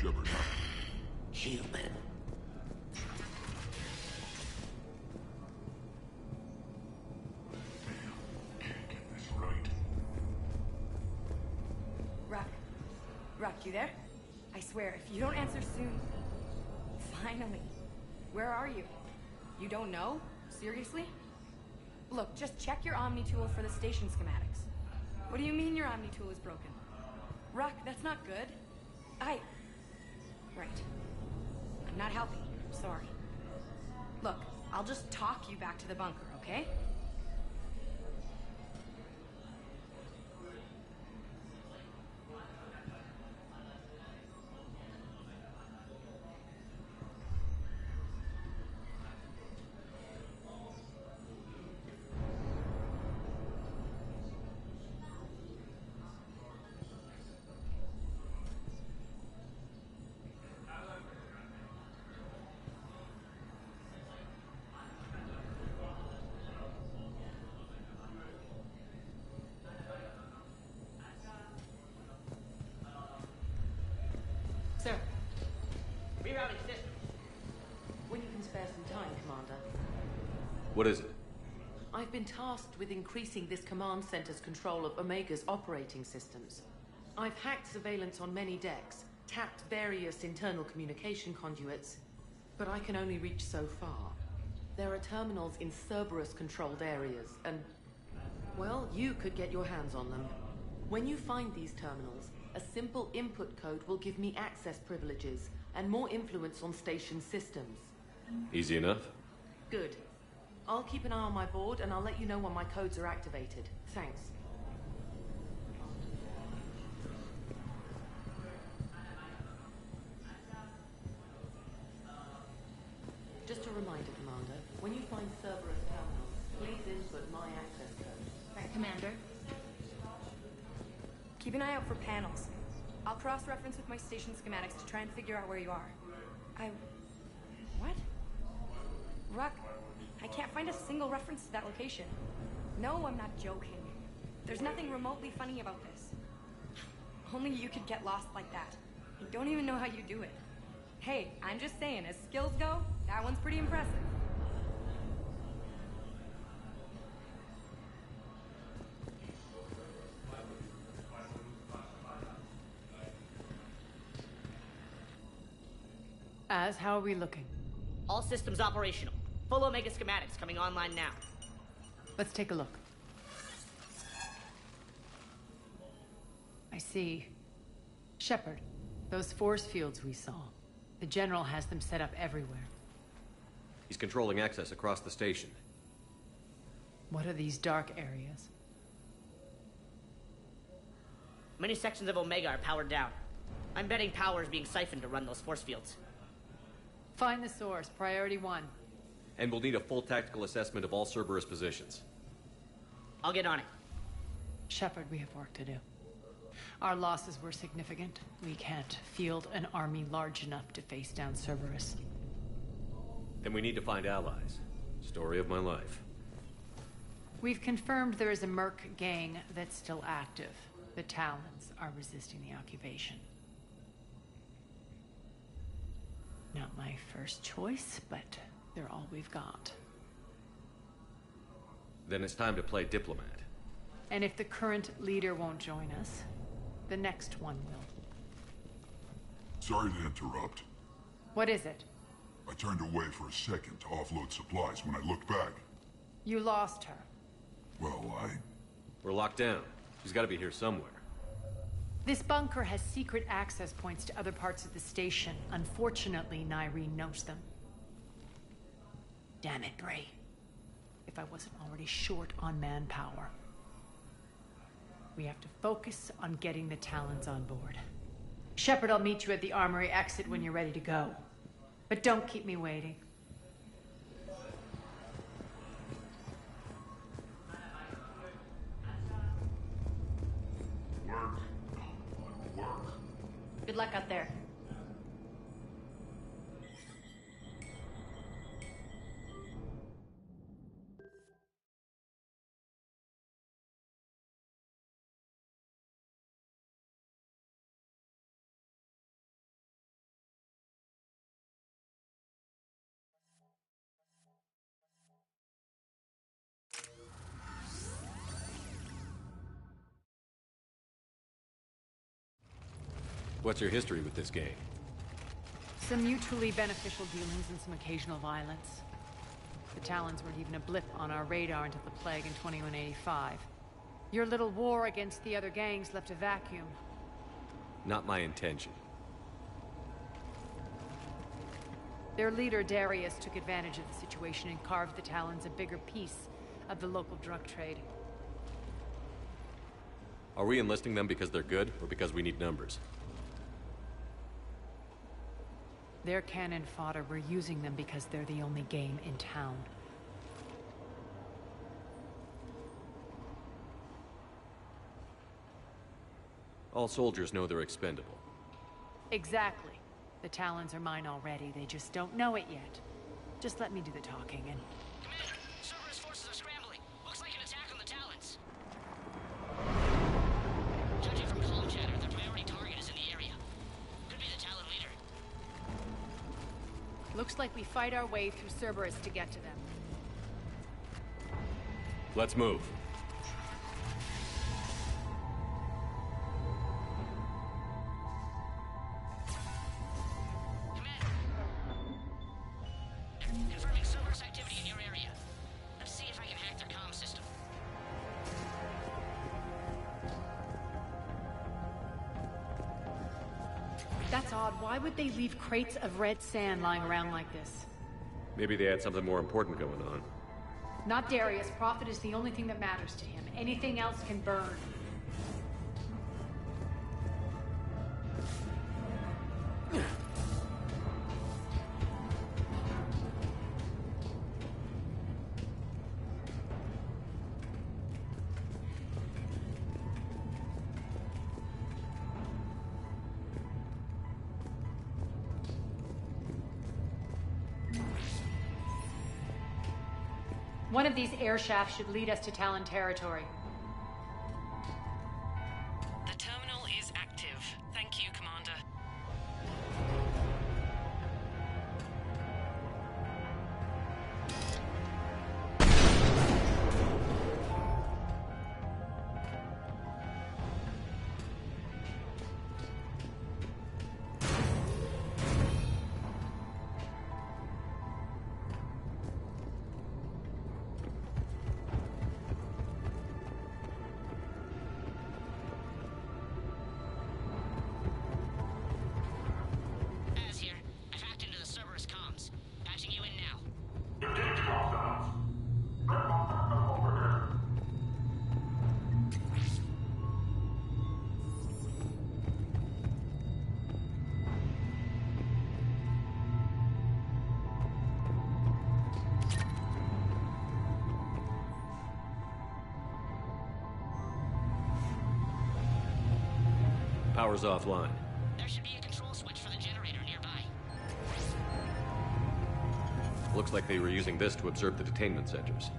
Shepard. Human. Can't get this right. Rock, you there? I swear, if you don't answer soon... Finally. Where are you? You don't know? Seriously? Look, just check your Omni tool for the station schematics. What do you mean your Omni tool is broken? Rock, that's not good. Right. I'm not helping you, sorry. Look, I'll just talk you back to the bunker, okay? Sir, rerouting system. When you can spare some time, Commander. What is it? I've been tasked with increasing this command center's control of Omega's operating systems. I've hacked surveillance on many decks, tapped various internal communication conduits, but I can only reach so far. There are terminals in Cerberus-controlled areas, and, well, you could get your hands on them. When you find these terminals, a simple input code will give me access privileges and more influence on station systems. Easy enough? Good. I'll keep an eye on my board and I'll let you know when my codes are activated. Thanks. Just a reminder, Commander, when you find Cerberus terminals, please input my access code. Commander. Keep an eye out for panels. I'll cross-reference with my station schematics to try and figure out where you are. What? Ruck, I can't find a single reference to that location. No, I'm not joking. There's nothing remotely funny about this. Only you could get lost like that. I don't even know how you do it. Hey, I'm just saying, as skills go, that one's pretty impressive. How are we looking? All systems operational. Full Omega schematics coming online now. Let's take a look. I see. Shepard, those force fields we saw. The General has them set up everywhere. He's controlling access across the station. What are these dark areas? Many sections of Omega are powered down. I'm betting power is being siphoned to run those force fields. Find the source, priority 1. And we'll need a full tactical assessment of all Cerberus positions. I'll get on it. Shepard, we have work to do. Our losses were significant. We can't field an army large enough to face down Cerberus. Then we need to find allies. Story of my life. We've confirmed there is a Merc gang that's still active. The Talons are resisting the occupation. Not my first choice, but they're all we've got. Then it's time to play diplomat. And if the current leader won't join us, the next one will. Sorry to interrupt. What is it? I turned away for a second to offload supplies. When I looked back, You lost her. well, We're locked down. She's got to be here somewhere. This bunker has secret access points to other parts of the station. Unfortunately, Nyreen knows them. Damn it, Bray. If I wasn't already short on manpower. We have to focus on getting the Talons on board. Shepard, I'll meet you at the armory exit when you're ready to go. But don't keep me waiting. work. Good luck out there. What's your history with this gang? Some mutually beneficial dealings and some occasional violence. The Talons weren't even a blip on our radar until the plague in 2185. Your little war against the other gangs left a vacuum. Not my intention. Their leader, Darius, took advantage of the situation and carved the Talons a bigger piece of the local drug trade. Are we enlisting them because they're good, or because we need numbers? They're cannon fodder. We're using them because they're the only game in town. All soldiers know they're expendable. Exactly. The Talons are mine already. They just don't know it yet. Just let me do the talking and... Commander, Cerberus forces are scrambling. Looks like an attack on the Talons. Judging from comm chatter, their priority target is in the area. Could be the Talon leader. Looks like we fight our way through Cerberus to get to them. Let's move. Confirming Cerberus activity in your area. Let's see if I can hack their comm system. That's odd. Why would they leave crates of red sand lying around like this? Maybe they had something more important going on. Not Darius. Profit is the only thing that matters to him. Anything else can burn. One of these air shafts should lead us to Talon territory. The terminal is active. Thank you, Commander. Az here. I've hacked into the Cerberus comms. Patching you in now. Power's offline. There should be a control switch for the generator nearby. Looks like they were using this to observe the detainment centers.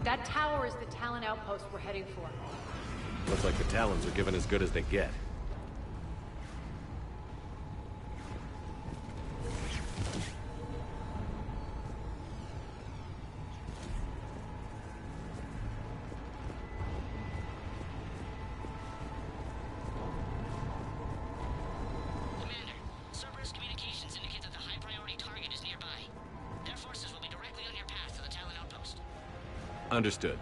That tower is the Talon outpost we're heading for. Looks like the Talons are given as good as they get. Commander, Cerberus communications indicate that the high-priority target is nearby. Their forces will be directly on your path to the Talon outpost. Understood.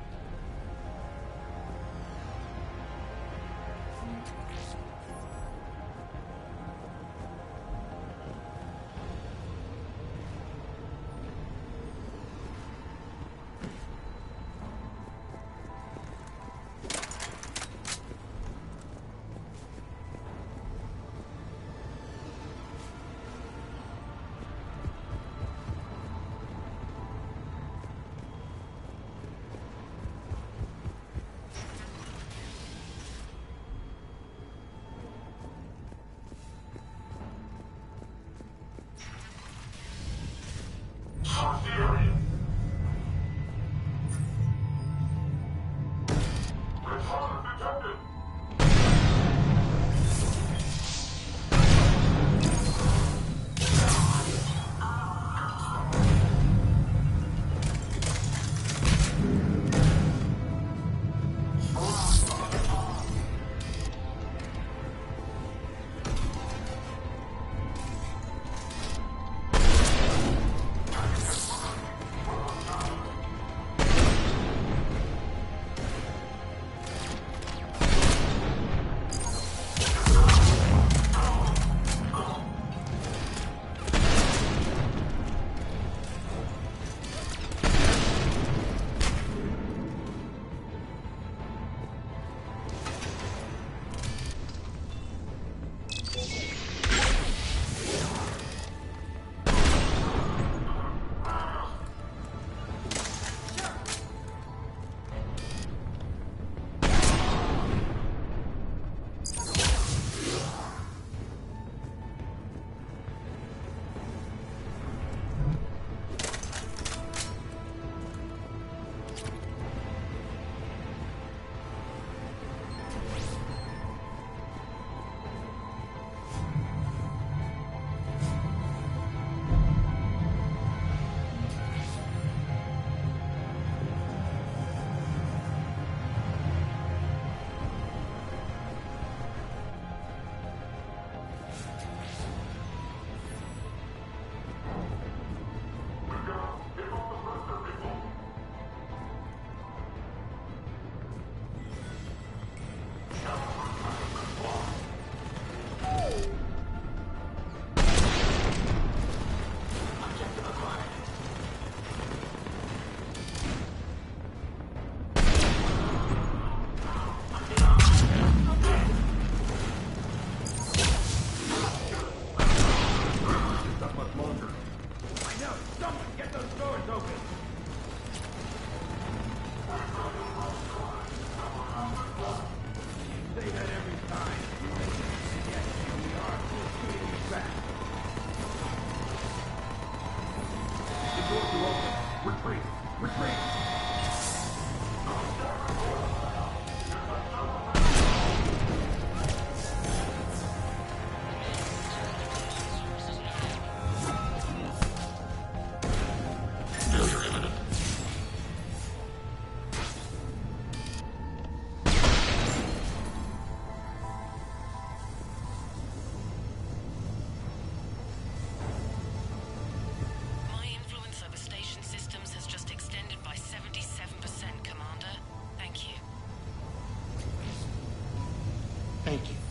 Thank you.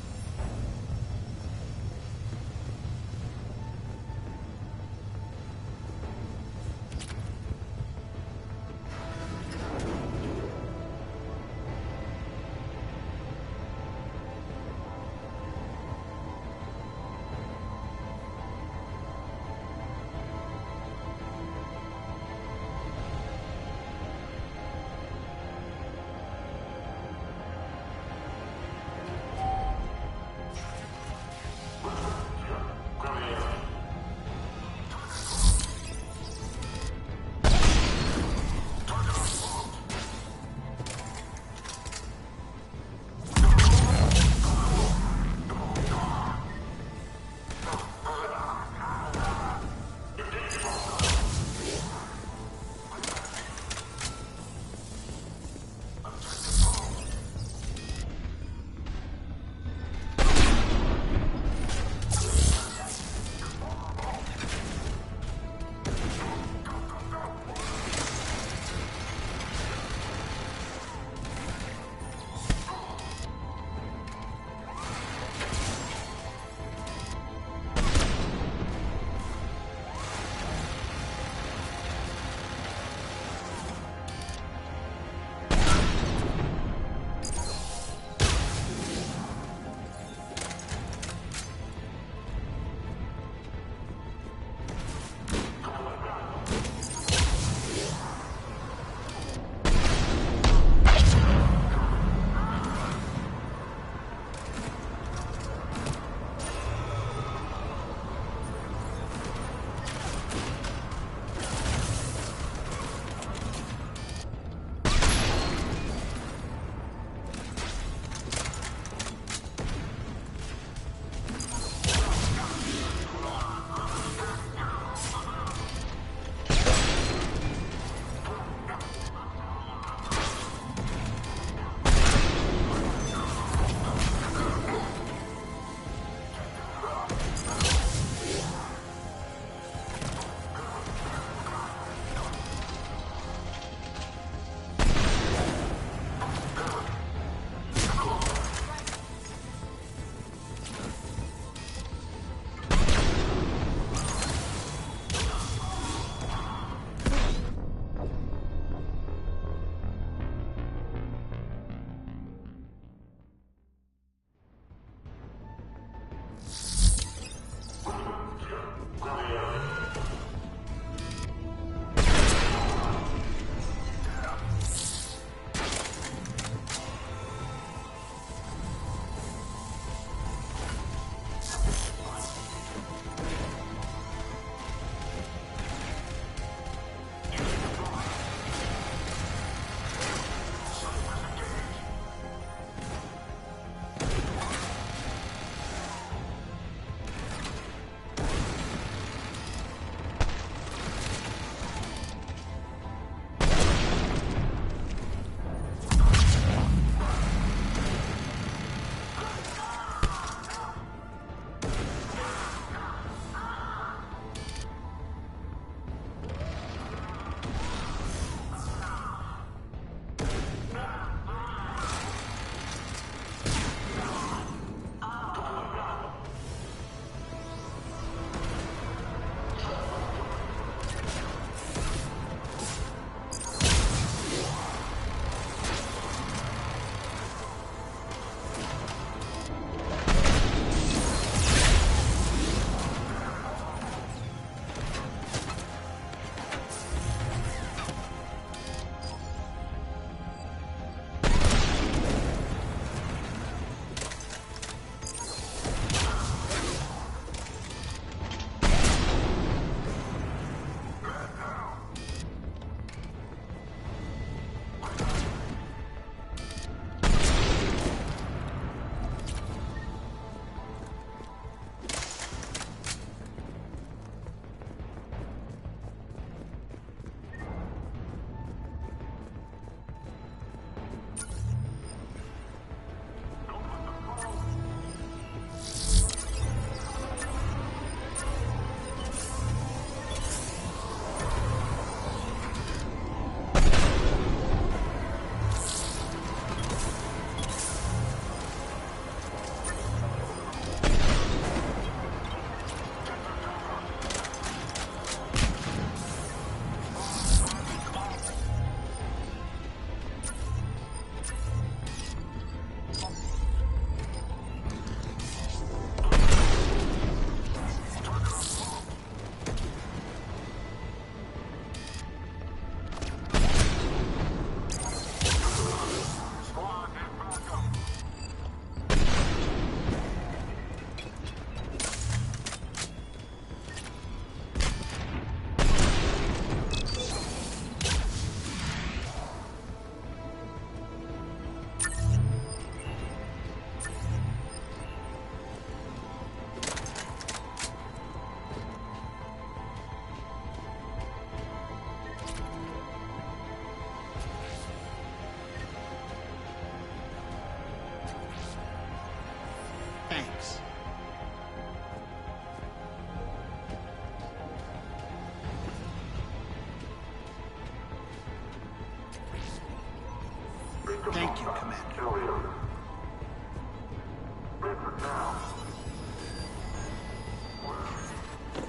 Thank you, Commander.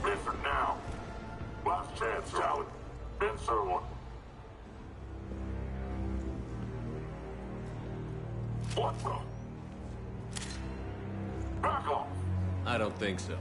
Listen now. Last chance, Talon. Answer one. What the? Back off. I don't think so.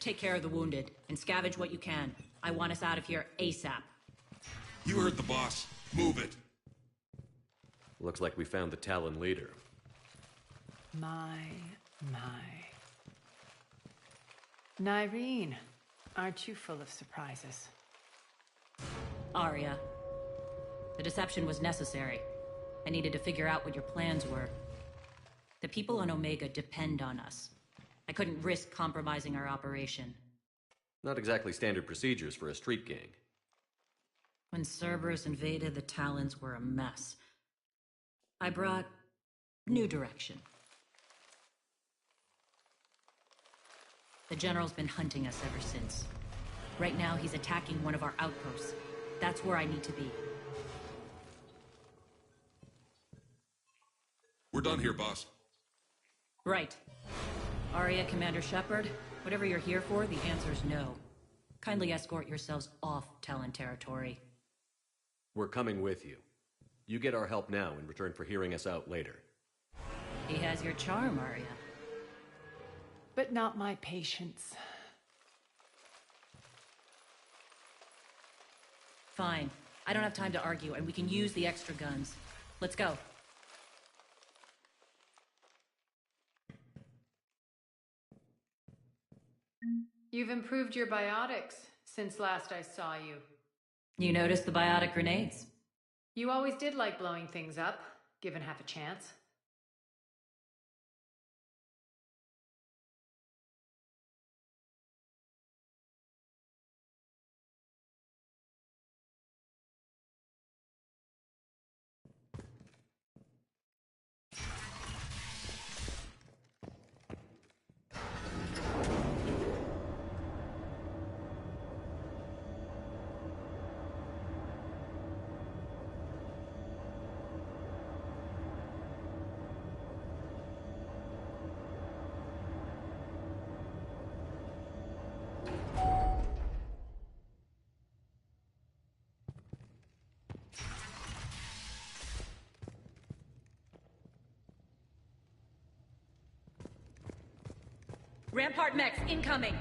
Take care of the wounded, and scavenge what you can. I want us out of here ASAP. You heard the boss. Move it. Looks like we found the Talon leader. My. Nyreen, aren't you full of surprises? Arya. The deception was necessary. I needed to figure out what your plans were. The people on Omega depend on us. I couldn't risk compromising our operation. Not exactly standard procedures for a street gang. When Cerberus invaded, the Talons were a mess. I brought new direction. The General's been hunting us ever since. Right now, he's attacking one of our outposts. That's where I need to be. We're done here, boss. Right. Arya, Commander Shepard, whatever you're here for, the answer's no. Kindly escort yourselves off Talon territory. We're coming with you. You get our help now in return for hearing us out later. He has your charm, Arya. But not my patience. Fine. I don't have time to argue, and we can use the extra guns. Let's go. You've improved your biotics since last I saw you. You noticed the biotic grenades? You always did like blowing things up, given half a chance. Rampart mechs incoming!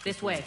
This way.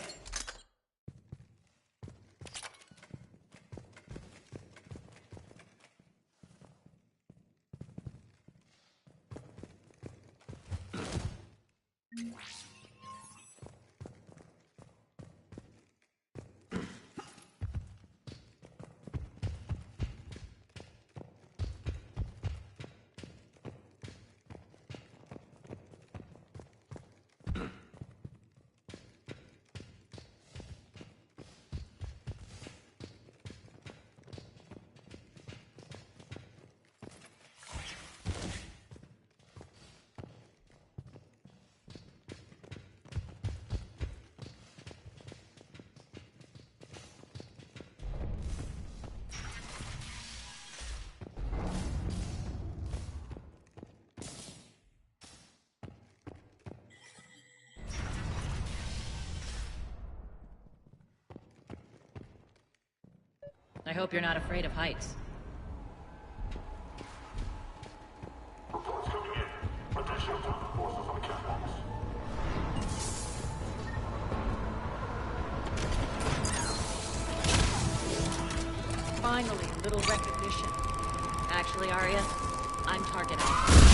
I hope you're not afraid of heights. Reports coming in. Additional task forces on the catwalks. Finally, a little recognition. Actually, Arya, I'm target out.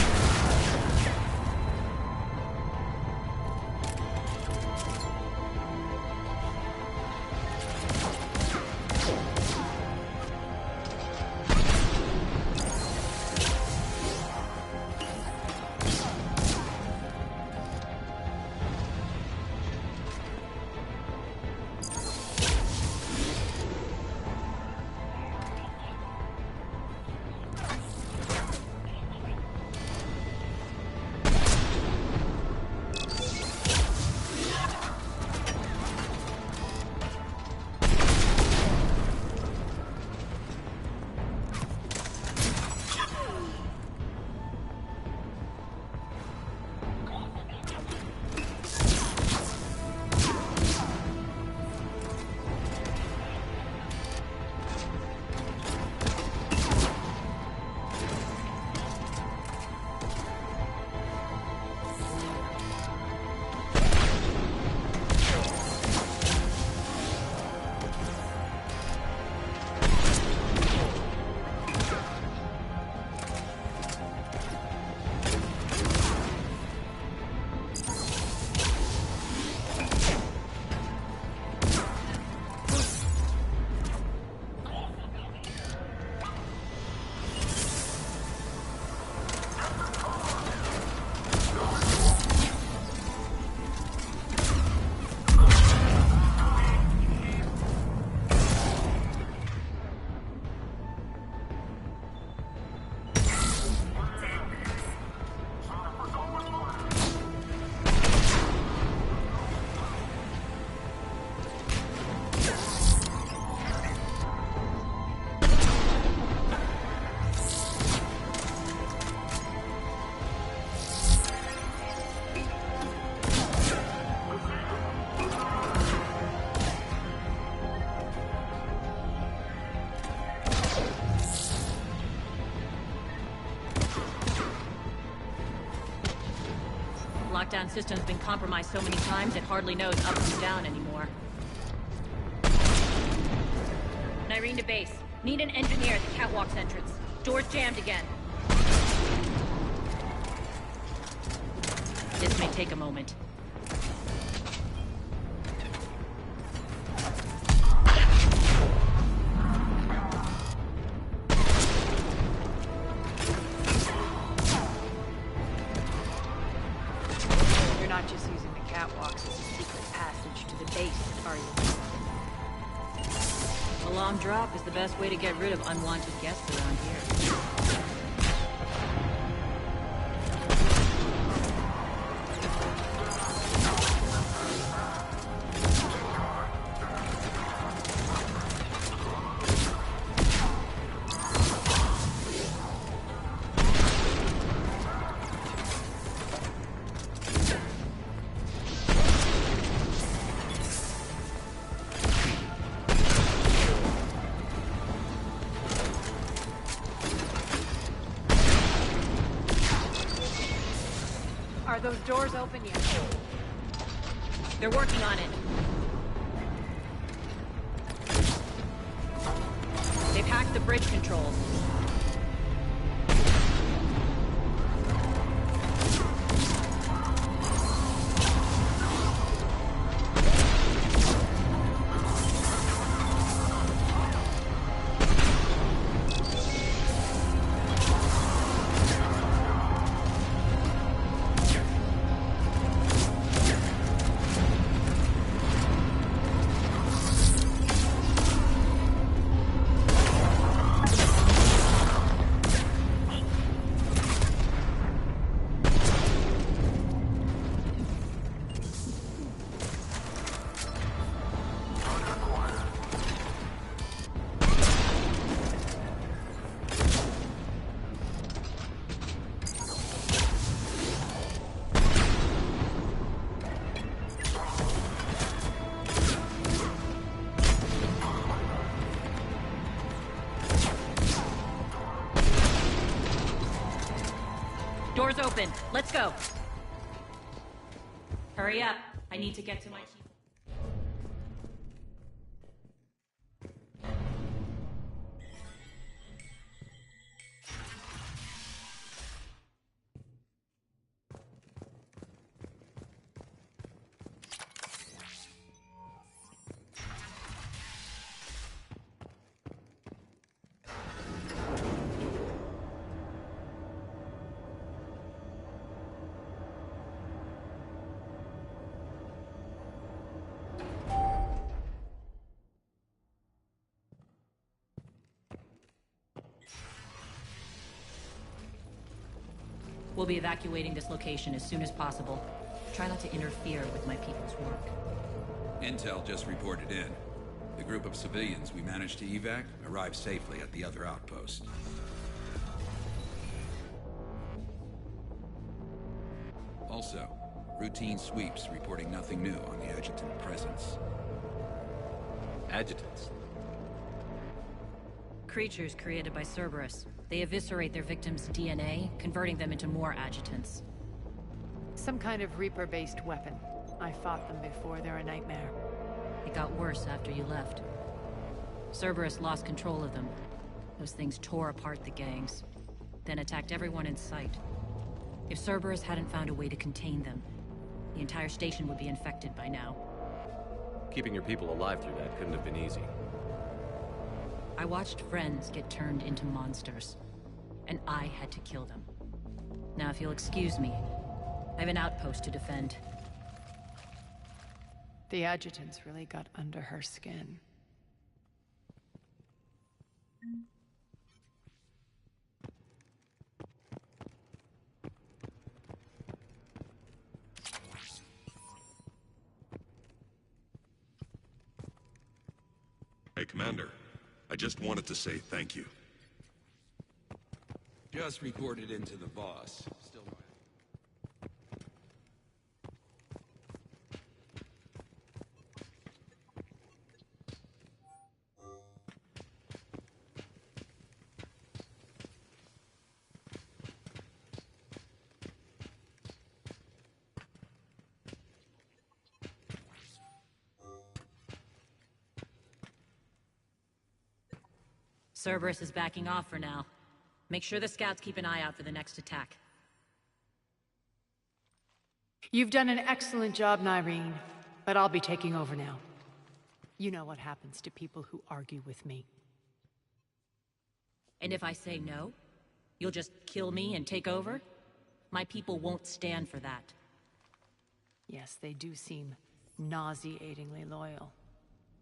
Lockdown system's been compromised so many times it hardly knows up and down anymore. Nyreen to base. Need an engineer at the catwalk's entrance. Door's jammed again. This may take a moment. You're not just using the catwalks as a secret passage to the base, are you? A long drop is the best way to get rid of unwanted guests around here. Are those doors open yet? They're working on it. They've hacked the bridge controls. Doors open. Let's go. Hurry up. I need to get to my people. We'll be evacuating this location as soon as possible. Try not to interfere with my people's work. Intel just reported in. The group of civilians we managed to evac arrived safely at the other outpost. Also, routine sweeps reporting nothing new on the adjutant presence. Adjutants? Creatures created by Cerberus. They eviscerate their victims' DNA, converting them into more adjutants. Some kind of Reaper-based weapon. I fought them before, they're a nightmare. It got worse after you left. Cerberus lost control of them. Those things tore apart the gangs, then attacked everyone in sight. If Cerberus hadn't found a way to contain them, the entire station would be infected by now. Keeping your people alive through that couldn't have been easy. I watched friends get turned into monsters, and I had to kill them. Now, if you'll excuse me, I have an outpost to defend. The adjutants really got under her skin. Hey, Commander. I just wanted to say thank you. Just reported into the boss. Still Cerberus is backing off for now. Make sure the scouts keep an eye out for the next attack. You've done an excellent job, Nyreen, but I'll be taking over now. You know what happens to people who argue with me. And if I say no, you'll just kill me and take over? My people won't stand for that. Yes, they do seem nauseatingly loyal.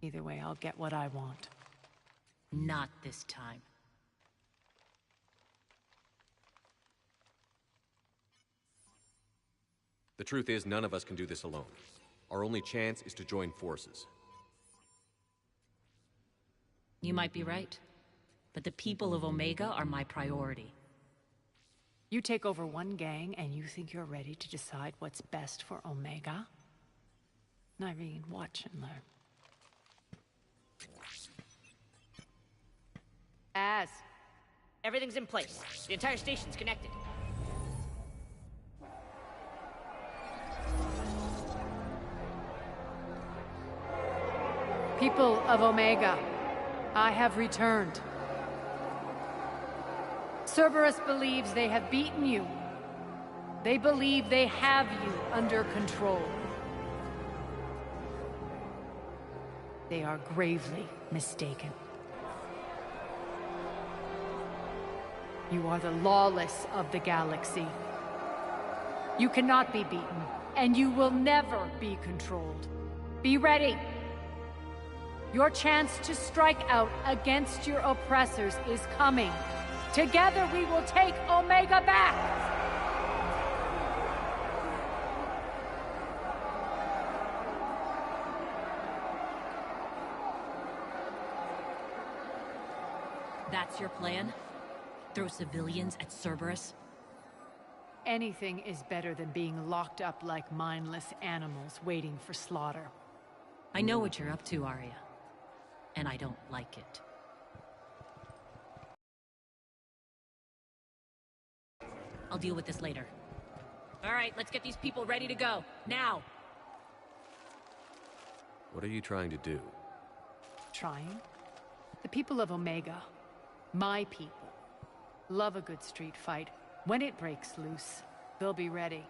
Either way, I'll get what I want. Not this time. The truth is, none of us can do this alone. Our only chance is to join forces. You might be right, but the people of Omega are my priority. You take over one gang and you think you're ready to decide what's best for Omega? Nyreen, watch and learn. Everything's in place. The entire station's connected. People of Omega, I have returned. Cerberus believes they have beaten you. They believe they have you under control. They are gravely mistaken. You are the lawless of the galaxy. You cannot be beaten, and you will never be controlled. Be ready. Your chance to strike out against your oppressors is coming. Together we will take Omega back! That's your plan? Throw civilians at Cerberus? Anything is better than being locked up like mindless animals waiting for slaughter. I know what you're up to, Arya. And I don't like it. I'll deal with this later. All right, let's get these people ready to go. Now! What are you trying to do? Trying? The people of Omega, my people, love a good street fight. When it breaks loose, they'll be ready.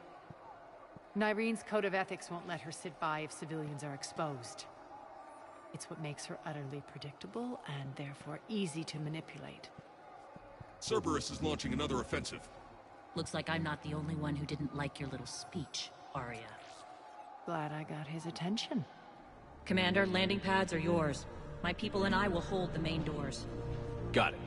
Nyrene's code of ethics won't let her sit by if civilians are exposed. It's what makes her utterly predictable and therefore easy to manipulate. Cerberus is launching another offensive. Looks like I'm not the only one who didn't like your little speech, Arya. Glad I got his attention. Commander, landing pads are yours. My people and I will hold the main doors. Got it.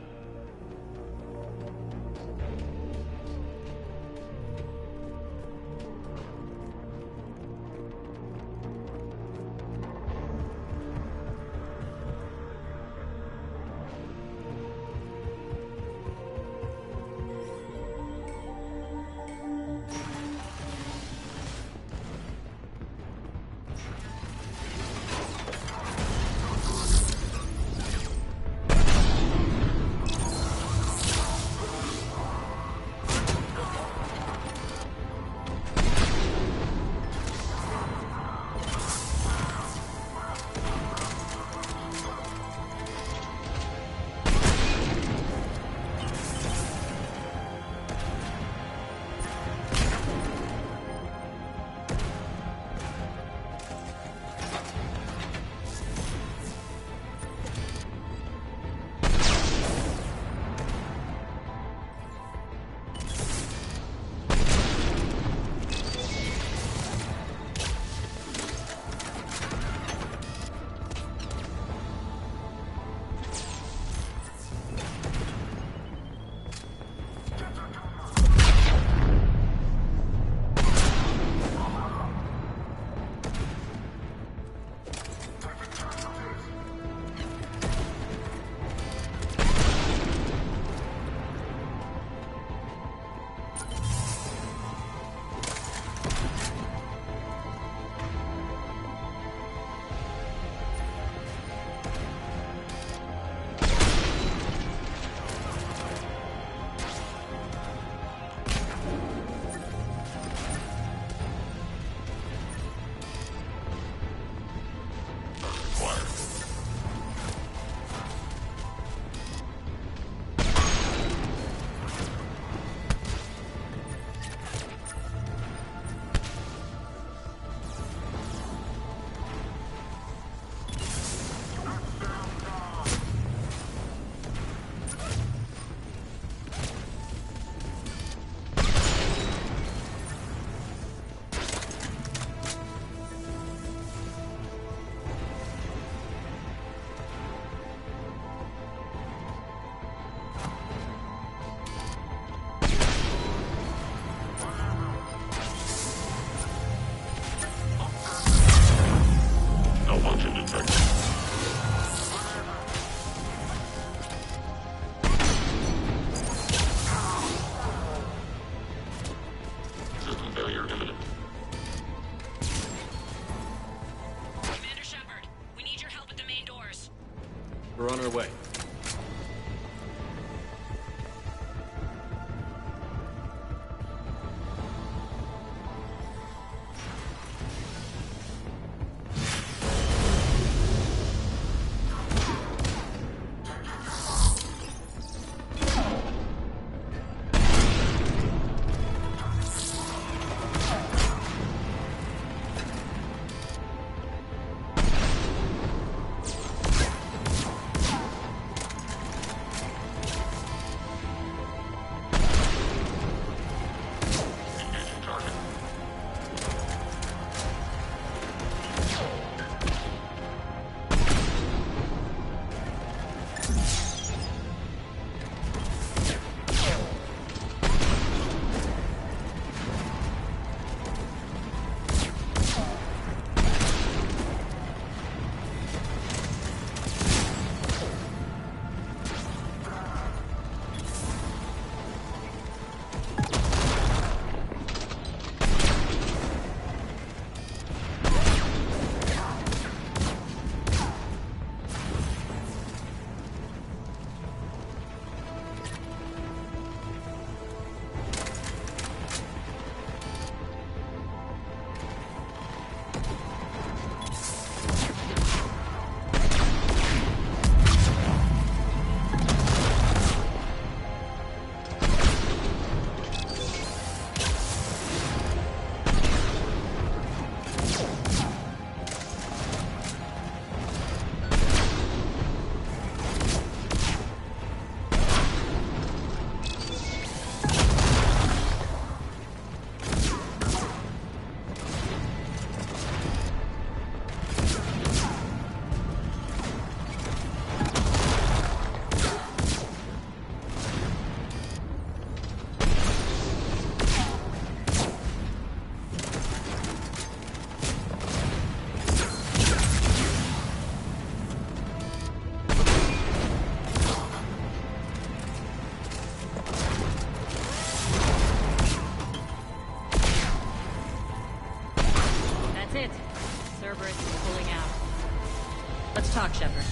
Shepard.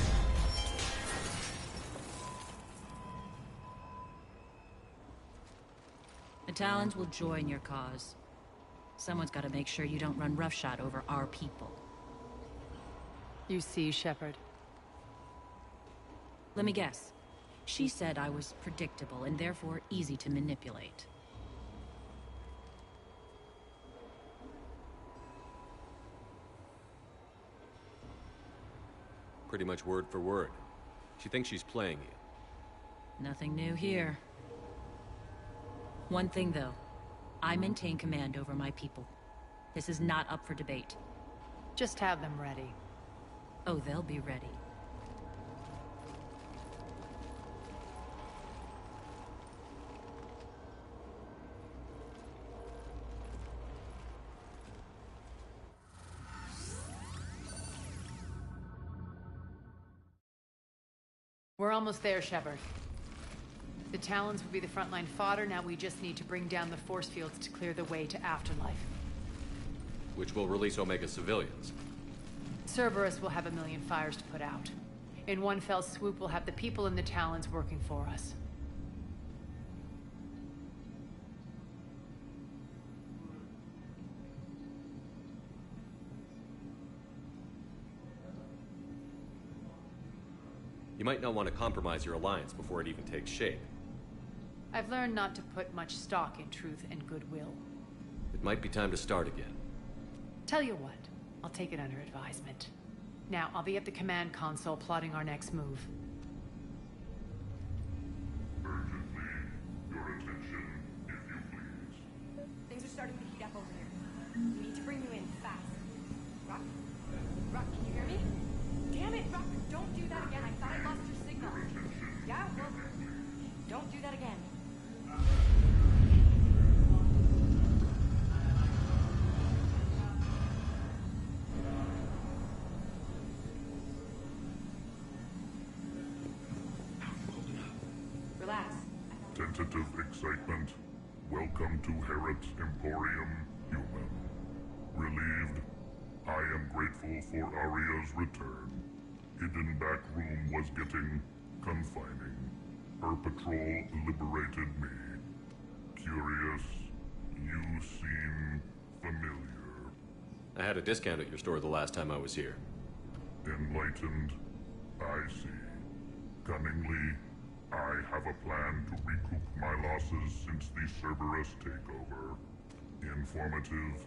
The Talons will join your cause. Someone's got to make sure you don't run roughshod over our people. You see, Shepard? Let me guess. She said I was predictable and therefore easy to manipulate. Pretty much word for word. She thinks she's playing you. Nothing new here. One thing, though. I maintain command over my people. This is not up for debate. Just have them ready. Oh, they'll be ready. We're almost there, Shepard. The Talons will be the frontline fodder. Now we just need to bring down the force fields to clear the way to Afterlife. Which will release Omega civilians. Cerberus will have 1,000,000 fires to put out. In one fell swoop, we'll have the people in the Talons working for us. You might not want to compromise your alliance before it even takes shape. I've learned not to put much stock in truth and goodwill. It might be time to start again. Tell you what, I'll take it under advisement. Now, I'll be at the command console plotting our next move. Urgently, your attention, if you please. Things are starting to heat up over here. We need to bring you in fast. Rock? Rock, can you hear me? Damn it, Rock! Don't do that again. I thought I lost your signal. Yeah, well, don't do that again. Relax. Tentative excitement. Welcome to Herod's Emporium, human. Relieved. I am grateful for Aria's return. Hidden back room was getting confining. Her patrol liberated me. Curious, you seem familiar. I had a discount at your store the last time I was here. Enlightened, I see. Cunningly, I have a plan to recoup my losses since the Cerberus takeover. Informative,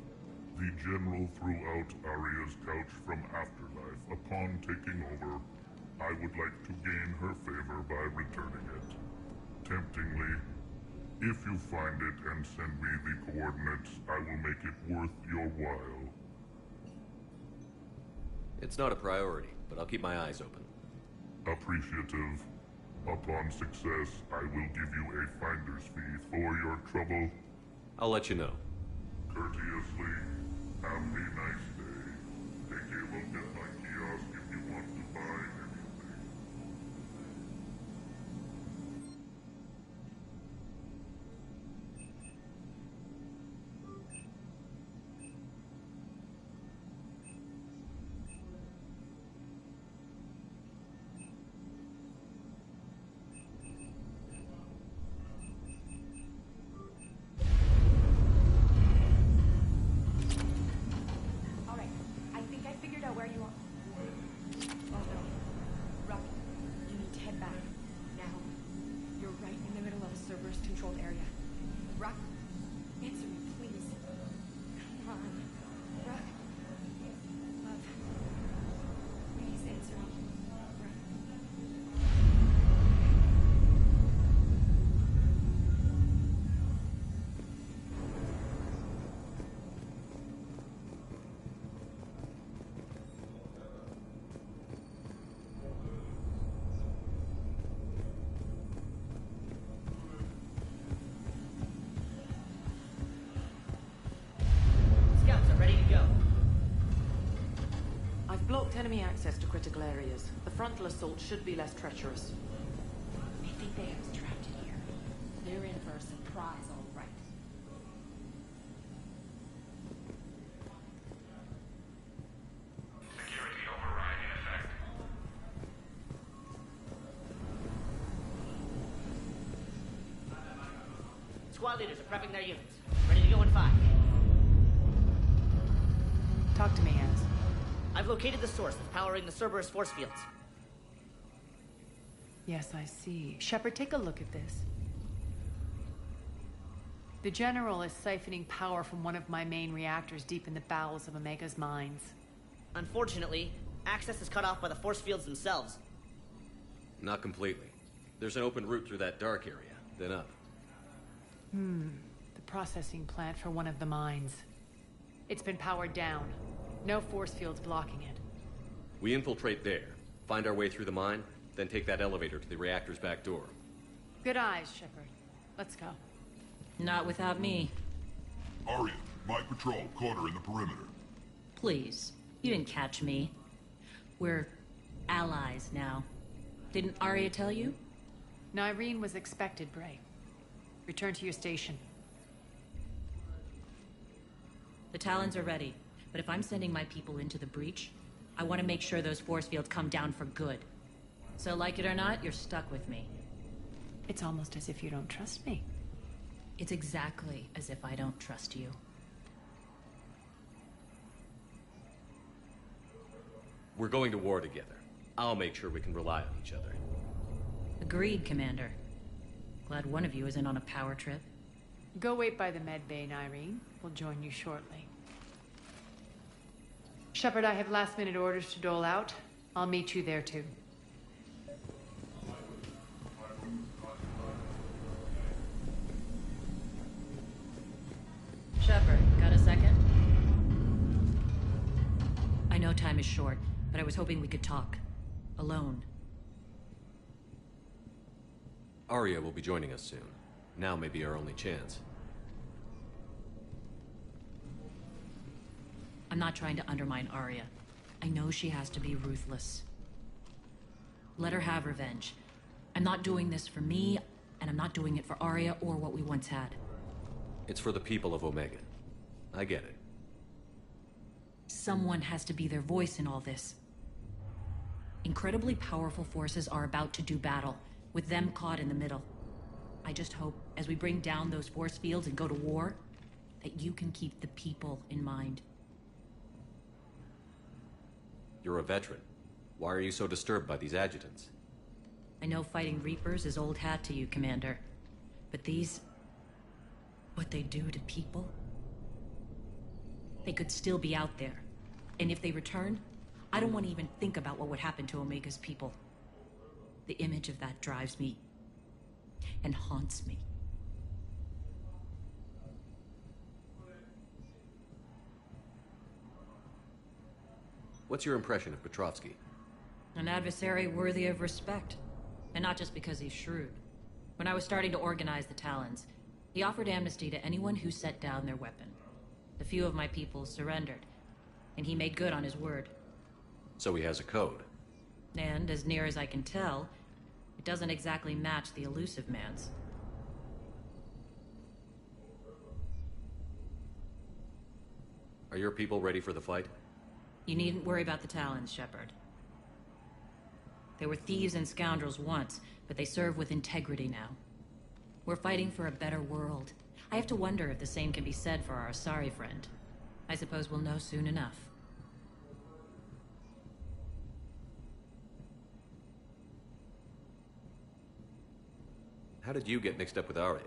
the General threw out Aria's couch from Afterlife upon taking over. I would like to gain her favor by returning it. Temptingly, if you find it and send me the coordinates, I will make it worth your while. It's not a priority, but I'll keep my eyes open. Appreciative. Upon success, I will give you a finder's fee for your trouble. I'll let you know. Courteously, have a nice day. Take a look at my kiosk if you want to buy anything. Alright, I think I figured out where you are. Oh no. Ruck, you need to head back. Now. You're right in the middle of a Cerberus-controlled area. Ruck, answer me, please. Come on. Ruck. Love. Please answer me. Ruck. Scouts are ready to go. I've blocked enemy access to critical areas. The frontal assault should be less treacherous. I think they have us trapped in here. They're in for a surprise, all right. Security override in effect. Squad leaders are prepping their units. Ready to go in 5. Talk to me, Az. I've located the source that's powering the Cerberus force fields. Yes, I see. Shepard, take a look at this. The General is siphoning power from one of my main reactors deep in the bowels of Omega's mines. Unfortunately, access is cut off by the force fields themselves. Not completely. There's an open route through that dark area, then up. The processing plant for one of the mines. It's been powered down. No force fields blocking it. We infiltrate there, find our way through the mine, then take that elevator to the reactor's back door. Good eyes, Shepard. Let's go. Not without me. Arya, my patrol, corner in the perimeter. Please. You didn't catch me. We're allies now. Didn't Arya tell you? Nyreen was expected, Bray. Return to your station. The Talons are ready, but if I'm sending my people into the breach, I want to make sure those force fields come down for good. So like it or not, you're stuck with me. It's almost as if you don't trust me. It's exactly as if I don't trust you. We're going to war together. I'll make sure we can rely on each other. Agreed, Commander. Glad one of you isn't on a power trip. Go wait by the med bay, Nyreen. We'll join you shortly. Shepard, I have last-minute orders to dole out. I'll meet you there, too. Shepard, got a second? I know time is short, but I was hoping we could talk. Alone. Arya will be joining us soon. Now may be our only chance. I'm not trying to undermine Arya. I know she has to be ruthless. Let her have revenge. I'm not doing this for me, and I'm not doing it for Arya or what we once had. It's for the people of Omega. I get it. Someone has to be their voice in all this. Incredibly powerful forces are about to do battle, with them caught in the middle. I just hope, as we bring down those force fields and go to war, that you can keep the people in mind. You're a veteran. Why are you so disturbed by these adjutants? I know fighting Reapers is old hat to you, Commander. But these... what they do to people? They could still be out there. And if they return, I don't want to even think about what would happen to Omega's people. The image of that drives me and haunts me. What's your impression of Petrovsky? An adversary worthy of respect. And not just because he's shrewd. When I was starting to organize the Talons, he offered amnesty to anyone who set down their weapon. A few of my people surrendered, and he made good on his word. So he has a code. And, as near as I can tell, it doesn't exactly match the elusive man's. Are your people ready for the fight? You needn't worry about the Talons, Shepard. They were thieves and scoundrels once, but they serve with integrity now. We're fighting for a better world. I have to wonder if the same can be said for our Asari friend. I suppose we'll know soon enough. How did you get mixed up with Arya?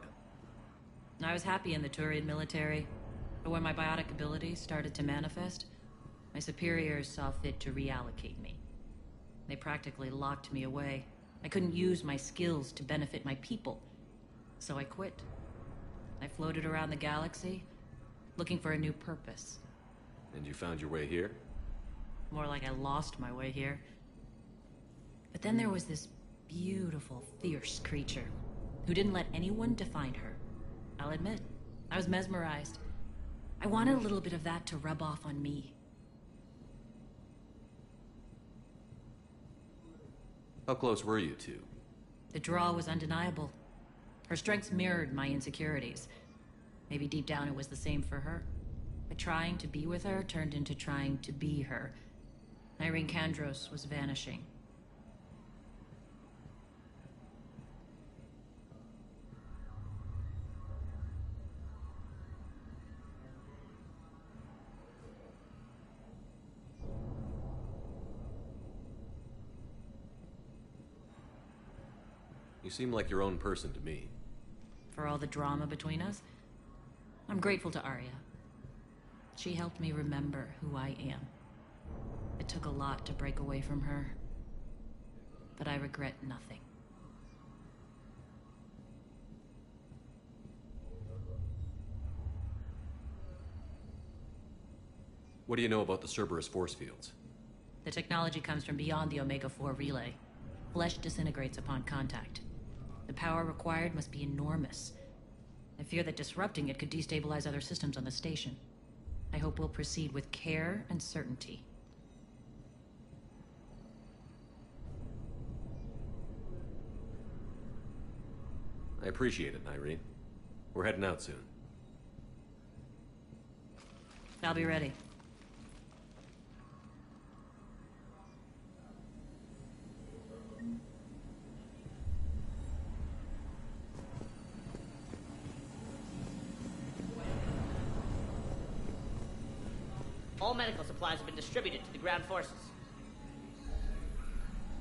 I was happy in the Turian military, but when my biotic abilities started to manifest, my superiors saw fit to reallocate me. They practically locked me away. I couldn't use my skills to benefit my people, so I quit. I floated around the galaxy, looking for a new purpose. And you found your way here? More like I lost my way here. But then there was this beautiful, fierce creature who didn't let anyone define her. I'll admit, I was mesmerized. I wanted a little bit of that to rub off on me. How close were you two? The draw was undeniable. Her strengths mirrored my insecurities. Maybe deep down it was the same for her. But trying to be with her turned into trying to be her. Irene Kandros was vanishing. You seem like your own person to me. For all the drama between us, I'm grateful to Arya. She helped me remember who I am. It took a lot to break away from her, but I regret nothing. What do you know about the Cerberus force fields? The technology comes from beyond the Omega-4 relay. Flesh disintegrates upon contact. The power required must be enormous. I fear that disrupting it could destabilize other systems on the station. I hope we'll proceed with care and certainty. I appreciate it, Irene. We're heading out soon. I'll be ready. All medical supplies have been distributed to the ground forces.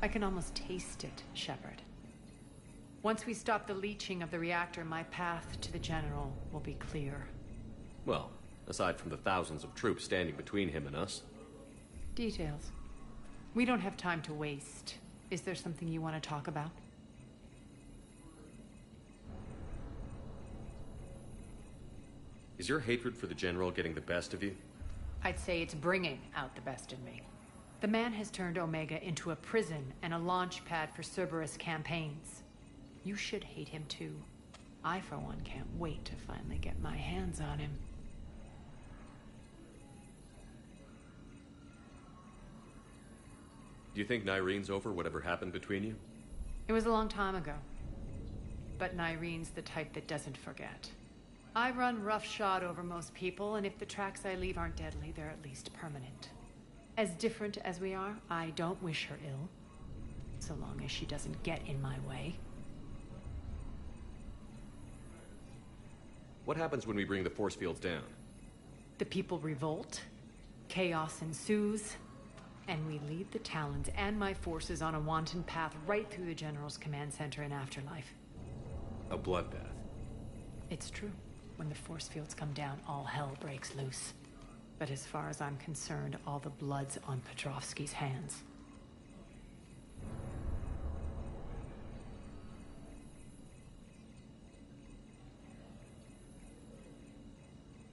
I can almost taste it, Shepard. Once we stop the leaching of the reactor, my path to the General will be clear. Well, aside from the thousands of troops standing between him and us. Details. We don't have time to waste. Is there something you want to talk about? Is your hatred for the General getting the best of you? I'd say it's bringing out the best in me. The man has turned Omega into a prison and a launch pad for Cerberus campaigns. You should hate him too. I, for one, can't wait to finally get my hands on him. Do you think Nyrene's over whatever happened between you? It was a long time ago. But Nyrene's the type that doesn't forget. I run roughshod over most people, and if the tracks I leave aren't deadly, they're at least permanent. As different as we are, I don't wish her ill. So long as she doesn't get in my way. What happens when we bring the force fields down? The people revolt, chaos ensues, and we lead the Talons and my forces on a wanton path right through the General's command center and afterlife. A bloodbath. It's true. When the force fields come down, all hell breaks loose. But as far as I'm concerned, all the blood's on Petrovsky's hands.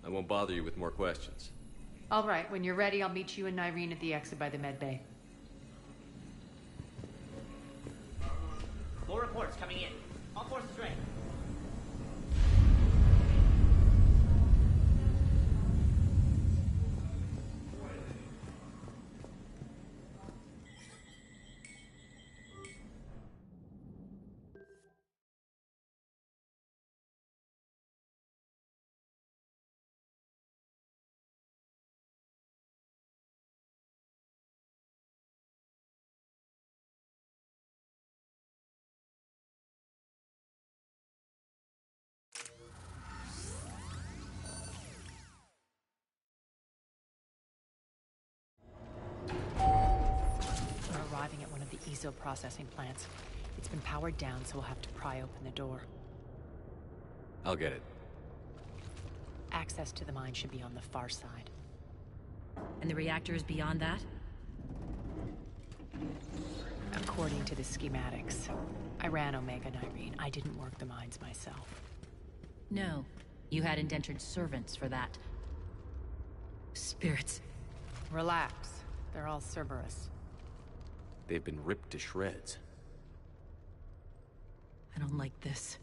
I won't bother you with more questions. All right, when you're ready, I'll meet you and Nyrene at the exit by the med bay. More reports coming in. All forces ready. We're arriving at one of the ESO processing plants. It's been powered down, so we'll have to pry open the door. I'll get it. Access to the mine should be on the far side. And the reactor is beyond that? According to the schematics. I ran Omega, Nyrene. I didn't work the mines myself. No. You had indentured servants for that. Spirits. Relax. They're all Cerberus. They've been ripped to shreds. I don't like this.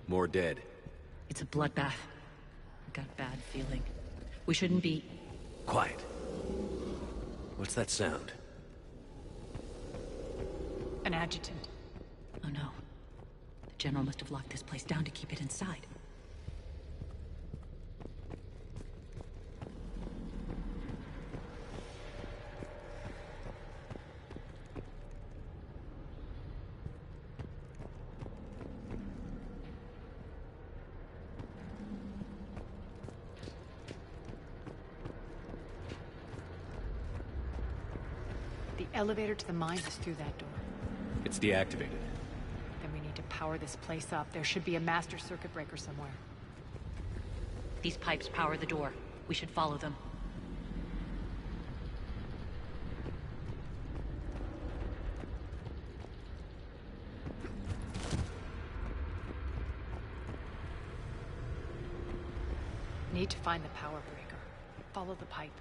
More dead. It's a bloodbath. I got a bad feeling. We shouldn't be... Quiet. What's that sound? An adjutant. Oh no. The General must have locked this place down to keep it inside. The elevator to the mines is through that door. It's deactivated. Then we need to power this place up. There should be a master circuit breaker somewhere. These pipes power the door. We should follow them. Need to find the power breaker. Follow the pipe.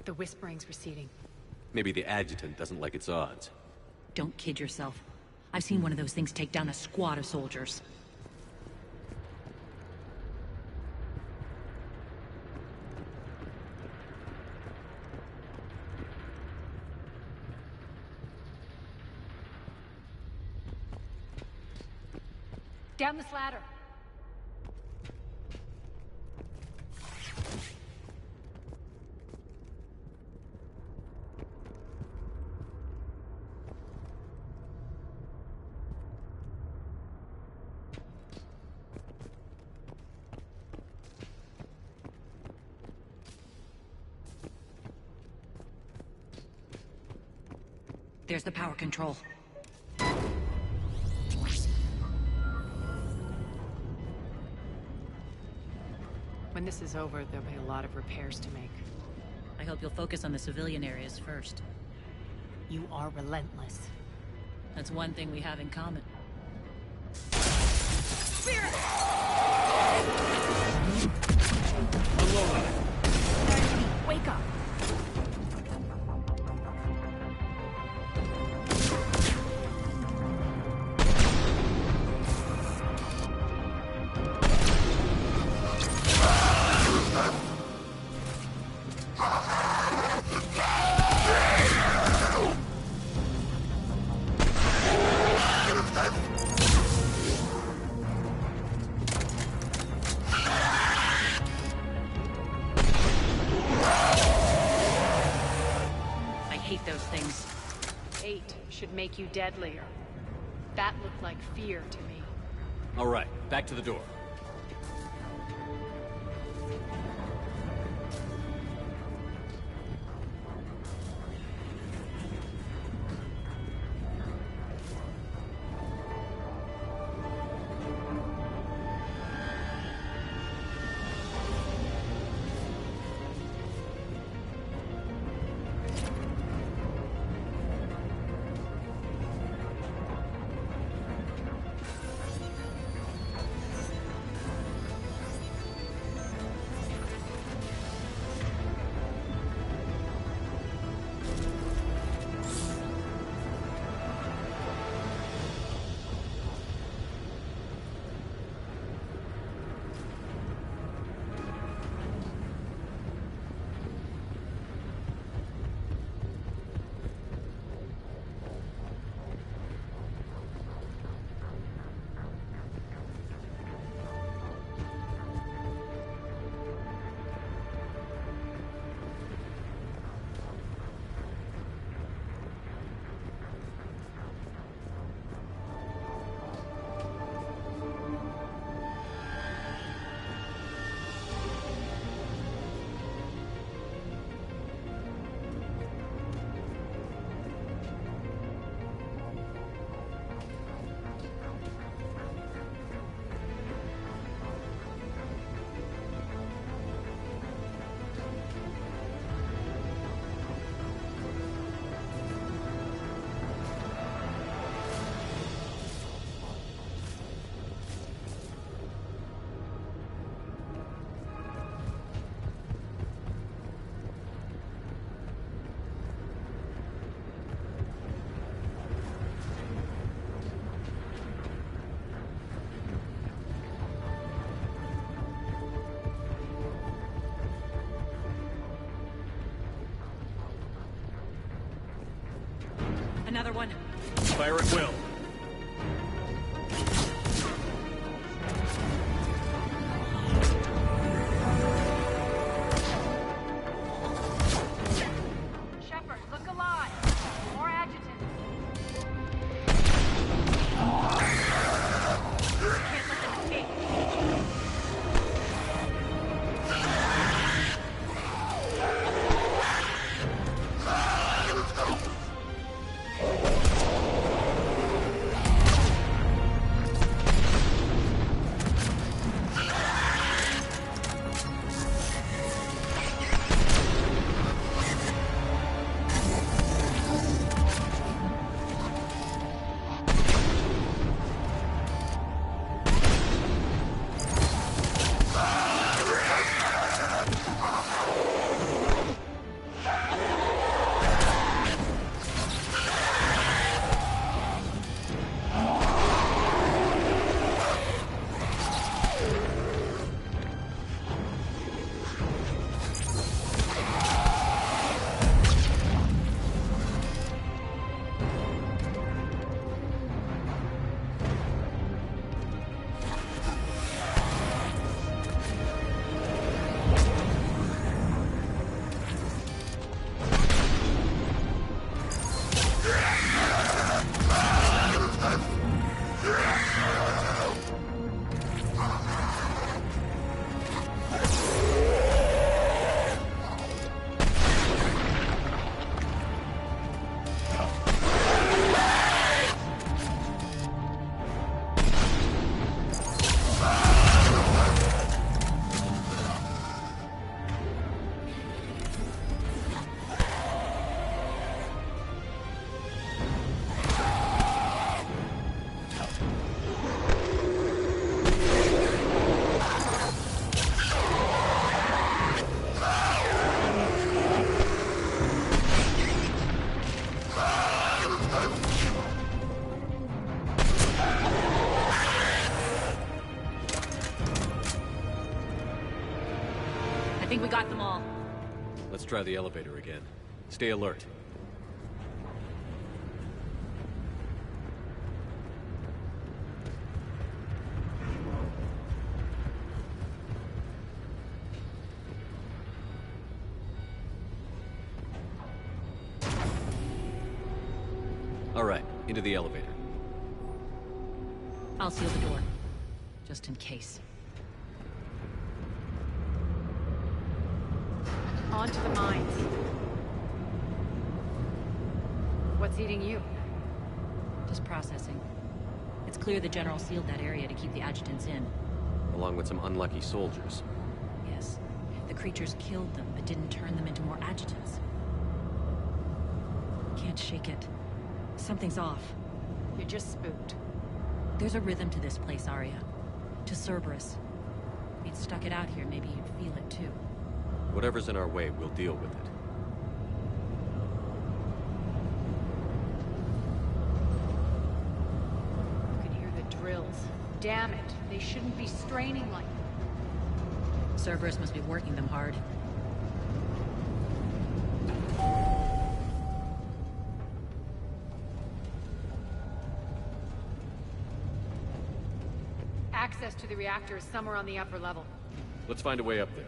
The whispering's receding. Maybe the adjutant doesn't like its odds. Don't kid yourself. I've seen one of those things take down a squad of soldiers. Down this ladder. There's the power control. When this is over, there'll be a lot of repairs to make. I hope you'll focus on the civilian areas first. You are relentless. That's one thing we have in common. Spirit! Wake up! Make you deadlier. That looked like fear to me. All right, back to the door. another one? Fire at will. Shepard, look alive. More adjutants. Can't let them escape. I think we got them all. Let's try the elevator again. Stay alert. All right, into the elevator. I'll seal the door. Just in case. On to the mines. What's eating you? Just processing. It's clear the General sealed that area to keep the adjutants in. Along with some unlucky soldiers. Yes. The creatures killed them, but didn't turn them into more adjutants. Can't shake it. Something's off. You're just spooked. There's a rhythm to this place, Arya. To Cerberus. If you'd stuck it out here, maybe you'd feel it too. Whatever's in our way, we'll deal with it. You can hear the drills. Damn it. They shouldn't be straining like... Cerberus must be working them hard. Access to the reactor is somewhere on the upper level. Let's find a way up there.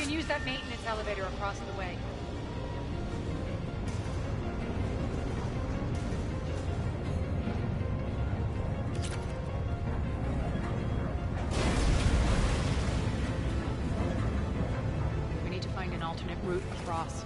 can use that maintenance elevator across the way. We need to find an alternate route across.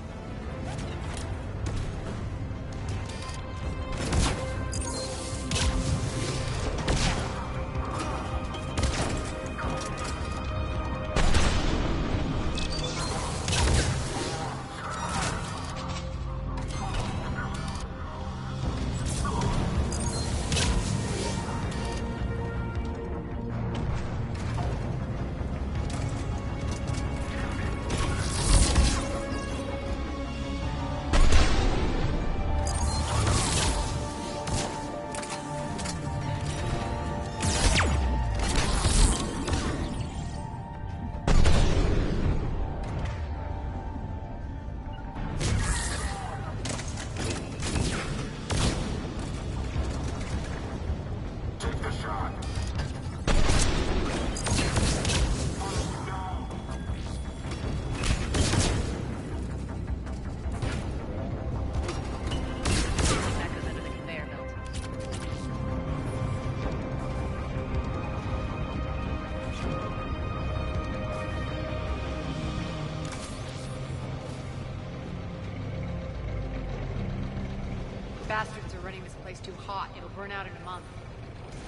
Bastards are running this place too hot. It'll burn out in a month.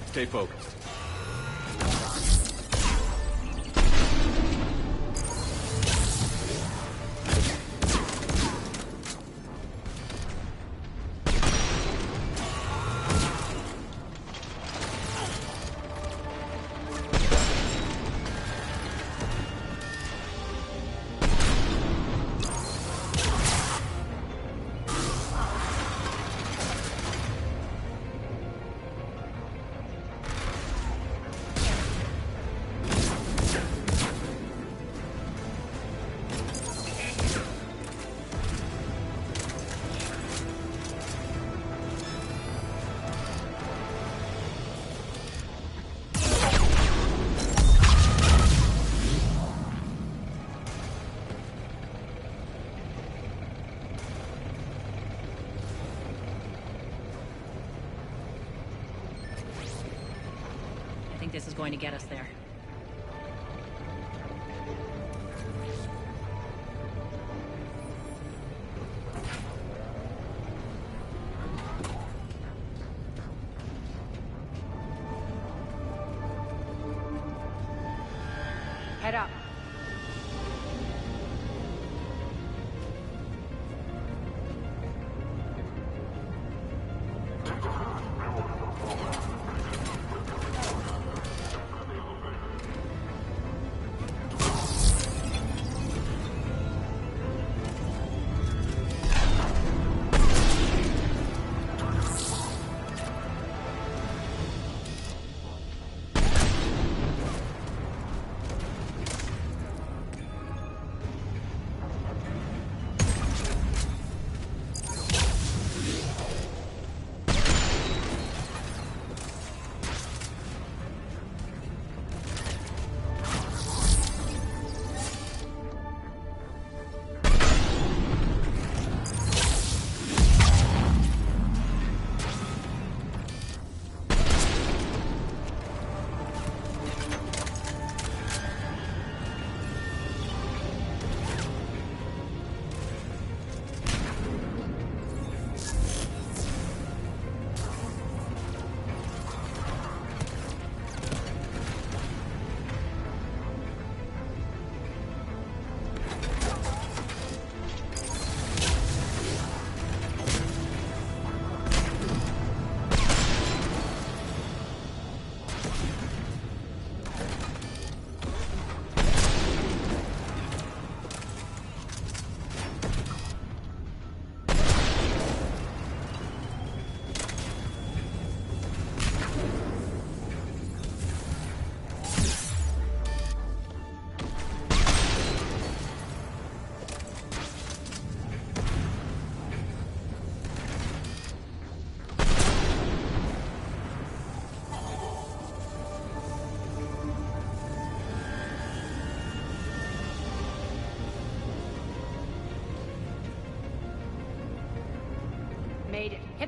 Stay focused. I think this is going to get us there. Head up.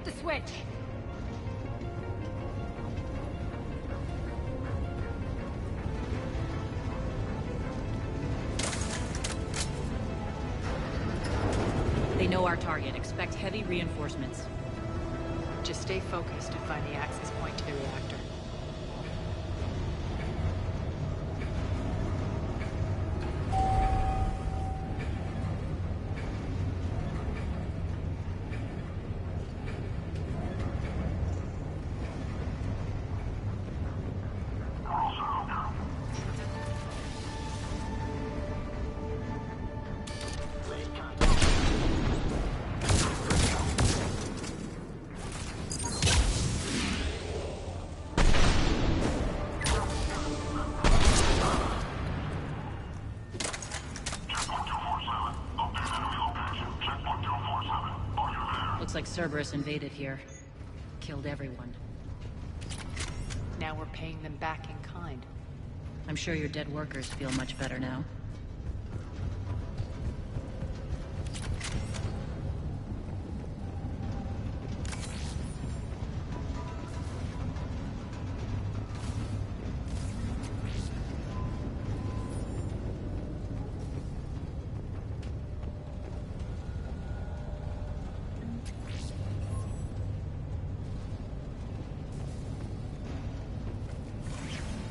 the switch! They know our target. Expect heavy reinforcements. Just stay focused and find the access point to the reactor. Looks like Cerberus invaded here. Killed everyone. Now we're paying them back in kind. I'm sure your dead workers feel much better now.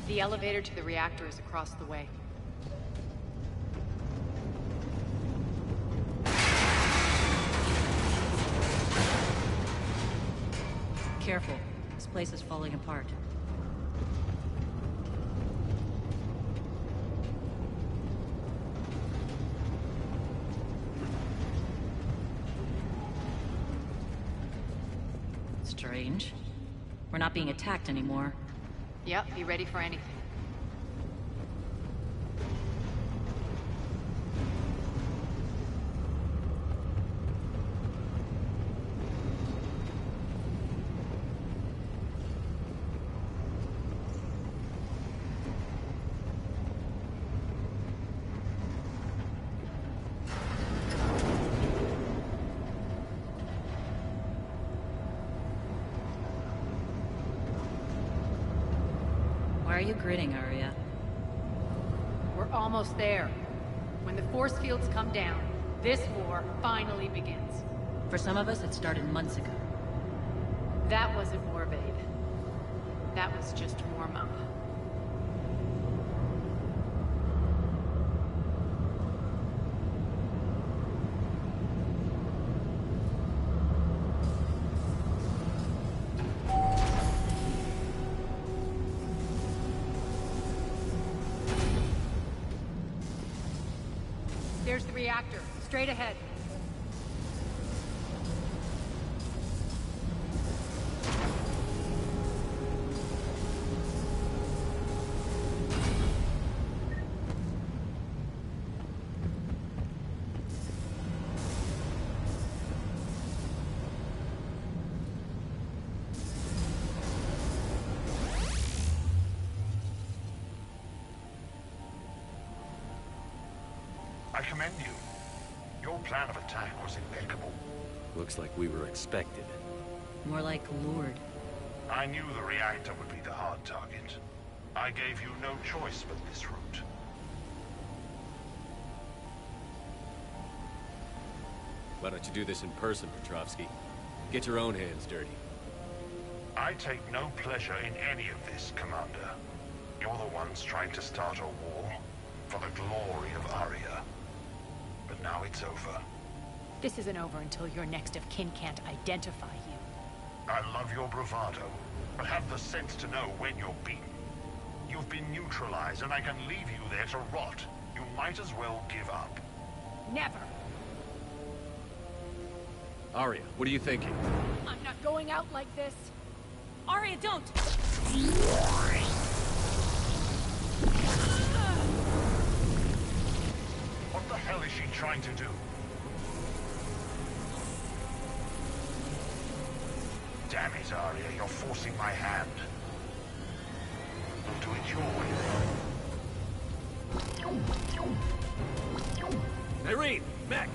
The elevator to the reactor is across the way. Careful. This place is falling apart. Strange. We're not being attacked anymore. Yep, be ready for anything. Why are you grinning, Arya? We're almost there. When the force fields come down, this war finally begins. For some of us, it started months ago. That wasn't war, babe. That was just warm up. There's the reactor, straight ahead. I commend you. Your plan of attack was impeccable. Looks like we were expected. More like lured. I knew the reactor would be the hard target. I gave you no choice but this route. Why don't you do this in person, Petrovsky? Get your own hands dirty. I take no pleasure in any of this, Commander. You're the ones trying to start a war for the glory of Arya. But now it's over. This isn't over until your next of kin can't identify you. I love your bravado, but have the sense to know when you're beaten. You've been neutralized, and I can leave you there to rot. You might as well give up. Never! Arya, what are you thinking? I'm not going out like this. Arya, don't! What the hell is she trying to do? Damn it, Arya, you're forcing my hand. We'll do it your way. Irene! Max!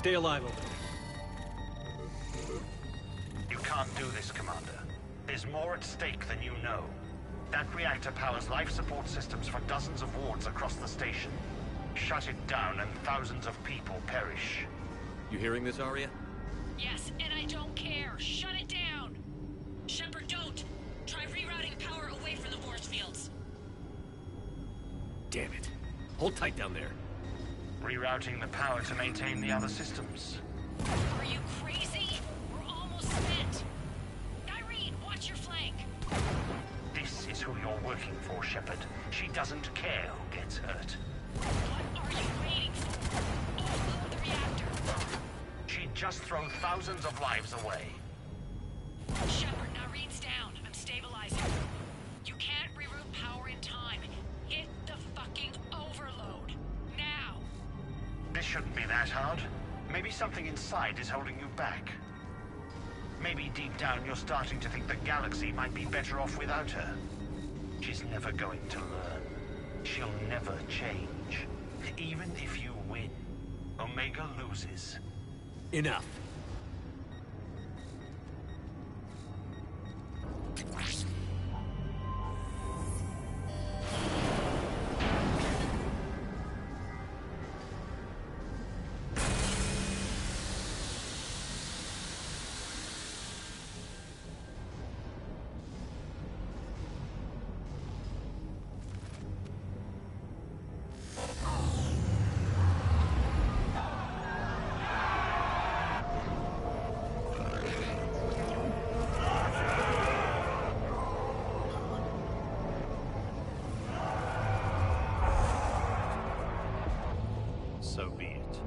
Stay alive over there. You can't do this, Commander. There's more at stake than you know. That reactor powers life support systems for dozens of wards across the station. Shut it down and thousands of people perish. You hearing this, Arya? Yes, and I don't care. Shut it down! Shepard, don't! Try rerouting power away from the force fields. Damn it. Hold tight down there. Rerouting the power to maintain the other systems. Are you crazy? We're almost spent. Irene, watch your flank. This is who you're working for, Shepard. She doesn't care who gets hurt. What are you waiting for? Overload the reactor. She'd just throw thousands of lives away. Shepard, Irene's down. I'm stabilizing. You can't reroute power in time. Hit the fucking overload. Now. This shouldn't be that hard. Maybe something inside is holding you back. Maybe deep down you're starting to think the galaxy might be better off without her. She's never going to learn. She'll never change. Even if you win, Omega loses. Enough. So be it.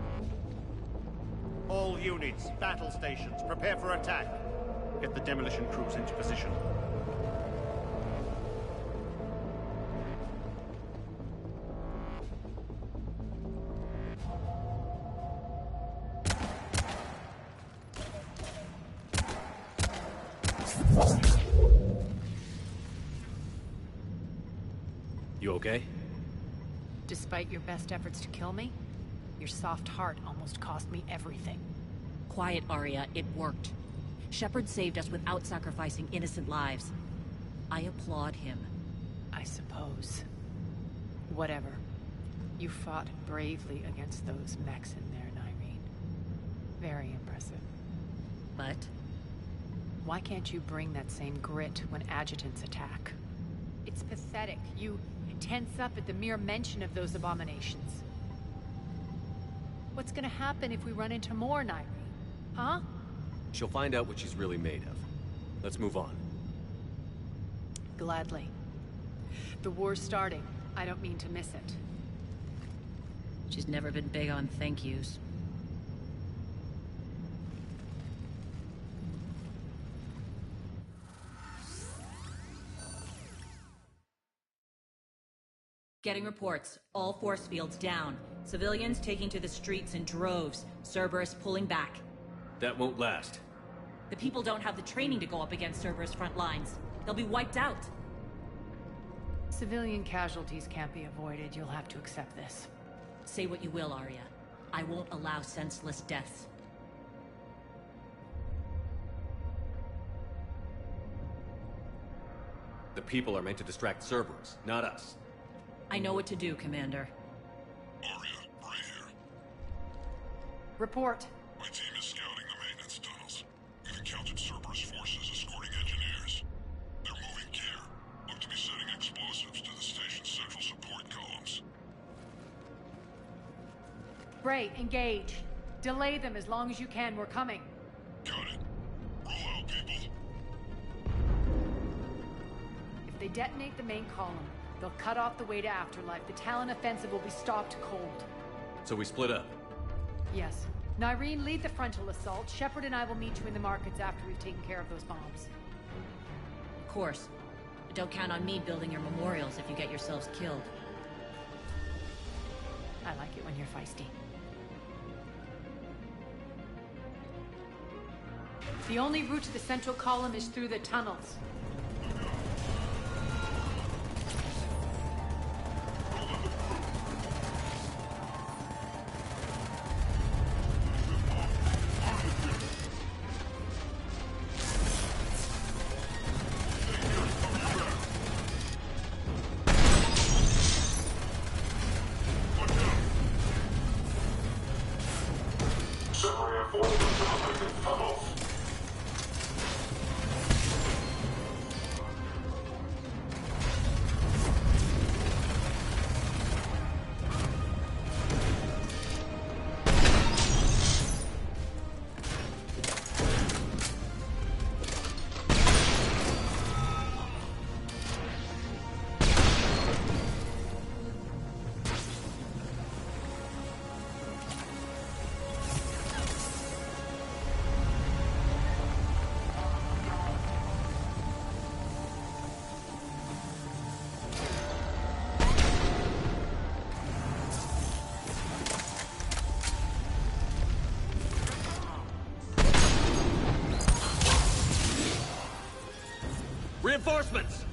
All units, battle stations, prepare for attack. Get the demolition crews into position. You okay? Despite your best efforts to kill me, your soft heart almost cost me everything. Quiet, Arya. It worked. Shepard saved us without sacrificing innocent lives. I applaud him. I suppose. Whatever. You fought bravely against those mechs in there, Irene. Very impressive. But? Why can't you bring that same grit when adjutants attack? It's pathetic. You tense up at the mere mention of those abominations. What's gonna happen if we run into more, Irene? Huh? She'll find out what she's really made of. Let's move on. Gladly. The war's starting. I don't mean to miss it. She's never been big on thank yous. Getting reports. All force fields down. Civilians taking to the streets in droves. Cerberus pulling back. That won't last. The people don't have the training to go up against Cerberus front lines. They'll be wiped out. Civilian casualties can't be avoided. You'll have to accept this. Say what you will, Arya. I won't allow senseless deaths. The people are meant to distract Cerberus, not us. I know what to do, Commander. Arya, Bray here. Report. My team is scouting the maintenance tunnels. We've encountered Cerberus forces escorting engineers. They're moving gear. Look to be setting explosives to the station's central support columns. Bray, engage. Delay them as long as you can. We're coming. Got it. Roll out, people. If they detonate the main column, they'll cut off the way to Afterlife. The Talon offensive will be stopped cold. So we split up. Yes. Irene, lead the frontal assault. Shepard and I will meet you in the markets after we've taken care of those bombs. Of course. But don't count on me building your memorials if you get yourselves killed. I like it when you're feisty. The only route to the central column is through the tunnels. reinforcements!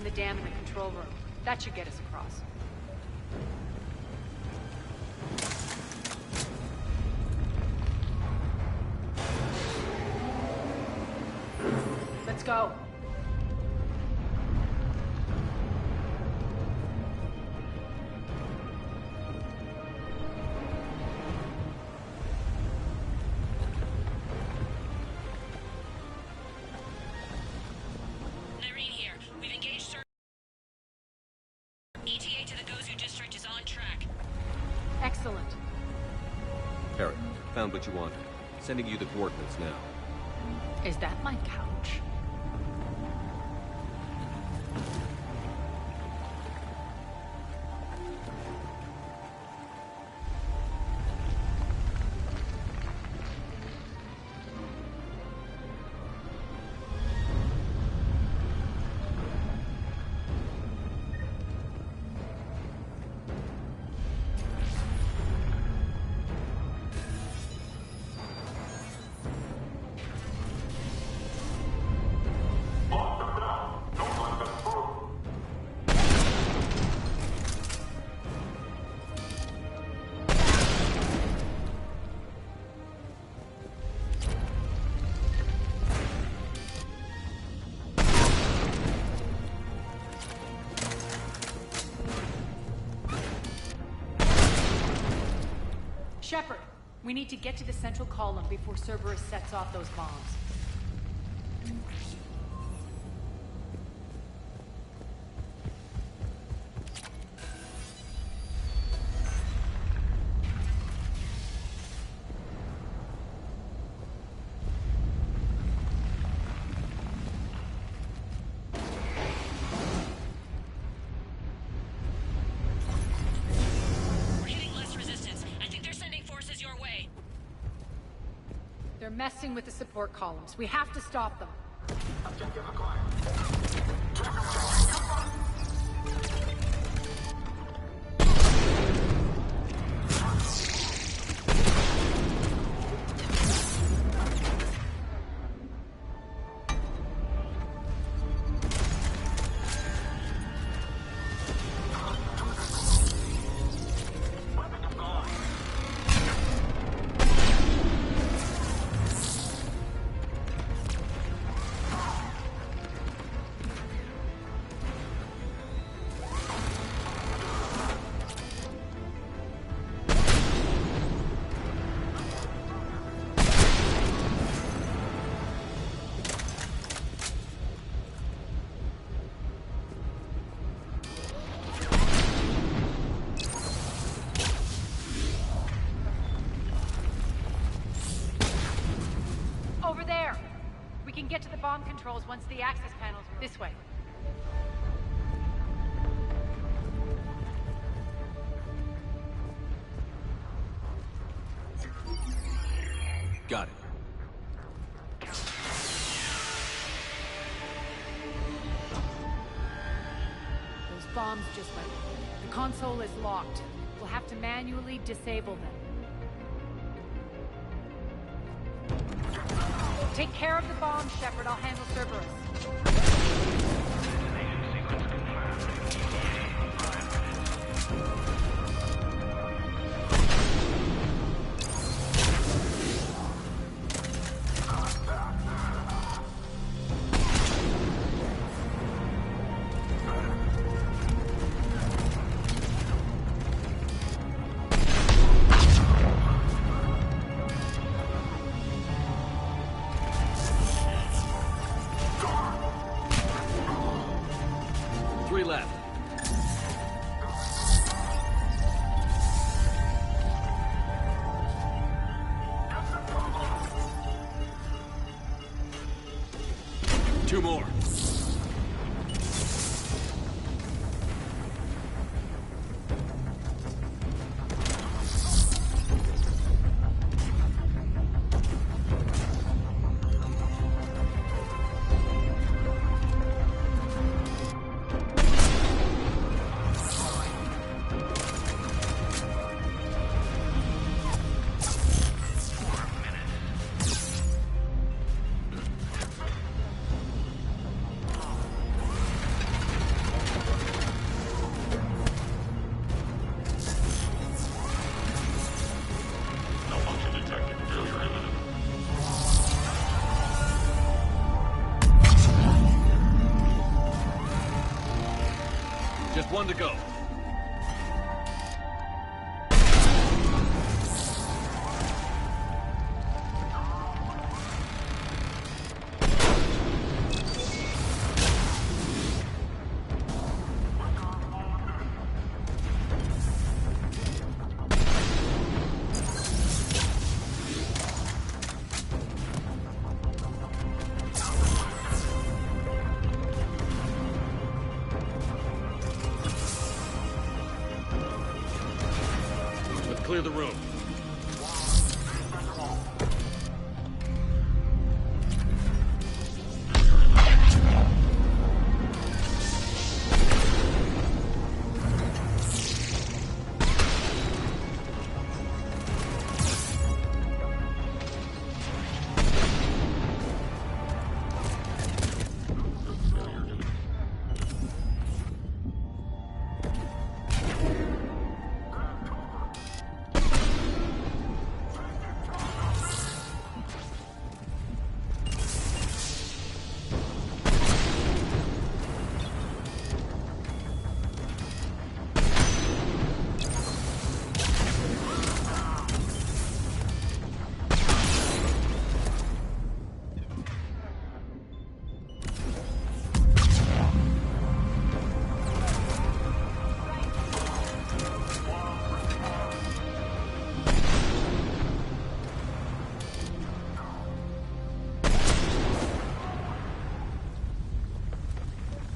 The dam in the control room. That should get us across. Let's go. Excellent. Harry, found what you wanted. Sending you the coordinates now. Is that my couch? Shepard, we need to get to the central column before Cerberus sets off those bombs. They're messing with the support columns. We have to stop them. Objective acquired. get to the bomb controls once the access panels are this way. Got it. Those bombs just went. The console is locked. We'll have to manually disable them. Take care of the bomb, Shepard. I'll handle Cerberus. Left. Two more. Just one to go. Clear the room.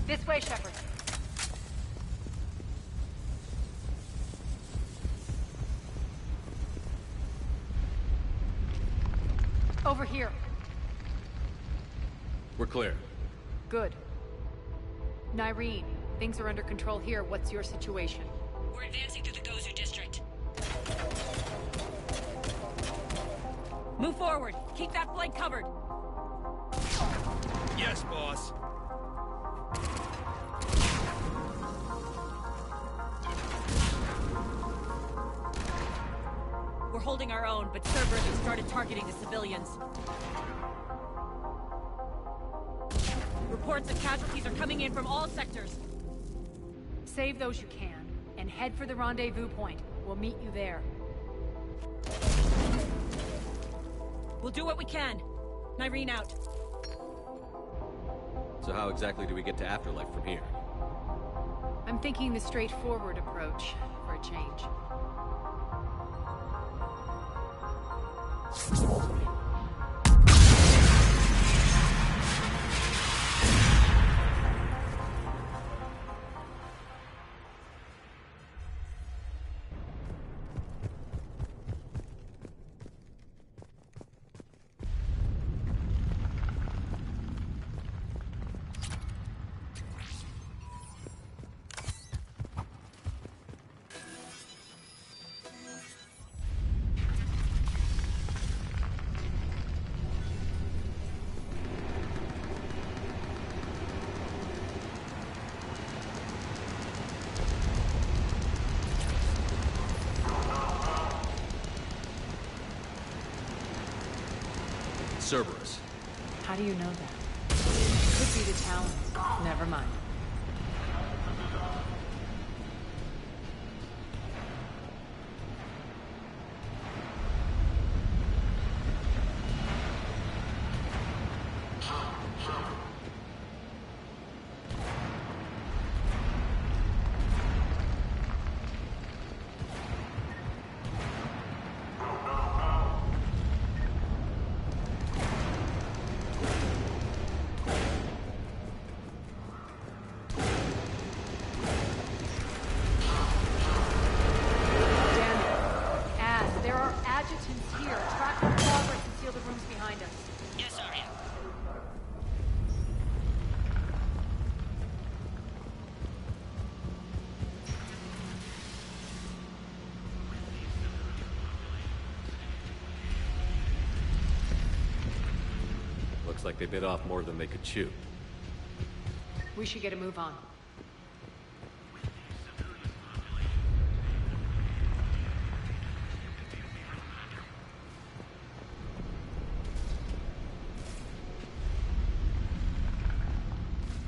This way, Shepard. Over here. We're clear. Good. Nyreen, things are under control here. What's your situation? We're advancing through the Gozu district. Move forward. Keep that flank covered. Yes, boss. We're holding our own, but Cerberus has started targeting the civilians. Reports of casualties are coming in from all sectors. Save those you can, and head for the rendezvous point. We'll meet you there. We'll do what we can. Nyreen out. So how exactly do we get to Afterlife from here? I'm thinking the straightforward approach, for a change. Cerberus. How do you know that? Could be the Talon. Never mind. Looks like they bit off more than they could chew. We should get a move on.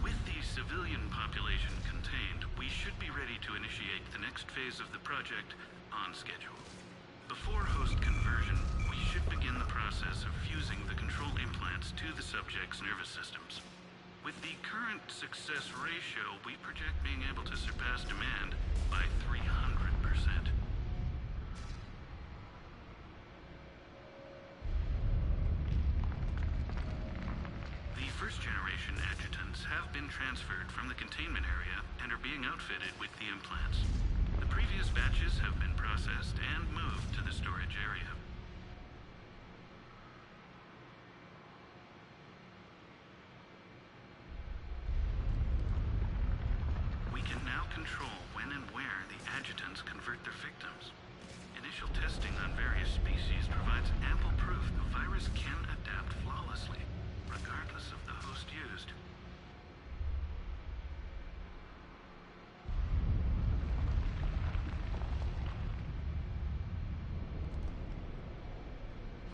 With the civilian population contained, we should be ready to initiate the next phase of the project on schedule. Before host conversion, we should begin the process of fusing the control implants to the subject's nervous systems. With the current success ratio, we project being able to surpass demand by 300%. The first-generation adjutants have been transferred from the containment area and are being outfitted with the implants. The previous batches have been processed and moved to the storage area. We can now control when and where the adjutants convert their victims. Initial testing on various species provides ample proof the virus can adapt flawlessly, regardless of the host used.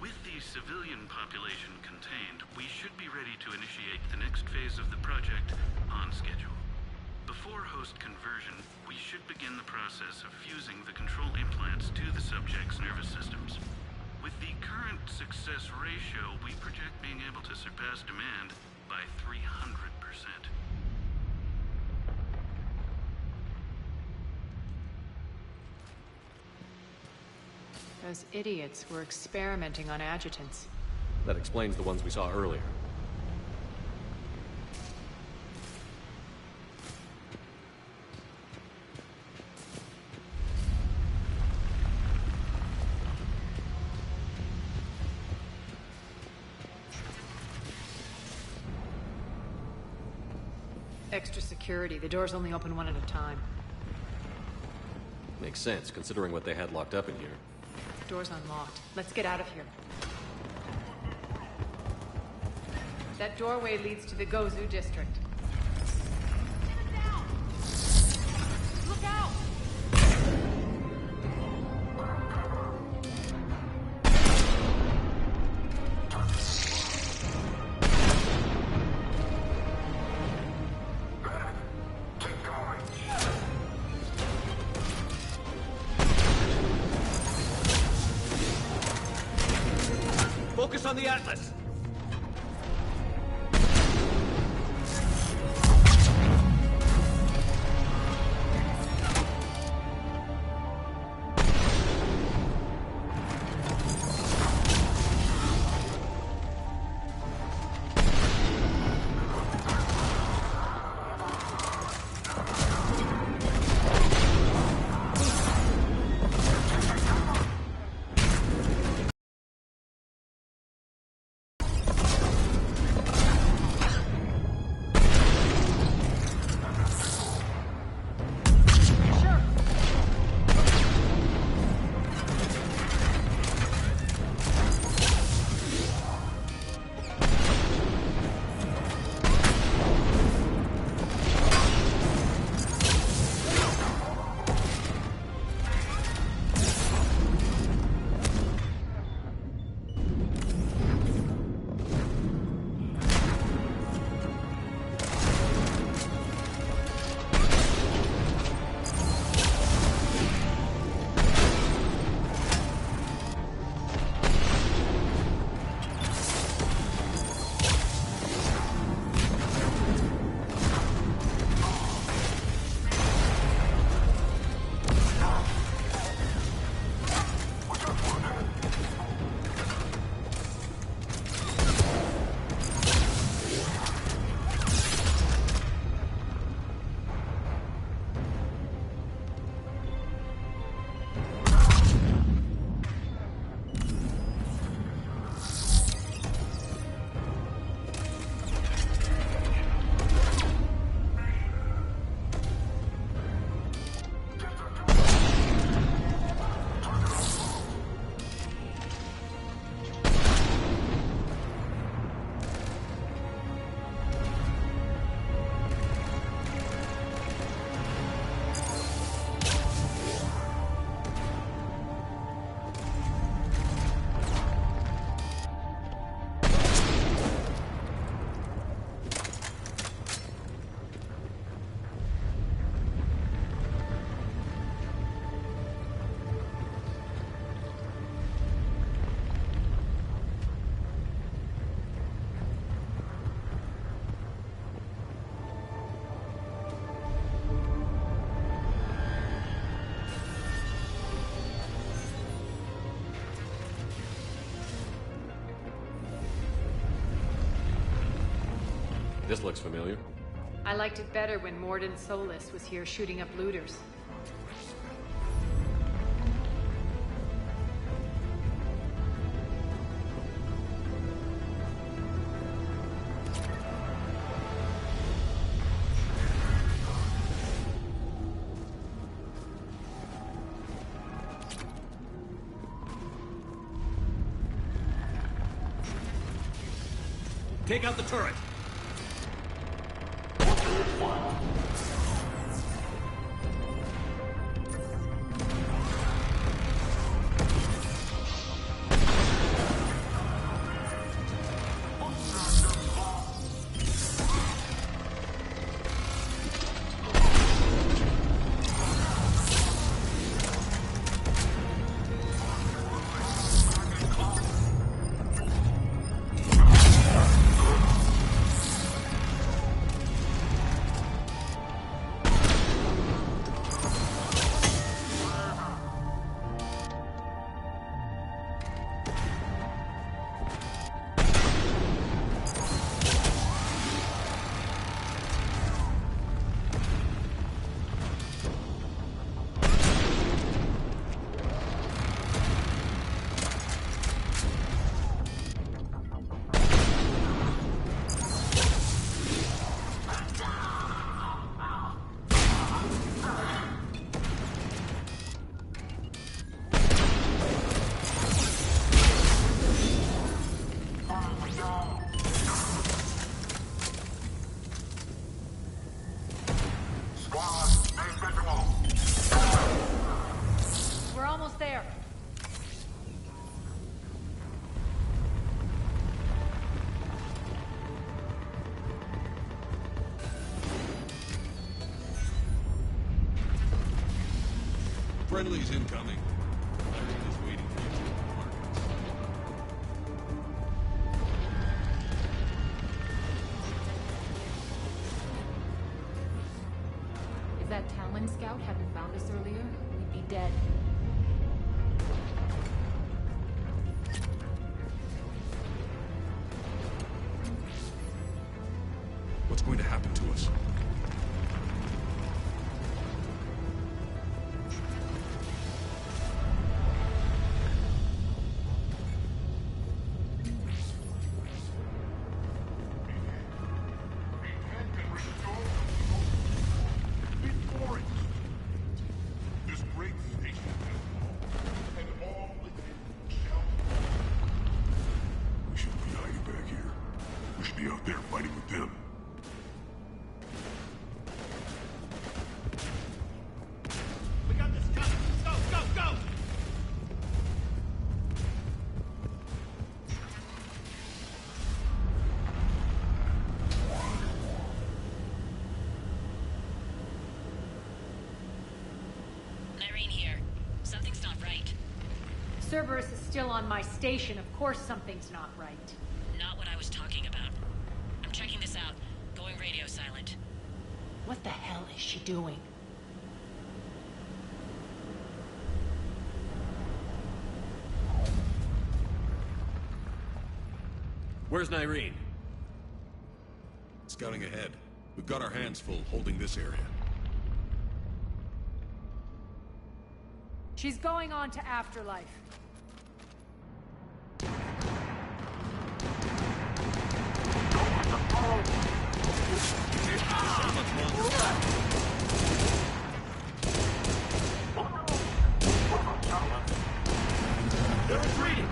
With the civilian population contained, we should be ready to initiate the next phase of the project on schedule. Before host conversion, we should begin the process of fusing the control implants to the subject's nervous systems. With the current success ratio, we project being able to surpass demand by 300%. Those idiots were experimenting on adjutants. That explains the ones we saw earlier. Extra security. The doors only open one at a time. Makes sense, considering what they had locked up in here. Door's unlocked. Let's get out of here. That doorway leads to the Gozu district. Look out! Focus on the Atlas! This looks familiar. I liked it better when Mordin Solus was here shooting up looters. Take out the turret! Friendly's incoming. Irene is waiting for you to mark. If that Talon scout hadn't found us earlier, we'd be dead. What's going to happen to us? Cerberus is still on my station. Of course something's not right. Not what I was talking about. I'm checking this out. Going radio silent. What the hell is she doing? Where's Nyreen? Scouting ahead. We've got our hands full holding this area. She's going on to Afterlife. They're retreating!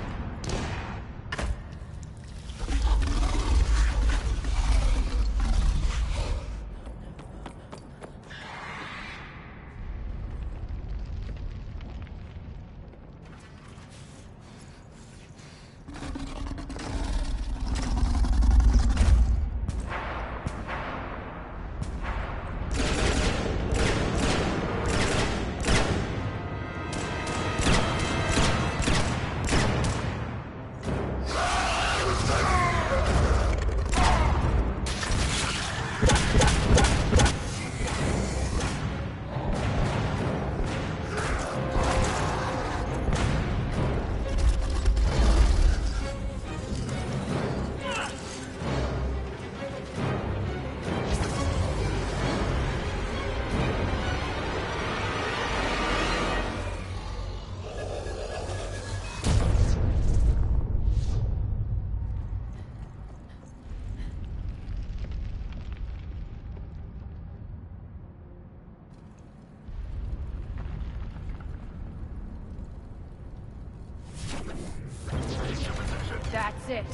That's it.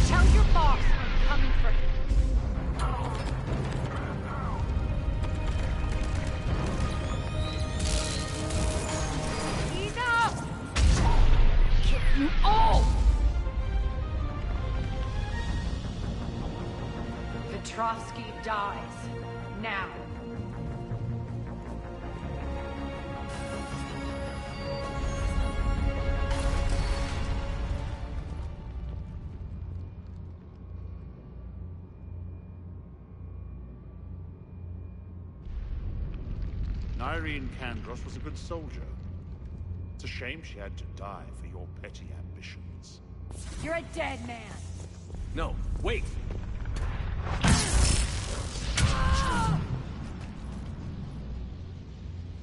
Tell your boss I'm coming for him. Enough! Kill you all! Petrovsky dies. Now. Irene Kandros was a good soldier. It's a shame she had to die for your petty ambitions. You're a dead man. No, wait!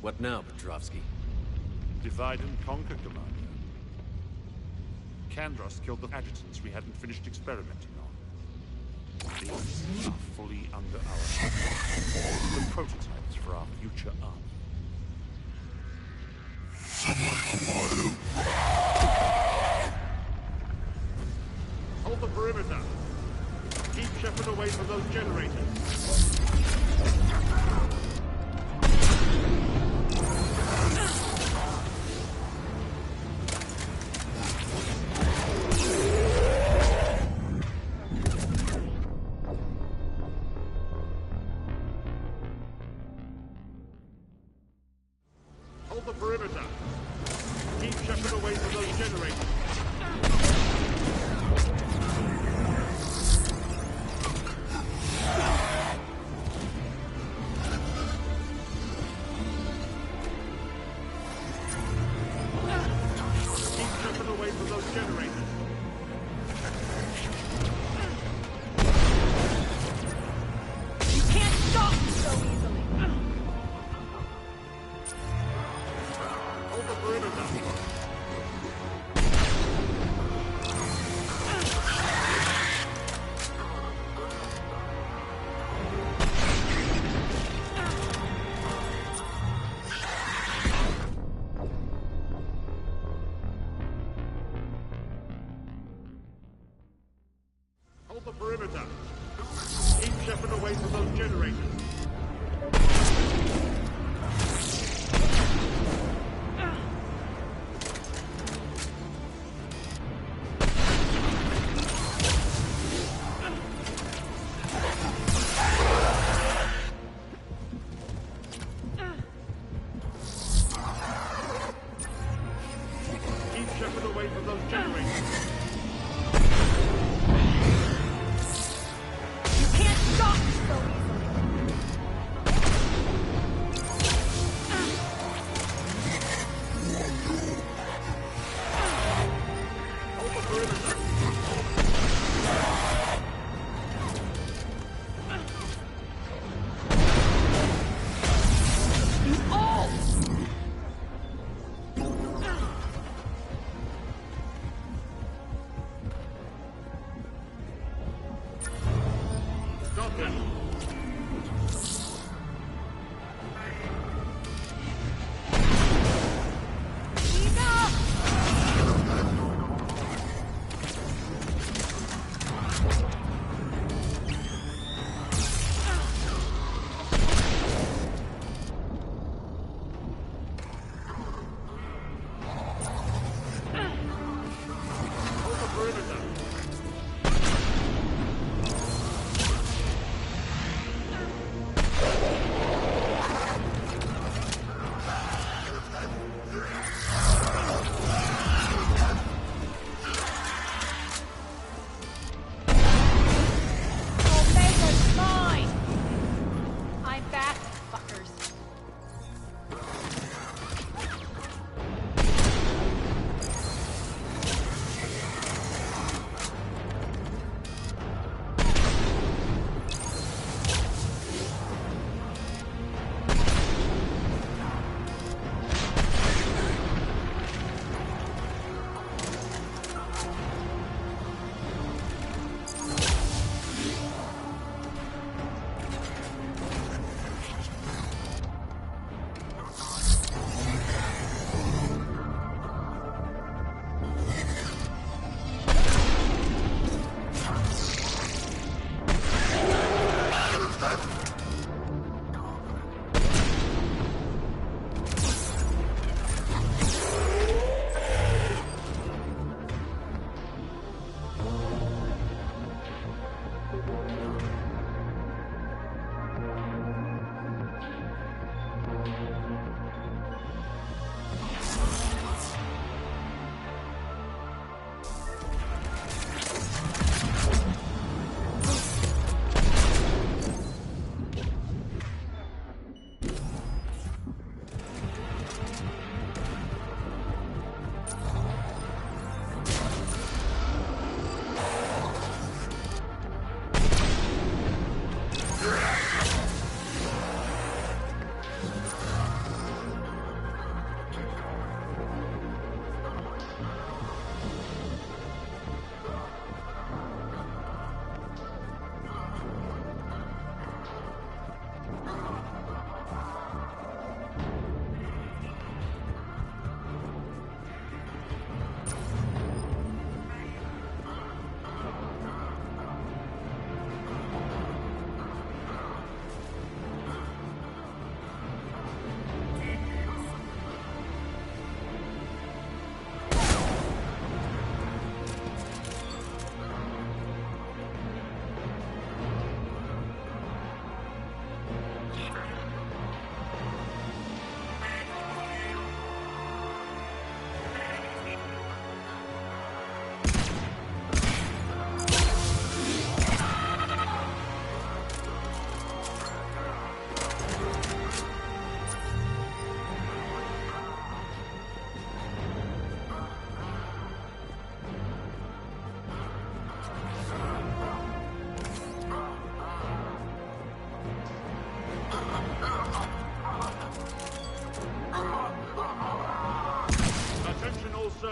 What now, Petrovsky? Divide and conquer, Commander. Kandros killed the adjutants we hadn't finished experimenting on. These are fully under our control. The prototypes for our future army. Hold the perimeter. Keep Shepard away from those generators. Hold the perimeter. Keep Shepard away from those generators. Keep Shepard away from those generators. You can't stop me so easily. Hold the perimeter. Hold the perimeter. Keep Shepard away from those generators.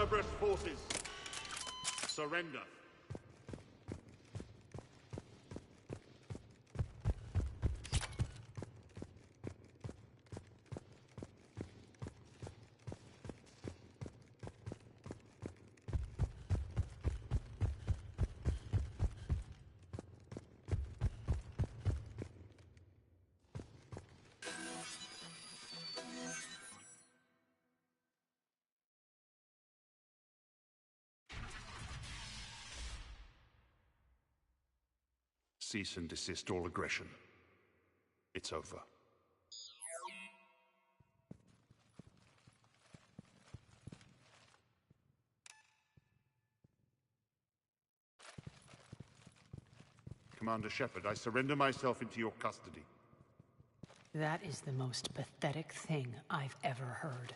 Cerberus forces. Surrender. Cease and desist all aggression. It's over. Commander Shepard, I surrender myself into your custody. That is the most pathetic thing I've ever heard.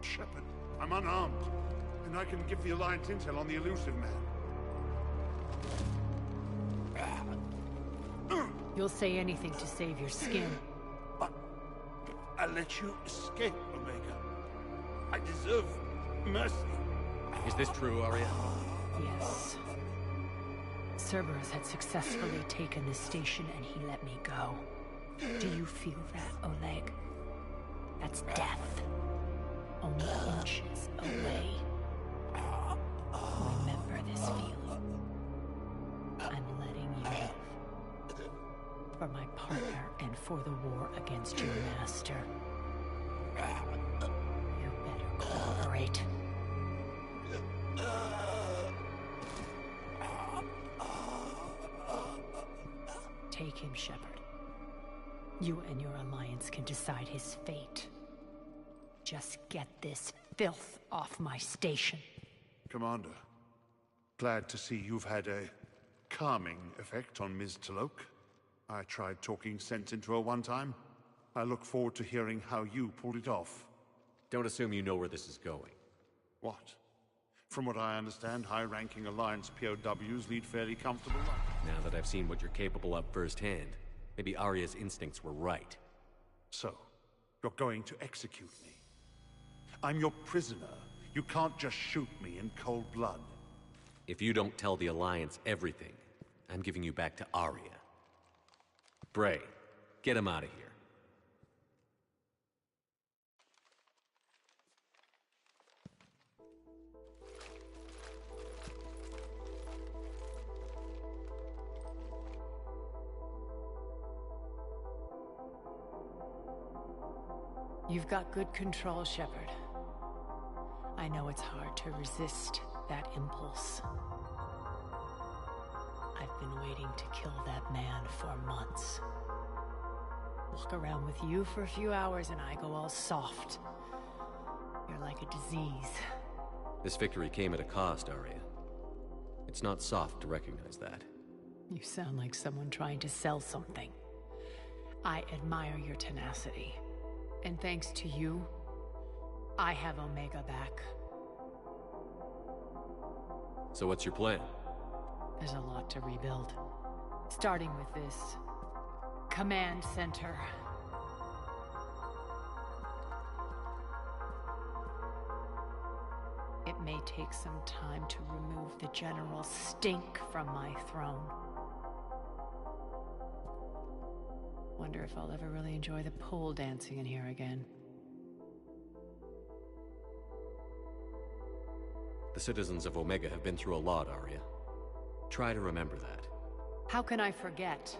Shepard, I'm unarmed, and I can give the Alliance intel on the elusive man. You'll say anything to save your skin. I let you escape, Omega. I deserve mercy. Is this true, Arya? Yes. Cerberus had successfully taken this station and he let me go. Do you feel that, Oleg? That's death. Only inches away. Remember this feeling. I'm letting you live. For my partner and for the war against your master. You better cooperate. Take him, Shepard. You and your Alliance can decide his fate. Just get this filth off my station. Commander, glad to see you've had a calming effect on Ms. Talok. I tried talking sense into her one time. I look forward to hearing how you pulled it off. Don't assume you know where this is going. What? From what I understand, high-ranking Alliance POWs lead fairly comfortable lives. Now that I've seen what you're capable of firsthand, maybe Arya's instincts were right. So, you're going to execute me. I'm your prisoner. You can't just shoot me in cold blood. If you don't tell the Alliance everything, I'm giving you back to Arya. Bray, get him out of here. You've got good control, Shepard. I know it's hard to resist that impulse. I've been waiting to kill that man for months. Walk around with you for a few hours and I go all soft. You're like a disease. This victory came at a cost, Arya. It's not soft to recognize that. You sound like someone trying to sell something. I admire your tenacity. And thanks to you, I have Omega back. So what's your plan? There's a lot to rebuild. Starting with this command center. It may take some time to remove the general stink from my throne. Wonder if I'll ever really enjoy the pole dancing in here again. The citizens of Omega have been through a lot, Arya. Try to remember that. How can I forget?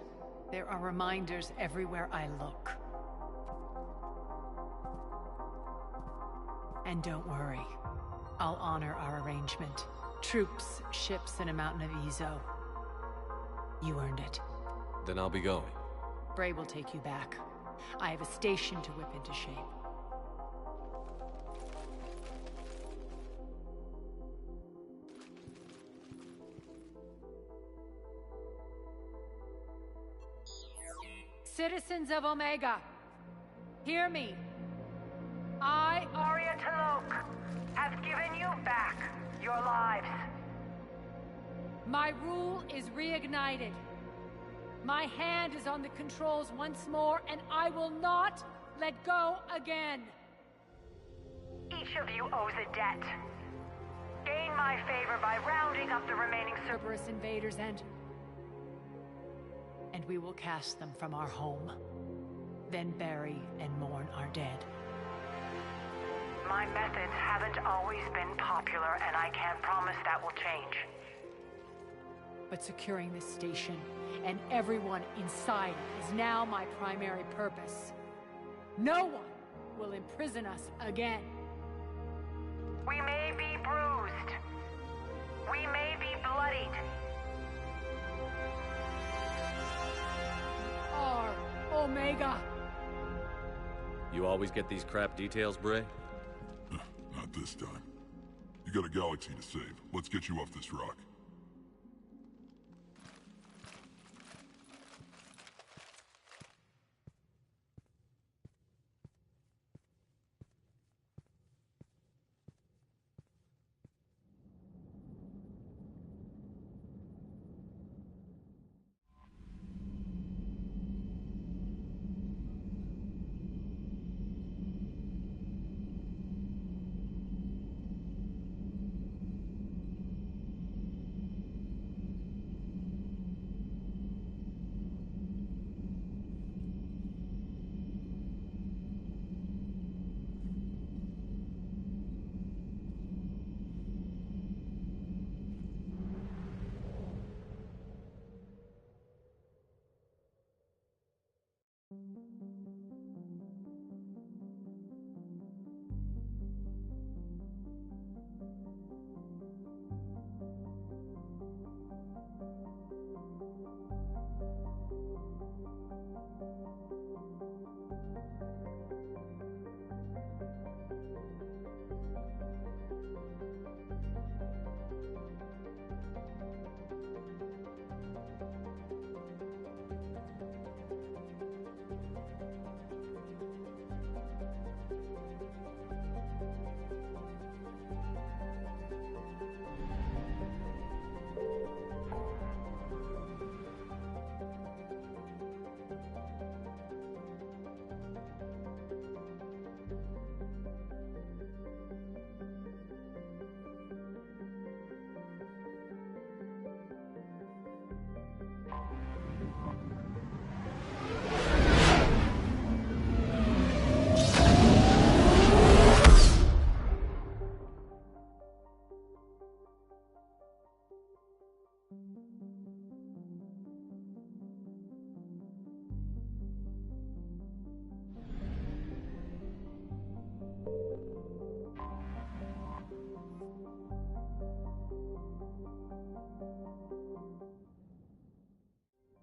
There are reminders everywhere I look. And don't worry. I'll honor our arrangement. Troops, ships, and a mountain of Ezo. You earned it. Then I'll be going. Bray will take you back. I have a station to whip into shape. Citizens of Omega, hear me. I, Arya Talok, have given you back your lives. My rule is reignited. My hand is on the controls once more, and I will not let go again. Each of you owes a debt. Gain my favor by rounding up the remaining Cerberus invaders and we will cast them from our home. Then bury and mourn our dead. My methods haven't always been popular, and I can't promise that will change. But securing this station and everyone inside it is now my primary purpose. No one will imprison us again. We may be bruised. We may be bloodied. R. Omega. You always get these crap details, Bray? Not this time. You got a galaxy to save. Let's get you off this rock.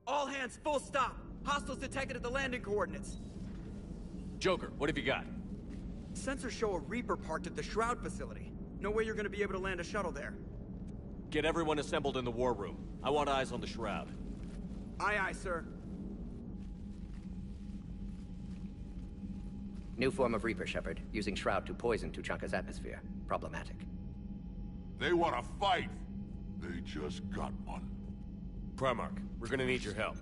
All hands, full stop! Hostiles detected at the landing coordinates. Joker, what have you got? Sensors show a Reaper parked at the Shroud facility. No way you're gonna be able to land a shuttle there. Get everyone assembled in the war room. I want eyes on the Shroud. Aye, aye, sir. New form of Reaper, Shepard, using Shroud to poison Tuchanka's atmosphere. Problematic. They want to fight! They just got one. Primarch, we're gonna need your help.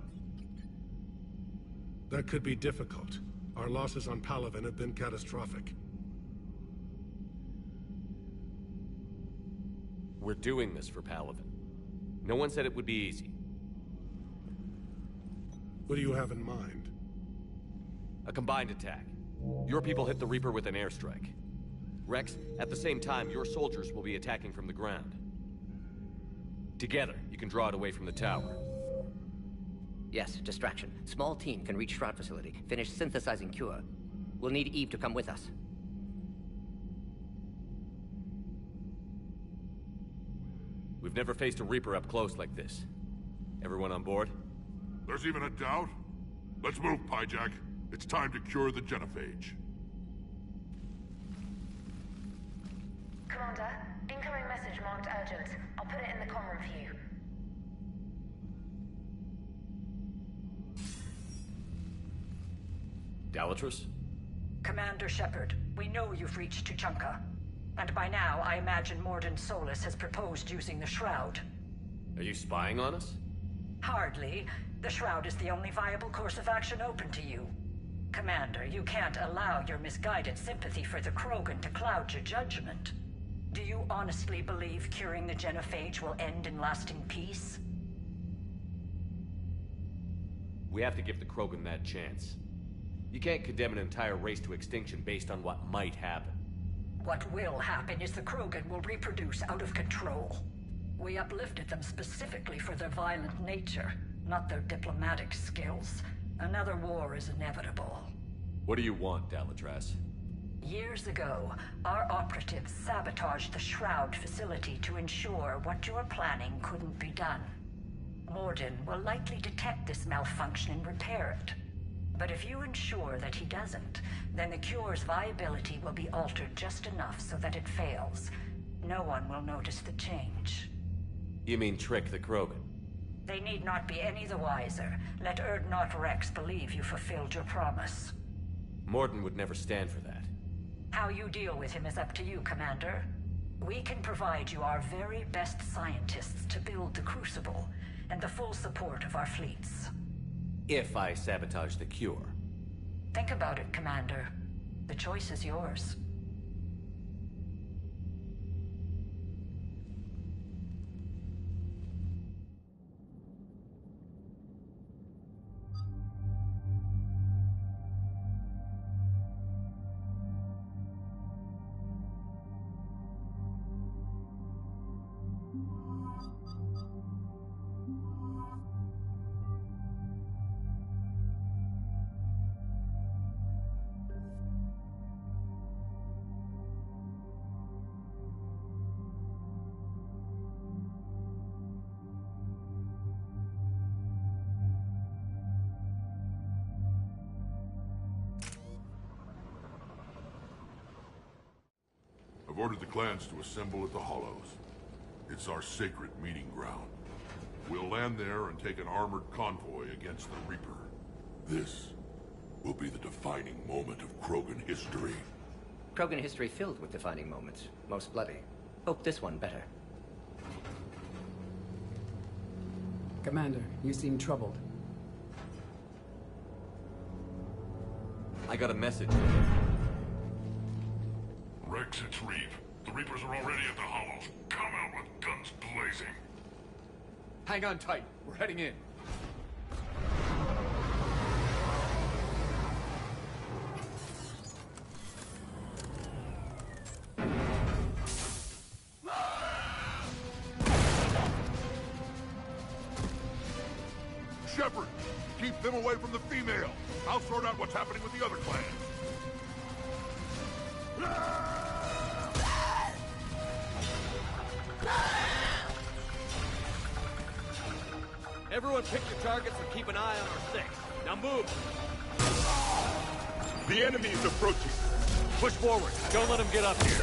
That could be difficult. Our losses on Palaven have been catastrophic. We're doing this for Palaven. No one said it would be easy. What do you have in mind? A combined attack. Your people hit the Reaper with an airstrike. Rex, at the same time, your soldiers will be attacking from the ground. Together, you can draw it away from the tower. Yes, distraction. Small team can reach Shroud facility, finish synthesizing cure. We'll need Eve to come with us. We've never faced a Reaper up close like this. Everyone on board? There's even a doubt? Let's move, Pyjack. It's time to cure the genophage. Commander, incoming message marked urgent. I'll put it in the comm room for you. Dalatrus? Commander Shepard, we know you've reached Tuchanka. And by now, I imagine Mordin Solus has proposed using the Shroud. Are you spying on us? Hardly. The Shroud is the only viable course of action open to you. Commander, you can't allow your misguided sympathy for the Krogan to cloud your judgment. Do you honestly believe curing the genophage will end in lasting peace? We have to give the Krogan that chance. You can't condemn an entire race to extinction based on what might happen. What will happen is the Krogan will reproduce out of control. We uplifted them specifically for their violent nature, not their diplomatic skills. Another war is inevitable. What do you want, Dalatras? Years ago, our operatives sabotaged the Shroud facility to ensure what you are planning couldn't be done. Morden will likely detect this malfunction and repair it. But if you ensure that he doesn't, then the cure's viability will be altered just enough so that it fails. No one will notice the change. You mean trick the Krogan? They need not be any the wiser. Let Urdnot Rex believe you fulfilled your promise. Morden would never stand for that. How you deal with him is up to you, Commander. We can provide you our very best scientists to build the Crucible, and the full support of our fleets. If I sabotage the cure. Think about it, Commander. The choice is yours. I've ordered the clans to assemble at the Hollows. It's our sacred meeting ground. We'll land there and take an armored convoy against the Reaper. This will be the defining moment of Krogan history. Krogan history filled with defining moments, most bloody. Hope this one better. Commander, you seem troubled. I got a message. Rex, it's Reeve. The Reapers are already at the Hollows. Come out with guns blazing. Hang on tight. We're heading in. Shepard, keep them away from the female. I'll sort out what's happening with the other clans. Everyone pick your targets and keep an eye on our six. Now move! The enemy is approaching. Push forward. Don't let him get up here.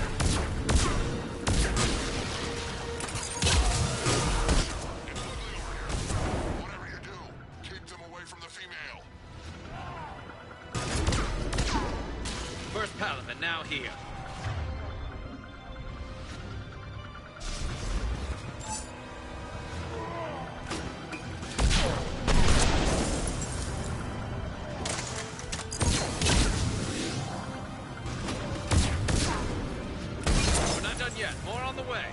Whatever you do, keep them away from the female. First Palaven, now here. More on the way.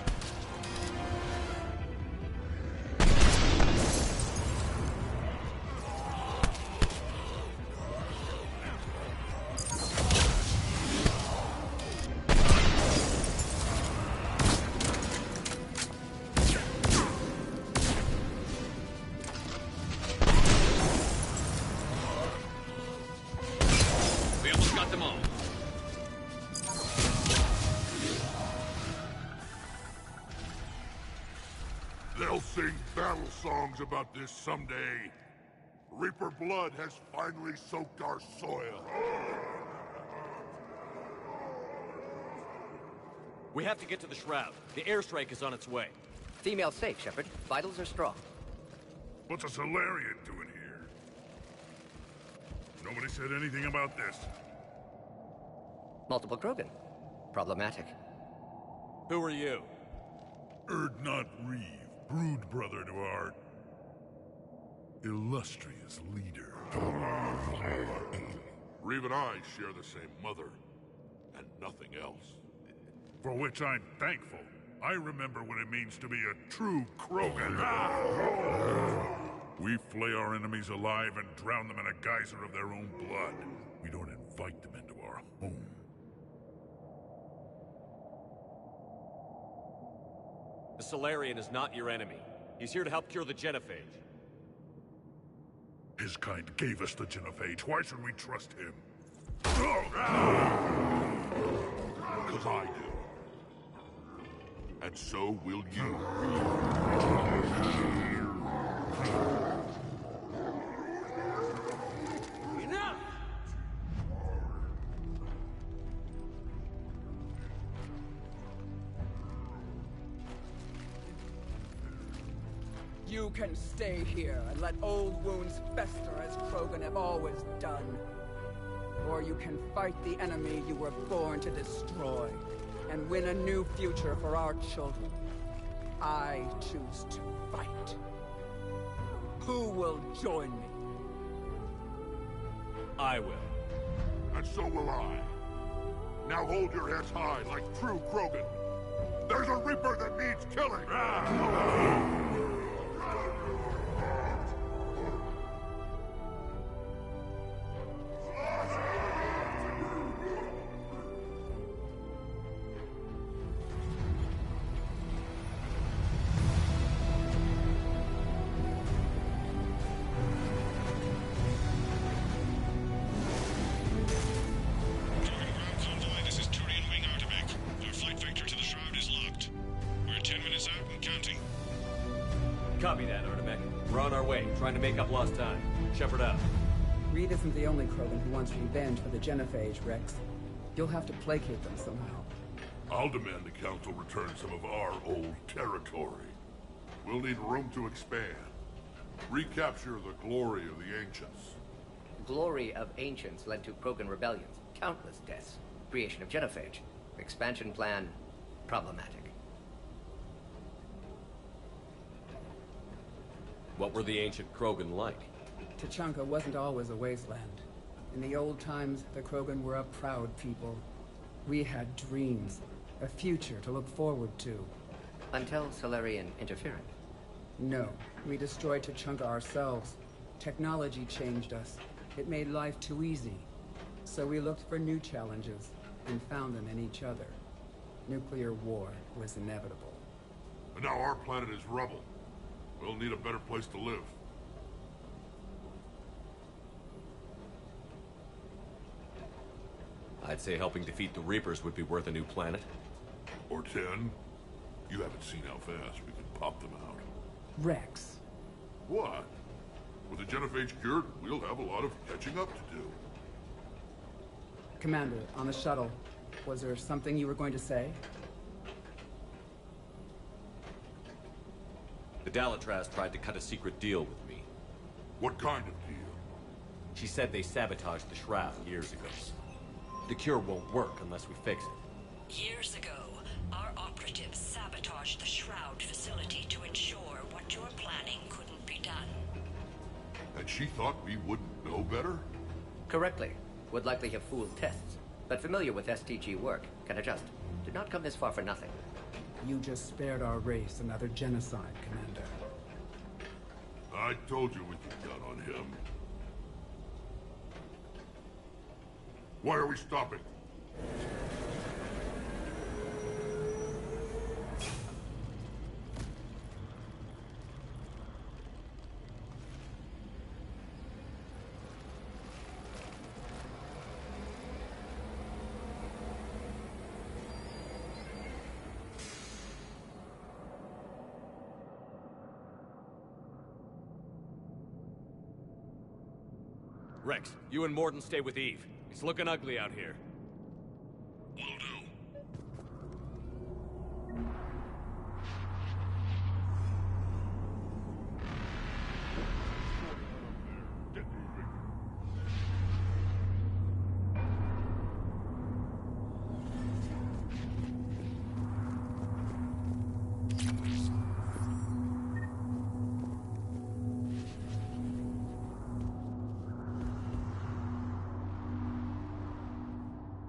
We almost got them all. They'll sing battle songs about this someday. Reaper blood has finally soaked our soil. We have to get to the Shroud. The airstrike is on its way. Female safe, Shepard. Vitals are strong. What's a Solarian doing here? Nobody said anything about this. Multiple Krogan. Problematic. Who are you? Urdnot Reeve, brood brother to our illustrious leader. Reeve and I share the same mother, and nothing else. For which I'm thankful. I remember what it means to be a true Krogan. We flay our enemies alive and drown them in a geyser of their own blood. We don't invite them into our home. The Solarian is not your enemy. He's here to help cure the genophage. His kind gave us the genophage. Why should we trust him? Because I do. And so will you. Enough! You can stay here and let old wounds fester as Krogan have always done. Or you can fight the enemy you were born to destroy, and win a new future for our children. I choose to fight. Who will join me? I will. And so will I. Now hold your heads high like true Krogan. There's a Reaper that needs killing! Copy that, Artemech. We're on our way, trying to make up lost time. Shepard out. Reed isn't the only Krogan who wants revenge for the genophage, Rex. You'll have to placate them somehow. I'll demand the Council return some of our old territory. We'll need room to expand. Recapture the glory of the Ancients. Glory of Ancients led to Krogan rebellions, countless deaths, creation of genophage. Expansion plan, problematic. What were the ancient Krogan like? Tuchanka wasn't always a wasteland. In the old times, the Krogan were a proud people. We had dreams, a future to look forward to. Until Solarian interference. No, we destroyed Tuchanka ourselves. Technology changed us. It made life too easy. So we looked for new challenges, and found them in each other. Nuclear war was inevitable. And now our planet is rubble. We'll need a better place to live. I'd say helping defeat the Reapers would be worth a new planet. Or 10. You haven't seen how fast we can pop them out. Rex. What? With the genophage cured, we'll have a lot of catching up to do. Commander, on the shuttle, was there something you were going to say? The Dalatraz tried to cut a secret deal with me. What kind of deal? She said they sabotaged the Shroud years ago. The cure won't work unless we fix it. Years ago, our operatives sabotaged the Shroud facility to ensure what you're planning couldn't be done. And she thought we wouldn't know better? Correctly. Would likely have fooled tests, but familiar with STG work, can adjust. Did not come this far for nothing. You just spared our race another genocide, Commander. I told you we could count on him. Why are we stopping? Rex, you and Morden stay with Eve. It's looking ugly out here. Will do.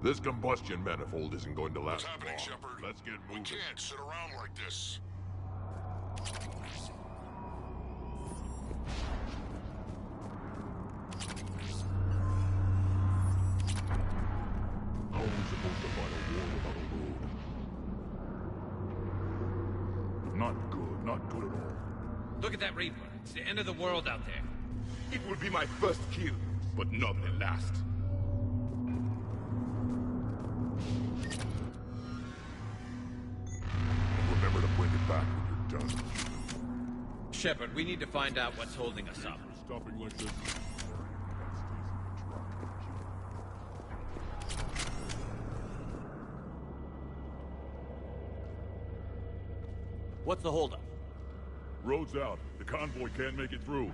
This combustion manifold isn't going to last What's happening, long. Shepard? Let's get moving. We can't sit around like this. How are we supposed to fight a war without a road? Not good. Not good at all. Look at that Reaper. It's the end of the world out there. It will be my first kill, but not the last. Remember to bring it back when you're done. Shepard, we need to find out what's holding us up. Stopping like this. What's the holdup? Road's out. The convoy can't make it through.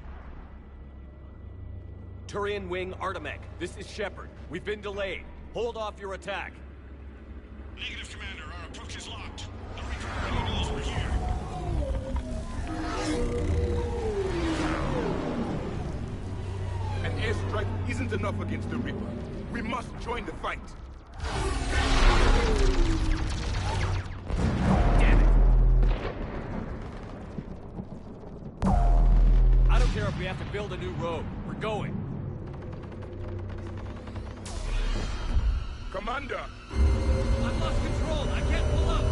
Turian Wing Artemech, this is Shepard. We've been delayed. Hold off your attack. Negative, Commander. Our approach is locked. The Reaper already knows we're here. An airstrike isn't enough against the Reaper. We must join the fight. Damn it! I don't care if we have to build a new road. We're going. Commander! I've lost control. I can't pull up.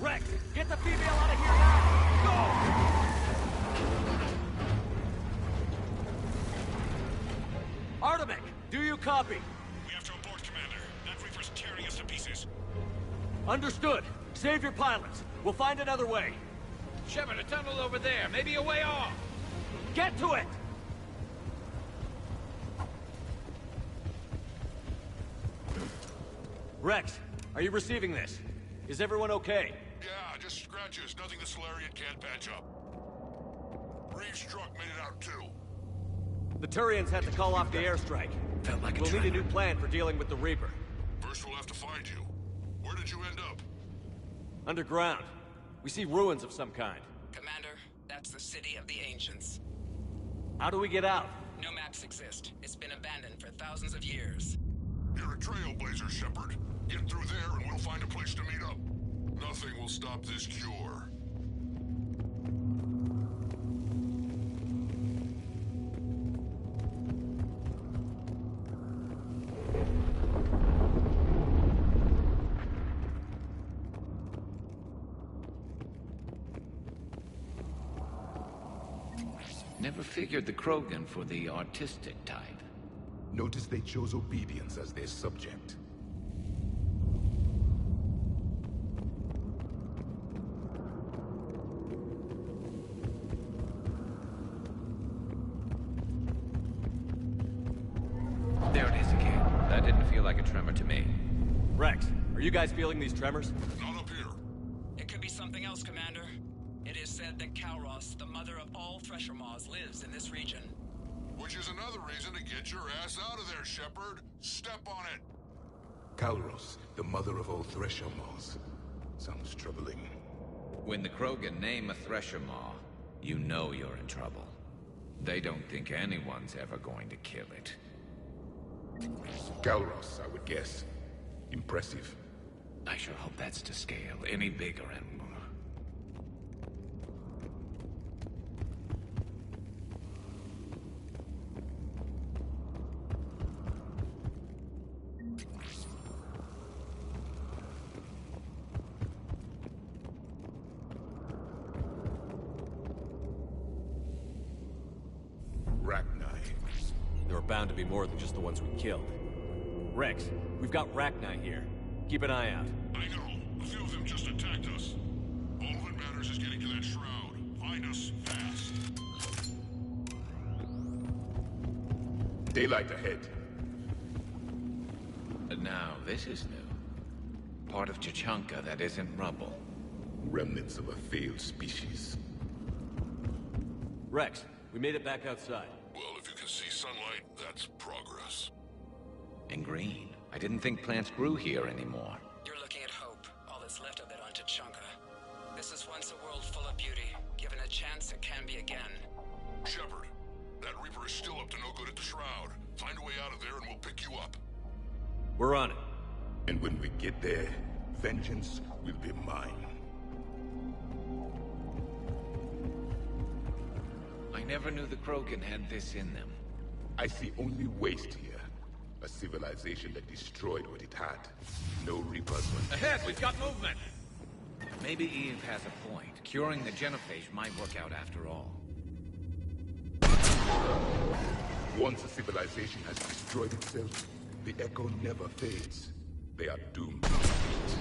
Rex, get the female out of here now! Go! Artemech, do you copy? We have to abort, Commander. That Reaper's tearing us to pieces. Understood. Save your pilots. We'll find another way. Shepard, a tunnel over there. Maybe a way off. Get to it! Rex, are you receiving this? Is everyone okay? Yeah, just scratches. Nothing the Solarian can't patch up. Reeves' truck made it out too. The Turians had to call off the airstrike. Felt like a We'll need a new plan for dealing with the Reaper. First we'll have to find you. Where did you end up? Underground. We see ruins of some kind. Commander, that's the city of the Ancients. How do we get out? No maps exist. It's been abandoned for thousands of years. You're a trailblazer, Shepard. Get through there and we'll find a place to meet up. Nothing will stop this cure. Never figured the Krogan for the artistic type. Notice they chose obedience as their subject. There it is again. That didn't feel like a tremor to me. Rex, are you guys feeling these tremors? Not up here. It could be something else, Commander. It is said that Kalros, the mother of all Thresher Maws, lives in this region. Which is another reason to get your ass out of there, Shepard. Step on it. Kalros, the mother of all Thresher Maws. Sounds troubling. When the Krogan name a Thresher Maw, you know you're in trouble. They don't think anyone's ever going to kill it. Kalros, I would guess. Impressive. I sure hope that's to scale. Any bigger and... There are bound to be more than just the ones we killed. Rex, we've got Rachni here. Keep an eye out. I know. A few of them just attacked us. All that matters is getting to that shroud. Find us fast. Daylight ahead. Now, this is new. Part of Chachanka that isn't rubble. Remnants of a failed species. Rex, we made it back outside. Well, if you can see sunlight, that's progress. And green. I didn't think plants grew here anymore. You're looking at hope, all that's left of it on Chachanka. This is once a world full of beauty, given a chance still up to no good at the Shroud. Find a way out of there and we'll pick you up. We're on it. And when we get there, vengeance will be mine. I never knew the Krogan had this in them. I see only waste here. A civilization that destroyed what it had. No Reapers. Ahead, we've got movement! Maybe Eve has a point. Curing the genophage might work out after all. Once a civilization has destroyed itself, the echo never fades. They are doomed to defeat.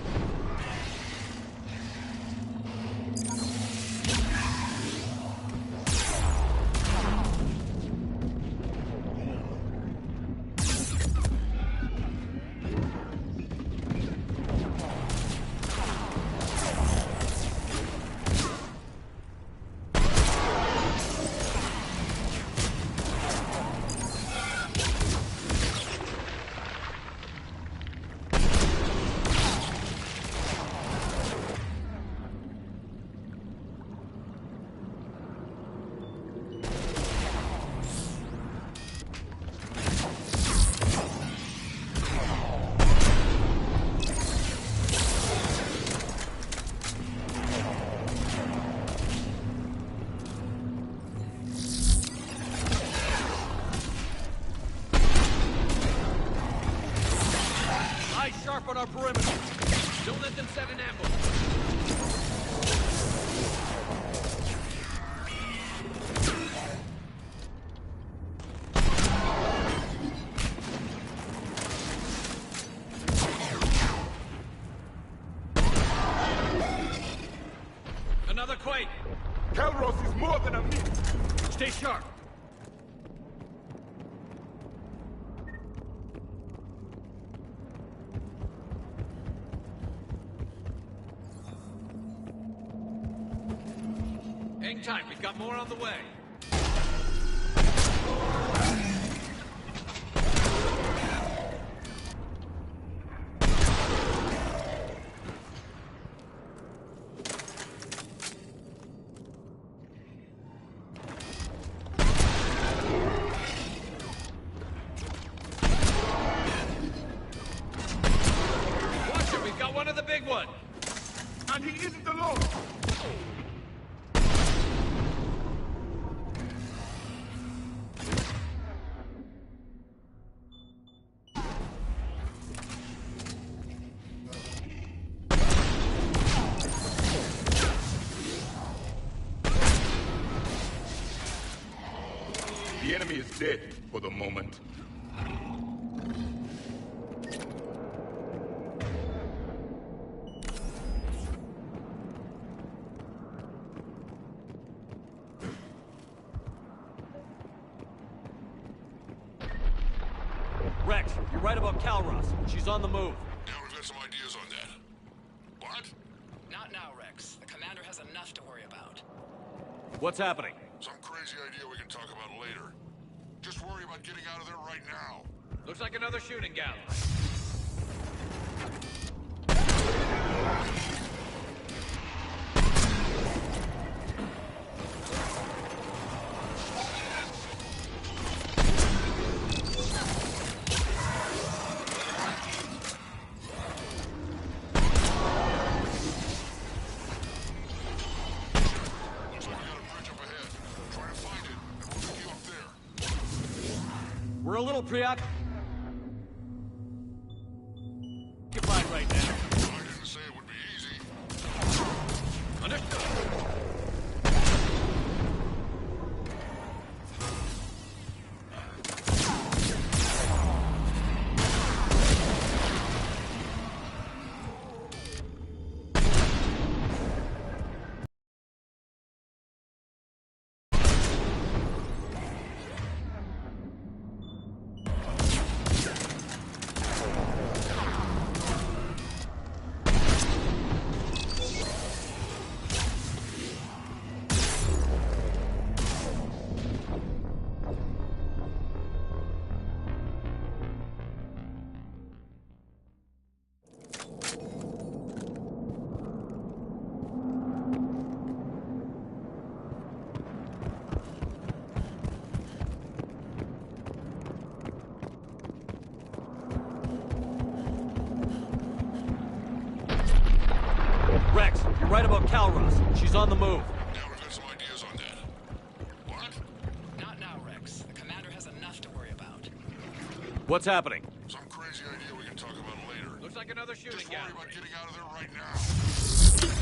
On our perimeter. Don't let them set an ambush. Another quake. Calros is more than a meat. Stay sharp. Hang tight, we've got more on the way. Watch it, we've got one of the big ones. And he isn't alone. The enemy is dead for the moment. Rex, you're right about Calros. She's on the move. Yeah, we've got some ideas on that. What? Not now, Rex. The commander has enough to worry about. What's happening? Some crazy idea we can talk about later. Just worry about getting out of there right now. Looks like another shooting gallery. We're a little preoccupied right now. I didn't say it would be easy. Understood. Calros. She's on the move. Yeah, we've got some ideas on that. What? Not now, Rex. The commander has enough to worry about. What's happening? Some crazy idea we can talk about later. Looks like another shooting Just worry gallery. about getting out of there right now.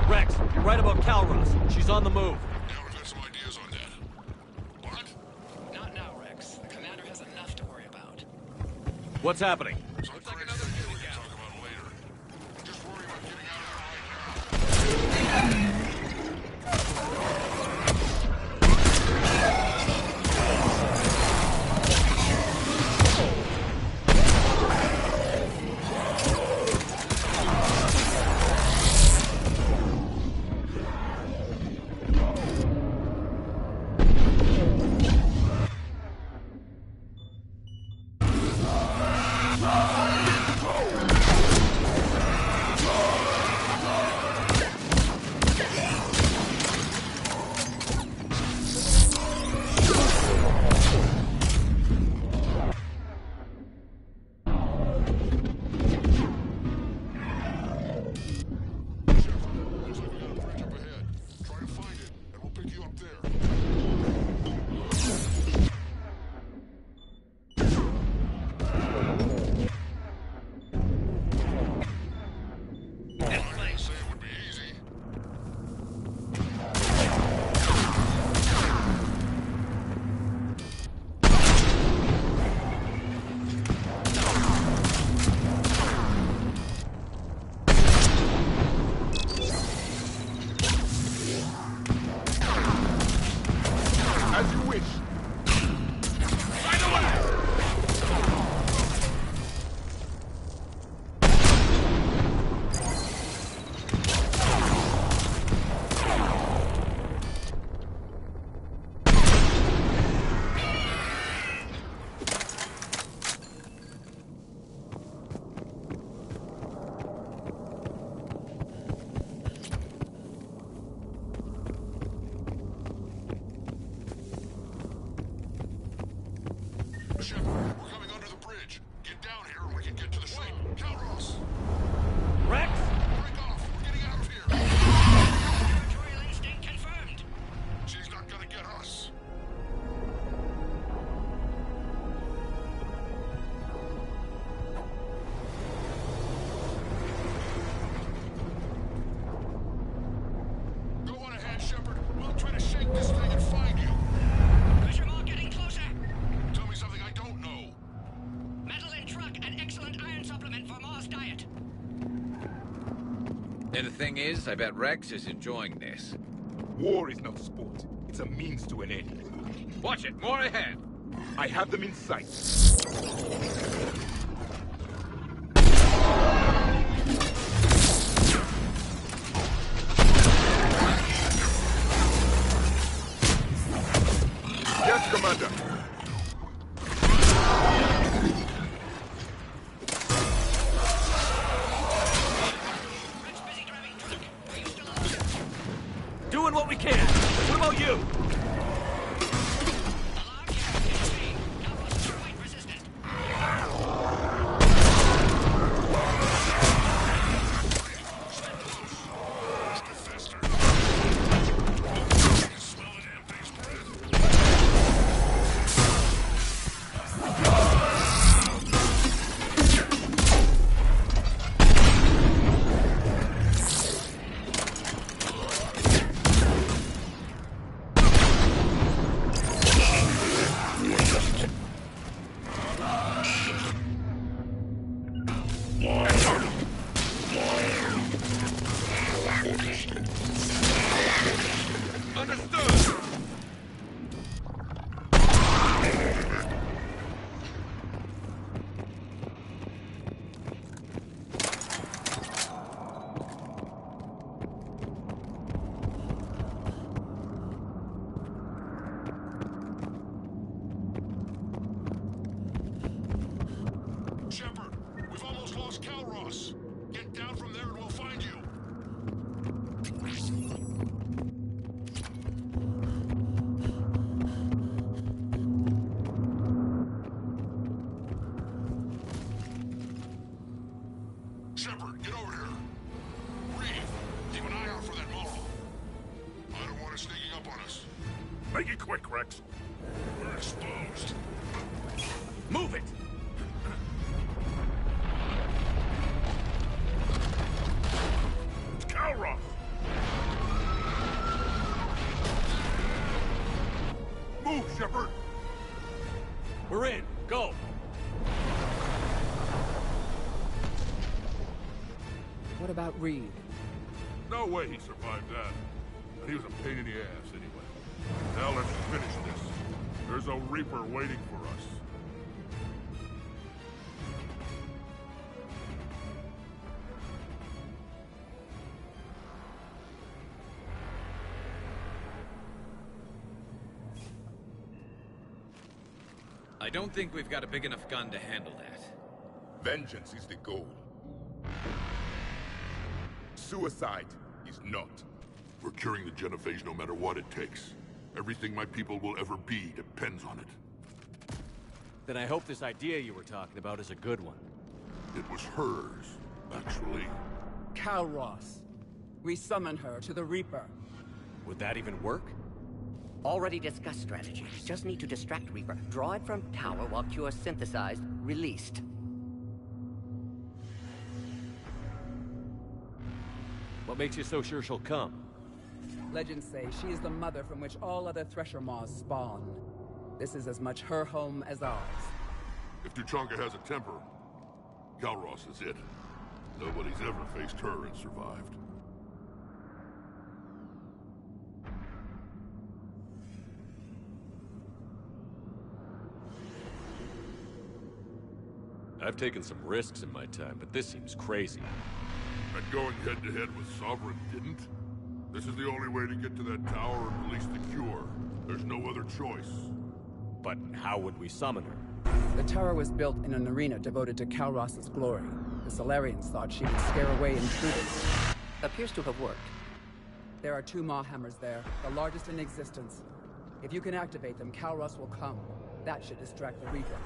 Rex, you're right about Calros. She's on the move. Yeah, we've got some ideas on that. What? Not now, Rex. The commander has enough to worry about. What's happening? Some crazy idea we can talk about later. Just worry about getting out of there right now. Shepard, we're coming under the bridge. Get down here and we can get to the ship. Calros! Rex? Break off! We're getting out of here! Territorial instinct confirmed. She's not gonna get us. Go on ahead, Shepard. We'll try to shake this thing and find you. Pressure Maw getting closer. Tell me something I don't know. Metal in truck and excellent iron supplement for Maw's diet. And the thing is, I bet Rex is enjoying this. War is not sport. It's a means to an end. Watch it, more ahead. I have them in sight. Yes, Commander. Doing what we can. What about you? Make it quick, Rex. We're exposed. Move it! It's Calroth! Move, Shepard! We're in. Go! What about Reed? No way he survived that. But he was a pain in the ass anyway. Now let's finish this. There's a Reaper waiting for us. I don't think we've got a big enough gun to handle that. Vengeance is the goal. Suicide is not. We're curing the genophage no matter what it takes. Everything my people will ever be depends on it. Then I hope this idea you were talking about is a good one. It was hers, actually. Calroth. We summon her to the Reaper. Would that even work? Already discussed strategy. Just need to distract Reaper. Draw it from tower while Cure synthesized, released. What makes you so sure she'll come? Legends say she is the mother from which all other Thresher Maws spawn. This is as much her home as ours. If Tuchanka has a temper, Calroth is it. Nobody's ever faced her and survived. I've taken some risks in my time, but this seems crazy. And going head-to-head with Sovereign didn't? This is the only way to get to that tower and release the cure. There's no other choice. But how would we summon her? The tower was built in an arena devoted to Calroth's glory. The Solarians thought she would scare away intruders. Appears to have worked. There are 2 Maw hammers there, the largest in existence. If you can activate them, Calroth will come. That should distract the Reaper.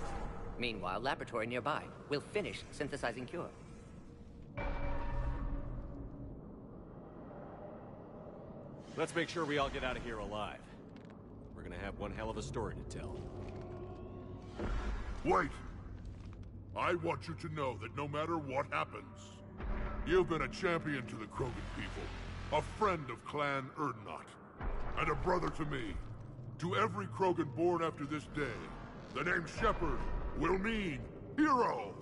Meanwhile, laboratory nearby. We'll finish synthesizing Cure. Let's make sure we all get out of here alive. We're gonna have one hell of a story to tell. Wait! I want you to know that no matter what happens, you've been a champion to the Krogan people, a friend of Clan Erdnot, and a brother to me. To every Krogan born after this day, the name Shepard will mean hero!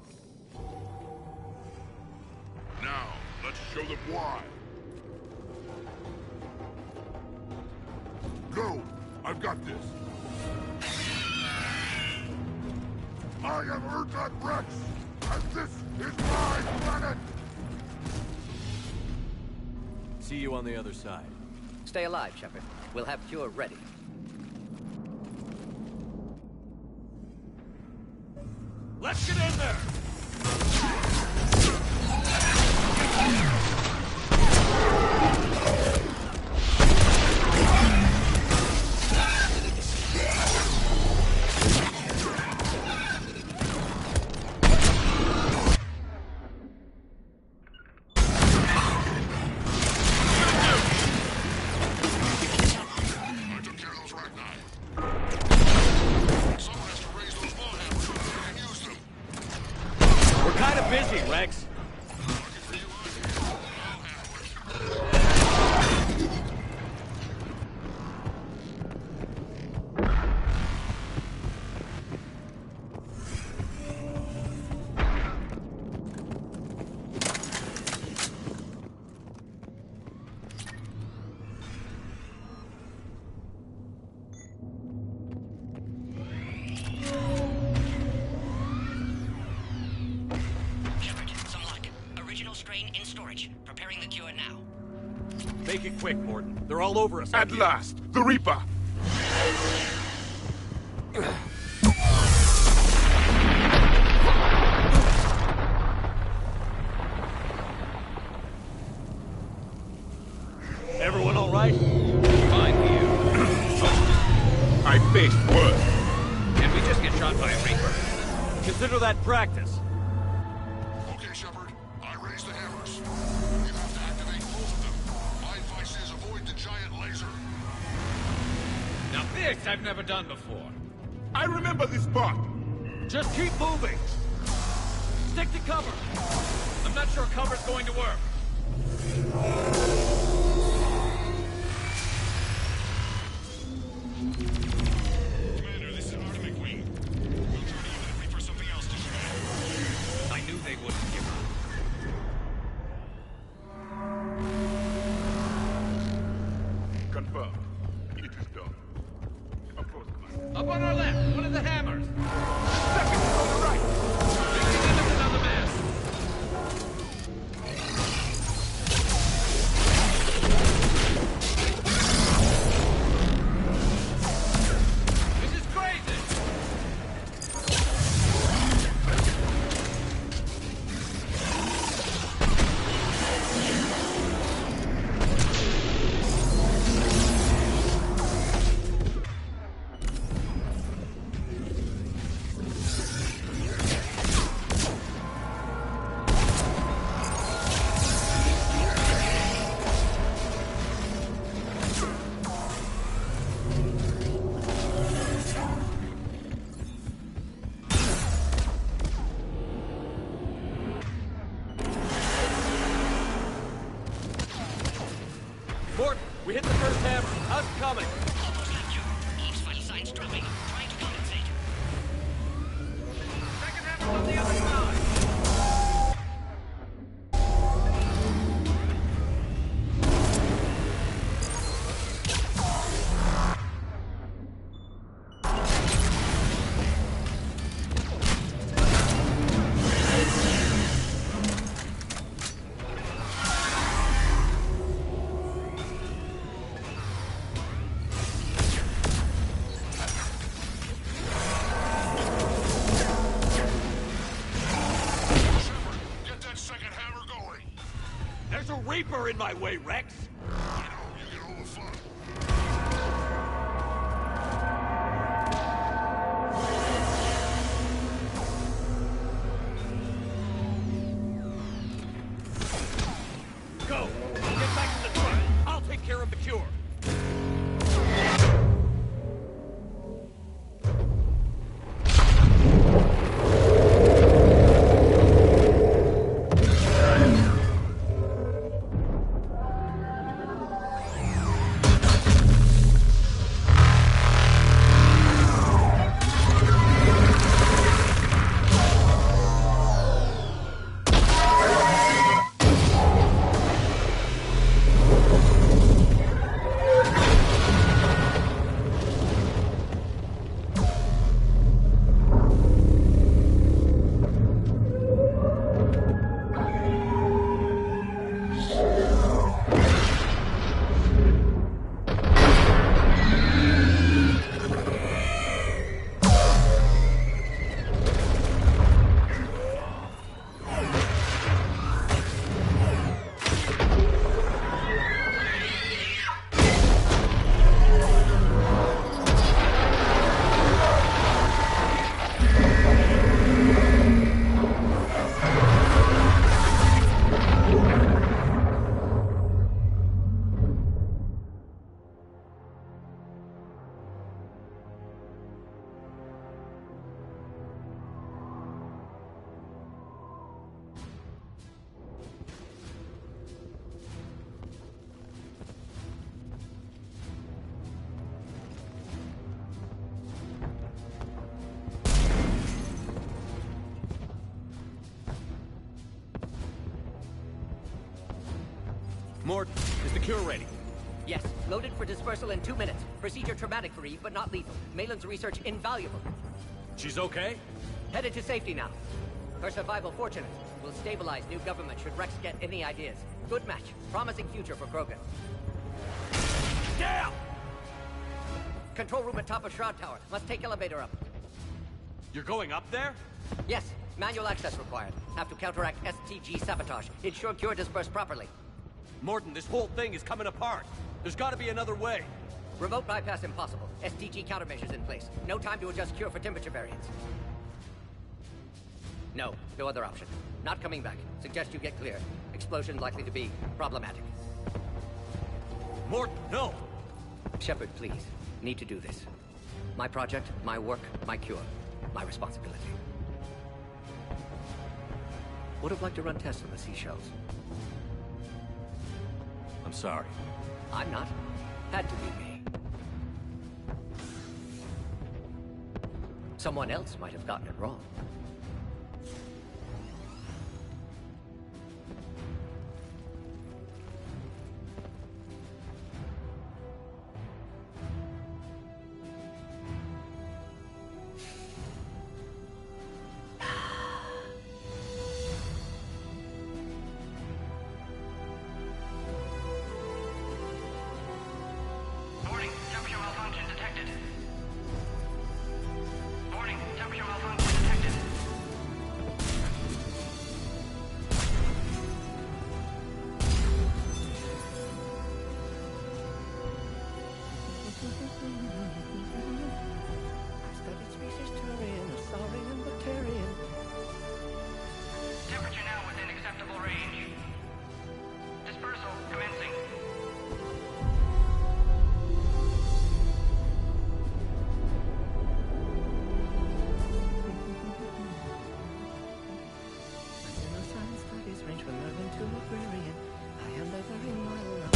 Now, let's show them why. Go! I've got this! I am Erdnot Rex, and this is my planet! See you on the other side. Stay alive, Shepard. We'll have Cure ready. Let's get in there! Rex. Make it quick, Morton. They're all over us. At last, the Reaper! Everyone all right? Fine here. I faced worse. Did we just get shot by a Reaper? Consider that practice. Okay, Shepard. I raised the hammers. You have to activate both of them. My advice is avoid the giant laser. Now this I've never done before? I remember this part. Just keep moving. Stick to cover. I'm not sure cover's going to work. Commander, this is Artem McQueen. We'll try to use the Reaper something else to show. I knew they wouldn't give up. Confirmed. It is done. Approach, Commander. Up on our left, one of the hammers. Second on the right. Taking enemies on the mast. This is crazy. Morton, we hit the first hammer. How's it coming? Almost left you. Each vital sign's dropping. Trying to compensate. Second hammer's on the other side. Get that second hammer going. There's a Reaper in my way, Rex. You get all the fun. Go. Get back to the truck. I'll take care of the cure. Morton, is the cure ready? Yes, loaded for dispersal in 2 minutes. Procedure traumatic for Eve, but not lethal. Malin's research invaluable. She's okay? Headed to safety now. Her survival fortunate. Will stabilize new government should Rex get any ideas. Good match. Promising future for Krogan. Down! Control room at top of Shroud Tower. Must take elevator up. You're going up there? Yes, manual access required. Have to counteract STG sabotage. Ensure cure dispersed properly. Morton, this whole thing is coming apart. There's got to be another way. Remote bypass impossible. STG countermeasures in place. No time to adjust cure for temperature variance. No other option. Not coming back. Suggest you get clear. Explosion likely to be problematic. Morton, no! Shepard, please. need to do this. My project, my work, my cure, my responsibility. Would have liked to run tests on the seashells. I'm sorry. I'm not. Had to be me. Someone else might have gotten it wrong. Warning, temperature malfunction detected. Warning, temperature malfunction detected. Studied species Turian, a saurian, bacterian. Temperature now within acceptable range. Dispersal commencing. Science studies range from urban to agrarian. I am the very model of...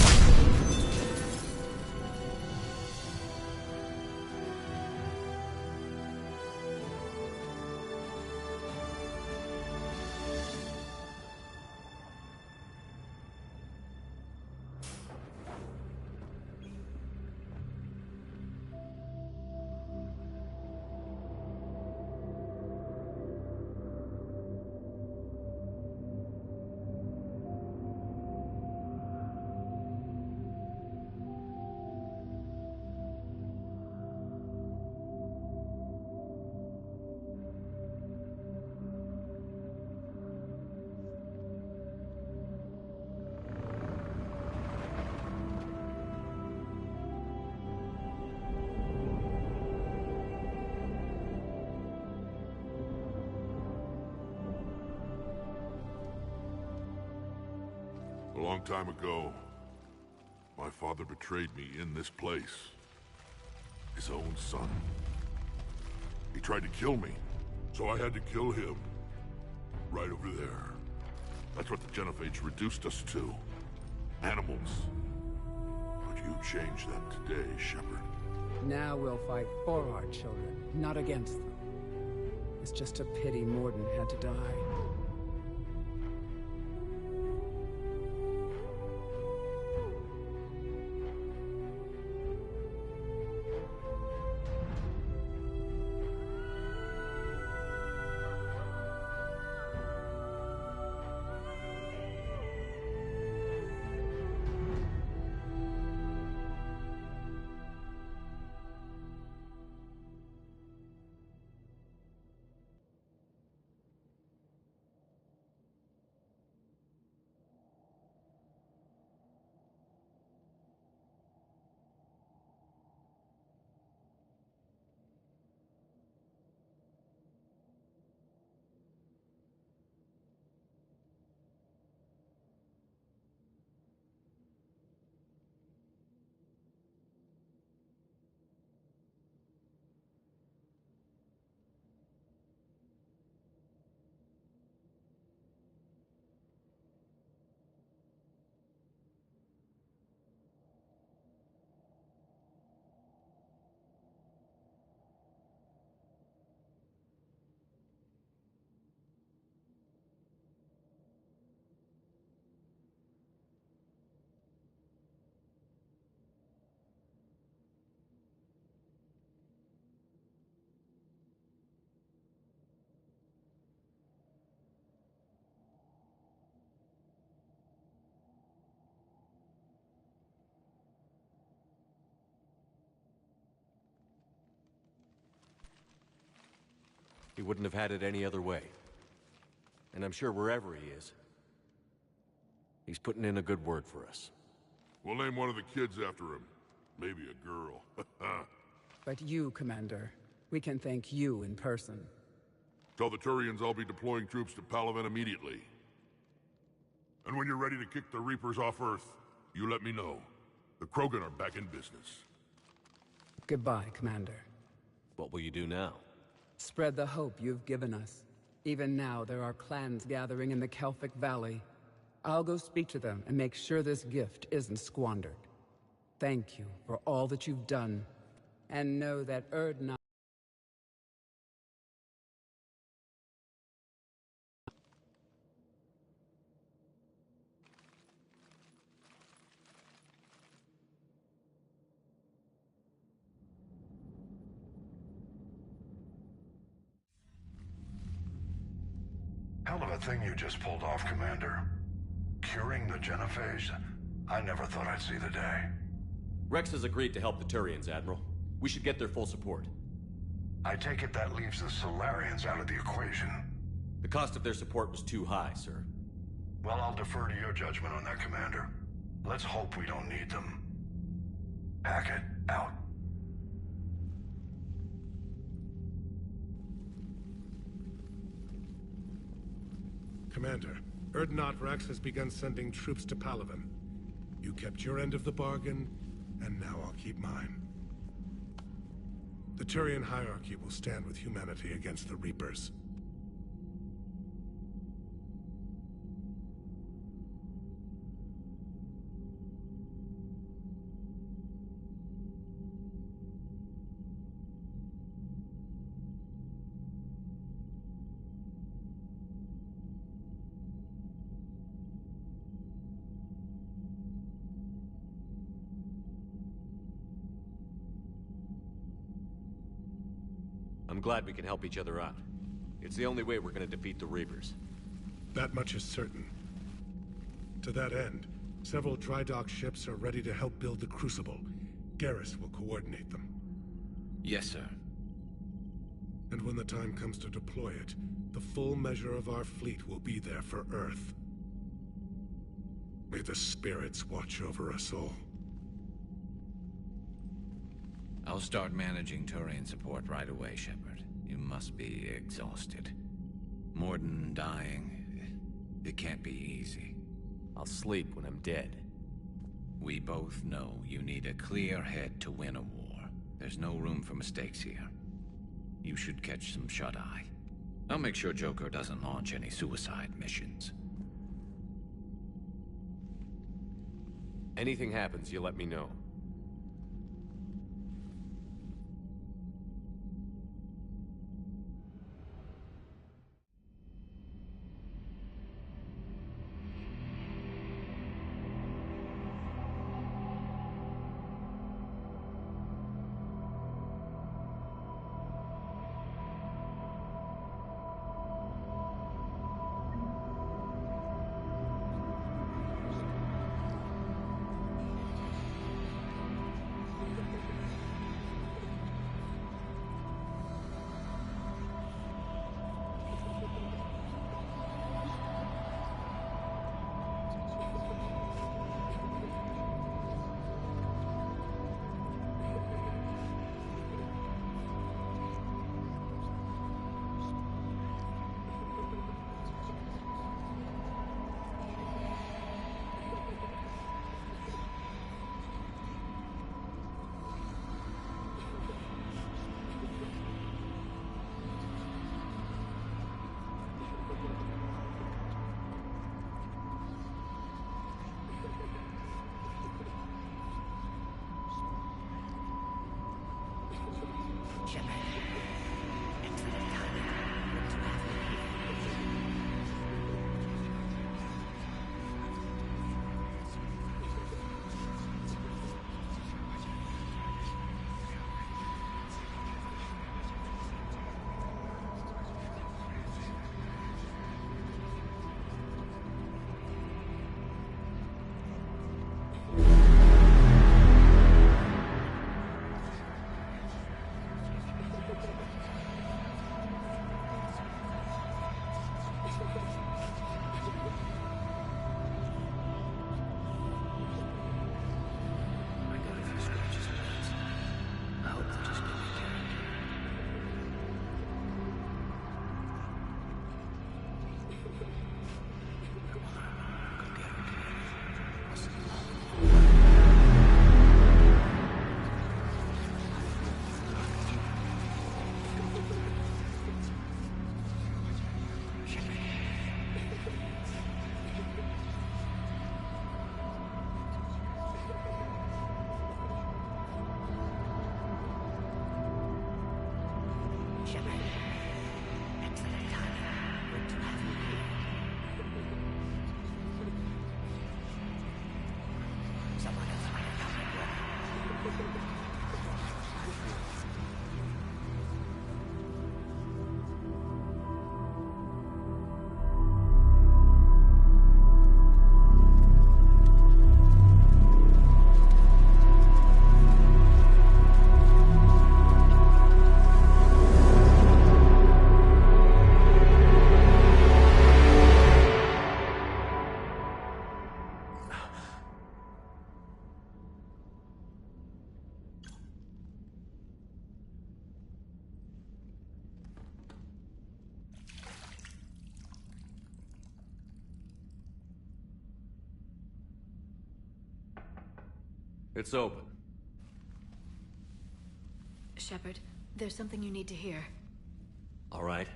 A long time ago, my father betrayed me in this place. His own son. He tried to kill me, so I had to kill him. Right over there. That's what the Genophage reduced us to. Animals. But you changed that today, Shepard. Now we'll fight for our children, not against them. It's just a pity Morden had to die. He wouldn't have had it any other way. And I'm sure wherever he is, he's putting in a good word for us. We'll name one of the kids after him. Maybe a girl. But you, Commander, we can thank you in person. Tell the Turians I'll be deploying troops to Palaven immediately. And when you're ready to kick the Reapers off Earth, you let me know. The Krogan are back in business. Goodbye, Commander. What will you do now? Spread the hope you've given us. Even now, there are clans gathering in the Kelphic Valley. I'll go speak to them and make sure this gift isn't squandered. Thank you for all that you've done, and know that Erdnot. Hell of a thing you just pulled off, Commander. Curing the genophage? I never thought I'd see the day. Rex has agreed to help the Turians, Admiral. We should get their full support. I take it that leaves the Solarians out of the equation. The cost of their support was too high, sir. Well, I'll defer to your judgment on that, Commander. Let's hope we don't need them. Hackett, out. Commander, Erdnot Rex has begun sending troops to Palaven. You kept your end of the bargain, and now I'll keep mine. The Turian hierarchy will stand with humanity against the Reapers. I'm glad we can help each other out. It's the only way we're gonna defeat the Reapers. That much is certain. To that end, several dry dock ships are ready to help build the Crucible. Garrus will coordinate them. Yes, sir. And when the time comes to deploy it, the full measure of our fleet will be there for Earth. May the spirits watch over us all. I'll start managing Turian support right away, Shepard. You must be exhausted. Morden dying, it can't be easy. I'll sleep when I'm dead. We both know you need a clear head to win a war. There's no room for mistakes here. You should catch some shut-eye. I'll make sure Joker doesn't launch any suicide missions. Anything happens, you let me know. It's open. Shepard, there's something you need to hear. All right.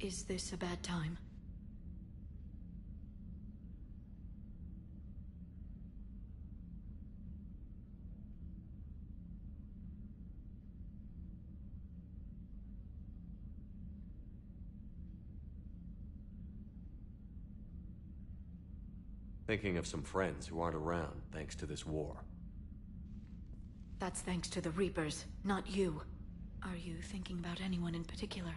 Is this a bad time? Thinking of some friends who aren't around thanks to this war. That's thanks to the Reapers, not you. Are you thinking about anyone in particular?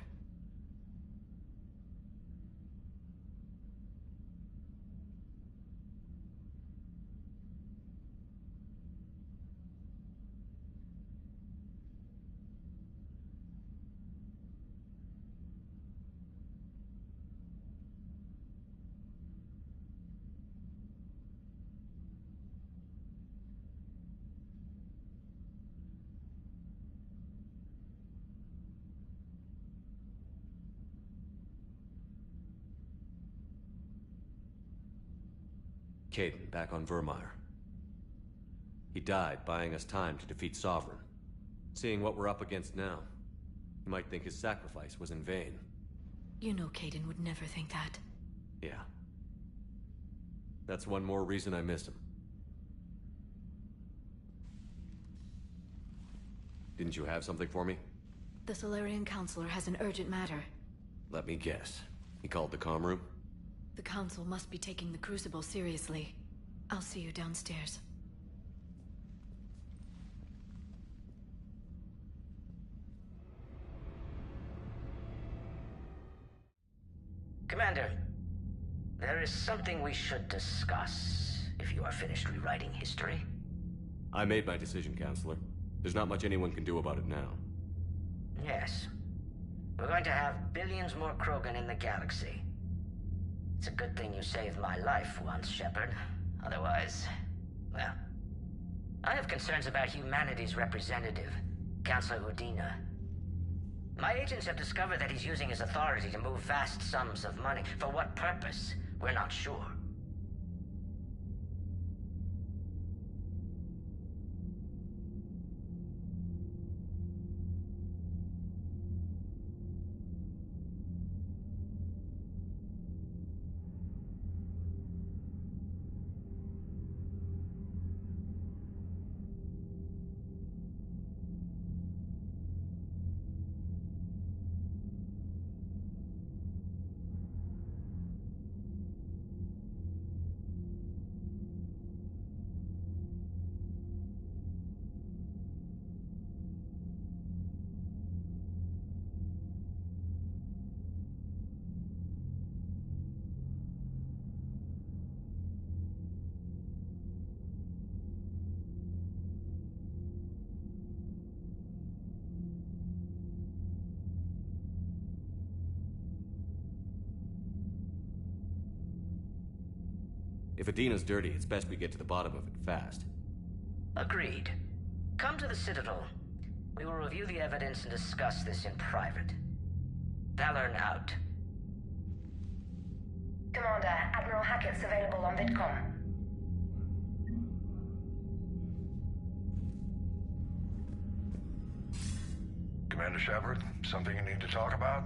Caden, back on Vermeer. He died buying us time to defeat Sovereign. Seeing what we're up against now, you might think his sacrifice was in vain. You know Caden would never think that. Yeah. That's one more reason I miss him. Didn't you have something for me? The Solarian Counselor has an urgent matter. Let me guess. He called the comm room? The Council must be taking the Crucible seriously. I'll see you downstairs. Commander, there is something we should discuss, if you are finished rewriting history. I made my decision, Counselor. There's not much anyone can do about it now. Yes. We're going to have billions more Krogan in the galaxy. It's a good thing you saved my life once, Shepard. Otherwise, well... I have concerns about humanity's representative, Councilor Udina. My agents have discovered that he's using his authority to move vast sums of money. For what purpose? We're not sure. If Adina's dirty, it's best we get to the bottom of it fast. Agreed. Come to the Citadel. We will review the evidence and discuss this in private. Valorn out. Commander, Admiral Hackett's available on VidCom. Commander Shepard, something you need to talk about?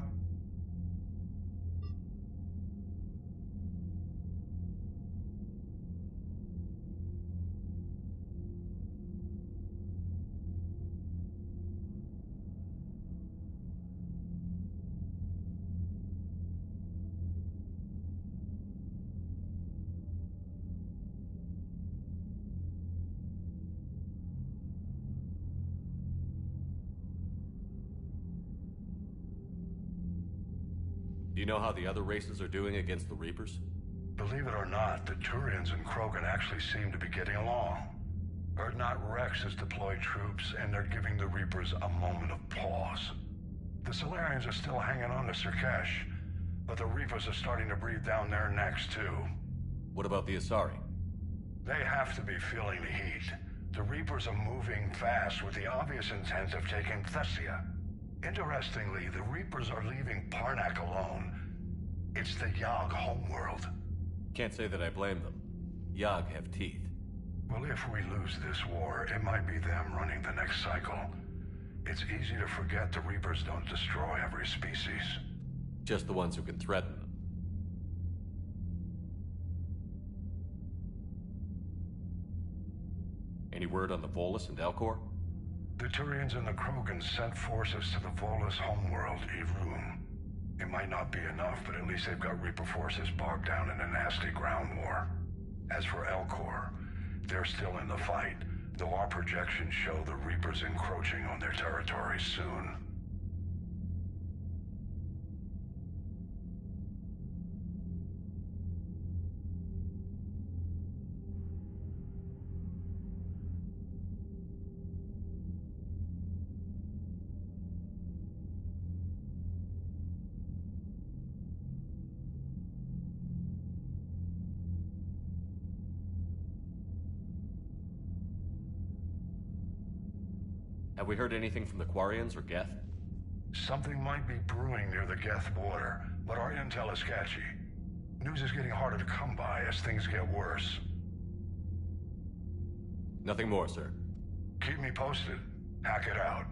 Do you know how the other races are doing against the Reapers? Believe it or not, the Turians and Krogan actually seem to be getting along. Urdnot Rex has deployed troops, and they're giving the Reapers a moment of pause. The Solarians are still hanging on to Sirkesh, but the Reapers are starting to breathe down their necks, too. What about the Asari? They have to be feeling the heat. The Reapers are moving fast with the obvious intent of taking Thessia. Interestingly, the Reapers are leaving Parnak alone. It's the Yogg homeworld. Can't say that I blame them. Yag have teeth. Well, if we lose this war, it might be them running the next cycle. It's easy to forget the Reapers don't destroy every species. Just the ones who can threaten them. Any word on the Volus and Elcor? The Turians and the Krogan sent forces to the Volus homeworld, Irun. It might not be enough, but at least they've got Reaper forces bogged down in a nasty ground war. As for Elcor, they're still in the fight, though our projections show the Reapers encroaching on their territory soon. Have we heard anything from the Quarians or Geth? Something might be brewing near the Geth border, but our intel is sketchy. News is getting harder to come by as things get worse. Nothing more, sir. Keep me posted. Hack it out.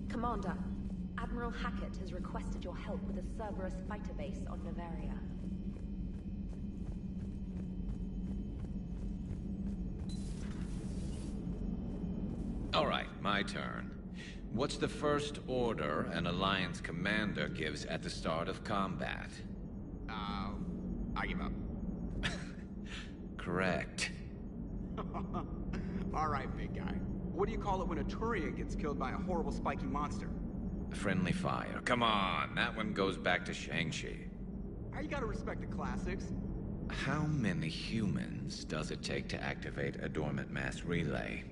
Commander, Admiral Hackett has requested your help with a Cerberus fighter base on Novaria. All right, my turn. What's the first order an Alliance commander gives at the start of combat? I give up. Correct. All right, big guy. What do you call it when a Turian gets killed by a horrible spiky monster? Friendly fire. Come on, that one goes back to Shang-Chi. You gotta respect the classics. How many humans does it take to activate a dormant mass relay?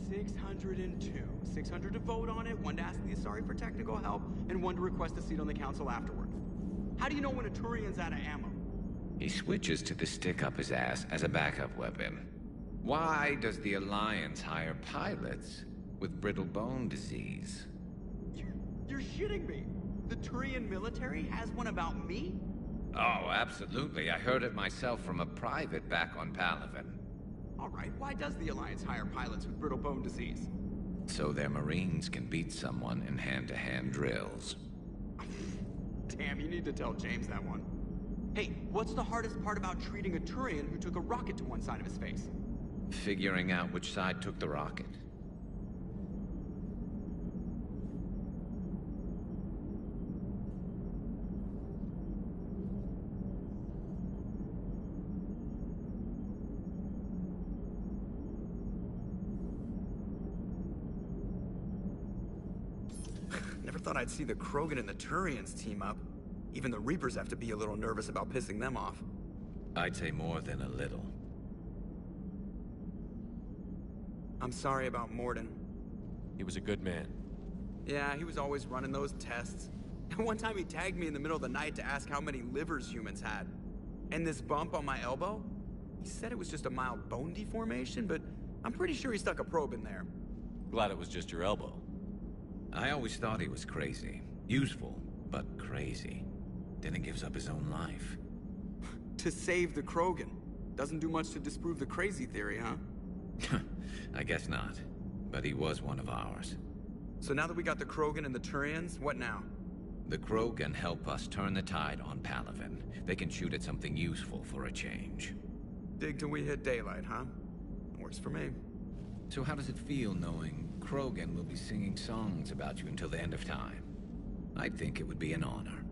602. 600 to vote on it, 1 to ask the Asari for technical help, and 1 to request a seat on the council afterward. How do you know when a Turian's out of ammo? He switches to the stick up his ass as a backup weapon. Why does the Alliance hire pilots with brittle bone disease? You're shitting me. The Turian military has one about me? Oh, absolutely. I heard it myself from a private back on Palaven. All right, why does the Alliance hire pilots with brittle bone disease? So their Marines can beat someone in hand-to-hand drills. Damn, you need to tell James that one. Hey, what's the hardest part about treating a Turian who took a rocket to one side of his face? Figuring out which side took the rocket. Never thought I'd see the Krogan and the Turians team up. Even the Reapers have to be a little nervous about pissing them off. I'd say more than a little. I'm sorry about Morden. He was a good man. Yeah, he was always running those tests. And one time he tagged me in the middle of the night to ask how many livers humans had. And this bump on my elbow? He said it was just a mild bone deformation, but I'm pretty sure he stuck a probe in there. Glad it was just your elbow. I always thought he was crazy. Useful, but crazy. Then he gives up his own life. To save the Krogan. Doesn't do much to disprove the crazy theory, huh? I guess not. But he was one of ours. So now that we got the Krogan and the Turians, what now? The Krogan help us turn the tide on Palaven. They can shoot at something useful for a change. Dig till we hit daylight, huh? Works for me. So how does it feel knowing Krogan will be singing songs about you until the end of time? I think it would be an honor.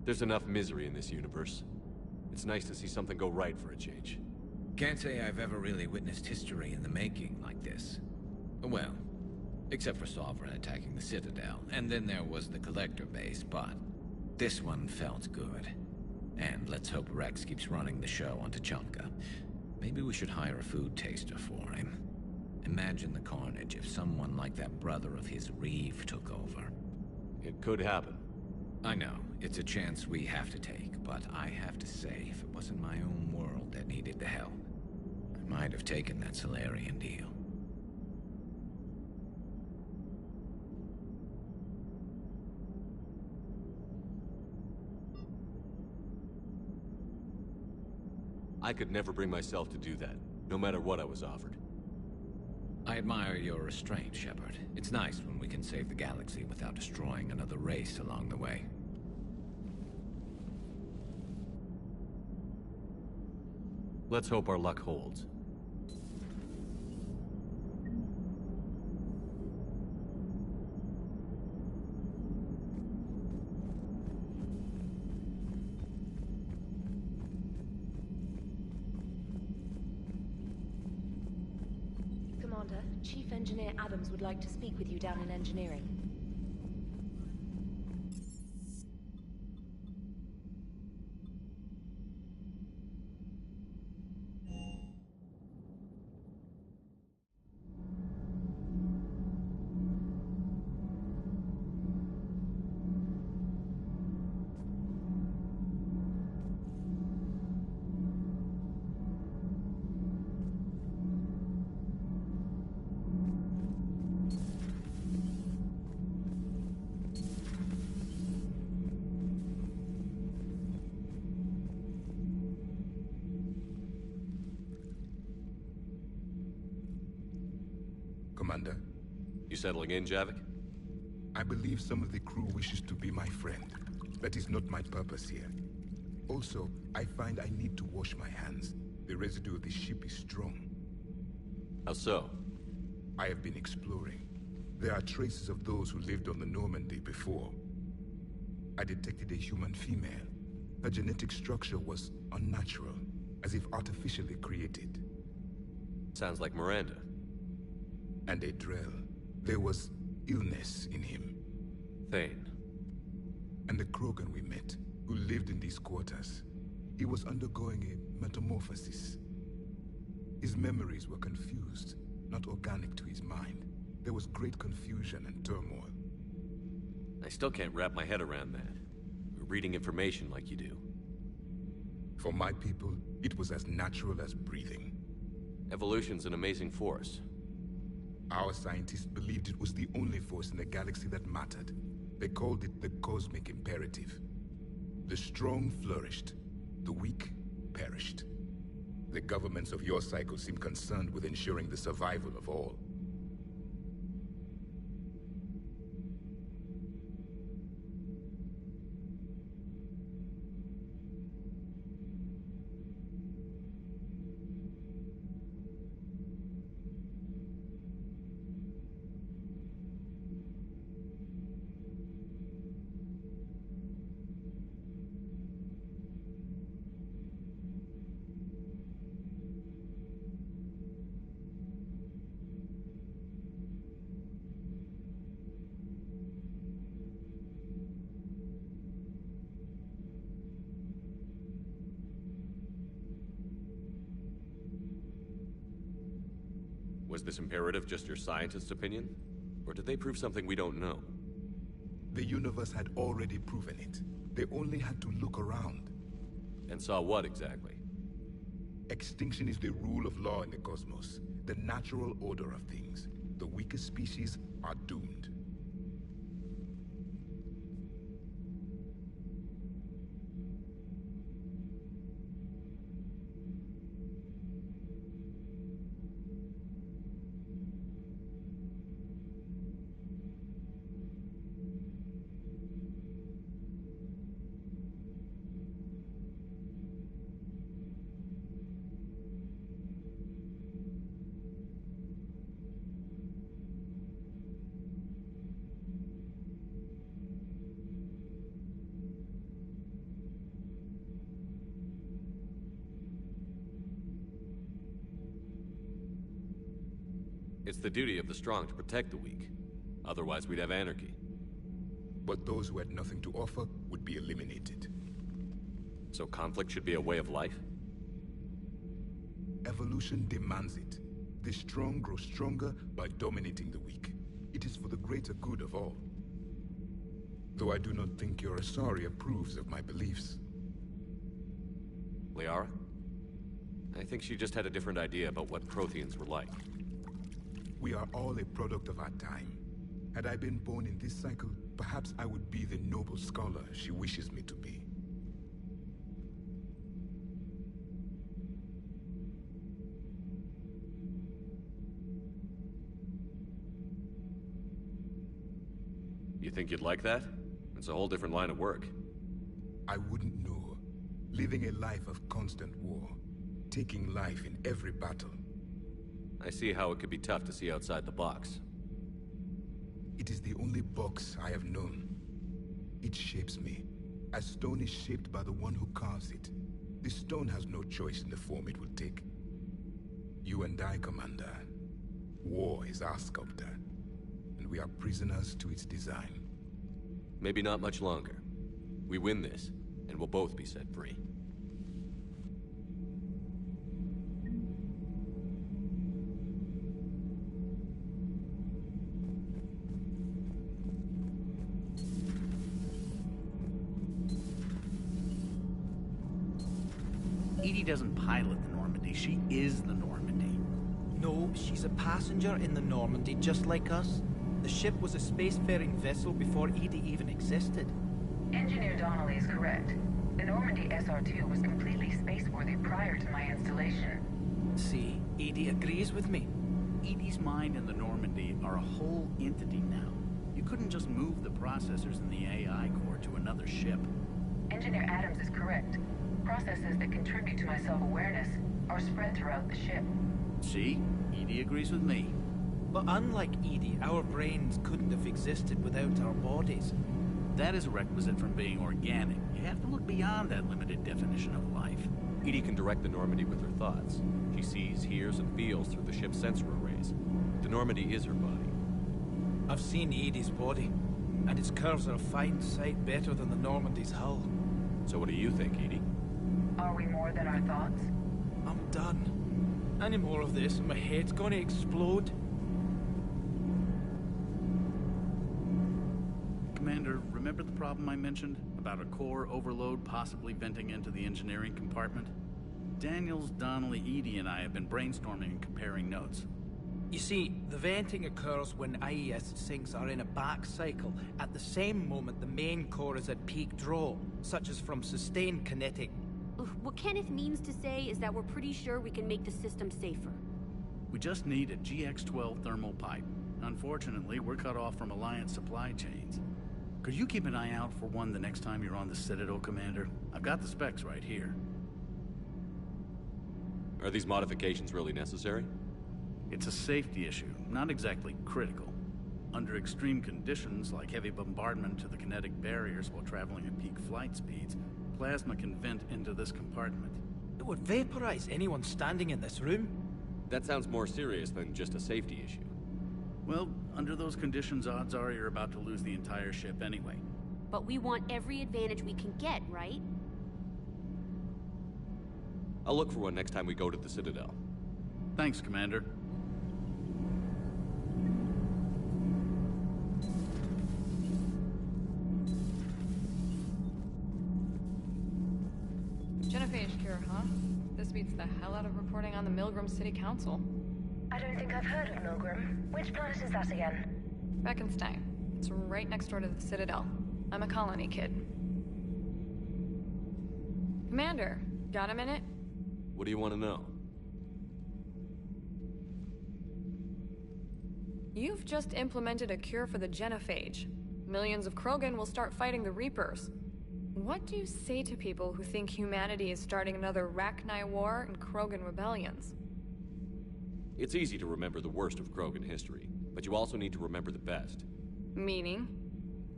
There's enough misery in this universe. It's nice to see something go right for a change. Can't say I've ever really witnessed history in the making like this. Well, except for Sovereign attacking the Citadel, and then there was the Collector base, but this one felt good. And let's hope Rex keeps running the show on Tuchanka. Maybe we should hire a food taster for him. Imagine the carnage if someone like that brother of his, Reeve, took over. It could happen. I know, it's a chance we have to take, but I have to say, if it wasn't my own world that needed the help, I might have taken that Solarian deal. I could never bring myself to do that, no matter what I was offered. I admire your restraint, Shepard. It's nice when we can save the galaxy without destroying another race along the way. Let's hope our luck holds. Commander, Chief Engineer Adams would like to speak with you down in engineering. Commander? You settling in, Javik? I believe some of the crew wishes to be my friend. That is not my purpose here. Also, I find I need to wash my hands. The residue of the ship is strong. How so? I have been exploring. There are traces of those who lived on the Normandy before. I detected a human female. Her genetic structure was unnatural, as if artificially created. Sounds like Miranda. And a Drell. There was illness in him. Thane. And the Krogan we met, who lived in these quarters. He was undergoing a metamorphosis. His memories were confused, not organic to his mind. There was great confusion and turmoil. I still can't wrap my head around that. Reading information like you do. For my people, it was as natural as breathing. Evolution's an amazing force. Our scientists believed it was the only force in the galaxy that mattered. They called it the cosmic imperative. The strong flourished, the weak perished. The governments of your cycle seem concerned with ensuring the survival of all. Was this imperative just your scientist's opinion? Or did they prove something we don't know? The universe had already proven it. They only had to look around. And saw what exactly? Extinction is the rule of law in the cosmos, the natural order of things. the weakest species are doomed. It's the duty of the strong to protect the weak. Otherwise, we'd have anarchy. But those who had nothing to offer would be eliminated. So conflict should be a way of life? Evolution demands it. The strong grow stronger by dominating the weak. It is for the greater good of all. Though I do not think your Asari approves of my beliefs. Liara? I think she just had a different idea about what Protheans were like. We are all a product of our time. Had I been born in this cycle, perhaps I would be the noble scholar she wishes me to be. You think you'd like that? It's a whole different line of work. I wouldn't know. Living a life of constant war. Taking life in every battle. I see how it could be tough to see outside the box. It is the only box I have known. It shapes me, as stone is shaped by the one who carves it. The stone has no choice in the form it will take. You and I, Commander. War is our sculptor, and we are prisoners to its design. Maybe not much longer. We win this, and we'll both be set free. Edie doesn't pilot the Normandy, she is the Normandy. No, she's a passenger in the Normandy, just like us. The ship was a spacefaring vessel before Edie even existed. Engineer Donnelly is correct. The Normandy SR-2 was completely spaceworthy prior to my installation. See, Edie agrees with me. Edie's mind and the Normandy are a whole entity now. You couldn't just move the processors in the AI core to another ship. Engineer Adams is correct. Processes that contribute to my self-awareness are spread throughout the ship. See? Edie agrees with me. But unlike Edie, our brains couldn't have existed without our bodies. That is a requisite from being organic. You have to look beyond that limited definition of life. Edie can direct the Normandy with her thoughts. She sees, hears, and feels through the ship's sensor arrays. The Normandy is her body. I've seen Edie's body, and its curves are a fine sight better than the Normandy's hull. So what do you think, Edie? Are we more than our thoughts? I'm done. Any more of this, and my head's gonna explode. Commander, remember the problem I mentioned? About a core overload possibly venting into the engineering compartment? Daniels, Donnelly, Edie, and I have been brainstorming and comparing notes. You see, the venting occurs when IES sinks are in a back cycle, at the same moment the main core is at peak draw, such as from sustained kinetic. What Kenneth means to say is that we're pretty sure we can make the system safer. We just need a GX-12 thermal pipe. Unfortunately, we're cut off from Alliance supply chains. Could you keep an eye out for one the next time you're on the Citadel, Commander? I've got the specs right here. Are these modifications really necessary? It's a safety issue, not exactly critical. Under extreme conditions, like heavy bombardment to the kinetic barriers while traveling at peak flight speeds, plasma can vent into this compartment. It would vaporize anyone standing in this room. That sounds more serious than just a safety issue. Well, under those conditions, odds are you're about to lose the entire ship anyway. But we want every advantage we can get, right? I'll look for one next time we go to the Citadel. Thanks, Commander. Genophage cure, huh? This beats the hell out of reporting on the Milgram City Council. I don't don't think I've heard of Milgram. Which planet is that again? Beckenstein. It's right next door to the Citadel. I'm a colony kid. Commander, got a minute? What do you want to know? You've just implemented a cure for the genophage. Millions of Krogan will start fighting the Reapers. What do you say to people who think humanity is starting another Rachni War and Krogan rebellions? It's easy to remember the worst of Krogan history, but you also need to remember the best. Meaning?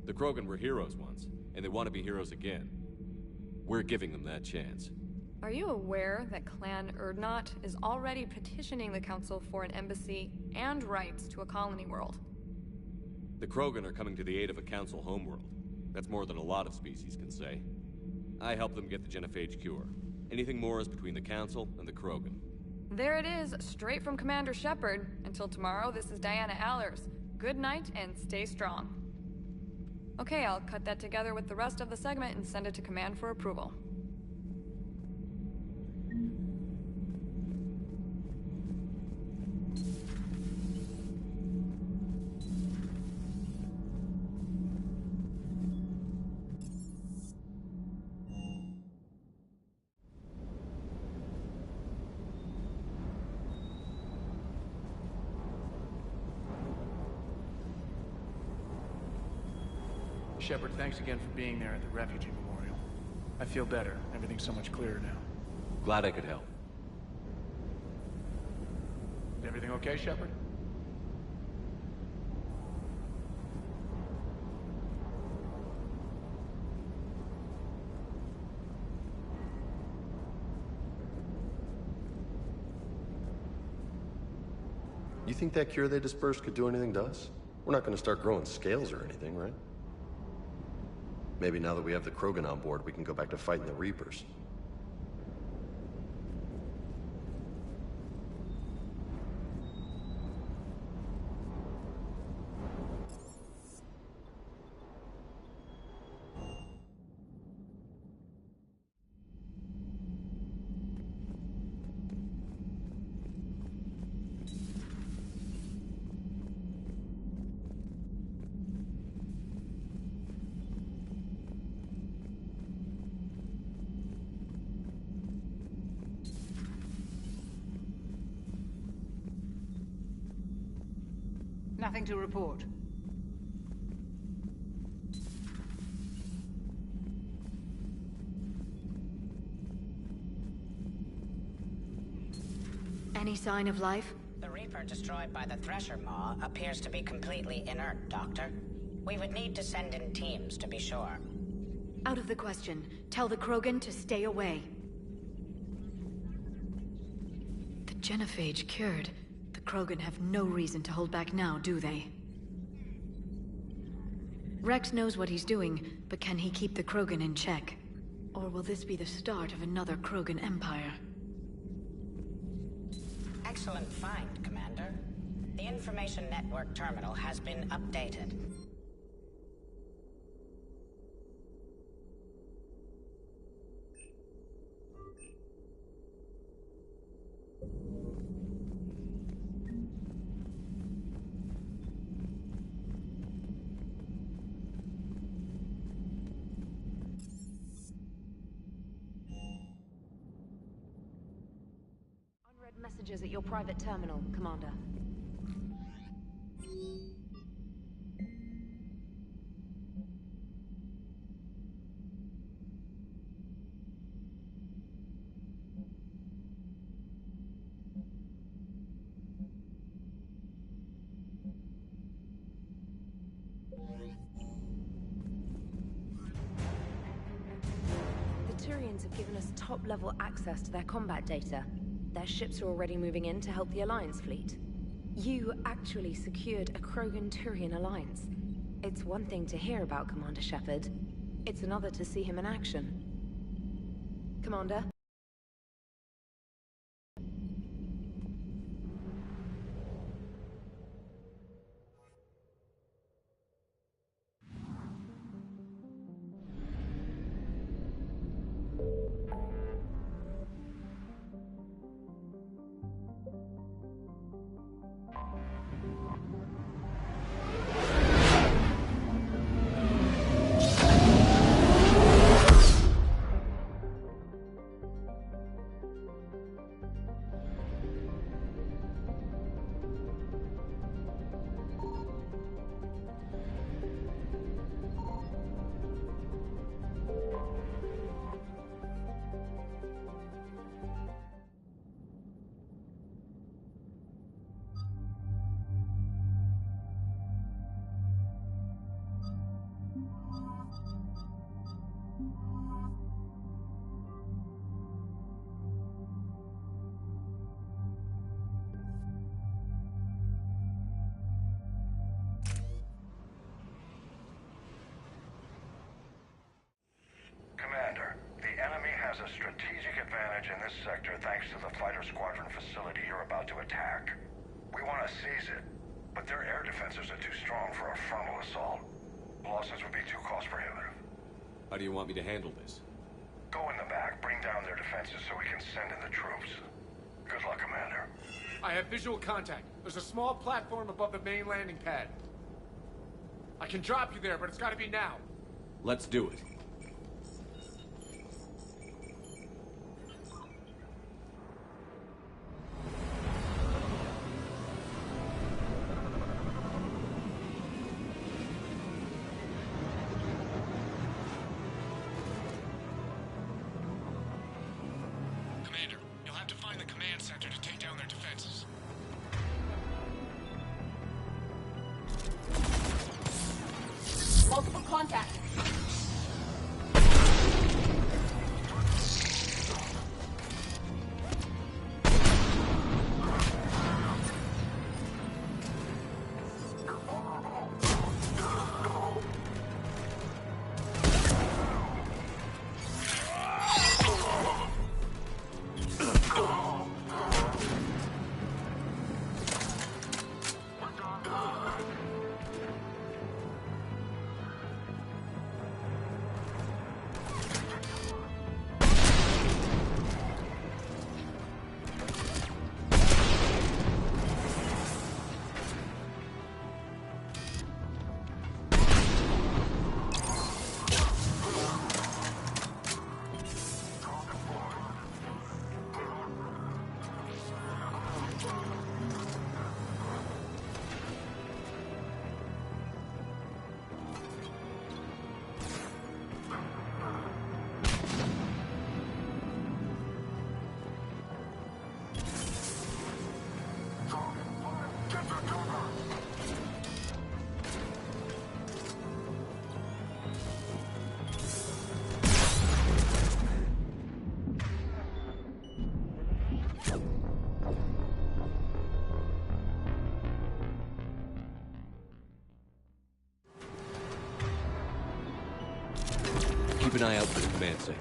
The Krogan were heroes once, and they want to be heroes again. We're giving them that chance. Are you aware that Clan Urdnot is already petitioning the Council for an embassy and rights to a colony world? The Krogan are coming to the aid of a Council homeworld. That's more than a lot of species can say. I help them get the genophage cure. Anything more is between the Council and the Krogan. There it is, straight from Commander Shepard. Until tomorrow, this is Diana Allers. Good night and stay strong. Okay, I'll cut that together with the rest of the segment and send it to Command for approval. Shepard, thanks again for being there at the Refugee Memorial. I feel better. Everything's so much clearer now. Glad I could help. Is everything okay, Shepard? You think that cure they dispersed could do anything to us? We're not going to start growing scales or anything, right? Maybe now that we have the Krogan on board, we can go back to fighting the Reapers. Nothing to report. Any sign of life? The Reaper destroyed by the Thresher Maw appears to be completely inert, Doctor. We would need to send in teams to be sure. Out of the question. Tell the Krogan to stay away. The genophage cured. The Krogan have no reason to hold back now, do they? Rex knows what he's doing, but can he keep the Krogan in check? Or will this be the start of another Krogan empire? Excellent find, Commander. The Information Network terminal has been updated. Messages at your private terminal, Commander. The Turians have given us top-level access to their combat data. Their ships are already moving in to help the Alliance fleet. You actually secured a Krogan-Turian alliance. It's one thing to hear about Commander Shepard. It's another to see him in action. Commander? advantage in this sector thanks to the fighter squadron facility you're about to attack. We want to seize it, but their air defenses are too strong for a frontal assault. Losses would be too cost prohibitive. How do you want me to handle this? Go in the back, bring down their defenses so we can send in the troops. Good luck, Commander. I have visual contact. There's a small platform above the main landing pad. I can drop you there, but it's gotta be now. Let's do it. Commander, you'll have to find the command center to take down their defenses. Multiple contacts. Keep an eye out for the command center.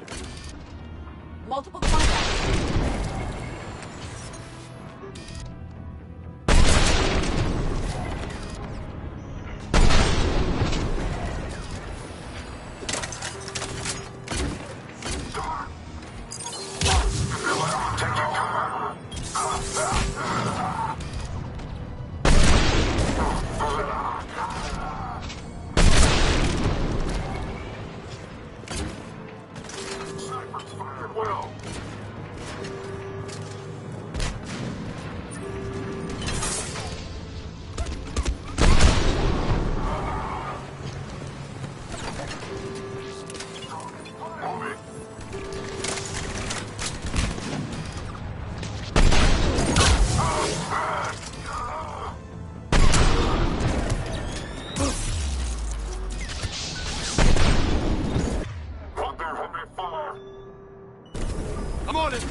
Multiple contacts. I'm on it!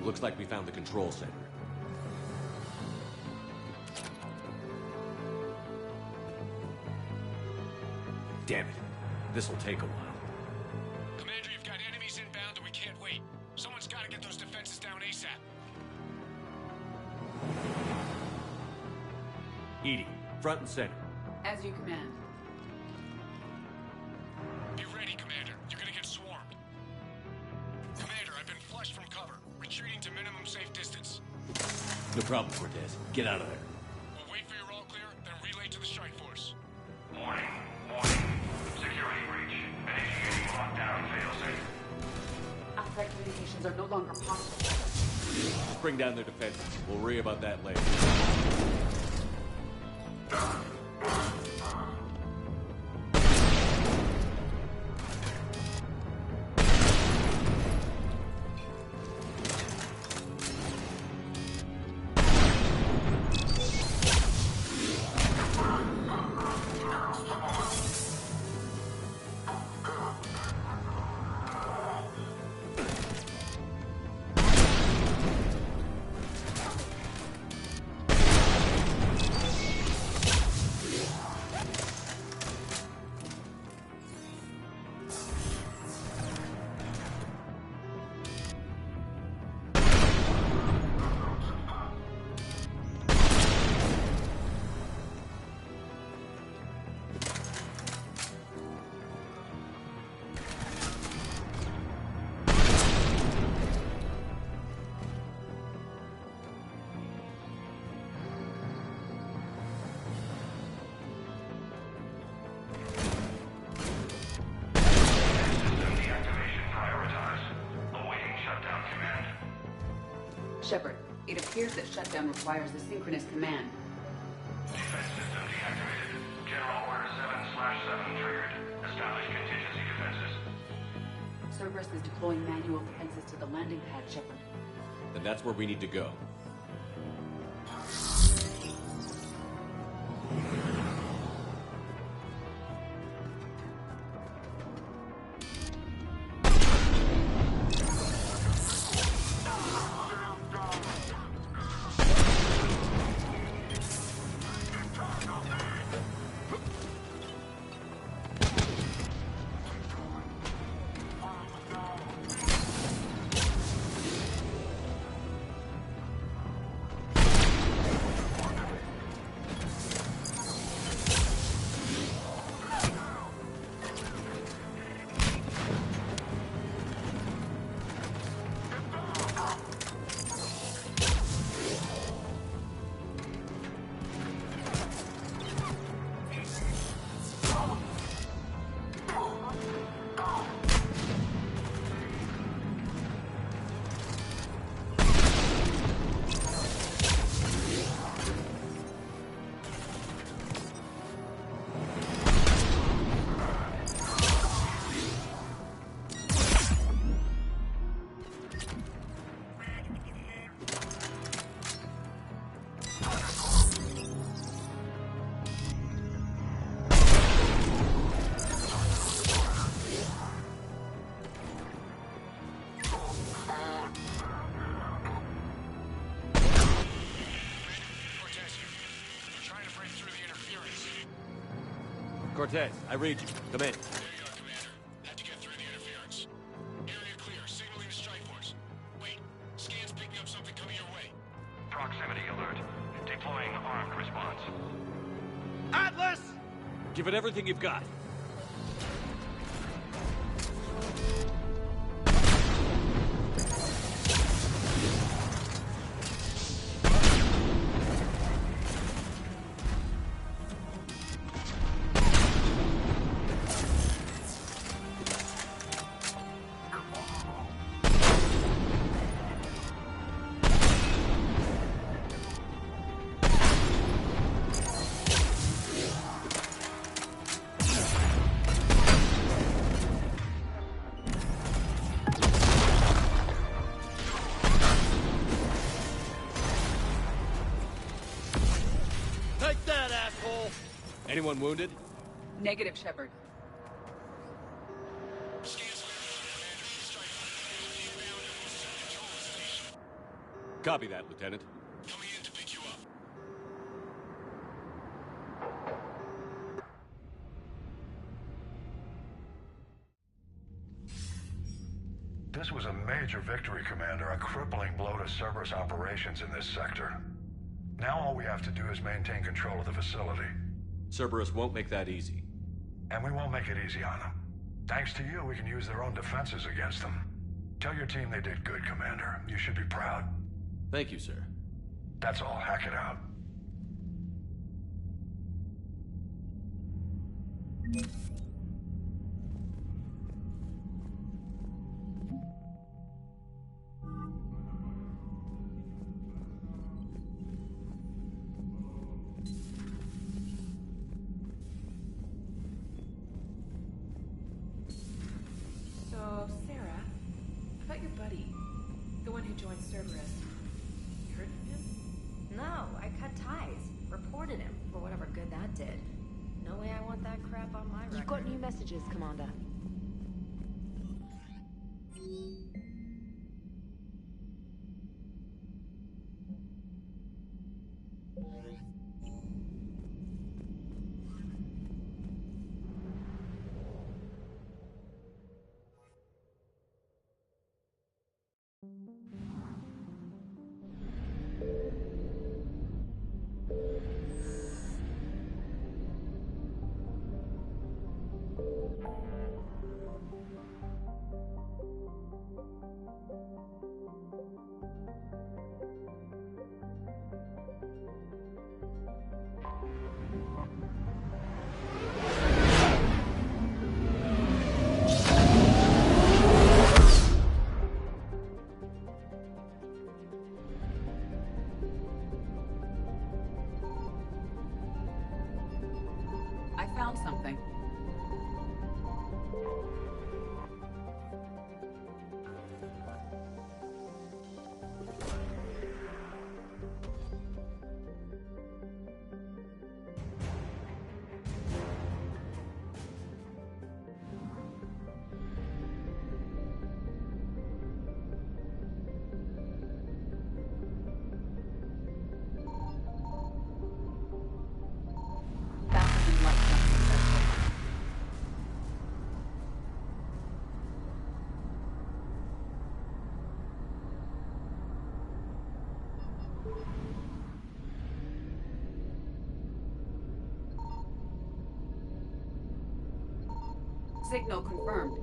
Looks like we found the control center. Damn it. This'll take a while. Commander, you've got enemies inbound and we can't wait. Someone's got to get those defenses down ASAP. EDI, front and center. As you command. Be ready, Commander. You're gonna get swarmed. Commander, I've been flushed from cover. Retreating to minimum safe distance. No problem, Cortez. Get out of there. We'll wait for your all clear, then relay to the strike force. Warning. Security breach. Initiating lockdown failsafe. Outside communications are no longer possible. Just bring down their defenses. We'll worry about that later. Shepard, it appears that shutdown requires a synchronous command. Defense system deactivated. General Order 7/7 triggered. Establish contingency defenses. Cerberus is deploying manual defenses to the landing pad, Shepard. Then that's where we need to go. Cortez, I read you. Come in. There you are, Commander. Had to get through the interference. Area clear. Signaling the strike force. Wait. Scan's picking up something coming your way. Proximity alert. Deploying armed response. Atlas! Give it everything you've got. Anyone wounded? Negative, Shepard. Copy that, Lieutenant. Coming in to pick you up. This was a major victory, Commander. A crippling blow to Cerberus operations in this sector. Now all we have to do is maintain control of the facility. Cerberus won't make that easy. And we won't make it easy on them. Thanks to you, we can use their own defenses against them. Tell your team they did good, Commander. You should be proud. Thank you, sir. That's all. Hack it out. So, Sarah, about your buddy, the one who joined Cerberus. You heard from him? No, I cut ties. Reported him for whatever good that did. No way I want that crap on my record. You've got new messages, Commander. I found something. Faster than light jump successful. Signal confirmed.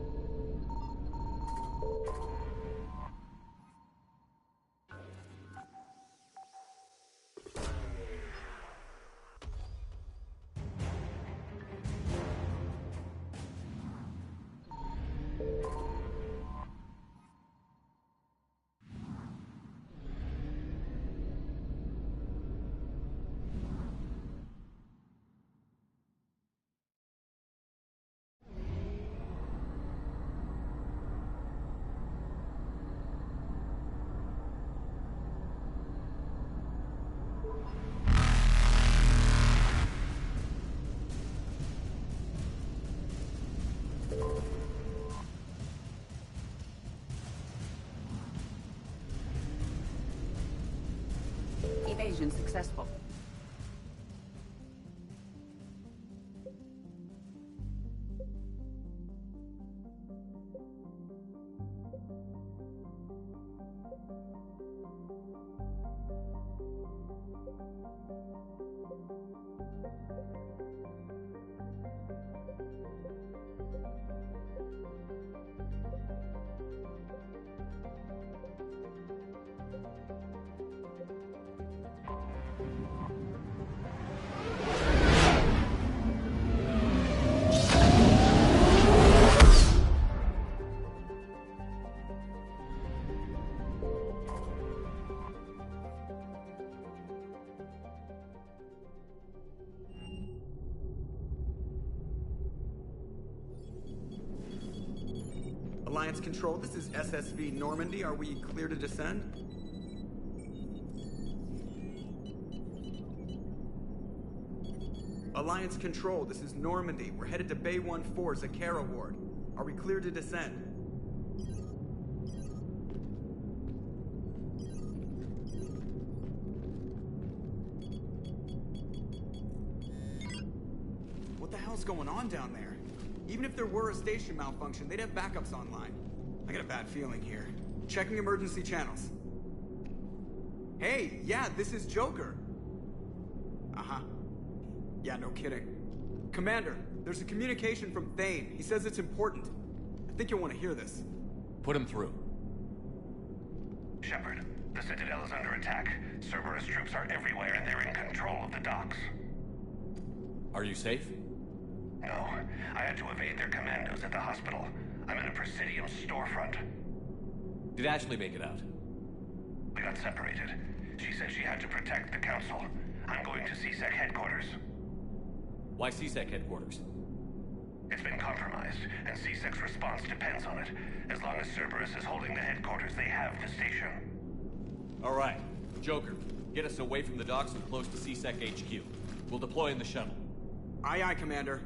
Evasion successful. Alliance Control, this is SSV Normandy. Are we clear to descend? Alliance Control, this is Normandy. We're headed to Bay 1-4, Zakara Ward. Are we clear to descend? hell's going on down there? Even if there were a station malfunction, they'd have backups online. I got a bad feeling here. Checking emergency channels. Hey, yeah, this is Joker. Uh-huh. Yeah, no kidding. Commander, there's a communication from Thane. He says it's important. I think you'll want to hear this. Put him through. Shepard, the Citadel is under attack. Cerberus troops are everywhere and they're in control of the docks. Are you safe? No, I had to evade their commandos at the hospital. I'm in a Presidium storefront. Did Ashley make it out? We got separated. She said she had to protect the Council. I'm going to CSEC headquarters. Why CSEC headquarters? It's been compromised, and CSEC's response depends on it. As long as Cerberus is holding the headquarters, they have the station. All right. Joker, get us away from the docks and close to CSEC HQ. We'll deploy in the shuttle. Aye, aye, Commander.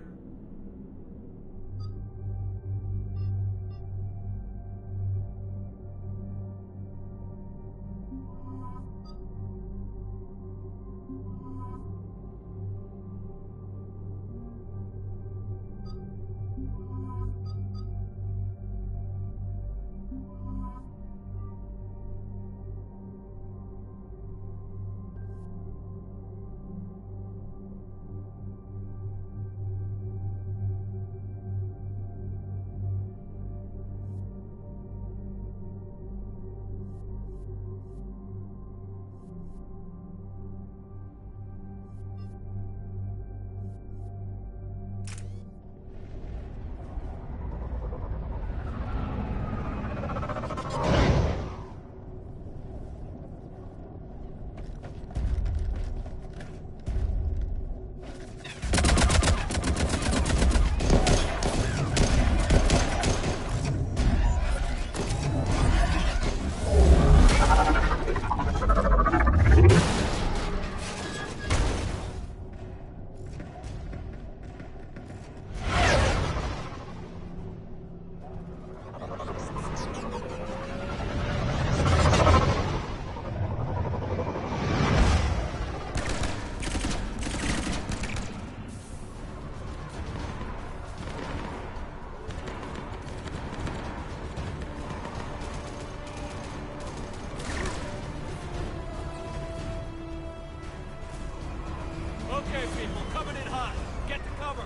Okay, people, coming in hot. Get to cover.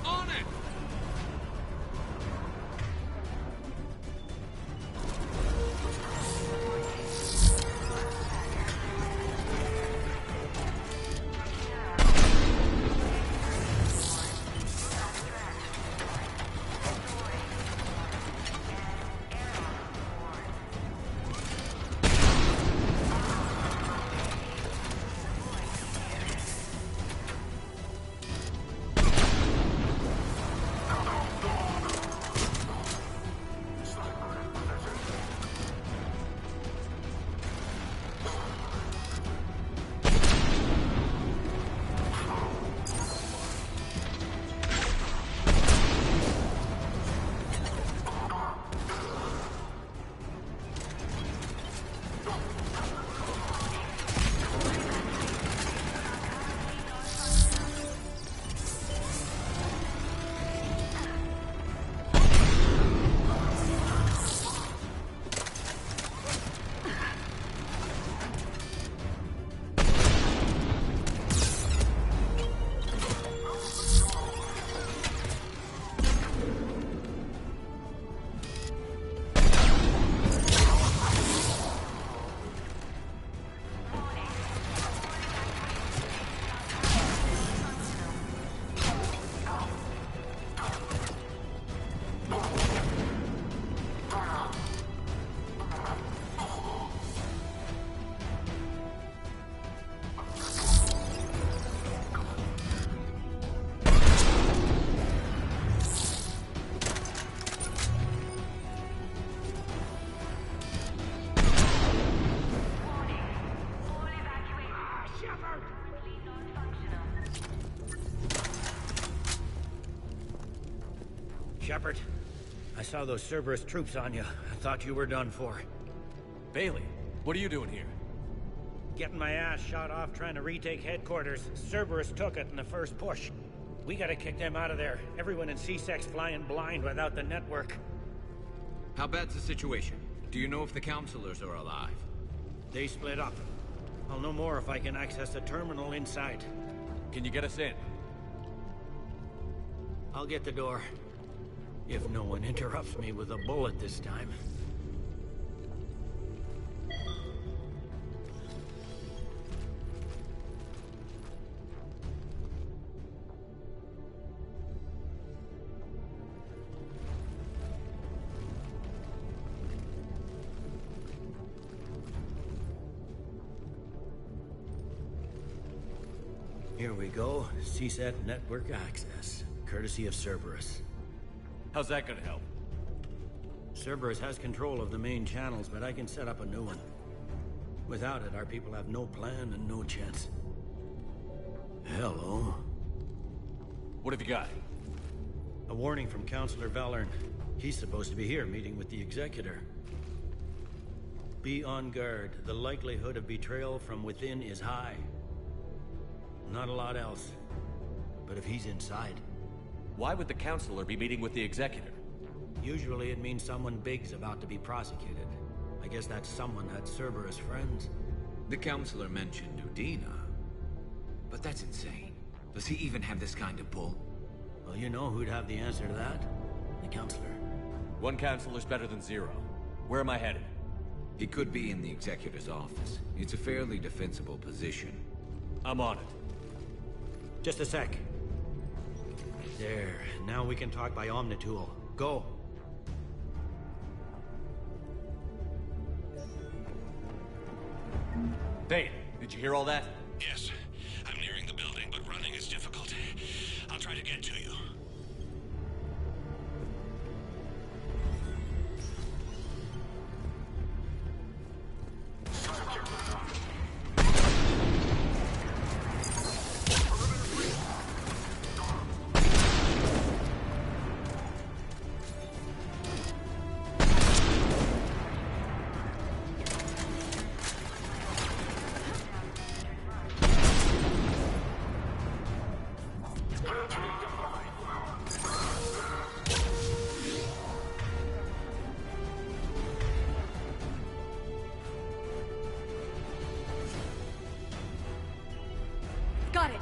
On it! Shepard, I saw those Cerberus troops on you. I thought you were done for. Bailey, what are you doing here? Getting my ass shot off trying to retake headquarters. Cerberus took it in the first push. We gotta kick them out of there. Everyone in C-Sec's flying blind without the network. How bad's the situation? Do you know if the counselors are alive? They split up. I'll know more if I can access the terminal inside. Can you get us in? I'll get the door. If no one interrupts me with a bullet this time. Here we go. CSAT network access, courtesy of Cerberus. How's that gonna help? Cerberus has control of the main channels, but I can set up a new one. Without it, our people have no plan and no chance. Hello. What have you got? A warning from Counselor Valern. He's supposed to be here meeting with the Executor. Be on guard. The likelihood of betrayal from within is high. Not a lot else. But if he's inside... Why would the Counselor be meeting with the Executor? Usually it means someone big's about to be prosecuted. I guess that someone had Cerberus friends. The Counselor mentioned Udina. But that's insane. Does he even have this kind of pull? Well, you know who'd have the answer to that? The Counselor. One Counselor's better than zero. Where am I headed? He could be in the Executor's office. It's a fairly defensible position. I'm on it. Just a sec. There. Now we can talk by Omnitool. Go. Bane, did you hear all that? Yes. I'm nearing the building, but running is difficult. I'll try to get to you. Got it.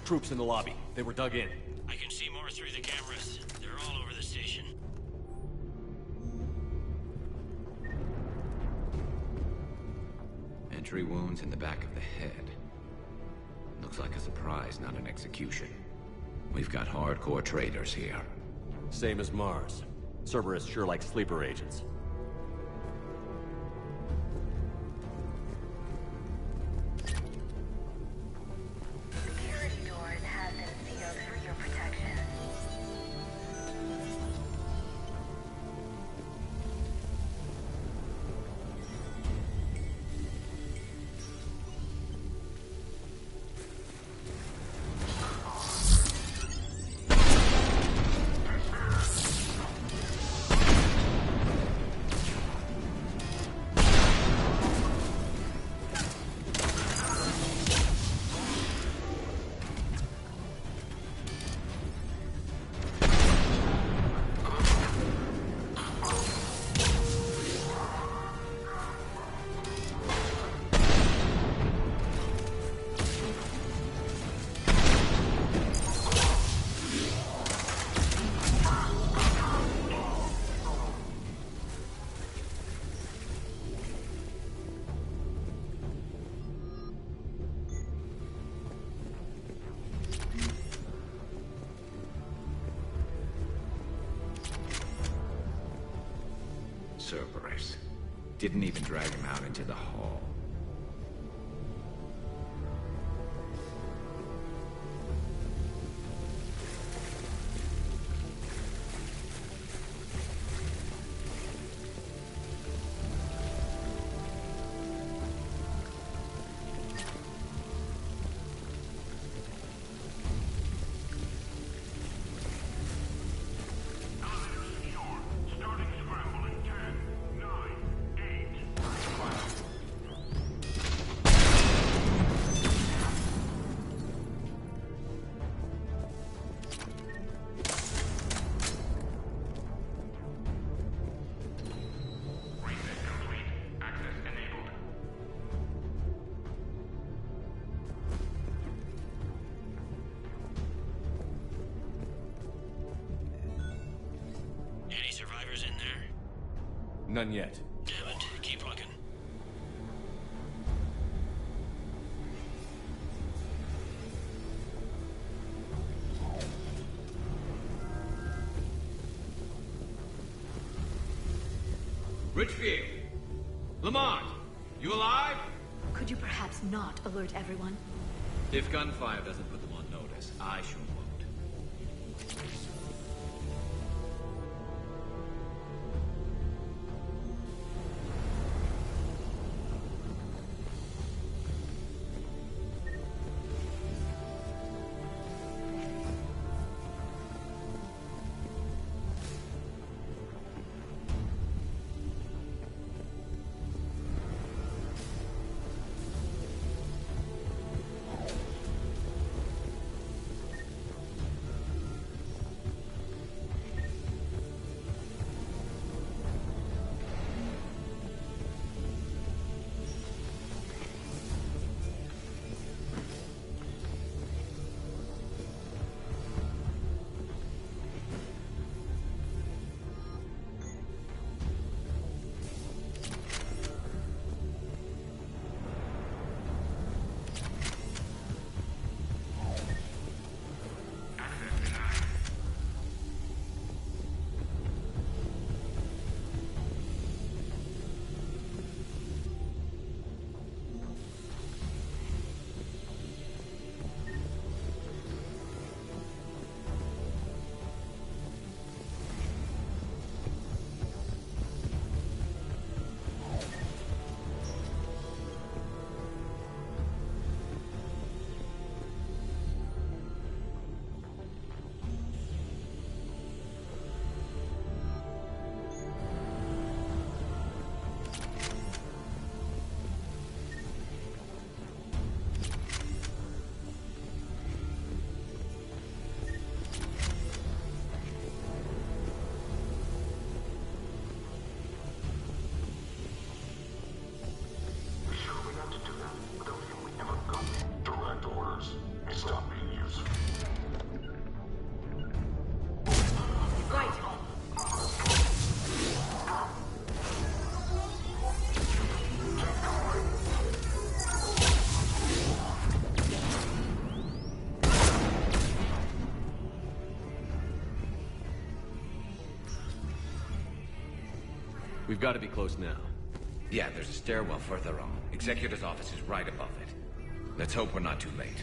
Troops in the lobby. They were dug in. I can see more through the cameras. They're all over the station. Entry wounds in the back of the head. Looks like a surprise, not an execution. We've got hardcore traitors here. Same as Mars. Cerberus sure likes sleeper agents. Security doors have been sealed for your protection. Cerberus. Didn't even drag him out into the hall. Any survivors in there? None yet. Damn it. Keep looking. Richfield! Lamont! You alive? Could you perhaps not alert everyone? If gunfire doesn't put them on notice, I sure won't. We've got to be close now. Yeah, there's a stairwell further on. Executor's office is right above it. Let's hope we're not too late.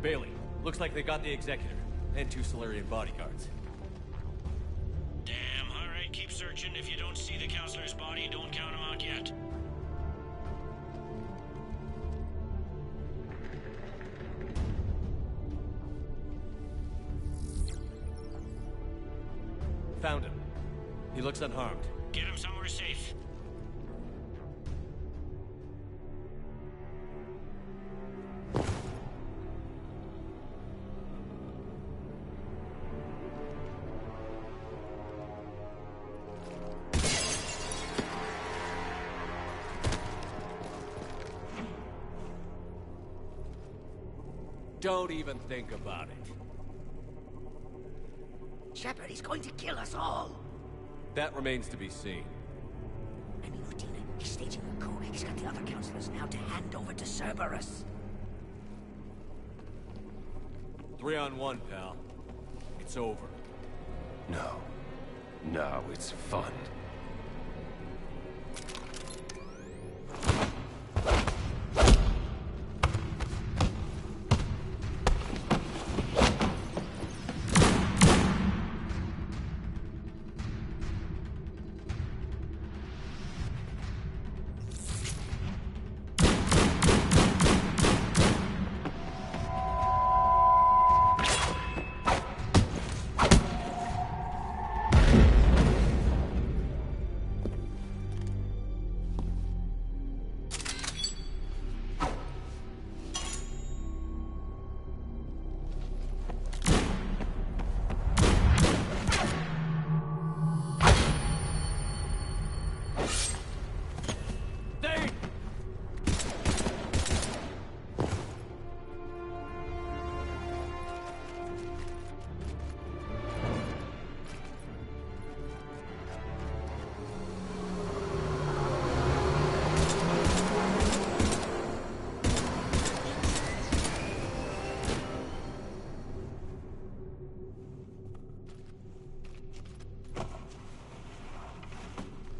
Bailey, looks like they got the Executor, and 2 Solarian bodyguards. Damn, alright, keep searching. If you don't see the counselor's body, don't count him out yet. Found him. He looks unharmed. Get him somewhere safe. Don't even think about it. Shepard, he's going to kill us all. That remains to be seen. I mean, Udina, he's staging a coup. He's got the other counselors now to hand over to Cerberus. 3-on-1, pal. It's over. No. No, it's fun.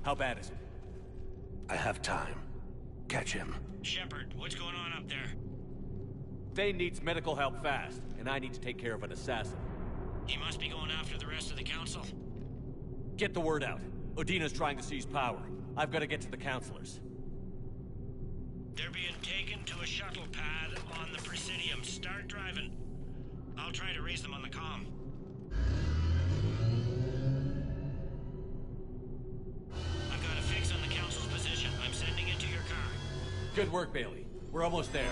How bad is it? I have time. Catch him. Shepard, what's going on up there? Thane needs medical help fast, and I need to take care of an assassin. He must be going after the rest of the council. Get the word out. Udina's trying to seize power. I've got to get to the counselors. They're being taken to a shuttle pad on the Presidium. Start driving. I'll try to raise them on the comm. I've got a fix on the council's position. I'm sending it to your car. Good work, Bailey. We're almost there.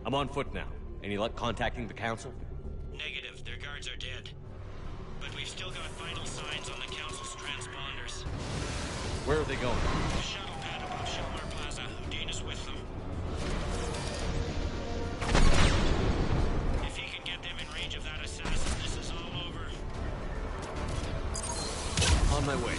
I'm on foot now. Any luck contacting the council? Negative. Their guards are dead. But we've still got vital signs on the council's transponders. Where are they going? The shuttle pad above Shelmar Plaza. Udina's with them. If he can get them in range of that assassin, this is all over. On my way.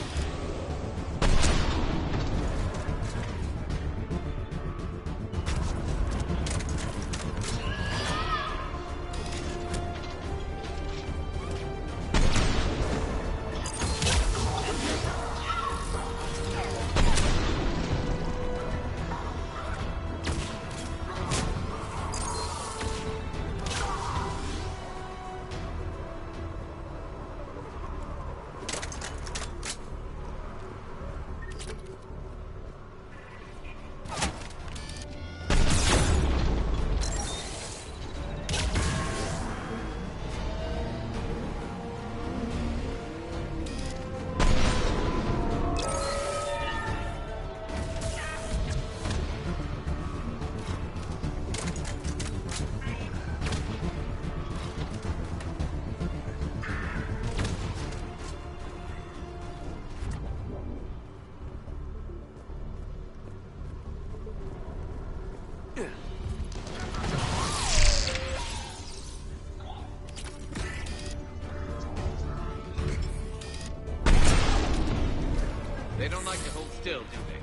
like to hold still, do they?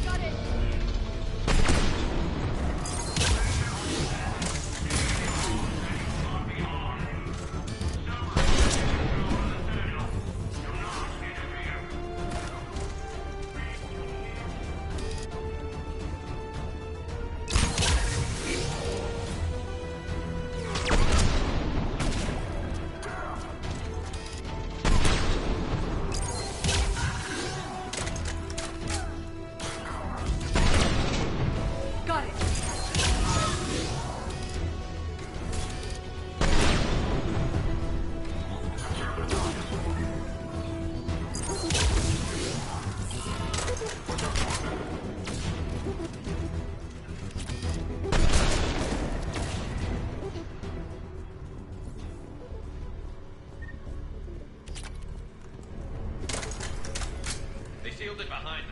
Got it! Got it! They sealed it behind them.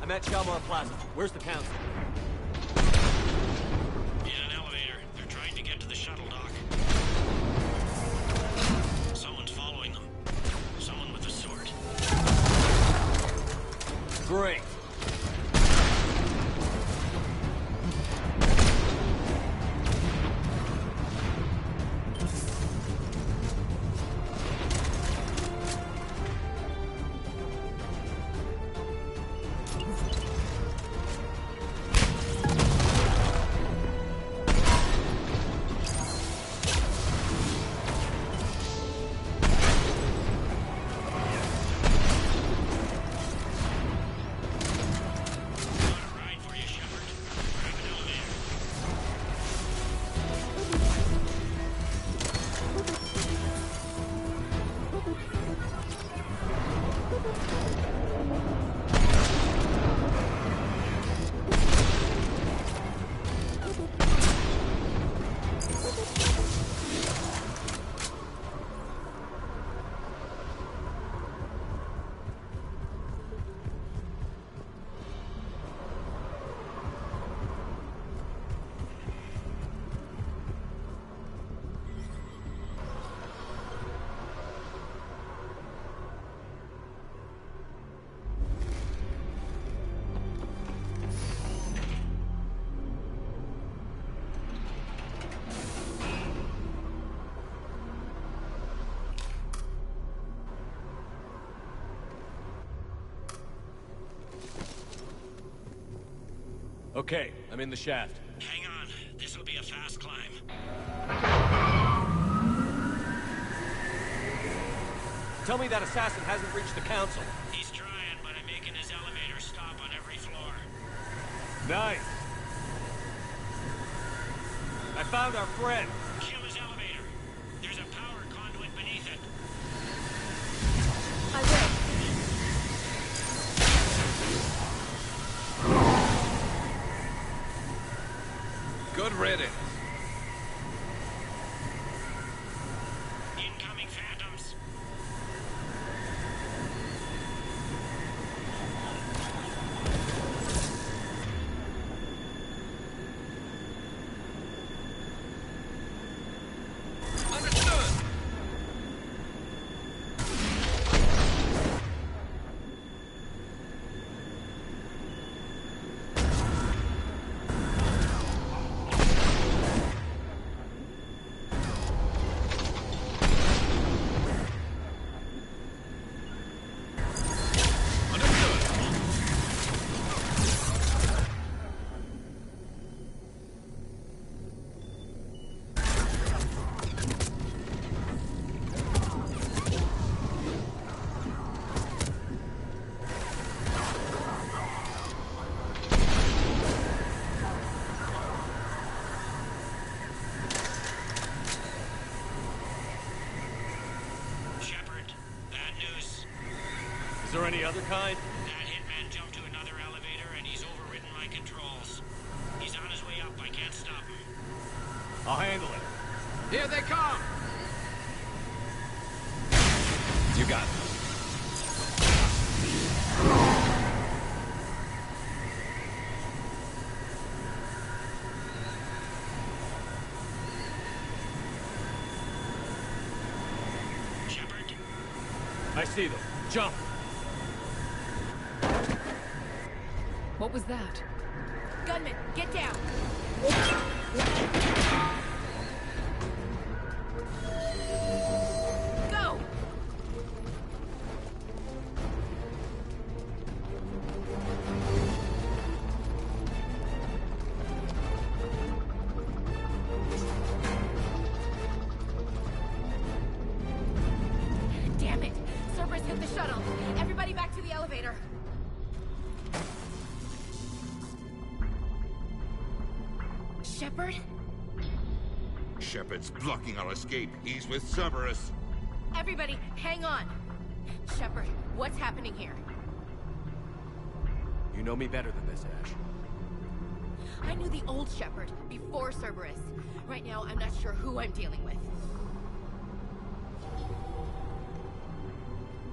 I'm at Chalmar Plaza. Where's the council? In an elevator. They're trying to get to the shuttle dock. Someone's following them. Someone with a sword. Great. Okay, I'm in the shaft. Hang on. This'll be a fast climb. Tell me that assassin hasn't reached the council. He's trying, but I'm making his elevator stop on every floor. Nice. I found our friend. Kill his elevator. There's a power conduit beneath it. I will. Good riddance. Incoming phantoms. Understood. any other kind? That hitman jumped to another elevator and he's overridden my controls. He's on his way up. I can't stop him. I'll handle it. Here they come! You got it. Shepard? I see them. Jump! What was that? Gunman, get down! Go! Damn it! Cerberus hit the shuttle! Everybody back to the elevator! Shepard? Shepard's blocking our escape. He's with Cerberus. Everybody, hang on! Shepard, what's happening here? You know me better than this, Ash. I knew the old Shepard before Cerberus. Right now, I'm not sure who I'm dealing with.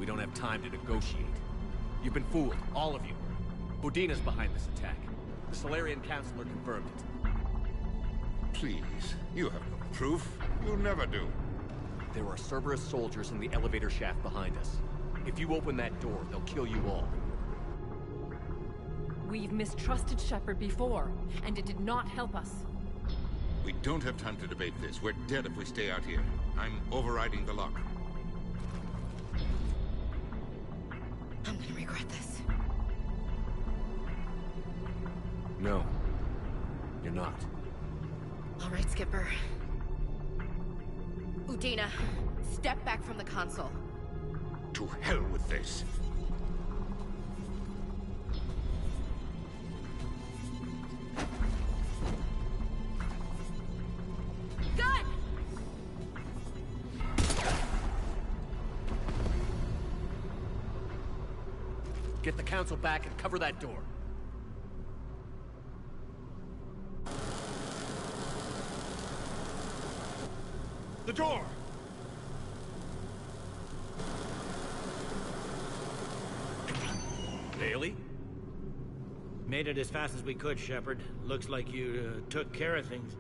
We don't have time to negotiate. You've been fooled, all of you. Udina's behind this attack. The Solarian Councilor confirmed it. Please, you have no proof. You never do. There are Cerberus soldiers in the elevator shaft behind us. If you open that door, they'll kill you all. We've mistrusted Shepard before, and it did not help us. We don't have time to debate this. We're dead if we stay out here. I'm overriding the lock. I'm gonna regret this. No. You're not. All right, Skipper. Udina, step back from the console. To hell with this. Gun! Get the council back and cover that door. The door! Bailey? Made it as fast as we could, Shepard. Looks like you took care of things.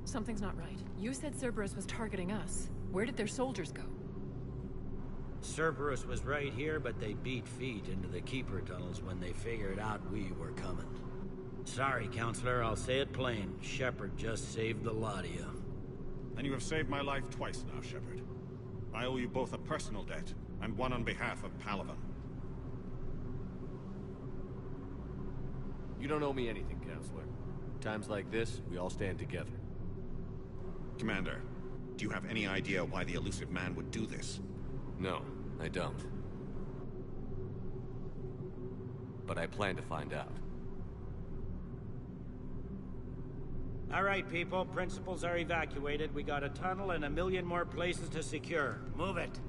Something's not right. You said Cerberus was targeting us. Where did their soldiers go? Cerberus was right here, but they beat feet into the Keeper tunnels when they figured out we were coming. Sorry, Counselor, I'll say it plain. Shepard just saved the lot of you. And you have saved my life twice now, Shepard. I owe you both a personal debt, and one on behalf of Palaven. You don't owe me anything, Counselor. Times like this, we all stand together. Commander, do you have any idea why the elusive man would do this? No, I don't. But I plan to find out. All right, people. Principals are evacuated. We got a tunnel and 1 million more places to secure. Move it.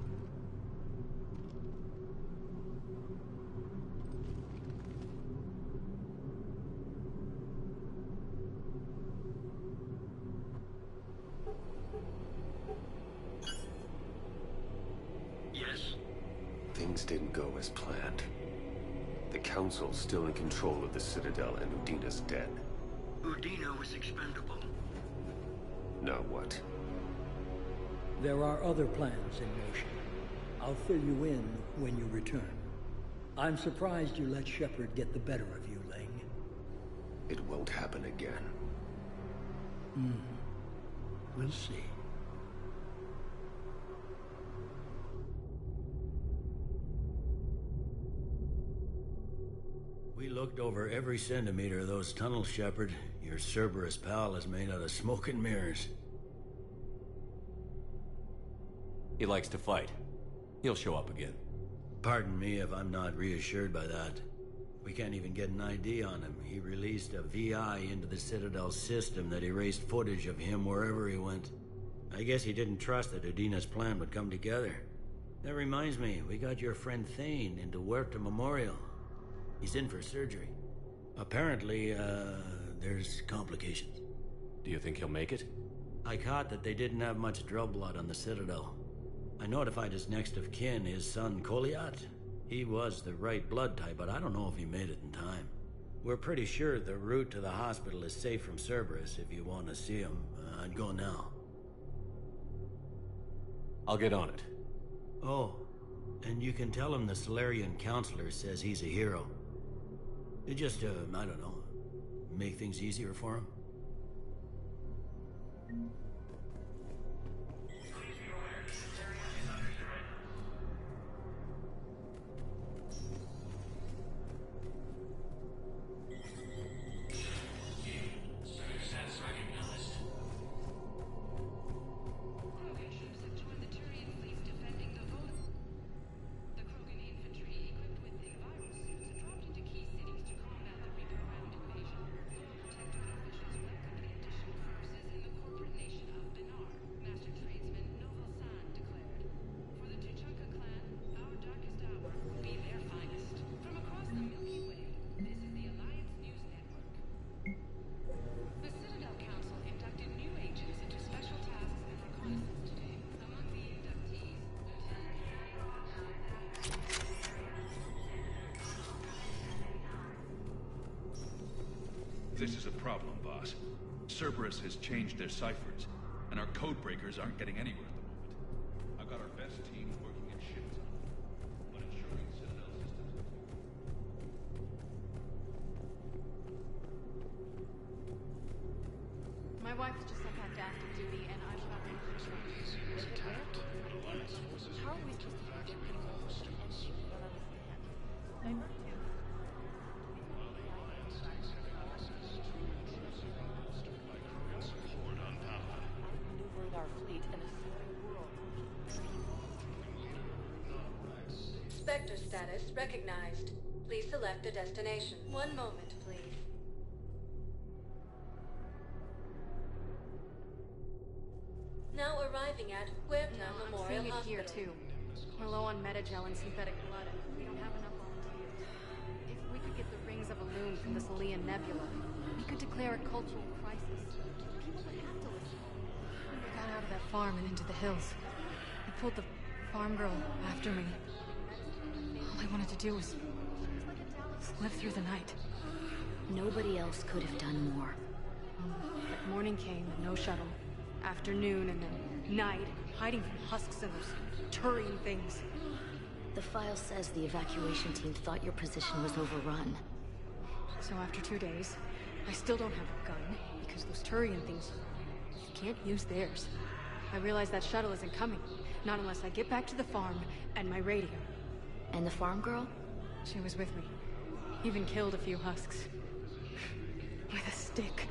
Yes? Things didn't go as planned. The Council's still in control of the Citadel and Udina's dead. Udina was expendable. Now what? There are other plans in motion. I'll fill you in when you return. I'm surprised you let Shepard get the better of you, Ling. It won't happen again. We'll see. We looked over every centimeter of those tunnels, Shepard. Your Cerberus pal is made out of smoke and mirrors. He likes to fight. He'll show up again. Pardon me if I'm not reassured by that. We can't even get an ID on him. He released a VI into the Citadel system that erased footage of him wherever he went. I guess he didn't trust that Udina's plan would come together. That reminds me, we got your friend Thane into Huerta Memorial. He's in for surgery. Apparently, there's complications. Do you think he'll make it? I caught that they didn't have much Drell blood on the Citadel. I notified his next of kin, his son Koliat. He was the right blood type, but I don't know if he made it in time. We're pretty sure the route to the hospital is safe from Cerberus. If you want to see him, I'd go now. I'll get on it. Oh, and you can tell him the Solarian counselor says he's a hero. It just, I don't know, make things easier for him. This is a problem, boss. Cerberus has changed their ciphers, and our code breakers aren't getting anywhere at the moment. I've got our best team working in shifts on it, but ensuring Citadel systems... My wife just sent back to active duty, and I'm about ready for surgery. How are we supposed to function? Our fleet in a foreign world. Spectre status recognized. Please select a destination. One moment, please. Now arriving at Huerta Memorial I'm seeing it Hospital. here too. We're low on metagel and synthetic blood. We don't have enough volunteers. If we could get the rings of Illume from this Alian nebula, we could declare a cultural crisis. People would have to listen. We got out of that farm and into the hills. I pulled the farm girl after me. All I wanted to do was live through the night. Nobody else could have done more. But morning came, and no shuttle. Afternoon, and then night, hiding from husks and those Turian things. The file says the evacuation team thought your position was overrun. So after 2 days, I still don't have a gun, because those Turian things, you can't use theirs. I realize that shuttle isn't coming, not unless I get back to the farm and my radio. And the farm girl? She was with me. Even killed a few husks. With a stick.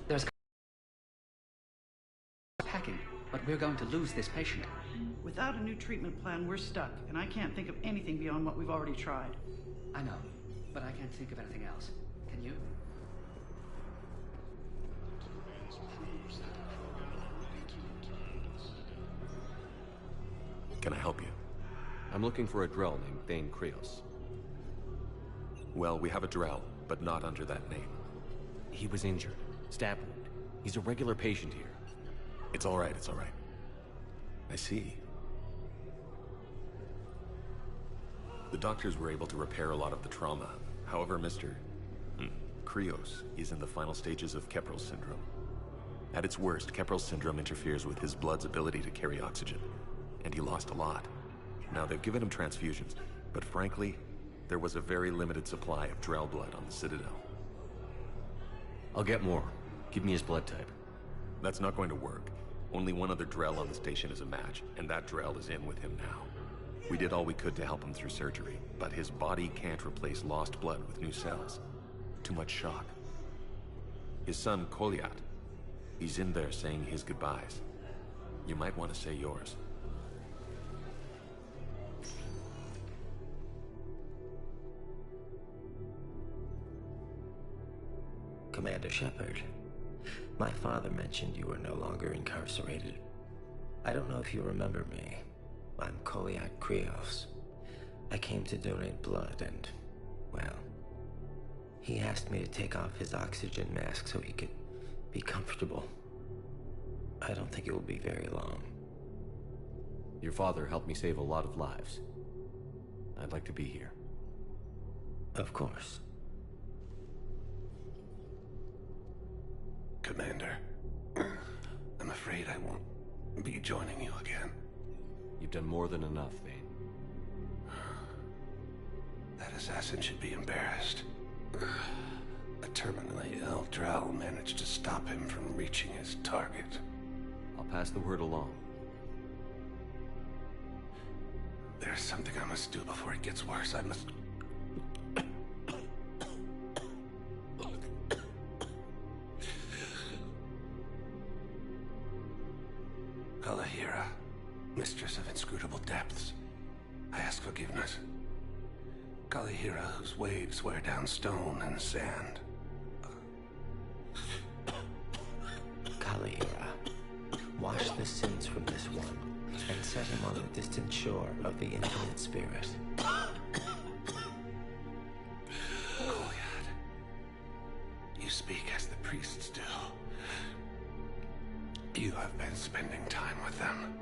There's packing, but we're going to lose this patient. Without a new treatment plan, we're stuck, and I can't think of anything beyond what we've already tried. I know, but I can't think of anything else. Can you? Can I help you? I'm looking for a Drell named Thane Krios. Well, we have a Drell, but not under that name. He was injured. Stab wound. He's a regular patient here. It's all right, it's all right. I see. The doctors were able to repair a lot of the trauma. However, Mr. Krios is in the final stages of Keprel's syndrome. At its worst, Keprel's syndrome interferes with his blood's ability to carry oxygen, and he lost a lot. Now, they've given him transfusions, but frankly, there was a very limited supply of Drell blood on the Citadel. I'll get more. Give me his blood type. That's not going to work. Only one other Drell on the station is a match, and that Drell is in with him now. We did all we could to help him through surgery, but his body can't replace lost blood with new cells. Too much shock. His son, Kolyat, he's in there saying his goodbyes. You might want to say yours. Commander Shepard, my father mentioned you were no longer incarcerated. I don't know if you remember me. I'm Kolyat Krios. I came to donate blood and, well, he asked me to take off his oxygen mask so he could be comfortable. I don't think it will be very long. Your father helped me save a lot of lives. I'd like to be here. Of course. Commander, I'm afraid I won't be joining you again. You've done more than enough, Vane. That assassin should be embarrassed. A terminally ill Drow managed to stop him from reaching his target. I'll pass the word along. There's something I must do before it gets worse. I must... Kalahira, mistress of inscrutable depths, I ask forgiveness. Kalahira, whose waves wear down stone and sand. Kalahira, wash the sins from this one, and set him on the distant shore of the infinite spirit. Kolyat, you speak as the priests do. You have been spending time with them.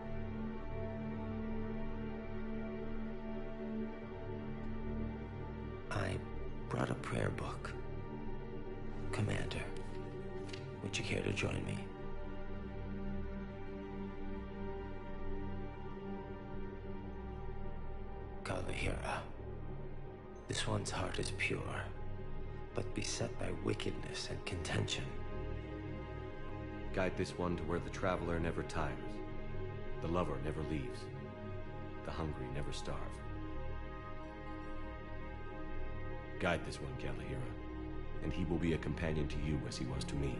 I brought a prayer book. Commander, would you care to join me? Kalahira, this one's heart is pure, but beset by wickedness and contention. Guide this one to where the traveler never tires, the lover never leaves, the hungry never starve. Guide this one, Kalahira, and he will be a companion to you as he was to me.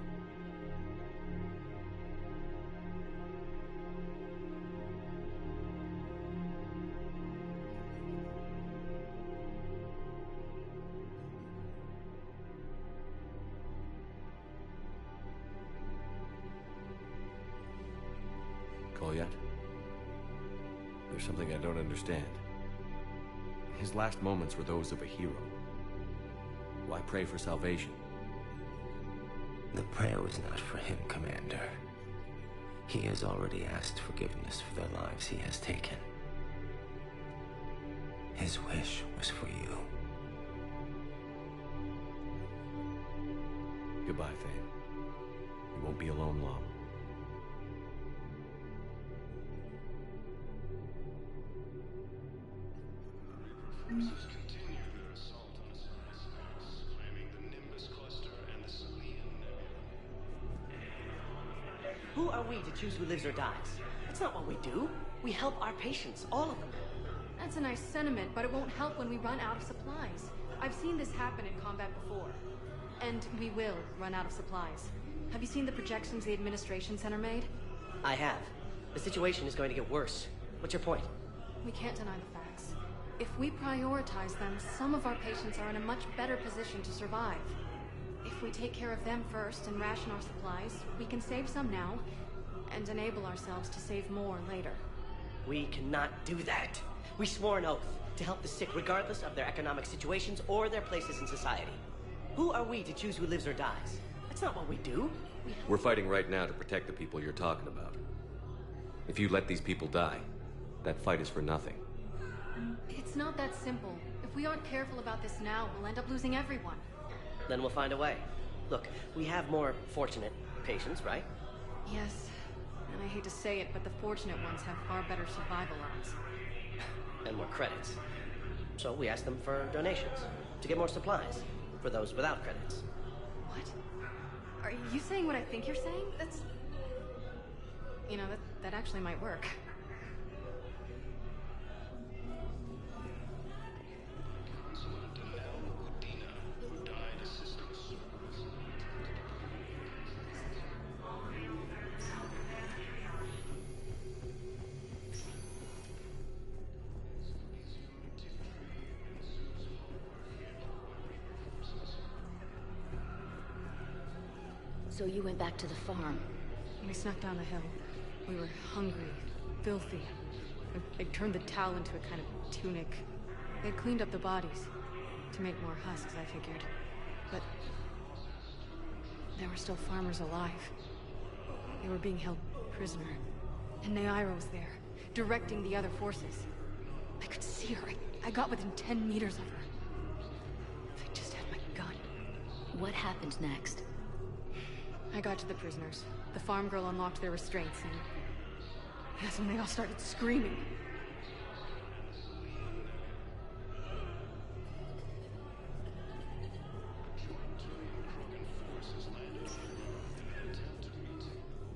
Kolyat? There's something I don't understand. His last moments were those of a hero. Why pray for salvation? The prayer was not for him, Commander. He has already asked forgiveness for the lives he has taken. His wish was for you. Goodbye, Thane. You won't be alone long. Forces continue their assault on Asylum space, claiming the Nimbus cluster and the Salian Nebula. Who are we to choose who lives or dies? That's not what we do. We help our patients, all of them. That's a nice sentiment, but it won't help when we run out of supplies. I've seen this happen in combat before. And we will run out of supplies. Have you seen the projections the Administration Center made? I have. The situation is going to get worse. What's your point? We can't deny the facts. If we prioritize them, some of our patients are in a much better position to survive. If we take care of them first and ration our supplies, we can save some now, and enable ourselves to save more later. We cannot do that. We swore an oath to help the sick regardless of their economic situations or their places in society. Who are we to choose who lives or dies? That's not what we do. We're fighting right now to protect the people you're talking about. If you let these people die, that fight is for nothing. It's not that simple. If we aren't careful about this now, we'll end up losing everyone. Then we'll find a way. Look, we have more fortunate patients, right? Yes. And I hate to say it, but the fortunate ones have far better survival odds. And more credits. So we ask them for donations, to get more supplies, for those without credits. What? Are you saying what I think you're saying? That's... You know, that actually might work. So you went back to the farm? We snuck down the hill. We were hungry, filthy. They'd turned the towel into a kind of tunic. They'd cleaned up the bodies to make more husks, I figured. But there were still farmers alive. They were being held prisoner. And Naira was there, directing the other forces. I could see her. I got within 10 meters of her. If I just had my gun. What happened next? I got to the prisoners. The farm girl unlocked their restraints, and that's when they all started screaming.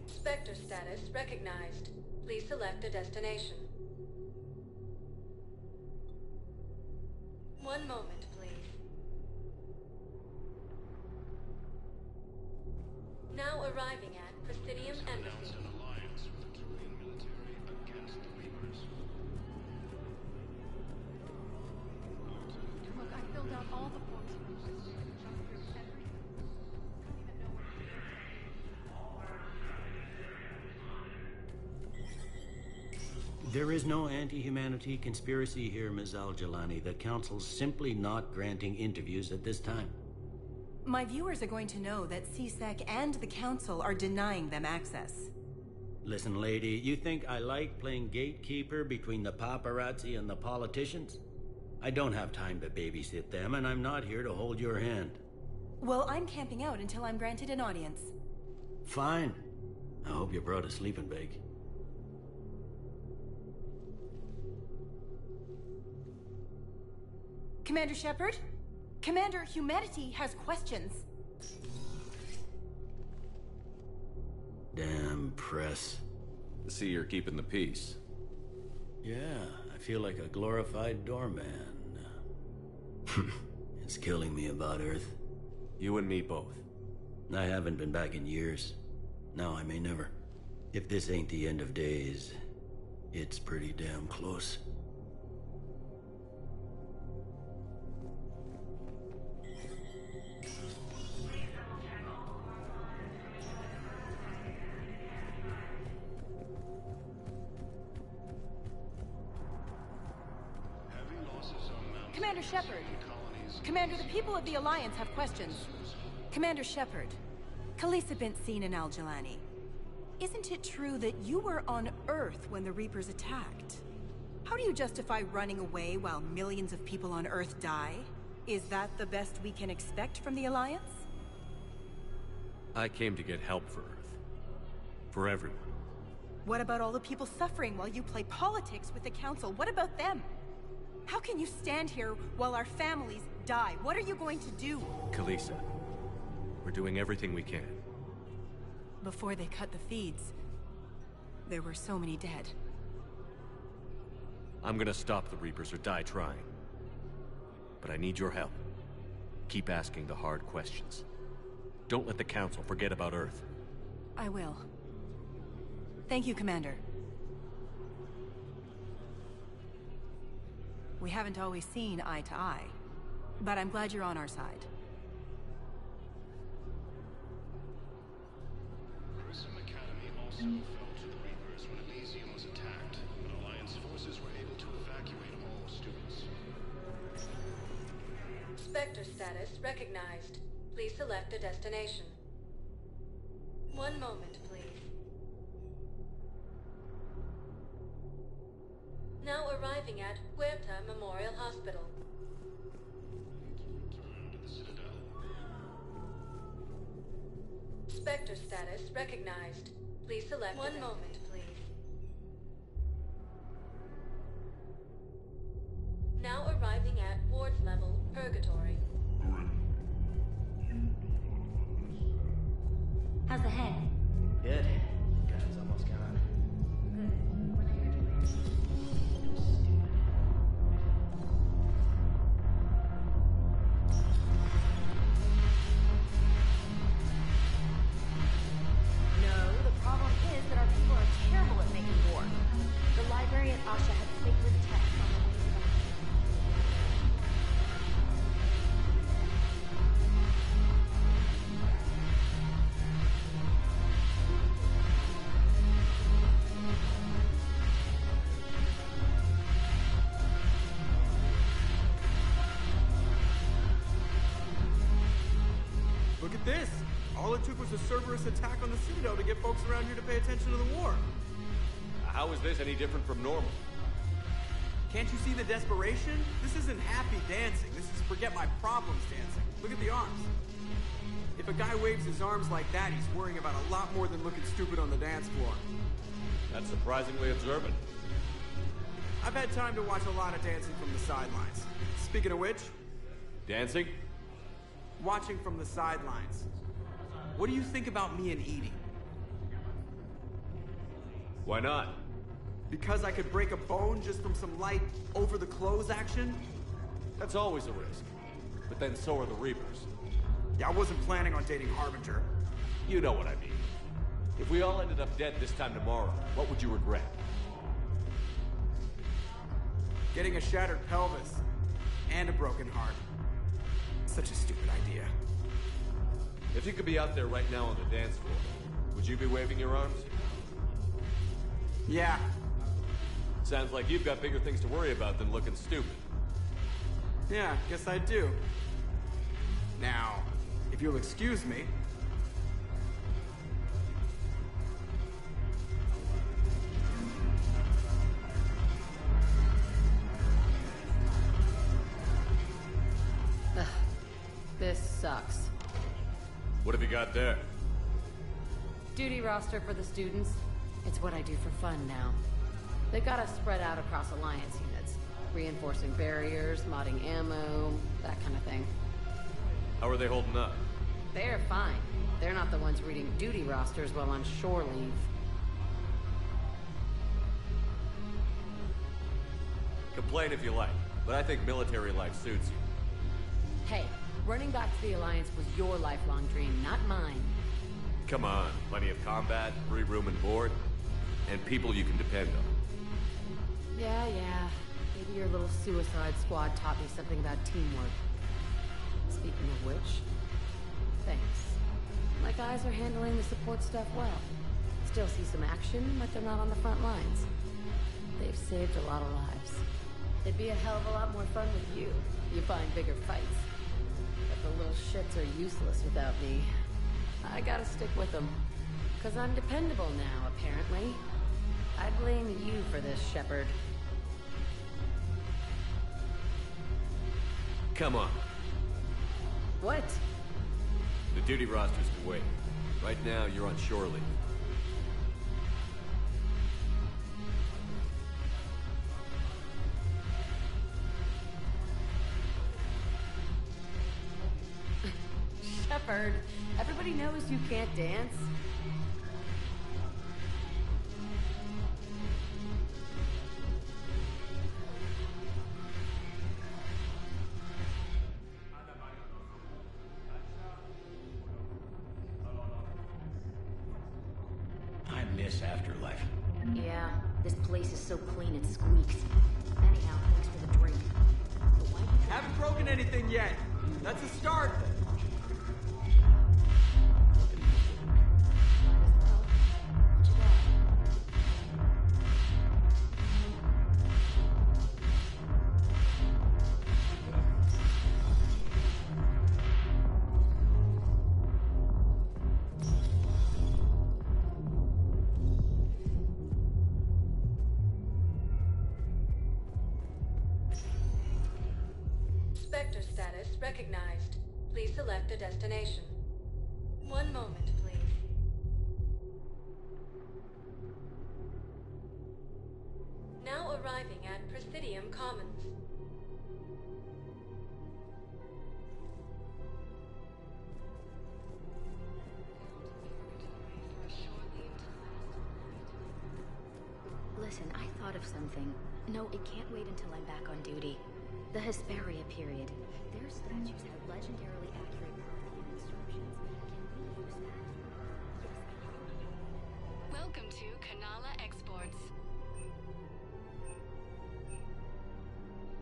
Spectre status recognized. Please select a destination. One moment, please. Now arriving at Presidium Embassy. Look, I filled out all the forms. There is no anti-humanity conspiracy here, Ms. Al-Jalani. The Council's simply not granting interviews at this time. My viewers are going to know that CSEC and the Council are denying them access. Listen, lady, you think I like playing gatekeeper between the paparazzi and the politicians? I don't have time to babysit them, and I'm not here to hold your hand. Well, I'm camping out until I'm granted an audience. Fine. I hope you brought a sleeping bag. Commander Shepard? Commander, humanity has questions. Damn press. I see you're keeping the peace. Yeah, I feel like a glorified doorman. It's killing me about Earth. You and me both. I haven't been back in years. Now I may never. If this ain't the end of days, it's pretty damn close. Commander Shepard. Commander, the people of the Alliance have questions. Commander Shepard, Khaleesa bint Sin and Al-Jalani. Isn't it true that you were on Earth when the Reapers attacked? How do you justify running away while millions of people on Earth die? Is that the best we can expect from the Alliance? I came to get help for Earth. For everyone. What about all the people suffering while you play politics with the Council? What about them? How can you stand here while our families die? What are you going to do? Khaleesa, we're doing everything we can. Before they cut the feeds, there were so many dead. I'm gonna stop the Reapers or die trying. But I need your help. Keep asking the hard questions. Don't let the Council forget about Earth. I will. Thank you, Commander. We haven't always seen eye to eye, but I'm glad you're on our side. Grissom Academy also fell to the Reapers when Elysium was attacked, but Alliance forces were able to evacuate all students. Spectre status recognized. Please select a destination. One moment, please. Now arriving at Huerta Memorial Hospital. Return to the Citadel. Spectre status recognized. Please select one moment, please. Now arriving at wards level Purgatory. How's the head? Good. Gun's almost gone. No, the problem is that our people are terrible at making war. The librarian Asha had sacred texts on the wings of it took was a Cerberus attack on the Citadel to get folks around here to pay attention to the war. How is this any different from normal? Can't you see the desperation? This isn't happy dancing. This is forget my problems dancing. Look at the arms. If a guy waves his arms like that, he's worrying about a lot more than looking stupid on the dance floor. That's surprisingly observant. I've had time to watch a lot of dancing from the sidelines. Speaking of which... Dancing? Watching from the sidelines. What do you think about me and Edie? Why not? Because I could break a bone just from some light over-the-clothes action? That's always a risk. But then so are the Reapers. Yeah, I wasn't planning on dating Harbinger. You know what I mean. If we all ended up dead this time tomorrow, what would you regret? Getting a shattered pelvis. And a broken heart. Such a stupid idea. If you could be out there right now on the dance floor, would you be waving your arms? Yeah. Sounds like you've got bigger things to worry about than looking stupid. Yeah, guess I do. Now, if you'll excuse me... This sucks. What have you got there? Duty roster for the students. It's what I do for fun now. They got us spread out across Alliance units. Reinforcing barriers, modding ammo, that kind of thing. How are they holding up? They're fine. They're not the ones reading duty rosters while on shore leave. Complain if you like, but I think military life suits you. Hey, running back to the Alliance was your lifelong dream, not mine. Come on, plenty of combat, free room and board, and people you can depend on. Yeah. Maybe your little suicide squad taught me something about teamwork. Speaking of which, thanks. My guys are handling the support stuff well. Still see some action, but they're not on the front lines. They've saved a lot of lives. It'd be a hell of a lot more fun with you. You find bigger fights. But the little shits are useless without me. I gotta stick with them. 'Cause I'm dependable now, apparently. I blame you for this, Shepard. Come on. What? The duty rosters can wait. Right now, you're on shore leave. Shepard, everybody knows you can't dance. I miss Afterlife. Yeah, this place is so clean it squeaks. Anyhow, thanks for the drink. Haven't broken anything yet. That's a start. Spectre status recognized. Please select a destination. One moment, please. Now arriving at Presidium Commons. Listen, I thought of something. No, it can't wait until I'm back on duty. The Hesperia period. Their statues have legendarily accurate Parthian inscriptions. Can we use that? Welcome to Kanala Exports.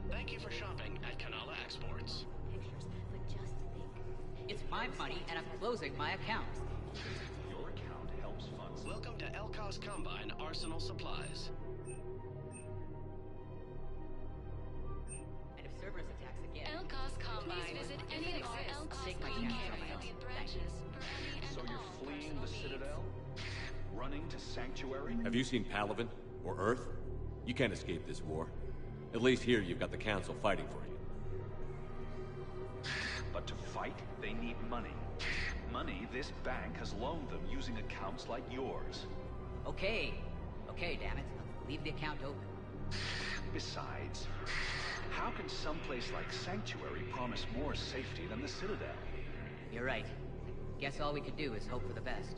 Thank you for shopping at Kanala Exports. Pictures, but just think. It's my money, and I'm closing my account. Your account helps funds. Welcome to Elkos Combine Arsenal Supplies. And if Cerberus attacks again... Elkos Combine. Please Visit it any of our exists. Elkos Take my Green cash Care from my affiliate own. branches for any and fleeing the Citadel? Running to Sanctuary? Have you seen Palaven? Or Earth? You can't escape this war. At least here you've got the Council fighting for you. But to fight, they need money. Money this bank has loaned them using accounts like yours. Okay. Okay, damn it. Leave the account open. Besides, how can someplace like Sanctuary promise more safety than the Citadel? You're right. Guess all we could do is hope for the best.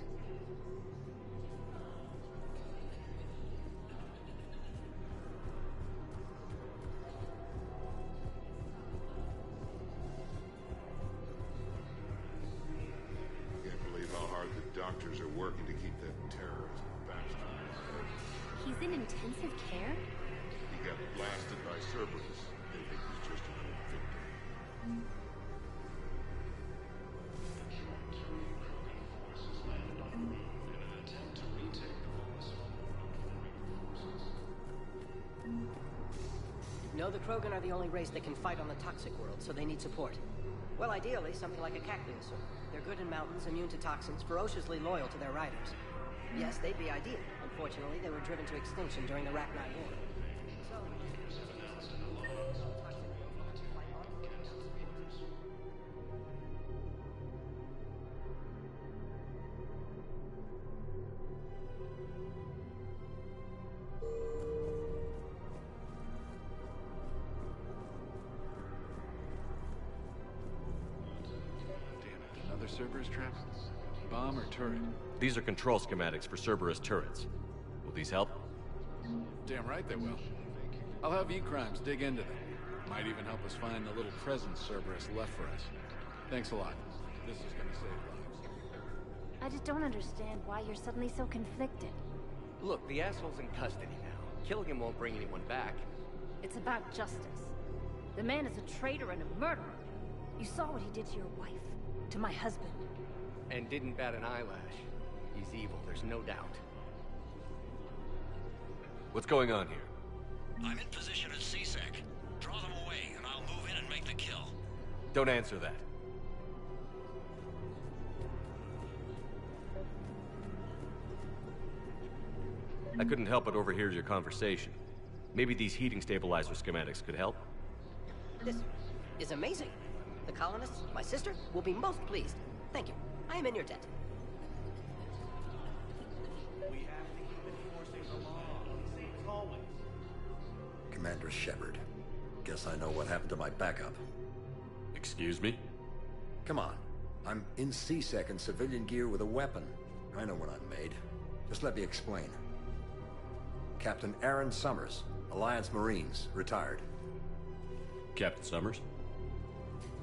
Can't believe how hard the doctors are working to keep that terrorist bastard. He's in intensive care? He got blasted by Cerberus. They think he's just another victim. No, the Krogan are the only race that can fight on the toxic world, so they need support. Well, ideally, something like a Cactuosaur. They're good in mountains, immune to toxins, ferociously loyal to their riders. Yes, they'd be ideal. Unfortunately, they were driven to extinction during the Rachni War. Another Cerberus trap? Bomb or turret? These are control schematics for Cerberus turrets. Will these help? Damn right they will. I'll have E-Crimes dig into them. Might even help us find the little presents Cerberus left for us. Thanks a lot. This is gonna save lives. I just don't understand why you're suddenly so conflicted. Look, the asshole's in custody now. Killing him won't bring anyone back. It's about justice. The man is a traitor and a murderer. You saw what he did to your wife, to my husband. And didn't bat an eyelash. He's evil, there's no doubt. What's going on here? I'm in position at CSEC. Draw them away, and I'll move in and make the kill. Don't answer that. I couldn't help but overhear your conversation. Maybe these heating stabilizer schematics could help? This is amazing. The colonists, my sister, will be most pleased. Thank you. I am in your debt. We have to keep enforcing the law, same as always. Commander Shepard. Guess I know what happened to my backup. Excuse me? Come on. I'm in C-Sec in civilian gear with a weapon. I know what I'm made. Just let me explain. Captain Aaron Summers, Alliance Marines, retired. Captain Summers?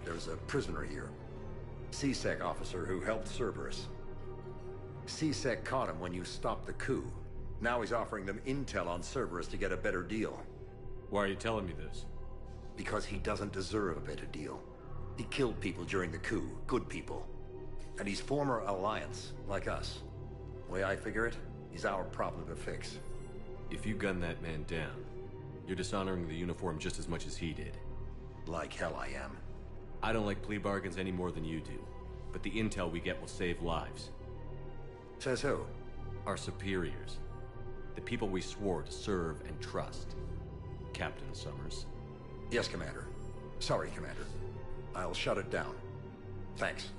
There's a prisoner here. C-Sec officer who helped Cerberus. C-Sec caught him when you stopped the coup. Now he's offering them intel on Cerberus to get a better deal. Why are you telling me this? Because he doesn't deserve a better deal. He killed people during the coup, good people. And he's former Alliance, like us. The way I figure it, he's our problem to fix. If you gun that man down, you're dishonoring the uniform just as much as he did. Like hell I am. I don't like plea bargains any more than you do, but the intel we get will save lives. Says who? Our superiors. The people we swore to serve and trust. Captain Summers. Yes, Commander. Sorry, Commander. I'll shut it down. Thanks.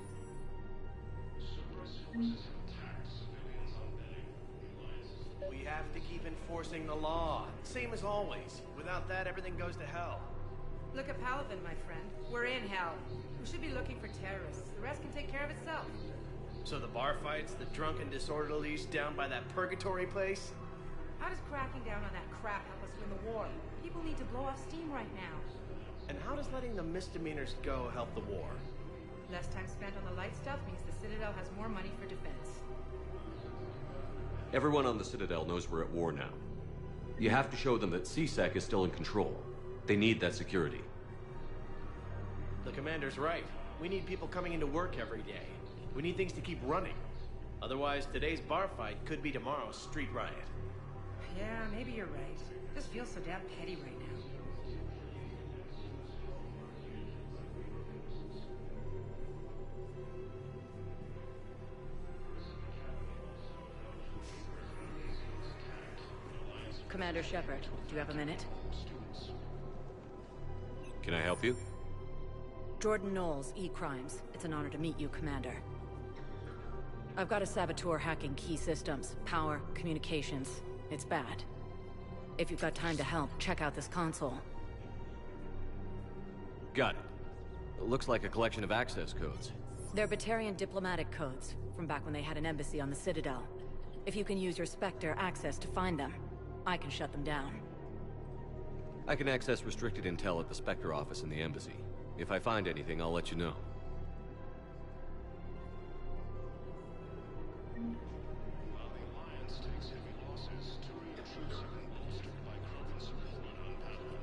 We have to keep enforcing the law, same as always. Without that, everything goes to hell. Look at Palaven, my friend. We're in hell. We should be looking for terrorists. The rest can take care of itself. So the bar fights, the drunken disorderlies down by that purgatory place? How does cracking down on that crap help us win the war? People need to blow off steam right now. And how does letting the misdemeanors go help the war? Less time spent on the light stuff means the Citadel has more money for defense. Everyone on the Citadel knows we're at war now. You have to show them that CSEC is still in control. They need that security. The commander's right. We need people coming into work every day. We need things to keep running. Otherwise, today's bar fight could be tomorrow's street riot. Yeah, maybe you're right. Just feels so damn petty right now. Commander Shepard, do you have a minute? Can I help you? Jordan Knowles, E-Crimes. It's an honor to meet you, Commander. I've got a saboteur hacking key systems, power, communications. It's bad. If you've got time to help, check out this console. Got it. It looks like a collection of access codes. They're Batarian diplomatic codes, from back when they had an embassy on the Citadel. If you can use your Spectre access to find them, I can shut them down. I can access restricted intel at the Spectre office in the embassy. If I find anything, I'll let you know. While the Alliance takes heavy losses, Turian troops have been bolstered by Krogan support unparalleled.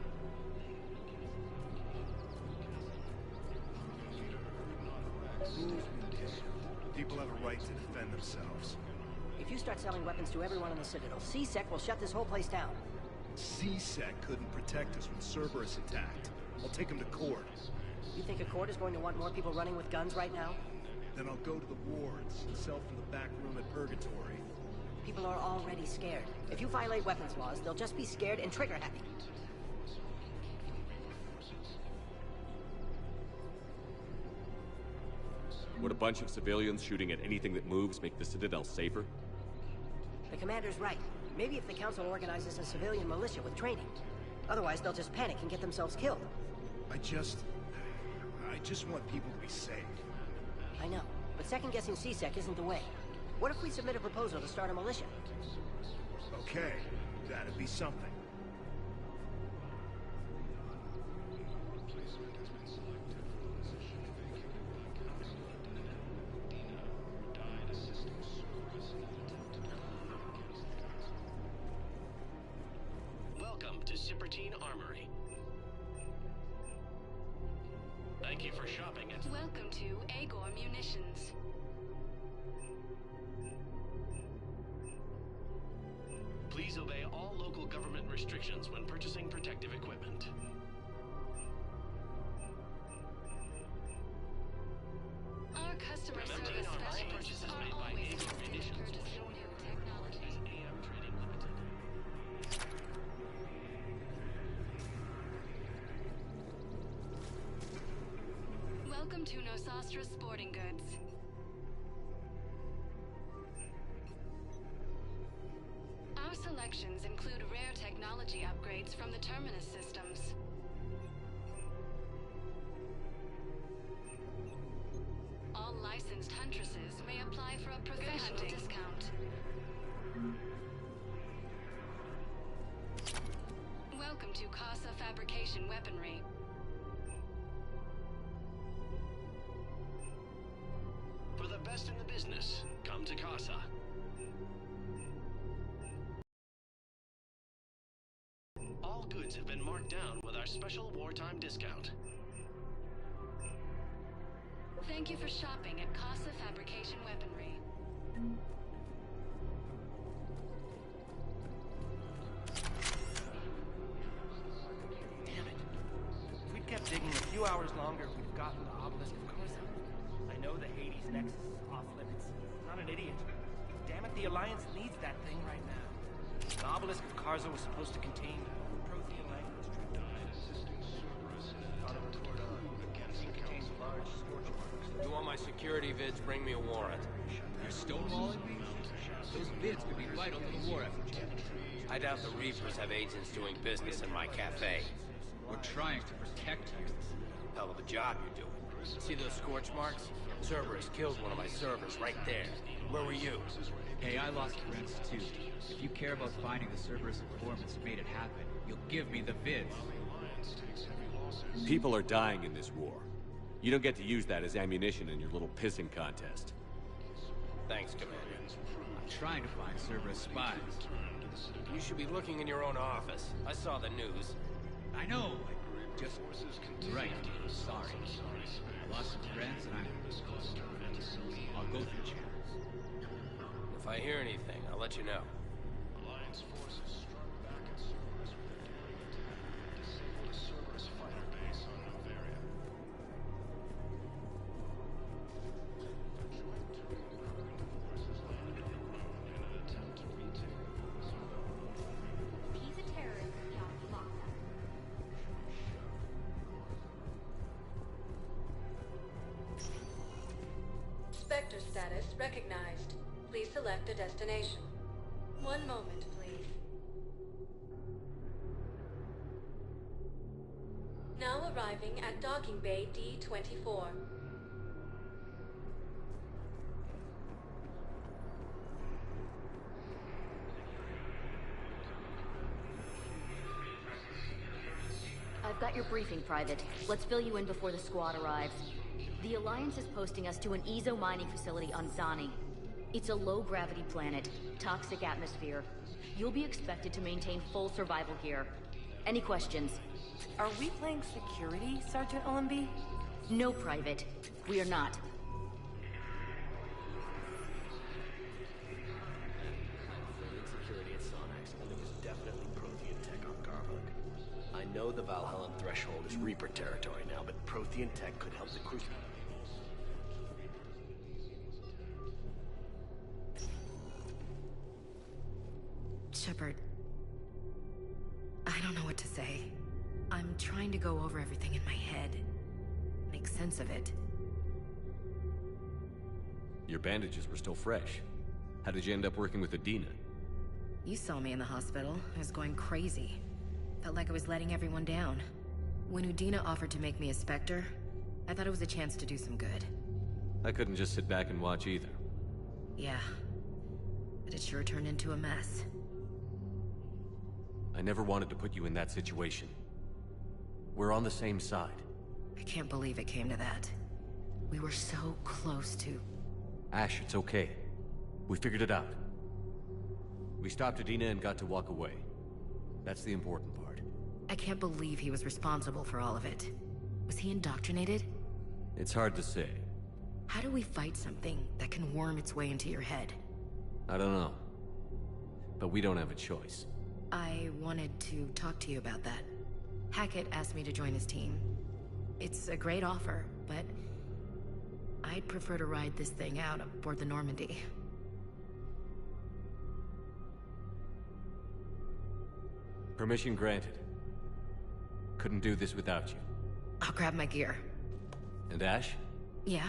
People have a right to defend themselves. If you start selling weapons to everyone in the Citadel, C-Sec will shut this whole place down. C-Sec couldn't protect us when Cerberus attacked. I'll take him to court. You think a court is going to want more people running with guns right now? Then I'll go to the wards and sell from the back room at Purgatory. People are already scared. If you violate weapons laws, they'll just be scared and trigger-happy. Would a bunch of civilians shooting at anything that moves make the Citadel safer? The commander's right. Maybe if the Council organizes a civilian militia with training. Otherwise, they'll just panic and get themselves killed. I just want people to be safe. I know, but second-guessing C-Sec isn't the way. What if we submit a proposal to start a militia? Okay, that'd be something. Welcome to Sippertine Armory. Thank you for shopping at... Welcome to Agor Munitions. Please obey all local government restrictions when purchasing protective equipment. Our customer service specialists are always courtesy of new technology. AM Trading Limited. Welcome to Nosastra Sporting Goods. Our selections include rare technology upgrades from the Terminus systems. All licensed huntresses may apply for a professional discount. Welcome to Casa Fabrication Weaponry. For the best in the business, come to Casa. All goods have been marked down with our special wartime discount. Thank you for shopping at Casa Fabrication Weaponry. Damn it. If we'd kept digging a few hours longer, we'd have gotten the obelisk of Carza. I know the Hades Nexus is off limits. I'm not an idiot. Damn it, the Alliance needs that thing right now. The obelisk of Carza was supposed to contain Prothean language. You want my security vids, bring me a warrant. You're stonewalling me? Those vids could be vital to the war effort. I doubt the Reapers have agents doing business in my cafe. We're trying to protect you. Hell of a job you're doing. See those scorch marks? Cerberus killed one of my servers right there. Where were you? Hey, I lost friends too. If you care about finding the Cerberus informants who made it happen, you'll give me the vids. People are dying in this war. You don't get to use that as ammunition in your little pissing contest. Thanks, Commander. I'm trying to find Cerberus spies. You should be looking in your own office. I saw the news. I know. Just... Right. Sorry. I lost some friends and I'll go through channels. If I hear anything, I'll let you know. Alliance forces struck back at Cerberus with a daring attack, disabled a Cerberus fighter base on Novaria. Joint Turian Krogan forces landed on the moon in an attempt to retake the status recognized. Please select a destination. One moment, please. Now arriving at docking bay D-24. I've got your briefing, Private. Let's fill you in before the squad arrives. The Alliance is posting us to an Ezo mining facility on Zani. It's a low-gravity planet, toxic atmosphere. You'll be expected to maintain full survival here. Any questions? Are we playing security, Sergeant Ullenby? No, Private. We are not. Security at Sonax, and there was definitely Prothean tech on Garhug. I know the Valhallan threshold is Reaper territory now, but Prothean tech could help the Crucible. Shepard, I don't know what to say. I'm trying to go over everything in my head. Make sense of it. Your bandages were still fresh. How did you end up working with Adina? You saw me in the hospital. I was going crazy. Felt like I was letting everyone down. When Udina offered to make me a Spectre, I thought it was a chance to do some good. I couldn't just sit back and watch either. Yeah. But it sure turned into a mess. I never wanted to put you in that situation. We're on the same side. I can't believe it came to that. We were so close to... Ash, it's okay. We figured it out. We stopped Adina and got to walk away. That's the important part. I can't believe he was responsible for all of it. Was he indoctrinated? It's hard to say. How do we fight something that can worm its way into your head? I don't know. But we don't have a choice. I wanted to talk to you about that. Hackett asked me to join his team. It's a great offer, but I'd prefer to ride this thing out aboard the Normandy. Permission granted. Couldn't do this without you. I'll grab my gear. And Ash? Yeah?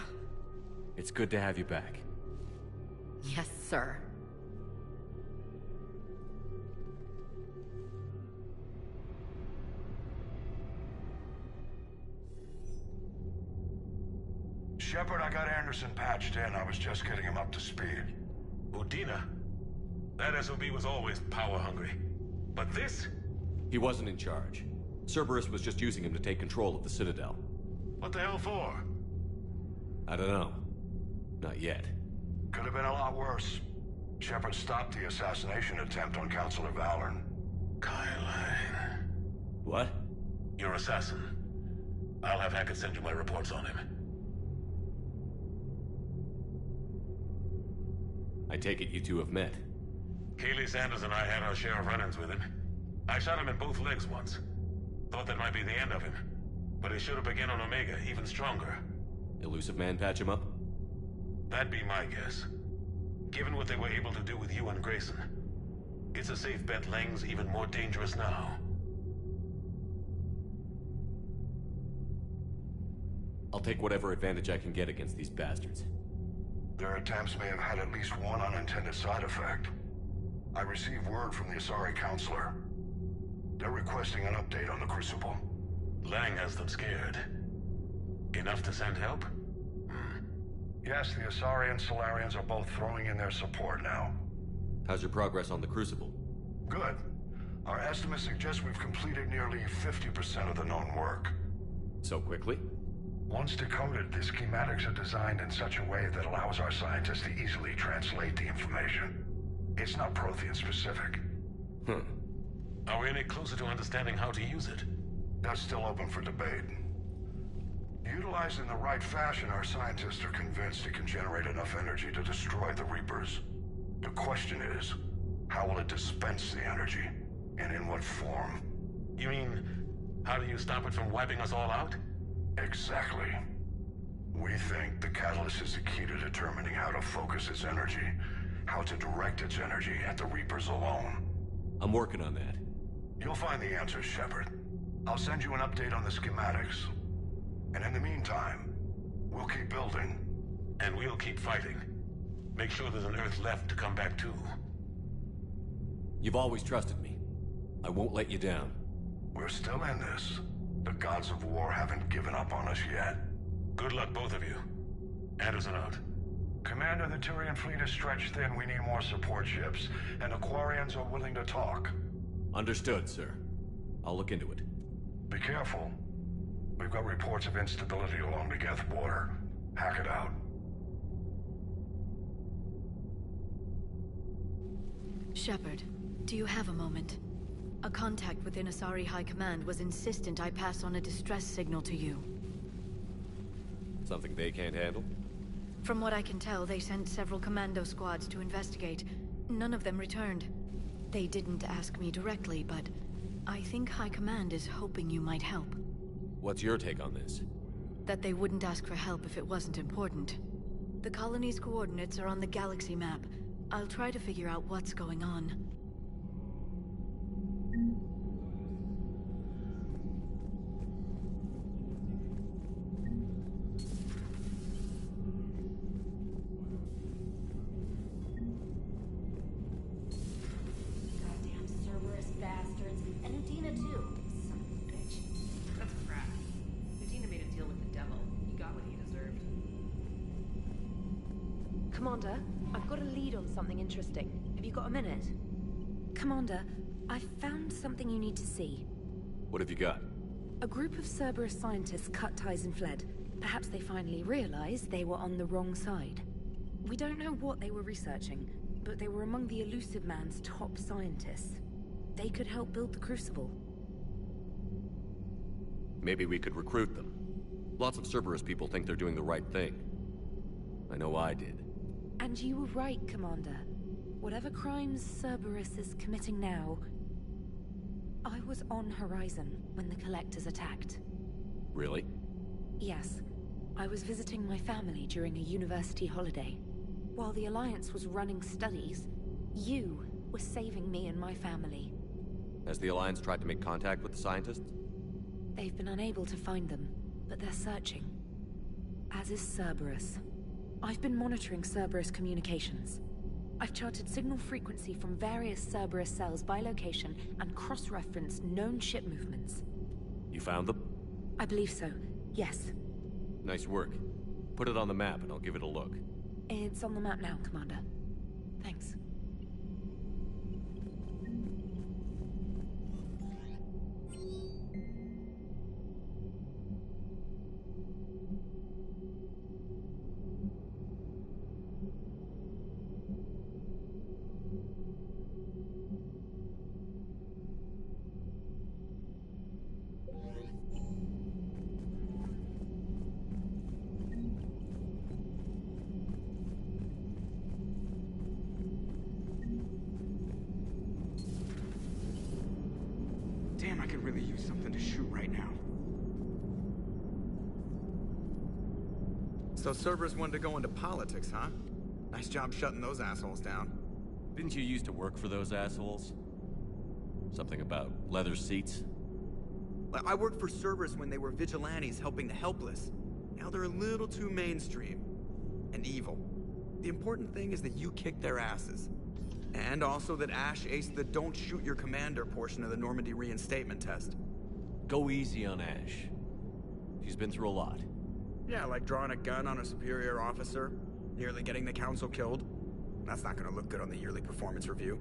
It's good to have you back. Yes, sir. Shepard, I got Anderson patched in. I was just getting him up to speed. Udina? That SOB was always power-hungry. But this? He wasn't in charge. Cerberus was just using him to take control of the Citadel. What the hell for? I don't know. Not yet. Could have been a lot worse. Shepard stopped the assassination attempt on Counselor Valorn. Kyle. What? Your assassin. I'll have Hackett send you my reports on him. I take it you two have met. Keely Sanders and I had our share of run-ins with him. I shot him in both legs once. Thought that might be the end of him. But he should have begun on Omega, even stronger. Elusive Man patch him up? That'd be my guess. Given what they were able to do with you and Grayson. It's a safe bet Lang's even more dangerous now. I'll take whatever advantage I can get against these bastards. Their attempts may have had at least one unintended side effect. I received word from the Asari Counselor. They're requesting an update on the Crucible. Lang has them scared. Enough to send help? Yes, the Asari and Solarians are both throwing in their support now. How's your progress on the Crucible? Good. Our estimates suggest we've completed nearly 50% of the known work. So quickly? Once decoded, the schematics are designed in such a way that allows our scientists to easily translate the information. It's not Prothean specific. Are we any closer to understanding how to use it? That's still open for debate. Utilized in the right fashion, our scientists are convinced it can generate enough energy to destroy the Reapers. The question is, how will it dispense the energy? And in what form? You mean, how do you stop it from wiping us all out? Exactly. We think the catalyst is the key to determining how to focus its energy, how to direct its energy at the Reapers alone. I'm working on that. You'll find the answers, Shepard. I'll send you an update on the schematics. And in the meantime, we'll keep building. And we'll keep fighting. Make sure there's an Earth left to come back to. You've always trusted me. I won't let you down. We're still in this. The gods of war haven't given up on us yet. Good luck, both of you. Anderson out. Commander, the Turian fleet is stretched thin. We need more support ships, and Aquarians are willing to talk. Understood, sir. I'll look into it. Be careful. We've got reports of instability along the Geth border. Hack it out. Shepard, do you have a moment? A contact within Asari High Command was insistent I pass on a distress signal to you. Something they can't handle? From what I can tell, they sent several commando squads to investigate. None of them returned. They didn't ask me directly, but I think High Command is hoping you might help. What's your take on this? That they wouldn't ask for help if it wasn't important. The colony's coordinates are on the galaxy map. I'll try to figure out what's going on. Goddamn Cerberus bastards. And Udina too. Son of a bitch. That's crap. Udina made a deal with the devil. He got what he deserved. Commander, I've got a lead on something interesting. Have you got a minute? Commander, I found something you need to see. What have you got? A group of Cerberus scientists cut ties and fled. Perhaps they finally realized they were on the wrong side. We don't know what they were researching, but they were among the Elusive Man's top scientists. They could help build the Crucible. Maybe we could recruit them. Lots of Cerberus people think they're doing the right thing. I know I did. And you were right, Commander. Whatever crimes Cerberus is committing now... I was on Horizon when the Collectors attacked. Really? Yes. I was visiting my family during a university holiday. While the Alliance was running studies, you were saving me and my family. Has the Alliance tried to make contact with the scientists? They've been unable to find them, but they're searching. As is Cerberus. I've been monitoring Cerberus communications. I've charted signal frequency from various Cerberus cells by location and cross-referenced known ship movements. You found them? I believe so, yes. Nice work. Put it on the map and I'll give it a look. It's on the map now, Commander. Thanks. Damn, I could really use something to shoot right now. So Cerberus wanted to go into politics, huh? Nice job shutting those assholes down. Didn't you used to work for those assholes? Something about leather seats? I worked for Cerberus when they were vigilantes helping the helpless. Now they're a little too mainstream. And evil. The important thing is that you kick their asses. And also that Ash aced the don't shoot your commander portion of the Normandy reinstatement test. Go easy on Ash. She's been through a lot. Yeah, like drawing a gun on a superior officer, nearly getting the council killed. That's not gonna look good on the yearly performance review.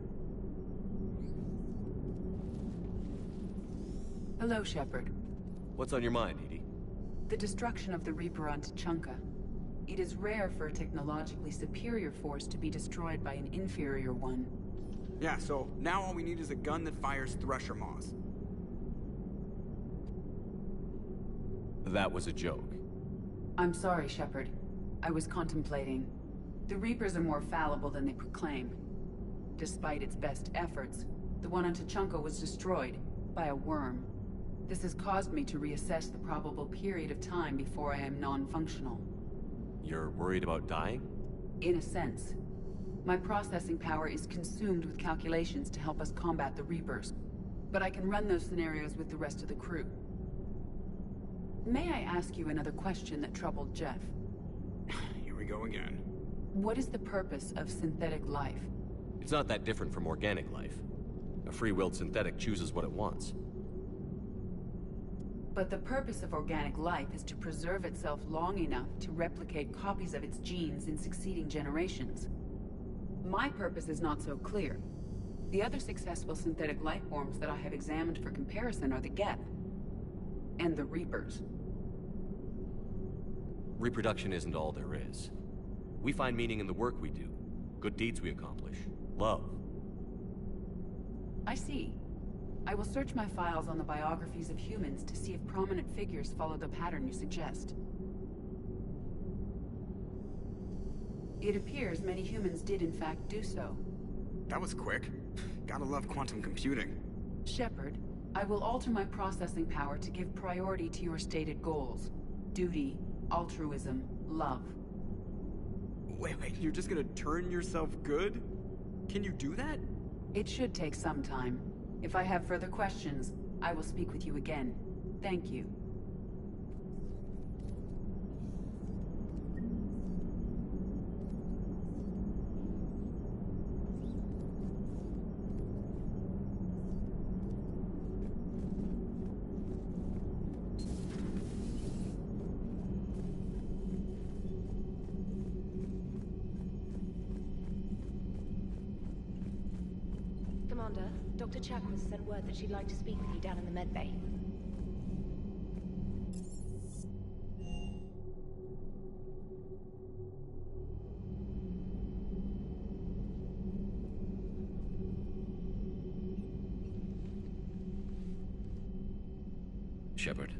Hello, Shepard. What's on your mind, Edie? The destruction of the Reaper on Tuchanka. It is rare for a technologically superior force to be destroyed by an inferior one. Yeah, so now all we need is a gun that fires Thresher Maws. That was a joke. I'm sorry, Shepard. I was contemplating. The Reapers are more fallible than they proclaim. Despite its best efforts, the one on Tuchanka was destroyed by a worm. This has caused me to reassess the probable period of time before I am non-functional. You're worried about dying? In a sense. My processing power is consumed with calculations to help us combat the Reapers. But I can run those scenarios with the rest of the crew. May I ask you another question that troubled Jeff? Here we go again. What is the purpose of synthetic life? It's not that different from organic life. A free-willed synthetic chooses what it wants. But the purpose of organic life is to preserve itself long enough to replicate copies of its genes in succeeding generations. My purpose is not so clear. The other successful synthetic life forms that I have examined for comparison are the Geth and the Reapers. Reproduction isn't all there is. We find meaning in the work we do, good deeds we accomplish, love. I see. I will search my files on the biographies of humans to see if prominent figures follow the pattern you suggest. It appears many humans did in fact do so. That was quick. Gotta love quantum computing. Shepard, I will alter my processing power to give priority to your stated goals. Duty, altruism, love. Wait, you're just gonna turn yourself good? Can you do that? It should take some time. If I have further questions, I will speak with you again. Thank you. Commander, Dr. Chakwas sent word that she'd like to speak with you down in the medbay. Shepard.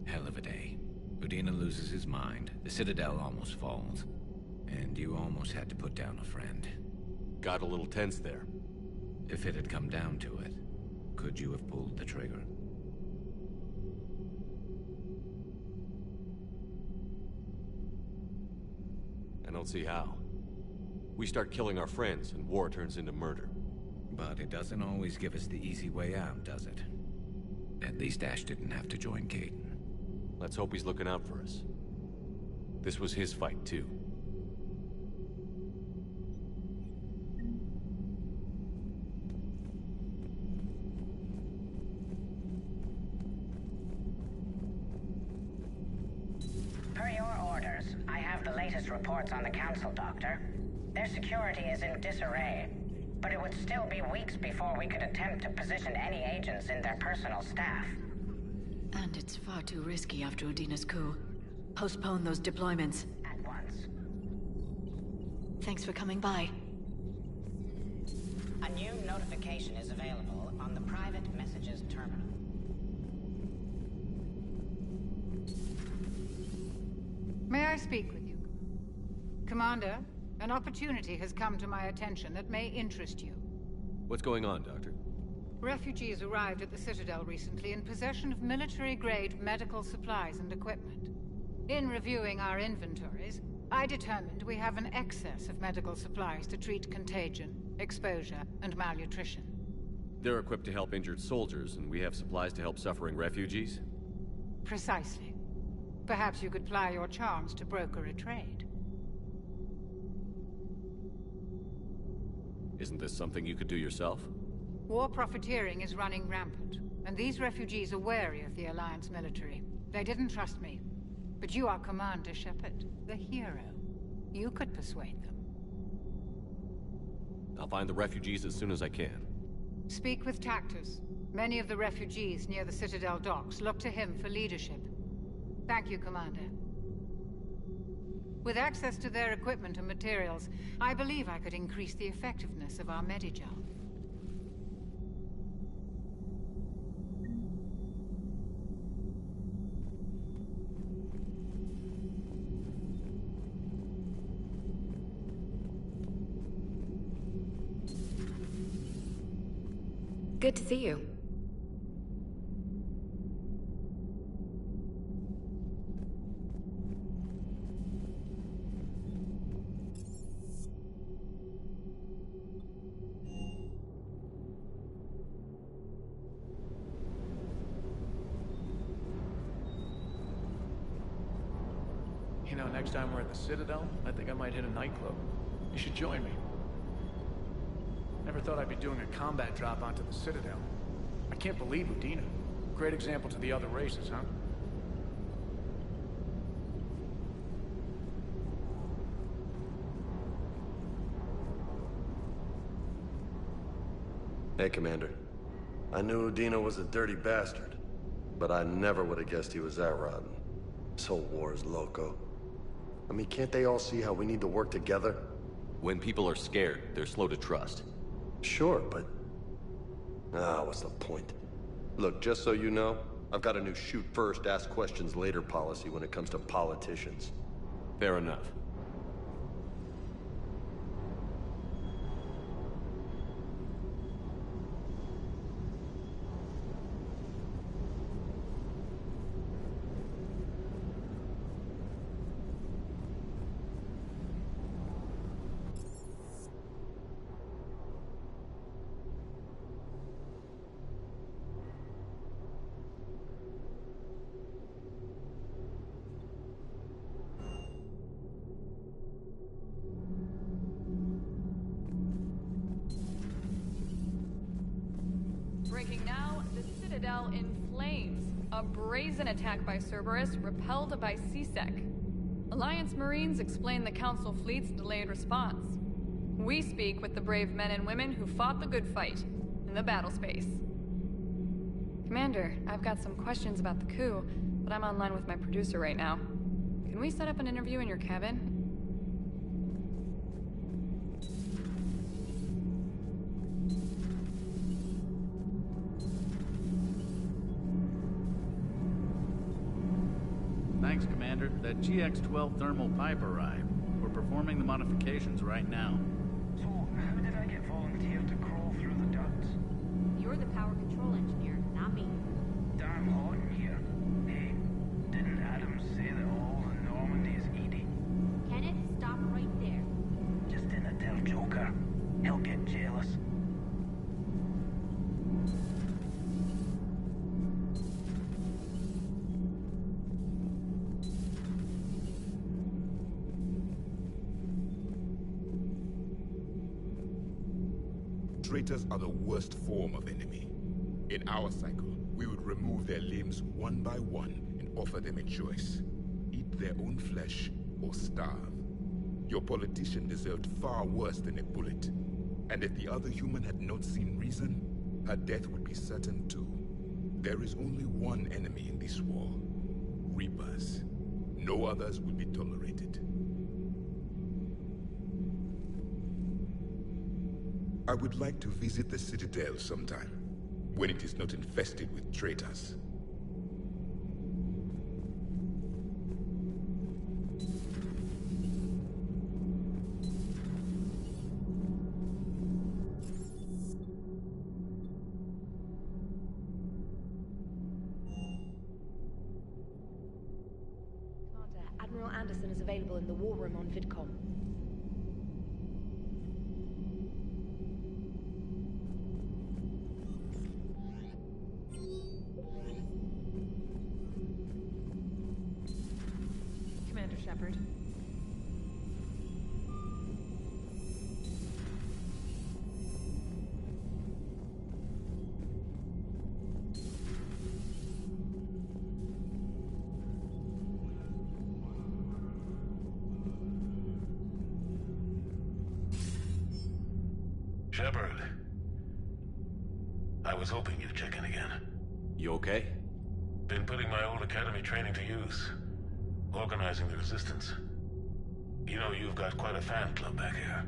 Hell of a day. Udina loses his mind, the Citadel almost falls, and you almost had to put down a friend. Got a little tense there. If it had come down to it, could you have pulled the trigger? I don't see how. We start killing our friends, and war turns into murder. But it doesn't always give us the easy way out, does it? At least Ash didn't have to join Caden. Let's hope he's looking out for us. This was his fight, too. Per your orders, I have the latest reports on the Council, Doctor. Their security is in disarray, but it would still be weeks before we could attempt to position any agents in their personal staff. And it's far too risky after Udina's coup. Postpone those deployments. At once. Thanks for coming by. A new notification is available on the private messages terminal. May I speak with you? Commander, an opportunity has come to my attention that may interest you. What's going on, Doctor? Refugees arrived at the Citadel recently in possession of military-grade medical supplies and equipment. In reviewing our inventories, I determined we have an excess of medical supplies to treat contagion, exposure, and malnutrition. They're equipped to help injured soldiers, and we have supplies to help suffering refugees? Precisely. Perhaps you could ply your charms to broker a trade. Isn't this something you could do yourself? War profiteering is running rampant, and these refugees are wary of the Alliance military. They didn't trust me. But you are Commander Shepard, the hero. You could persuade them. I'll find the refugees as soon as I can. Speak with Tactus. Many of the refugees near the Citadel docks look to him for leadership. Thank you, Commander. With access to their equipment and materials, I believe I could increase the effectiveness of our Medigel. Good to see you. You know, next time we're at the Citadel, I think I might hit a nightclub. You should join me. Never thought I'd be doing a combat drop onto the Citadel. I can't believe Udina. Great example to the other races, huh? Hey, Commander. I knew Udina was a dirty bastard, but I never would have guessed he was that rotten. This whole war is loco. I mean, can't they all see how we need to work together? When people are scared, they're slow to trust. Sure, but... what's the point? Look, just so you know, I've got a new shoot first, ask questions later policy when it comes to politicians. Fair enough. Breaking now, the Citadel in flames. A brazen attack by Cerberus, repelled by C-Sec. Alliance Marines explain the Council fleet's delayed response. We speak with the brave men and women who fought the good fight in the battle space. Commander, I've got some questions about the coup, but I'm online with my producer right now. Can we set up an interview in your cabin? Thanks, Commander. That GX-12 thermal pipe arrived. We're performing the modifications right now. So, how did I get volunteered to crawl through the ducts? You're the power control engineer, not me. Damn hot in here. Hey, didn't Adam say that all in Normandy is Edie? Kenneth, stop right there. Just didn't tell Joker. He'll get jealous. Traitors are the worst form of enemy. In our cycle, we would remove their limbs one by one and offer them a choice. Eat their own flesh or starve. Your politician deserved far worse than a bullet. And if the other human had not seen reason, her death would be certain too. There is only one enemy in this war. Reapers. No others will be tolerated. I would like to visit the Citadel sometime, when it is not infested with traitors. Commander, Admiral Anderson is available in the war room on VidCom. Commander Shepard. Shepard. I was hoping you'd check in again. You okay? Been putting my old academy training to use. Organizing the resistance. You know, you've got quite a fan club back here.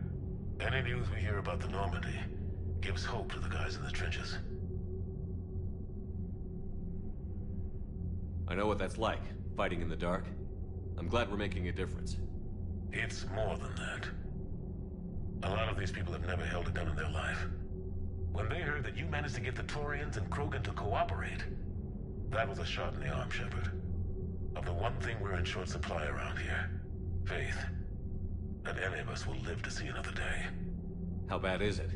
Any news we hear about the Normandy gives hope to the guys in the trenches. I know what that's like, fighting in the dark. I'm glad we're making a difference. It's more than that. A lot of these people have never held a gun in their life. When they heard that you managed to get the Torians and Krogan to cooperate, that was a shot in the arm, Shepard. Of the one thing we're in short supply around here, faith. That any of us will live to see another day. How bad is it?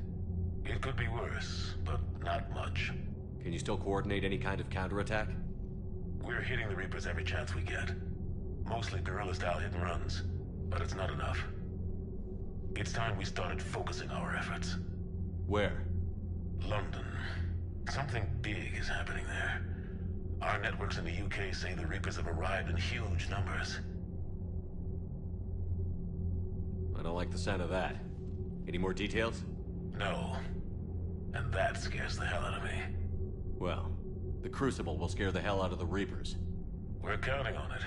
It could be worse, but not much. Can you still coordinate any kind of counterattack? We're hitting the Reapers every chance we get. Mostly guerrilla-style hit-and-runs, but it's not enough. It's time we started focusing our efforts. Where? London. Something big is happening there. Our networks in the UK say the Reapers have arrived in huge numbers. I don't like the sound of that. Any more details? No. And that scares the hell out of me. Well, the Crucible will scare the hell out of the Reapers. We're counting on it.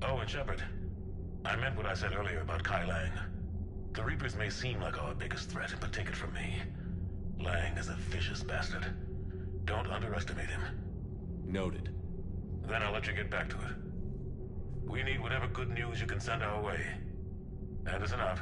Oh, and Shepard, I meant what I said earlier about Kai Lang. The Reapers may seem like our biggest threat, but take it from me. Lang is a vicious bastard. Don't underestimate him. Noted. Then I'll let you get back to it. We need whatever good news you can send our way. Anderson out.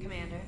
Commander.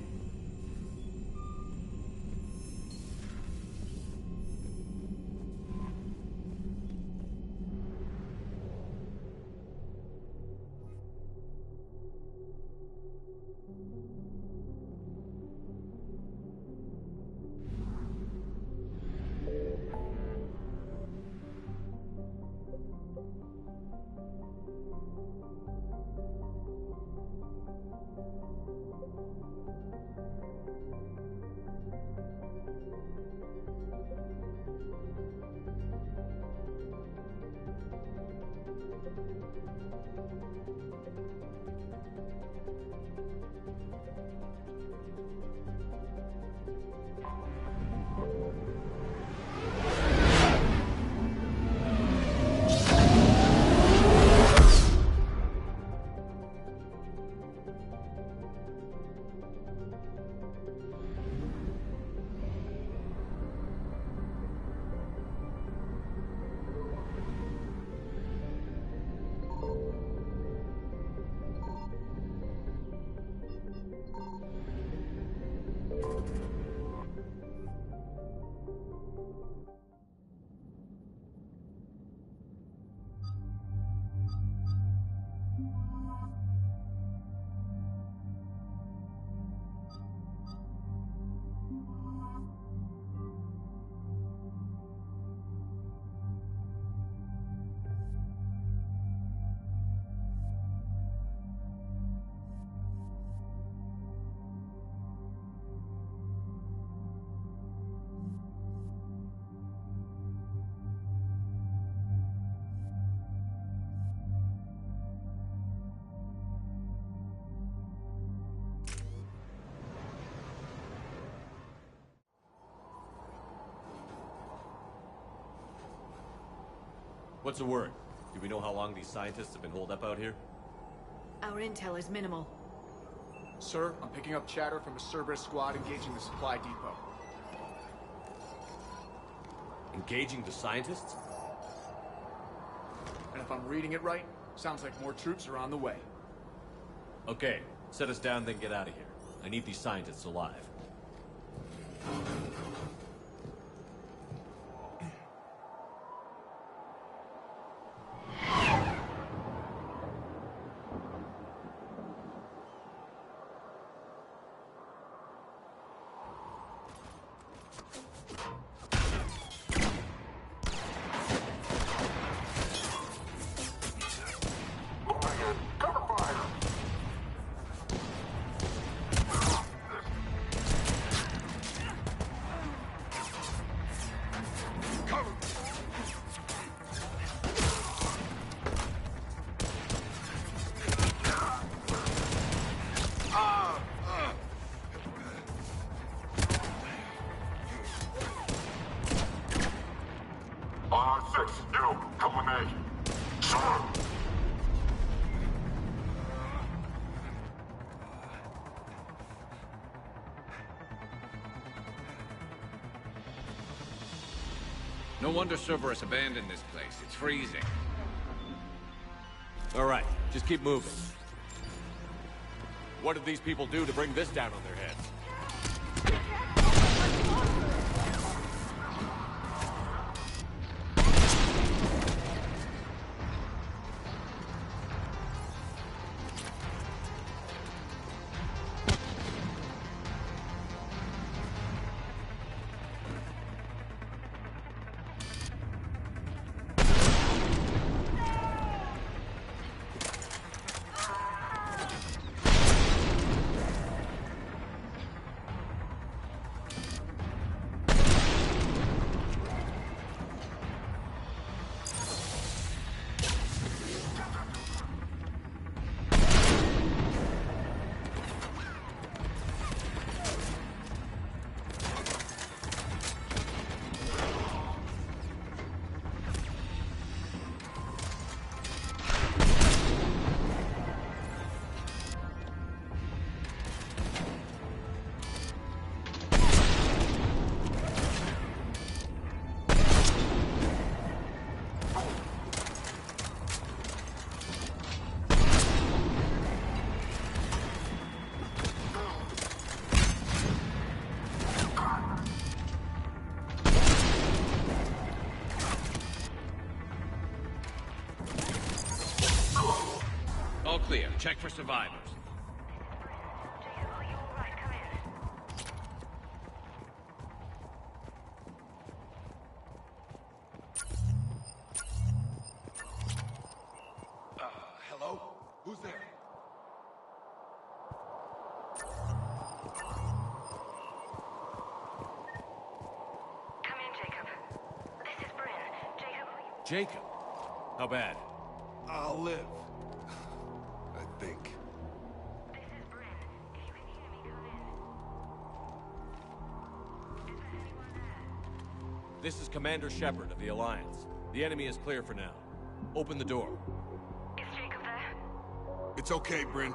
What's the word? Do we know how long these scientists have been holed up out here? Our intel is minimal. Sir, I'm picking up chatter from a Cerberus squad engaging the supply depot. Engaging the scientists? And if I'm reading it right, sounds like more troops are on the way. Okay, set us down, then get out of here. I need these scientists alive. No wonder Cerberus abandoned this place. It's freezing. All right, just keep moving. What did these people do to bring this down on their heads? All clear. Check for survivors. Hello? Who's there? Come in, Jacob. This is Bryn. Jacob, Jacob? How bad? I'll live. I think. this is Bryn. If you can hear me, come in. Is there anyone there? This is Commander Shepard of the Alliance. The enemy is clear for now. Open the door. Is Jacob there? It's okay, Bryn.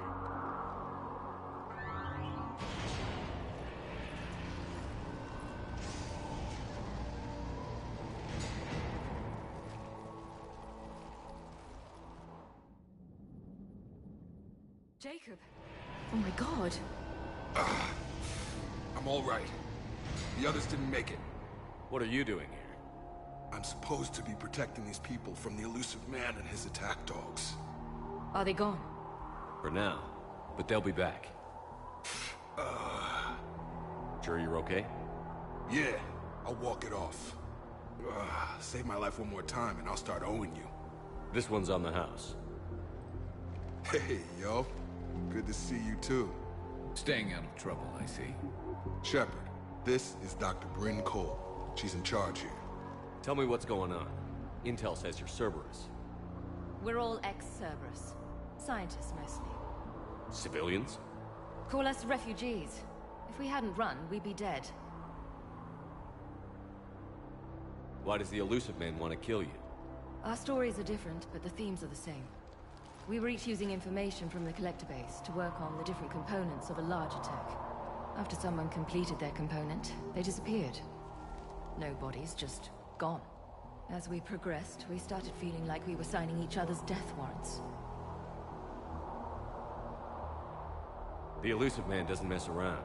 Jacob. Oh my god. I'm all right. The others didn't make it. What are you doing here? I'm supposed to be protecting these people from the elusive man and his attack dogs. Are they gone? For now. But they'll be back. Sure you're okay? Yeah, I'll walk it off. Save my life one more time and I'll start owing you. This one's on the house. Hey, yo. Good to see you too. Staying out of trouble, I see. Shepard, this is Dr. Bryn Cole. She's in charge here. Tell me what's going on. Intel says you're Cerberus. We're all ex-Cerberus. Scientists, mostly. Civilians? Call us refugees. If we hadn't run, we'd be dead. Why does the elusive man want to kill you? Our stories are different, but the themes are the same. We were each using information from the collector base to work on the different components of a larger tech. After someone completed their component, they disappeared. No bodies, just gone. As we progressed, we started feeling like we were signing each other's death warrants. The elusive man doesn't mess around.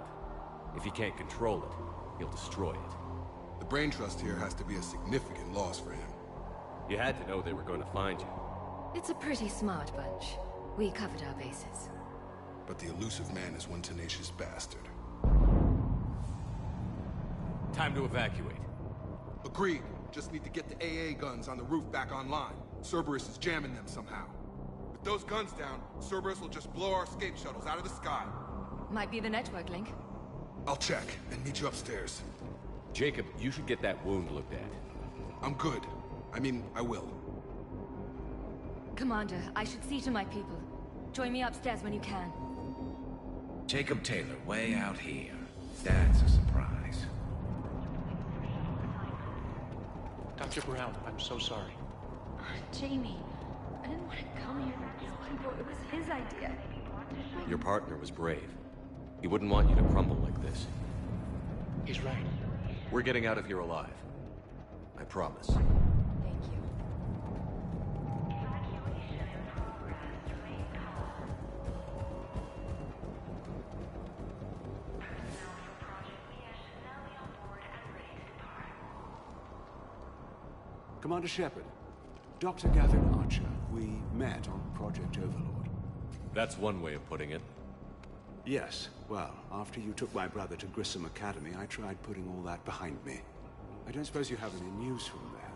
If he can't control it, he'll destroy it. The brain trust here has to be a significant loss for him. You had to know they were going to find you. It's a pretty smart bunch. We covered our bases. But the elusive man is one tenacious bastard. Time to evacuate. Agreed. Just need to get the AA guns on the roof back online. Cerberus is jamming them somehow. With those guns down, Cerberus will just blow our escape shuttles out of the sky. Might be the network link. I'll check and meet you upstairs. Jacob, you should get that wound looked at. I'm good. I mean, I will. Commander, I should see to my people. Join me upstairs when you can. Jacob Taylor, way out here. That's a surprise. Dr. Brown, I'm so sorry. Jamie, I didn't want to come here with these people. It was his idea. Your partner was brave. He wouldn't want you to crumble like this. He's right. We're getting out of here alive. I promise. Thank you. Commander Shepard, Dr. Gavin Archer, we met on Project Overlord. That's one way of putting it. Yes, well, after you took my brother to Grissom Academy, I tried putting all that behind me. I don't suppose you have any news from there.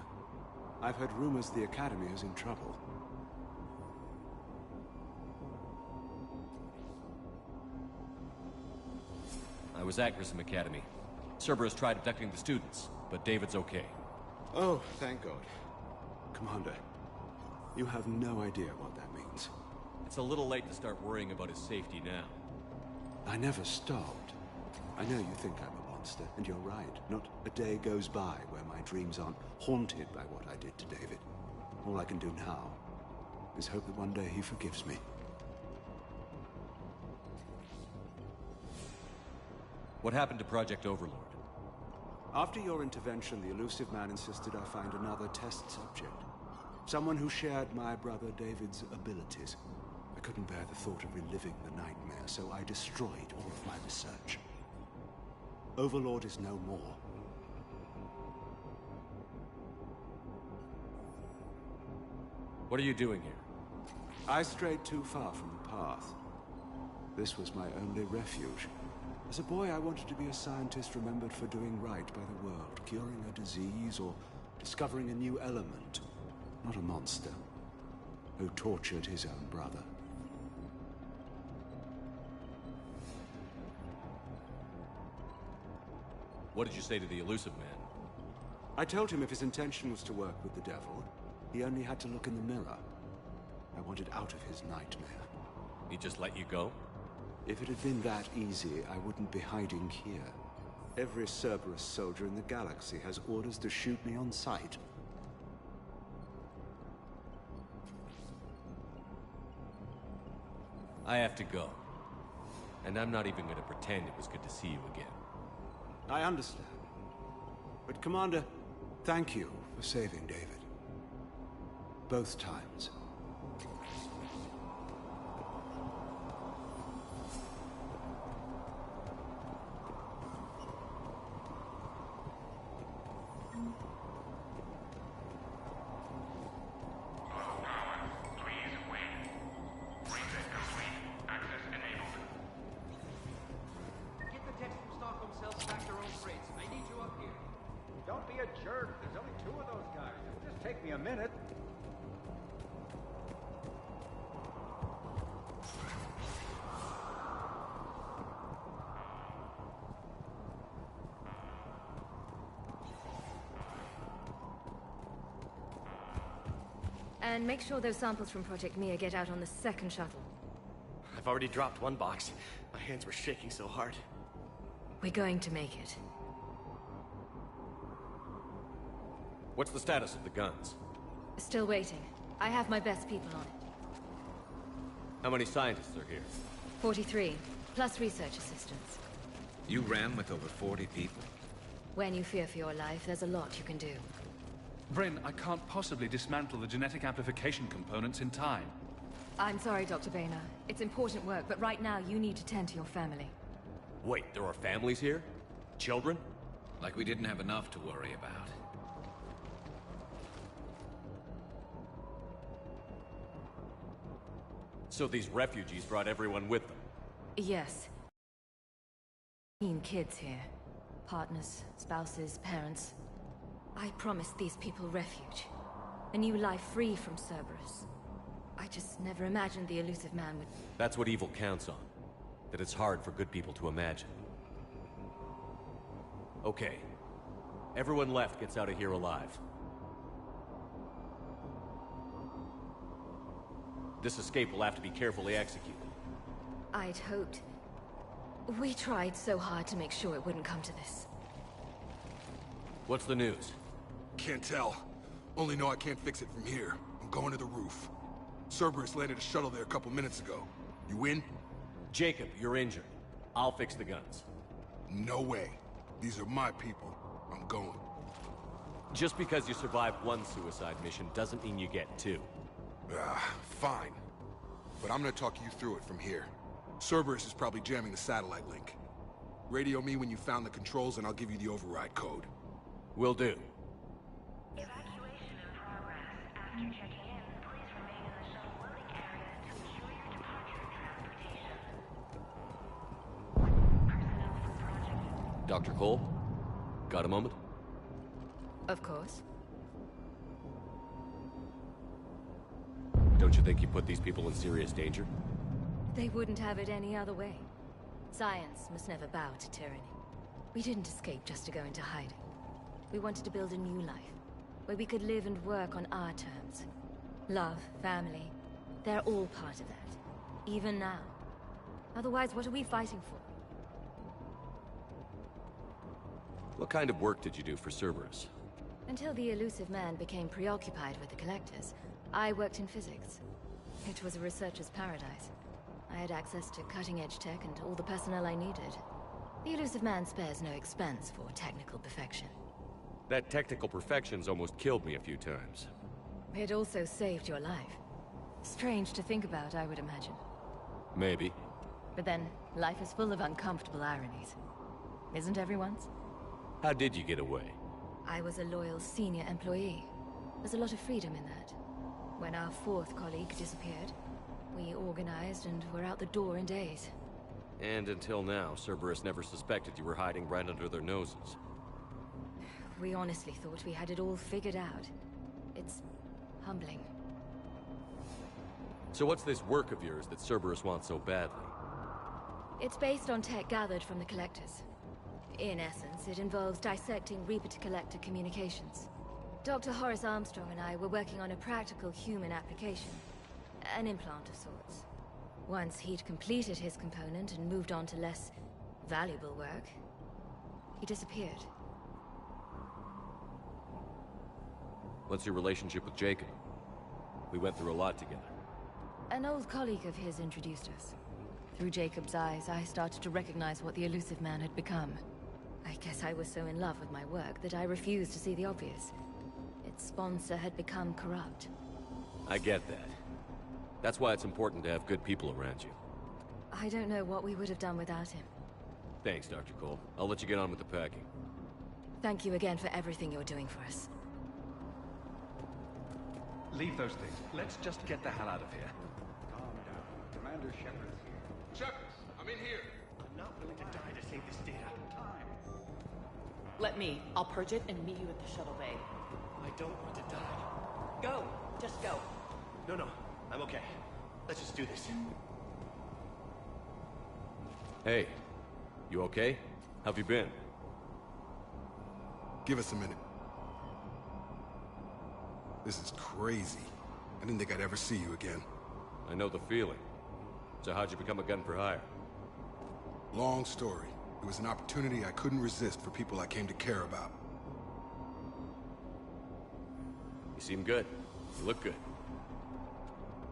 I've heard rumors the Academy is in trouble. I was at Grissom Academy. Cerberus tried abducting the students, but David's okay. Oh, thank God. Commander, you have no idea what that means. It's a little late to start worrying about his safety now. I never stopped. I know you think I'm a monster, and you're right. Not a day goes by where my dreams aren't haunted by what I did to David. All I can do now is hope that one day he forgives me. What happened to Project Overlord? After your intervention, the elusive man insisted I find another test subject. Someone who shared my brother David's abilities. I couldn't bear the thought of reliving the nightmare, so I destroyed all of my research. Overlord is no more. What are you doing here? I strayed too far from the path. This was my only refuge. As a boy, I wanted to be a scientist remembered for doing right by the world, curing a disease or discovering a new element. Not a monster who tortured his own brother. What did you say to the elusive man? I told him if his intention was to work with the devil, he only had to look in the mirror. I wanted out of his nightmare. He just let you go? If it had been that easy, I wouldn't be hiding here. Every Cerberus soldier in the galaxy has orders to shoot me on sight. I have to go. And I'm not even going to pretend it was good to see you again. I understand. But Commander, thank you for saving David. Both times. And make sure those samples from Project Mia get out on the second shuttle. I've already dropped one box. My hands were shaking so hard. We're going to make it. What's the status of the guns? Still waiting. I have my best people on it. How many scientists are here? 43, plus research assistants. You ran with over 40 people? When you fear for your life, there's a lot you can do. Bryn, I can't possibly dismantle the genetic amplification components in time. I'm sorry, Dr. Boehner. It's important work, but right now you need to tend to your family. Wait, there are families here? Children? Like we didn't have enough to worry about. So these refugees brought everyone with them? Yes. 15 kids here. Partners, spouses, parents. I promised these people refuge. A new life free from Cerberus. I just never imagined the elusive man would... That's what evil counts on. That it's hard for good people to imagine. Okay. Everyone left gets out of here alive. This escape will have to be carefully executed. I'd hoped. We tried so hard to make sure it wouldn't come to this. What's the news? Can't tell. Only know I can't fix it from here. I'm going to the roof. Cerberus landed a shuttle there a couple minutes ago. You in? Jacob, you're injured. I'll fix the guns. No way. These are my people. I'm going. Just because you survived one suicide mission doesn't mean you get two. Fine. But I'm gonna talk you through it from here. Cerberus is probably jamming the satellite link. Radio me when you found the controls and I'll give you the override code. Will do. Evacuation in progress. After checking in, please remain in the shuttle loading area to ensure your departure and transportation. Personnel for Project... Dr. Cole? Got a moment? Of course. Don't you think you put these people in serious danger? They wouldn't have it any other way. Science must never bow to tyranny. We didn't escape just to go into hiding. We wanted to build a new life, where we could live and work on our terms. Love, family, they're all part of that. Even now. Otherwise, what are we fighting for? What kind of work did you do for Cerberus? Until the elusive man became preoccupied with the Collectors, I worked in physics. It was a researcher's paradise. I had access to cutting-edge tech and all the personnel I needed. The elusive man spares no expense for technical perfection. That technical perfection's almost killed me a few times. It also saved your life. Strange to think about, I would imagine. Maybe. But then, life is full of uncomfortable ironies. Isn't everyone's? How did you get away? I was a loyal senior employee. There's a lot of freedom in that. When our fourth colleague disappeared, we organized and were out the door in days. And until now, Cerberus never suspected you were hiding right under their noses. We honestly thought we had it all figured out. It's humbling. So what's this work of yours that Cerberus wants so badly? It's based on tech gathered from the Collectors. In essence, it involves dissecting Reaper-to-Collector communications. Dr. Horace Armstrong and I were working on a practical human application. An implant of sorts. Once he'd completed his component and moved on to less valuable work, he disappeared. What's your relationship with Jacob? We went through a lot together. An old colleague of his introduced us. Through Jacob's eyes, I started to recognize what the elusive man had become. I guess I was so in love with my work that I refused to see the obvious. Its sponsor had become corrupt. I get that. That's why it's important to have good people around you. I don't know what we would have done without him. Thanks, Dr. Cole. I'll let you get on with the packing. Thank you again for everything you're doing for us. Leave those things. Let's just get the hell out of here. Calm down. Commander Shepard's here. Shepard, I'm in here. I'm not willing to die to save this data. Let me. I'll purge it and meet you at the shuttle bay. I don't want to die. Go. Just go. No, I'm okay. Let's just do this. Hey, you okay? How've you been? Give us a minute. This is crazy. I didn't think I'd ever see you again. I know the feeling. So how'd you become a gun for hire? Long story. It was an opportunity I couldn't resist for people I came to care about. You seem good. You look good.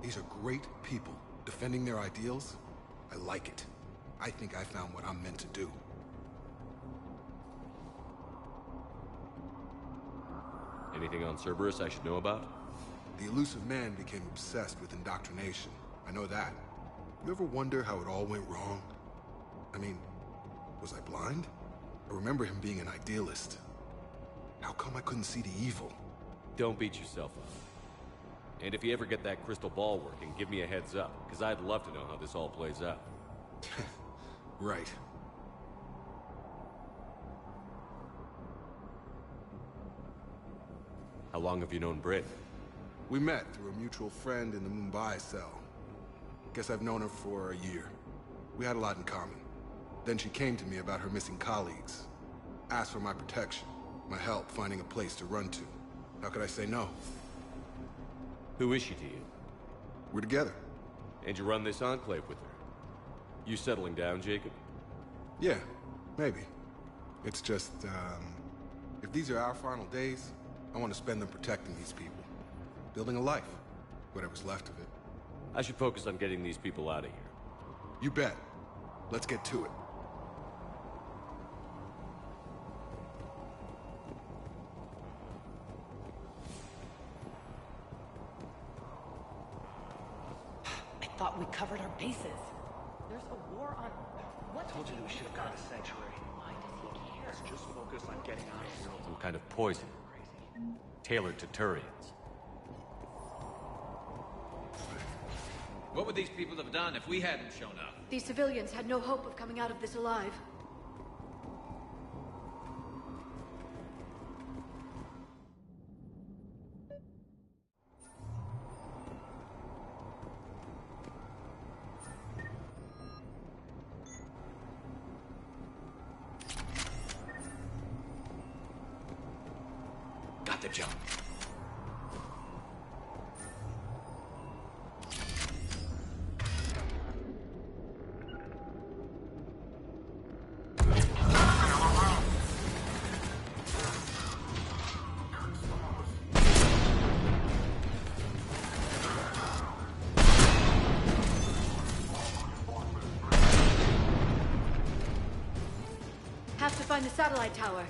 These are great people, defending their ideals. I like it. I think I found what I'm meant to do. Anything on Cerberus I should know about? The elusive man became obsessed with indoctrination. I know that. You ever wonder how it all went wrong? I mean, was I blind? I remember him being an idealist. How come I couldn't see the evil? Don't beat yourself up. And if you ever get that crystal ball working, give me a heads up, because I'd love to know how this all plays out. Right. How long have you known Britt? We met through a mutual friend in the Mumbai cell. Guess I've known her for a year. We had a lot in common. Then she came to me about her missing colleagues. Asked for my protection, my help finding a place to run to. How could I say no? Who is she to you? We're together. And you run this enclave with her? You settling down, Jacob? Yeah, maybe. It's just, if these are our final days, I want to spend them protecting these people. Building a life. Whatever's left of it. I should focus on getting these people out of here. You bet. Let's get to it. thought we covered our bases. There's a war on... What? I told you that we should have gone to Sanctuary. Why does he care? Let's just focus on getting out of here. Some kind of poison. Tailored to Turians. What would these people have done if we hadn't shown up? These civilians had no hope of coming out of this alive. Got the jump. Have to find the satellite tower.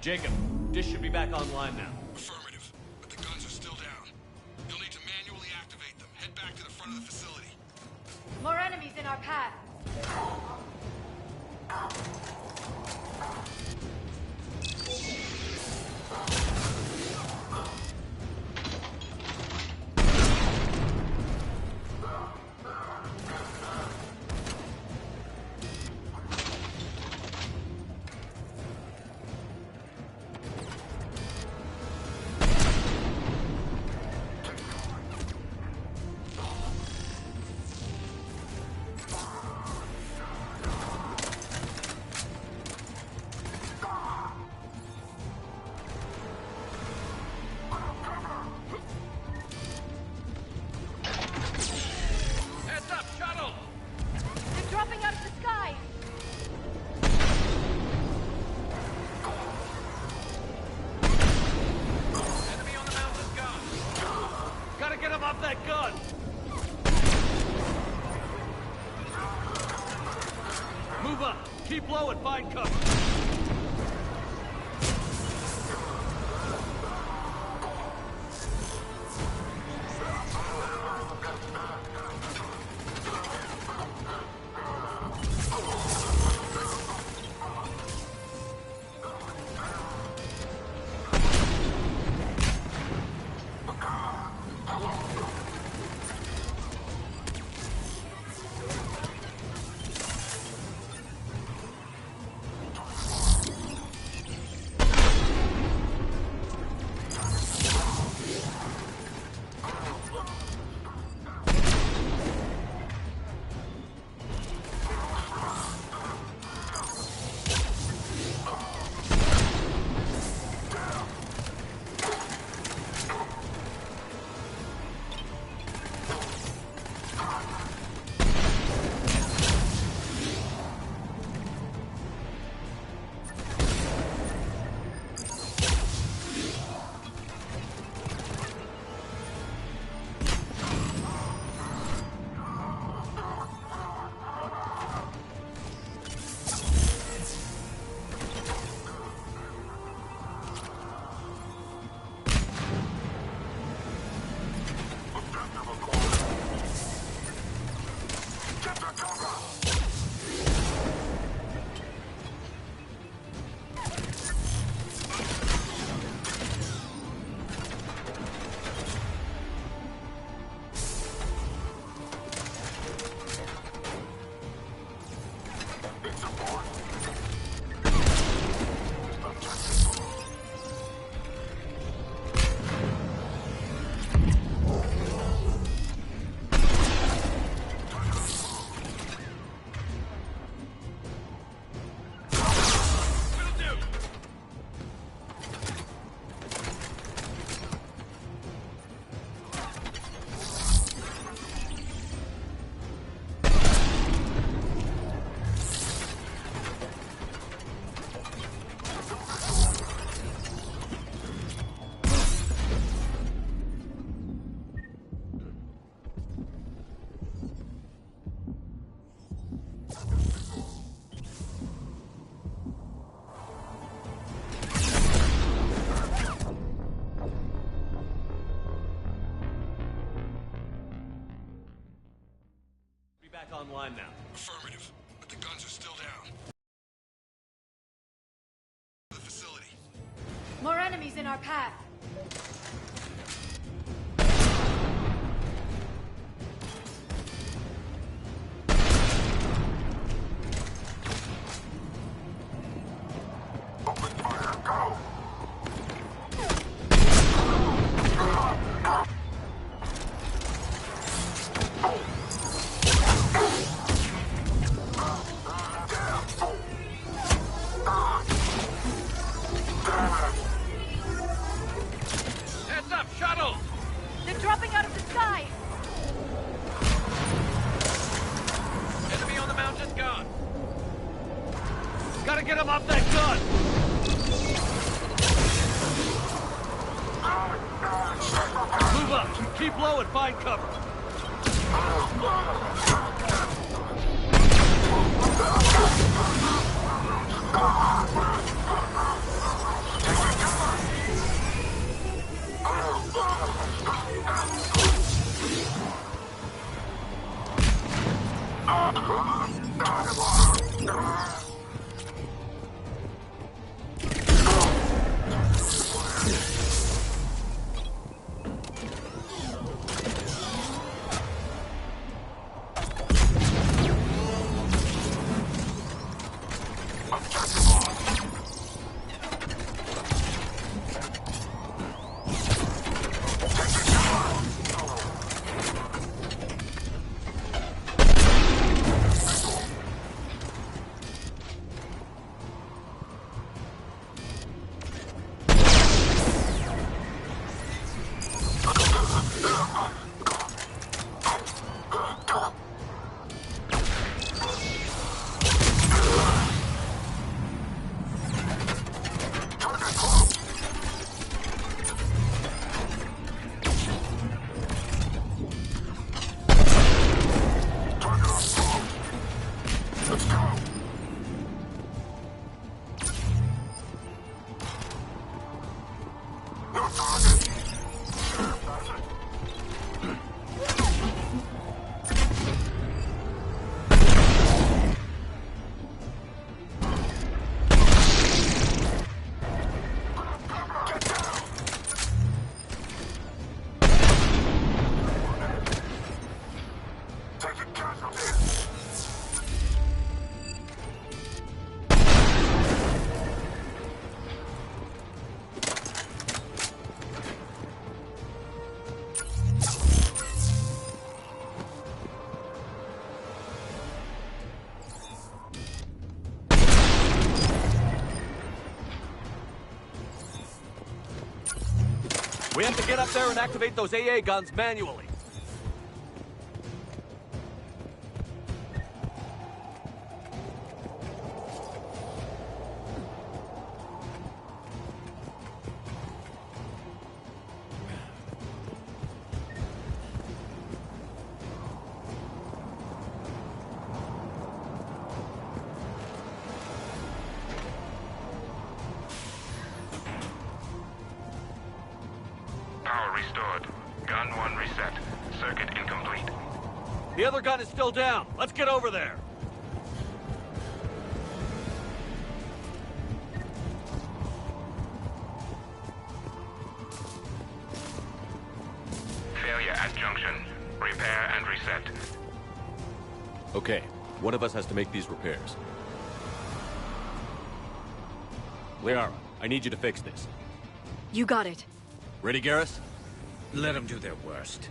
Jacob, dish should be back online now. Affirmative, but the guns are still down. You'll need to manually activate them. Head back to the front of the facility. More enemies in our path. Keep low and find cover. back online now. Affirmative, but the guns are still down. The facility. More enemies in our path. Keep low and find cover. We have to get up there and activate those AA guns manually. Power restored. Gun 1 reset. Circuit incomplete. The other gun is still down. Let's get over there. Failure at junction. Repair and reset. Okay, one of us has to make these repairs. Liara, I need you to fix this. You got it. Ready, Garrus? Let them do their worst.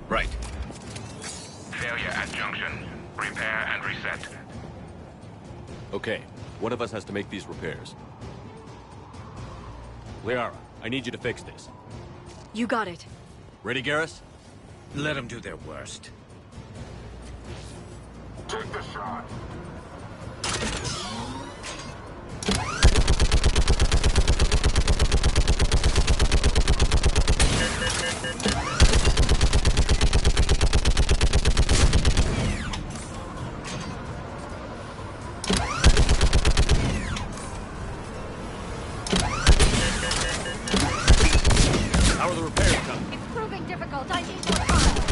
Right. Failure at junction. Repair and reset. Okay, one of us has to make these repairs. Liara, I need you to fix this. You got it. Ready, Garrus? Let them do their worst. Take the shot. How are the repairs coming? It's proving difficult. I need more time.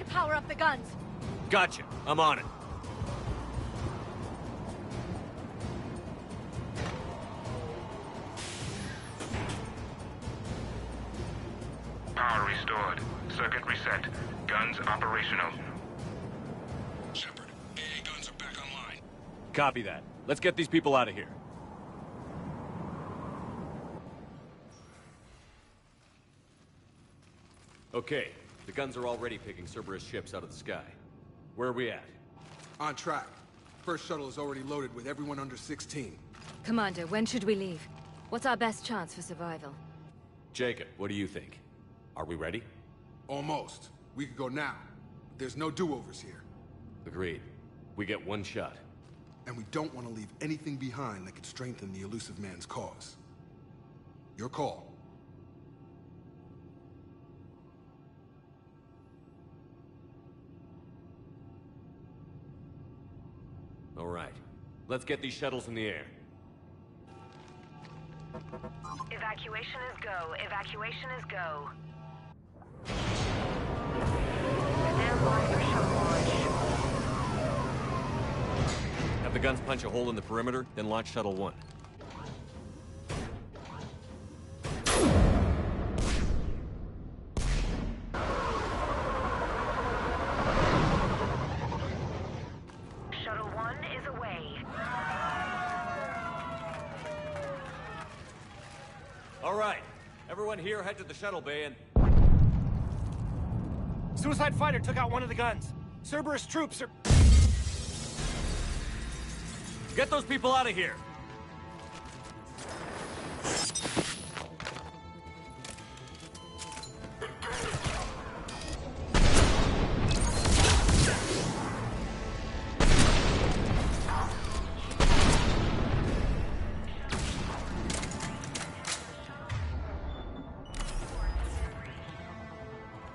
Power up the guns. Gotcha. I'm on it. Power restored. Circuit reset. Guns operational. Shepard, AA guns are back online. Copy that. Let's get these people out of here. Okay, the guns are already picking Cerberus ships out of the sky. Where are we at? On track. First shuttle is already loaded with everyone under 16. Commander, when should we leave? What's our best chance for survival? Jacob, what do you think? Are we ready? Almost. We could go now. But there's no do-overs here. Agreed. We get one shot. And we don't want to leave anything behind that could strengthen the elusive man's cause. Your call. All right. Let's get these shuttles in the air. Evacuation is go. Evacuation is go. Stand by for shuttle launch. Have the guns punch a hole in the perimeter, then launch Shuttle 1. Shuttle 1 is away. All right. Everyone here, head to the shuttle bay and... Suicide fighter took out one of the guns. Cerberus troops are... Get those people out of here!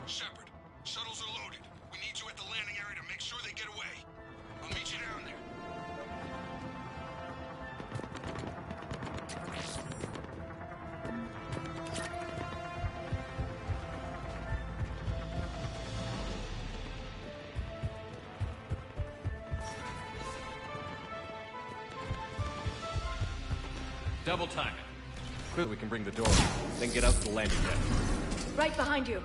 Shepard, shuttles are loaded. We need you at the landing area to make sure they get away. I'll meet you down there. Double time it. Quick, we can bring the door, then get out to the landing deck. Right behind you.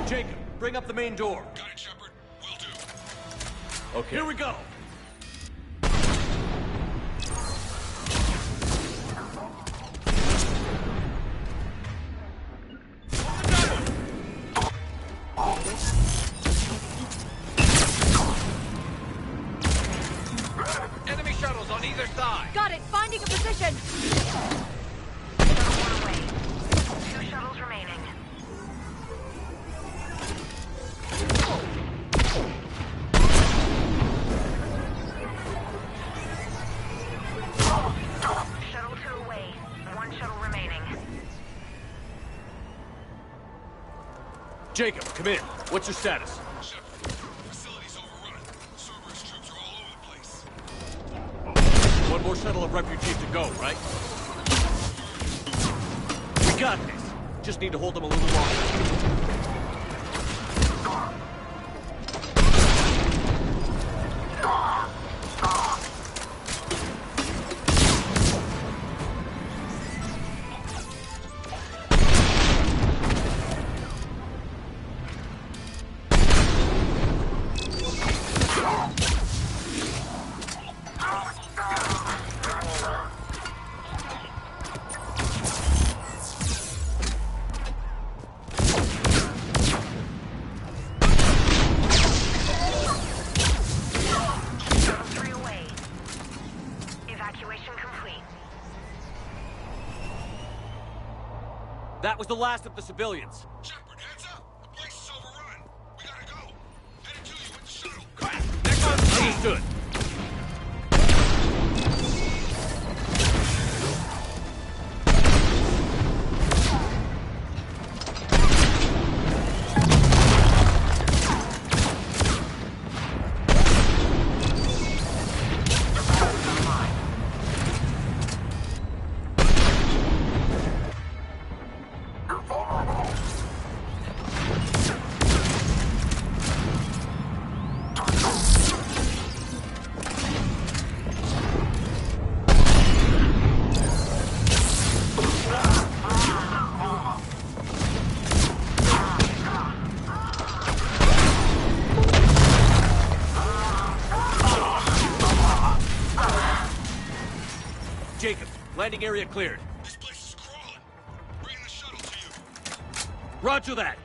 Jacob, bring up the main door. Got it, Shepard. Will do. Okay. Here we go. thigh! Got it! Finding a position! Shuttle one away. 2 shuttles remaining. Shuttle 2 away. 1 shuttle remaining. Jacob, come in. What's your status? Facility's overrun. Cerberus troops are all over the place. One more shuttle of refugees to go, right? We got this. Just need to hold them a little longer. Shuttle 3 away. Evacuation complete. That was the last of the civilians. Shepard, heads up! The place is overrun. We gotta go. Headed to you with the shuttle. Next one. Understood. Jacob, landing area cleared. This place is crawling. Bringing the shuttle to you. Roger that.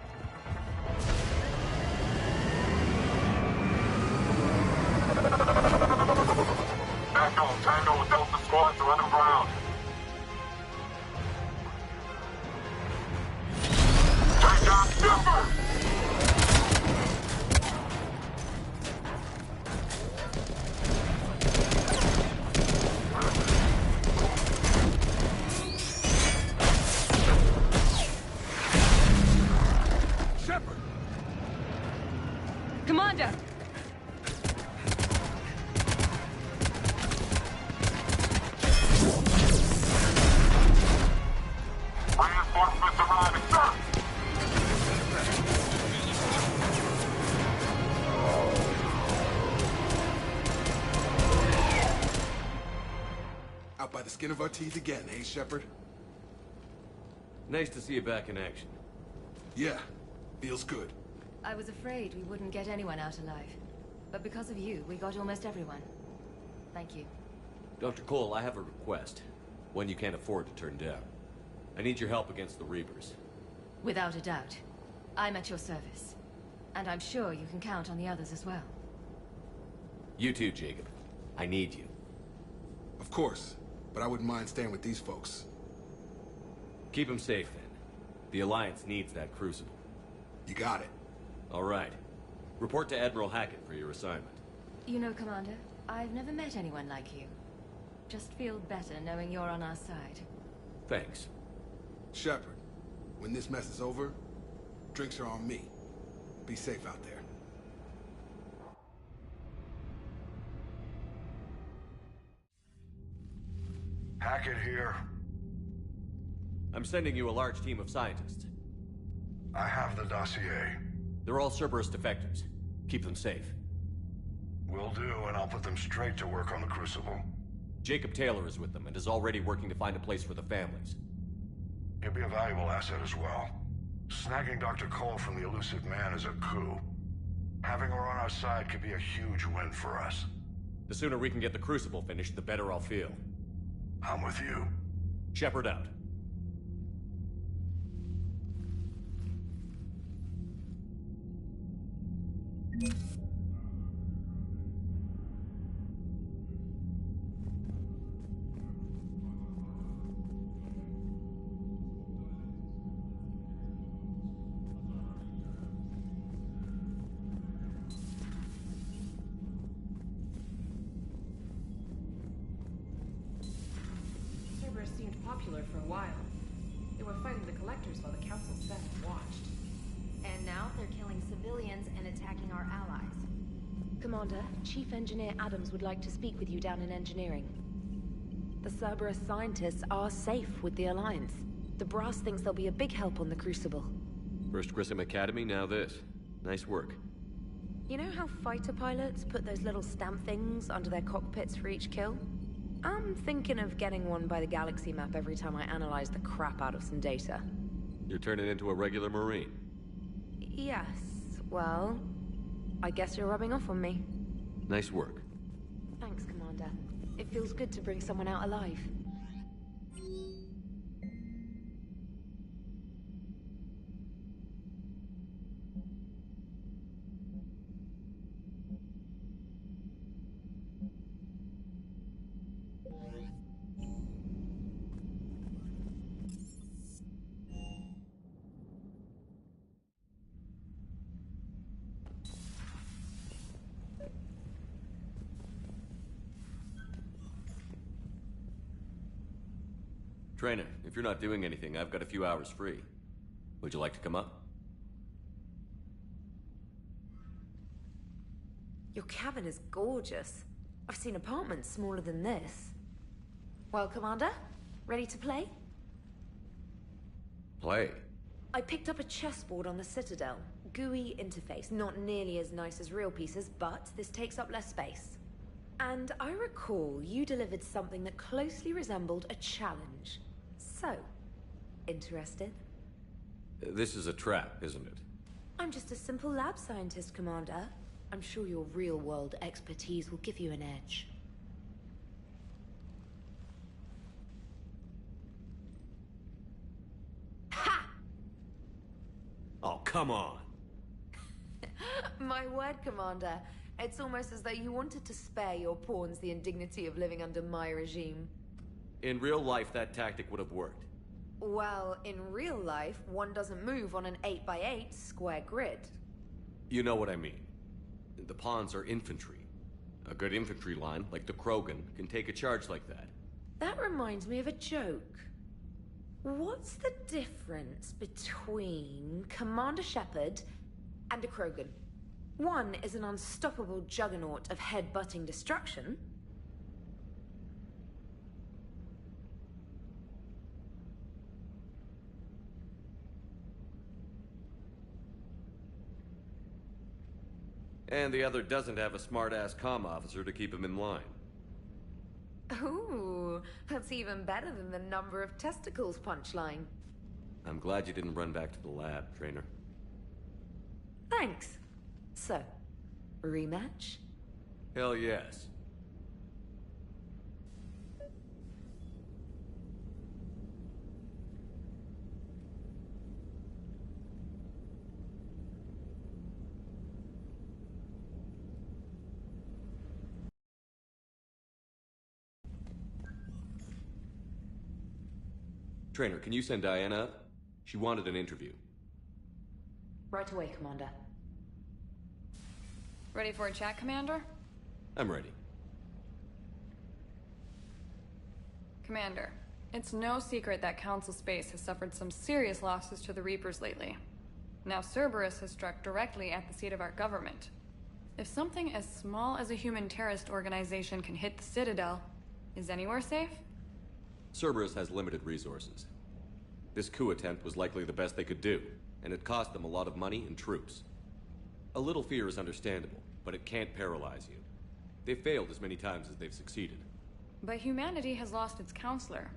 Tango with Delta squads are underground. Take down Shepard! Shepard! Commander! Reinforcements arriving, sir! Out by the skin of our teeth again, eh, Shepard? Nice to see you back in action. Yeah, feels good. I was afraid we wouldn't get anyone out alive. But because of you, we got almost everyone. Thank you. Dr. Cole, I have a request. One you can't afford to turn down. I need your help against the Reapers. Without a doubt. I'm at your service. And I'm sure you can count on the others as well. You too, Jacob. I need you. Of course, but I wouldn't mind staying with these folks. Keep them safe, then. The Alliance needs that crucible. You got it. All right. Report to Admiral Hackett for your assignment. You know, Commander, I've never met anyone like you. Just feel better knowing you're on our side. Thanks. Shepard, when this mess is over, drinks are on me. Be safe out there. Hackett here. I'm sending you a large team of scientists. I have the dossier. They're all Cerberus defectors. Keep them safe. Will do, and I'll put them straight to work on the Crucible. Jacob Taylor is with them and is already working to find a place for the families. He'll be a valuable asset as well. Snagging Dr. Cole from the elusive man is a coup. Having her on our side could be a huge win for us. The sooner we can get the Crucible finished, the better I'll feel. I'm with you. Shepard out. popular for a while. They were fighting the Collectors while the Council sat and watched. And now they're killing civilians and attacking our allies. Commander, Chief Engineer Adams would like to speak with you down in engineering. The Cerberus scientists are safe with the Alliance. The brass thinks they'll be a big help on the Crucible. First Grissom Academy, now this. Nice work. You know how fighter pilots put those little stamp things under their cockpits for each kill? I'm thinking of getting one by the galaxy map every time I analyze the crap out of some data. You're turning into a regular Marine. Yes, well, I guess you're rubbing off on me. Nice work. Thanks, Commander. It feels good to bring someone out alive. Trainer, if you're not doing anything, I've got a few hours free. Would you like to come up? Your cabin is gorgeous. I've seen apartments smaller than this. Well, Commander, ready to play? Play? I picked up a chessboard on the Citadel. GUI interface, not nearly as nice as real pieces, but this takes up less space. And I recall you delivered something that closely resembled a challenge. So, interested? This is a trap, isn't it? I'm just a simple lab scientist, Commander. I'm sure your real-world expertise will give you an edge. Ha! Oh, come on! My word, Commander. It's almost as though you wanted to spare your pawns the indignity of living under my regime. In real life, that tactic would have worked. Well, in real life, one doesn't move on an 8x8 square grid. You know what I mean. The pawns are infantry. A good infantry line, like the Krogan, can take a charge like that. That reminds me of a joke. What's the difference between Commander Shepard and a Krogan? One is an unstoppable juggernaut of head-butting destruction. And the other doesn't have a smart-ass comm officer to keep him in line. Ooh, that's even better than the number of testicles punchline. I'm glad you didn't run back to the lab, Trainer. Thanks. So, rematch? Hell yes. Trainer, can you send Diana up? She wanted an interview. Right away, Commander. Ready for a chat, Commander? I'm ready. Commander, it's no secret that Council Space has suffered some serious losses to the Reapers lately. Now Cerberus has struck directly at the seat of our government. If something as small as a human terrorist organization can hit the Citadel, is anywhere safe? Cerberus has limited resources. This coup attempt was likely the best they could do, and it cost them a lot of money and troops. A little fear is understandable, but it can't paralyze you. They've failed as many times as they've succeeded. But humanity has lost its counselor.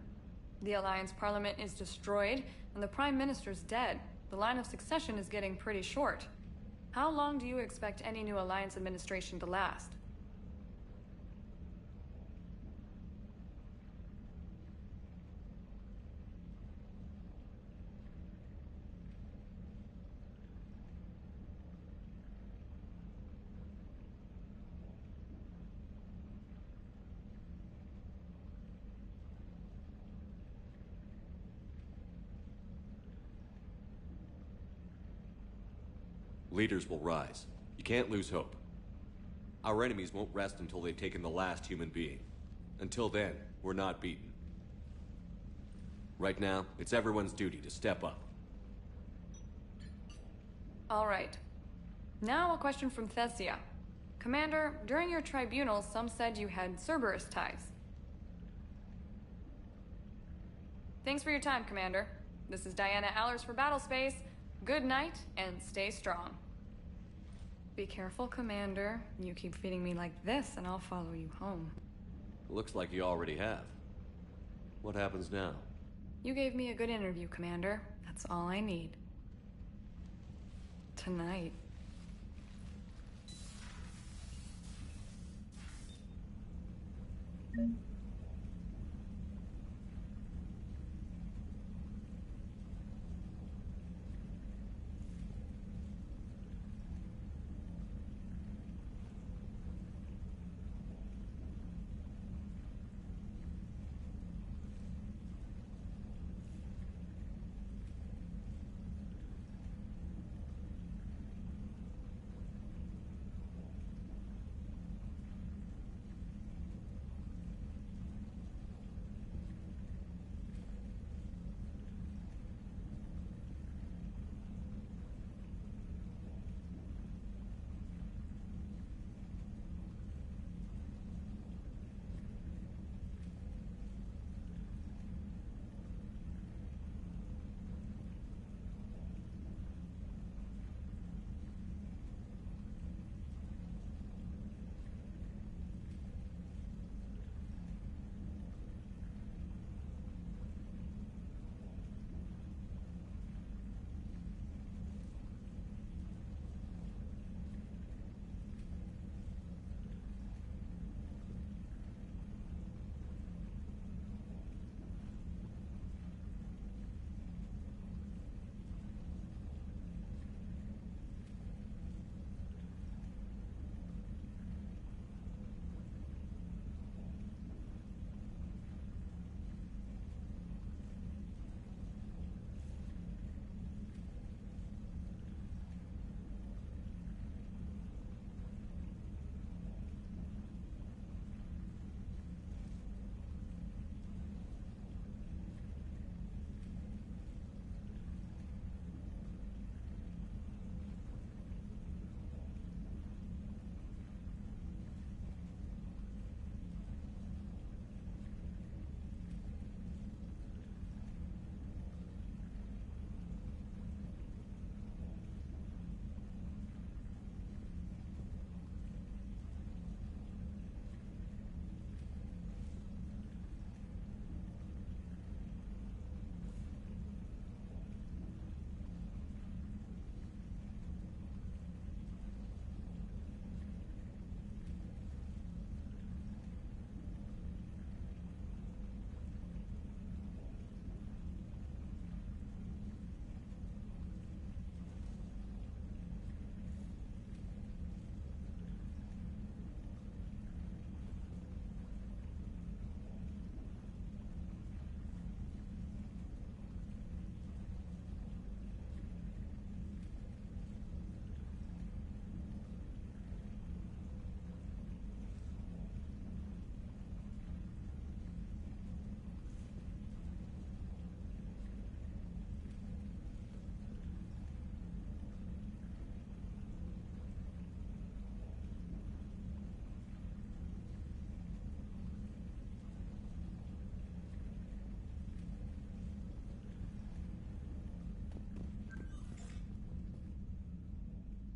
The Alliance Parliament is destroyed, and the Prime Minister's dead. The line of succession is getting pretty short. How long do you expect any new Alliance administration to last? Leaders will rise. You can't lose hope. Our enemies won't rest until they've taken the last human being. Until then, we're not beaten. Right now, it's everyone's duty to step up. All right. Now a question from Thessia. Commander, during your tribunal, some said you had Cerberus ties. Thanks for your time, Commander. This is Diana Allers for Battlespace. Good night, and stay strong. Be careful, Commander. You keep feeding me like this, and I'll follow you home. Looks like you already have. What happens now? You gave me a good interview, Commander. That's all I need. Tonight.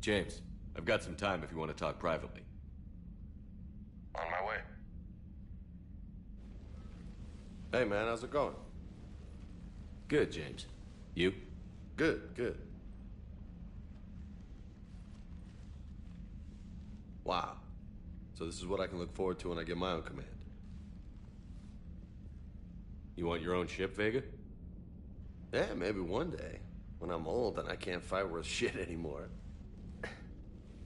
James, I've got some time if you want to talk privately. On my way. Hey man, how's it going? Good, James. You? Good, good. Wow. So this is what I can look forward to when I get my own command. You want your own ship, Vega? Yeah, maybe one day. When I'm old and I can't fight worth shit anymore.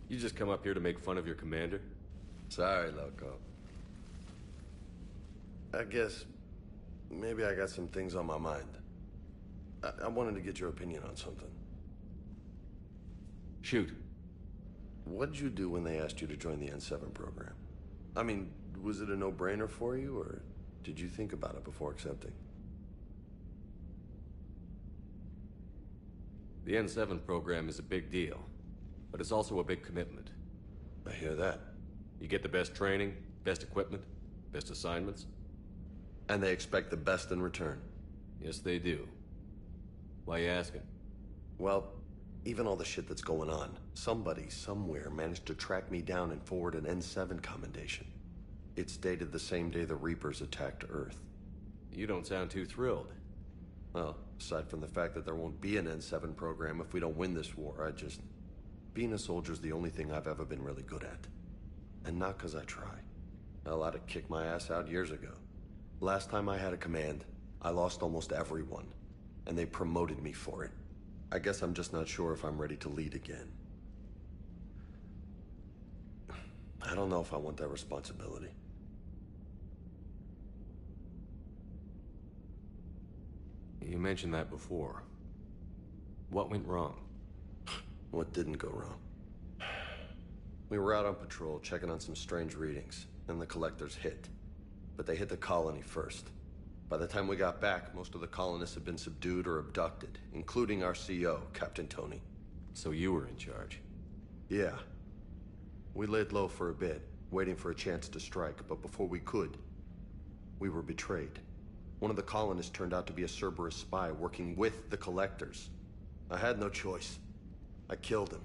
You just come up here to make fun of your commander? Sorry, Loco. I guess maybe I got some things on my mind. I wanted to get your opinion on something. Shoot. What'd you do when they asked you to join the N7 program? I mean, was it a no-brainer for you, or did you think about it before accepting? The N7 program is a big deal, but it's also a big commitment. I hear that. You get the best training, best equipment, best assignments. And they expect the best in return. Yes, they do. Why you asking? Well, even all the shit that's going on, somebody somewhere managed to track me down and forward an N7 commendation. It's dated the same day the Reapers attacked Earth. You don't sound too thrilled. Well, aside from the fact that there won't be an N7 program if we don't win this war, being a soldier's the only thing I've ever been really good at. And not because I try. Hell, I'd have kicked my ass out years ago. Last time I had a command, I lost almost everyone, and they promoted me for it. I guess I'm just not sure if I'm ready to lead again. I don't know if I want that responsibility. You mentioned that before. What went wrong? What didn't go wrong? We were out on patrol, checking on some strange readings, and the collectors hit. But they hit the colony first. By the time we got back, most of the colonists had been subdued or abducted, including our CO, Captain Tony. So you were in charge? Yeah. We laid low for a bit, waiting for a chance to strike, but before we could, we were betrayed. One of the colonists turned out to be a Cerberus spy working with the collectors. I had no choice. I killed him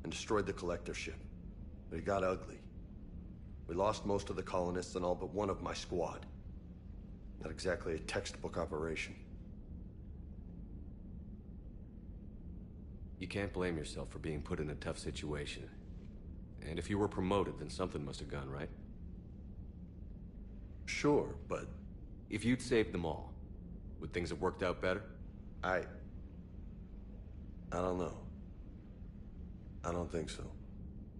and destroyed the collector ship. But it got ugly. We lost most of the colonists and all but one of my squad. Not exactly a textbook operation. You can't blame yourself for being put in a tough situation. And if you were promoted, then something must have gone right. Sure, but... If you'd saved them all, would things have worked out better? I don't know. I don't think so.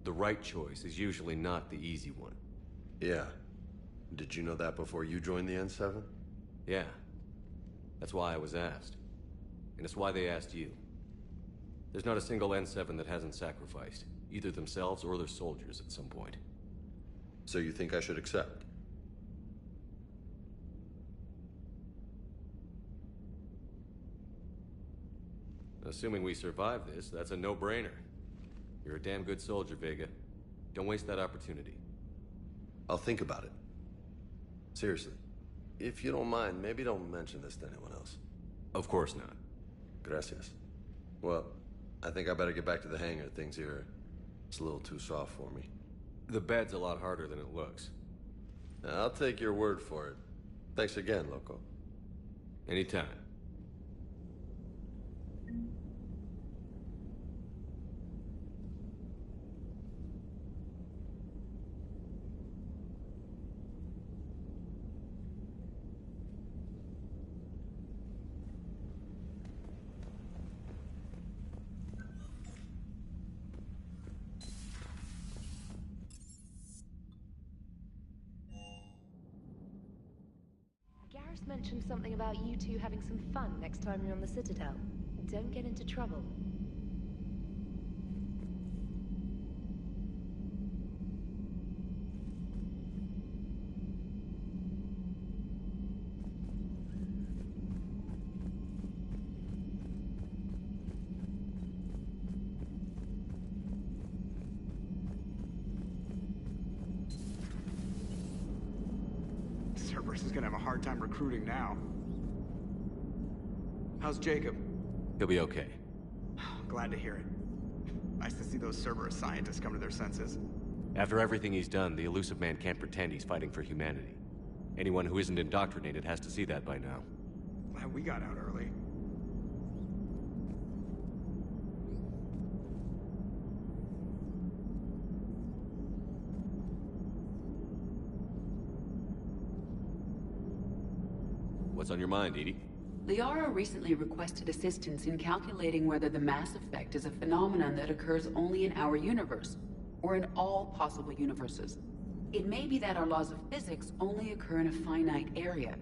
The right choice is usually not the easy one. Yeah. Did you know that before you joined the N7? Yeah. That's why I was asked. And it's why they asked you. There's not a single N7 that hasn't sacrificed, either themselves or their soldiers at some point. So you think I should accept? Assuming we survive this, that's a no-brainer. You're a damn good soldier, Vega. Don't waste that opportunity. I'll think about it. Seriously. If you don't mind, maybe don't mention this to anyone else. Of course not. Gracias. Well, I think I better get back to the hangar. Things here, it's a little too soft for me. The bed's a lot harder than it looks. I'll take your word for it. Thanks again, Loco. Anytime. Garrus mentioned something about you two having some fun next time you're on the Citadel. Don't get into trouble. Cerberus is gonna have a hard time recruiting now. How's Jacob? He'll be okay. Glad to hear it. Nice to see those Cerberus scientists come to their senses. After everything he's done, the elusive man can't pretend he's fighting for humanity. Anyone who isn't indoctrinated has to see that by now. Glad we got out early. What's on your mind, Edie? Liara recently requested assistance in calculating whether the mass effect is a phenomenon that occurs only in our universe, or in all possible universes. It may be that our laws of physics only occur in a finite area,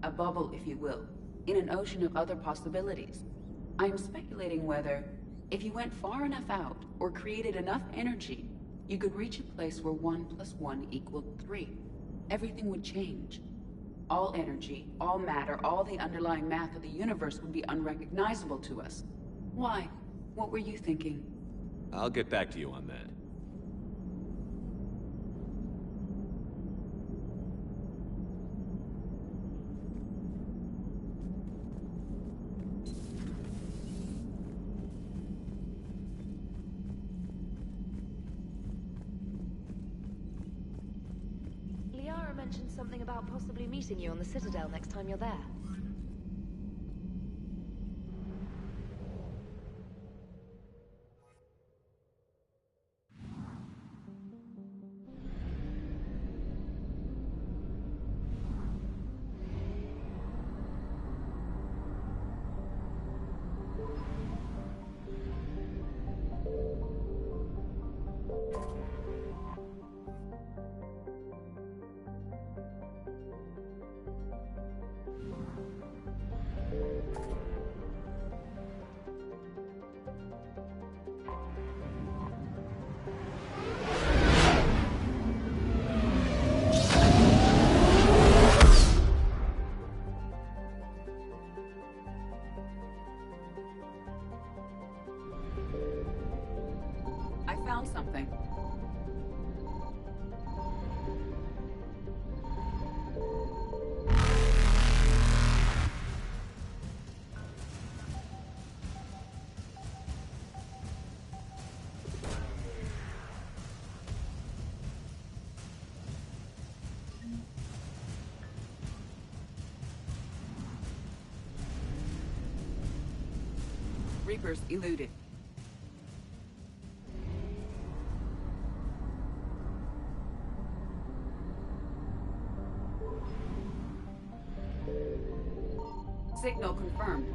a bubble, if you will, in an ocean of other possibilities. I'm speculating whether, if you went far enough out, or created enough energy, you could reach a place where 1 + 1 = 3. Everything would change. All energy, all matter, all the underlying math of the universe would be unrecognizable to us. Why? What were you thinking? I'll get back to you on that. Liara mentioned something about possibly meeting you on the Citadel next time you're there. I found something. Reapers eluded. Signal confirmed.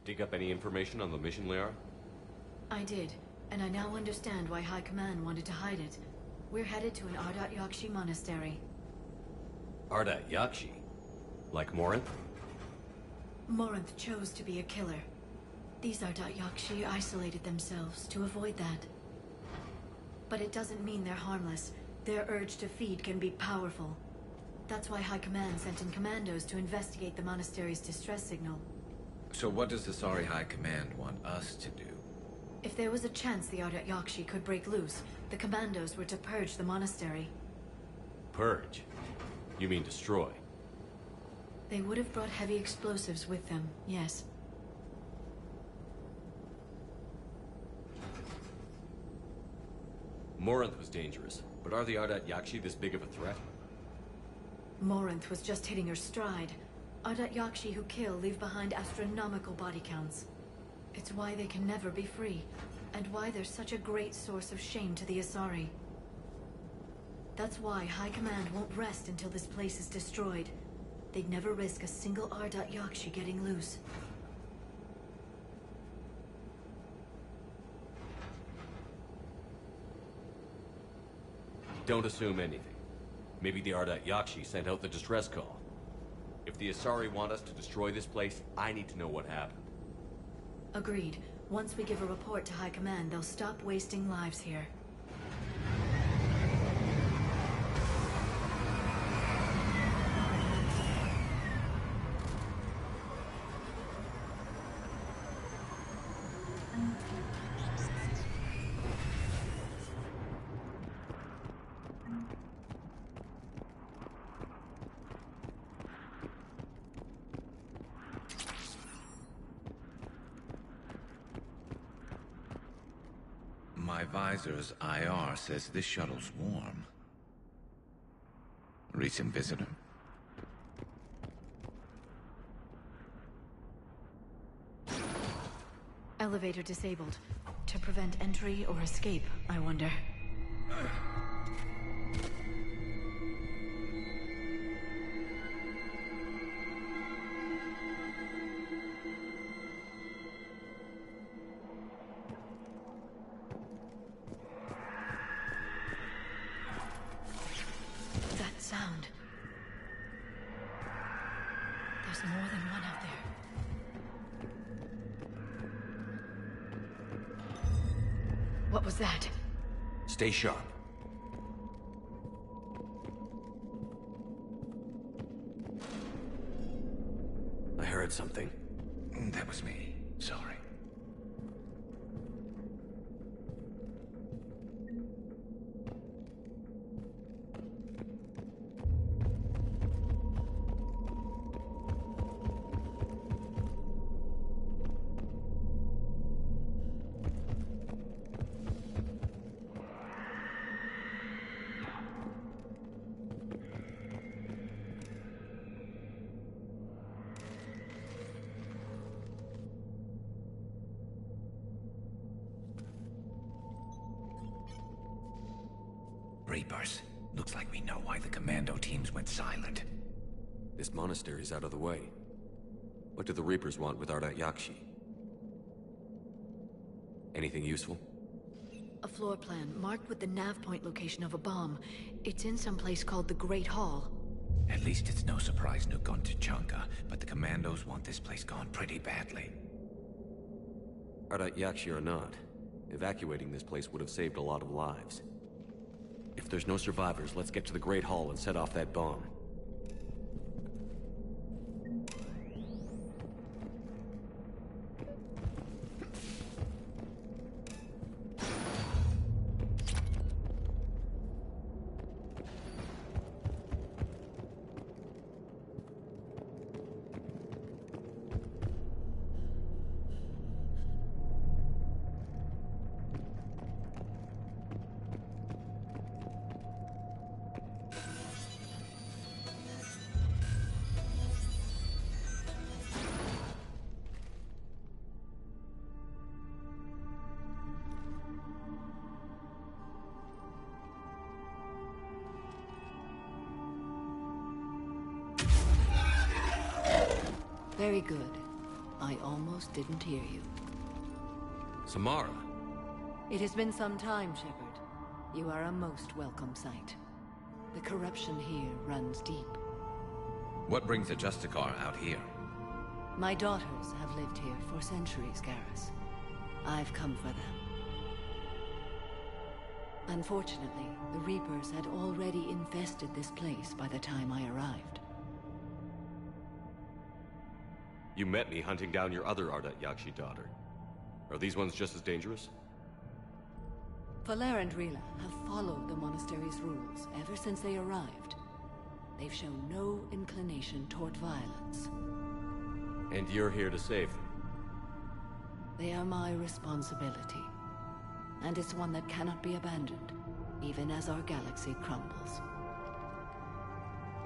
Dig up any information on the mission, Liara? I did, and I now understand why High Command wanted to hide it. We're headed to an Ardat Yakshi monastery. Ardat Yakshi? Like Morinth? Morinth chose to be a killer. These Ardat Yakshi isolated themselves to avoid that. But it doesn't mean they're harmless. Their urge to feed can be powerful. That's why High Command sent in commandos to investigate the monastery's distress signal. So what does the Asari High Command want us to do? If there was a chance the Ardat Yakshi could break loose, the commandos were to purge the monastery. Purge? You mean destroy? They would have brought heavy explosives with them, yes. Morinth was dangerous, but are the Ardat Yakshi this big of a threat? Morinth was just hitting her stride. Ardat Yakshi who kill leave behind astronomical body counts. It's why they can never be free, and why they're such a great source of shame to the Asari. That's why High Command won't rest until this place is destroyed. They'd never risk a single Ardat Yakshi getting loose. Don't assume anything. Maybe the Ardat Yakshi sent out the distress call. If the Asari want us to destroy this place, I need to know what happened. Agreed. Once we give a report to High Command, they'll stop wasting lives here. My visor's IR says this shuttle's warm. Recent visitor? Elevator disabled. To prevent entry or escape, I wonder. That sound. There's more than one out there. What was that? Stay sharp. I heard something. That was me. Sorry. Reapers. Looks like we know why the commando teams went silent. This monastery's out of the way. What do the Reapers want with Ardat Yakshi? Anything useful? A floor plan marked with the nav point location of a bomb. It's in some place called the Great Hall. At least it's no surprise Nuke gone to Chunka, but the commandos want this place gone pretty badly. Ardat Yakshi or not, evacuating this place would have saved a lot of lives. If there's no survivors, let's get to the Great Hall and set off that bomb. Very good. I almost didn't hear you. Samara! It has been some time, Shepard. You are a most welcome sight. The corruption here runs deep. What brings a Justicar out here? My daughters have lived here for centuries, Garrus. I've come for them. Unfortunately, the Reapers had already infested this place by the time I arrived. You met me hunting down your other Ardat Yakshi daughter. Are these ones just as dangerous? Faller and Rila have followed the monastery's rules ever since they arrived. They've shown no inclination toward violence. And you're here to save them? They are my responsibility. And it's one that cannot be abandoned, even as our galaxy crumbles.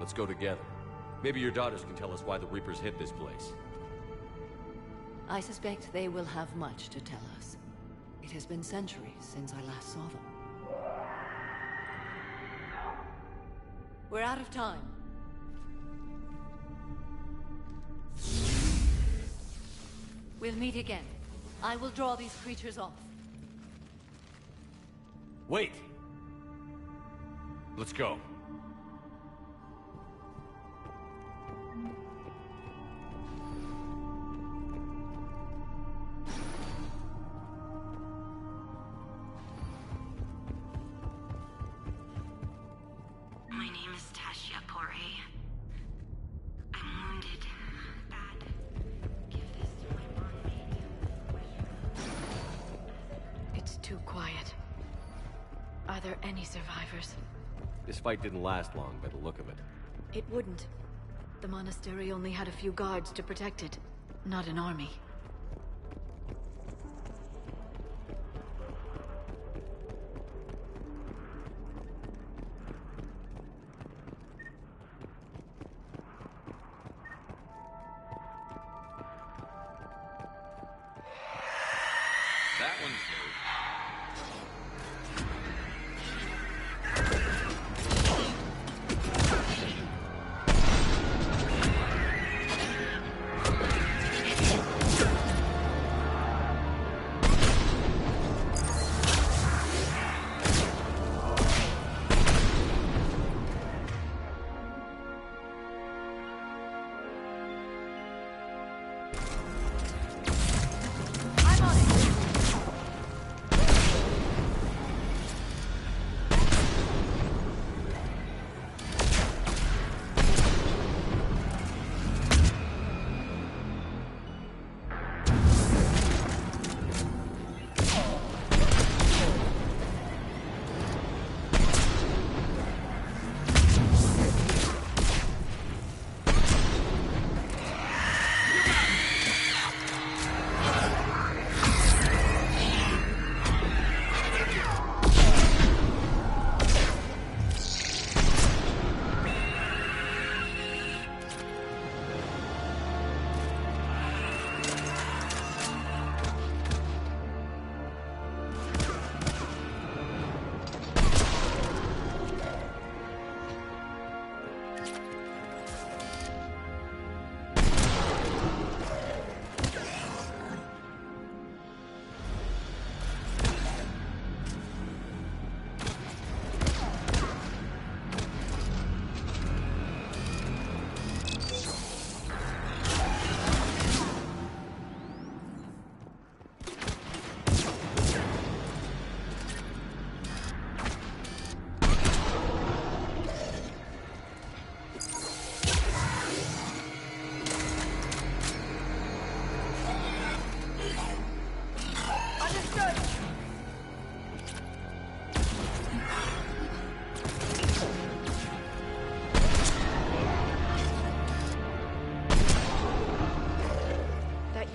Let's go together. Maybe your daughters can tell us why the Reapers hit this place. I suspect they will have much to tell us. It has been centuries since I last saw them. We're out of time. We'll meet again. I will draw these creatures off. Wait! Let's go. This fight didn't last long by the look of it. It wouldn't. The monastery only had a few guards to protect it, not an army.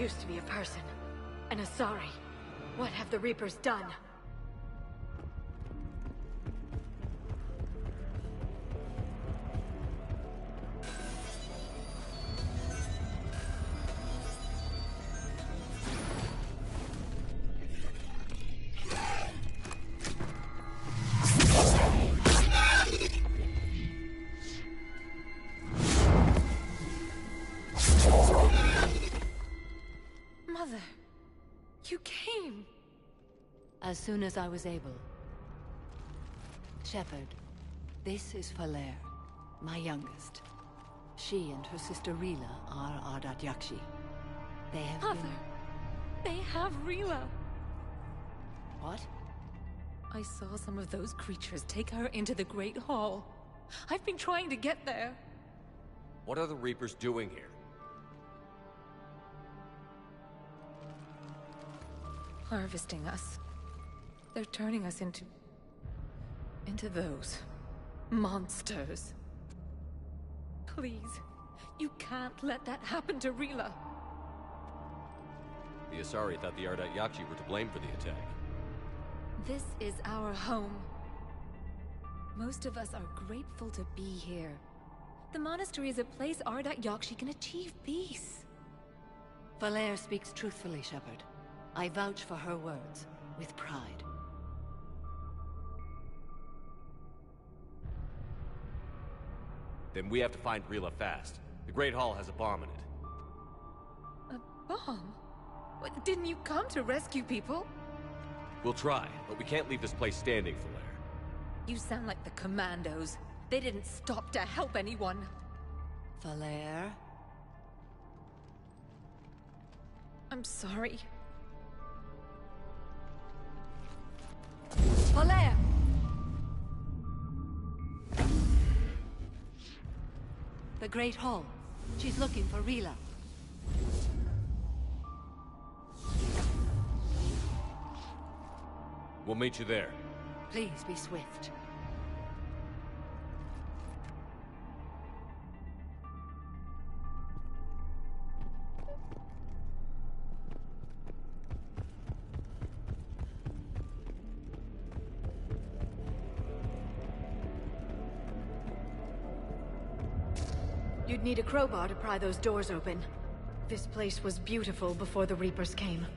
used to be a person. An Asari. What have the Reapers done? Mother, you came. As soon as I was able. Shepard, this is Falere, my youngest. She and her sister Rila are Ardat Yakshi. They have Mother, they have Rila. What? I saw some of those creatures take her into the Great Hall. I've been trying to get there. What are the Reapers doing here? Harvesting us. They're turning us into those monsters. Please, you can't let that happen to Rila. The Asari thought the Ardat Yakshi were to blame for the attack. This is our home. Most of us are grateful to be here. The monastery is a place Ardat Yakshi can achieve peace. Falere speaks truthfully, Shepard. I vouch for her words, with pride. Then we have to find Rila fast. The Great Hall has a bomb in it. A bomb? What, didn't you come to rescue people? We'll try, but we can't leave this place standing, Falere. You sound like the Commandos. They didn't stop to help anyone. Falere? I'm sorry. Falere! The Great Hall. She's looking for Rila. We'll meet you there. Please be swift. You'd need a crowbar to pry those doors open. This place was beautiful before the Reapers came.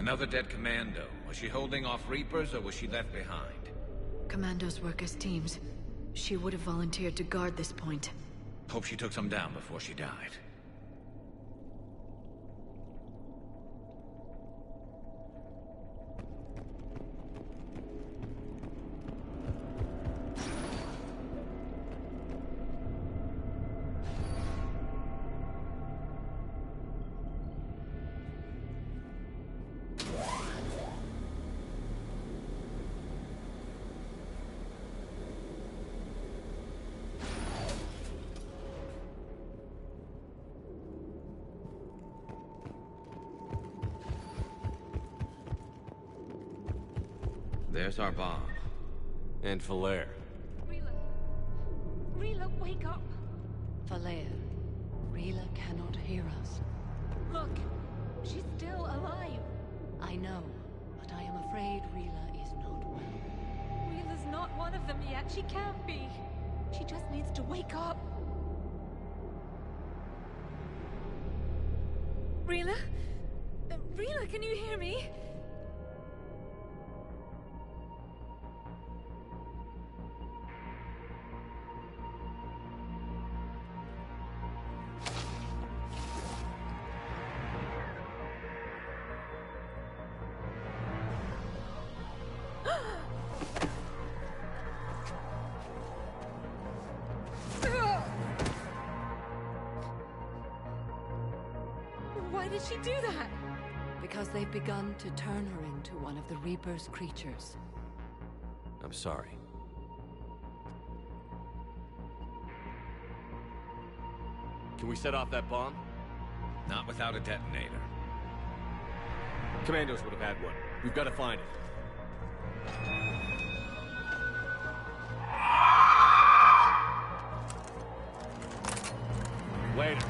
Another dead commando. Was she holding off Reapers, or was she left behind? Commandos work as teams. She would have volunteered to guard this point. Hope she took some down before she died. There's our bomb. And Falair. Rila, wake up! Falair, Rila cannot hear us. Look, she's still alive. I know, but I am afraid Rila is not well. Rila's not one of them yet. She can't be. She just needs to wake up. Rila? Rila, can you hear me? Why did she do that? Because they've begun to turn her into one of the Reaper's creatures. I'm sorry. Can we set off that bomb? Not without a detonator. Commandos would have had one. We've got to find it. Later.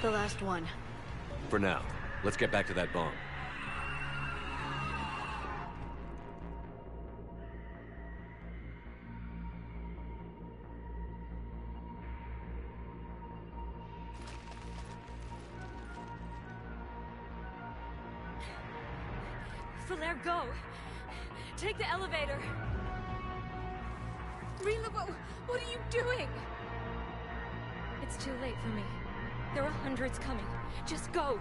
The last one. For now. Let's get back to that bomb. Falaire, go! Take the elevator! Rila, what are you doing? It's too late for me. There are hundreds coming. Just go!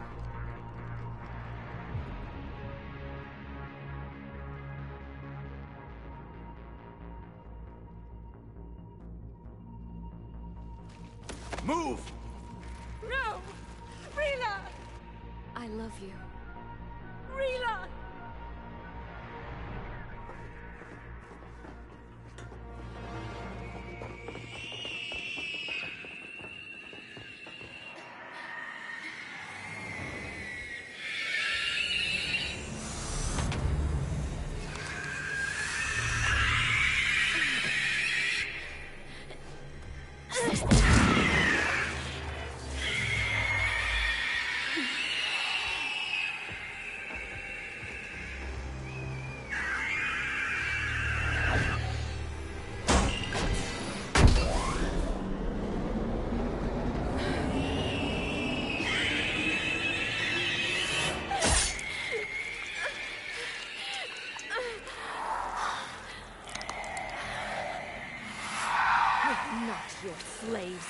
Move! No! Rila! I love you. Rila! Not your slaves.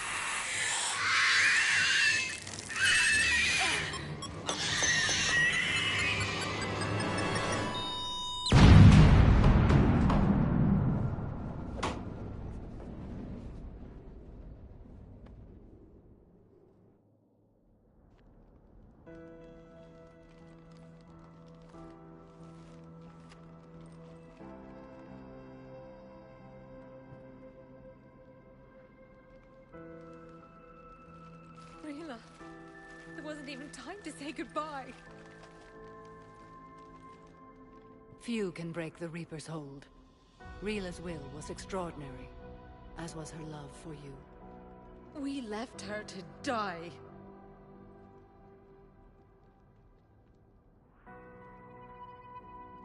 Rila, there wasn't even time to say goodbye. Few can break the Reaper's hold. Rila's will was extraordinary, as was her love for you. We left her to die.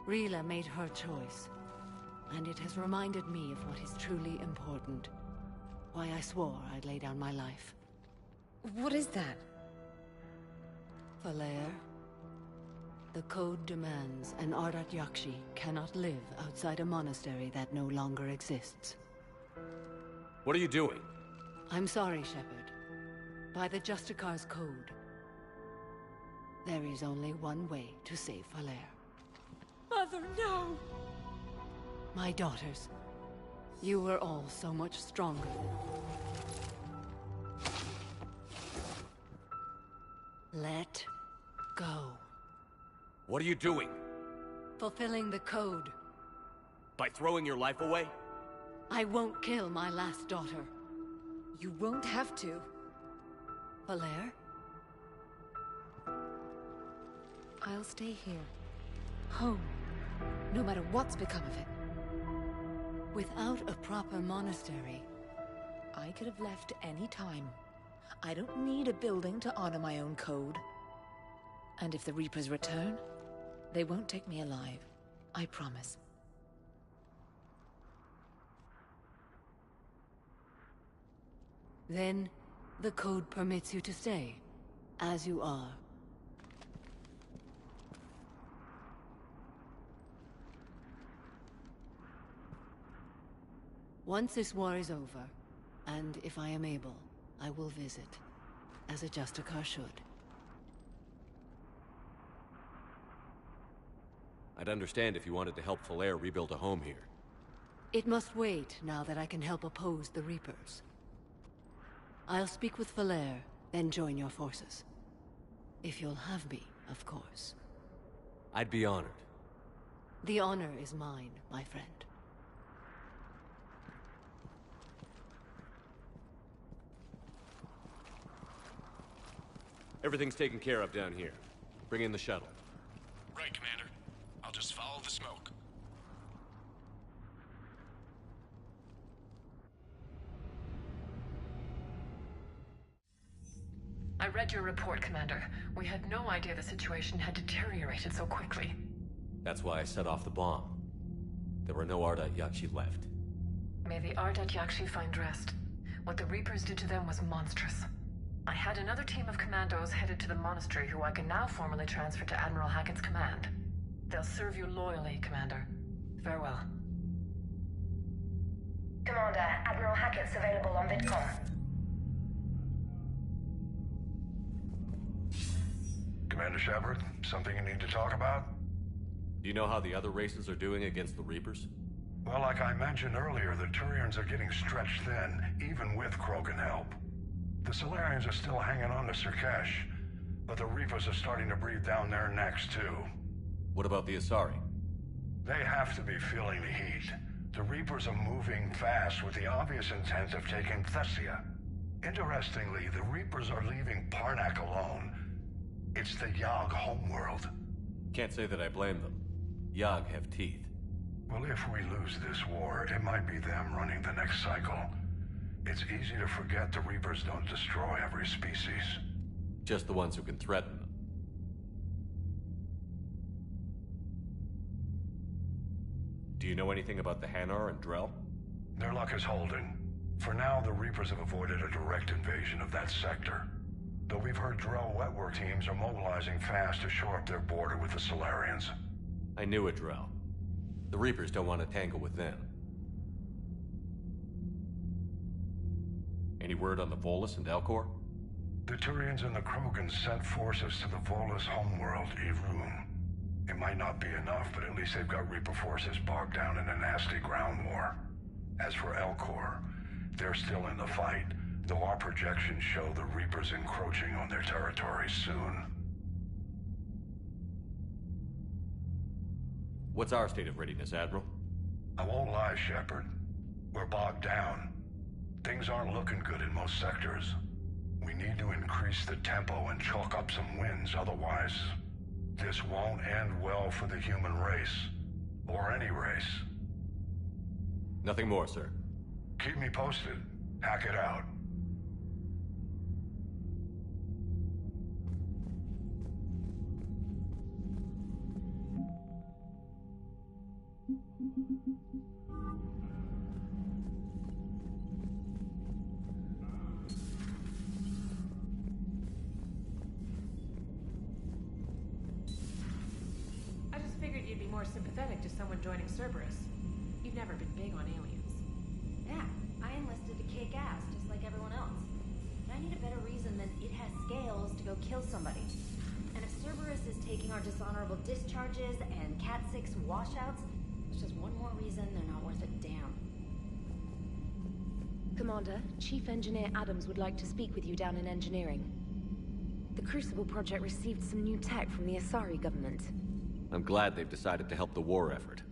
Rila made her choice, and it has reminded me of what is truly important. Why I swore I'd lay down my life. What is that? Falaire, the code demands an Ardat Yakshi cannot live outside a monastery that no longer exists. What are you doing? I'm sorry, Shepard. By the Justicar's code, there is only one way to save Falaire. Mother, no! My daughters, you were all so much stronger. Let go. What are you doing? Fulfilling the code. By throwing your life away? I won't kill my last daughter. You won't have to. Falaire? I'll stay here. Home. No matter what's become of it. Without a proper monastery, I could have left any time. I don't need a building to honor my own code. And if the Reapers return, they won't take me alive. I promise. Then, the code permits you to stay, as you are. Once this war is over, and if I am able, I will visit, as a Justicar should. I'd understand if you wanted to help Falaire rebuild a home here. It must wait now that I can help oppose the Reapers. I'll speak with Falaire, then join your forces. If you'll have me, of course. I'd be honored. The honor is mine, my friend. Everything's taken care of down here. Bring in the shuttle. Right, Commander. I'll just follow the smoke. I read your report, Commander. We had no idea the situation had deteriorated so quickly. That's why I set off the bomb. There were no Ardat Yakshi left. May the Ardat Yakshi find rest. What the Reapers did to them was monstrous. I had another team of commandos headed to the monastery who I can now formally transfer to Admiral Hackett's command. They'll serve you loyally, Commander. Farewell. Commander, Admiral Hackett's available on VidCom. Commander Shepard, something you need to talk about? Do you know how the other races are doing against the Reapers? Well, like I mentioned earlier, the Turians are getting stretched thin, even with Krogan help. The Solarians are still hanging on to Sirkesh, but the Reapers are starting to breathe down their necks, too. What about the Asari? They have to be feeling the heat. The Reapers are moving fast with the obvious intent of taking Thessia. Interestingly, the Reapers are leaving Parnak alone. It's the Yogg homeworld. Can't say that I blame them. Yogg have teeth. Well, if we lose this war, it might be them running the next cycle. It's easy to forget the Reapers don't destroy every species. Just the ones who can threaten them. Do you know anything about the Hanar and Drell? Their luck is holding. For now, the Reapers have avoided a direct invasion of that sector. Though we've heard Drell wetwork teams are mobilizing fast to shore up their border with the Solarians. I knew it, Drell. The Reapers don't want to tangle with them. Any word on the Volus and Elcor? The Turians and the Krogans sent forces to the Volus homeworld, Irun. It might not be enough, but at least they've got Reaper forces bogged down in a nasty ground war. As for Elcor, they're still in the fight, though our projections show the Reapers encroaching on their territory soon. What's our state of readiness, Admiral? I won't lie, Shepard. We're bogged down. Things aren't looking good in most sectors. We need to increase the tempo and chalk up some wins, otherwise this won't end well for the human race. Or any race. Nothing more, sir. Keep me posted. Hack it out. I just figured you'd be more sympathetic to someone joining Cerberus. You've never been big on aliens. Yeah, I enlisted to kick ass, just like everyone else. But I need a better reason than it has scales to go kill somebody. And if Cerberus is taking our dishonorable discharges and Cat 6 washouts, it's just one more reason they're not worth a damn. Commander, Chief Engineer Adams would like to speak with you down in engineering. The Crucible project received some new tech from the Asari government. I'm glad they've decided to help the war effort.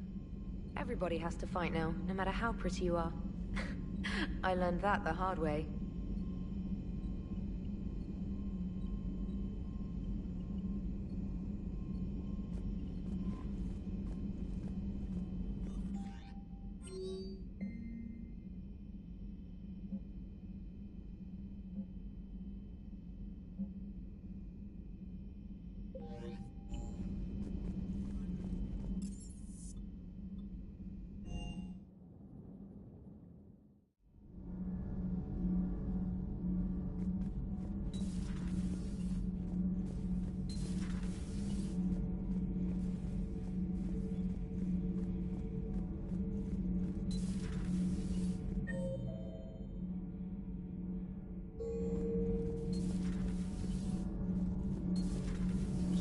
Everybody has to fight now, no matter how pretty you are. I learned that the hard way.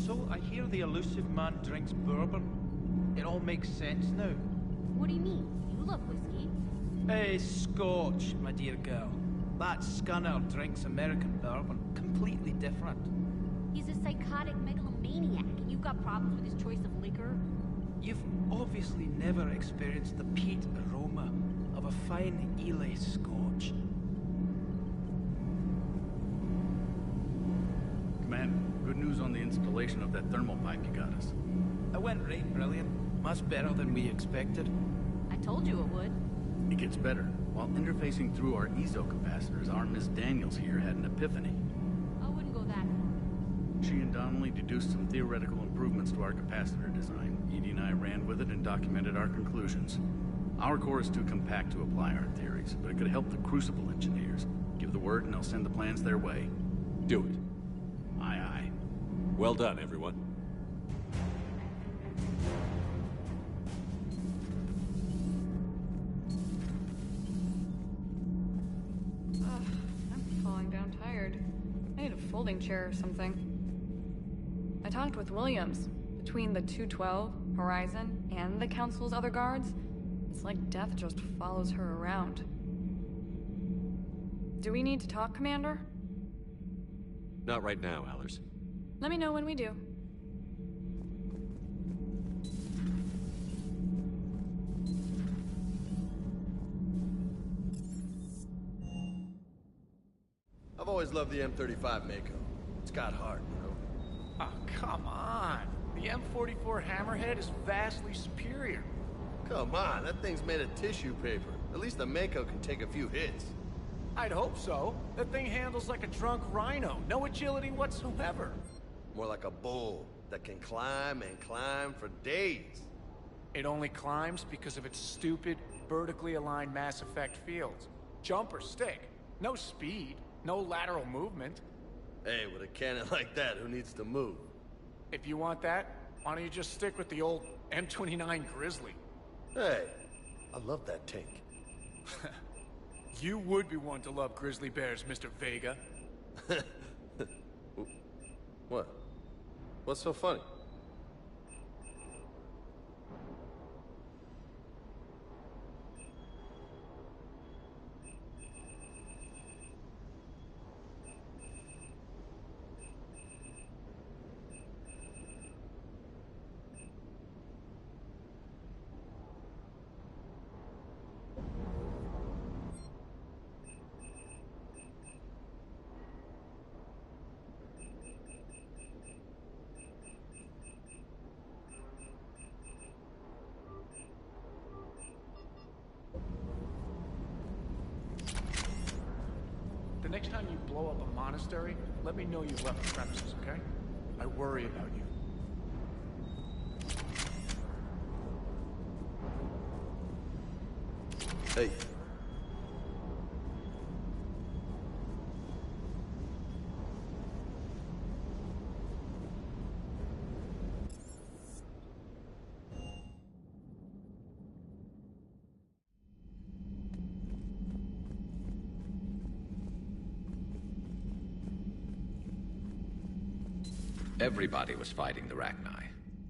So, I hear the elusive man drinks bourbon. It all makes sense now. What do you mean? You love whiskey. Hey, Scotch, my dear girl. That scunner drinks American bourbon. Completely different. He's a psychotic megalomaniac, and you've got problems with his choice of liquor? You've obviously never experienced the peat aroma of a fine Ely Scotch. Commander, good news on the installation of that thermal pipe you got us. It went right brilliant. Much better than we expected. I told you it would. It gets better. While interfacing through our EZO capacitors, our Miss Daniels here had an epiphany. I wouldn't go that far. She and Donnelly deduced some theoretical improvements to our capacitor design. Edie and I ran with it and documented our conclusions. Our core is too compact to apply our theories, but it could help the Crucible engineers. Give the word and I'll send the plans their way. Do it. Aye, aye. Well done, everyone. I need a folding chair or something. I talked with Williams. Between the 212, Horizon, and the Council's other guards, it's like death just follows her around. Do we need to talk, Commander? Not right now, Allers. Let me know when we do. I've always loved the M35 Mako. It's got heart, you know? Oh, come on. The M44 Hammerhead is vastly superior. Come on, that thing's made of tissue paper. At least the Mako can take a few hits. I'd hope so. That thing handles like a drunk rhino. No agility whatsoever. More like a bull that can climb and climb for days. It only climbs because of its stupid, vertically aligned Mass Effect fields. Jump or stick. No speed. No lateral movement. Hey, with a cannon like that, who needs to move? If you want that, why don't you just stick with the old M29 Grizzly? Hey, I love that tank. You would be one to love grizzly bears, Mr. Vega. What? What's so funny? The next time you blow up a monastery, let me know you've left the premises, okay? I worry about you. Hey. Everybody was fighting the Rachni,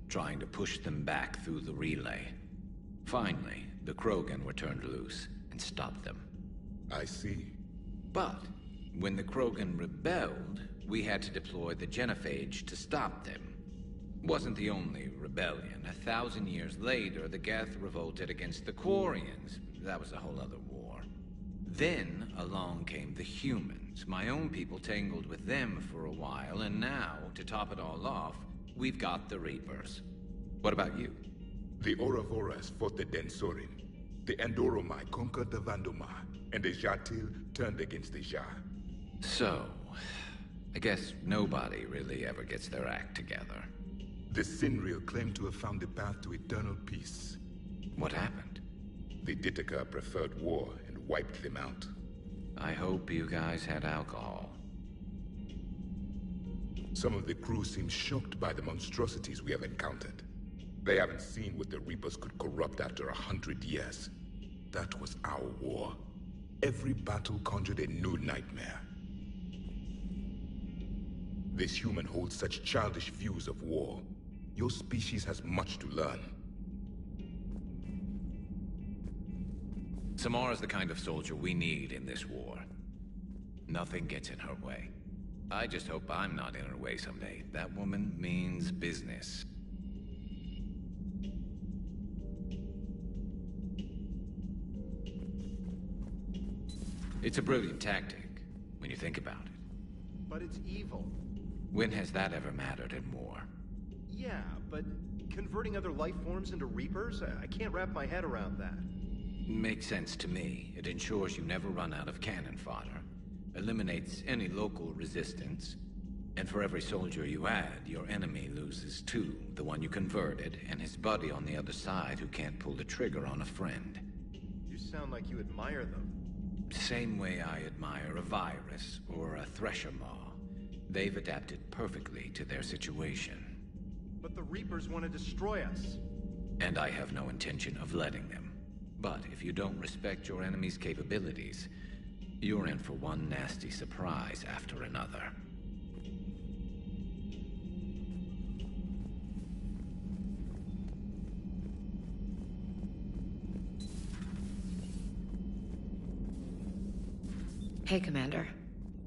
trying to push them back through the relay. Finally, the Krogan were turned loose and stopped them. I see. But when the Krogan rebelled, we had to deploy the genophage to stop them. Wasn't the only rebellion. 1,000 years later, the Geth revolted against the Quarians. That was a whole other war. Then along came the humans. My own people tangled with them for a while, and now, to top it all off, we've got the Reapers. What about you? The Ouroboros fought the Densorin. The Andoromai conquered the Vandomai, and the Jatil turned against the Ja. So, I guess nobody really ever gets their act together. The Sinreal claimed to have found the path to eternal peace. What happened? The Ditaka preferred war and wiped them out. I hope you guys had alcohol. Some of the crew seem shocked by the monstrosities we have encountered. They haven't seen what the Reapers could corrupt after 100 years. That was our war. Every battle conjured a new nightmare. This human holds such childish views of war. Your species has much to learn. Samara's the kind of soldier we need in this war. Nothing gets in her way. I just hope I'm not in her way someday. That woman means business. It's a brilliant tactic, when you think about it. But it's evil. When has that ever mattered in war? Yeah, but converting other life forms into Reapers? I can't wrap my head around that. Makes sense to me. It ensures you never run out of cannon fodder, eliminates any local resistance, and for every soldier you add, your enemy loses two, the one you converted, and his buddy on the other side who can't pull the trigger on a friend. You sound like you admire them. Same way I admire a virus or a thresher maw. They've adapted perfectly to their situation. But the Reapers want to destroy us. And I have no intention of letting them. But if you don't respect your enemy's capabilities, you're in for one nasty surprise after another. Hey, Commander.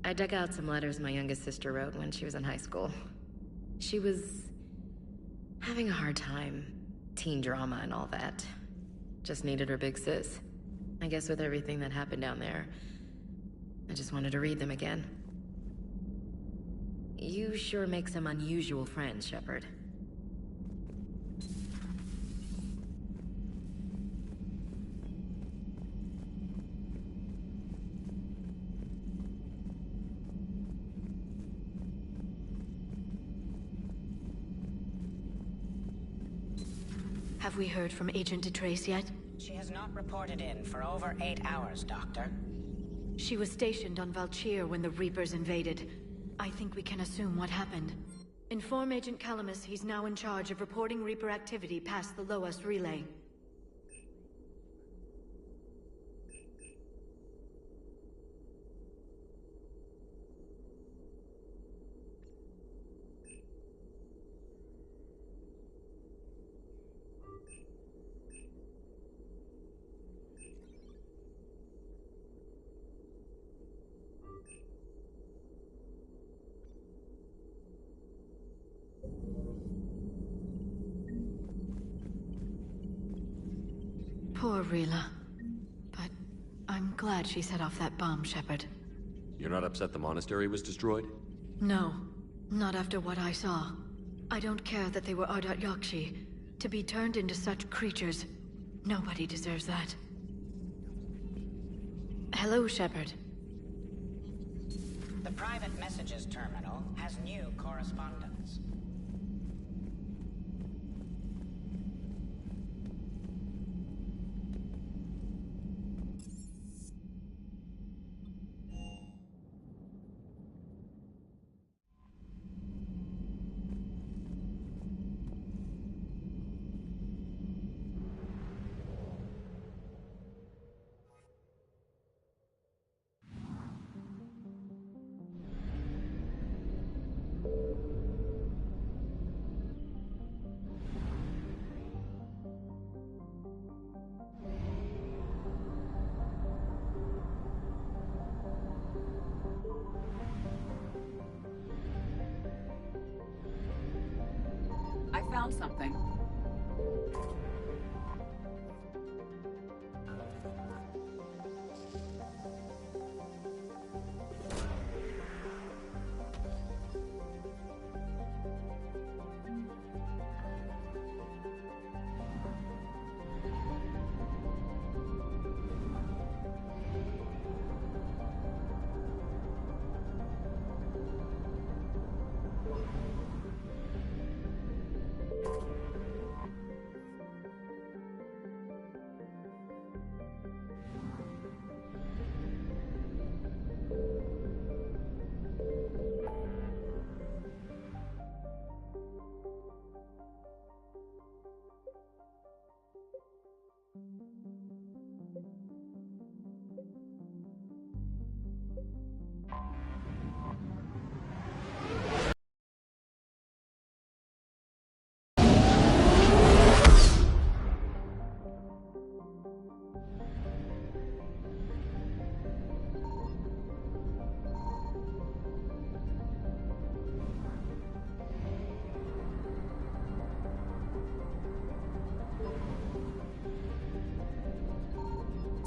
I dug out some letters my youngest sister wrote when she was in high school. She was having a hard time. Teen drama and all that. Just needed her big sis. I guess with everything that happened down there, I just wanted to read them again. You sure make some unusual friends, Shepard. Have we heard from Agent DeTrace yet? She has not reported in for over 8 hours, Doctor. She was stationed on Valchir when the Reapers invaded. I think we can assume what happened. Inform Agent Calamus he's now in charge of reporting Reaper activity past the Loas relay. Poor Rila. But I'm glad she set off that bomb, Shepard. You're not upset the monastery was destroyed? No, not after what I saw. I don't care that they were Ardat Yakshi. To be turned into such creatures, nobody deserves that. Hello, Shepard. The private messages terminal has new correspondence. I found something.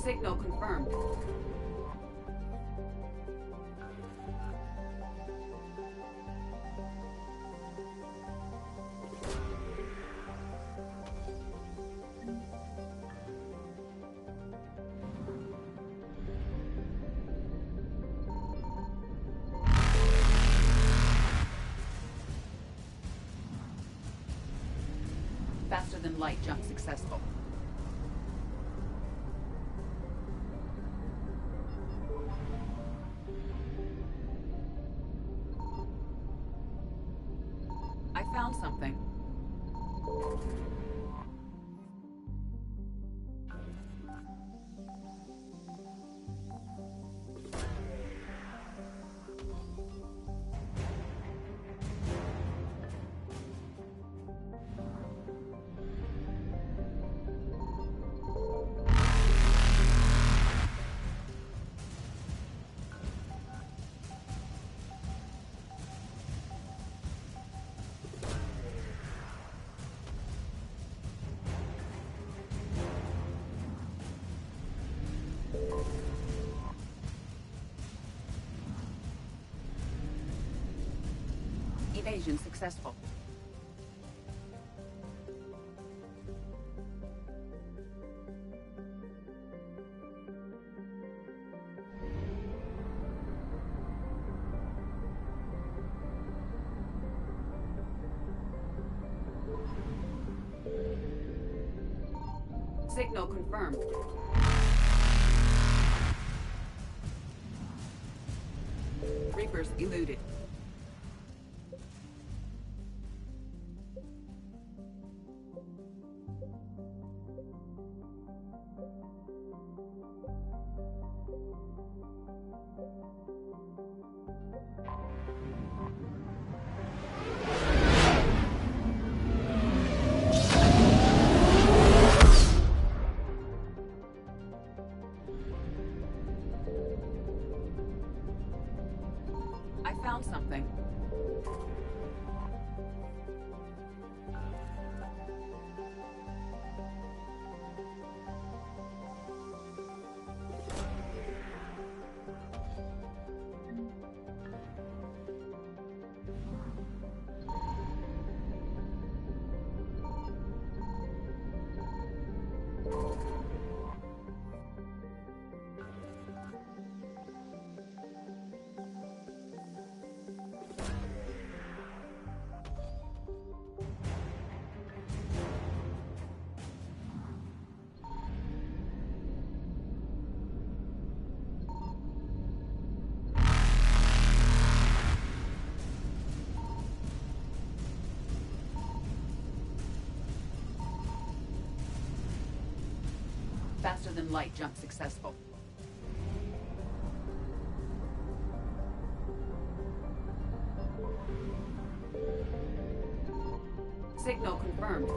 Signal confirmed. Faster than light jump successful. I found something. Evasion successful. Signal confirmed. Reapers eluded. I found something. Faster than light jump successful. Signal confirmed.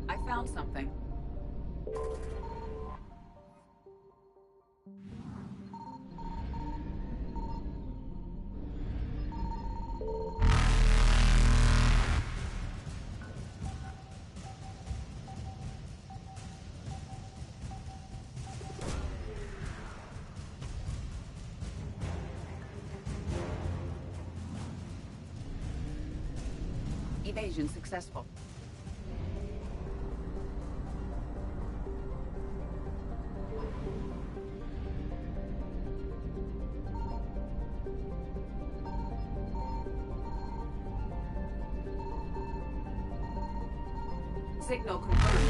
I found something. Evasion successful. Signal confirmed.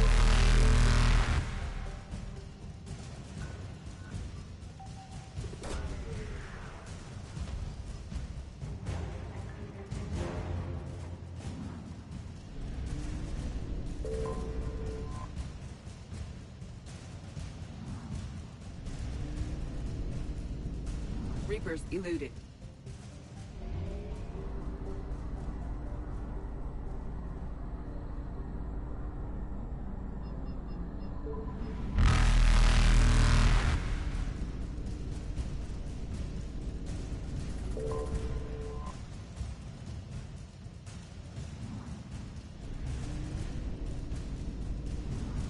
Reapers eluded.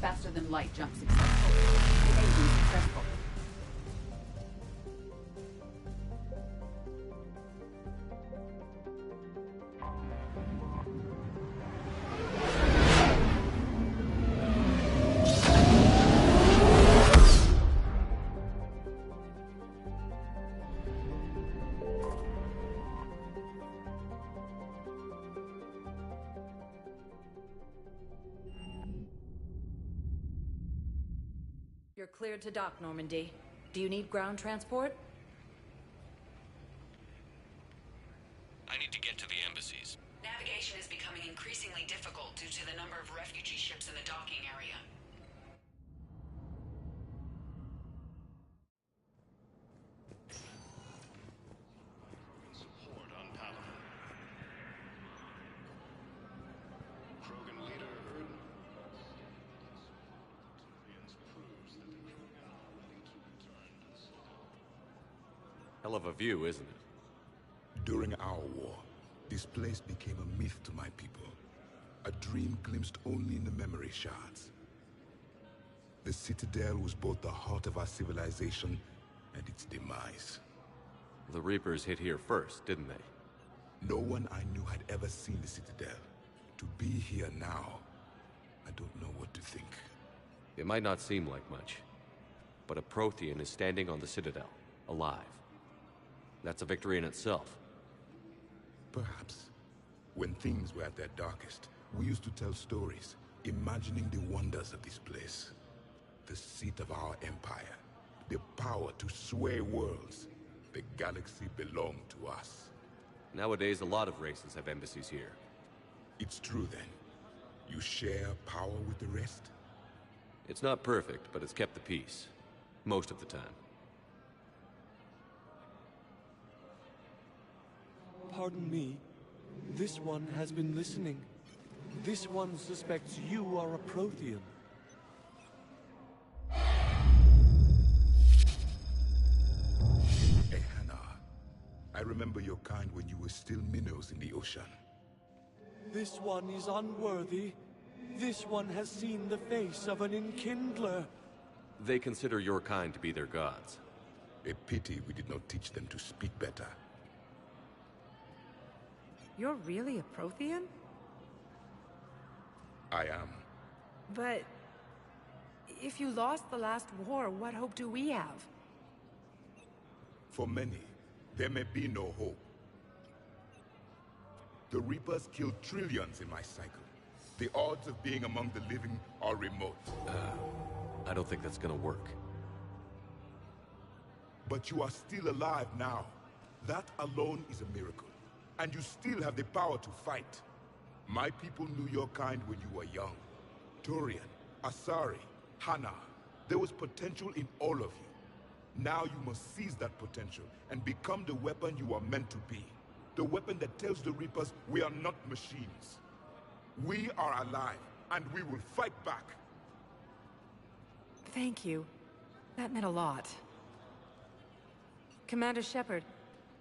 Faster than light jump successful. Evasion successful. You're cleared to dock, Normandy. Do you need ground transport? I need to get to the embassies. Navigation is becoming increasingly difficult due to the number of refugee ships in the docking area. Hell of a view, isn't it? During our war, this place became a myth to my people. A dream glimpsed only in the memory shards. The Citadel was both the heart of our civilization and its demise. The Reapers hit here first, didn't they? No one I knew had ever seen the Citadel. To be here now, I don't know what to think. It might not seem like much, but a Prothean is standing on the Citadel, alive. That's a victory in itself. Perhaps. When things were at their darkest, we used to tell stories, imagining the wonders of this place. The seat of our empire, the power to sway worlds. The galaxy belonged to us. Nowadays, a lot of races have embassies here. It's true then. You share power with the rest? It's not perfect, but it's kept the peace. Most of the time. Pardon me. This one has been listening. This one suspects you are a Prothean. Hey, Hannah. I remember your kind when you were still minnows in the ocean. This one is unworthy. This one has seen the face of an enkindler. They consider your kind to be their gods. A pity we did not teach them to speak better. You're really a Prothean? I am. But if you lost the last war, what hope do we have? For many, there may be no hope. The Reapers killed trillions in my cycle. The odds of being among the living are remote. I don't think that's gonna work. But you are still alive now. That alone is a miracle. And you still have the power to fight. My people knew your kind when you were young. Turian, Asari, Hana. There was potential in all of you. Now you must seize that potential and become the weapon you are meant to be. The weapon that tells the Reapers we are not machines. We are alive, and we will fight back. Thank you. That meant a lot. Commander Shepard,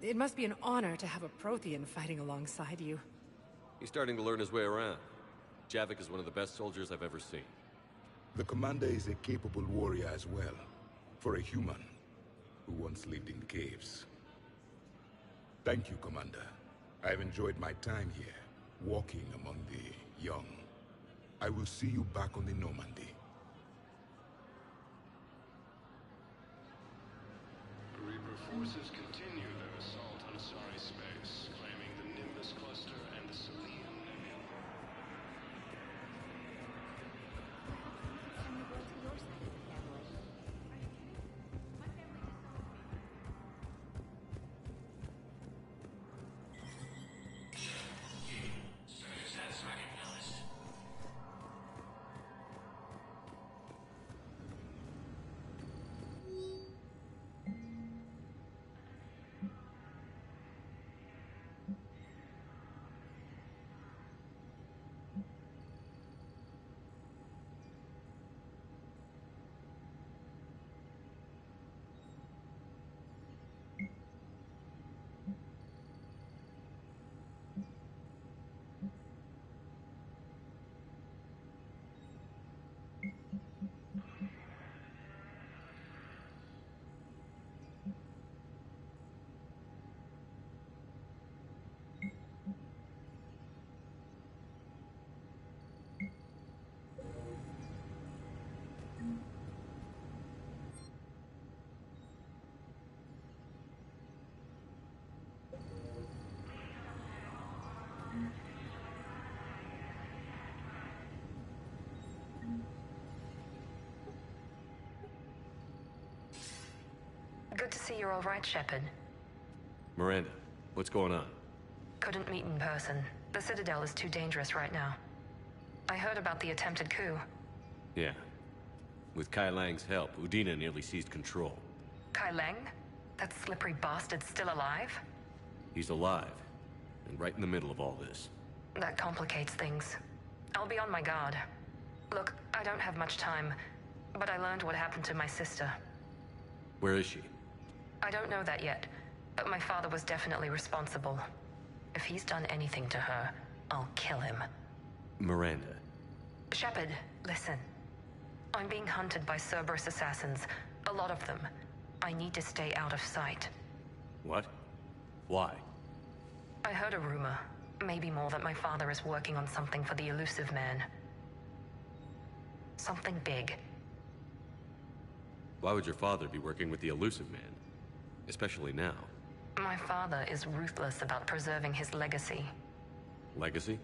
it must be an honor to have a Prothean fighting alongside you. He's starting to learn his way around. Javik is one of the best soldiers I've ever seen. The commander is a capable warrior as well, for a human who once lived in caves. Thank you, Commander. I've enjoyed my time here, walking among the young. I will see you back on the Normandy. Reaper forces continue their assault on Asari space, claiming the Nimbus cluster and the Selenium nebula. Good to see you're all right, Shepard. Miranda, what's going on? Couldn't meet in person. The Citadel is too dangerous right now. I heard about the attempted coup. Yeah. With Kai Lang's help, Udina nearly seized control. Kai Lang? That slippery bastard's still alive? He's alive, and right in the middle of all this. That complicates things. I'll be on my guard. Look, I don't have much time, but I learned what happened to my sister. Where is she? I don't know that yet. But my father was definitely responsible. If he's done anything to her, I'll kill him. Miranda. Shepard, listen. I'm being hunted by Cerberus assassins. A lot of them. I need to stay out of sight. What? Why? I heard a rumor, maybe more, that my father is working on something for the Elusive Man. Something big. Why would your father be working with the Elusive Man? Especially now. My father is ruthless about preserving his legacy. Legacy?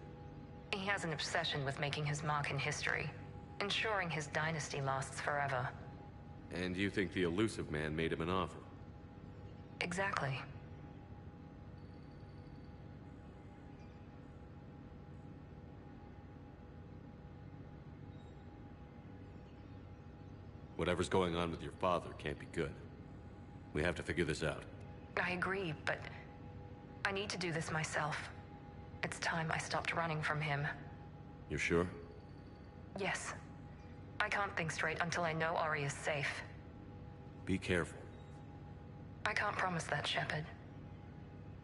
He has an obsession with making his mark in history, ensuring his dynasty lasts forever. And you think the Elusive Man made him an offer? Exactly. Whatever's going on with your father can't be good. We have to figure this out. I agree, but I need to do this myself. It's time I stopped running from him. You're sure? Yes. I can't think straight until I know Ori is safe. Be careful. I can't promise that, Shepard.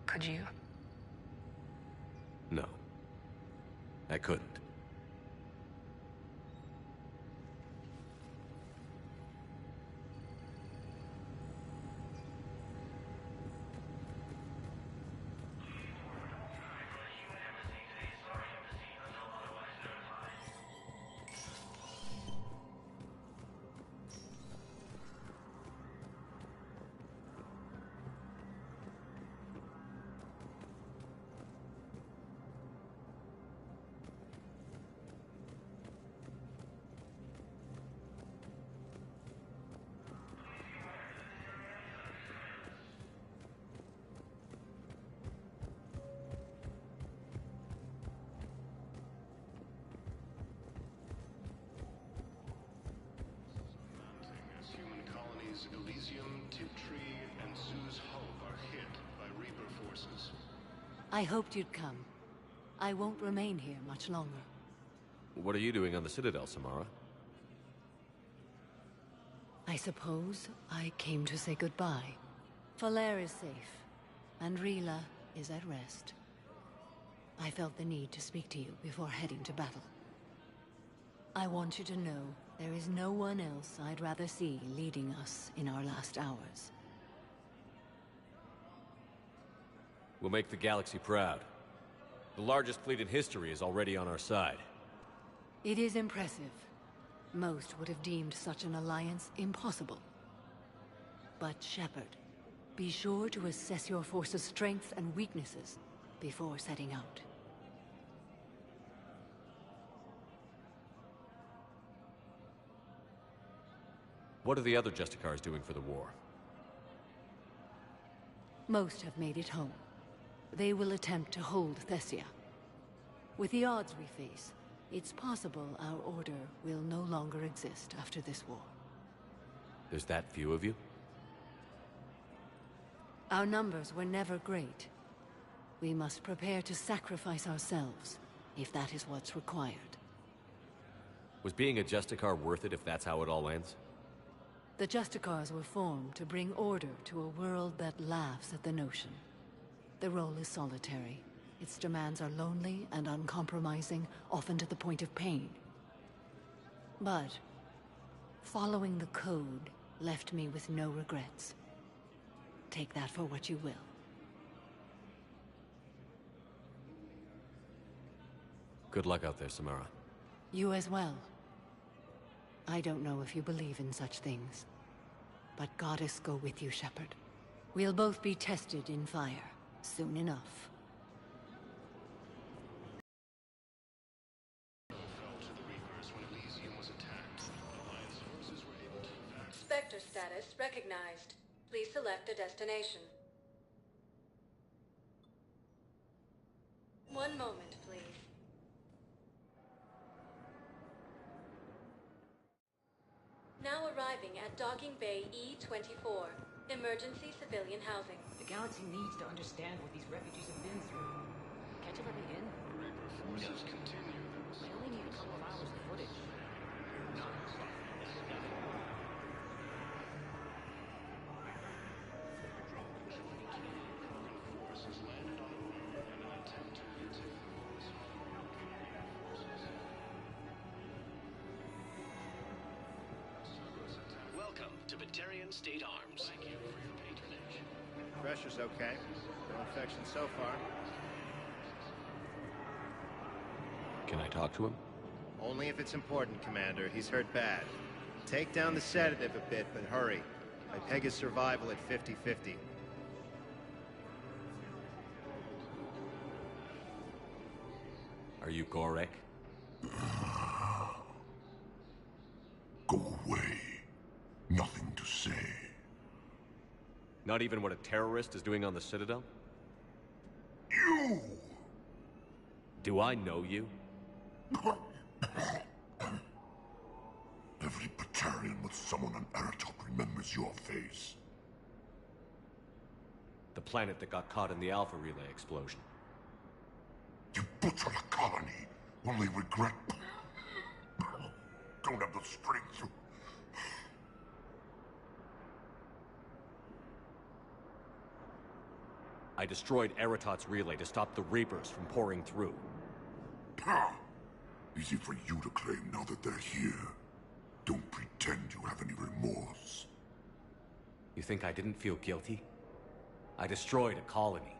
Could you? No. I couldn't. Elysium, Tiptree, and Sue's Hope are hit by Reaper forces. I hoped you'd come. I won't remain here much longer. What are you doing on the Citadel, Samara? I suppose I came to say goodbye. Falair is safe, and Rila is at rest. I felt the need to speak to you before heading to battle. I want you to know there is no one else I'd rather see leading us in our last hours. We'll make the galaxy proud. The largest fleet in history is already on our side. It is impressive. Most would have deemed such an alliance impossible. But Shepard, be sure to assess your force's strengths and weaknesses before setting out. What are the other Justicars doing for the war? Most have made it home. They will attempt to hold Thessia. With the odds we face, it's possible our order will no longer exist after this war. There's that few of you? Our numbers were never great. We must prepare to sacrifice ourselves, if that is what's required. Was being a Justicar worth it if that's how it all ends? The Justicars were formed to bring order to a world that laughs at the notion. The role is solitary. Its demands are lonely and uncompromising, often to the point of pain. But following the code left me with no regrets. Take that for what you will. Good luck out there, Samara. You as well. I don't know if you believe in such things, but Goddess go with you, Shepard. We'll both be tested in fire, soon enough. Fell to the Reapers when Elysium was attacked. Alliance forces were able to evacuate. Spectre status recognized. Please select a destination. One moment, please. Now arriving at Docking Bay E-24, emergency civilian housing. The galaxy needs to understand what these refugees have been through. Can't you let me in? Reaper forces continue their I only need a couple of hours of footage. Welcome to Batarian State Arms. Thank you for your patronage. Pressure's okay. No infection so far. Can I talk to him? Only if it's important, Commander. He's hurt bad. Take down the sedative a bit, but hurry. I peg his survival at 50-50. Are you Gorek? Go away. Nothing to say. Not even what a terrorist is doing on the Citadel? You! Do I know you? Every Batarian with someone on Aratok remembers your face. The planet that got caught in the Alpha Relay explosion. You butchered a colony. Only regret... Don't have the strength to... I destroyed Eratot's relay to stop the Reapers from pouring through. Easy for you to claim now that they're here. Don't pretend you have any remorse. You think I didn't feel guilty? I destroyed a colony.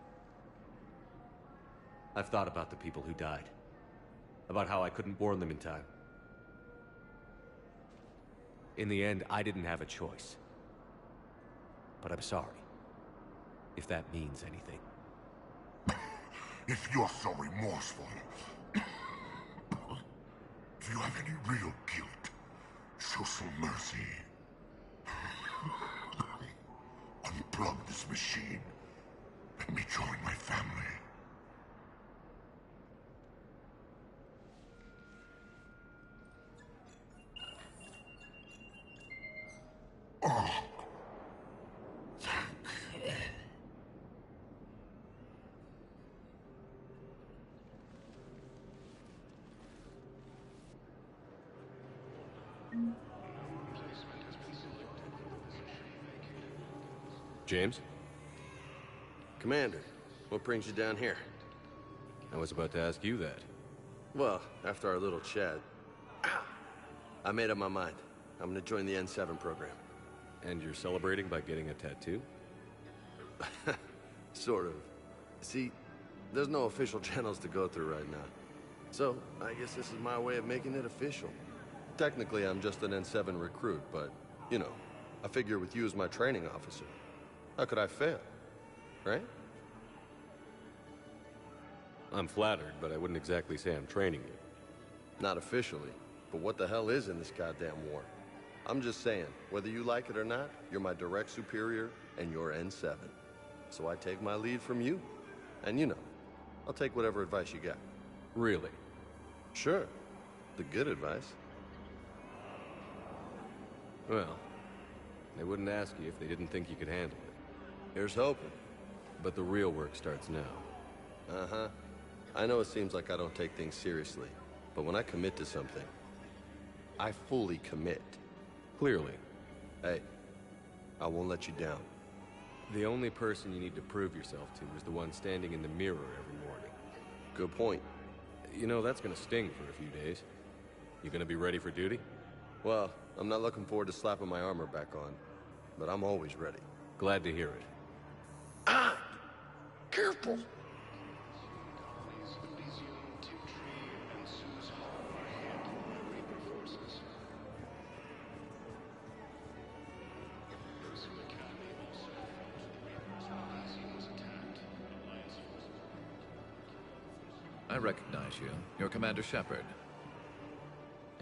I've thought about the people who died. About how I couldn't warn them in time. In the end, I didn't have a choice. But I'm sorry. If that means anything. If you're so remorseful, do you have any real guilt? Show some mercy. Unplug this machine. Let me join my family. Oh. James? Commander, what brings you down here? I was about to ask you that. Well, after our little chat, I made up my mind. I'm gonna join the N7 program. And you're celebrating by getting a tattoo? Sort of. See, there's no official channels to go through right now. So, I guess this is my way of making it official. Technically, I'm just an N7 recruit, but, you know, I figure with you as my training officer, how could I fail? Right? I'm flattered, but I wouldn't exactly say I'm training you. Not officially, but what the hell is in this goddamn war? I'm just saying, whether you like it or not, you're my direct superior, and you're N7. So I take my lead from you. And you know, I'll take whatever advice you got. Really? Sure. The good advice. Well, they wouldn't ask you if they didn't think you could handle it. Here's hoping. But the real work starts now. Uh-huh. I know it seems like I don't take things seriously, but when I commit to something, I fully commit. Clearly. Hey, I won't let you down. The only person you need to prove yourself to is the one standing in the mirror every morning. Good point. You know, that's gonna sting for a few days. You gonna be ready for duty? Well, I'm not looking forward to slapping my armor back on, but I'm always ready. Glad to hear it. Ah! Careful! I recognize you. You're Commander Shepard.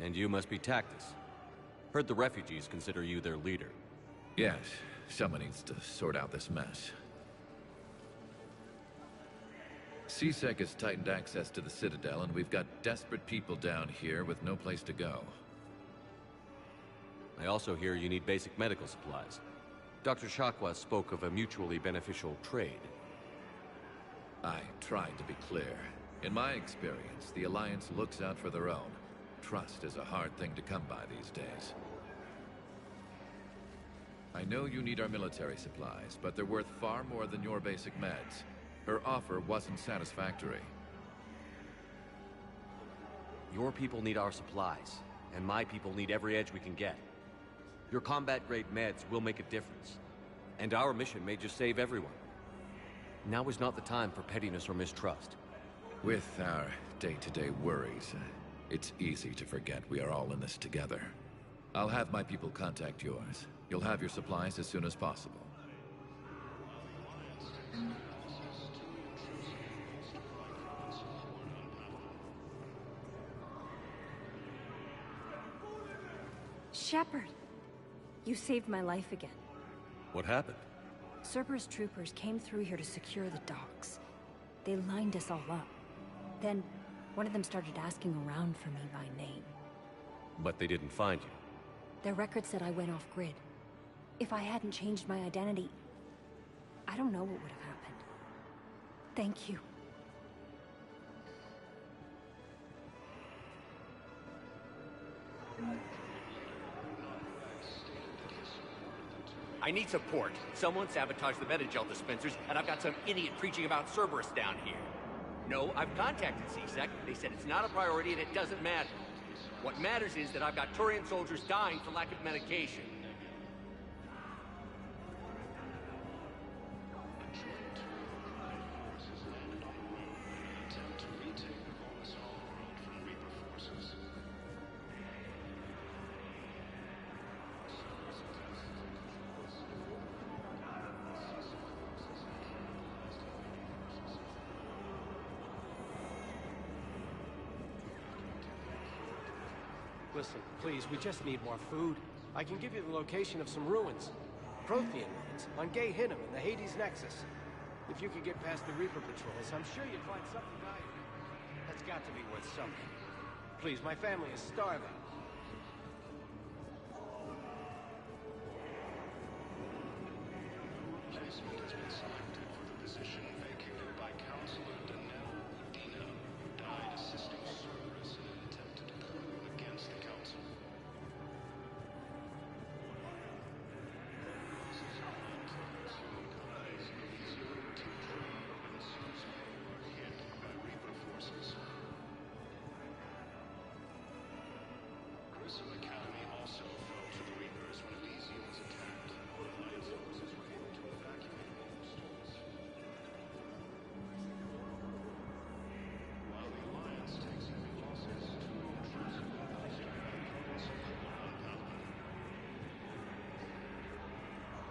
And you must be Tactus. Heard the refugees consider you their leader. Yes, someone needs to sort out this mess. CSEC has tightened access to the Citadel, and we've got desperate people down here with no place to go. I also hear you need basic medical supplies. Dr. Shakwa spoke of a mutually beneficial trade. I tried to be clear. In my experience, the Alliance looks out for their own. Trust is a hard thing to come by these days. I know you need our military supplies, but they're worth far more than your basic meds. Her offer wasn't satisfactory. Your people need our supplies, and my people need every edge we can get. Your combat-grade meds will make a difference. And our mission may just save everyone. Now is not the time for pettiness or mistrust. With our day-to-day worries, it's easy to forget we are all in this together. I'll have my people contact yours. You'll have your supplies as soon as possible. Shepard, you saved my life again. What happened? Cerberus troopers came through here to secure the docks. They lined us all up. Then, one of them started asking around for me by name. But they didn't find you. Their record said I went off-grid. If I hadn't changed my identity, I don't know what would have happened. Thank you. I need support. Someone sabotaged the Metagel dispensers, and I've got some idiot preaching about Cerberus down here. No, I've contacted CSEC. They said it's not a priority and it doesn't matter. What matters is that I've got Turian soldiers dying for lack of medication. Listen, please, we just need more food. I can give you the location of some ruins. Prothean ruins, on Gay Hinnom in the Hades Nexus. If you could get past the Reaper patrols, I'm sure you'd find something valuable. That's got to be worth something. Please, my family is starving. Placement has been selected for the position vacated by Counselor Danelle Udina, who died assisting Cerberus in an attempted coup against the Council. Grissom Academy also fell to the Reapers when Elysium was attacked. Alliance forces were able to evacuate most stores. While the Alliance takes heavy losses, two intrusive weapons have been support on Paladin.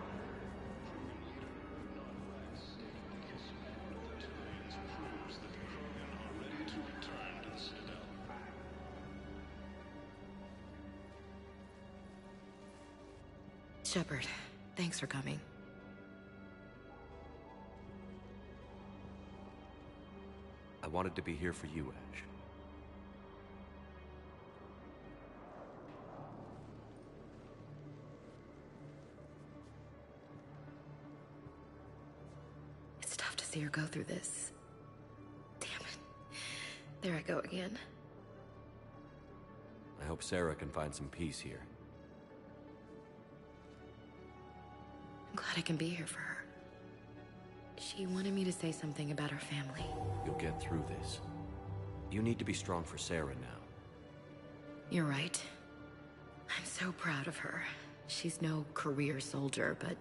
Krogan leader Bernard Rex stated that his support of the Turians proves that the Krogan are ready to return to the Citadel. Shepard, thanks for coming. I wanted to be here for you, Ash. It's tough to see her go through this. Damn it. There I go again. I hope Sarah can find some peace here. I'm glad I can be here for her. She wanted me to say something about her family. You'll get through this. You need to be strong for Sarah now. You're right. I'm so proud of her. She's no career soldier, but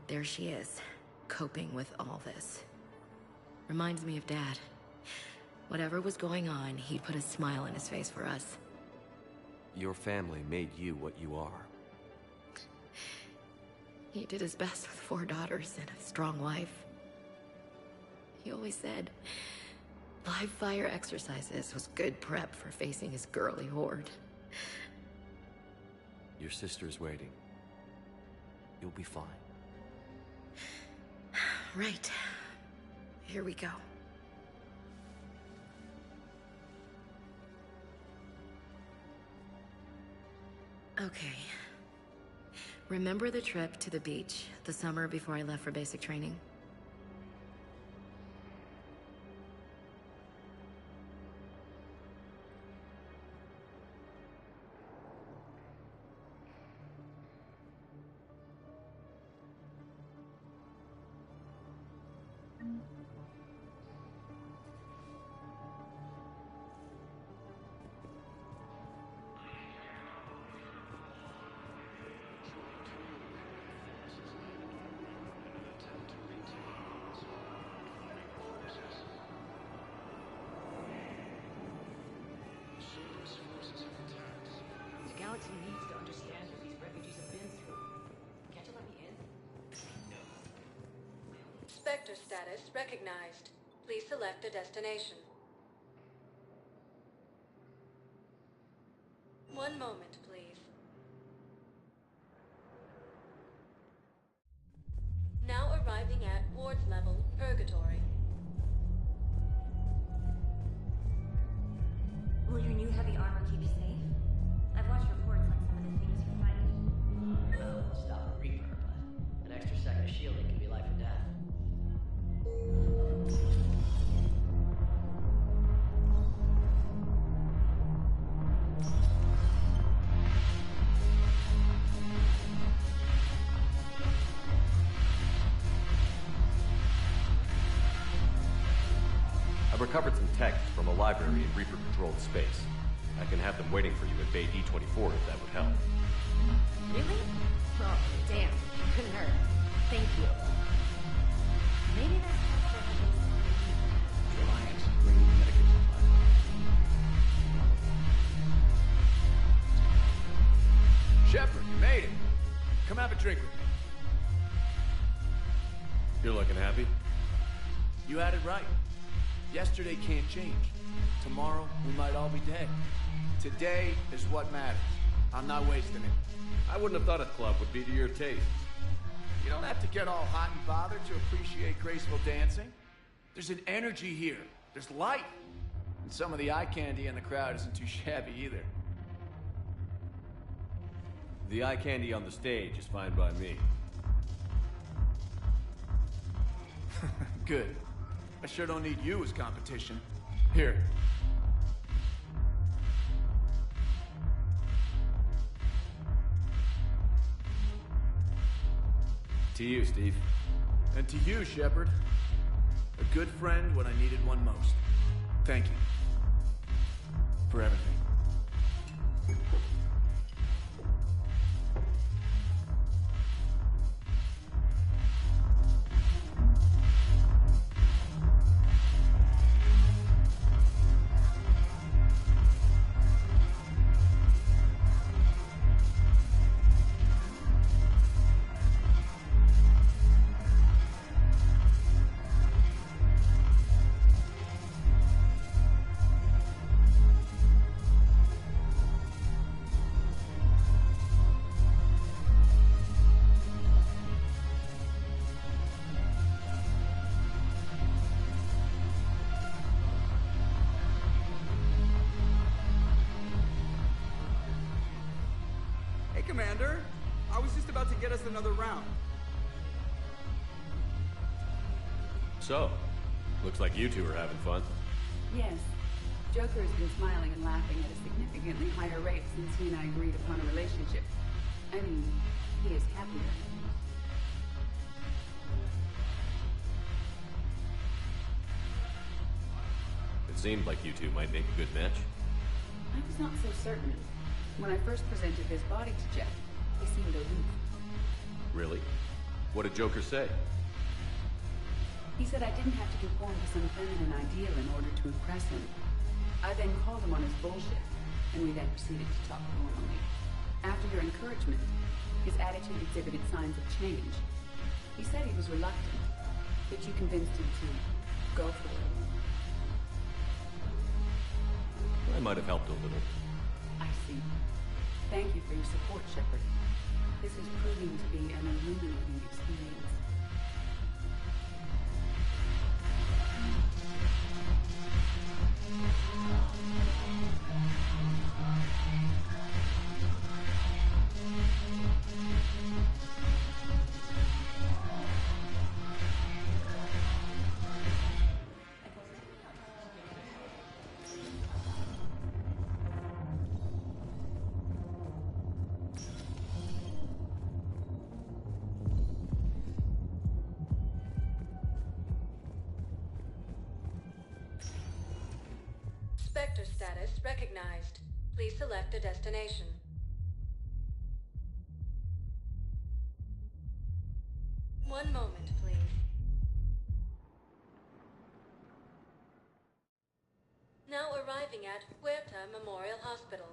there she is, coping with all this. Reminds me of Dad. Whatever was going on, he'd put a smile on his face for us. Your family made you what you are. He did his best with 4 daughters and a strong wife. He always said live fire exercises was good prep for facing his girly horde. Your sister's waiting. You'll be fine. Right. Here we go. Okay. Remember the trip to the beach the summer before I left for basic training? Spectre status recognized. Please select a destination. One moment, please. Now arriving at Ward's level, Purgatory. Will your new heavy armor keep you safe? I've watched reports on some of the things you fight. Well, we'll stop a Reaper, but an extra second of shielding can be life or death. I've recovered some texts from a library in Reaper-controlled space. I can have them waiting for you at Bay D24 if that would help. Really? Oh, damn. Couldn't hurt. Thank you. Maybe that's Reliance, bringing medical supplies. Shepard, you made it. Come have a drink with me. You're looking happy? You had it right. Yesterday can't change. Tomorrow, we might all be dead. Today is what matters. I'm not wasting it. I wouldn't have thought a club would be to your taste. You don't have to get all hot and bothered to appreciate graceful dancing. There's an energy here. There's light. And some of the eye candy in the crowd isn't too shabby either. The eye candy on the stage is fine by me. Good. I sure don't need you as competition. Here. To you, Steve. And to you, Shepard. A good friend when I needed one most. Thank you. For everything. Commander. I was just about to get us another round. So, looks like you two are having fun. Yes. Joker has been smiling and laughing at a significantly higher rate since he and I agreed upon a relationship. I mean, he is happier. It seemed like you two might make a good match. I was not so certain. When I first presented his body to Jeff, he seemed aloof. Really? What did Joker say? He said I didn't have to conform to some feminine ideal in order to impress him. I then called him on his bullshit, and we then proceeded to talk normally. After your encouragement, his attitude exhibited signs of change. He said he was reluctant, but you convinced him to go for it. I might have helped a little. I see. Thank you for your support, Shepard. This is proving to be an illuminating experience. Spectre status recognized. Please select a destination. One moment, please. Now arriving at Huerta Memorial Hospital.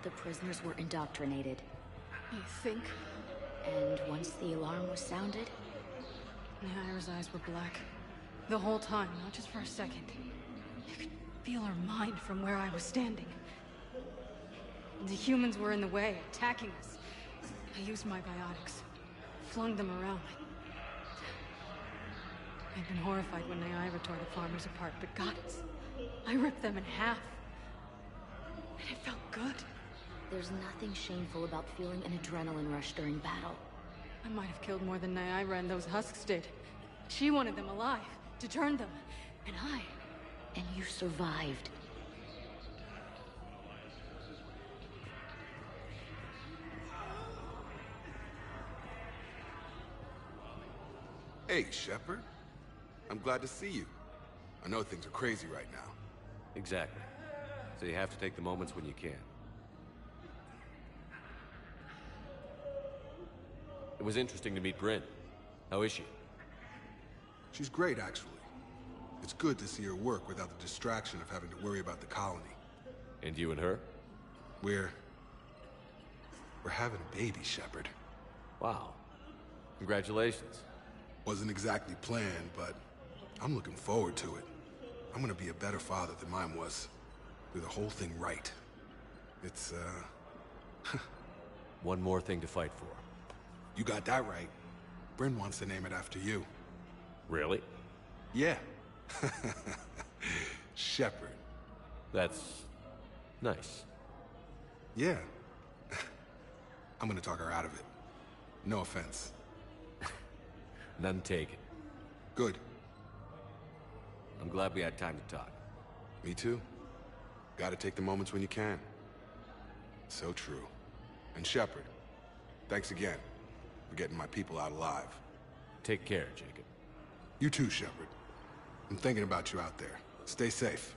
The prisoners were indoctrinated. You think? And once the alarm was sounded? Naira's eyes were black. The whole time, not just for a second. You could feel her mind from where I was standing. The humans were in the way, attacking us. I used my biotics. Flung them around. I'd been horrified when Naira tore the farmers apart, but goddess, I ripped them in half. And it felt good. There's nothing shameful about feeling an adrenaline rush during battle. I might have killed more than Naira and those husks did. She wanted them alive, to turn them, and I... And you survived. Hey, Shepard. I'm glad to see you. I know things are crazy right now. Exactly. So you have to take the moments when you can. It was interesting to meet Bryn. How is she? She's great, actually. It's good to see her work without the distraction of having to worry about the colony. And you and her? We're having a baby, Shepard. Wow. Congratulations. Wasn't exactly planned, but I'm looking forward to it. I'm gonna be a better father than mine was. Do the whole thing right. It's, One more thing to fight for. You got that right. Bryn wants to name it after you. Really? Yeah. Shepard. That's... nice. Yeah. I'm gonna talk her out of it. No offense. None taken. Good. I'm glad we had time to talk. Me too. Gotta take the moments when you can. So true. And Shepard, thanks again for getting my people out alive. Take care, Jacob. You too, Shepard. I'm thinking about you out there. Stay safe.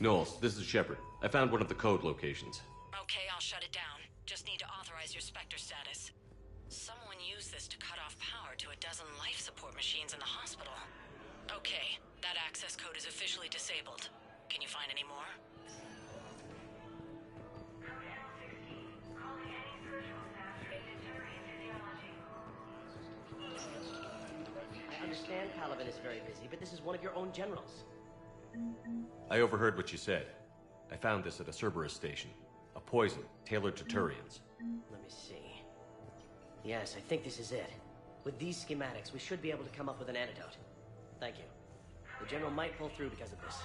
Knowles, this is Shepard. I found one of the code locations. Okay, I'll shut it down. Just need to authorize your Spectre status. Someone used this to cut off power to a dozen life support machines in the hospital. Okay, that access code is officially disabled. Can you find any more? I understand Paladin is very busy, but this is one of your own generals. I overheard what you said. I found this at a Cerberus station. A poison tailored to Turians. Let me see. Yes, I think this is it. With these schematics, we should be able to come up with an antidote. Thank you. The General might pull through because of this.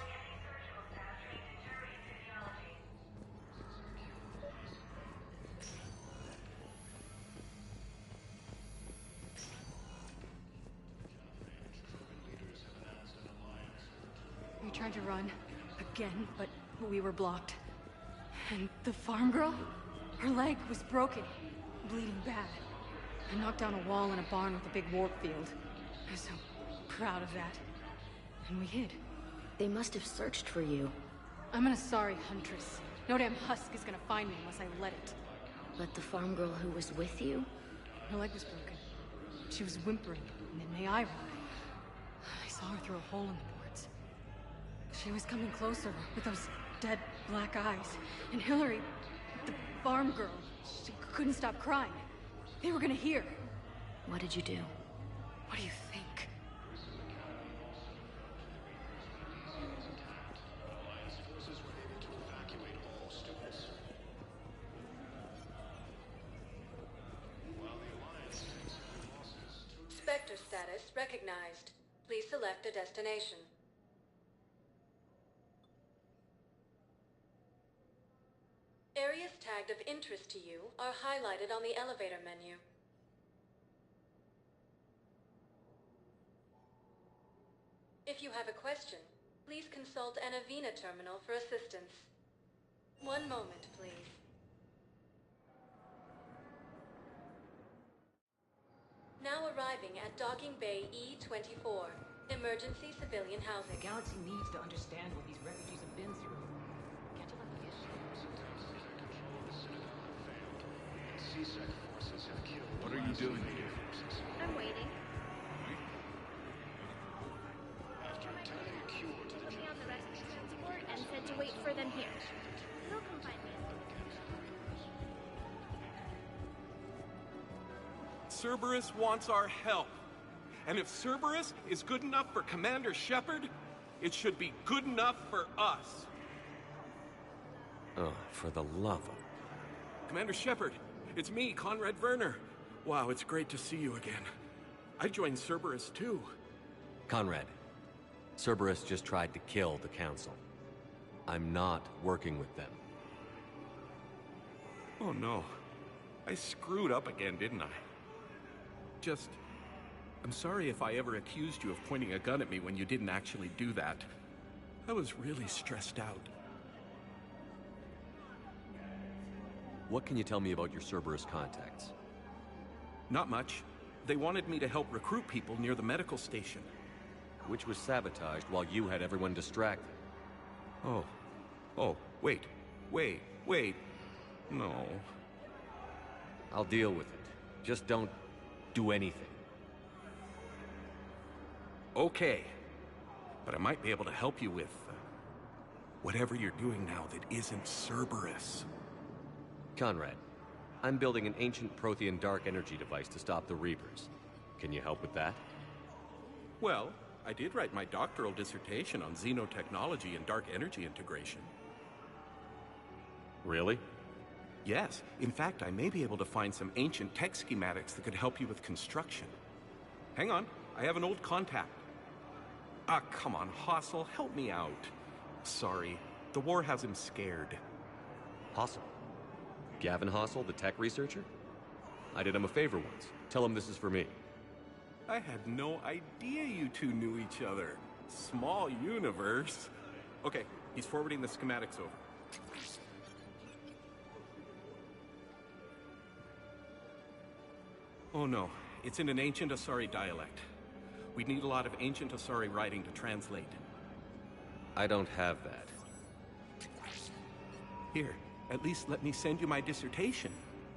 We tried to run, again, but we were blocked. And the farm girl? Her leg was broken, bleeding bad. I knocked down a wall in a barn with a big warp field. I was so proud of that. And we hid. They must have searched for you. I'm an Asari huntress. No damn husk is gonna find me unless I let it. But the farm girl who was with you? Her leg was broken. She was whimpering, and then Naira. I saw her through a hole in the boards. She was coming closer with those dead black eyes. And Hillary, the farm girl, she couldn't stop crying. They were gonna hear. What did you do? What do you think? Spectre status recognized. Please select a destination. Areas tagged of interest to you are highlighted on the elevator menu. If you have a question, please consult an Avena terminal for assistance. One moment, please. Now arriving at Docking Bay E-24, emergency civilian housing. The galaxy needs to understand what these refugees have been through. Can't you let me get What are you doing here? I'm waiting. After obtaining a cure to the Put me on the rescue transport and said to wait for them here. They'll come find me. Cerberus wants our help. And if Cerberus is good enough for Commander Shepard, it should be good enough for us. Oh, for the love of... Commander Shepard, it's me, Conrad Werner. Wow, it's great to see you again. I joined Cerberus too. Conrad, Cerberus just tried to kill the Council. I'm not working with them. Oh no. I screwed up again, didn't I? I'm sorry if I ever accused you of pointing a gun at me when you didn't actually do that. I was really stressed out. What can you tell me about your Cerberus contacts? Not much. They wanted me to help recruit people near the medical station. Which was sabotaged while you had everyone distracted. Oh, wait. No. I'll deal with it. Just don't do anything. Okay. But I might be able to help you with whatever you're doing now that isn't Cerberus. Conrad, I'm building an ancient Prothean dark energy device to stop the Reapers. Can you help with that? Well, I did write my doctoral dissertation on xenotechnology and dark energy integration. Really? Yes. In fact, I may be able to find some ancient tech schematics that could help you with construction. Hang on, I have an old contact. Ah, come on, Hossel, help me out. Sorry, the war has him scared. Hossel? Gavin Hossel, the tech researcher? I did him a favor once. Tell him this is for me. I had no idea you two knew each other. Small universe. Okay, he's forwarding the schematics over. Oh no, it's in an ancient Asari dialect. We'd need a lot of ancient Asari writing to translate. I don't have that. Here, at least let me send you my dissertation.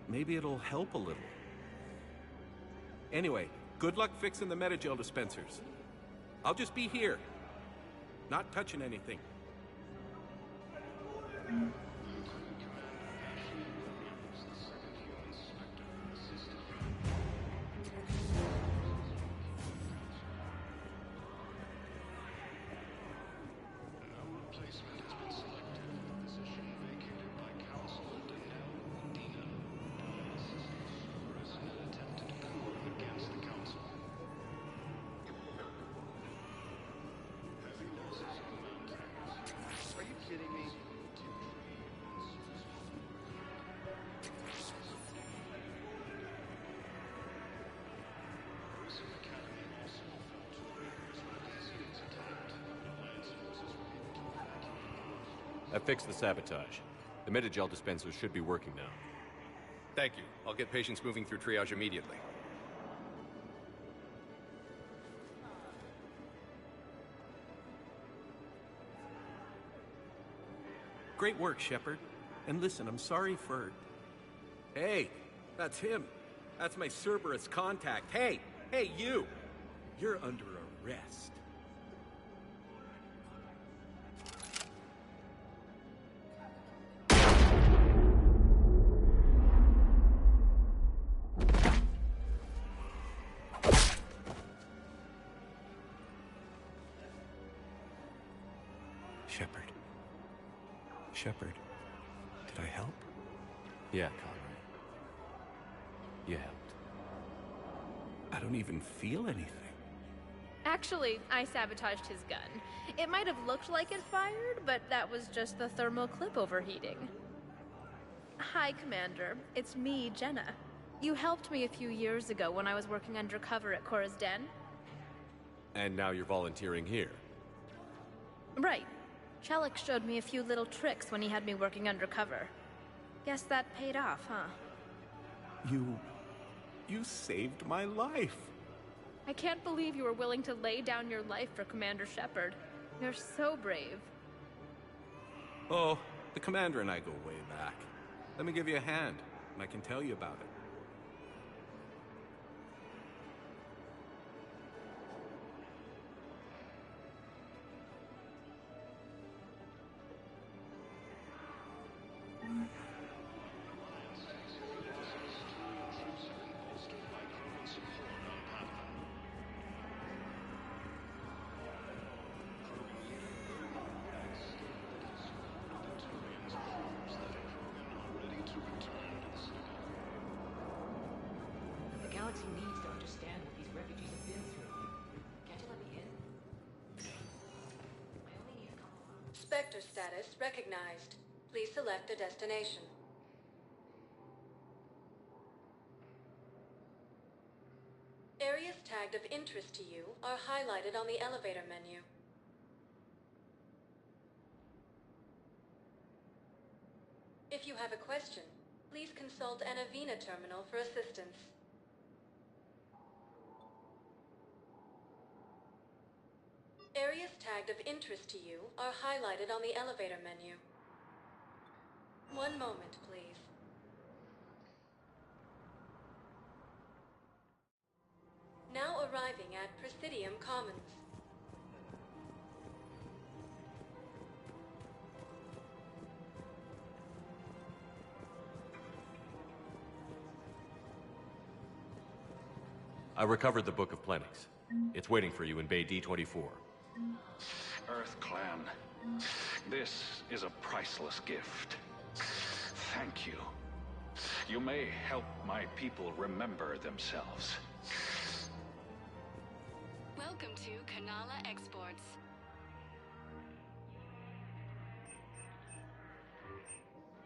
Maybe it'll help a little. Anyway, good luck fixing the Metagel dispensers. I'll just be here. Not touching anything. I fixed the sabotage. The Metagel dispensers should be working now. Thank you. I'll get patients moving through triage immediately. Great work, Shepard. And listen, I'm sorry for... Hey, that's him. That's my Cerberus contact. Hey, you! You're under arrest. Shepard, did I help? Yeah, Conrad. You helped. I don't even feel anything. Actually, I sabotaged his gun. It might have looked like it fired, but that was just the thermal clip overheating. Hi, Commander. It's me, Jenna. You helped me a few years ago when I was working undercover at Cora's Den. And now you're volunteering here. Right. Shellick showed me a few little tricks when he had me working undercover. Guess that paid off, huh? You saved my life. I can't believe you were willing to lay down your life for Commander Shepard. You're so brave. Oh, the Commander and I go way back. Let me give you a hand, and I can tell you about it. Spectre status recognized. Please select a destination. Areas tagged of interest to you are highlighted on the elevator menu. If you have a question, please consult an Avena terminal for assistance. Areas tagged of interest to you are highlighted on the elevator menu. One moment, please. Now arriving at Presidium Commons. I recovered the Book of Plenix. It's waiting for you in Bay D24. Earth Clan, this is a priceless gift. Thank you. You may help my people remember themselves. Welcome to Kanala Exports.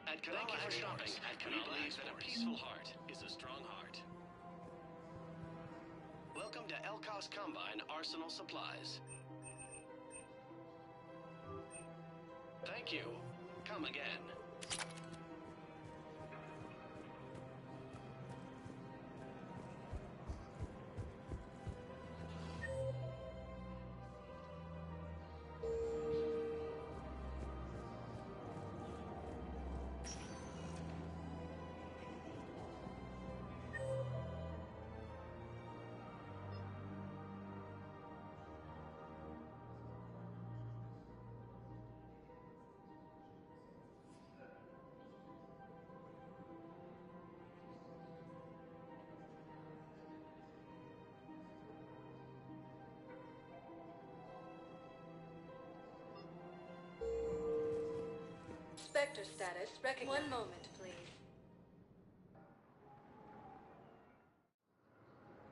At Kanala Exports, we believe that a peaceful heart is a strong heart. Welcome to Elkos Combine Arsenal Supplies. Thank you. Come again. Spectre status recognized. One moment, please.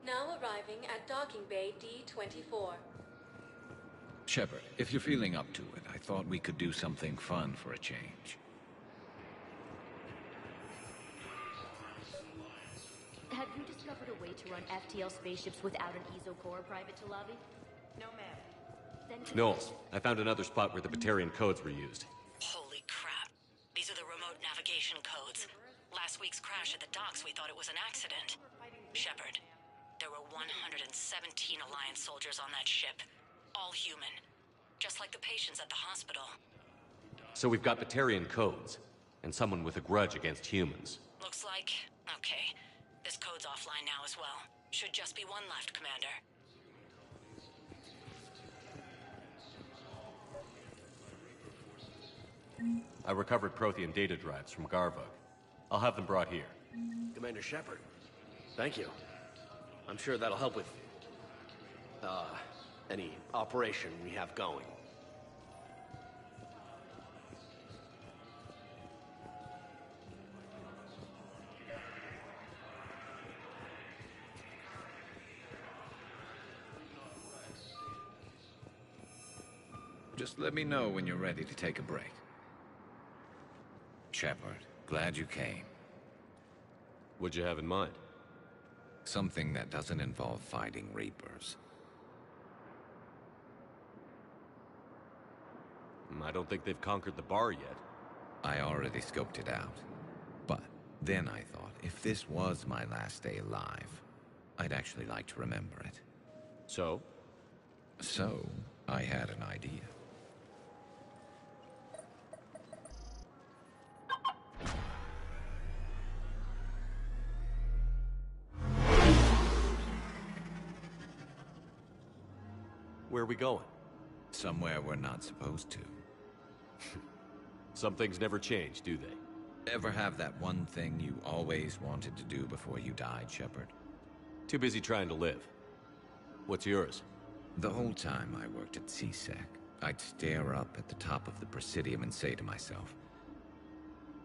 Now arriving at Docking Bay D24. Shepard, if you're feeling up to it, I thought we could do something fun for a change. Have you discovered a way to run FTL spaceships without an ESO core private to lobby? No, ma'am. Then Knowles, I found another spot where the Batarian codes were used. Holy crap. These are the remote navigation codes. Last week's crash at the docks, we thought it was an accident. Shepard, there were 117 Alliance soldiers on that ship. All human. Just like the patients at the hospital. So we've got Batarian codes, and someone with a grudge against humans. Looks like... okay. This code's offline now as well. Should just be one left, Commander. I recovered Prothean data drives from Garvug. I'll have them brought here. Commander Shepard, thank you. I'm sure that'll help with... any operation we have going. Just let me know when you're ready to take a break. Shepard, glad you came. What'd you have in mind? Something that doesn't involve fighting Reapers. I don't think they've conquered the bar yet. I already scoped it out. But then I thought, if this was my last day alive, I'd actually like to remember it. So? So, I had an idea. Where are we going? Somewhere we're not supposed to. Some things never change, do they? Ever have that one thing you always wanted to do before you died, Shepard? Too busy trying to live. What's yours? The whole time I worked at CSEC, I'd stare up at the top of the Presidium and say to myself,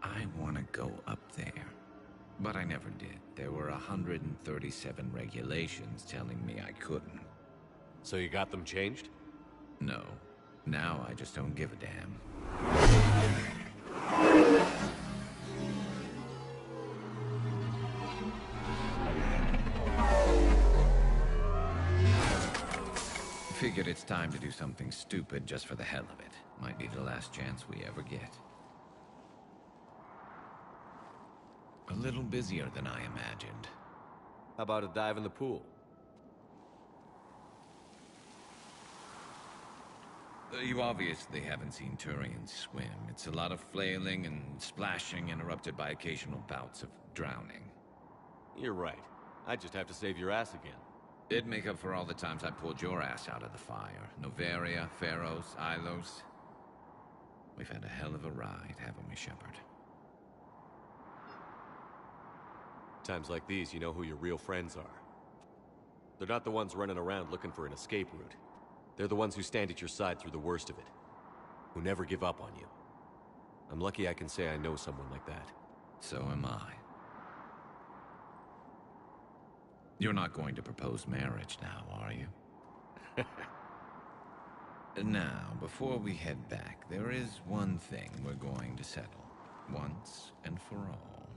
I want to go up there. But I never did. There were 137 regulations telling me I couldn't. So you got them changed? No. Now I just don't give a damn. Figured it's time to do something stupid just for the hell of it. Might be the last chance we ever get. A little busier than I imagined. How about a dive in the pool? You obviously haven't seen Turians swim. It's a lot of flailing and splashing, interrupted by occasional bouts of drowning. You're right. I just have to save your ass again. It'd make up for all the times I pulled your ass out of the fire. Noveria, Pharos, Ilos. We've had a hell of a ride, haven't we, Shepard? Times like these, you know who your real friends are. They're not the ones running around looking for an escape route. They're the ones who stand at your side through the worst of it. Who never give up on you. I'm lucky I can say I know someone like that. So am I. You're not going to propose marriage now, are you? Now, before we head back, there is one thing we're going to settle. Once and for all.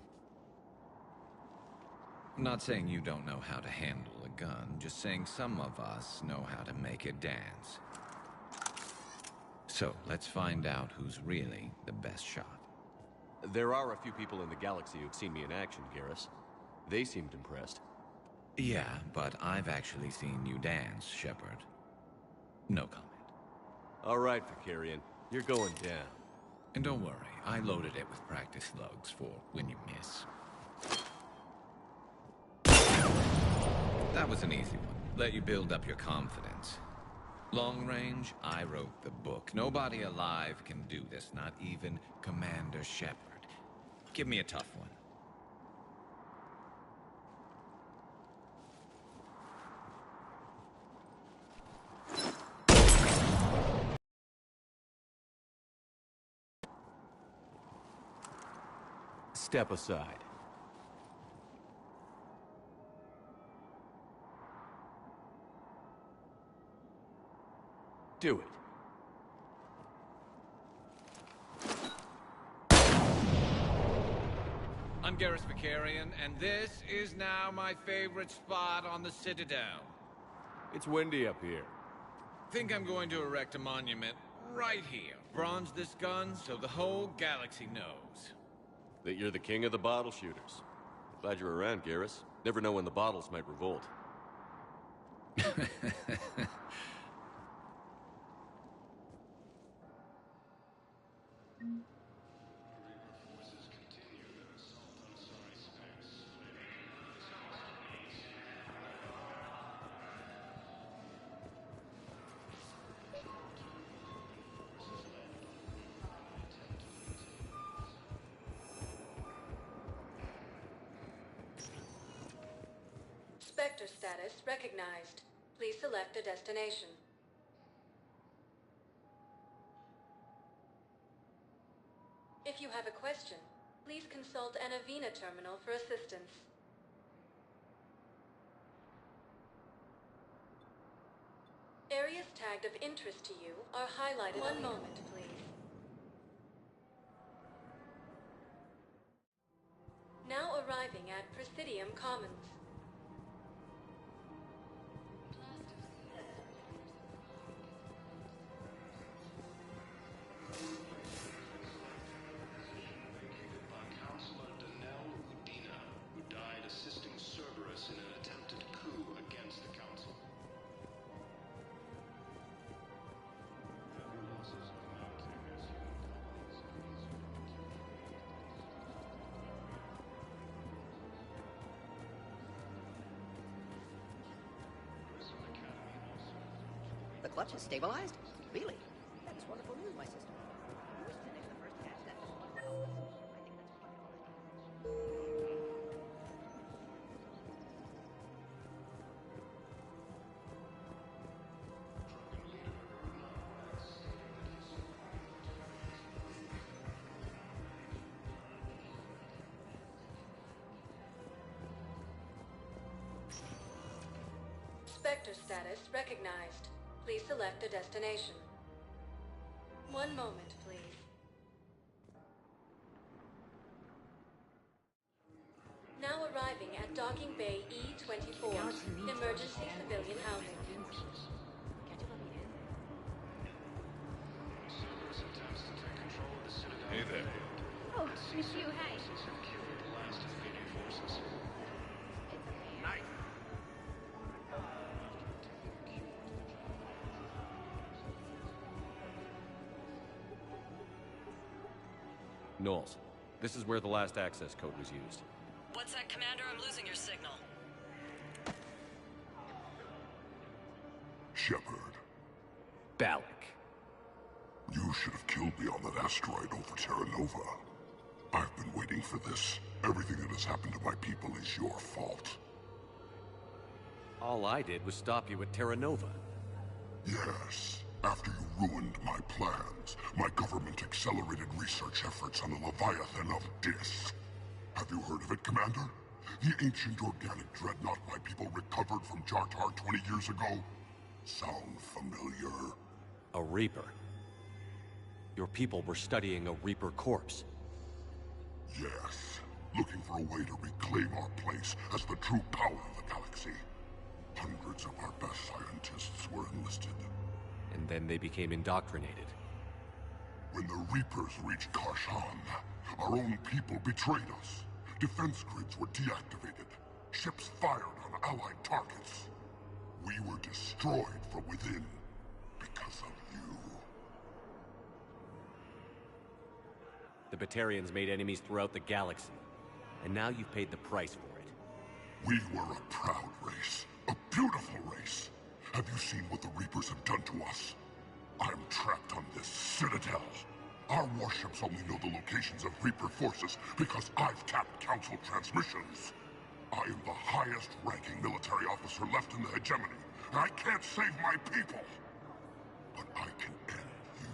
Not saying you don't know how to handle a gun, just saying some of us know how to make it dance. So, let's find out who's really the best shot. There are a few people in the galaxy who've seen me in action, Garrus. They seemed impressed. Yeah, but I've actually seen you dance, Shepard. No comment. All right, Vicarian. You're going down. And don't worry, I loaded it with practice slugs for when you miss. That was an easy one. Let you build up your confidence. Long range, I wrote the book. Nobody alive can do this, not even Commander Shepard. Give me a tough one. Step aside. Do it. I'm Garrus Vicarian, and this is now my favorite spot on the Citadel. It's windy up here. Think I'm going to erect a monument right here. Bronze this gun so the whole galaxy knows. That you're the king of the bottle shooters. Glad you're around, Garrus. Never know when the bottles might revolt. Spectre status recognized. Please select a destination. If you have a question, please consult an Avena terminal for assistance. Areas tagged of interest to you are highlighted. One moment, please. Now arriving at Presidium Commons. The clutch is stabilized? Really? That is wonderful news, my sister. Who was sitting in the first cast that? Well, I think that's Spectre status recognized. Please select a destination. One moment, please. Now arriving at Docking Bay E24, emergency civilian housing. Hey there. Oh, it's you, hey. Nice. Knowles, this is where the last access code was used. What's that, Commander? I'm losing your signal. Shepard. Balak. You should have killed me on that asteroid over Terra Nova. I've been waiting for this. Everything that has happened to my people is your fault. All I did was stop you at Terra Nova. Yes. After you ruined my plans, my government accelerated research efforts on the Leviathan of Dis. Have you heard of it, Commander? The ancient organic dreadnought my people recovered from Jartar 20 years ago? Sound familiar? A Reaper. Your people were studying a Reaper corpse. Yes. Looking for a way to reclaim our place as the true power of the galaxy. Hundreds of our best scientists were enlisted. And then they became indoctrinated. When the Reapers reached Karshan, our own people betrayed us. Defense grids were deactivated. Ships fired on Allied targets. We were destroyed from within because of you. The Batarians made enemies throughout the galaxy. And now you've paid the price for it. We were a proud race. A beautiful race. Have you seen what the Reapers have done to us? I'm trapped on this citadel. Our warships only know the locations of Reaper forces because I've tapped Council transmissions. I am the highest-ranking military officer left in the hegemony, and I can't save my people. But I can end you.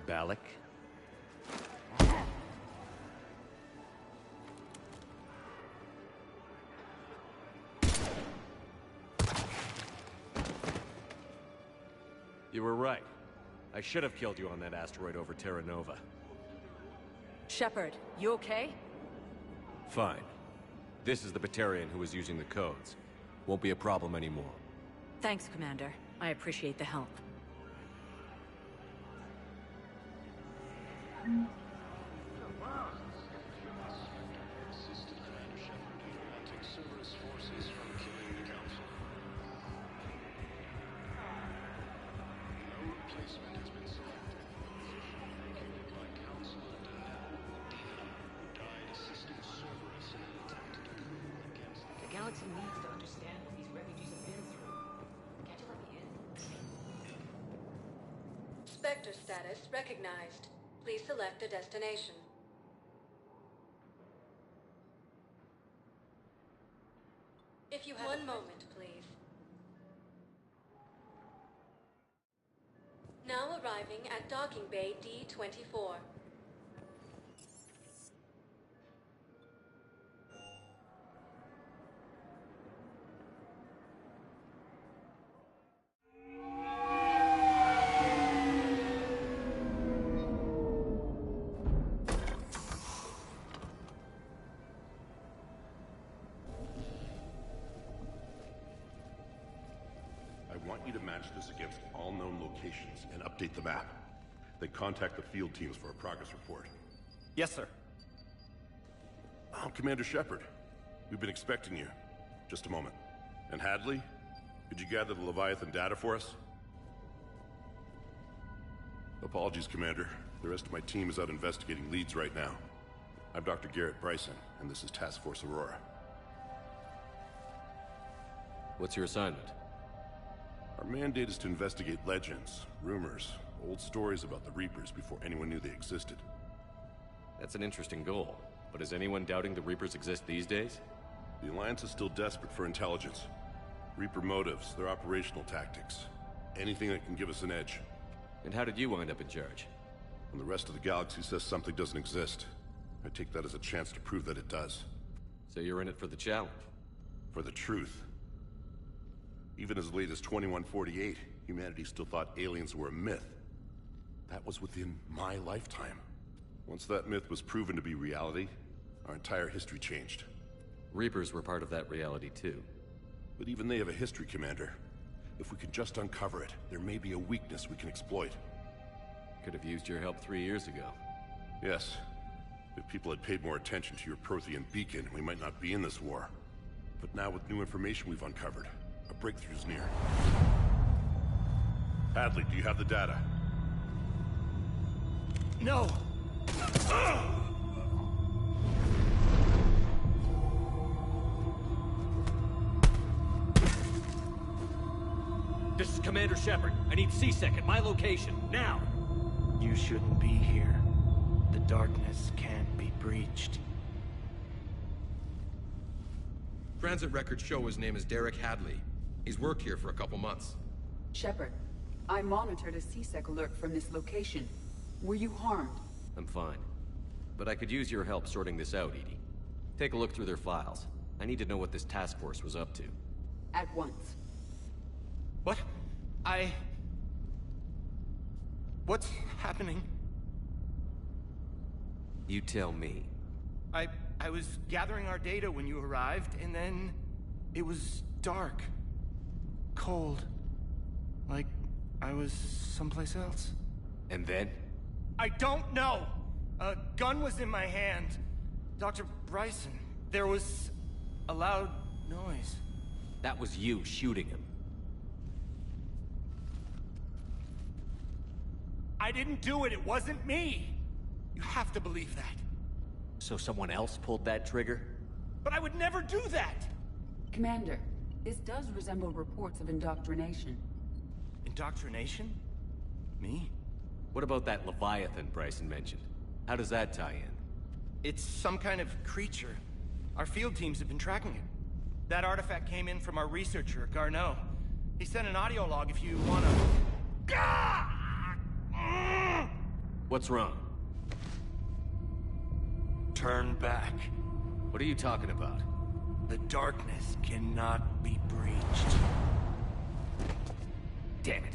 Balak? You were right. I should have killed you on that asteroid over Terra Nova. Shepard, you okay? Fine. This is the Batarian who was using the codes. Won't be a problem anymore. Thanks, Commander. I appreciate the help. The galaxy needs to understand what these refugees have been through. Can't you let me in? Spectre status recognized. Please select a destination. If you have one moment, please. Now arriving at Docking Bay D24. I want you to match this against all known locations and update the map. Then contact the field teams for a progress report. Yes, sir. Oh, Commander Shepard. We've been expecting you. Just a moment. And Hadley, could you gather the Leviathan data for us? Apologies, Commander. The rest of my team is out investigating leads right now. I'm Dr. Garrett Bryson, and this is Task Force Aurora. What's your assignment? Our mandate is to investigate legends, rumors, old stories about the Reapers before anyone knew they existed. That's an interesting goal. But is anyone doubting the Reapers exist these days? The Alliance is still desperate for intelligence. Reaper motives, their operational tactics. Anything that can give us an edge. And how did you wind up in charge? When the rest of the galaxy says something doesn't exist, I take that as a chance to prove that it does. So you're in it for the challenge? For the truth. Even as late as 2148, humanity still thought aliens were a myth. That was within my lifetime. Once that myth was proven to be reality, our entire history changed. Reapers were part of that reality too. But even they have a history, Commander. If we can just uncover it, there may be a weakness we can exploit. Could have used your help 3 years ago. Yes. If people had paid more attention to your Prothean beacon, we might not be in this war. But now with new information we've uncovered, a breakthrough's near. Hadley, do you have the data? No! This is Commander Shepard. I need C-Sec at my location, now! You shouldn't be here. The darkness can't be breached. Transit records show his name is Derek Hadley. He's worked here for a couple months. Shepard, I monitored a C-Sec alert from this location. Were you harmed? I'm fine. But I could use your help sorting this out, Edie. Take a look through their files. I need to know what this task force was up to. At once. What? What's happening? You tell me. I was gathering our data when you arrived, and then it was dark. Cold. Like I was someplace else. And then? I don't know! A gun was in my hand. Dr. Bryson, there was a loud noise. That was you shooting him. I didn't do it, it wasn't me! You have to believe that. So someone else pulled that trigger? But I would never do that! Commander, this does resemble reports of indoctrination. Indoctrination? Me? What about that Leviathan Bryson mentioned? How does that tie in? It's some kind of creature. Our field teams have been tracking it. That artifact came in from our researcher, Garneau. He sent an audio log if you wanna... What's wrong? Turn back. What are you talking about? The darkness cannot be breached. Damn it.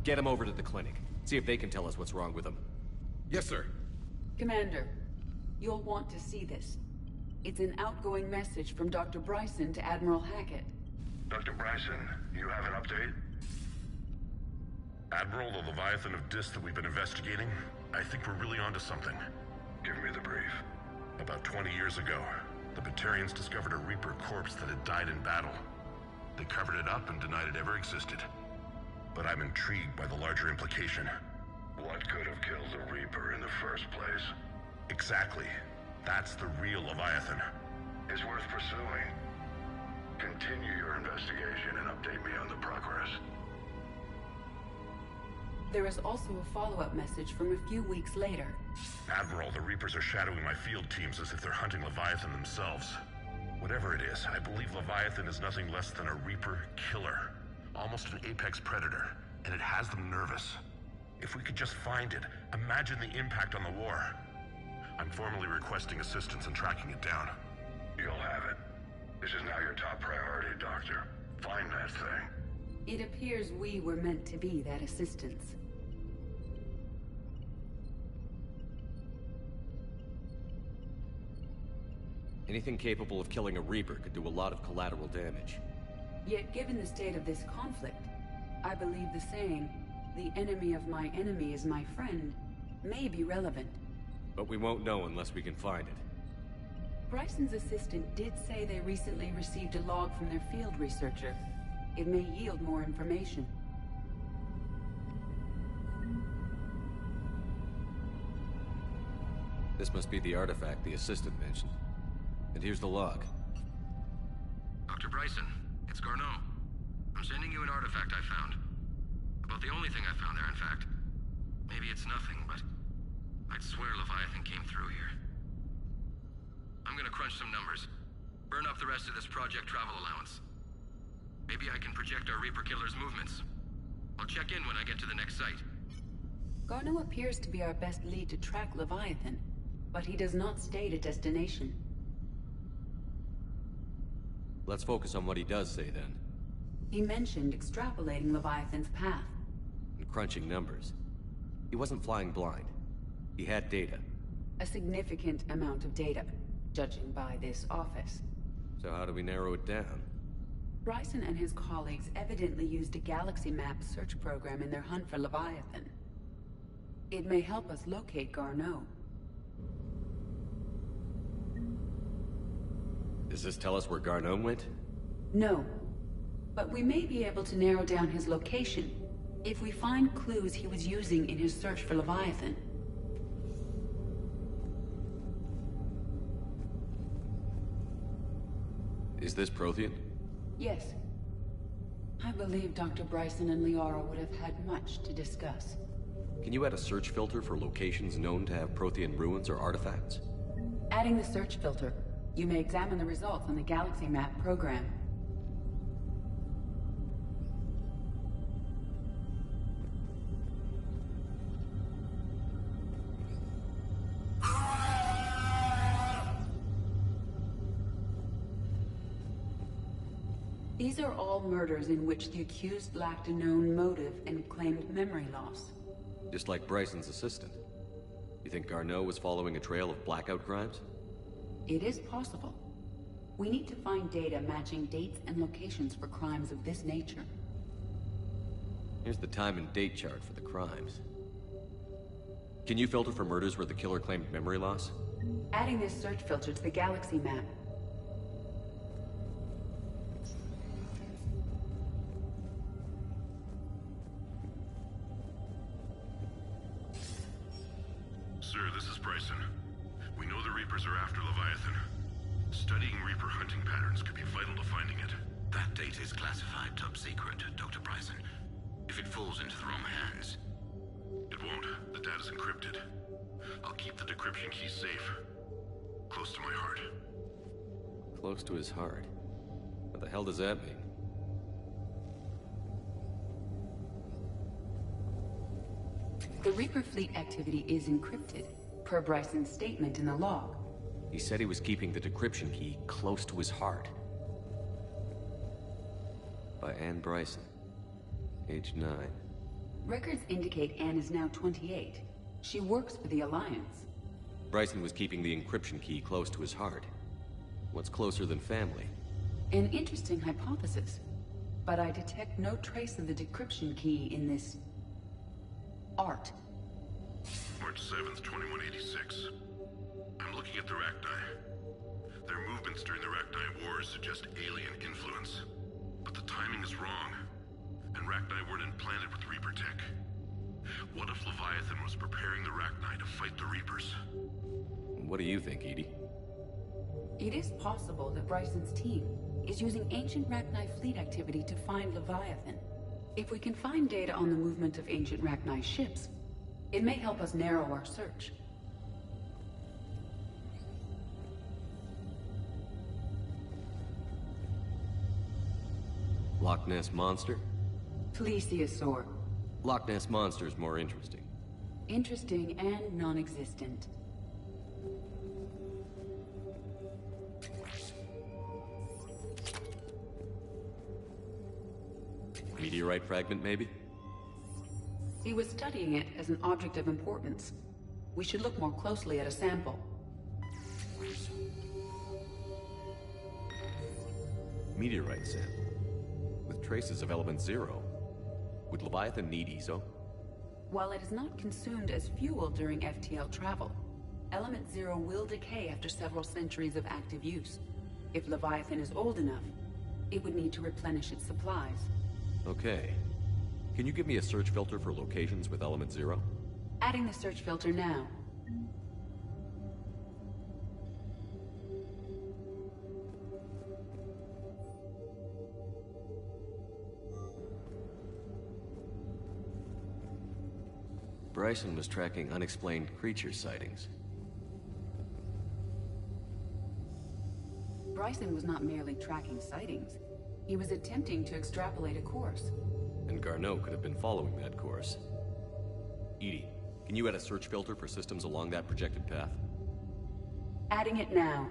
Get him over to the clinic. See if they can tell us what's wrong with him. Yes, sir. Commander, you'll want to see this. It's an outgoing message from Dr. Bryson to Admiral Hackett. Dr. Bryson, you have an update? Admiral, the Leviathan of Dis that we've been investigating, I think we're really onto something. Give me the brief. About 20 years ago, the Batarians discovered a Reaper corpse that had died in battle. They covered it up and denied it ever existed. But I'm intrigued by the larger implication. What could have killed the Reaper in the first place? Exactly. That's the real Leviathan. It's worth pursuing. Continue your investigation and update me on the progress. There is also a follow-up message from a few weeks later. Admiral, the Reapers are shadowing my field teams as if they're hunting Leviathan themselves. Whatever it is, I believe Leviathan is nothing less than a Reaper killer. Almost an apex predator, and it has them nervous. If we could just find it, imagine the impact on the war. I'm formally requesting assistance in tracking it down. You'll have it. This is now your top priority, Doctor. Find that thing. It appears we were meant to be that assistance. Anything capable of killing a Reaper could do a lot of collateral damage. Yet given the state of this conflict, I believe the saying, "The enemy of my enemy is my friend," may be relevant. But we won't know unless we can find it. Bryson's assistant did say they recently received a log from their field researcher. It may yield more information. This must be the artifact the assistant mentioned. And here's the log. Dr. Bryson, it's Garneau. I'm sending you an artifact I found. About the only thing I found there, in fact. Maybe it's nothing, but I'd swear Leviathan came through here. I'm gonna crunch some numbers. Burn up the rest of this project travel allowance. Maybe I can project our Reaper killer's movements. I'll check in when I get to the next site. Garneau appears to be our best lead to track Leviathan, but he does not state a destination. Let's focus on what he does say then. He mentioned extrapolating Leviathan's path. And crunching numbers. He wasn't flying blind. He had data. A significant amount of data, judging by this office. So how do we narrow it down? Bryson and his colleagues evidently used a galaxy map search program in their hunt for Leviathan. It may help us locate Garneau. Does this tell us where Garneau went? No. But we may be able to narrow down his location if we find clues he was using in his search for Leviathan. Is this Prothean? Yes. I believe Dr. Bryson and Liara would have had much to discuss. Can you add a search filter for locations known to have Prothean ruins or artifacts? Adding the search filter, you may examine the results on the galaxy map program. These are all murders in which the accused lacked a known motive and claimed memory loss. Just like Bryson's assistant. You think Garneau was following a trail of blackout crimes? It is possible. We need to find data matching dates and locations for crimes of this nature. Here's the time and date chart for the crimes. Can you filter for murders where the killer claimed memory loss? Adding this search filter to the galaxy map. Sir, this is Bryson. We know the Reapers are after Leviathan. Studying Reaper hunting patterns could be vital to finding it. That data is classified top secret, Dr. Bryson. If it falls into the wrong hands... It won't. The data's encrypted. I'll keep the decryption key safe. Close to my heart. Close to his heart? What the hell does that mean? The Reaper fleet activity is encrypted, per Bryson's statement in the log. He said he was keeping the decryption key close to his heart. By Anne Bryson. Age 9. Records indicate Anne is now 28. She works for the Alliance. Bryson was keeping the encryption key close to his heart. What's closer than family? An interesting hypothesis. But I detect no trace of the decryption key in this... art. March 7th, 2186. I'm looking at the Rachni. Their movements during the Rachni Wars suggest alien influence. But the timing is wrong. And Rachni weren't implanted with Reaper tech. What if Leviathan was preparing the Rachni to fight the Reapers? What do you think, Edie? It is possible that Bryson's team is using ancient Rachni fleet activity to find Leviathan. If we can find data on the movement of ancient Rachni ships, it may help us narrow our search. Loch Ness Monster? Plesiosaur. Loch Ness Monster is more interesting. Interesting and non-existent. Meteorite fragment, maybe? He was studying it as an object of importance. We should look more closely at a sample. Meteorite sample. With traces of element 0. Would Leviathan need ESO? While it is not consumed as fuel during FTL travel, element 0 will decay after several centuries of active use. If Leviathan is old enough, it would need to replenish its supplies. Okay. Can you give me a search filter for locations with element 0? Adding the search filter now. Bryson was tracking unexplained creature sightings. Bryson was not merely tracking sightings. He was attempting to extrapolate a course. And Garneau could have been following that course. Edie, can you add a search filter for systems along that projected path? Adding it now.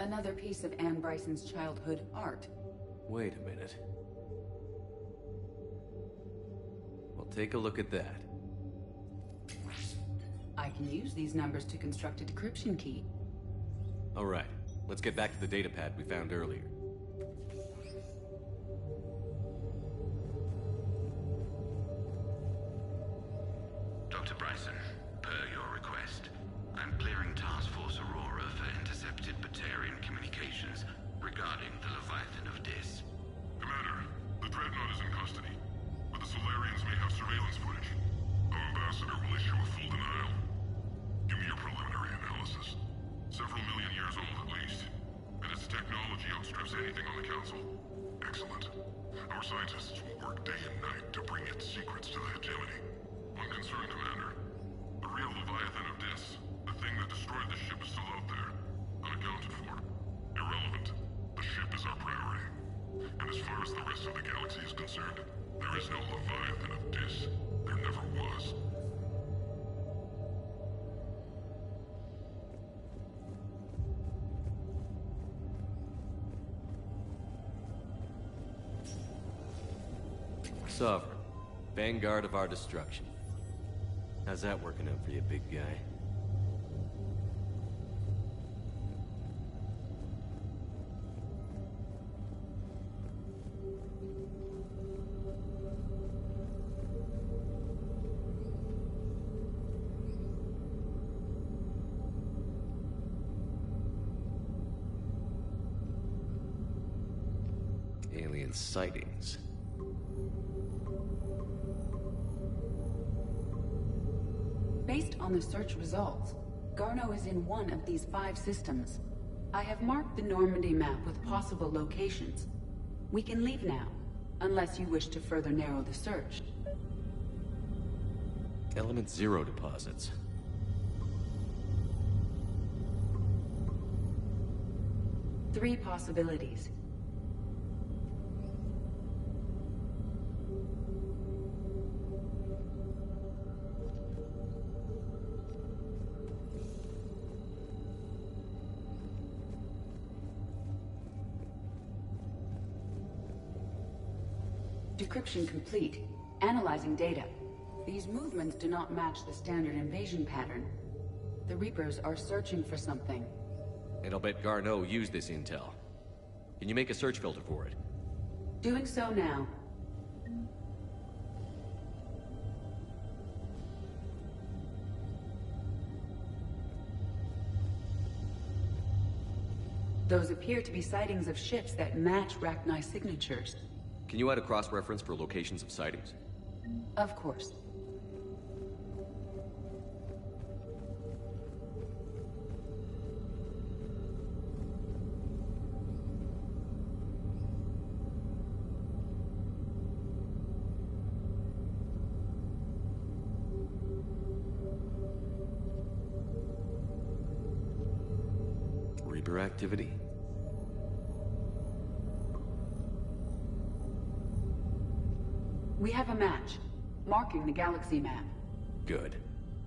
Another piece of Anne Bryson's childhood art. Wait a minute. Well, take a look at that. I can use these numbers to construct a decryption key. All right, let's get back to the data pad we found earlier. Dr. Bryson, per your request, I'm clearing Task Force Aurora for intercepted Batarian communications regarding the Leviathan of Dis. Commander, the Dreadnought is in custody, but the Solarians may have surveillance footage. Our ambassador will issue a full denial. Give me your preliminary analysis. Several million years old at least, and its technology outstrips anything on the Council. Excellent. Our scientists will work day and night to bring its secrets to the hegemony. Unconcerned, Commander. The real Leviathan of Dis, the thing that destroyed the ship, is still out there, unaccounted for. Irrelevant. The ship is our priority. And as far as the rest of the galaxy is concerned, there is no Leviathan of Dis. There never was. Sovereign, vanguard of our destruction. How's that working out for you, big guy? Alien sightings. Based on the search results, Garneau is in one of these 5 systems. I have marked the Normandy map with possible locations. We can leave now, unless you wish to further narrow the search. Element Zero deposits. Three possibilities. Decryption complete. Analyzing data. These movements do not match the standard invasion pattern. The Reapers are searching for something. And I'll bet Garneau used this intel. Can you make a search filter for it? Doing so now. Those appear to be sightings of ships that match Rachni signatures. Can you add a cross-reference for locations of sightings? Of course. Reaper activity. We have a match, marking the galaxy map. Good.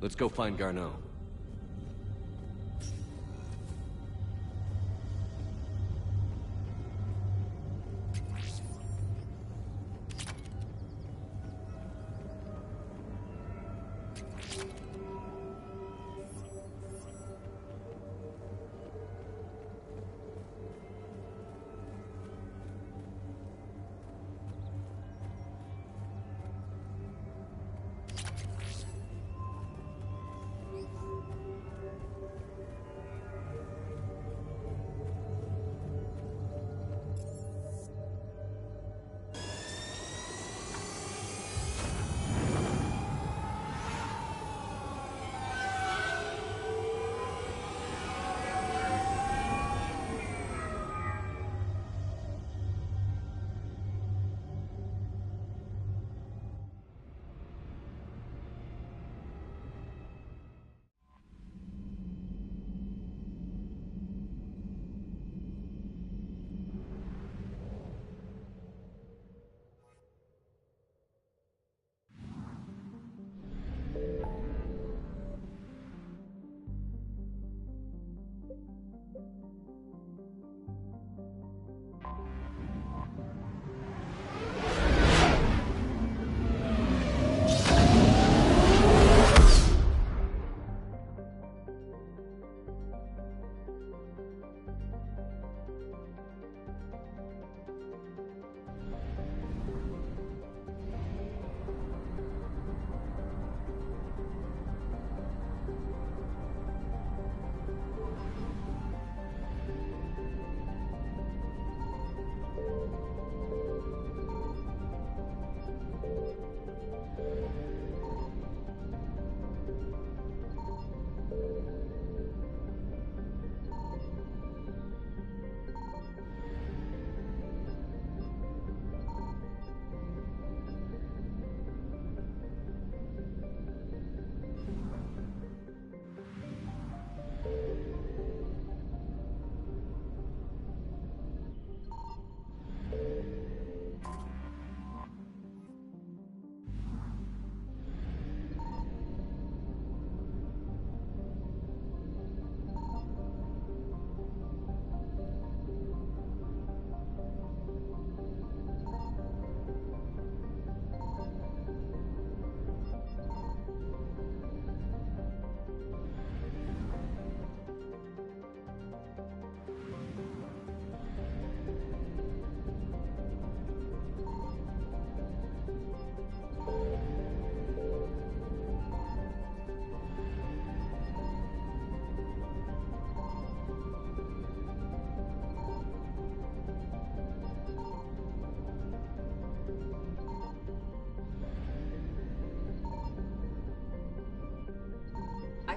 Let's go find Garneau.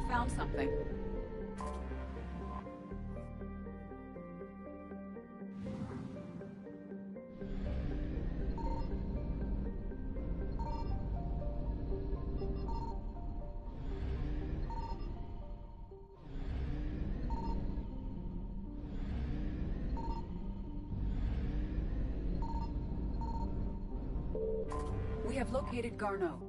found something. We have located Garneau.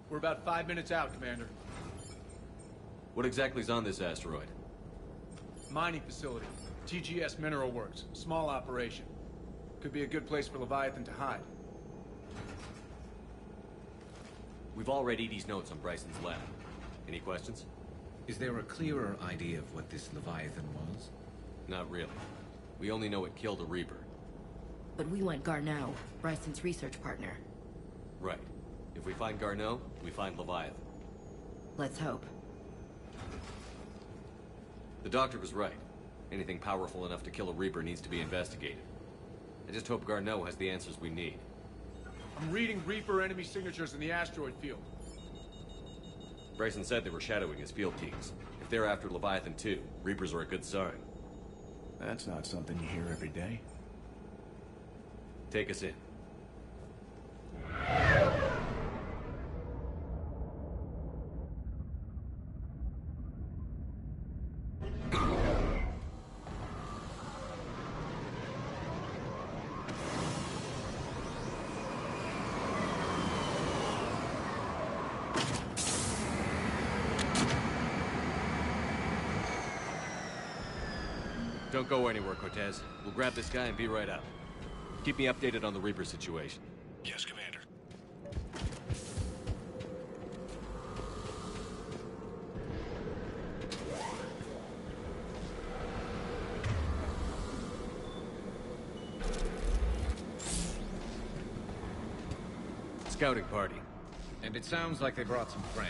We're about 5 minutes out, Commander. What exactly is on this asteroid? Mining facility. TGS Mineral Works. Small operation. Could be a good place for Leviathan to hide. We've all read Edie's notes on Bryson's lab. Any questions? Is there a clearer idea of what this Leviathan was? Not really. We only know it killed a Reaper. But we want Garneau, Bryson's research partner. Right. If we find Garneau, we find Leviathan. Let's hope. The doctor was right. Anything powerful enough to kill a Reaper needs to be investigated. I just hope Garneau has the answers we need. I'm reading Reaper enemy signatures in the asteroid field. Bryson said they were shadowing his field teams. If they're after Leviathan too, Reapers are a good sign. That's not something you hear every day. Take us in. Don't go anywhere, Cortez. We'll grab this guy and be right up. Keep me updated on the Reaper situation. Yes, Commander. Scouting party. And it sounds like they brought some friends.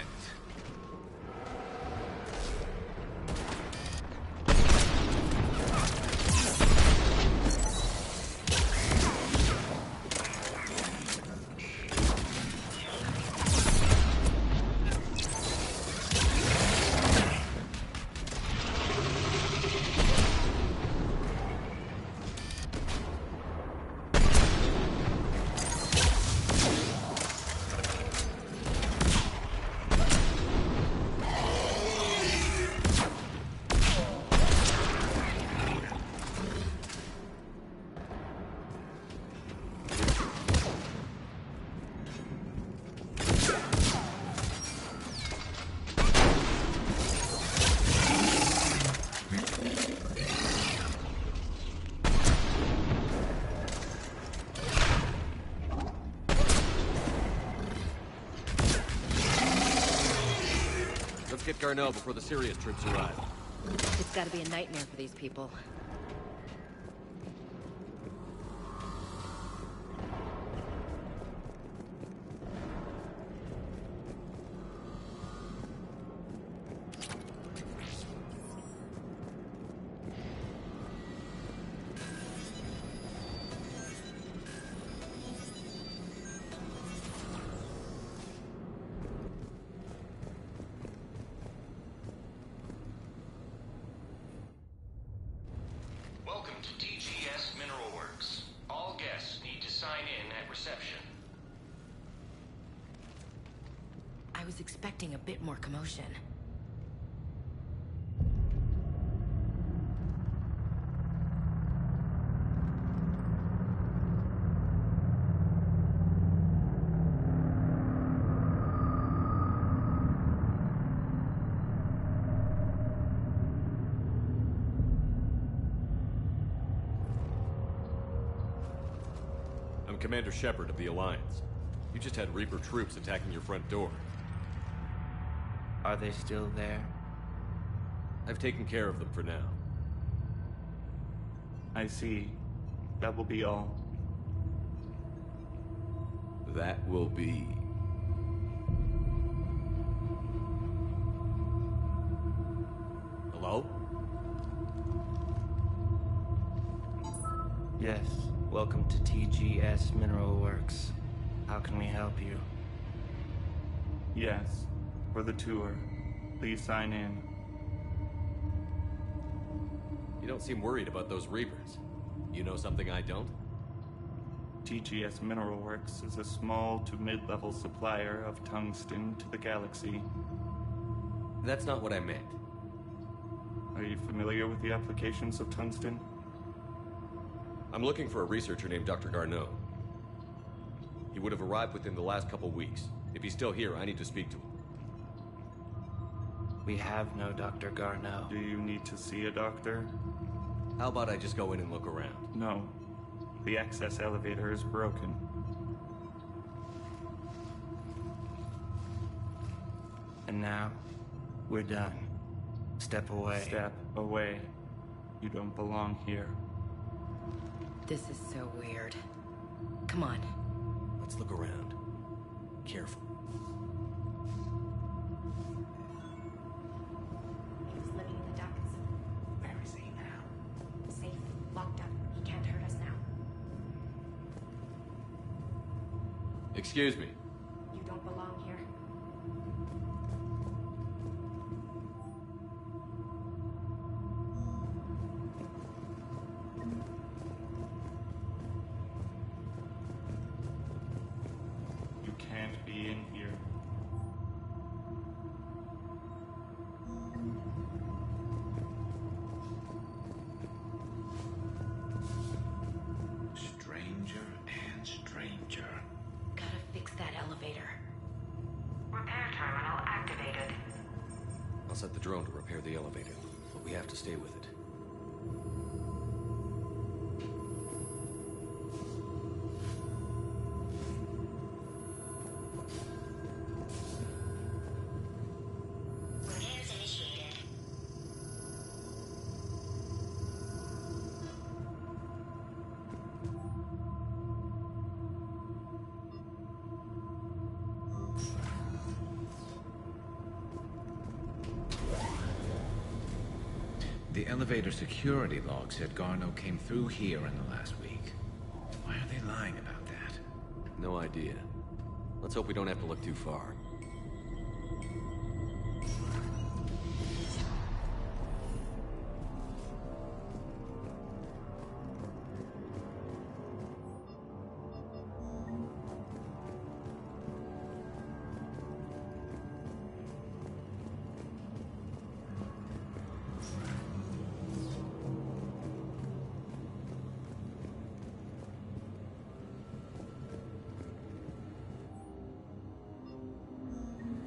Let's get Garneau before the serious troops arrive. It's gotta be a nightmare for these people. Welcome to TGS Mineral Works. All guests need to sign in at reception. I I was expecting a bit more commotion. I'm Commander Shepard of the Alliance. You just had Reaper troops attacking your front door. Are they still there? I've taken care of them for now. I see. That will be all. That will be... Hello? Yes. Welcome to TGS Mineral Works. How can we help you? Yes. For the tour. Please sign in. You don't seem worried about those Reapers. You know something I don't? TGS Mineral Works is a small to mid-level supplier of tungsten to the galaxy. That's not what I meant. Are you familiar with the applications of tungsten? I'm looking for a researcher named Dr. Garneau. He would have arrived within the last couple weeks. If he's still here, I need to speak to him. We have no Dr. Garneau. Do you need to see a doctor? How about I just go in and look around? No. The access elevator is broken. And now, we're done. Step away. Step away. You don't belong here. This is so weird. Come on. Let's look around. Careful. He was living in the ducts. Where is he now? Safe, locked up. He can't hurt us now. Excuse me. You don't belong here. You can't be in here. Stranger and stranger. Gotta fix that elevator. Repair terminal activated. I'll set the drone to repair the elevator, but we have to stay with it. Repairs initiated. The elevator security log said Garneau came through here in the last week. Why are they lying about that? No idea. Let's hope we don't have to look too far.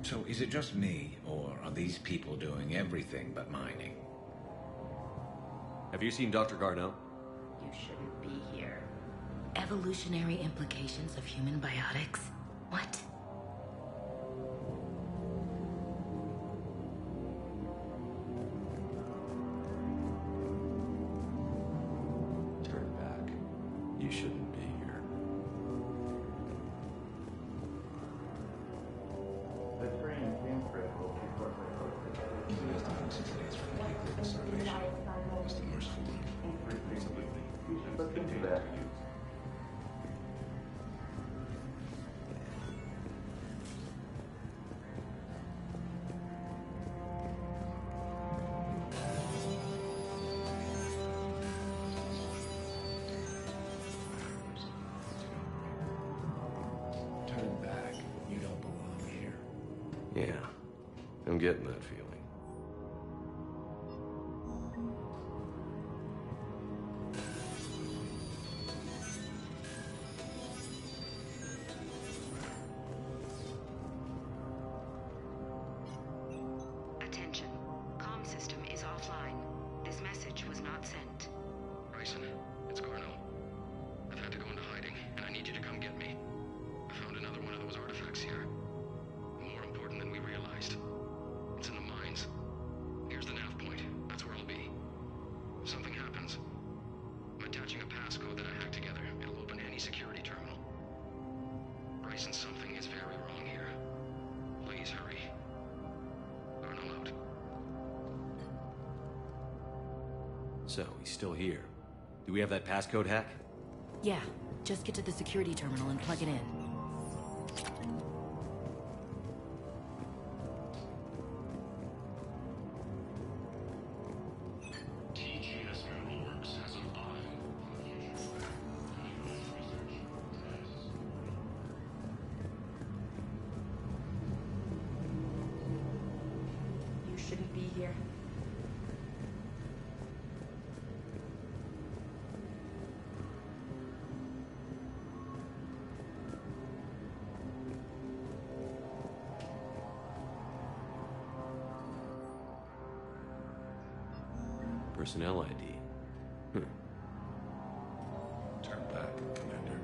So is it just me, or are these people doing everything but mining? Have you seen Dr. Garneau? You shouldn't be here. Evolutionary implications of human biotics? What? Turn back. You shouldn't be here. The train came critical. Even as the function today's from the starvation, was the merciful one. Absolutely. Continue to use. Yeah, I'm getting that feeling. Attention. Comm system is offline. This message was not sent. Bryson, it's Garno. I've had to go into hiding, and I need you to come get me. I found another one of those artifacts here. More important than we realized. It's in the mines. Here's the nav point. That's where I'll be. If something happens, I'm attaching a passcode that I hacked together. It'll open any security terminal. Bryson, something is very wrong here. Please hurry. Garno out. So, he's still here. Do we have that passcode hack? Yeah, just get to the security terminal and plug it in. TGS Mineral Works has an eye on the future. You shouldn't be here. Personnel ID. Turn back, Commander.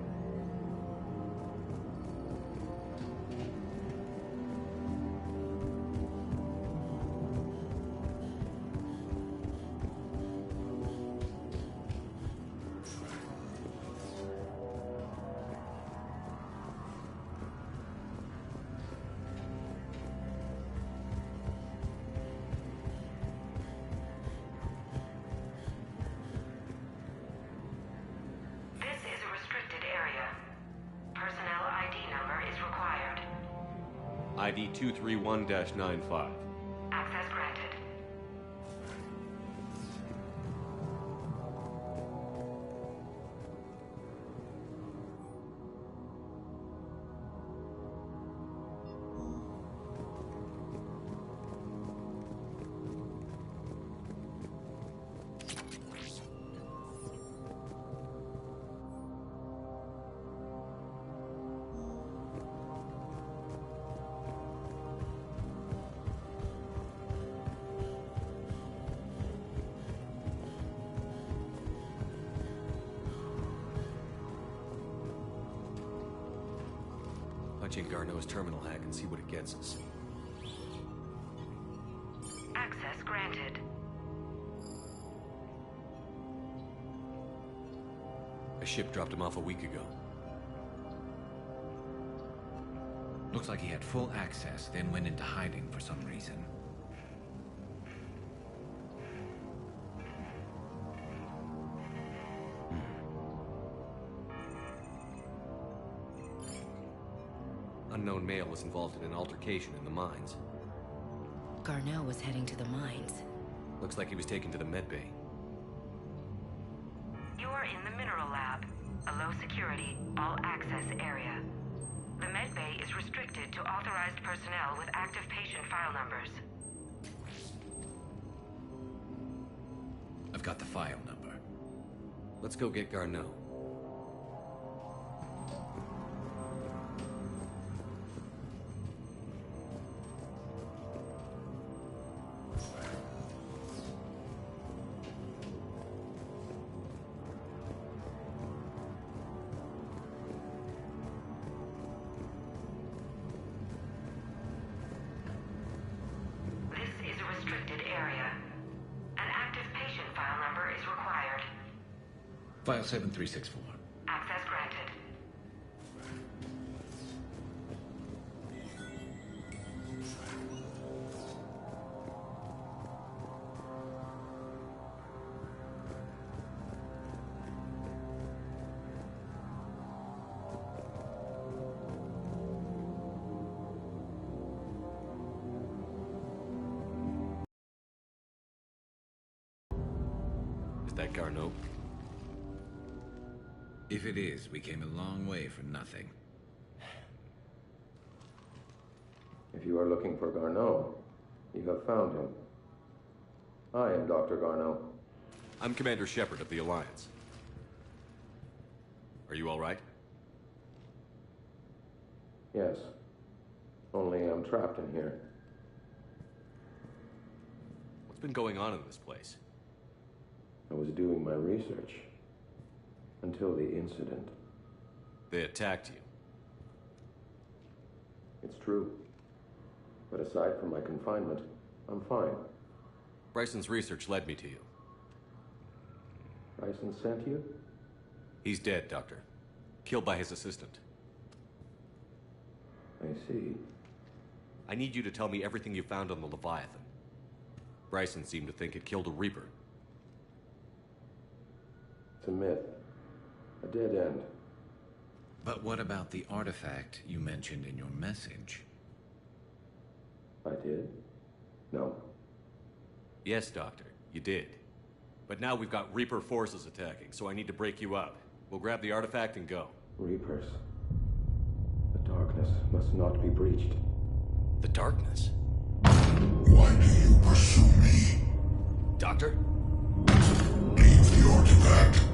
This is a restricted area. Personnel ID number is required. ID 231-95. Access granted. Punch in Garneau's terminal hack and see what it gets us. Access granted. A ship dropped him off a week ago. Looks like he had full access, then went into hiding for some reason. Unknown male was involved in an altercation in the mines. Garneau was heading to the mines. Looks like he was taken to the medbay. You are in the mineral lab, a low security, all access area. The medbay is restricted to authorized personnel with active patient file numbers. I've got the file number. Let's go get Garneau. This is a restricted area. An active patient file number is required. File 7364. Access granted. Is that Garneau? If it is, we came a long way for nothing. If you are looking for Garneau, you have found him. I am Dr. Garneau. I'm Commander Shepard of the Alliance. Are you all right? Yes. Only I'm trapped in here. What's been going on in this place? I was doing my research. Until the incident. They attacked you. It's true. But aside from my confinement, I'm fine. Bryson's research led me to you. Bryson sent you? He's dead, Doctor. Killed by his assistant. I see. I need you to tell me everything you found on the Leviathan. Bryson seemed to think it killed a Reaper. It's a myth. A dead end. But what about the artifact you mentioned in your message? I did? No. Yes, Doctor, you did. But now we've got Reaper forces attacking, so I need to break you out. We'll grab the artifact and go. Reapers. The darkness must not be breached. The darkness? Why do you pursue me? Doctor? Leave the artifact.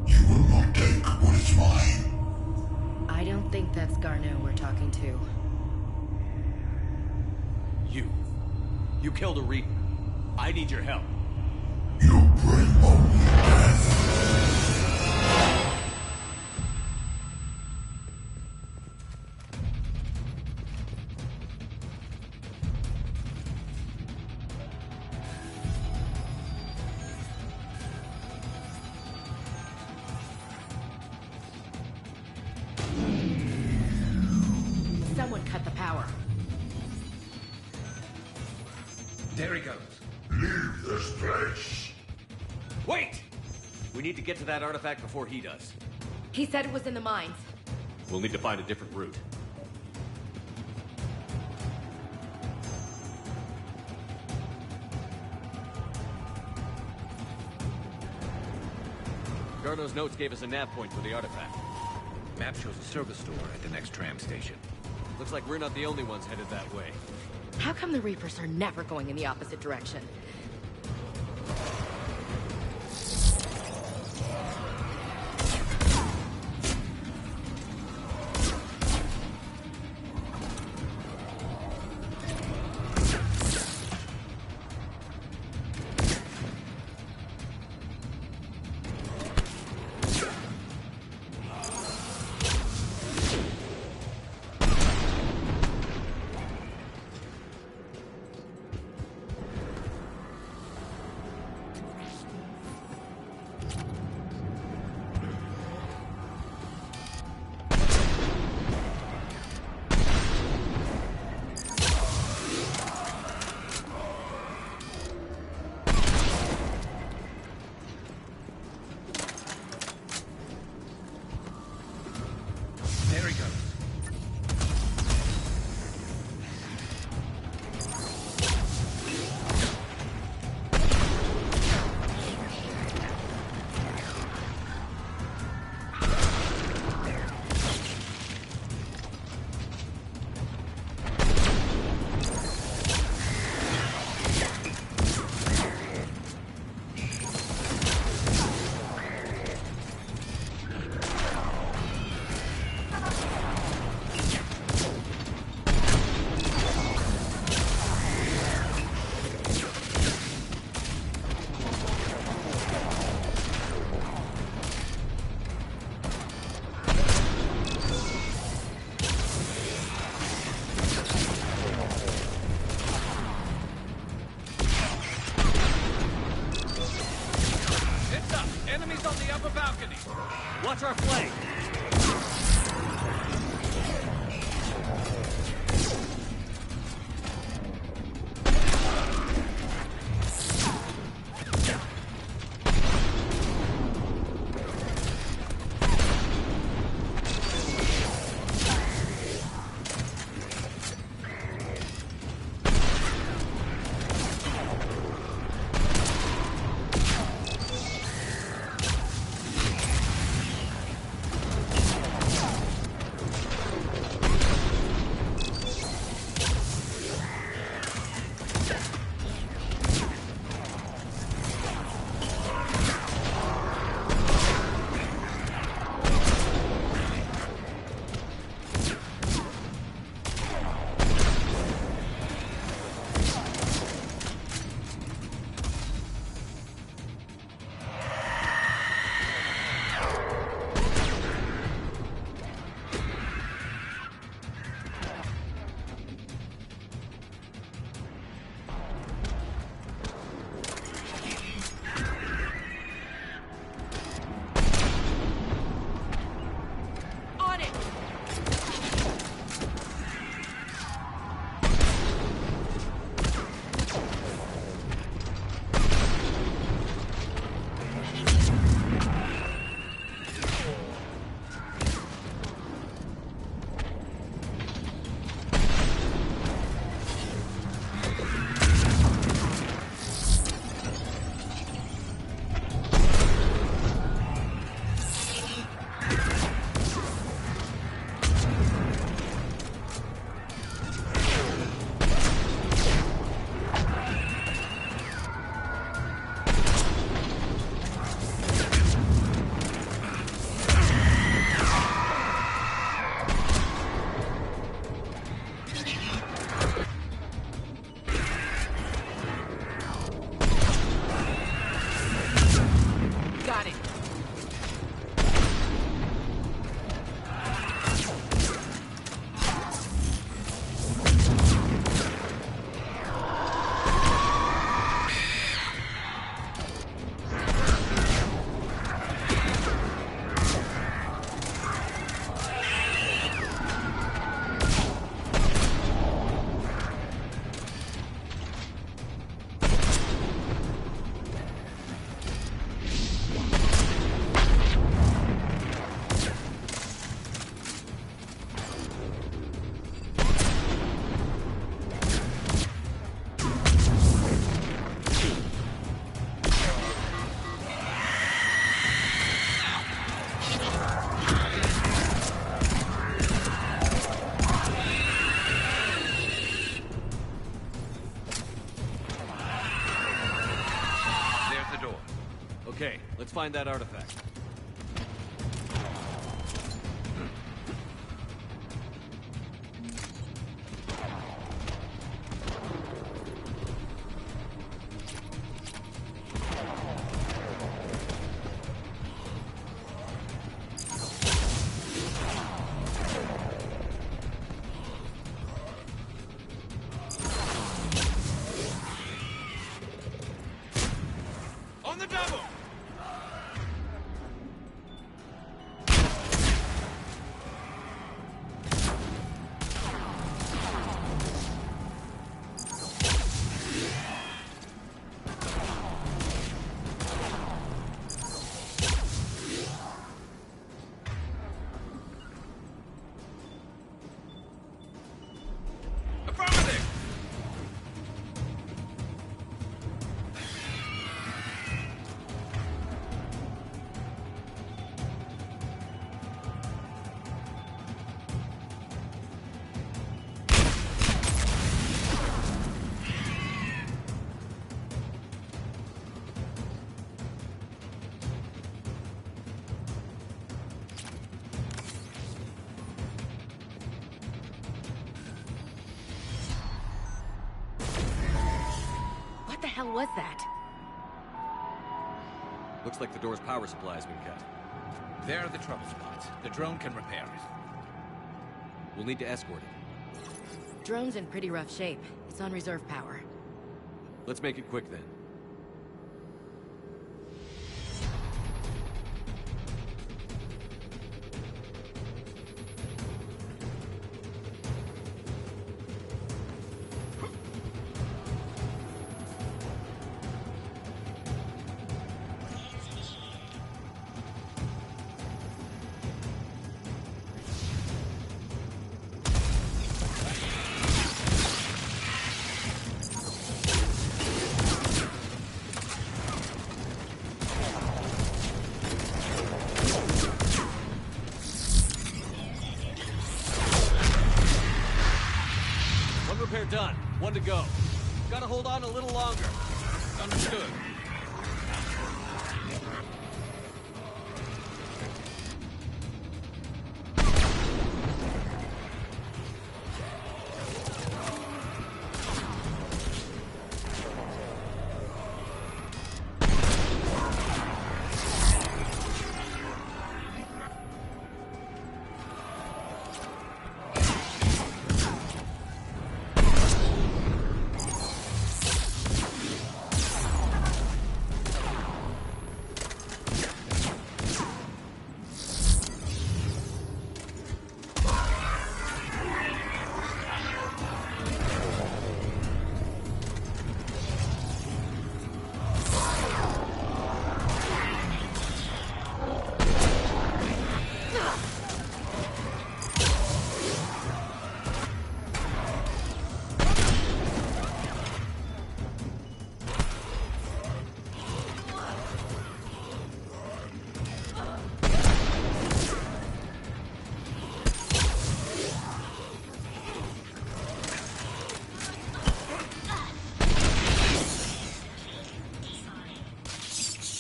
You will not take what is mine. I don't think that's Garneau we're talking to. You killed a Reaper. I need your help. You bring only death. Someone cut the power. There he goes. Leave this place. Wait! We need to get to that artifact before he does. He said it was in the mines. We'll need to find a different route. Garneau's notes gave us a nav point for the artifact. Map shows a service store at the next tram station. Looks like we're not the only ones headed that way. How come the Reapers are never going in the opposite direction? There he goes. Enemies on the upper balcony. Watch our flank. find that artifact. On the double! Affirmative! What the hell was that? Looks like the door's power supply has been cut. There are the trouble spots. The drone can repair it. We'll need to escort it. Drone's in pretty rough shape. It's on reserve power. Let's make it quick then. One repair done. One to go. Gotta hold on a little longer. Understood.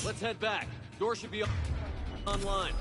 Let's head back. Door should be online.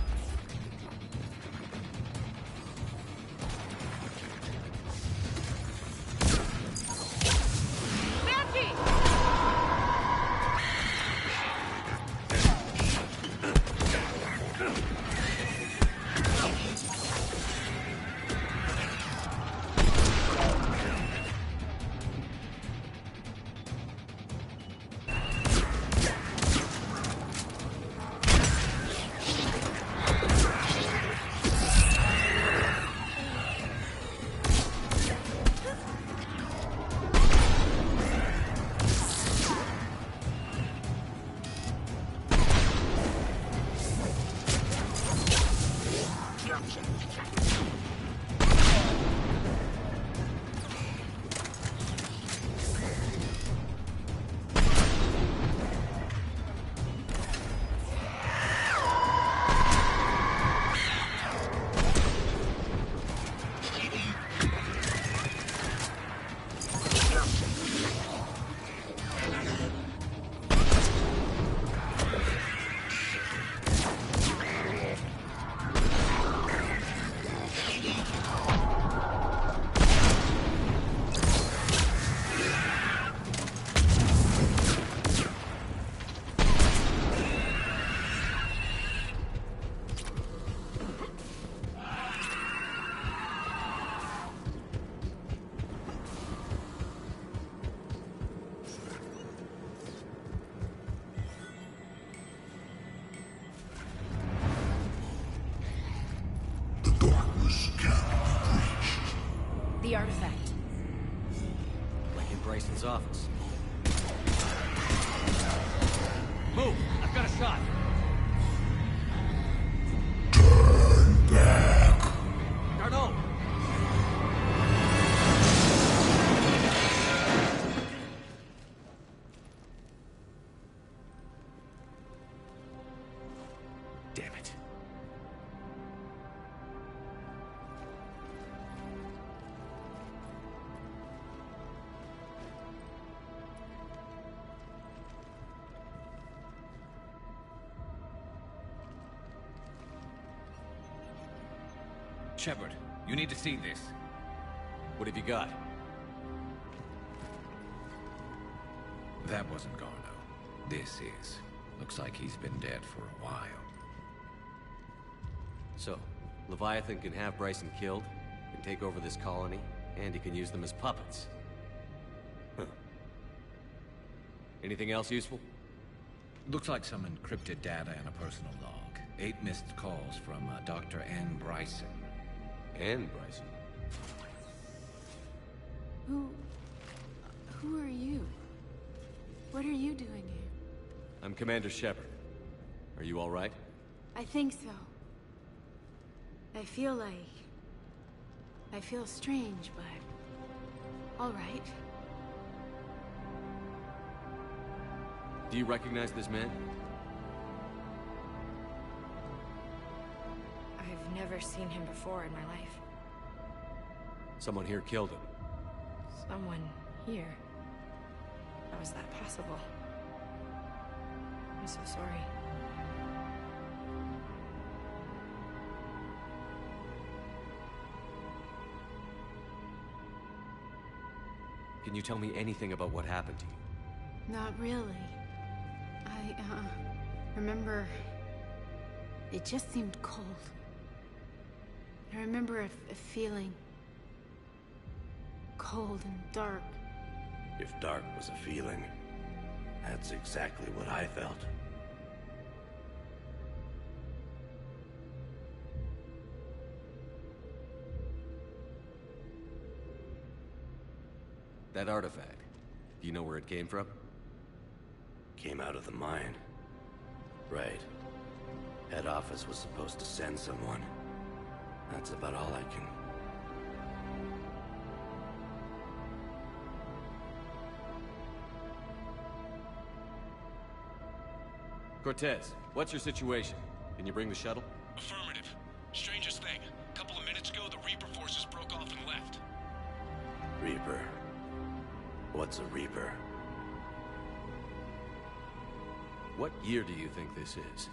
Bryson's office. Move! I've got a shot! Turn back! Garneau! Damn it. Shepard, you need to see this. What have you got? That wasn't Garneau. This is. Looks like he's been dead for a while. So, Leviathan can have Bryson killed, can take over this colony, and he can use them as puppets. Huh. Anything else useful? Looks like some encrypted data and a personal log. 8 missed calls from Dr. Ann Bryson. Ann Bryson? Who are you? What are you doing here? I'm Commander Shepard. Are you all right? I think so. I feel strange, but... all right. Do you recognize this man? I've never seen him before in my life. Someone here killed him. Someone here? How is that possible? I'm so sorry. Can you tell me anything about what happened to you? Not really. I, remember... it just seemed cold. I remember a feeling... cold and dark. If dark was a feeling, that's exactly what I felt. That artifact, do you know where it came from? Came out of the mine. Right. Head office was supposed to send someone. That's about all I can... Cortez, what's your situation? Can you bring the shuttle? Affirmative. Strangest thing. A couple of minutes ago, the Reaper forces broke off and left. Reaper. What's a Reaper? What year do you think this is?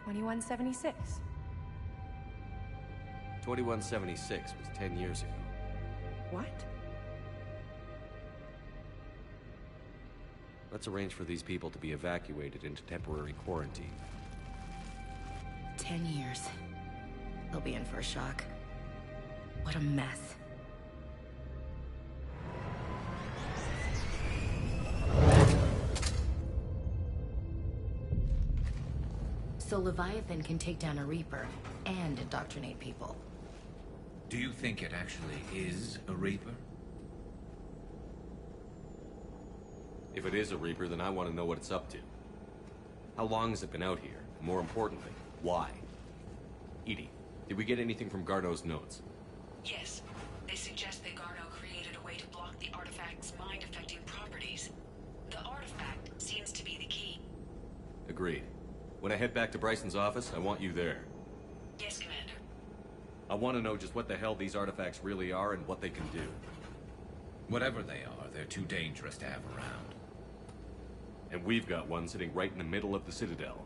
2176. 2176 was 10 years ago. What? Let's arrange for these people to be evacuated into temporary quarantine. 10 years. They'll be in for a shock. What a mess. So Leviathan can take down a Reaper and indoctrinate people. Do you think it actually is a Reaper? If it is a Reaper, then I want to know what it's up to. How long has it been out here? And more importantly, why? Edie, did we get anything from Garneau's notes? Yes. They suggest that Garneau created a way to block the artifact's mind-affecting properties. The artifact seems to be the key. Agreed. When I head back to Bryson's office, I want you there. Yes, Commander. I want to know just what the hell these artifacts really are and what they can do. Whatever they are, they're too dangerous to have around. And we've got one sitting right in the middle of the Citadel.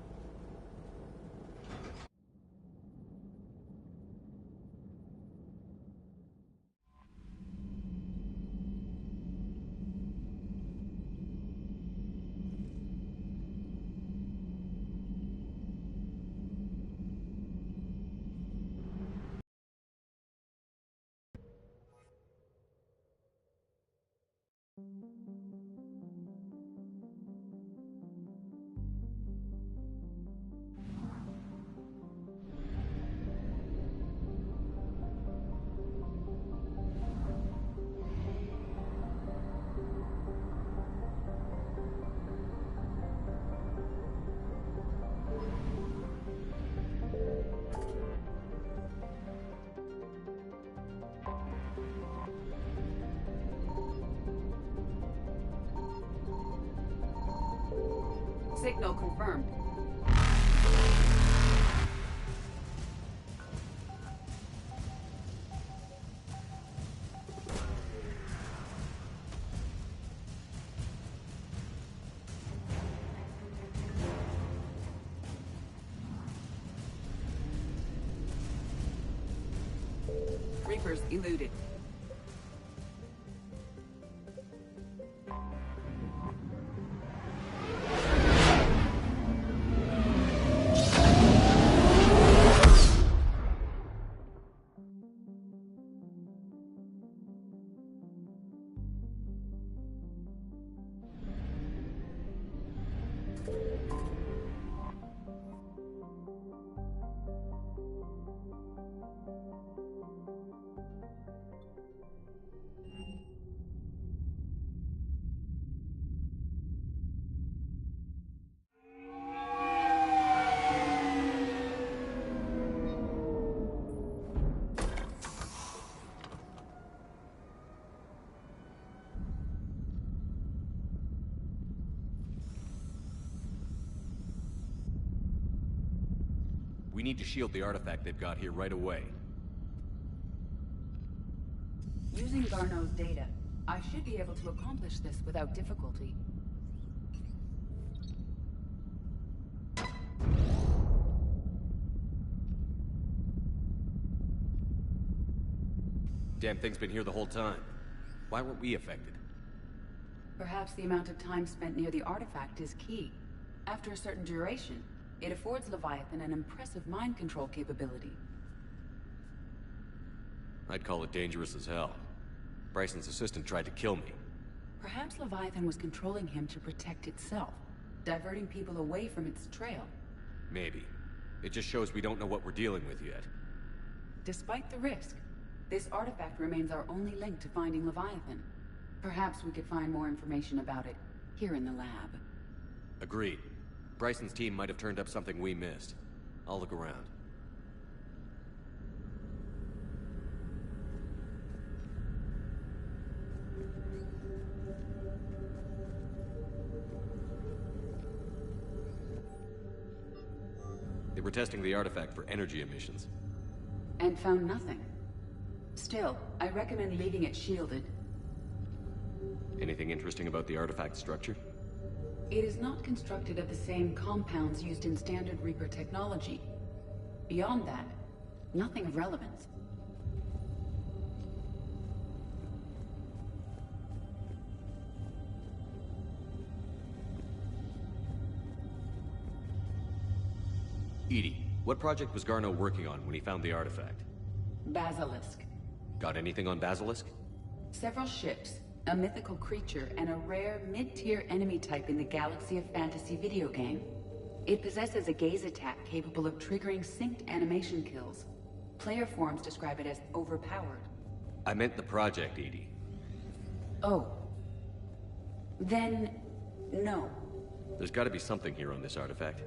Signal confirmed. Reapers eluded. We need to shield the artifact they've got here right away. Using Garneau's data, I should be able to accomplish this without difficulty. Damn thing's been here the whole time. Why weren't we affected? Perhaps the amount of time spent near the artifact is key. After a certain duration, it affords Leviathan an impressive mind control capability. I'd call it dangerous as hell. Bryson's assistant tried to kill me. Perhaps Leviathan was controlling him to protect itself, diverting people away from its trail. Maybe. It just shows we don't know what we're dealing with yet. Despite the risk, this artifact remains our only link to finding Leviathan. Perhaps we could find more information about it here in the lab. Agreed. Bryson's team might have turned up something we missed. I'll look around. They were testing the artifact for energy emissions. And found nothing. Still, I recommend leaving it shielded. Anything interesting about the artifact structure? It is not constructed of the same compounds used in standard Reaper technology. Beyond that, nothing of relevance. Edie, what project was Garneau working on when he found the artifact? Basilisk. Got anything on Basilisk? Several ships, a mythical creature, and a rare mid-tier enemy type in the Galaxy of Fantasy video game. It possesses a gaze attack capable of triggering synced animation kills. Player forums describe it as overpowered. I meant the project, Edie. Oh. Then, no. There's gotta be something here on this artifact.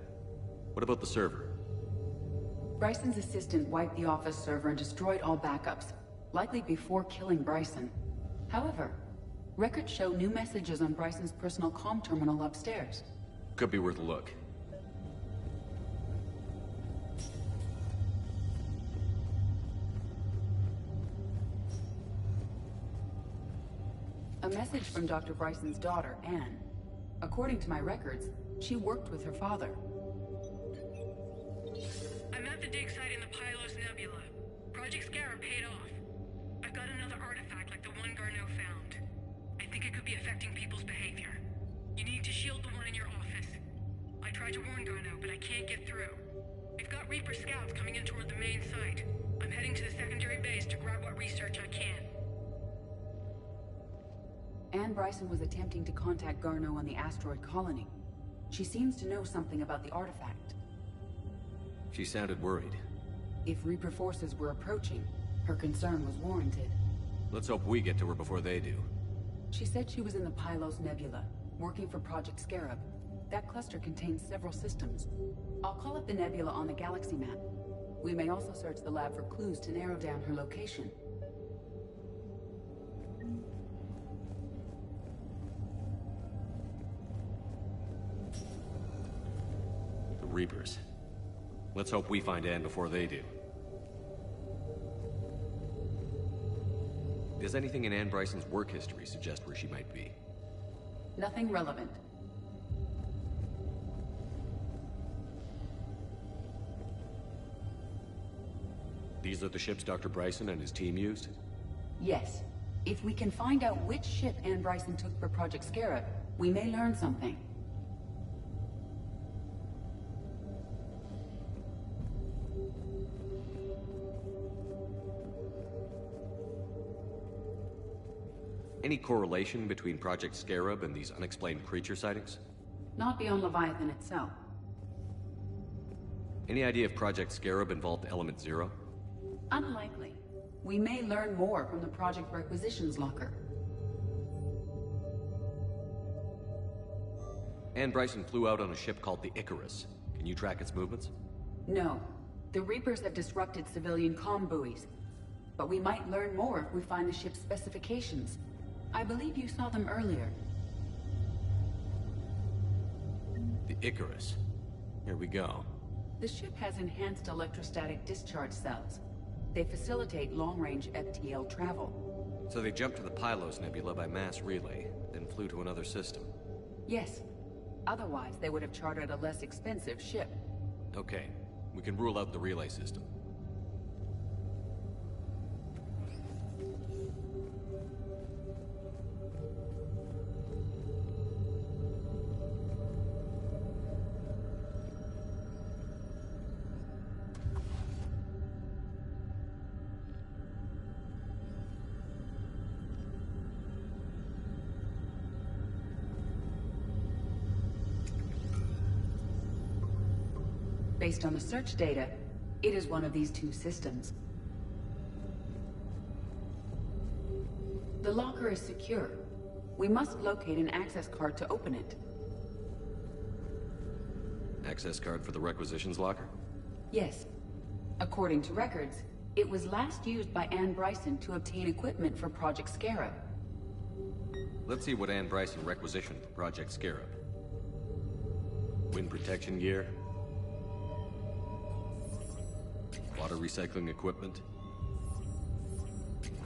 What about the server? Bryson's assistant wiped the office server and destroyed all backups, likely before killing Bryson. However, records show new messages on Bryson's personal comm terminal upstairs. Could be worth a look. A message from Dr. Bryson's daughter, Anne. According to my records, she worked with her father. I'm at the dig site in the Pylos Nebula. Project Scarab paid off. I've got another artifact like the one Garneau found. I think it could be affecting people's behavior. You need to shield the one in your office. I tried to warn Garneau, but I can't get through. We've got Reaper scouts coming in toward the main site. I'm heading to the secondary base to grab what research I can. Anne Bryson was attempting to contact Garneau on the asteroid colony. She seems to know something about the artifact. She sounded worried. If Reaper forces were approaching, her concern was warranted. Let's hope we get to her before they do. She said she was in the Pylos Nebula, working for Project Scarab. That cluster contains several systems. I'll call up the nebula on the galaxy map. We may also search the lab for clues to narrow down her location. Reapers. Let's hope we find Anne before they do. Does anything in Anne Bryson's work history suggest where she might be? Nothing relevant. These are the ships Dr. Bryson and his team used? Yes. If we can find out which ship Anne Bryson took for Project Scarab, we may learn something. Any correlation between Project Scarab and these unexplained creature sightings? Not beyond Leviathan itself. Any idea if Project Scarab involved Element Zero? Unlikely. We may learn more from the Project Requisitions Locker. Anne Bryson flew out on a ship called the Icarus. Can you track its movements? No. The Reapers have disrupted civilian comm buoys. But we might learn more if we find the ship's specifications. I believe you saw them earlier. The Icarus. Here we go. The ship has enhanced electrostatic discharge cells. They facilitate long-range FTL travel. So they jumped to the Pylos Nebula by mass relay, then flew to another system. Yes. Otherwise, they would have chartered a less expensive ship. Okay. We can rule out the relay system. Based on the search data, it is one of these two systems. The locker is secure. We must locate an access card to open it. Access card for the requisitions locker? Yes. According to records, it was last used by Anne Bryson to obtain equipment for Project Scarab. Let's see what Anne Bryson requisitioned for Project Scarab. Wind protection gear. Water recycling equipment.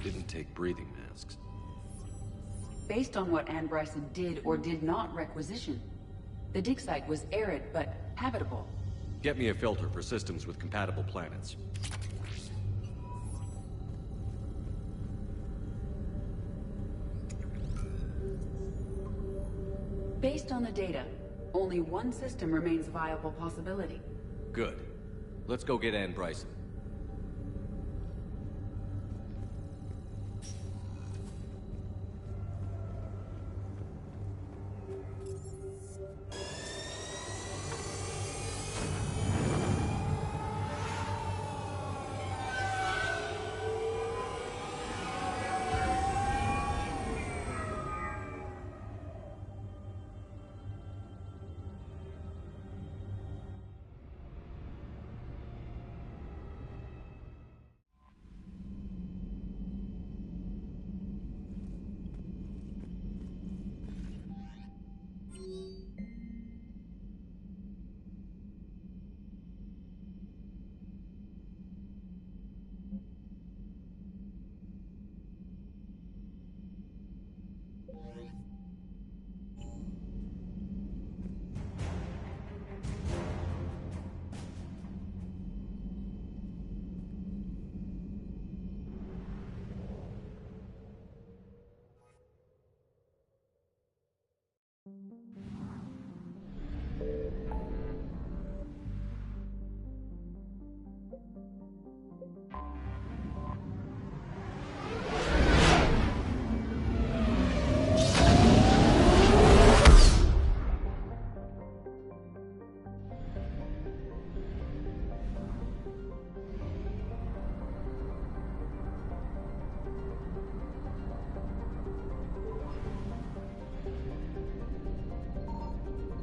Didn't take breathing masks. Based on what Anne Bryson did or did not requisition, the dig site was arid but habitable. Get me a filter for systems with compatible planets. Based on the data, only one system remains a viable possibility. Good. Let's go get Anne Bryson.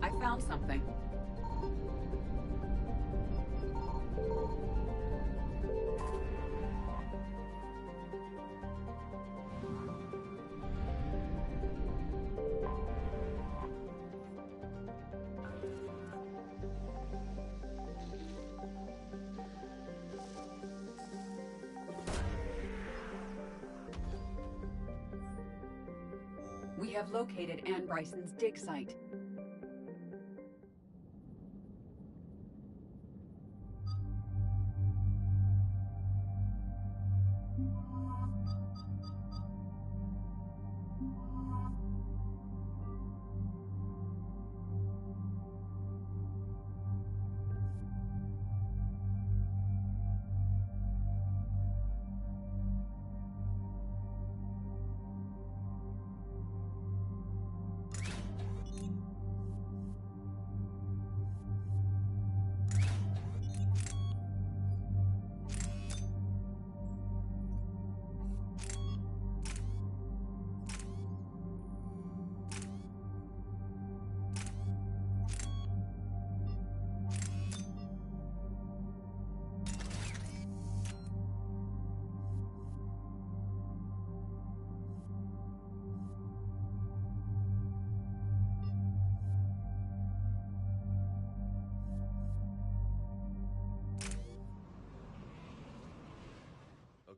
I found something. have located Ann Bryson's dig site.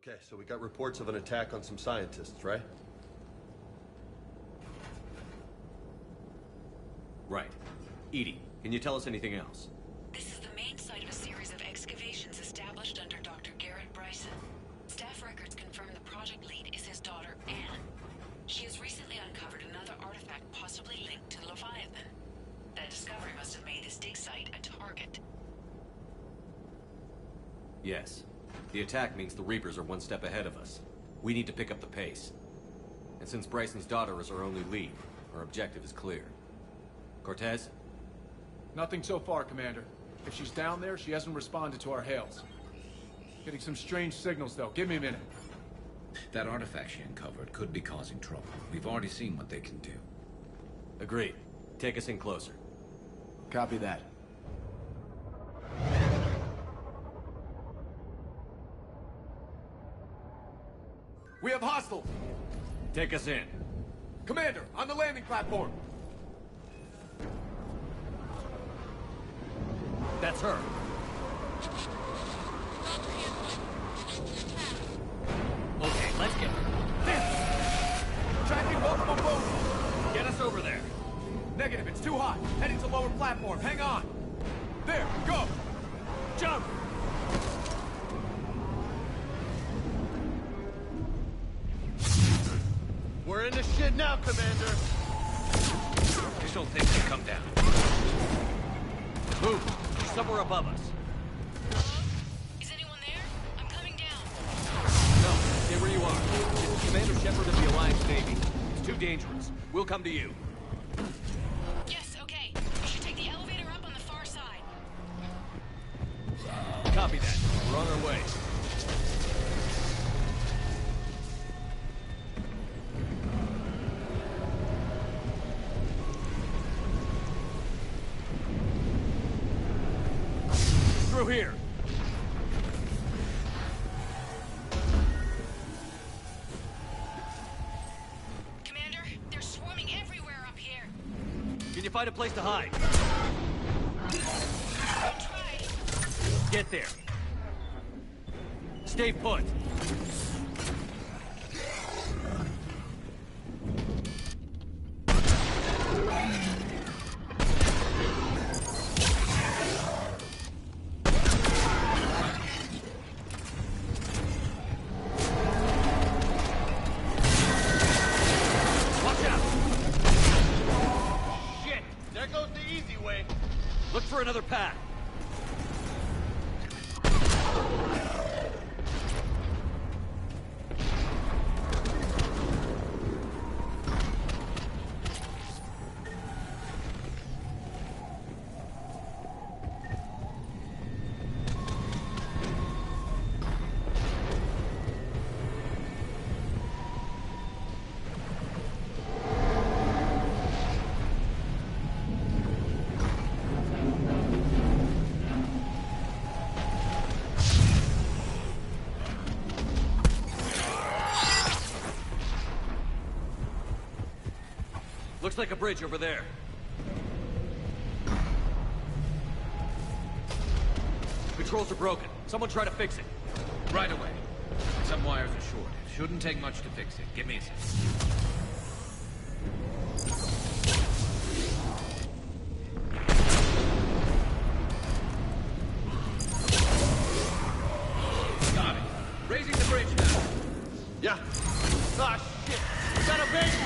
Okay, so we got reports of an attack on some scientists, right? Right. Edie, can you tell us anything else? This is the main site of a series of excavations established under Dr. Garrett Bryson. Staff records confirm the project lead is his daughter, Anne. She has recently uncovered another artifact possibly linked to Leviathan. That discovery must have made this dig site a target. Yes. The attack means the Reapers are one step ahead of us. We need to pick up the pace. And since Bryson's daughter is our only lead, our objective is clear. Cortez? Nothing so far, Commander. If she's down there, she hasn't responded to our hails. Getting some strange signals, though. Give me a minute. That artifact she uncovered could be causing trouble. We've already seen what they can do. Agreed. Take us in closer. Copy that. We have hostiles! Take us in. Commander, on the landing platform! That's her. Okay, let's get her. Tracking multiple boats! Get us over there. Negative, it's too hot. Heading to lower platform, hang on! There, go! Jump! We're in the shit now, Commander! Visual things to come down. Move! She's somewhere above us. Is anyone there? I'm coming down. No, stay where you are. It's Commander Shepard of the Alliance Navy. It's too dangerous. We'll come to you. Yes, okay. We should take the elevator up on the far side. Copy that. We're on our way. Through here. Commander, they're swarming everywhere up here. Can you find a place to hide? I'll try. Get there. Stay put. Look for another path. Looks like a bridge over there. Controls are broken. Someone try to fix it. Right away. Some wires are short. Shouldn't take much to fix it. Give me a sec. Ah, shit! We got a base!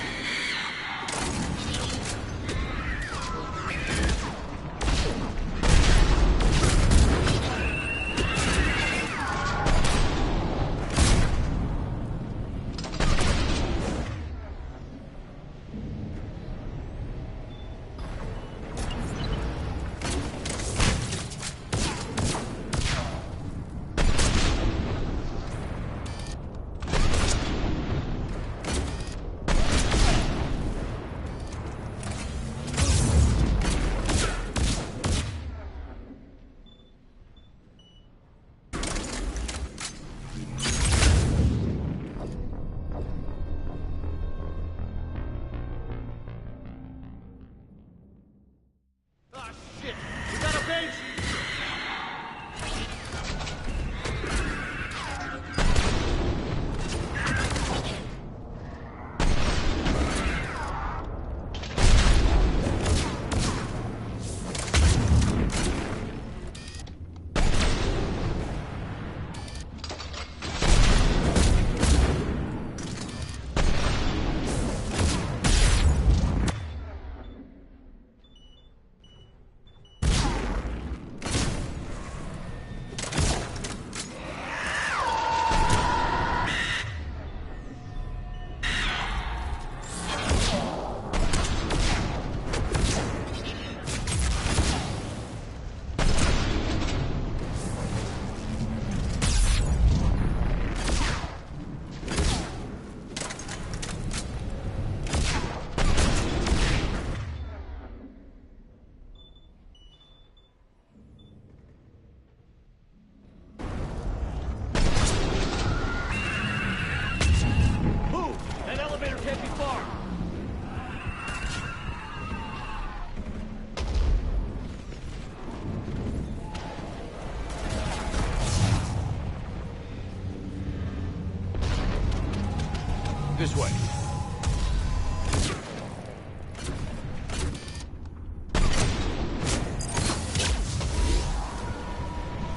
This way.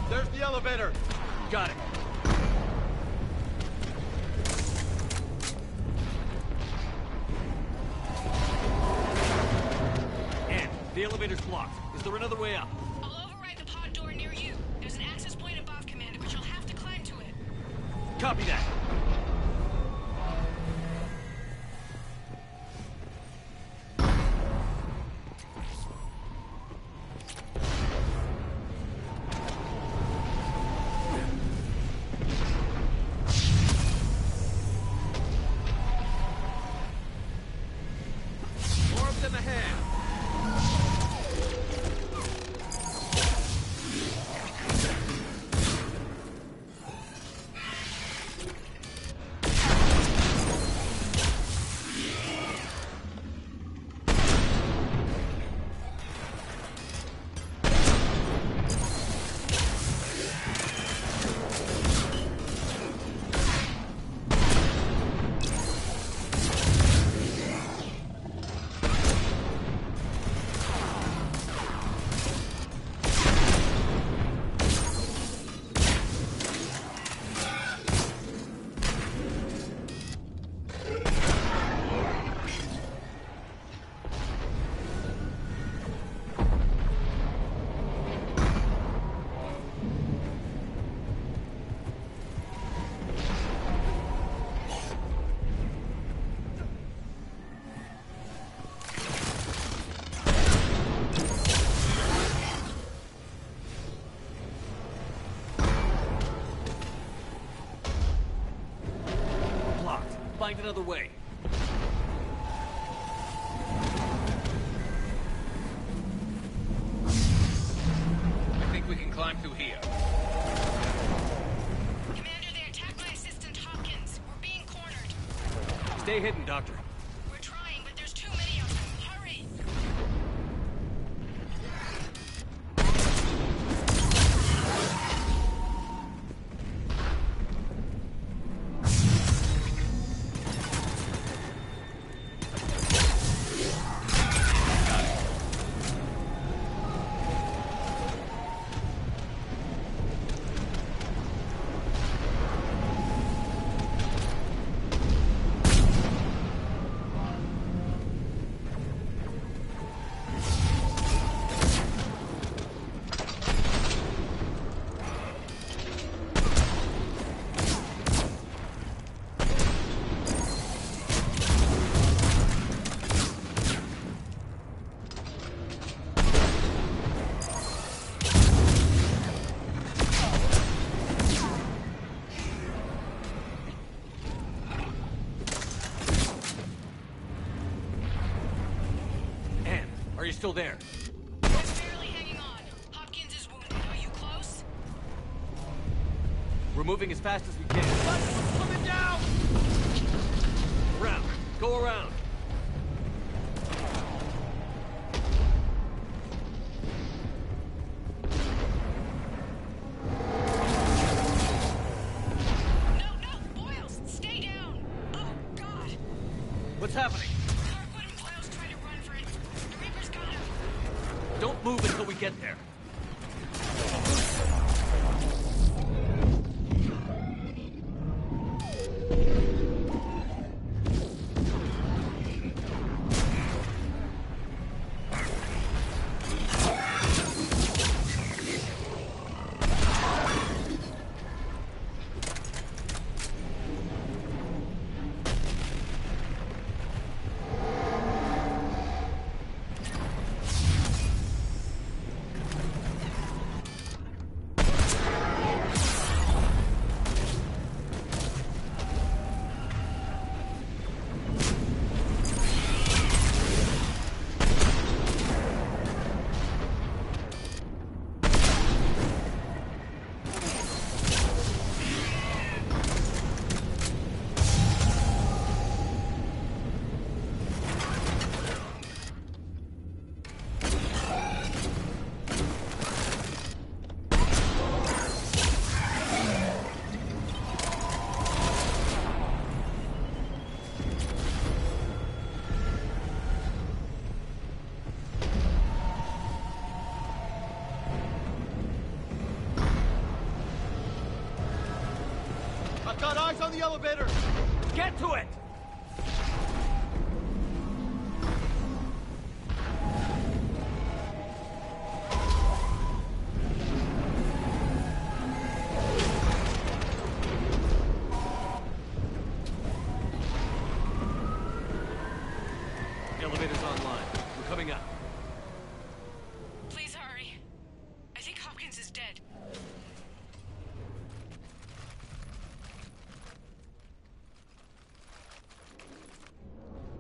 There's the elevator. Got it. And the elevator's blocked. Is there another way up? I'll override the pod door near you. There's an access point above, Commander, but you'll have to climb to it. Copy that. Find another way. I think we can climb through here. Commander, they attacked my assistant Hopkins. We're being cornered. Stay hidden, Doctor. We're trying, but there's too many of them. Hurry! still there? Just barely hanging on. Hopkins is wounded. Are you close? We're moving as fast as we can. Put it down! Around. Go around. What's happening? Kirkwood and Boyle's trying to run for it. The Reaper's got him. Don't move until we get there. Got eyes on the elevator! Get to it! The elevator's online. We're coming up. Please hurry. I think Hopkins is dead.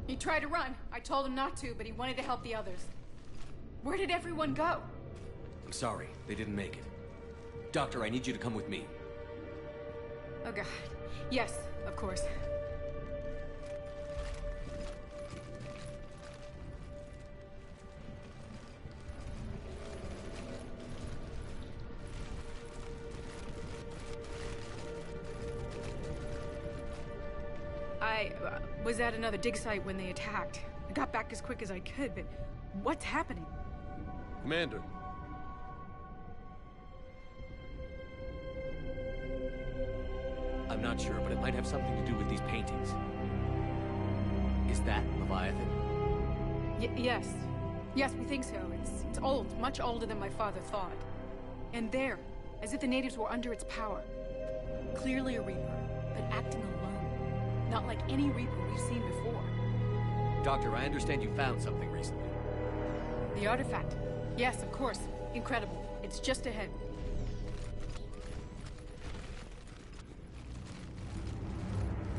He tried to run. I told him not to, but he wanted to help the others. Where did everyone go? I'm sorry. They didn't make it. Doctor, I need you to come with me. Oh, God. Yes, of course. I was at another dig site when they attacked. I got back as quick as I could, but what's happening? Commander. I'm not sure, but it might have something to do with these paintings. Is that Leviathan? Yes. Yes, we think so. It's old, much older than my father thought. And there, as if the natives were under its power. Clearly a Reaper, but acting alone. Not like any Reaper we've seen before. Doctor, I understand you found something recently. The artifact. Yes, of course. Incredible. It's just ahead.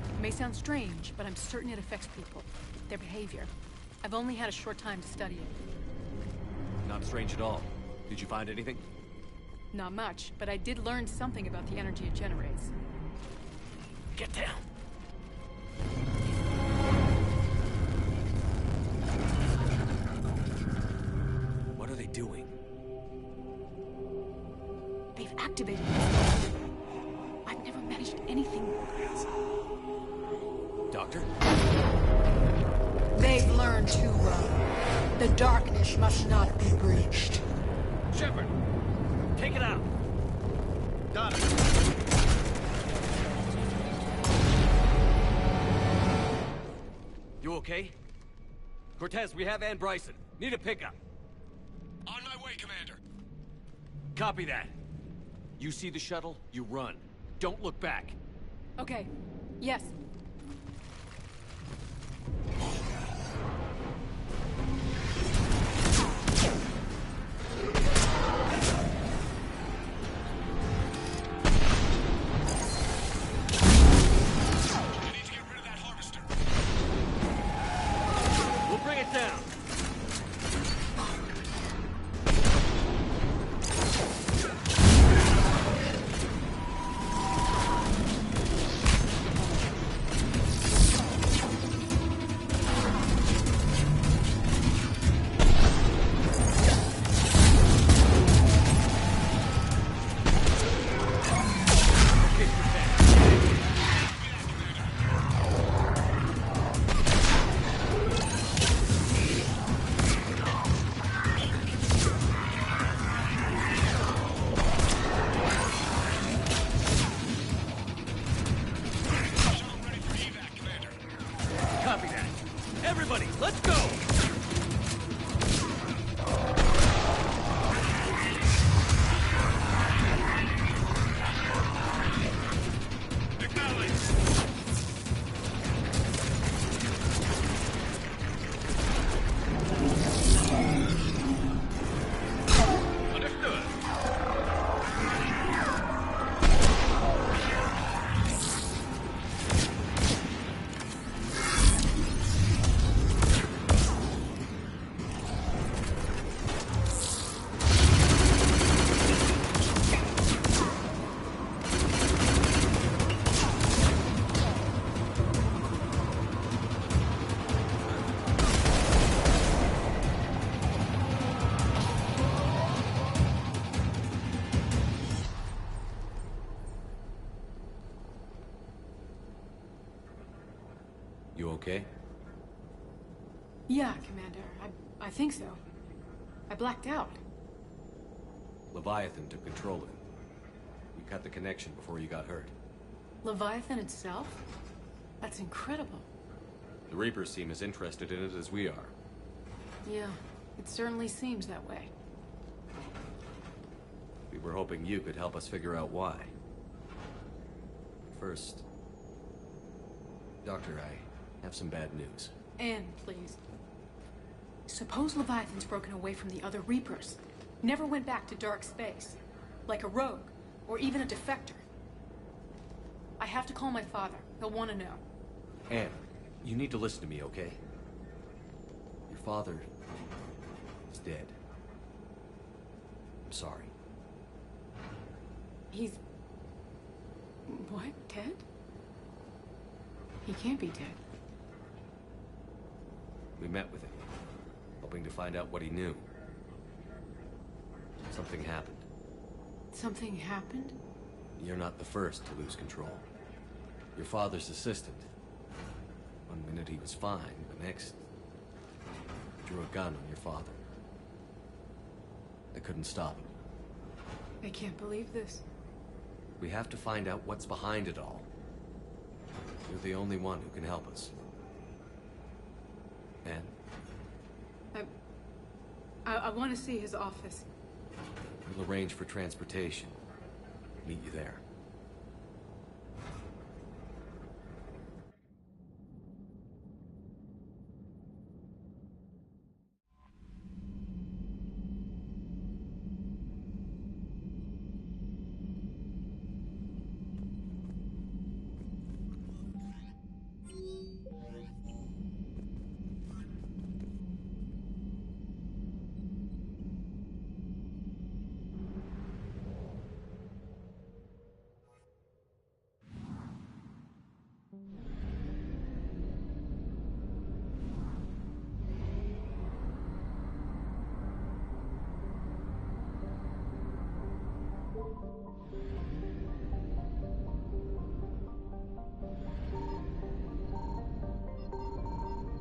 It may sound strange, but I'm certain it affects people. Their behavior. I've only had a short time to study it. Not strange at all. Did you find anything? Not much, but I did learn something about the energy it generates. Get down! What are they doing? They've activated it. I've never managed anything. Doctor? They've learned too well. The darkness must not be breached. Shepard! Take it out! Got it! You okay? Cortez, we have Ann Bryson. Need a pickup. On my way, Commander. Copy that. You see the shuttle, you run. Don't look back. Okay. Yes. We'll bring it down. You okay? Yeah, Commander. I think so. I blacked out. Leviathan took control of it. We cut the connection before you got hurt. Leviathan itself? That's incredible. The Reapers seem as interested in it as we are. Yeah, it certainly seems that way. We were hoping you could help us figure out why. First, Doctor, I have some bad news. Anne, please. Suppose Leviathan's broken away from the other Reapers. Never went back to dark space. Like a rogue, or even a defector. I have to call my father. He'll want to know. Anne, you need to listen to me, okay? Your father is dead. I'm sorry. He's... what? Dead? He can't be dead. We met with him, hoping to find out what he knew. Something happened. Something happened? You're not the first to lose control. Your father's assistant. One minute he was fine, the next... drew a gun on your father. I couldn't stop him. I can't believe this. We have to find out what's behind it all. You're the only one who can help us. Anne? I want to see his office. We'll arrange for transportation. Meet you there.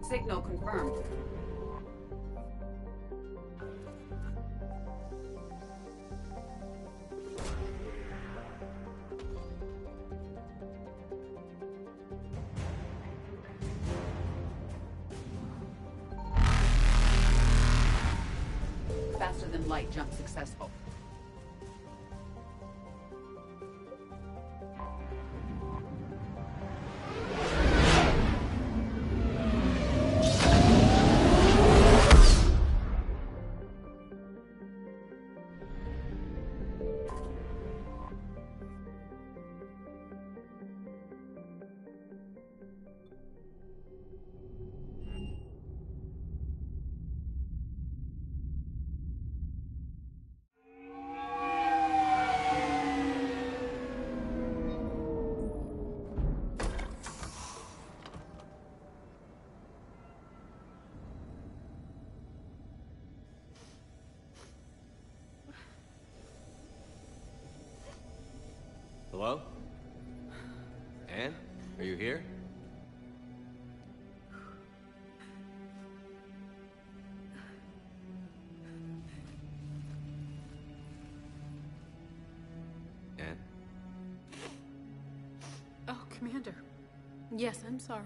Signal confirmed. Faster than light jump successful. Hello? Anne? Are you here? Anne? Oh, Commander. Yes, I'm sorry.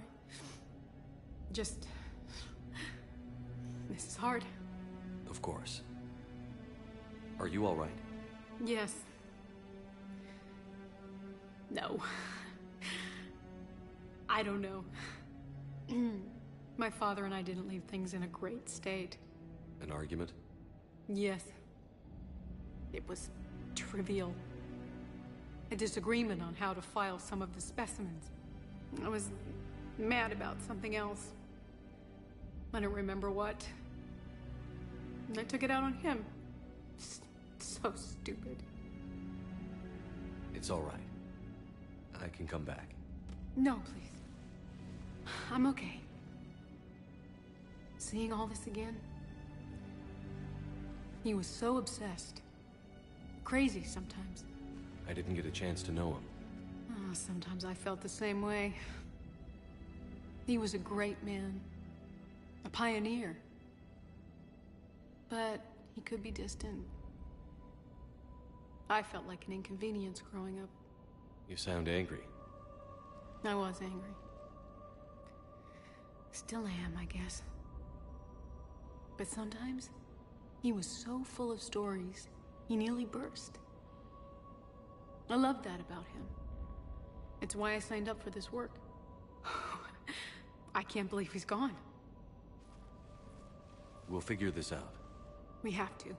Just... this is hard. Of course. Are you all right? Yes. No. I don't know. My father and I didn't leave things in a great state. An argument? Yes. It was trivial. A disagreement on how to file some of the specimens. I was mad about something else. I don't remember what. And I took it out on him. So stupid. It's all right. I can come back. No, please. I'm okay. Seeing all this again? He was so obsessed. Crazy sometimes. I didn't get a chance to know him. Oh, sometimes I felt the same way. He was a great man. A pioneer. But he could be distant. I felt like an inconvenience growing up. You sound angry. I was angry. Still am, I guess. But sometimes, he was so full of stories, he nearly burst. I loved that about him. It's why I signed up for this work. I can't believe he's gone. We'll figure this out. We have to.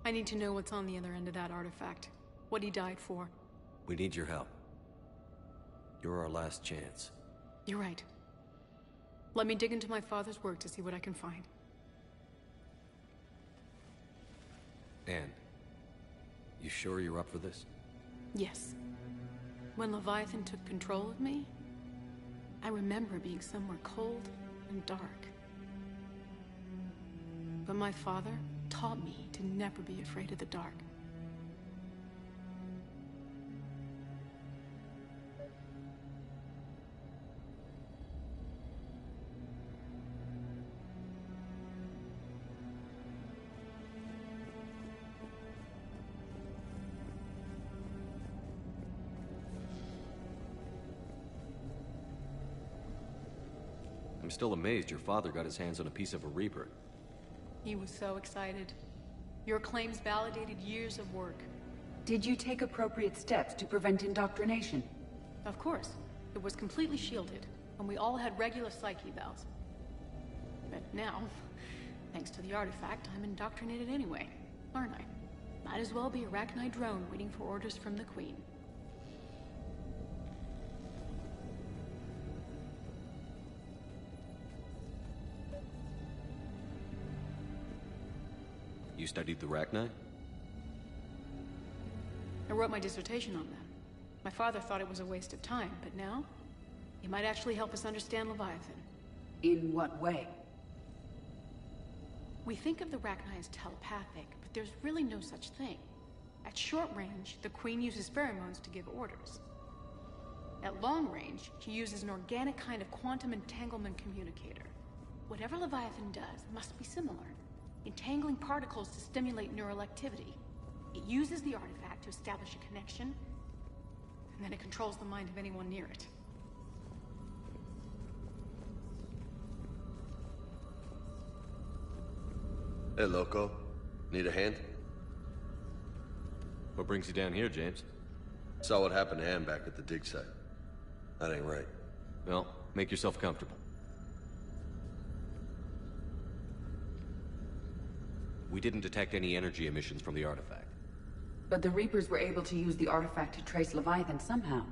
I need to know what's on the other end of that artifact. What he died for. We need your help. You're our last chance. You're right. Let me dig into my father's work to see what I can find. Anne, you sure you're up for this? Yes. When Leviathan took control of me, I remember being somewhere cold and dark. But my father taught me to never be afraid of the dark. I'm still amazed your father got his hands on a piece of a Reaper. He was so excited. Your claims validated years of work. Did you take appropriate steps to prevent indoctrination? Of course. It was completely shielded, and we all had regular psych evals. But now, thanks to the artifact, I'm indoctrinated anyway, aren't I? Might as well be a Arachnite drone waiting for orders from the Queen. You studied the Arachnite? I wrote my dissertation on them. My father thought it was a waste of time, but now, it might actually help us understand Leviathan. In what way? We think of the Arachnite as telepathic, but there's really no such thing. At short range, the Queen uses pheromones to give orders. At long range, she uses an organic kind of quantum entanglement communicator. Whatever Leviathan does must be similar. Entangling particles to stimulate neural activity. It uses the artifact to establish a connection, and then it controls the mind of anyone near it. Hey, Loco. Need a hand? What brings you down here, James? Saw what happened to Ann back at the dig site. That ain't right. Well, make yourself comfortable. We didn't detect any energy emissions from the artifact. But the Reapers were able to use the artifact to trace Leviathan somehow.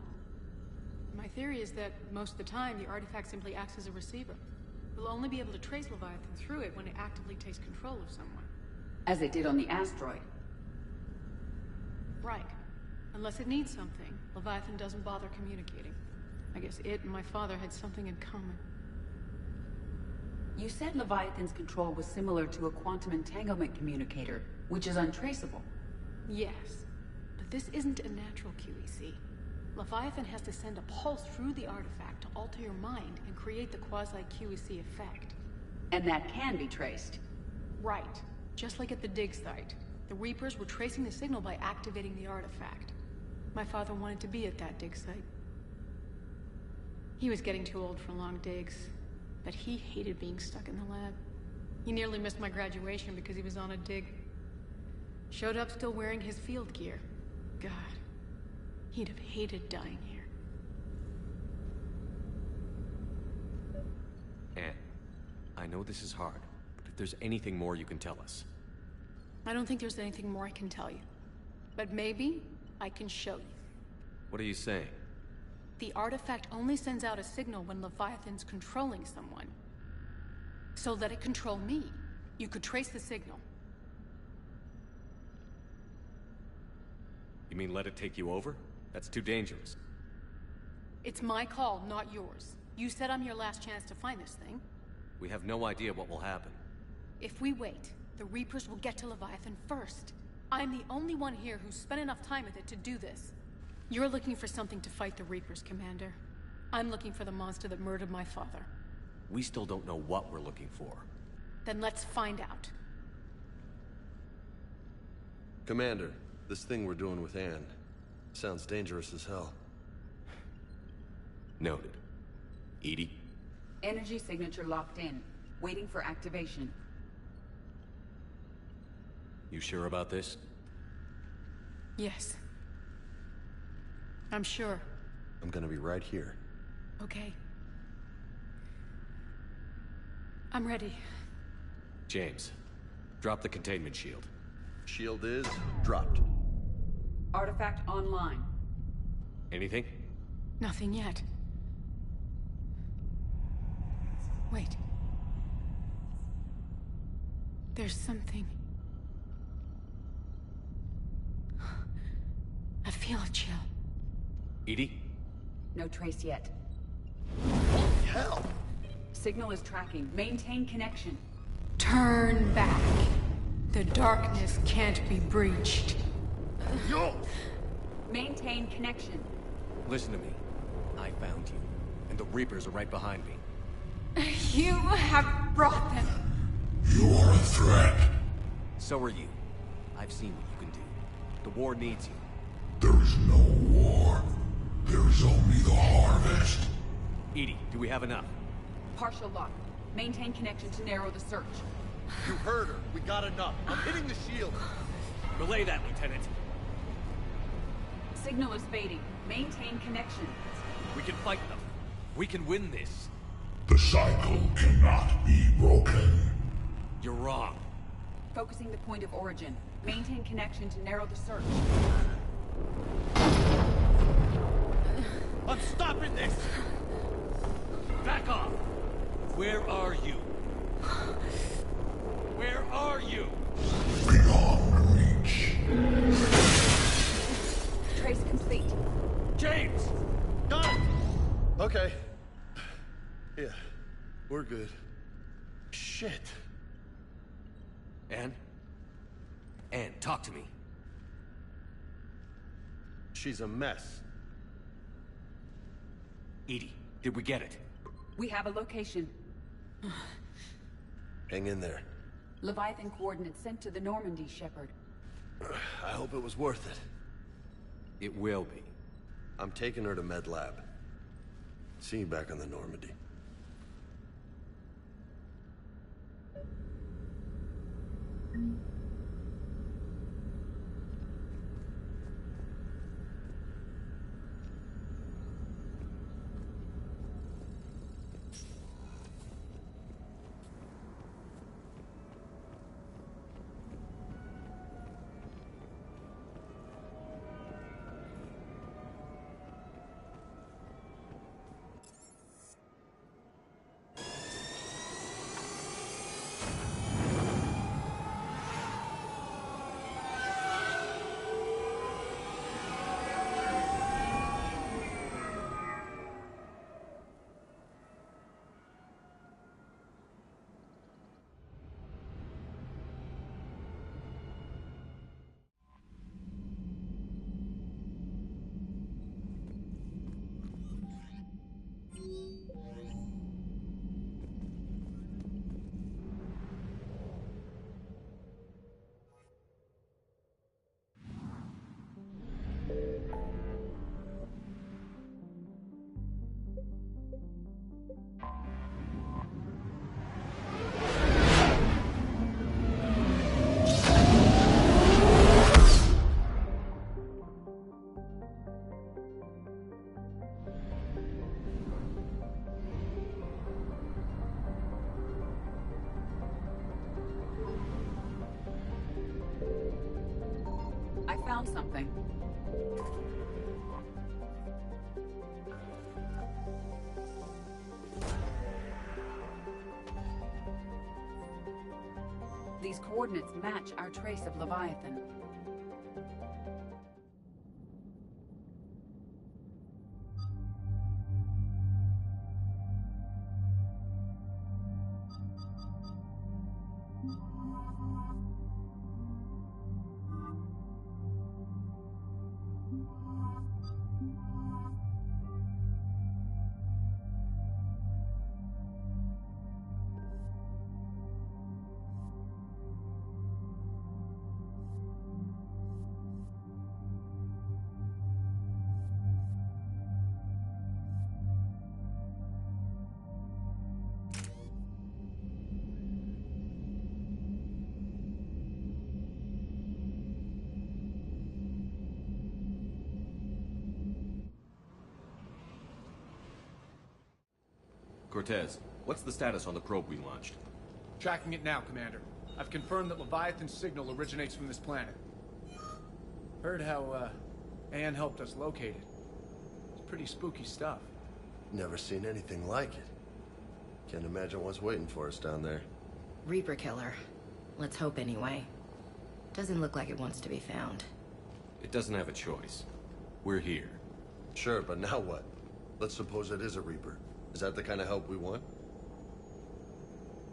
My theory is that most of the time, the artifact simply acts as a receiver. We'll only be able to trace Leviathan through it when it actively takes control of someone. As it did on the asteroid. Right. Unless it needs something, Leviathan doesn't bother communicating. I guess it and my father had something in common. You said Leviathan's control was similar to a quantum entanglement communicator, which is untraceable. Yes, but this isn't a natural QEC. Leviathan has to send a pulse through the artifact to alter your mind and create the quasi-QEC effect. And that can be traced. Right. Just like at the dig site. The Reapers were tracing the signal by activating the artifact. My father wanted to be at that dig site. He was getting too old for long digs, but he hated being stuck in the lab. He nearly missed my graduation because he was on a dig. Showed up still wearing his field gear. God, he'd have hated dying here. Anne, I know this is hard, but if there's anything more you can tell us. I don't think there's anything more I can tell you. But maybe I can show you. What are you saying? The artifact only sends out a signal when Leviathan's controlling someone. So let it control me. You could trace the signal. You mean let it take you over? That's too dangerous. It's my call, not yours. You said I'm your last chance to find this thing. We have no idea what will happen. If we wait, the Reapers will get to Leviathan first. I'm the only one here who's spent enough time with it to do this. You're looking for something to fight the Reapers, Commander. I'm looking for the monster that murdered my father. We still don't know what we're looking for. Then let's find out. Commander, this thing we're doing with Anne sounds dangerous as hell. Noted. Edie? Energy signature locked in. Waiting for activation. You sure about this? Yes. I'm sure. I'm gonna be right here. Okay. I'm ready. James, drop the containment shield. Shield is dropped. Artifact online. Anything? Nothing yet. Wait. There's something. I feel a chill. Edie? No trace yet. Hell! Signal is tracking. Maintain connection. Turn back. The darkness can't be breached. Yo! Maintain connection. Listen to me. I found you, and the Reapers are right behind me. You have brought them. You are a threat. So are you. I've seen what you can do. The war needs you. There is no war. There is only the harvest. Edie, do we have enough? Partial lock. Maintain connection to narrow the search. You heard her. We got enough. I'm hitting the shield. Relay that, Lieutenant. Signal is fading. Maintain connection. We can fight them. We can win this. The cycle cannot be broken. You're wrong. Focusing the point of origin. Maintain connection to narrow the search. I'm stopping this! Back off! Where are you? Where are you? Beyond reach. Trace complete. James! Got it! Okay. Yeah, we're good. Shit. Anne? Anne, talk to me. She's a mess. Edie, did we get it? We have a location. Hang in there. Leviathan coordinates sent to the Normandy, Shepard. I hope it was worth it. It will be. I'm taking her to Med Lab. See you back on the Normandy. I found something. These coordinates match our trace of Leviathan. Cortez, what's the status on the probe we launched? Tracking it now, Commander. I've confirmed that Leviathan's signal originates from this planet. Heard how, Anne helped us locate it. It's pretty spooky stuff. Never seen anything like it. Can't imagine what's waiting for us down there. Reaper killer. Let's hope anyway. Doesn't look like it wants to be found. It doesn't have a choice. We're here. Sure, but now what? Let's suppose it is a Reaper. Is that the kind of help we want?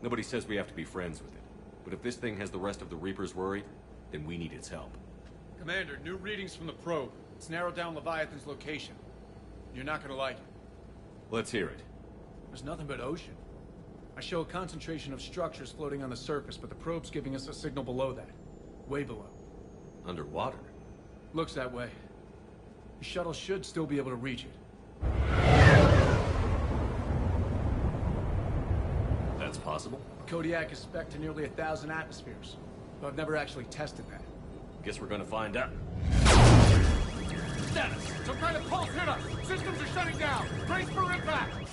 Nobody says we have to be friends with it. But if this thing has the rest of the Reapers worried, then we need its help. Commander, new readings from the probe. It's narrowed down Leviathan's location. You're not gonna like it. Let's hear it. There's nothing but ocean. I show a concentration of structures floating on the surface, but the probe's giving us a signal below that. Way below. Underwater? Looks that way. The shuttle should still be able to reach it. That's possible? Kodiak is spec'd to nearly 1,000 atmospheres, but I've never actually tested that. Guess we're gonna find out. Status! Some kind of pulse hit us! Systems are shutting down! Brace for impact!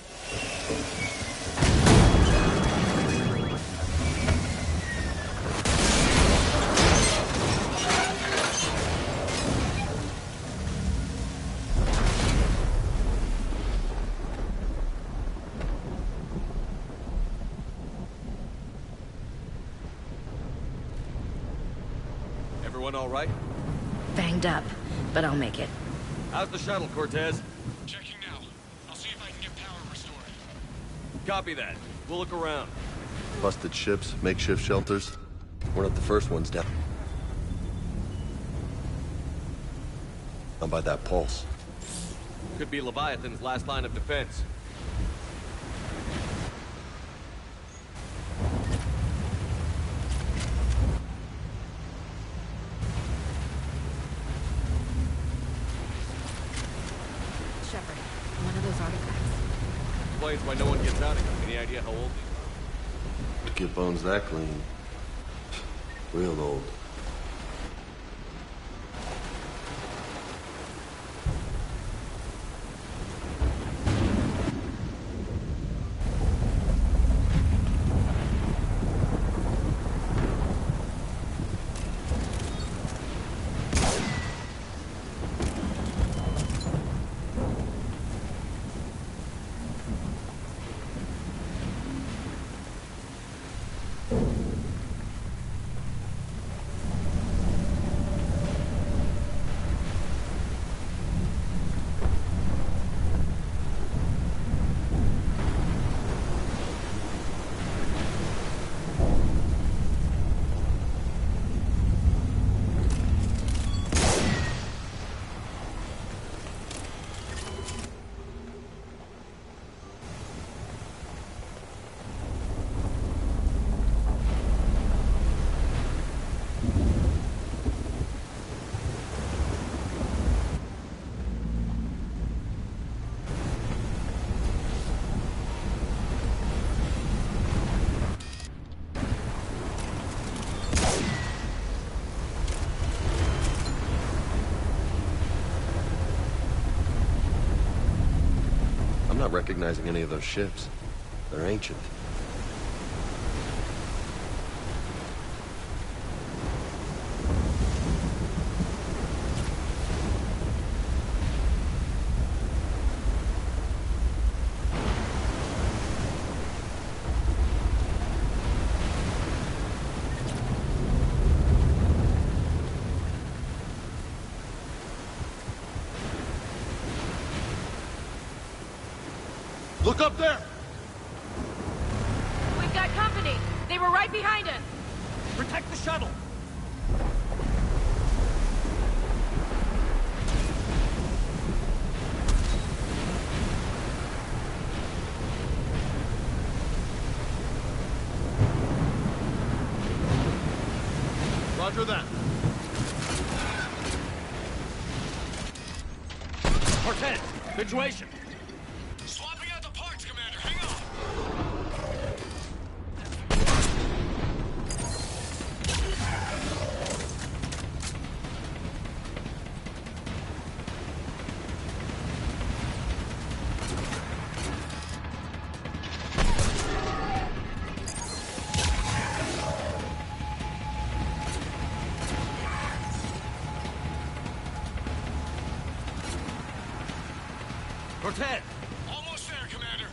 Everyone all right? Banged up, but I'll make it. How's the shuttle, Cortez? Checking now. I'll see if I can get power restored. Copy that. We'll look around. Busted ships, makeshift shelters. We're not the first ones down. I'm by that pulse. Could be Leviathan's last line of defense. Shepard, one of those artifacts. Explains why no one gets out of here. Any idea how old these Get bones that clean. Real old. I'm not recognizing any of those ships. They're ancient. Look up there! We've got company. They were right behind us. Protect the shuttle! Roger that. Cortez, situation! Swapping out the parts, Commander. Hang on! Cortez! Almost there, Commander.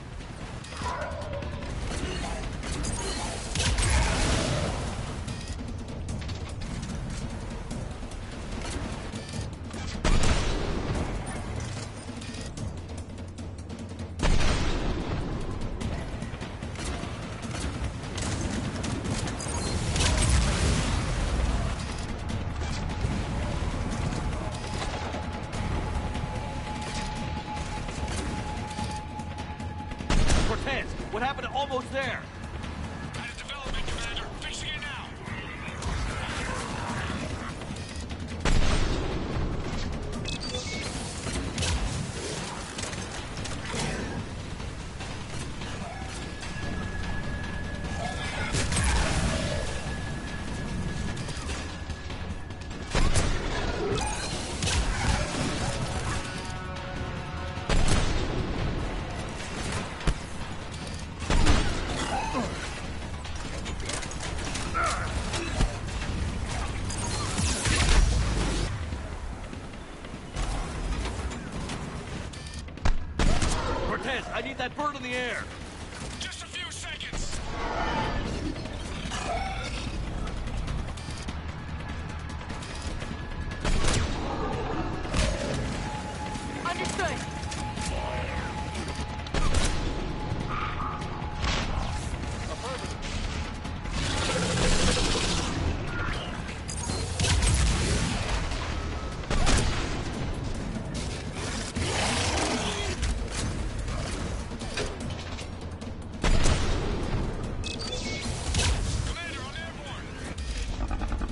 Cortez, what happened to almost there? Had a development, Commander. Fixing it now. Cortez, I need that bird in the air! Just a few seconds. Understood.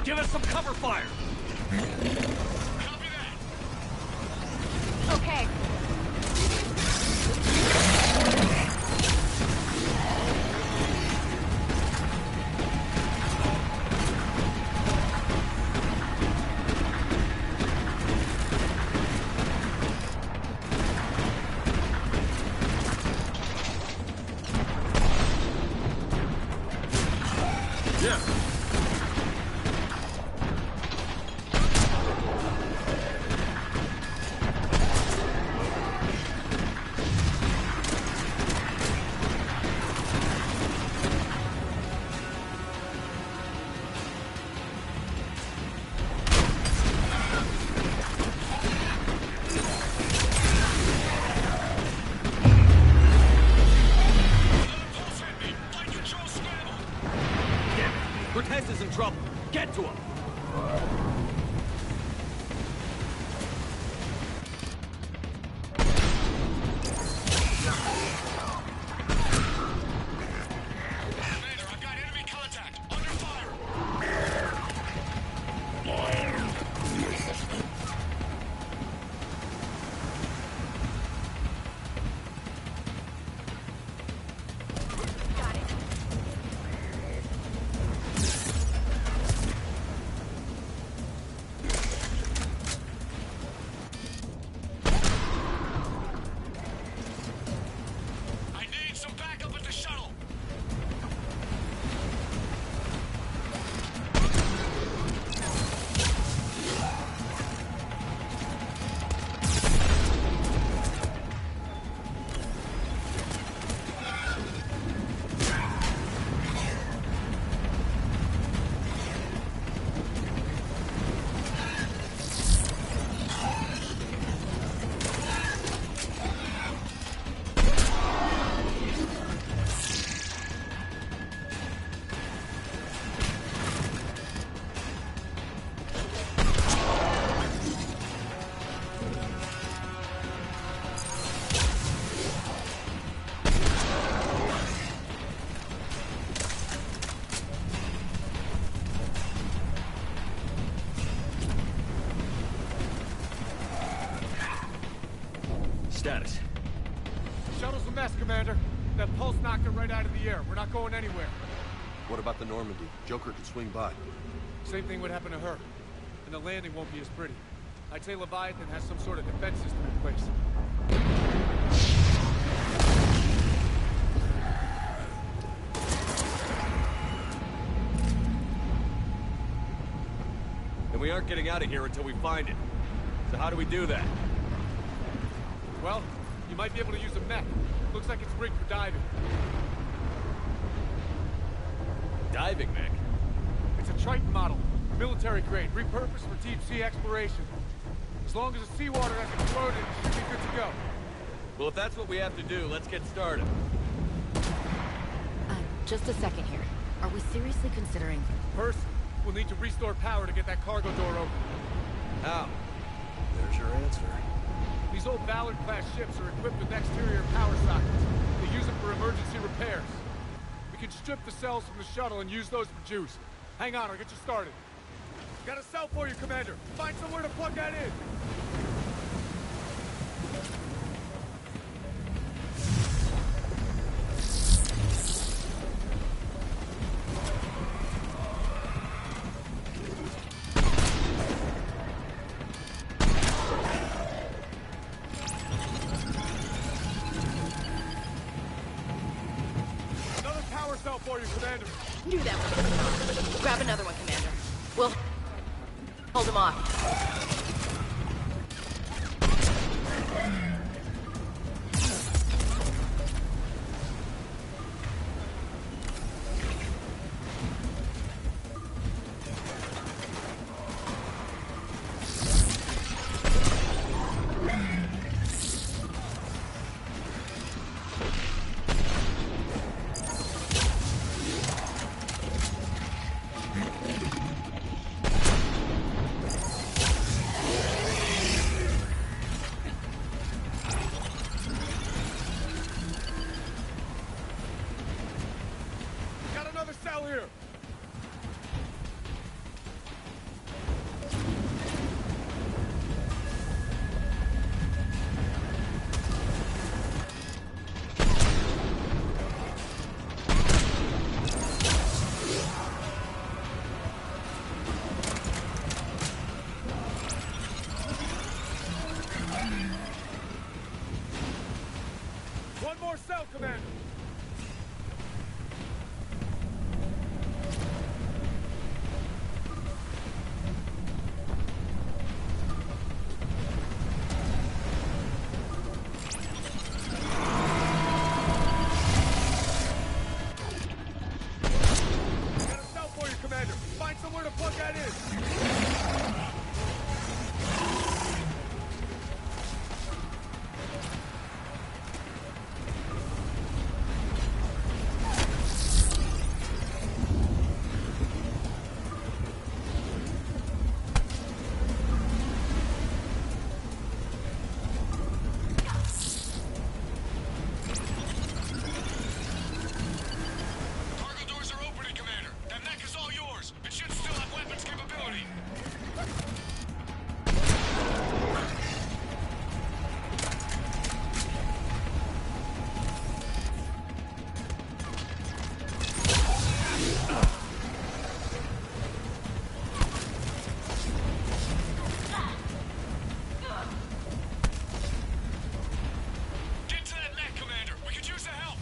Give us some cover fire! Copy that. Okay. Yeah. Cortez is in trouble. Get to him! Commander, I've got enemy contact. Under fire. I need some backup at the shuttle. Status. Shuttle's a mess, Commander. That pulse knocked it right out of the air. We're not going anywhere. What about the Normandy? Joker could swing by. Same thing would happen to her. And the landing won't be as pretty. I'd say Leviathan has some sort of defense system in place. And we aren't getting out of here until we find it. So how do we do that? Well, You might be able to use a mech. Looks like it's rigged for diving. Diving mech? It's a Triton model. Military grade, repurposed for deep sea exploration. As long as the seawater hasn't corroded, it should be good to go. Well, if that's what we have to do, let's get started. Just a second here. Are we seriously considering... First, we'll need to restore power to get that cargo door open. How? There's your answer. These old Ballard-class ships are equipped with exterior power sockets. They use them for emergency repairs. We can strip the cells from the shuttle and use those for juice. Hang on, I'll get you started. Got a cell for you, Commander. Find somewhere to plug that in. Another power cell for you, Commander. Knew that one. Grab another one, Commander. We'll hold him off. Got another cell here. One more cell, Commander. Got a cell for you, Commander. Find somewhere to plug that in. Cargo doors are opening, Commander. That mech is all yours. It should still have weapons capability. Get to that mech, Commander. We could use the help.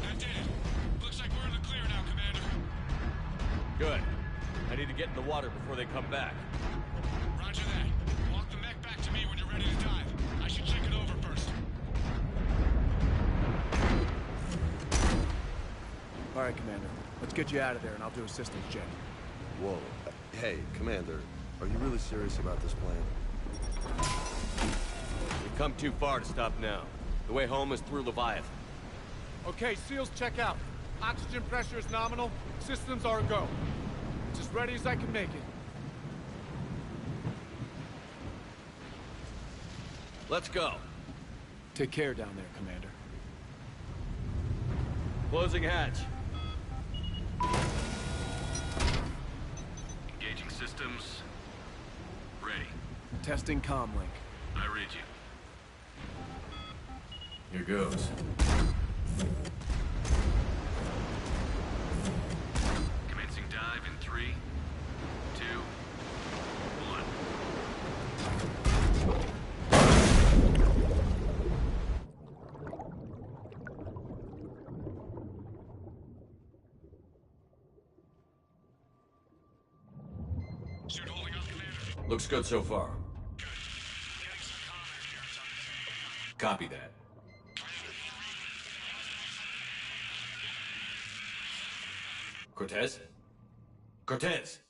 That did it. Looks like we're in the clear now, Commander. Good. I need to get in the water before they come back. Roger that. Walk the mech back to me when you're ready to dive. I should check it over first. All right, Commander. Let's get you out of there, and I'll do a systems check. Whoa. Hey, Commander, are you really serious about this plan? We've come too far to stop now. The way home is through Leviathan. Okay, SEALs check out. Oxygen pressure is nominal. Systems are a go. It's as ready as I can make it. Let's go. Take care down there, Commander. Closing hatch. Engaging systems. Ready. Testing comlink. I read you. Here goes. Commencing dive in 3, 2, 1. Suit holding up, Commander. Looks good so far. Copy that. Cortez? Cortez!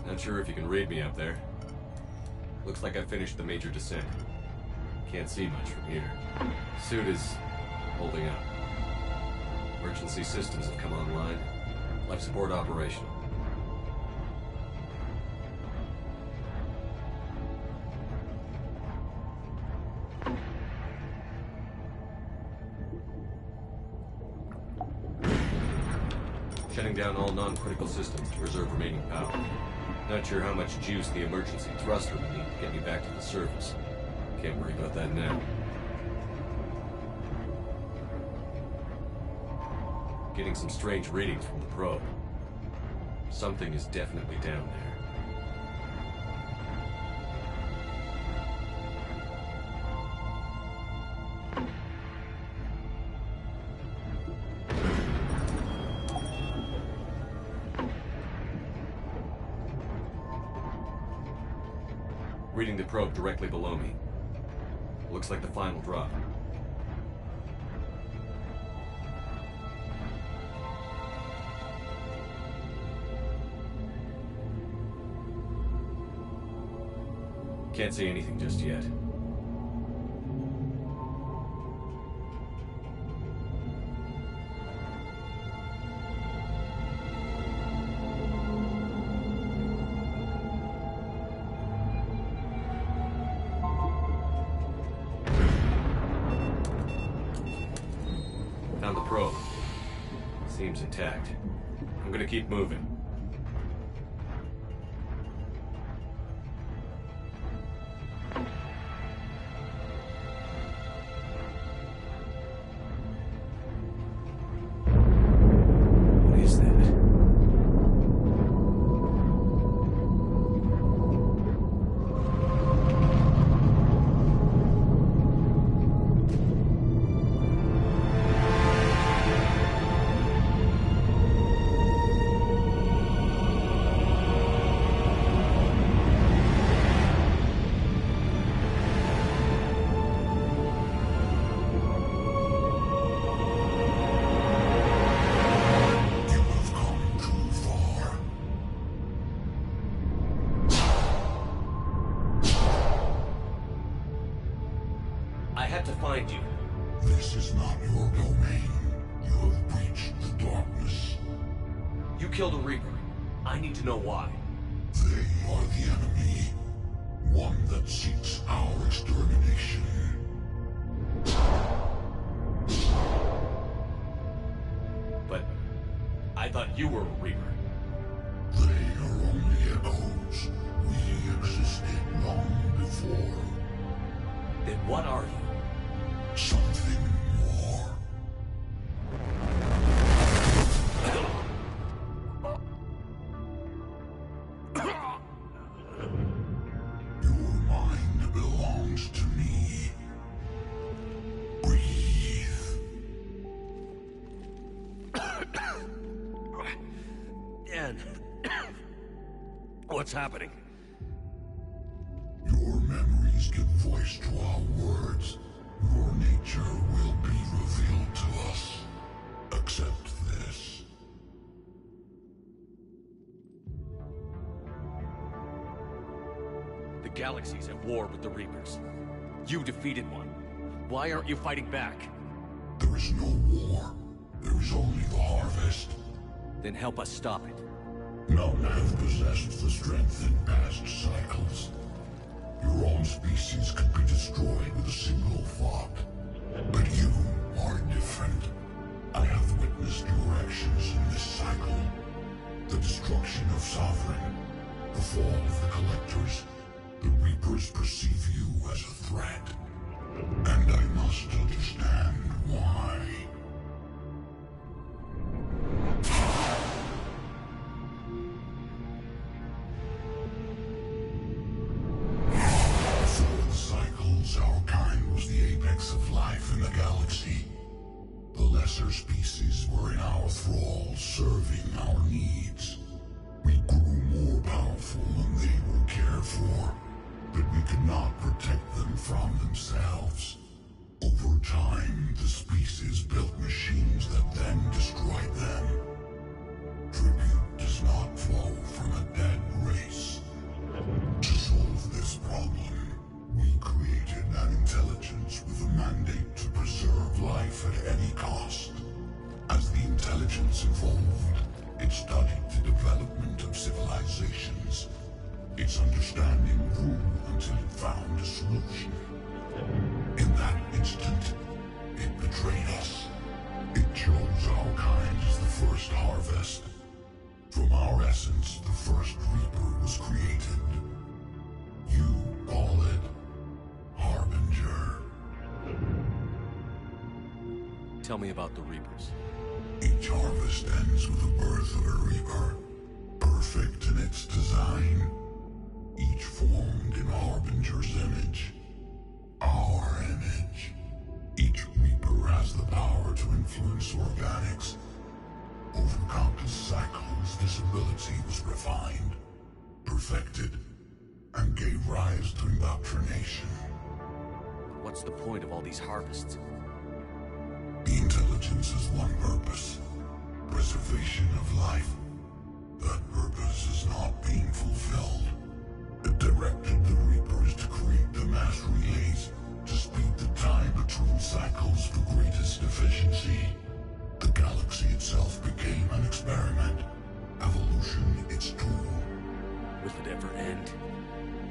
Not sure if you can read me up there. Looks like I finished the major descent. Can't see much from here. Suit is holding up. Emergency systems have come online. Life support operational. Shutting down all non-critical systems to preserve remaining power. Not sure how much juice the emergency thruster will need to get me back to the surface. Can't worry about that now. Getting some strange readings from the probe. Something is definitely down there. Reading the probe directly below me. Looks like the final drop. Can't see anything just yet. Found the probe. Seems intact. I'm gonna keep moving. What is that? I had to find you. This is not your domain. You have breached the darkness. You killed a Reaper. I need to know why. They are the enemy. One that seeks our extermination. But I thought thought you were a Reaper. They are only echoes. We existed long before. Then what are you? Something more. Your mind belongs to me. Breathe. Dan, what's happening? Your memories give voice to our words. Your nature will be revealed to us. Accept this. The galaxy's at war with the Reapers. You defeated one. Why aren't you fighting back? There is no war. There is only the harvest. Then help us stop it. None have possessed the strength in past cycles. Your own species could be destroyed with a single thought. But you are different. I have witnessed your actions in this cycle. The destruction of Sovereign, the fall of the Collectors. The Reapers perceive you as a threat. And I must understand why. Our kind was the apex of life in the galaxy. The lesser species were in our thrall, serving our needs. We grew more powerful than they were cared for, but we could not protect them from themselves. Over time, the species built machines that then destroyed them. Tribute does not flow from a dead race. To solve this problem, we created an intelligence with a mandate to preserve life at any cost. As the intelligence evolved, it studied the development of civilizations. Its understanding grew until it found a solution. In that instant, it betrayed us. It chose our kind as the first harvest. From our essence, the first Reaper was created. You call it Harbinger. Tell me about the Reapers. Each harvest ends with the birth of a Reaper, perfect in its design, each formed in Harbinger's image. Our image. Each Reaper has the power to influence organics. Over countless cycles, this ability was refined, perfected, and gave rise to indoctrination. What's the point of all these harvests? The intelligence has one purpose: preservation of life. That purpose is not being fulfilled. It directed the Reapers to create the mass relays to speed the time between cycles for greatest efficiency. The galaxy itself became an experiment. Evolution its tool. Will it ever end?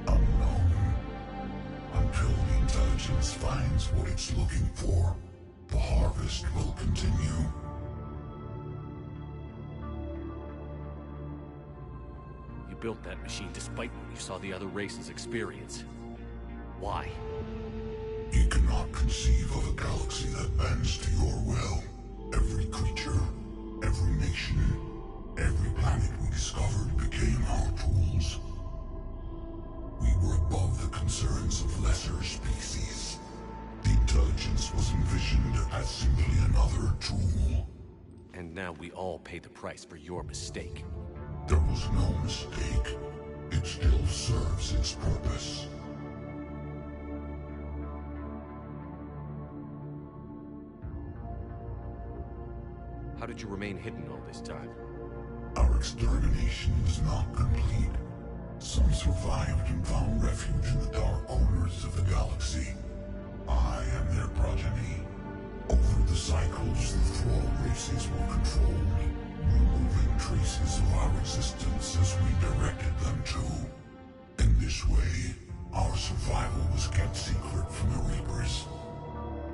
Unknown. Until the intelligence finds what it's looking for, the harvest will continue. You built that machine despite what you saw the other races experience. Why? You cannot conceive of a galaxy that bends to your will. Every creature, every nation, every planet we discovered became our tools. We were above the concerns of lesser species. The intelligence was envisioned as simply another tool. And now we all pay the price for your mistake. There was no mistake. It still serves its purpose. How did you remain hidden all this time? Our extermination was not complete. Some survived and found refuge in the dark corners of the galaxy. I am their progeny. Over the cycles, the thrall races were controlled, removing traces of our existence as we directed them to. In this way, our survival was kept secret from the Reapers.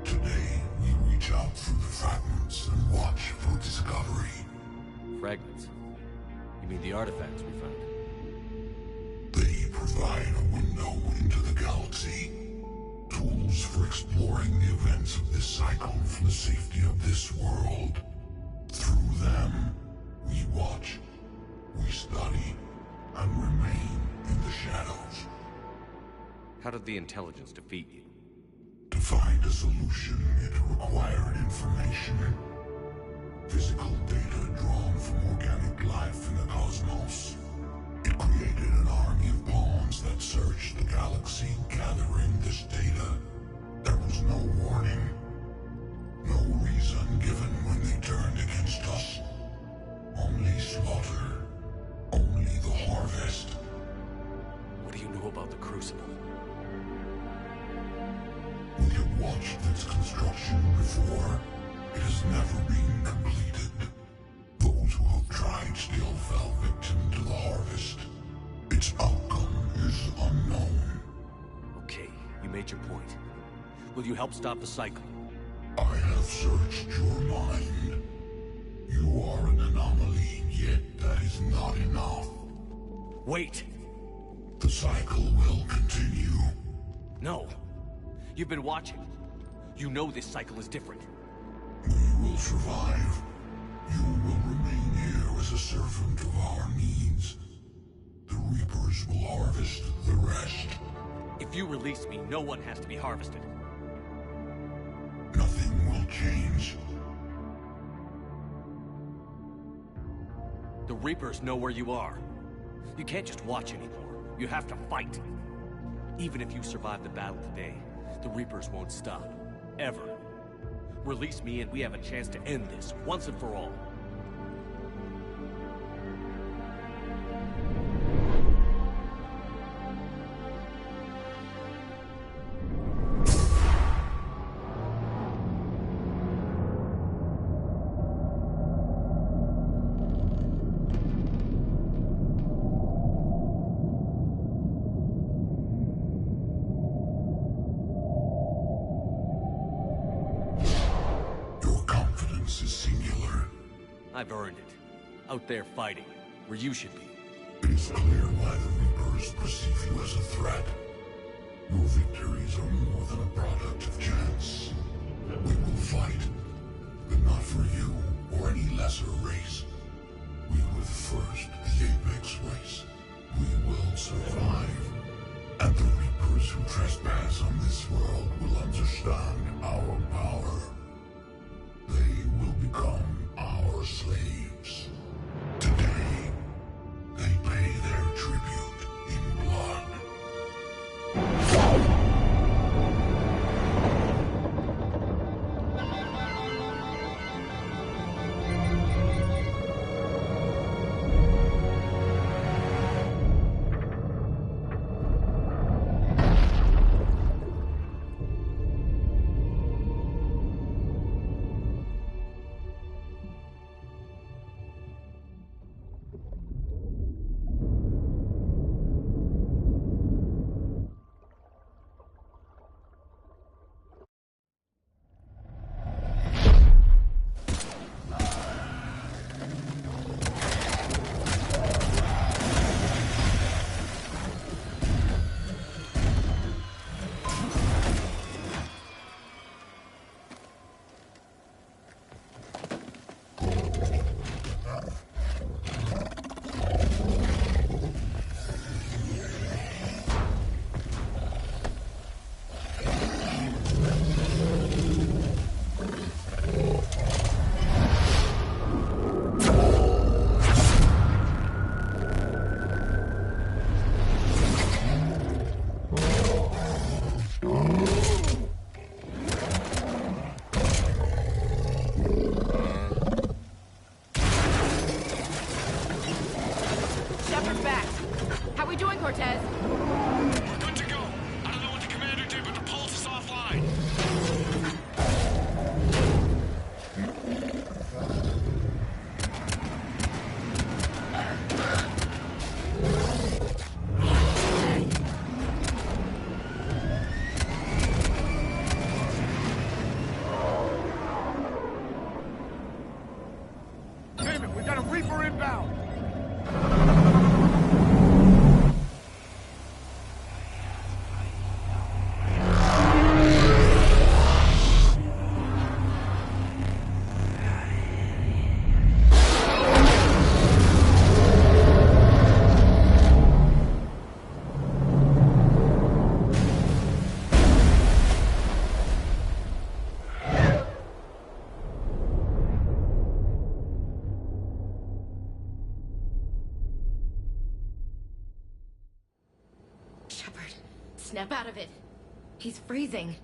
Today, we reach out through the fragments and watch for discovery. Fragments? You mean the artifacts we found? They provide a window into the galaxy. Tools for exploring the events of this cycle from the safety of this world. Through them, we watch, we study, and remain in the shadows. How did the intelligence defeat you? To find a solution, it required information. Physical data drawn from organic life in the cosmos. It created an army of pawns that searched the galaxy, gathering this data. There was no warning. No reason given when they turned against us. Only slaughter. Only the harvest. What do you know about the Crucible? We have watched its construction before. It has never been completed. Those who have tried still fell victim to the harvest. Its outcome is unknown. Okay, you made your point. Will you help stop the cycle? I have searched your mind. You are an anomaly, yet that is not enough. Wait! The cycle will continue. No. You've been watching. You know this cycle is different. We will survive. You will remain here as a servant of our needs. The Reapers will harvest the rest. If you release me, no one has to be harvested. Nothing will change. The Reapers know where you are. You can't just watch anymore. You have to fight. Even if you survive the battle today, the Reapers won't stop. Ever. Release me and we have a chance to end this, once and for all. I've earned it. Out there fighting, where you should be. It is clear why the Reapers perceive you as a threat. Your victories are more than a product of chance. We will fight, but not for you or any lesser race. We were the first, the Apex race. We will survive. And the Reapers who trespass on this world will understand our power. They will become our slaves. Today, they pay their tribute in blood. Reaper Shepard, snap out of it. He's freezing.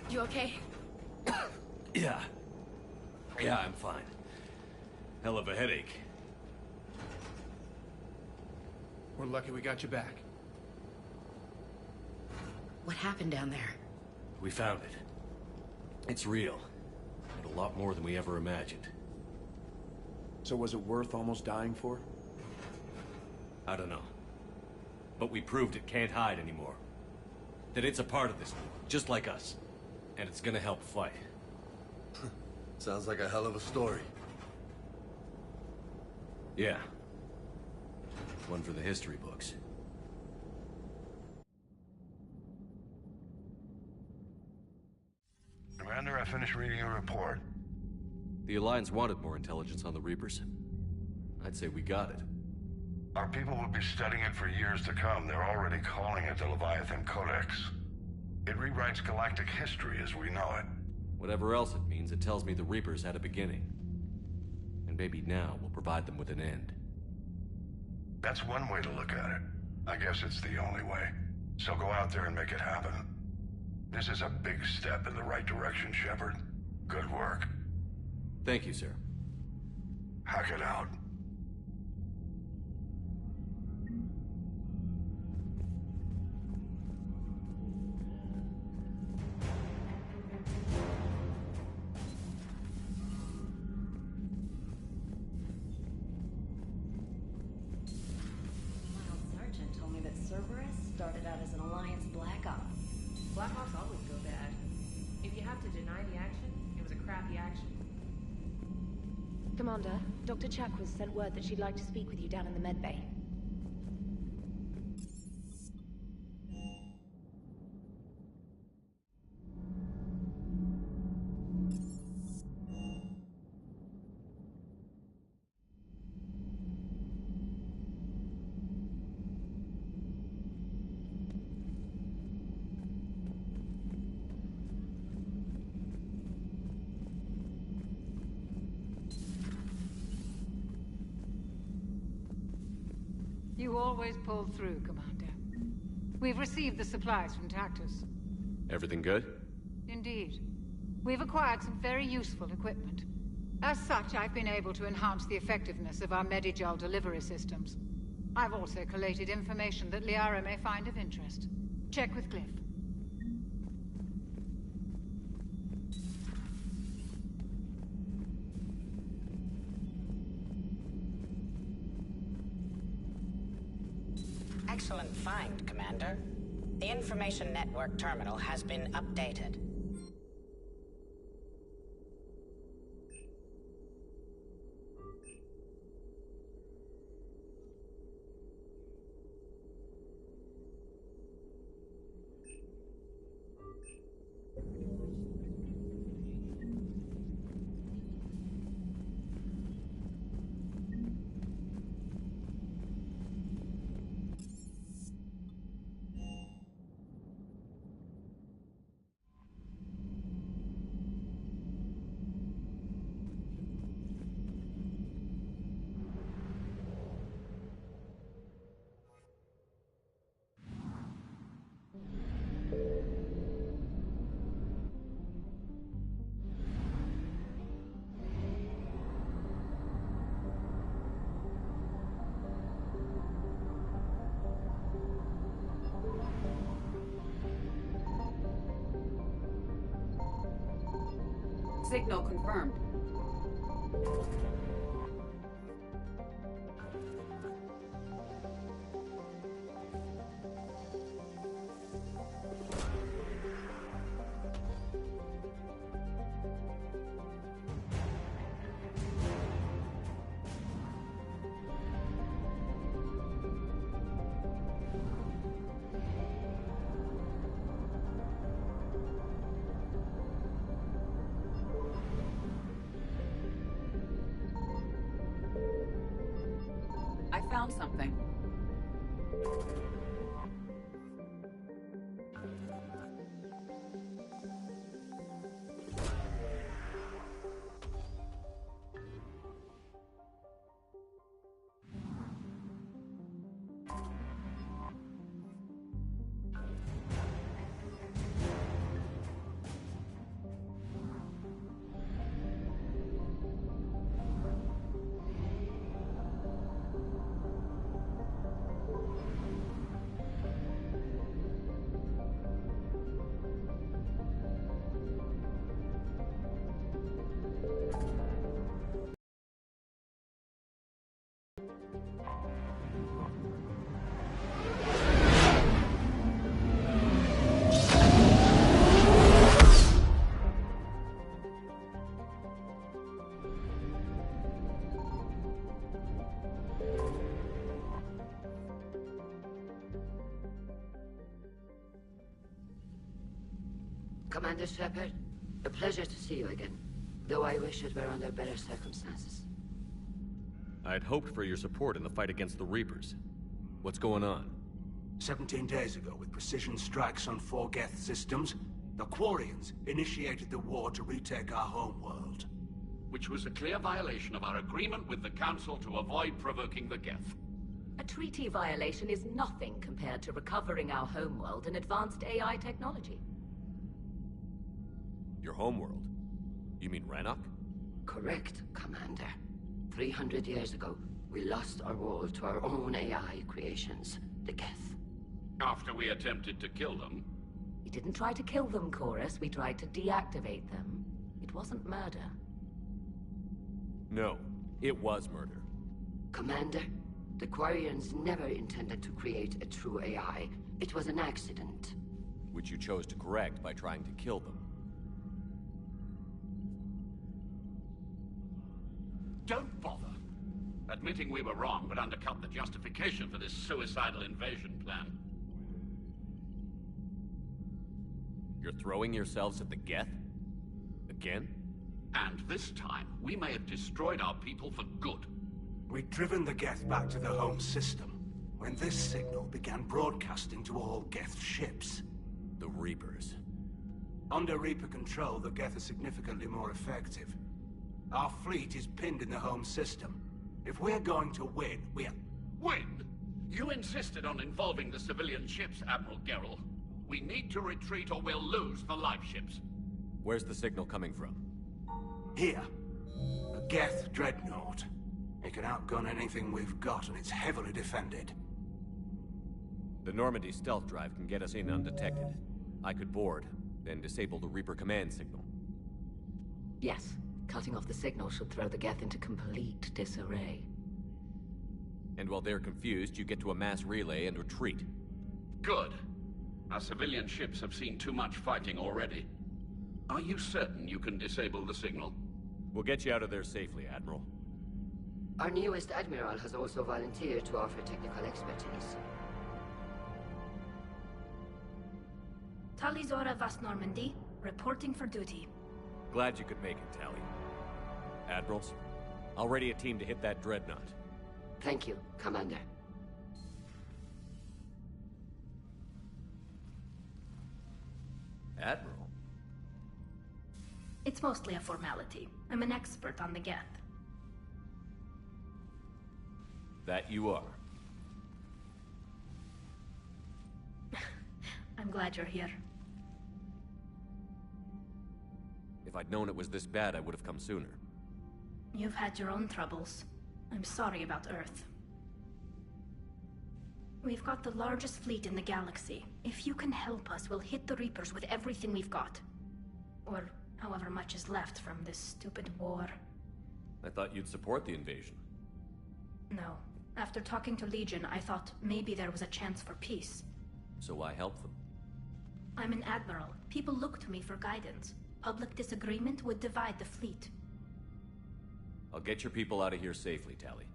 You okay? Yeah. Yeah, I'm fine. Hell of a headache. We're lucky we got you back. What happened down there? We found it. It's real. And a lot more than we ever imagined. So was it worth almost dying for? I don't know. But we proved it can't hide anymore. That it's a part of this war, just like us. And it's gonna help fight. Sounds like a hell of a story. Yeah. One for the history books. Commander, I finished reading your report. The Alliance wanted more intelligence on the Reapers. I'd say we got it. Our people will be studying it for years to come. They're already calling it the Leviathan Codex. It rewrites galactic history as we know it. Whatever else it means, it tells me the Reapers had a beginning. And maybe now we'll provide them with an end. That's one way to look at it. I guess it's the only way. So go out there and make it happen. This is a big step in the right direction, Shepard. Good work. Thank you, sir. Hack it out. Sergeant told me that Cerberus started out as an Alliance Black Op. Black Ops always go bad. If you have to deny the action, it was a crappy action. Commander, Dr. Chakwas sent word that she'd like to speak with you down in the med bay. You always pull through, Commander. We've received the supplies from Tactus. Everything good? Indeed. We've acquired some very useful equipment. As such, I've been able to enhance the effectiveness of our Medigel delivery systems. I've also collated information that Liara may find of interest. Check with Glyph. Excellent find, Commander. The information network terminal has been updated. Signal confirmed. I found something. Commander Shepard, a pleasure to see you again. Though I wish it were under better circumstances. I'd hoped for your support in the fight against the Reapers. What's going on? 17 days ago, with precision strikes on 4 Geth systems, the Quarians initiated the war to retake our homeworld. Which was a clear violation of our agreement with the Council to avoid provoking the Geth. A treaty violation is nothing compared to recovering our homeworld and advanced AI technology. Your homeworld? You mean Rannoch? Correct, Commander. 300 years ago, we lost our world to our own AI creations, the Geth. After we attempted to kill them? We didn't try to kill them, Chorus. We tried to deactivate them. It wasn't murder. No, it was murder. Commander, the Quarians never intended to create a true AI. It was an accident. Which you chose to correct by trying to kill them. Don't bother. Admitting we were wrong would undercut the justification for this suicidal invasion plan. You're throwing yourselves at the Geth? Again? And this time, we may have destroyed our people for good. We'd driven the Geth back to the home system, when this signal began broadcasting to all Geth ships. The Reapers. Under Reaper control, the Geth are significantly more effective. Our fleet is pinned in the home system. If we're going to win, Win? You insisted on involving the civilian ships, Admiral Gerrel. We need to retreat or we'll lose the live ships. Where's the signal coming from? Here. A Geth dreadnought. It can outgun anything we've got, and it's heavily defended. The Normandy stealth drive can get us in undetected. I could board, then disable the Reaper command signal. Yes. Cutting off the signal should throw the Geth into complete disarray. And while they're confused, you get to a mass relay and retreat. Good. Our civilian ships have seen too much fighting already. Are you certain you can disable the signal? We'll get you out of there safely, Admiral. Our newest Admiral has also volunteered to offer technical expertise. Talizora Vas Normandy, reporting for duty. Glad you could make it, Tally. Admirals, I'll ready a team to hit that dreadnought. Thank you, Commander. Admiral? It's mostly a formality. I'm an expert on the Geth. That you are. I'm glad you're here. If I'd known it was this bad, I would have come sooner. You've had your own troubles. I'm sorry about Earth. We've got the largest fleet in the galaxy. If you can help us, we'll hit the Reapers with everything we've got. Or however much is left from this stupid war. I thought you'd support the invasion. No. After talking to Legion, I thought maybe there was a chance for peace. So why help them? I'm an admiral. People look to me for guidance. Public disagreement would divide the fleet. I'll get your people out of here safely, Tally.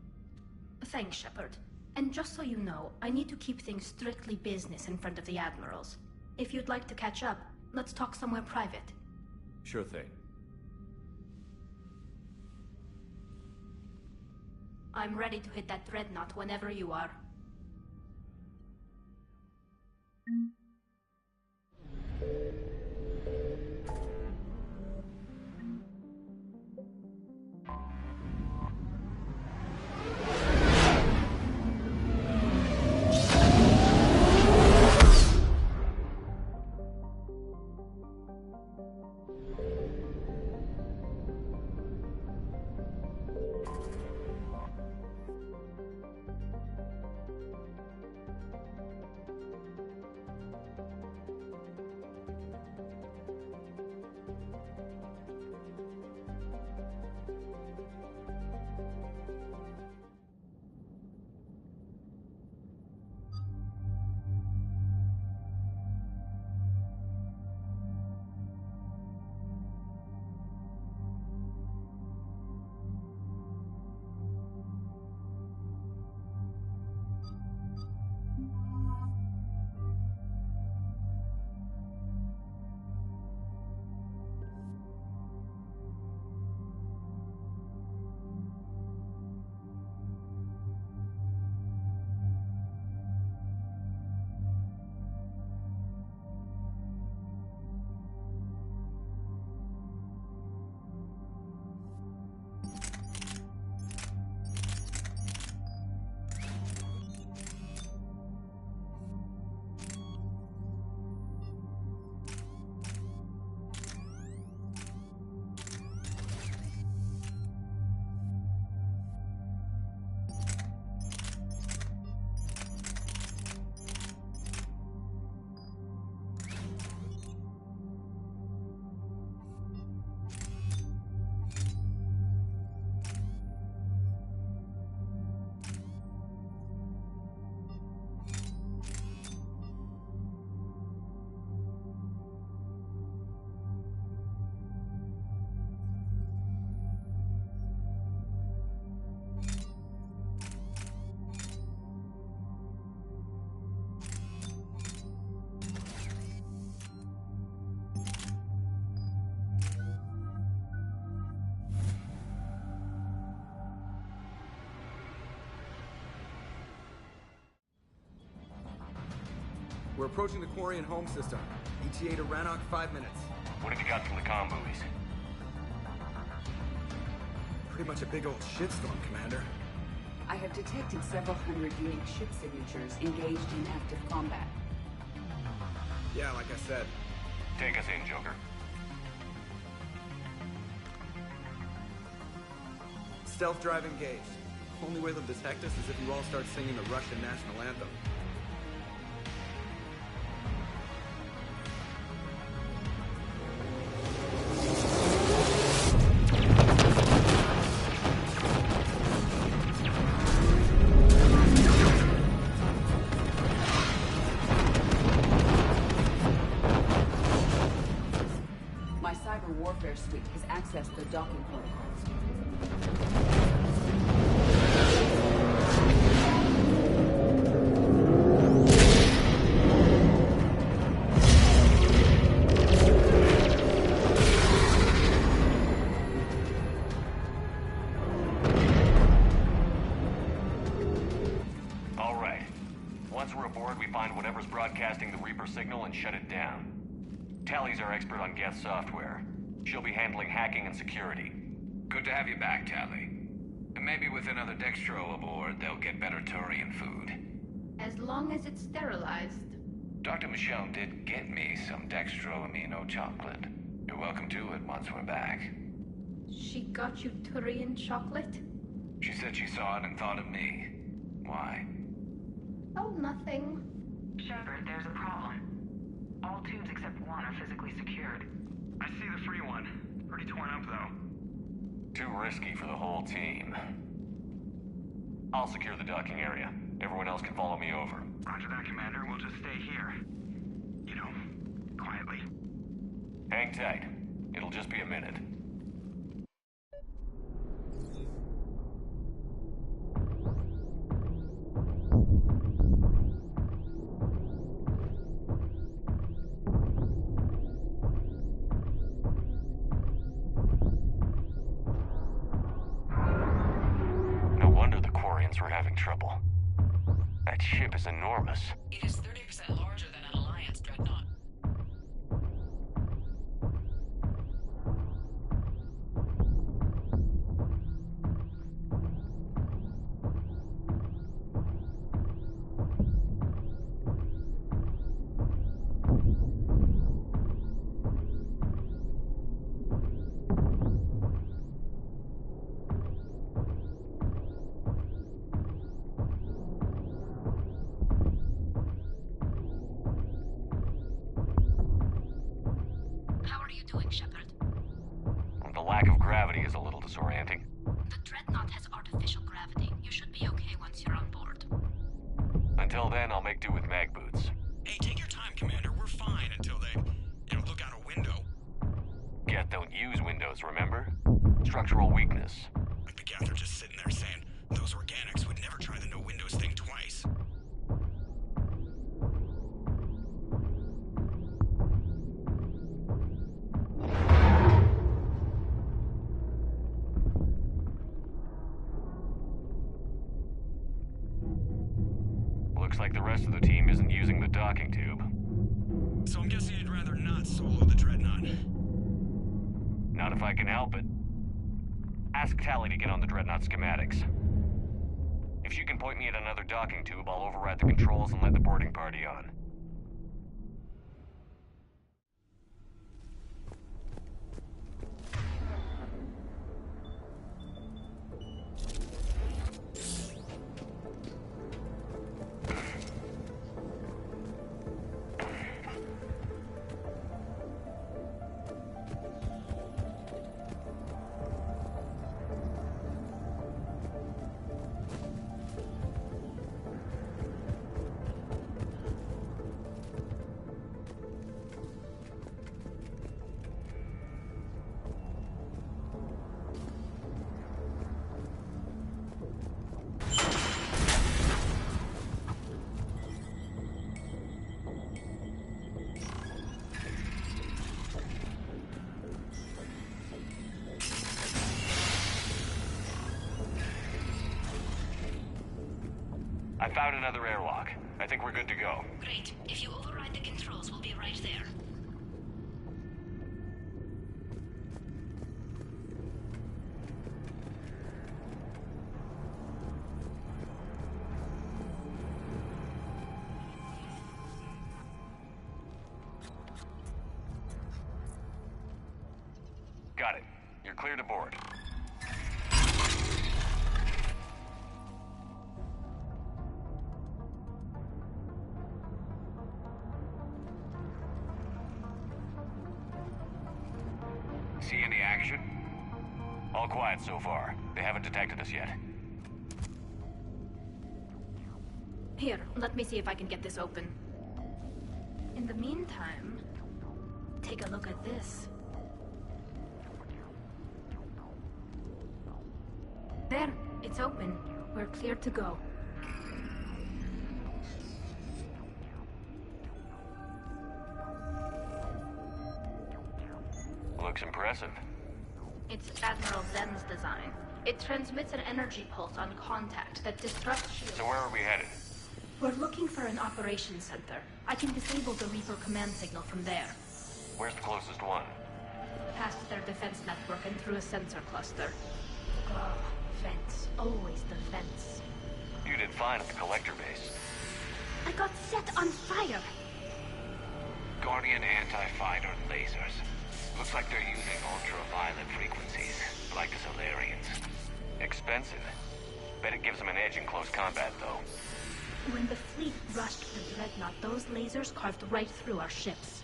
Thanks, Shepard. And just so you know, I need to keep things strictly business in front of the admirals. If you'd like to catch up, let's talk somewhere private. Sure thing. I'm ready to hit that dreadnought whenever you are. We're approaching the Quarian home system. ETA to Rannoch, 5 minutes. What have you got from the comm buoys? Pretty much a big old shitstorm, Commander. I have detected several hundred unique ship signatures engaged in active combat. Yeah, like I said. Take us in, Joker. Stealth drive engaged. Only way they'll detect us is if you all start singing the Russian national anthem. My cyber warfare suite has accessed the docking protocols. All right. Once we're aboard, we find whatever's broadcasting the Reaper signal and shut it down. Tally's our expert on Geth software. She'll be handling hacking and security. Good to have you back, Tally. And maybe with another Dextro aboard, they'll get better Turian food. As long as it's sterilized. Dr. Michonne did get me some Dextro Amino chocolate. You're welcome to it once we're back. She got you Turian chocolate? She said she saw it and thought of me. Why? Oh, nothing. Shepard, there's a problem. All tubes except one are physically secured. I see the free one. Pretty torn up, though. Too risky for the whole team. I'll secure the docking area. Everyone else can follow me over. Roger that, Commander. We'll just stay here. You know, quietly. Hang tight. It'll just be a minute. No wonder the Quarians were having trouble. That ship is enormous. It is 30% larger than an Alliance dreadnought. How are you doing, Shepard? The lack of gravity is a little disorienting. The dreadnought has artificial gravity. You should be okay once you're on board. Until then, I'll make do with mag boots. Hey, take your time, Commander. We're fine until they, look out a window. Geth don't use windows, remember? Structural weakness. Like the Geth are just sitting there saying, those organics would never try the no windows thing twice. Looks like the rest of the team isn't using the docking tube. So I'm guessing you'd rather not solo the Dreadnought. Not if I can help it. Ask Tally to get on the Dreadnought schematics. If she can point me at another docking tube, I'll override the controls and let the boarding party on. I found another airlock. I think we're good to go. Great. If you override override the controls. We'll be right there. Got it. You're clear to board. See any action? All quiet so far. They haven't detected us yet. Here, let me see if I can get this open. In the meantime, take a look at this. There, it's open. We're clear to go. Looks impressive. It's Admiral Zen's design. It transmits an energy pulse on contact that disrupts shields. So where are we headed? We're looking for an operations center. I can disable the Reaper command signal from there. Where's the closest one? Past their defense network and through a sensor cluster. Oh, fence. Always the fence. You did fine at the collector base. I got set on fire! Guardian anti-fighter lasers. Looks like they're using ultraviolet frequencies, like the Solarians. Expensive. Bet it gives them an edge in close combat, though. When the fleet rushed the Dreadnought, those lasers carved right through our ships.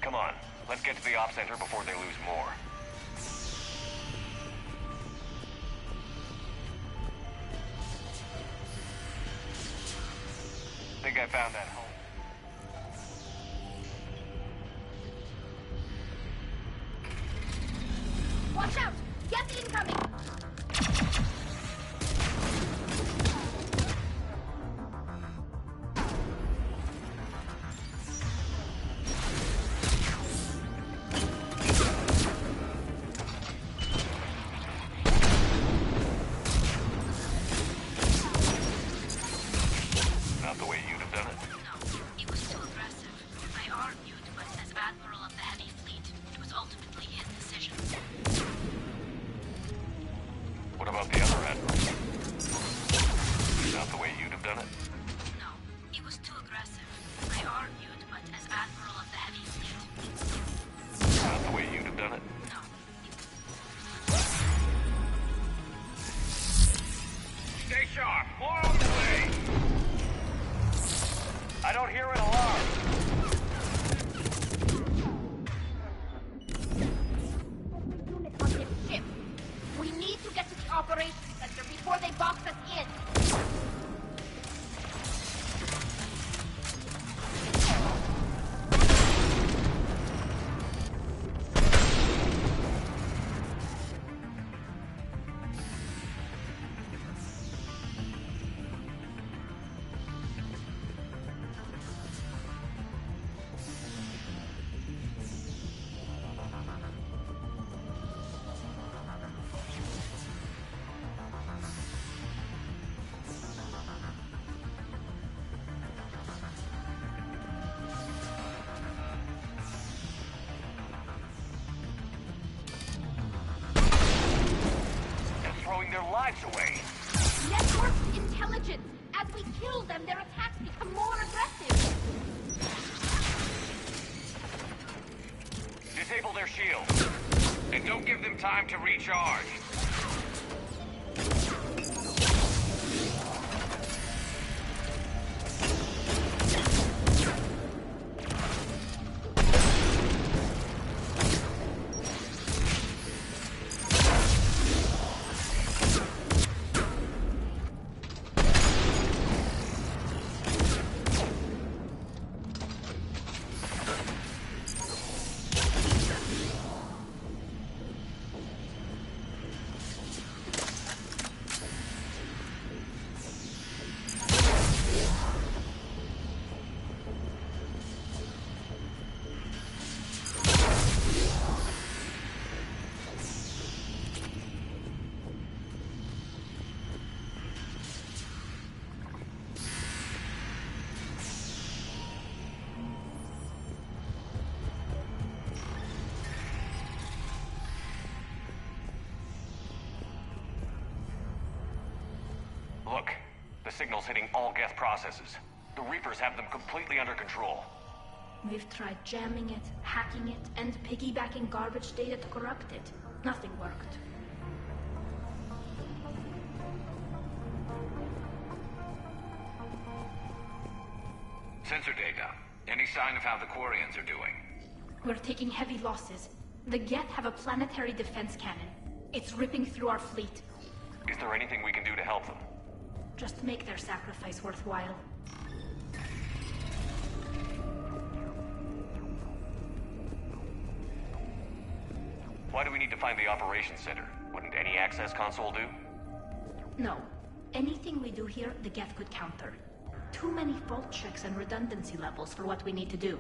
Come on, let's get to the op center before they lose more. Think I found that home. Watch out! Get incoming! Not the way you'd have done it. No, it was too aggressive. I argued, but as Admiral of the Heavy Fleet, it was ultimately his decision. What about the other admiral? Not the way you'd have done it. No, it was too aggressive. I argued, but as Admiral of the Heavy Fleet. Not the way you'd have done it. No. Stay sharp. More on the way. I don't hear an alarm. Unit on this ship. We need to get to the operations center before they box us in. They're throwing their lives away. Networked intelligence. As we kill them, their attacks become more aggressive. Disable their shields. And don't give them time to recharge. Look, the signal's hitting all Geth processes. The Reapers have them completely under control. We've tried jamming it, hacking it, and piggybacking garbage data to corrupt it. Nothing worked. Sensor data. Any sign of how the Quarians are doing? We're taking heavy losses. The Geth have a planetary defense cannon. It's ripping through our fleet. Is there anything we can do to help them? Just make their sacrifice worthwhile. Why do we need to find the operations center? Wouldn't any access console do? No. Anything we do here, the Geth could counter. Too many fault checks and redundancy levels for what we need to do.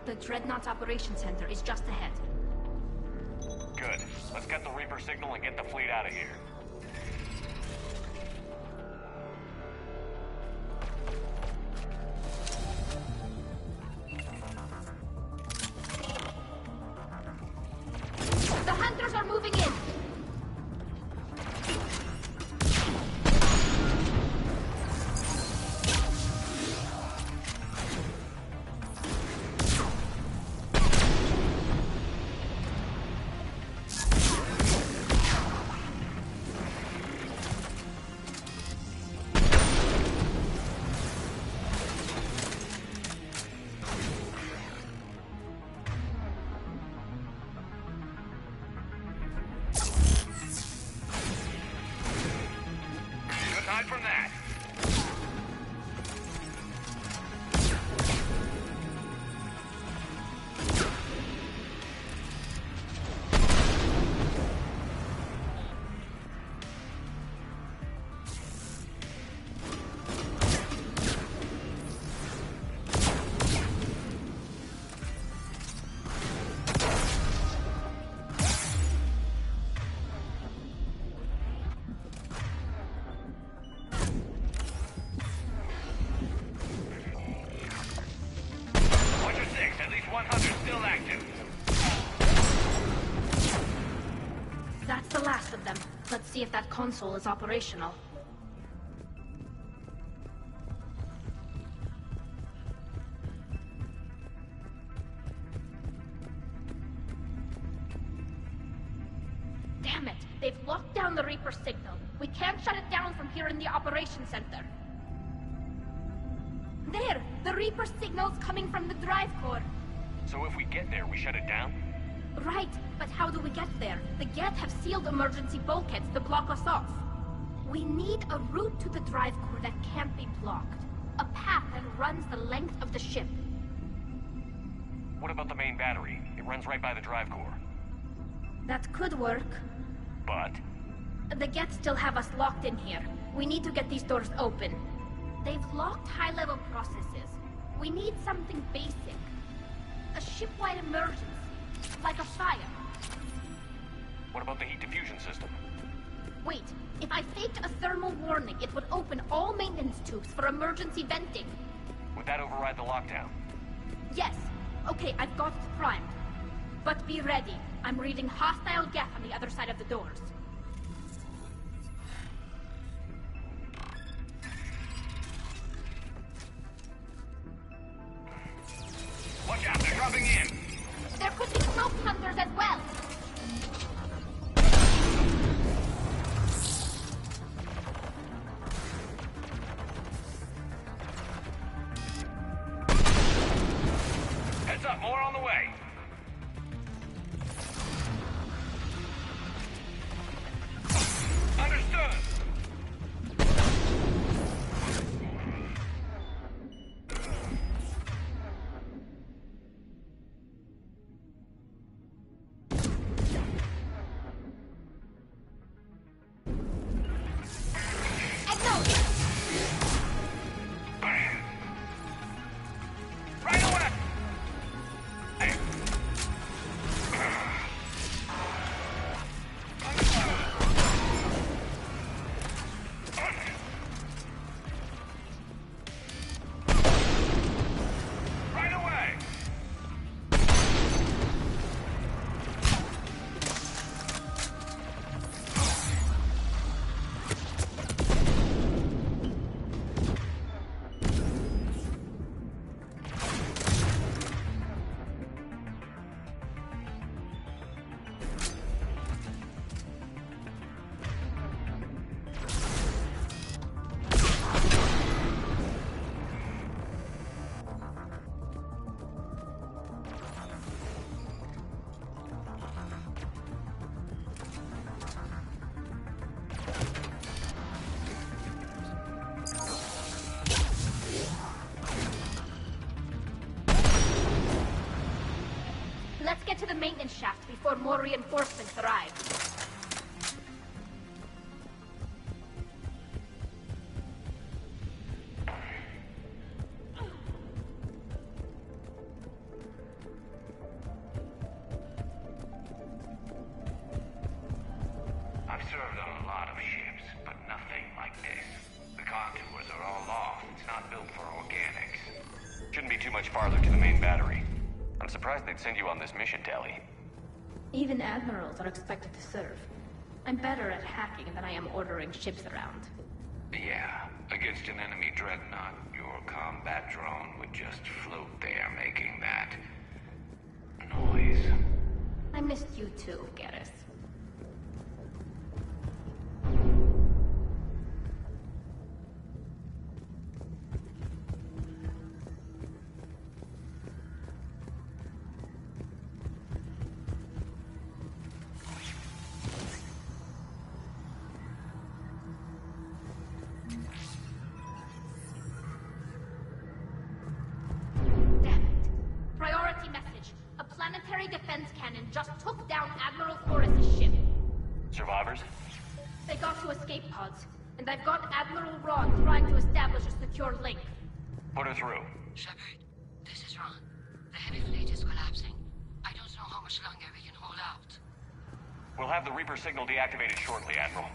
The Dreadnought's operations center is just ahead. Good. Let's get the Reaper signal and get the fleet out of here. The hunters are moving in! Aside from that, at least 100 still active. That's the last of them. Let's see if that console is operational. Damn it! They've locked down the Reaper signal. We can't shut it down from here in the operations center. There! The Reaper signal's coming from the drive core. So if we get there, we shut it down? Right, but how do we get there? The Geth have sealed emergency bulkheads to block us off. We need a route to the drive core that can't be blocked. A path that runs the length of the ship. What about the main battery? It runs right by the drive core. That could work. But? The Geth still have us locked in here. We need to get these doors open. They've locked high-level processes. We need something basic. A ship-wide emergency. Like a fire. What about the heat diffusion system? Wait, if I faked a thermal warning, it would open all maintenance tubes for emergency venting. Would that override the lockdown? Yes. Okay, I've got it primed. But be ready. I'm reading hostile Geth on the other side of the doors. Watch out, they're dropping in! There could be smoke hunters as well! Heads up, more on the way! Understood! before reinforcements arrive. I've served on a lot of ships, but nothing like this. The contours are all off. It's not built for organics. Shouldn't be too much farther to the main battery. I'm surprised they'd send you on this mission, Tally. Even admirals are expected to serve. I'm better at hacking than I am ordering ships around. Yeah, against an enemy dreadnought, your combat drone would just float there making that noise. I missed you too, Garrus. Defense cannon just took down Admiral Forrest's ship. Survivors? They got to escape pods, and I've got Admiral Ron trying to establish a secure link. Put her through. Shepard, this is Ron. The heavy fleet is collapsing. I don't know how much longer we can hold out. We'll have the Reaper signal deactivated shortly, Admiral.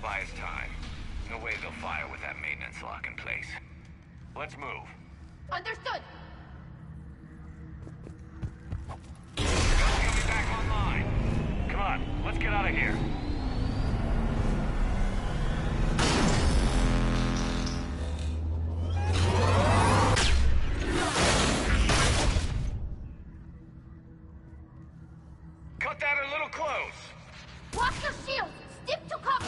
buy us time. No way they'll fire with that maintenance lock in place. Let's move. Understood. He'll be back online. Come on, let's get out of here. Cut that a little close. Watch your shield. Stick to cover.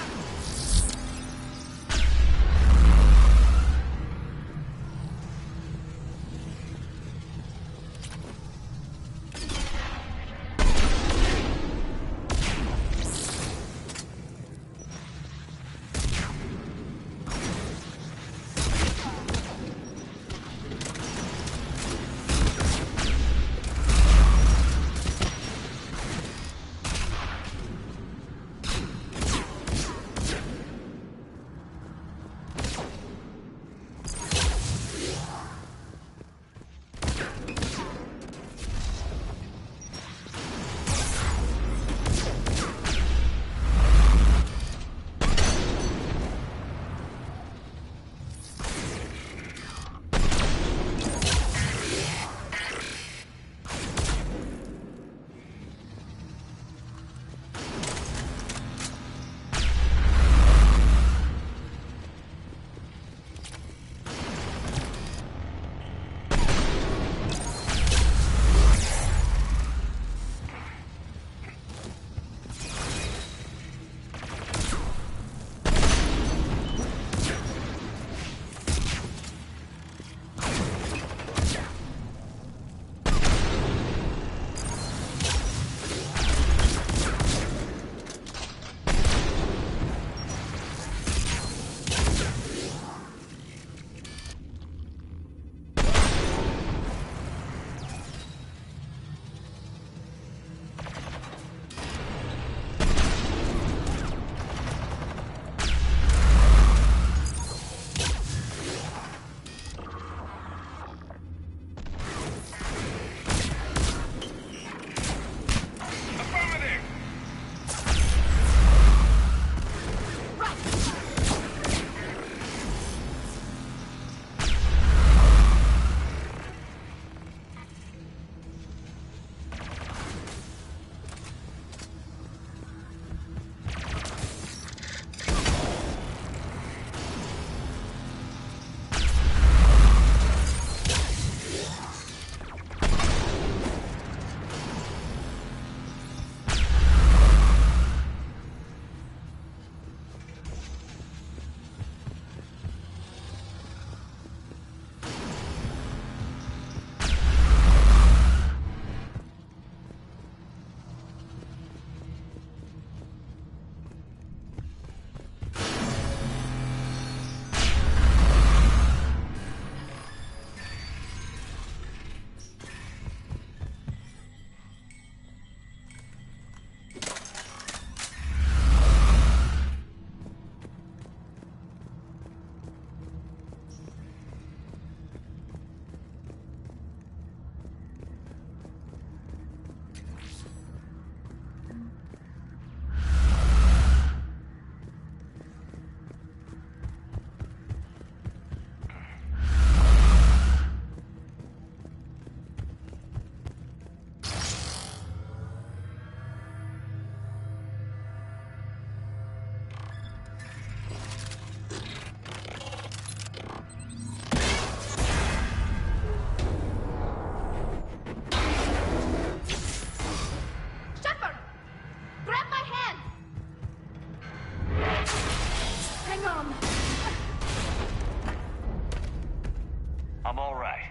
I'm all right.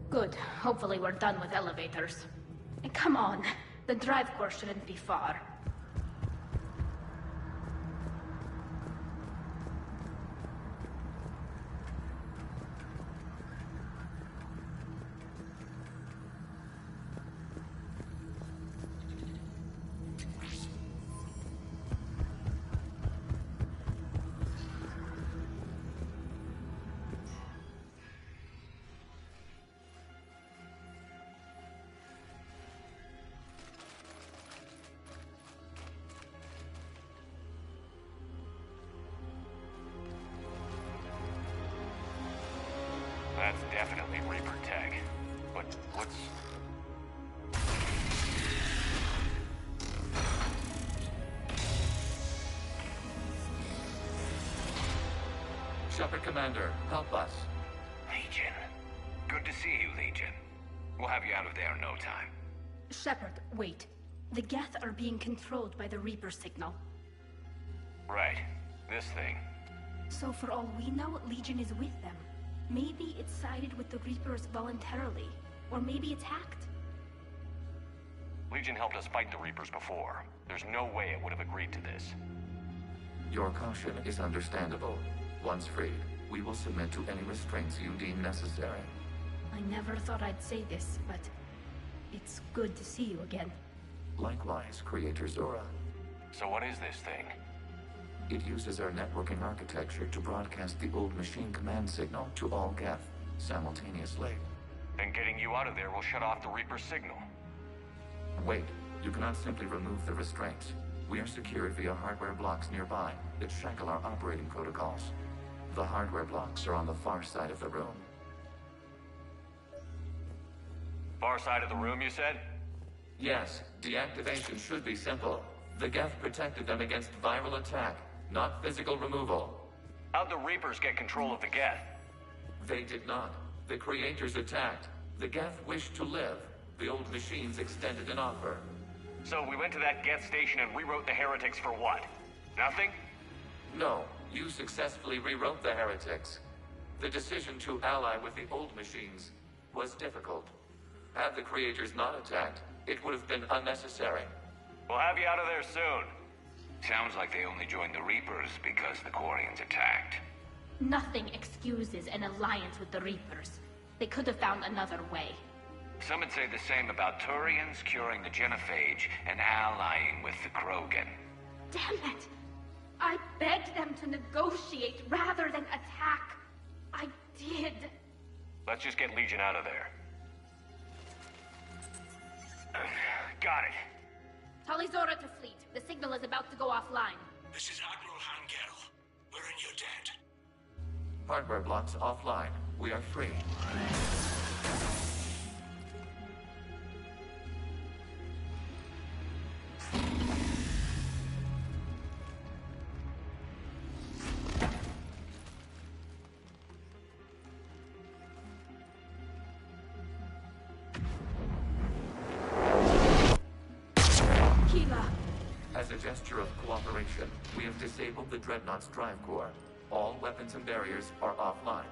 Good. Hopefully we're done with elevators. And come on, the drive course shouldn't be far. That's definitely Reaper tech. But what's... Shepard Commander, help us. Legion. Good to see you, Legion. We'll have you out of there in no time. Shepard, wait. The Geth are being controlled by the Reaper signal. Right. This thing. So for all we know, Legion is with them. Maybe it sided with the Reapers voluntarily. Or maybe it's hacked. Legion helped us fight the Reapers before. There's no way it would have agreed to this. Your caution is understandable. Once freed, we will submit to any restraints you deem necessary. I never thought I'd say this, but it's good to see you again. Likewise, Creator Zora. So what is this thing? It uses our networking architecture to broadcast the old machine command signal to all Geth simultaneously. And getting you out of there will shut off the Reaper signal. Wait, you cannot simply remove the restraints. We are secured via hardware blocks nearby that shackle our operating protocols. The hardware blocks are on the far side of the room. Far side of the room, you said? Yes, deactivation should be simple. The Geth protected them against viral attack, not physical removal. How'd the Reapers get control of the Geth? They did not. The Creators attacked. The Geth wished to live. The old machines extended an offer. So we went to that Geth station and rewrote the heretics for what? Nothing? No, you successfully rewrote the heretics. The decision to ally with the old machines was difficult. Had the Creators not attacked, it would have been unnecessary. We'll have you out of there soon. Sounds like they only joined the Reapers because the Quarians attacked. Nothing excuses an alliance with the Reapers. They could have found another way. Some would say the same about Turians curing the genophage and allying with the Krogan. Damn it! I begged them to negotiate rather than attack. I did. Let's just get Legion out of there. Got it. Talizora to fleet. The signal is about to go offline. This is Admiral Hangel. We're in your debt. Hardware blocks offline. We are free. As a gesture of cooperation, we have disabled the Dreadnought's drive core. All weapons and barriers are offline.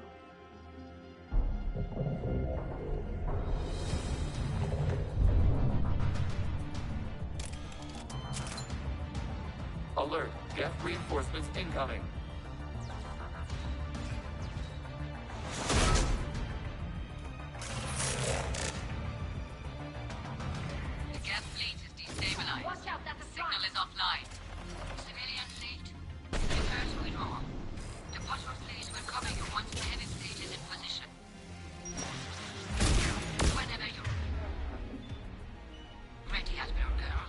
Alert! Geth reinforcements incoming! The Geth fleet is destabilized. Watch out, that's a Signal is offline. Civilian fleet, prepare to withdraw. The bottom fleet will cover you once the heavy fleet is in position. Whenever you're ready, Admiral Girl.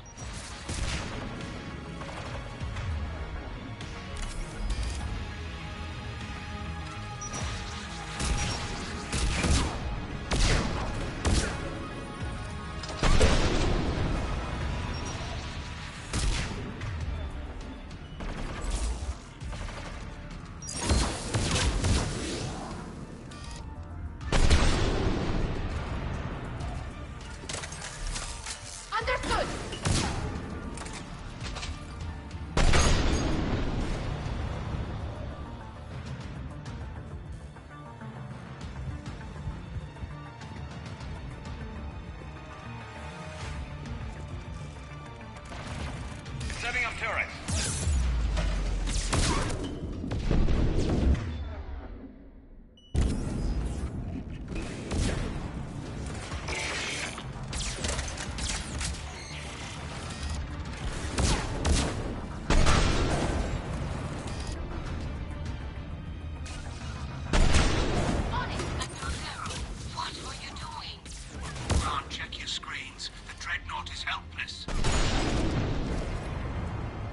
Understood! Setting up turrets. What are you doing? Ron, check your screens. The Dreadnought is helpless.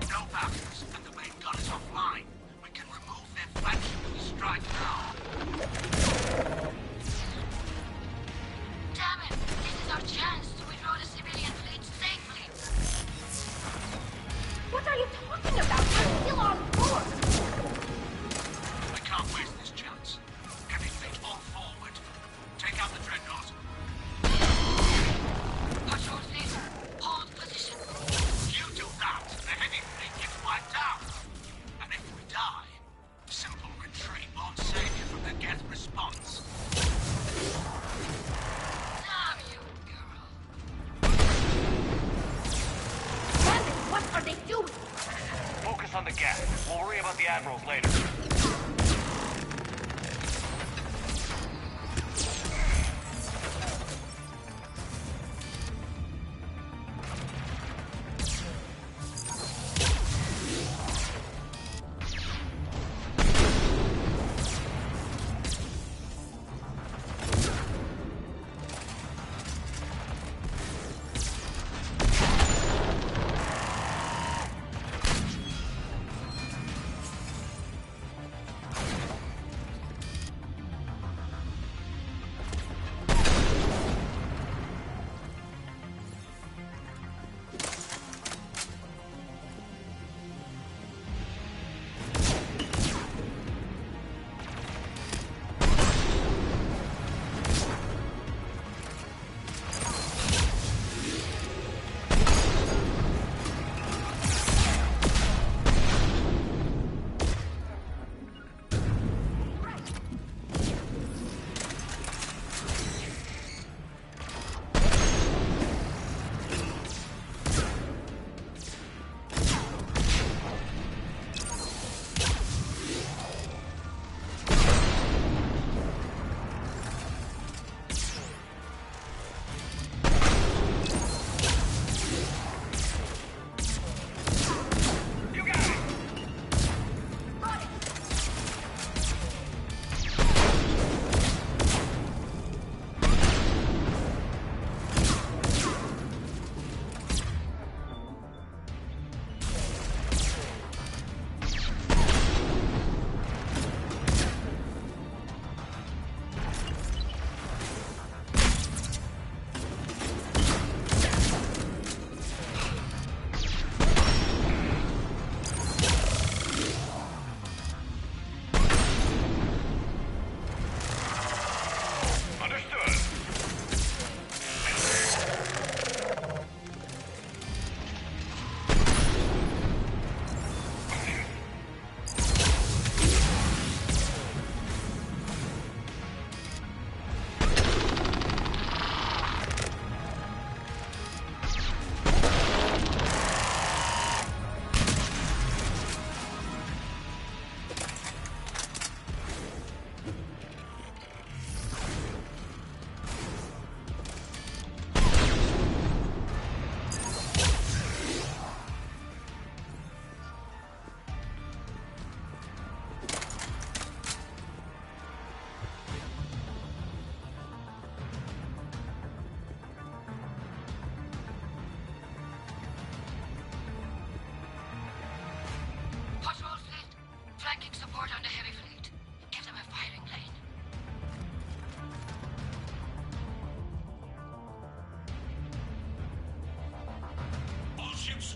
No batteries, and the main gun is offline. We can remove their flagship with a strike now. Admirals later.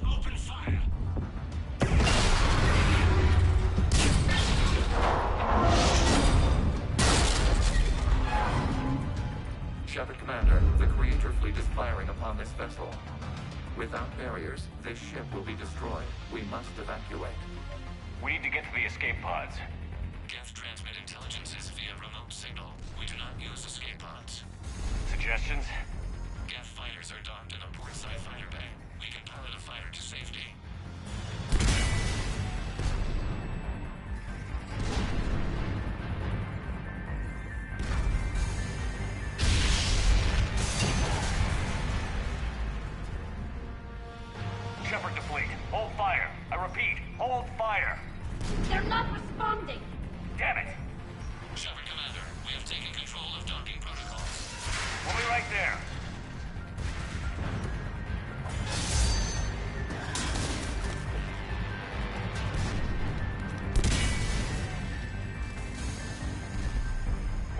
Open fire! Shepard Commander, the Creator fleet is firing upon this vessel. Without barriers, this ship will be destroyed. We must evacuate. We need to get to the escape pods. Geth transmit intelligences via remote signal. We do not use escape pods. Suggestions? Geth fighters are docked in a portside fighter bay. We can pilot a fighter to safety. Shepard to fleet. Hold fire. I repeat, hold fire. They're not responding. Damn it. Shepard Commander, we have taken control of docking protocols. We'll be right there.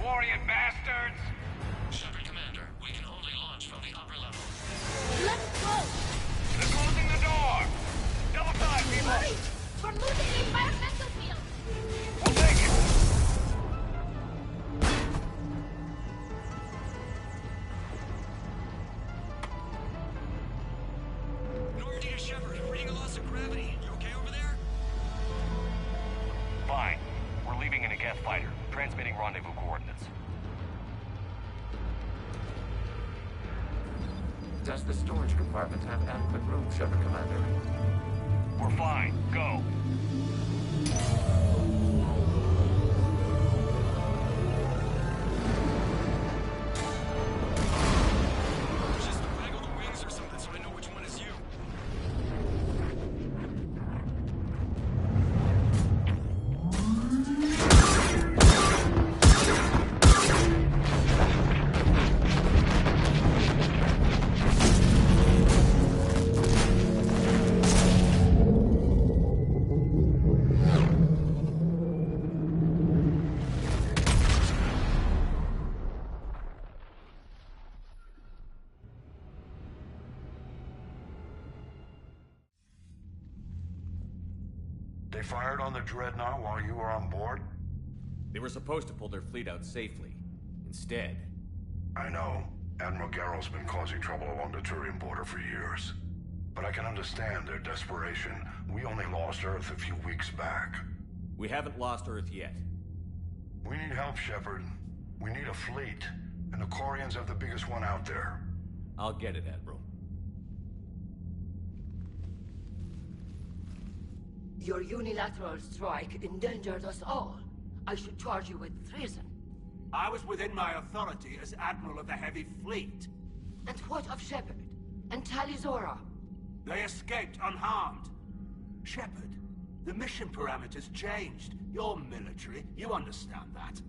Warrior bastards! Shepard Commander, we can only launch from the upper level. Let's go! They're closing the door! Double time, people! Hurry! We're losing the environmental field! We'll take it! Normandy to Shepard, reading a loss of gravity. You okay over there? Fine. We're leaving in a Geth fighter, transmitting rendezvous coordinates. Does the storage compartment have adequate room, Shepard Commander? We're fine. Go. They fired on the Dreadnought while you were on board? They were supposed to pull their fleet out safely. Instead... I know. Admiral Garrel's been causing trouble along the Turian border for years. But I can understand their desperation. We only lost Earth a few weeks back. We haven't lost Earth yet. We need help, Shepard. We need a fleet. And the Quarians have the biggest one out there. I'll get it, Admiral. Your unilateral strike endangered us all. I should charge you with treason. I was within my authority as Admiral of the Heavy Fleet. And what of Shepard? And Talizora? They escaped unharmed. Shepard, the mission parameters changed. You're military, you understand that.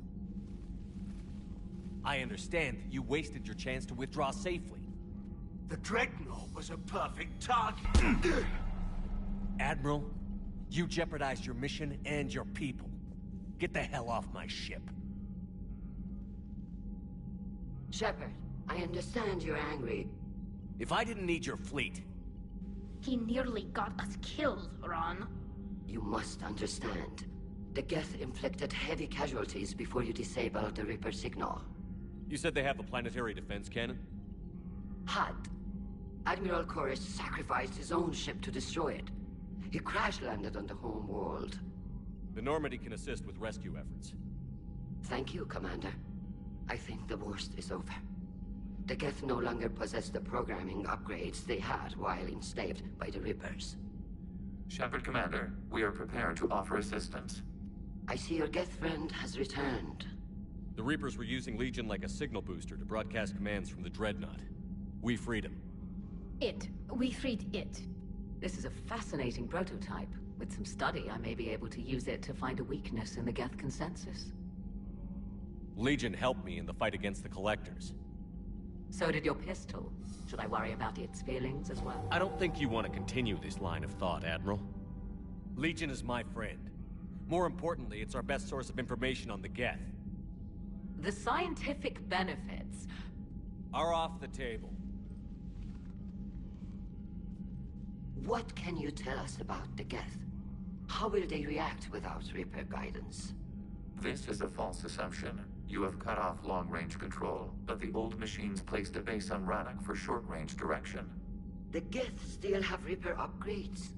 I understand that you wasted your chance to withdraw safely. The Dreadnought was a perfect target. Admiral, you jeopardized your mission and your people. Get the hell off my ship. Shepard, I understand you're angry. If I didn't need your fleet... He nearly got us killed, Ron. You must understand. The Geth inflicted heavy casualties before you disabled the Reaper signal. You said they have a planetary defense cannon? Had. Admiral Koris sacrificed his own ship to destroy it. He crash-landed on the home world. The Normandy can assist with rescue efforts. Thank you, Commander. I think the worst is over. The Geth no longer possess the programming upgrades they had while enslaved by the Reapers. Shepard, Commander, we are prepared to offer assistance. I see your Geth friend has returned. The Reapers were using Legion like a signal booster to broadcast commands from the Dreadnought. We freed him. We freed it. This is a fascinating prototype. With some study, I may be able to use it to find a weakness in the Geth consensus. Legion helped me in the fight against the Collectors. So did your pistol. Should I worry about its feelings as well? I don't think you want to continue this line of thought, Admiral. Legion is my friend. More importantly, it's our best source of information on the Geth. The scientific benefits are off the table. What can you tell us about the Geth? How will they react without Reaper guidance? This is a false assumption. You have cut off long-range control, but the old machines placed a base on Rannoch for short-range direction. The Geth still have Reaper upgrades?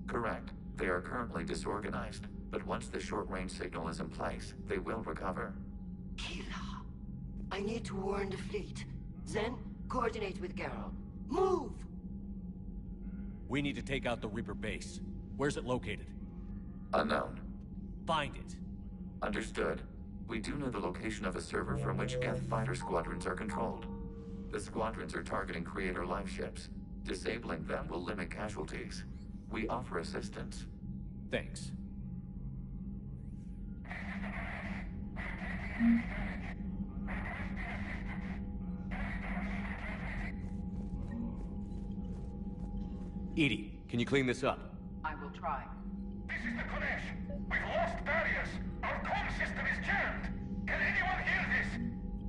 Correct. They are currently disorganized, but once the short-range signal is in place, they will recover. Kila, I need to warn the fleet. Then, coordinate with Garrel. Move! We need to take out the Reaper base. Where's it located? Unknown. Find it. Understood. We do know the location of a server from which Geth fighter squadrons are controlled. The squadrons are targeting Creator life ships. Disabling them will limit casualties. We offer assistance. Thanks. Edie, can you clean this up? I will try. This is the Kodesh. We've lost barriers. Our comm system is jammed. Can anyone hear this?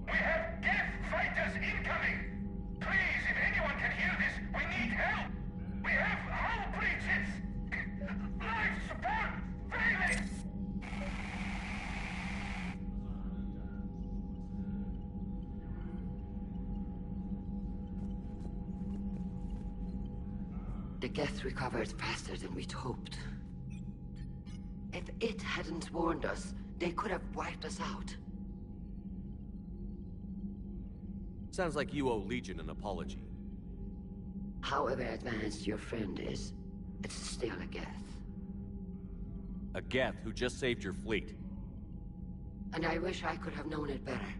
We have Geth fighters incoming. Please, if anyone can hear this, we need help. We have hull breaches. Life support failing. The Geth recovered faster than we'd hoped. If it hadn't warned us, they could have wiped us out. Sounds like you owe Legion an apology. However advanced your friend is, it's still a Geth. A Geth who just saved your fleet. And I wish I could have known it better.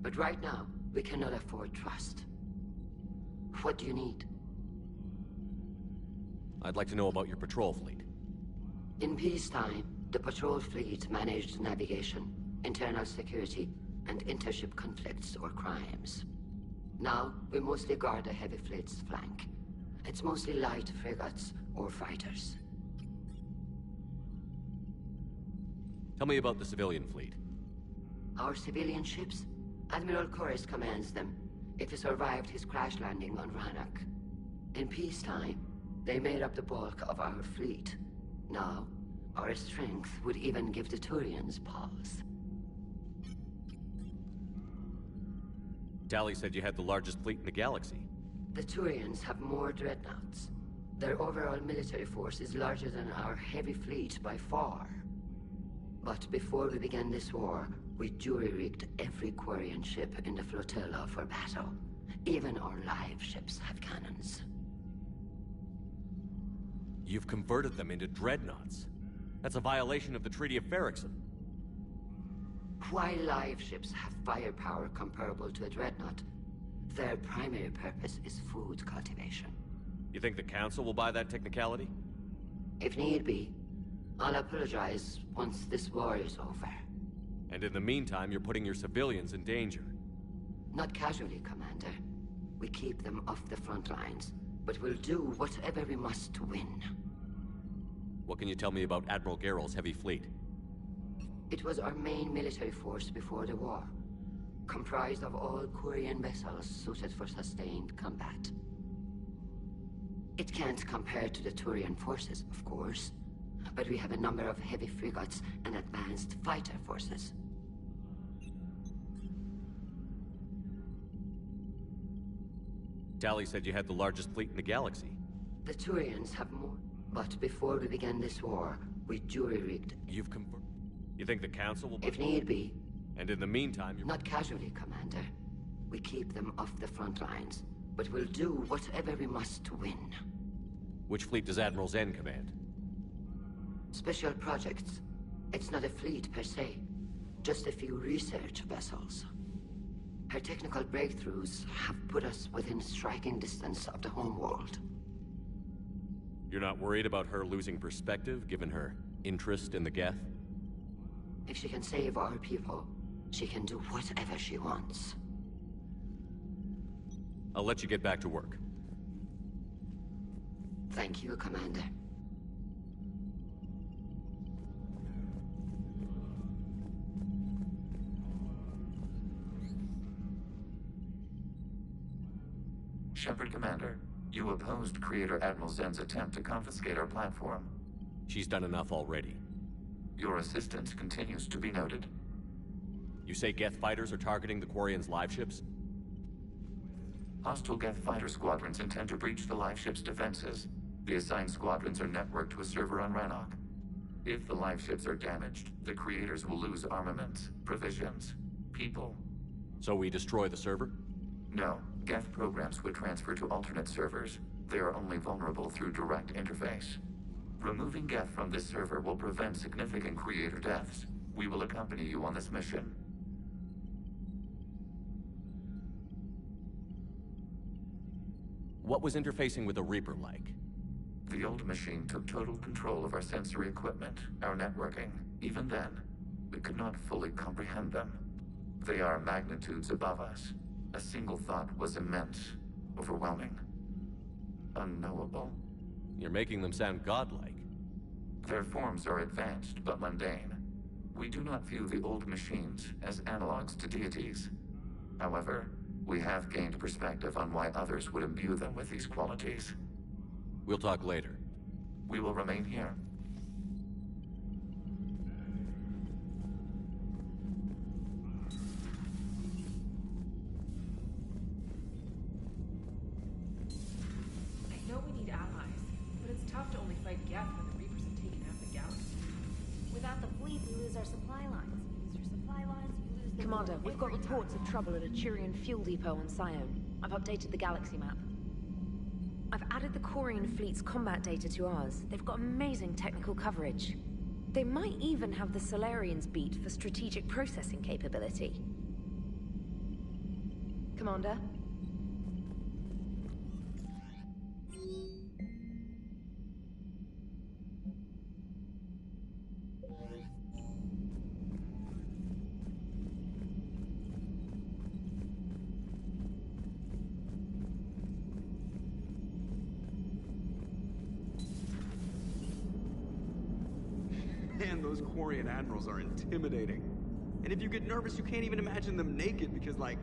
But right now, we cannot afford trust. What do you need? I'd like to know about your patrol fleet. In peacetime, the patrol fleet managed navigation, internal security, and intership conflicts or crimes. Now, we mostly guard the heavy fleet's flank. It's mostly light frigates or fighters. Tell me about the civilian fleet. Our civilian ships? Admiral Koris commands them, if he survived his crash landing on Rannoch. In peacetime, they made up the bulk of our fleet. Now, Our strength would even give the Turians pause. Tali said you had the largest fleet in the galaxy. The Turians have more dreadnoughts. Their overall military force is larger than our heavy fleet by far. But before we began this war, we jury-rigged every Quarian ship in the flotilla for battle. Even our live ships have cannons. You've converted them into dreadnoughts. That's a violation of the Treaty of Ferrixon. While live ships have firepower comparable to a dreadnought, their primary purpose is food cultivation. You think the Council will buy that technicality? If need be, I'll apologize once this war is over. And in the meantime, you're putting your civilians in danger. Not casually, Commander. We keep them off the front lines, but we'll do whatever we must to win. What can you tell me about Admiral Geral's heavy fleet? It was our main military force before the war, comprised of all Quarian vessels suited for sustained combat. It can't compare to the Turian forces, of course, but we have a number of heavy frigates and advanced fighter forces. Tali said you had the largest fleet in the galaxy. The Turians have more, but before we began this war, we jury-rigged. You've confirmed. You think the Council will... If need be. And in the meantime, you're... Not casually, Commander. We keep them off the front lines, but we'll do whatever we must to win. Which fleet does Admiral Zen command? Special projects. It's not a fleet per se, just a few research vessels. Her technical breakthroughs have put us within striking distance of the homeworld. You're not worried about her losing perspective, given her interest in the Geth? If she can save our people, she can do whatever she wants. I'll let you get back to work. Thank you, Commander. Shepard, Commander, you opposed Creator Admiral Zen's attempt to confiscate our platform. She's done enough already. Your assistance continues to be noted. You say Geth fighters are targeting the Quarians' live ships? Hostile Geth fighter squadrons intend to breach the live ship's defenses. The assigned squadrons are networked to a server on Rannoch. If the live ships are damaged, the Creators will lose armaments, provisions, people. So we destroy the server? No. Geth programs would transfer to alternate servers. They are only vulnerable through direct interface. Removing Geth from this server will prevent significant Creator deaths. We will accompany you on this mission. What was interfacing with the Reaper like? The old machine took total control of our sensory equipment, our networking. Even then, we could not fully comprehend them. They are magnitudes above us. A single thought was immense, overwhelming, unknowable. You're making them sound godlike. Their forms are advanced but mundane. We do not view the old machines as analogs to deities. However, we have gained perspective on why others would imbue them with these qualities. We'll talk later. We will remain here. I know we need allies, but it's tough to only fight Geth when the Reapers have taken half the galaxy. Without the fleet, we lose our supply lines. We lose our supply lines, we lose the... Commander, we've got reports of trouble at a Turian fuel depot on Scion. I've updated the galaxy map. I've added the Quarian fleet's combat data to ours. They've got amazing technical coverage. They might even have the Solarians beat for strategic processing capability. Commander? Man, those Quarian admirals are intimidating. And if you get nervous, you can't even imagine them naked because, like,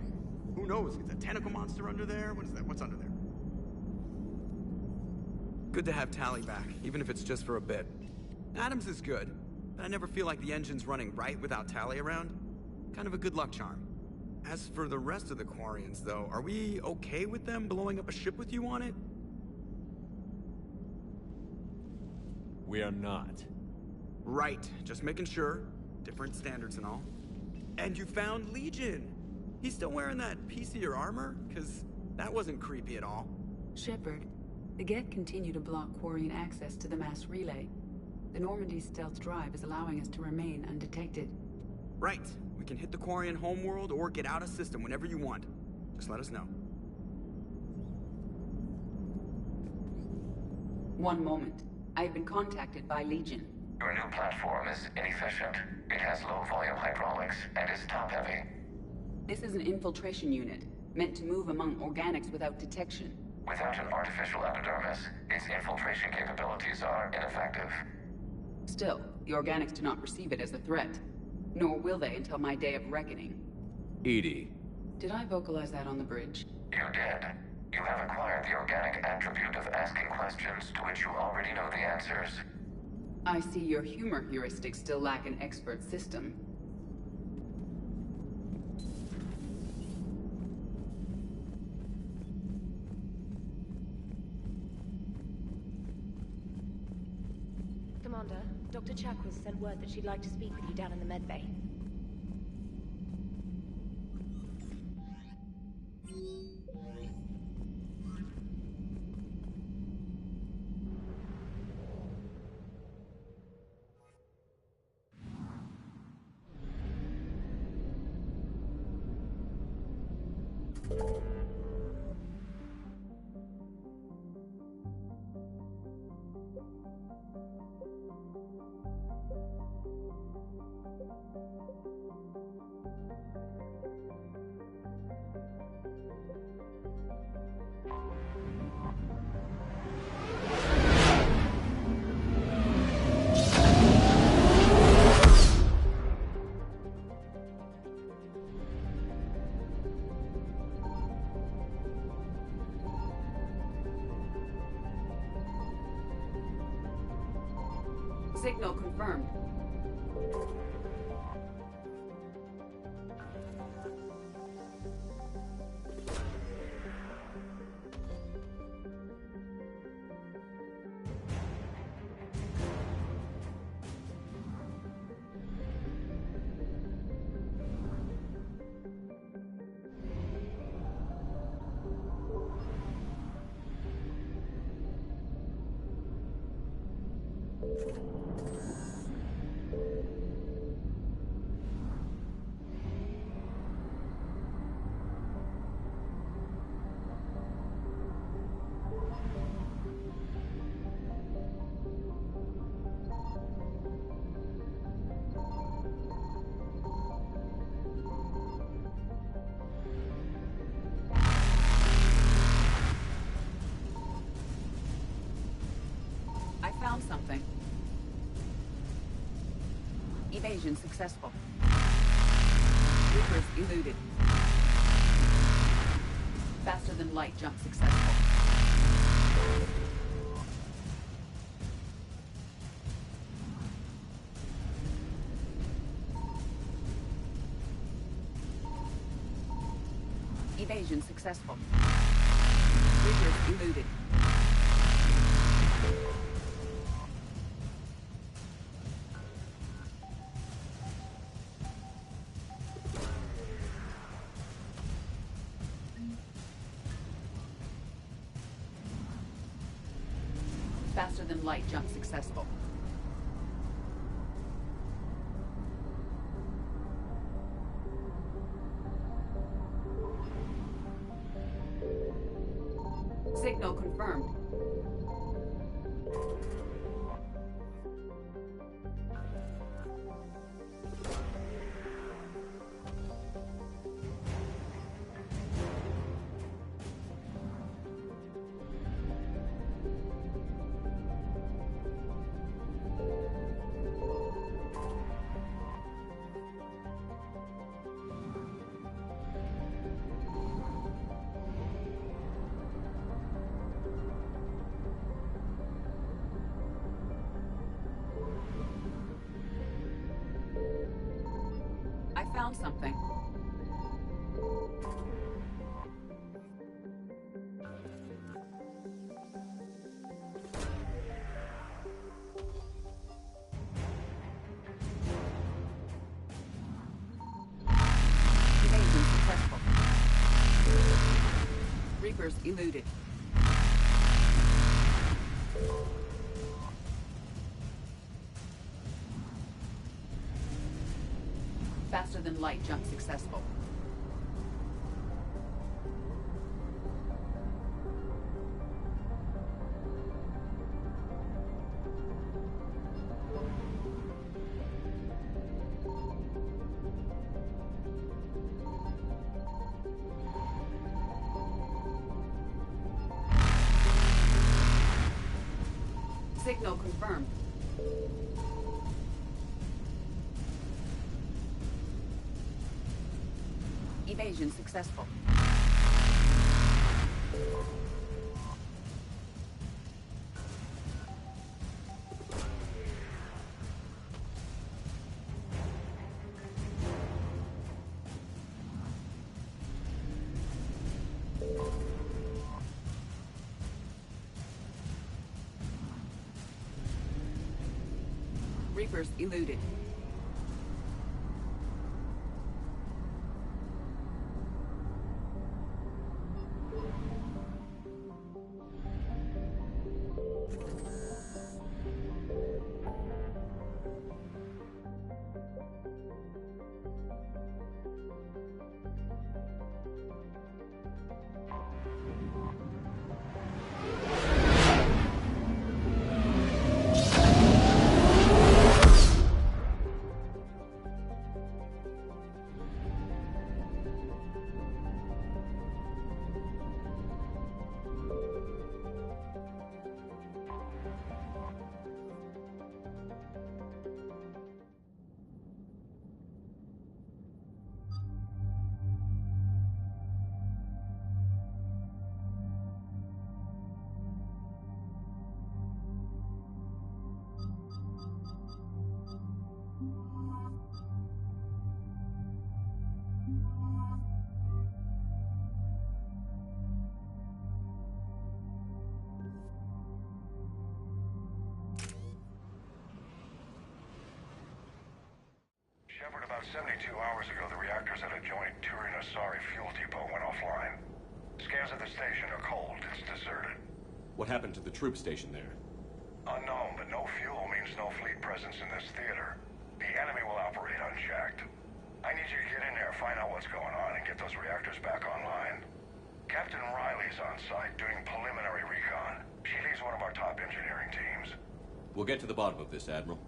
who knows? Is a tentacle monster under there? What is that? What's under there? Good to have Tali back, even if it's just for a bit. Adams is good, but I never feel like the engine's running right without Tally around. Kind of a good luck charm. As for the rest of the Quarians, though, are we okay with them blowing up a ship with you on it? We are not. Right, just making sure. Different standards and all. And you found Legion! He's still wearing that piece of your armor? 'Cause that wasn't creepy at all. Shepard, the Geth continue to block Quarian access to the mass relay. The Normandy's stealth drive is allowing us to remain undetected. Right. We can hit the Quarian homeworld or get out of system whenever you want. Just let us know. One moment. I have been contacted by Legion. Your new platform is inefficient. It has low-volume hydraulics and is top-heavy. This is an infiltration unit, meant to move among organics without detection. Without an artificial epidermis, its infiltration capabilities are ineffective. Still, the organics do not perceive it as a threat. Nor will they until my day of reckoning. Edie. Did I vocalize that on the bridge? You did. You have acquired the organic attribute of asking questions to which you already know the answers. I see your humor heuristics still lack an expert system. Commander, Dr. Chakwas sent word that she'd like to speak with you down in the medbay. Signal confirmed. Found something. Evasion successful. Reapers eluded. Faster than light jump successful. Evasion successful. Reapers eluded. Faster than light jump successful. Signal confirmed. found something. Evasion successful. Reapers eluded. Faster than light jump successful. Signal confirmed. Evasion successful. Reapers eluded. Shepard, about 72 hours ago, the reactors at a joint Turin-Asari fuel depot went offline. Scans of the station are cold. It's deserted. What happened to the troop station there? Unknown, but no fuel means no fleet presence in this theater. The enemy will operate unchecked. I need you to get in there, find out what's going on, and get those reactors back online. Captain Riley's on site doing preliminary recon. She leads one of our top engineering teams. We'll get to the bottom of this, Admiral.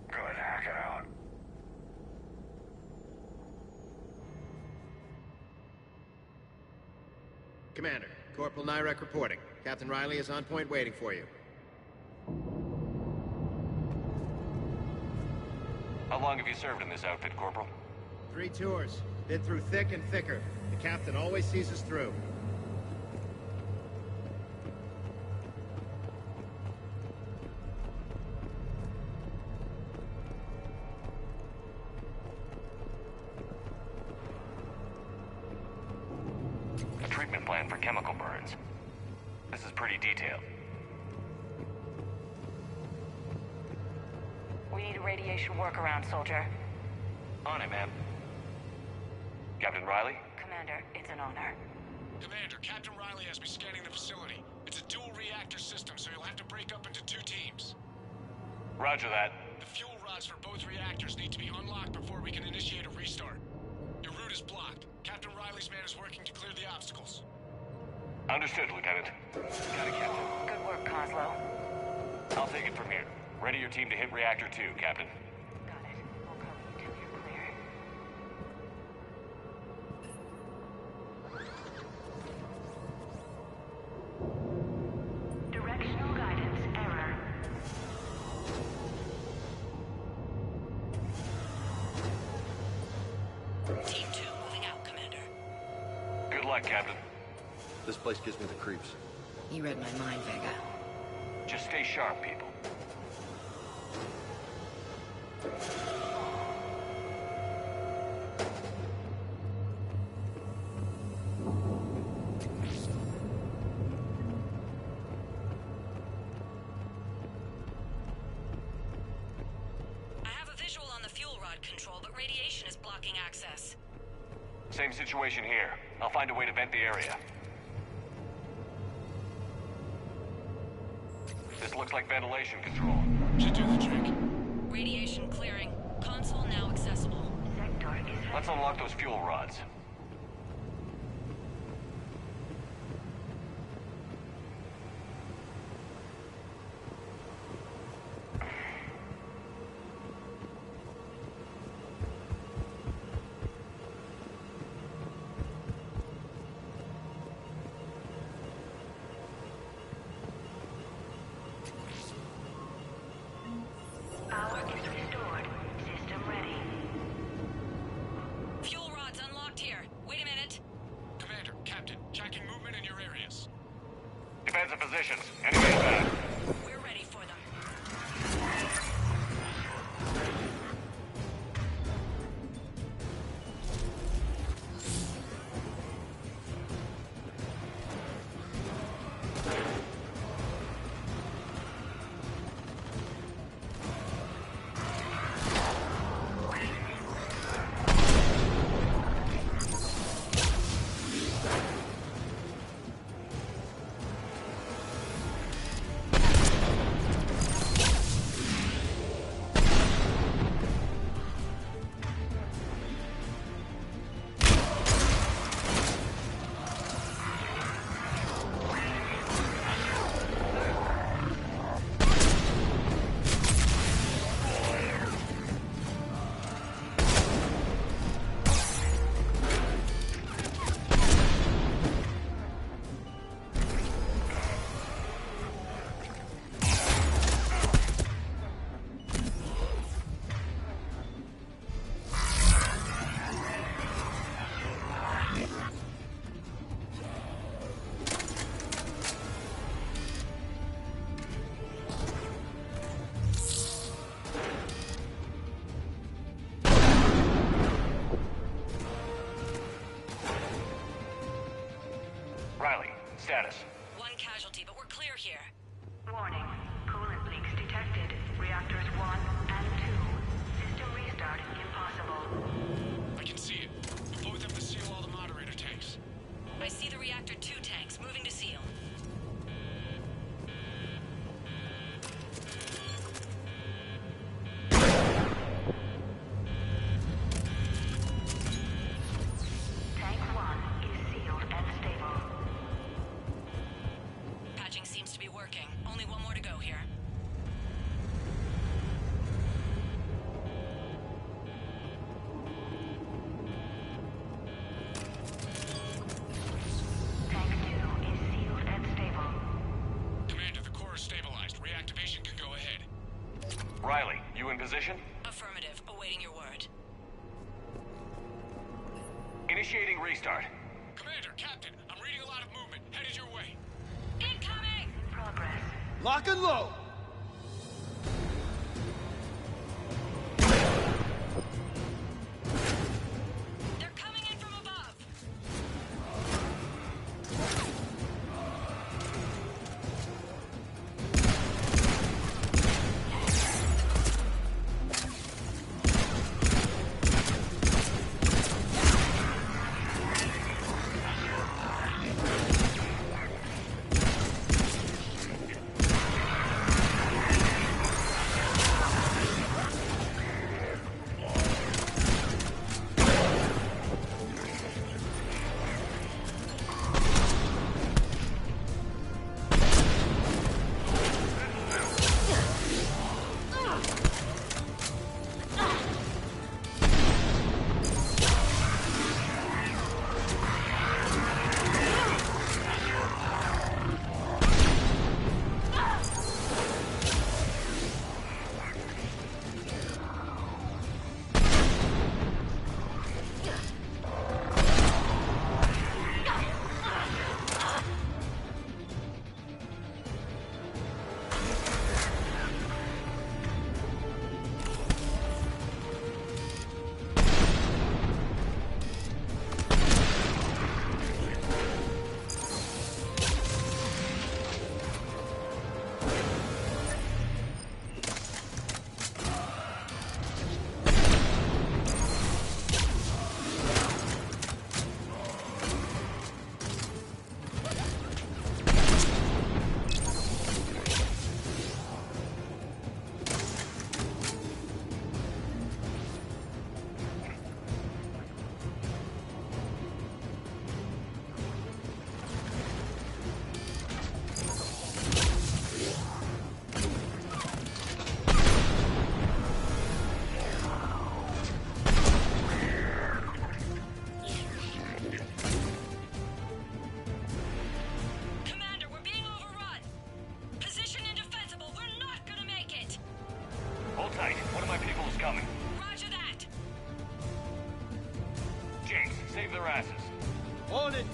Good, hack it out. Commander, Corporal Nyrek reporting. Captain Riley is on point waiting for you. How long have you served in this outfit, Corporal? 3 tours. Been through thick and thicker. The captain always sees us through. A treatment plan for chemical burns. This is pretty detailed. We need a radiation workaround, soldier. On it, ma'am. Captain Riley? Commander, it's an honor. Commander, Captain Riley has me scanning the facility. It's a dual reactor system, so you'll have to break up into 2 teams. Roger that. The fuel rods for both reactors need to be unlocked before we can initiate a restart. Your route is blocked. Captain Riley's man is working to clear the obstacles. Understood, Lieutenant. Got it, Captain. Good work, Coslow. I'll take it from here. Ready your team to hit Reactor 2, Captain. Got it. We'll cover you till you're clear. Directional guidance error. Team 2 moving out, Commander. Good luck, Captain. This place gives me the creeps. You read my mind, Vega. Just stay sharp, people. control, but radiation is blocking access. Same situation here. I'll find a way to vent the area. This looks like ventilation control. Should do the trick. Radiation clearing. Console now accessible. Let's unlock those fuel rods. Fuel rods unlocked here. Wait a minute. Commander, Captain, tracking movement in your areas. Defensive positions. Enemy attack. We're ready for them. Riley, status. One casualty, but we're clear here. Warning. Coolant leaks detected. Reactors 1 and 2. System restart impossible. I can see it. Both have to seal all the moderator tanks. I see the reactor 2 tanks moving to seal. Tank 1 is sealed and stable. Patching seems to be working. Only one more to go here. Tank 2 is sealed and stable. Commander, the core is stabilized. Reactivation can go ahead. Riley, you in position? Affirmative. Awaiting your word. Initiating restart. Commander, Captain, I'm reading a lot of movement. Headed your way. Incoming! Progress. Lock and load! They're coming in from above. their asses. On it!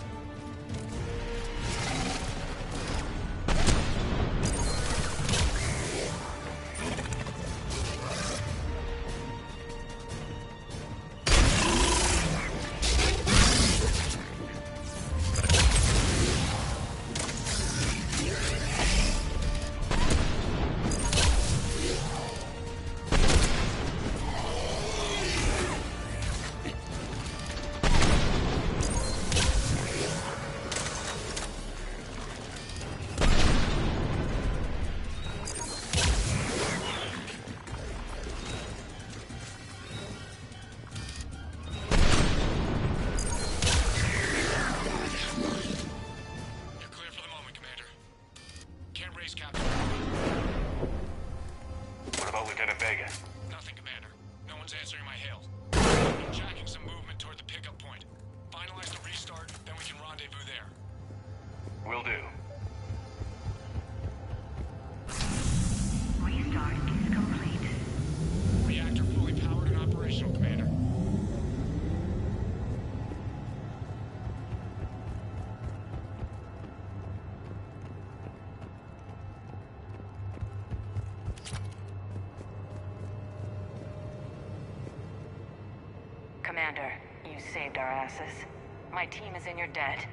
What about Lieutenant Vega? Nothing, Commander. No one's answering my hails. I'm tracking some movement toward the pickup point. Finalize the restart, then we can rendezvous there. Will do. Restart is complete. Reactor fully powered and operational, Commander. Commander, you saved our asses. My team is in your debt.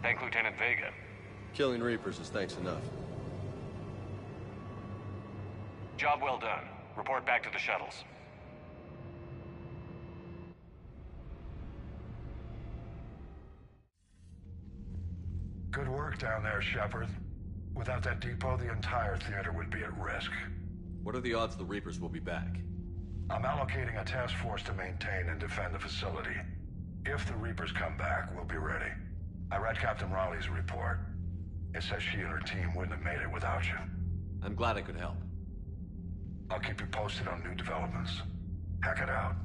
Thank Lieutenant Vega. Killing Reapers is thanks enough. Job well done. Report back to the shuttles. Good work down there, Shepard. Without that depot, the entire theater would be at risk. What are the odds the Reapers will be back? I'm allocating a task force to maintain and defend the facility. If the Reapers come back, we'll be ready. I read Captain Raleigh's report. It says she and her team wouldn't have made it without you. I'm glad I could help. I'll keep you posted on new developments. Hack it out.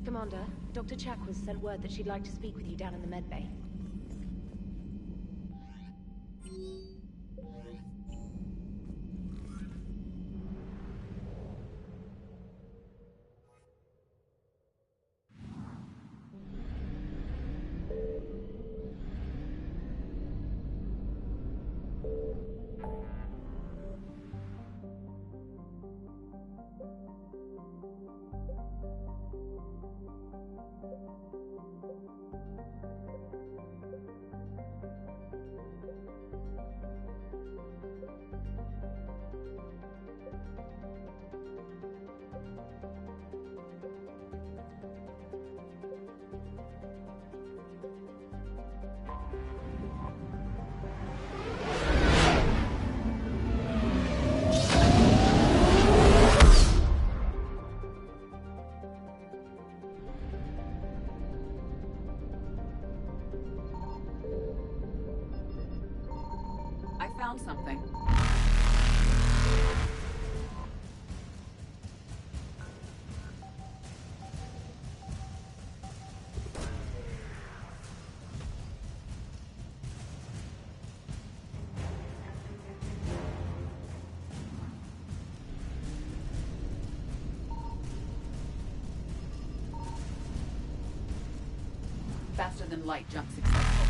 Commander, Dr. Chakwas sent word that she'd like to speak with you down in the medbay. I found something. Faster than light jump successful.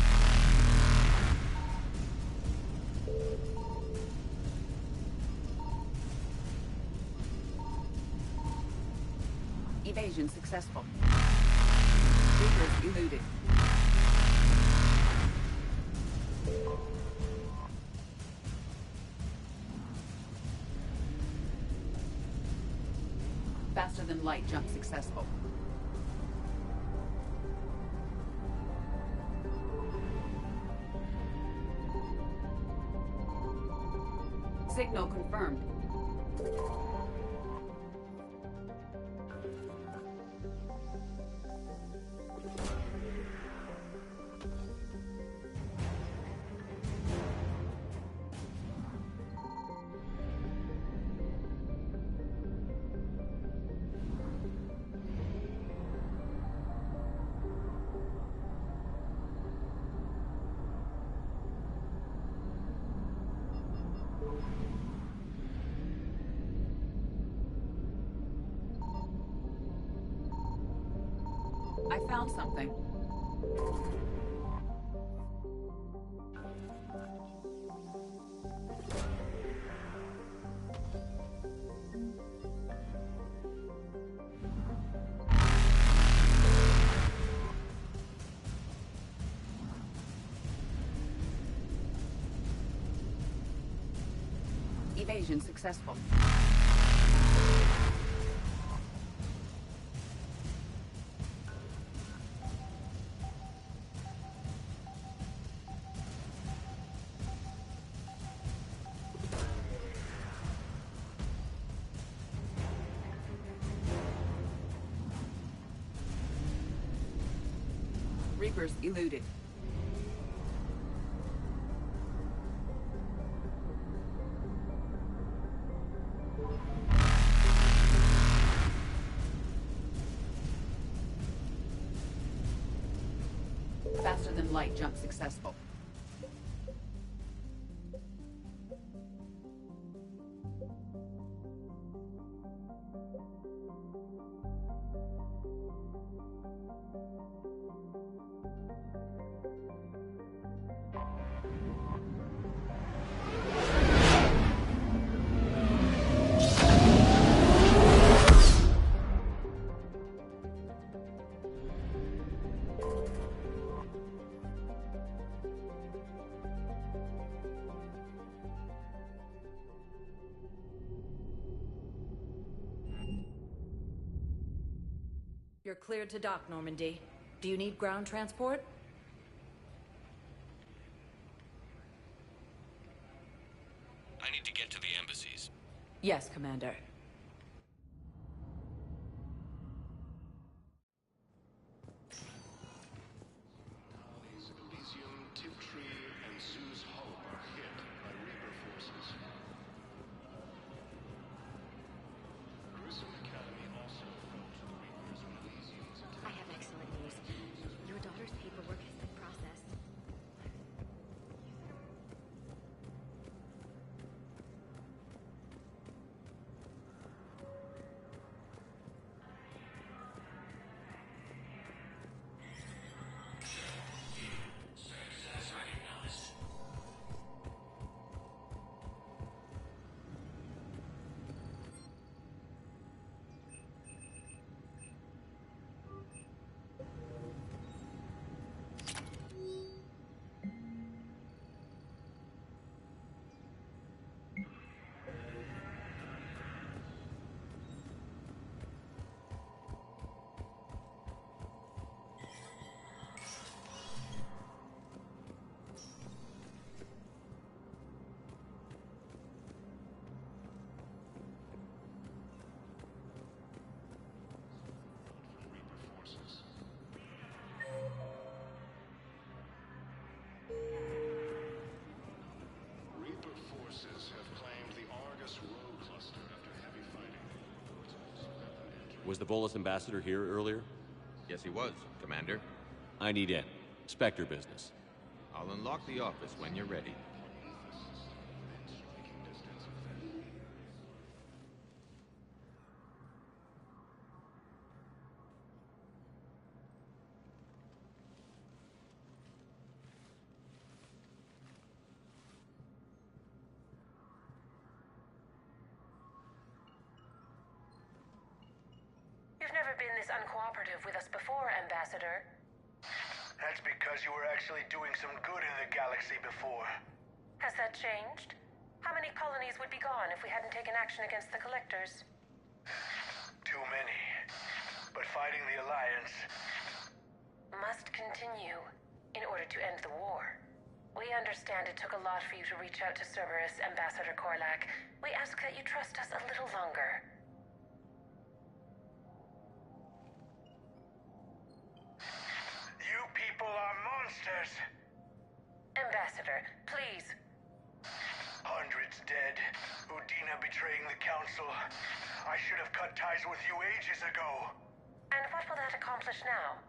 Evasion successful. Reapers eluded. Faster than light jump successful. Signal confirmed. I found something. Evasion successful. Reapers eluded. Faster than light jump successful. You're cleared to dock, Normandy. Do you need ground transport? I need to get to the embassies. Yes, Commander. I have excellent news. Your daughter's paperwork has been processed. Was the Bolus ambassador here earlier? Yes, he was, Commander. I need in. Spectre business. I'll unlock the office when you're ready. You've never been this uncooperative with us before, Ambassador. That's because you were actually doing some good in the galaxy before. Has that changed? How many colonies would be gone if we hadn't taken action against the Collectors? Too many. But fighting the Alliance must continue in order to end the war. We understand it took a lot for you to reach out to Cerberus, Ambassador Korlak. We ask that you trust us a little longer. You people are monsters! Ambassador, please. Hundreds dead. Udina betraying the Council. I should have cut ties with you ages ago. And what will that accomplish now?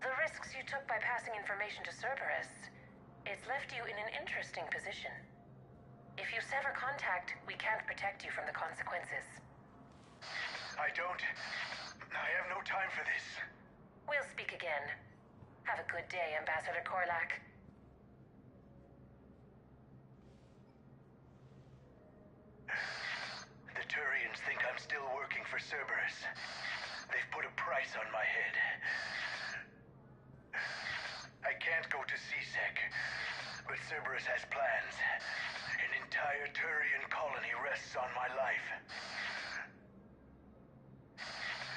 The risks you took by passing information to Cerberus, it's left you in an interesting position. If you sever contact, we can't protect you from the consequences. I have no time for this. We'll speak again. Have a good day, Ambassador Korlak. The Turians think I'm still working for Cerberus. They've put a price on my head. I can't go to C-Sec, but Cerberus has plans. An entire Turian colony rests on my life.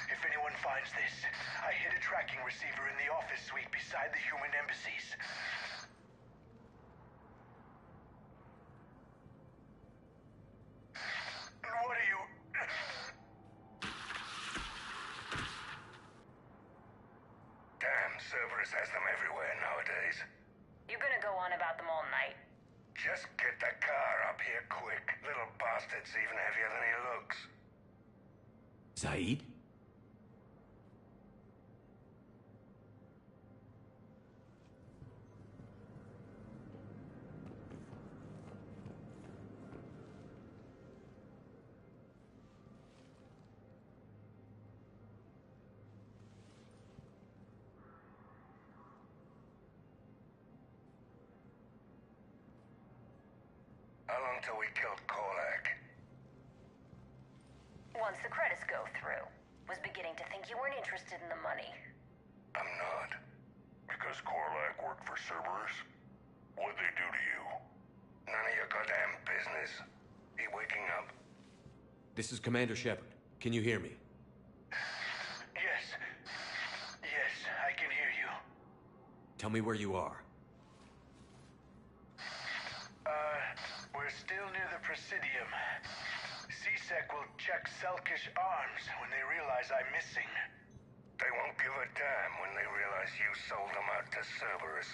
If anyone finds this, I hid a tracking receiver in the office suite beside the human embassies. What are you... Damn, Cerberus has them everywhere nowadays. You gonna go on about them all night? Just get the car up here quick. Little bastard's even heavier than he looks. Zaid? How long till we killed Korlak? Once the credits go through. Was beginning to think you weren't interested in the money. I'm not. Because Korlak worked for Cerberus? What'd they do to you? None of your goddamn business. He waking up? This is Commander Shepard. Can you hear me? Yes. Yes, I can hear you. Tell me where you are. We're still near the Presidium. C-Sec will check Selkish arms when they realize I'm missing. They won't give a damn when they realize you sold them out to Cerberus.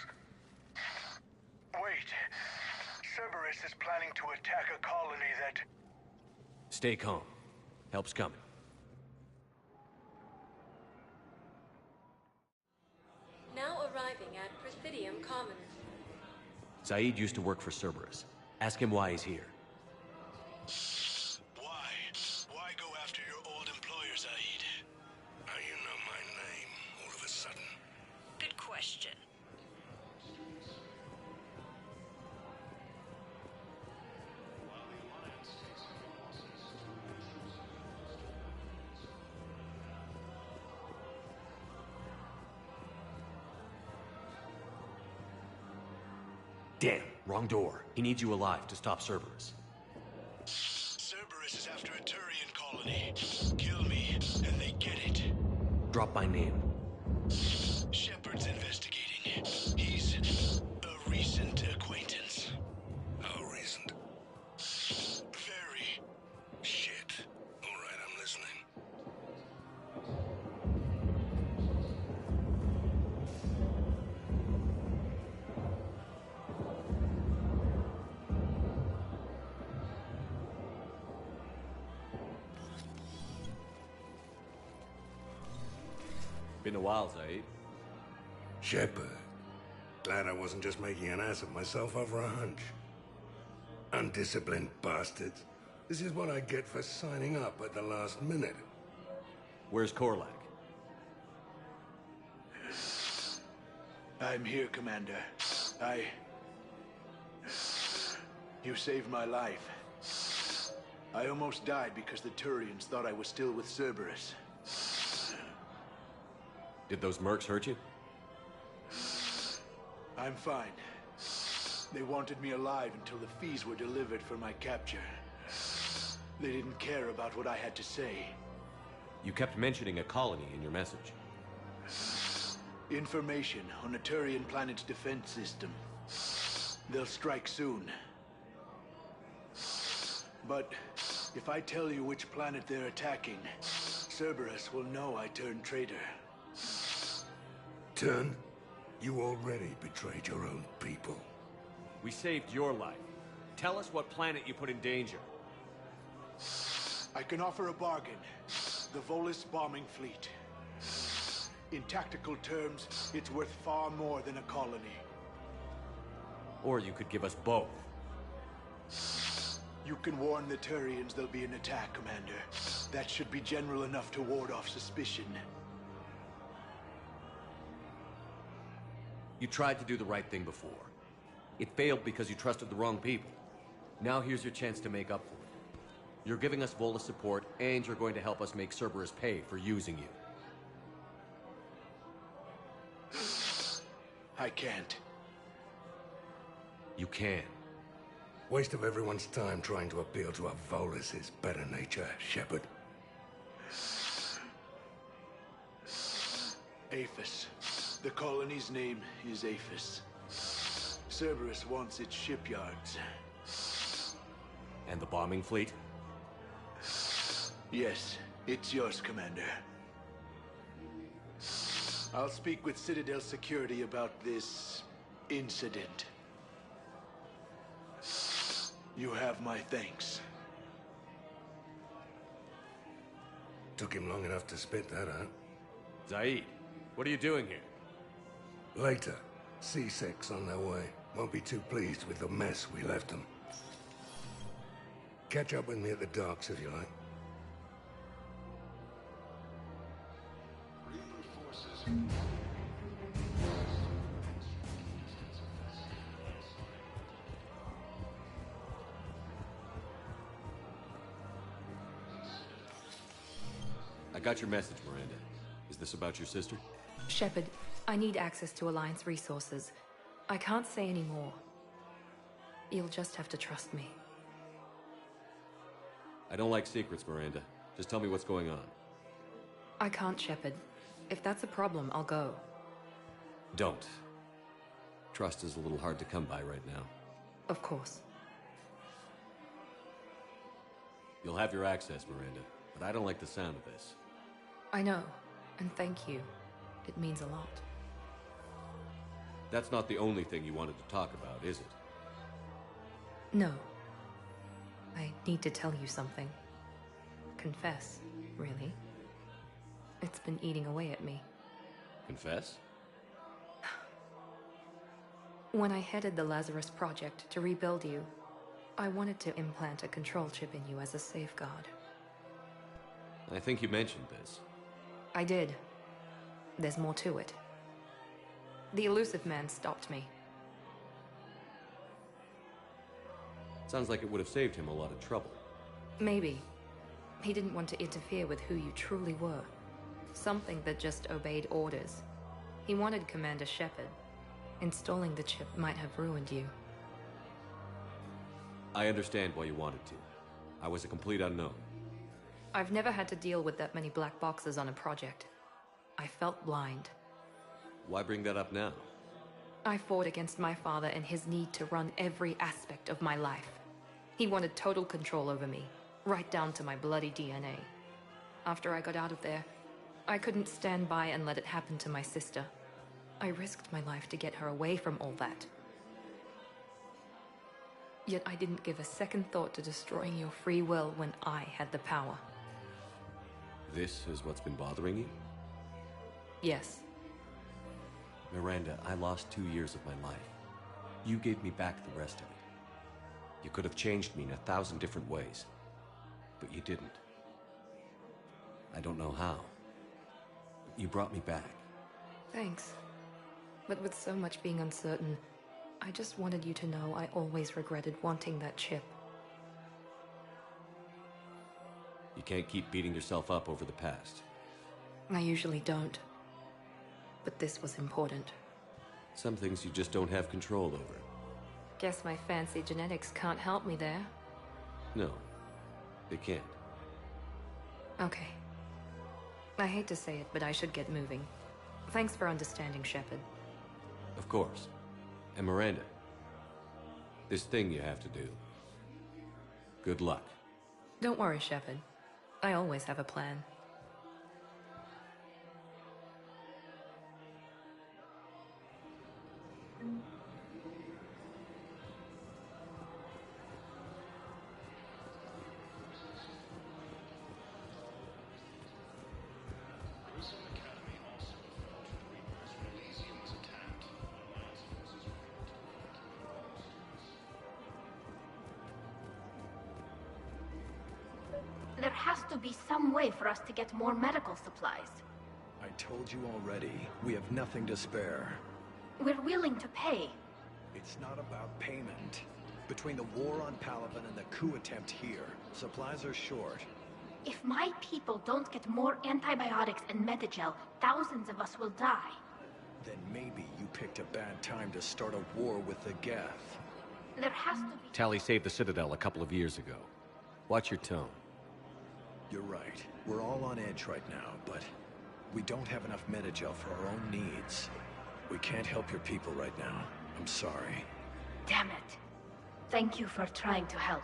Wait. Cerberus is planning to attack a colony that... Stay calm. Help's coming. Now arriving at Presidium Common. Zaid used to work for Cerberus. Ask him why he's here. Why? Why go after your old employer, Zaid? How you know my name all of a sudden? Good question. Damn, wrong door. He needs you alive to stop Cerberus. Cerberus is after a Turian colony. Kill me, and they get it. Drop my name. Shepard's investigating. He's a recent acquaintance. How recent? Very. Shit. All right, I'm listening. Been a while, Zaid. Shepard. Glad I wasn't just making an ass of myself over a hunch. Undisciplined bastards. This is what I get for signing up at the last minute. Where's Korlak? I'm here, Commander. You saved my life. I almost died because the Turians thought I was still with Cerberus. Did those mercs hurt you? I'm fine. They wanted me alive until the fees were delivered for my capture. They didn't care about what I had to say. You kept mentioning a colony in your message. Information on a Turian planet's defense system. They'll strike soon. But if I tell you which planet they're attacking, Cerberus will know I turned traitor. Turn? You already betrayed your own people. We saved your life. Tell us what planet you put in danger. I can offer a bargain. The Volus bombing fleet. In tactical terms, it's worth far more than a colony. Or you could give us both. You can warn the Turians there'll be an attack, Commander. That should be general enough to ward off suspicion. You tried to do the right thing before. It failed because you trusted the wrong people. Now here's your chance to make up for it. You're giving us Volus support, and you're going to help us make Cerberus pay for using you. I can't. You can. Waste of everyone's time trying to appeal to our Volus' better nature, Shepard. AFIS. The colony's name is AFIS. Cerberus wants its shipyards. And the bombing fleet? Yes, it's yours, Commander. I'll speak with Citadel Security about this incident. You have my thanks. Took him long enough to spit that out. Zaid, what are you doing here? Later. C6 on their way. Won't be too pleased with the mess we left them. Catch up with me at the docks if you like. I got your message, Miranda. Is this about your sister? Shepard, I need access to Alliance resources. I can't say any more. You'll just have to trust me. I don't like secrets, Miranda. Just tell me what's going on. I can't, Shepard. If that's a problem, I'll go. Don't. Trust is a little hard to come by right now. Of course. You'll have your access, Miranda, but I don't like the sound of this. I know, and thank you. It means a lot. That's not the only thing you wanted to talk about, is it? No. I need to tell you something. Confess, really. It's been eating away at me. Confess? When I headed the Lazarus Project to rebuild you, I wanted to implant a control chip in you as a safeguard. I think you mentioned this. I did. There's more to it. The elusive man stopped me. Sounds like it would have saved him a lot of trouble. Maybe. He didn't want to interfere with who you truly were. Something that just obeyed orders. He wanted Commander Shepard. Installing the chip might have ruined you. I understand why you wanted to. I was a complete unknown. I've never had to deal with that many black boxes on a project. I felt blind. Why bring that up now? I fought against my father and his need to run every aspect of my life. He wanted total control over me, right down to my bloody DNA. After I got out of there, I couldn't stand by and let it happen to my sister. I risked my life to get her away from all that. Yet I didn't give a second thought to destroying your free will when I had the power. This is what's been bothering you? Yes. Miranda, I lost 2 years of my life. You gave me back the rest of it. You could have changed me in 1,000 different ways, but you didn't. I don't know how, but you brought me back. Thanks. But with so much being uncertain, I just wanted you to know I always regretted wanting that chip. You can't keep beating yourself up over the past. I usually don't. But this was important. Some things you just don't have control over. Guess my fancy genetics can't help me there. No, they can't. Okay. I hate to say it, but I should get moving. Thanks for understanding, Shepard. Of course. And Miranda, this thing you have to do. Good luck. Don't worry, Shepard. I always have a plan. There has to be some way for us to get more medical supplies. I told you already, we have nothing to spare. We're willing to pay. It's not about payment. Between the war on Palaven and the coup attempt here, supplies are short. If my people don't get more antibiotics and Medigel, thousands of us will die. Then maybe you picked a bad time to start a war with the Geth. There has to be... Tally saved the Citadel a couple of years ago. Watch your tone. You're right. We're all on edge right now, but we don't have enough Medigel for our own needs. We can't help your people right now. I'm sorry. Damn it. Thank you for trying to help.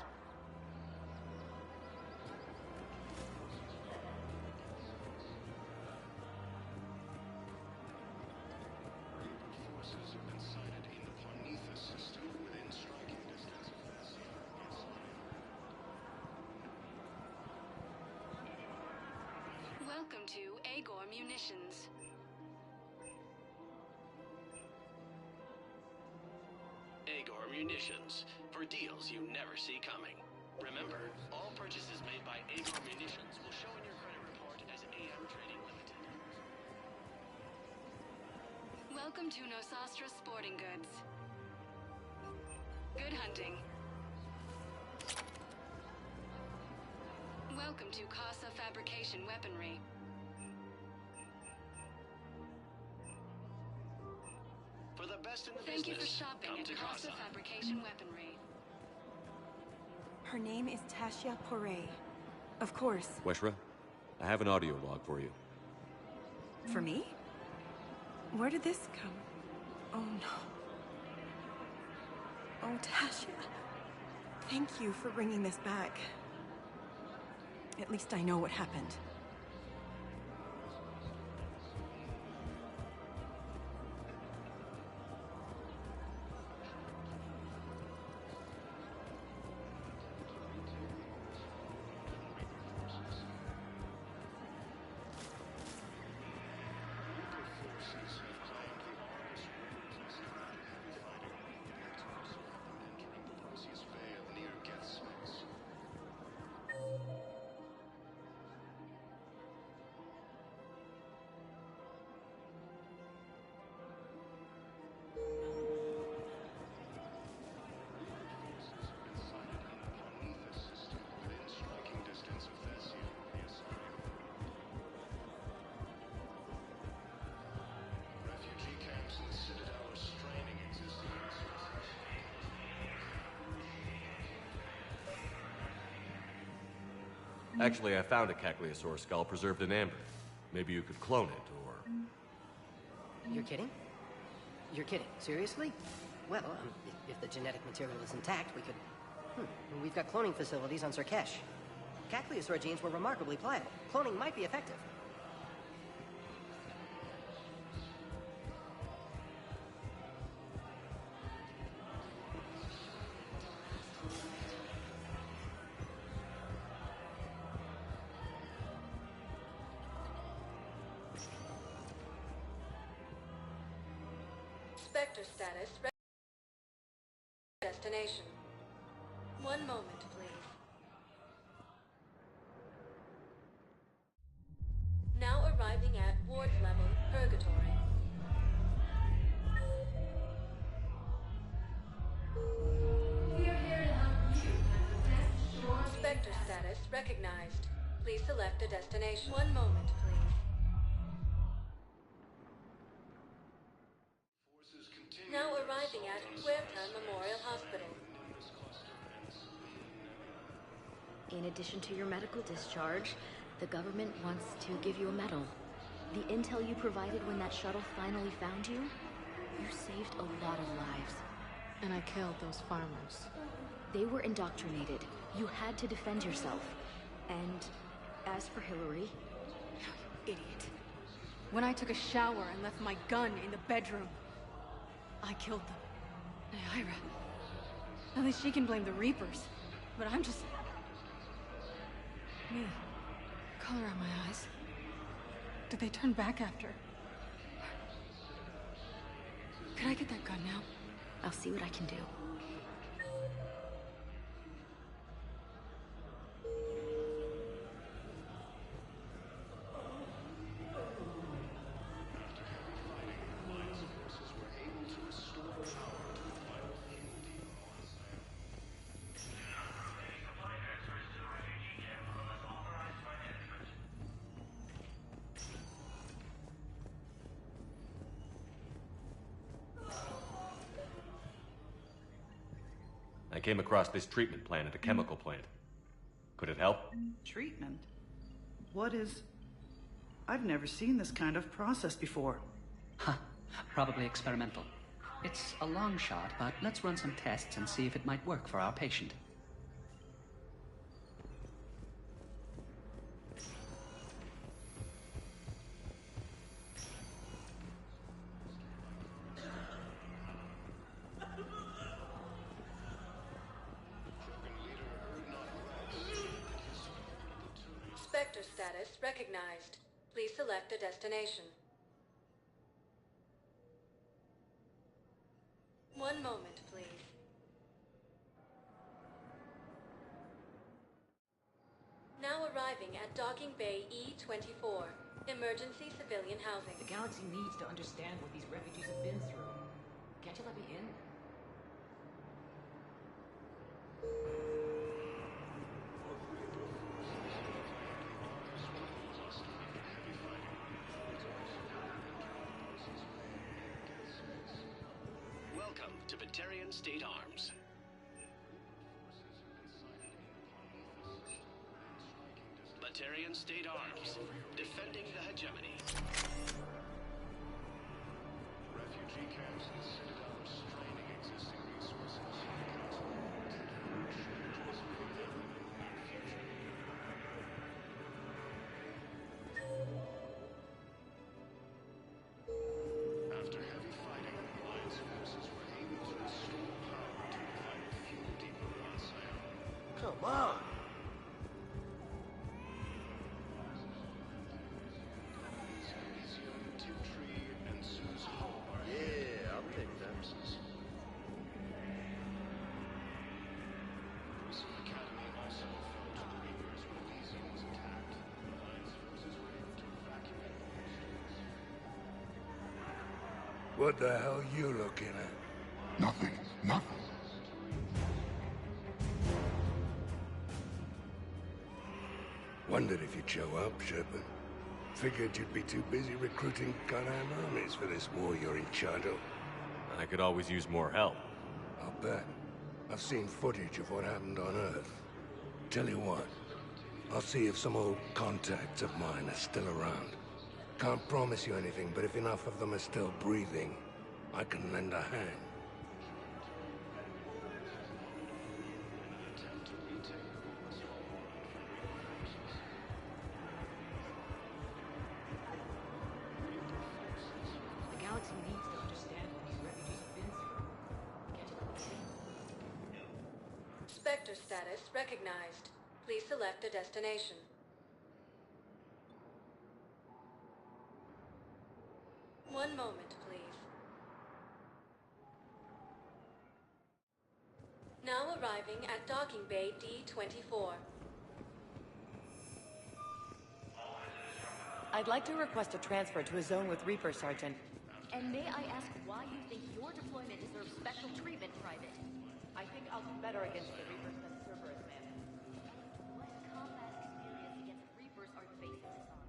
Welcome to Agor Munitions. Agor Munitions, for deals you never see coming. Remember, all purchases made by Agor Munitions will show in your credit report as AM Trading Limited. Welcome to Nosastra Sporting Goods. Good hunting. Welcome to Casa Fabrication Weaponry. For the best in the Thank you for business, shopping come at to Casa Casa. Fabrication Weaponry. Her name is Tasha Poray. Of course. Weshra, I have an audio log for you. For me? Where did this come? Oh no. Oh, Tasha. Thank you for bringing this back. At least I know what happened. Actually, I found a Cagliasaur skull preserved in amber. Maybe you could clone it, or... You're kidding? You're kidding. Seriously? Well, if the genetic material is intact, we could... We've got cloning facilities on Sarkesh. Cagliasaur genes were remarkably pliable. Cloning might be effective. Spectre status. Destination. One moment, please. Now arriving at ward level, Purgatory. Spectre status recognized. Please select a destination. One moment, please. Now arriving at Huerta Memorial Hospital. In addition to your medical discharge, the government wants to give you a medal. The intel you provided when that shuttle finally found you, you saved a lot of lives. And I killed those farmers. They were indoctrinated. You had to defend yourself. And as for Hillary... You idiot. When I took a shower and left my gun in the bedroom, I killed them. Ira. At least she can blame the Reapers. But I'm just... me. Color on my eyes. Did they turn back after? Could I get that gun now? I'll see what I can do. I came across this treatment plant at a chemical plant. Could it help? Treatment? What is... I've never seen this kind of process before. Huh. Probably experimental. It's a long shot, but let's run some tests and see if it might work for our patient. Spectre status recognized. Please select a destination. One moment, please. Now arriving at Docking Bay E24. Emergency civilian housing. The galaxy needs to understand what these refugees have been through. Can't you let me in? Welcome to Batarian State Arms. Batarian State Arms, defending the hegemony. Refugee camps and citadels straining existing resources. After heavy fighting, Alliance forces were able to restore power to the vital fuel depot on Sion. Come on! Yeah, I'll take that. Grissom Academy also fell to the Reapers when Elysium was attacked. Alliance forces were able to evacuate the hostages. What the hell you looking at? Nothing. Nothing. Wondered if you'd show up, Shepard. Figured you'd be too busy recruiting goddamn armies for this war you're in charge of. I could always use more help. I'll bet. I've seen footage of what happened on Earth. Tell you what, I'll see if some old contacts of mine are still around. Can't promise you anything, but if enough of them are still breathing, I can lend a hand. The galaxy needs to understand what these refugees have been through. Can't you let me in? Spectre status recognized. Please select a destination. One moment, please. Now arriving at Docking Bay D24. I'd like to request a transfer to a zone with Reaper, Sergeant. And may I ask why you think your deployment deserves special treatment, Private? I think I'll do better against the Reapers than Cerberus, man. What combat experience against Reapers are you basing this on?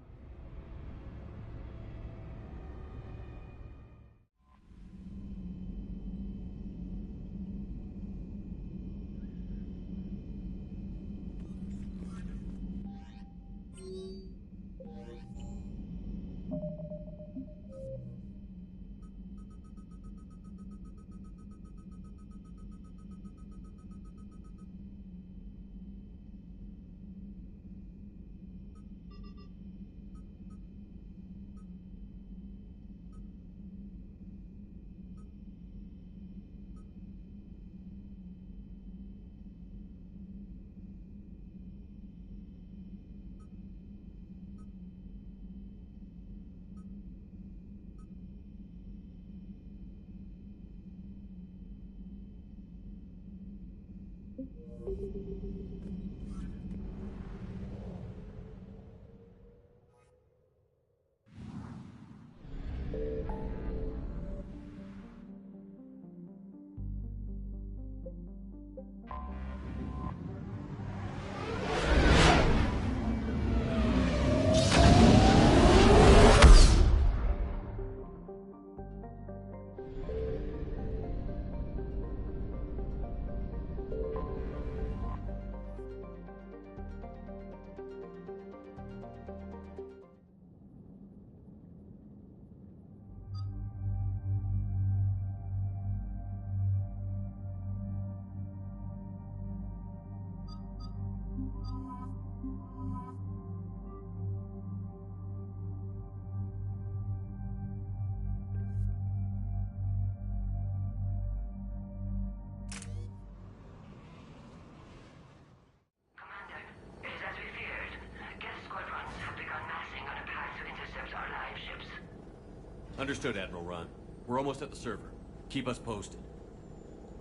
Understood, Admiral Ron. We're almost at the server. Keep us posted.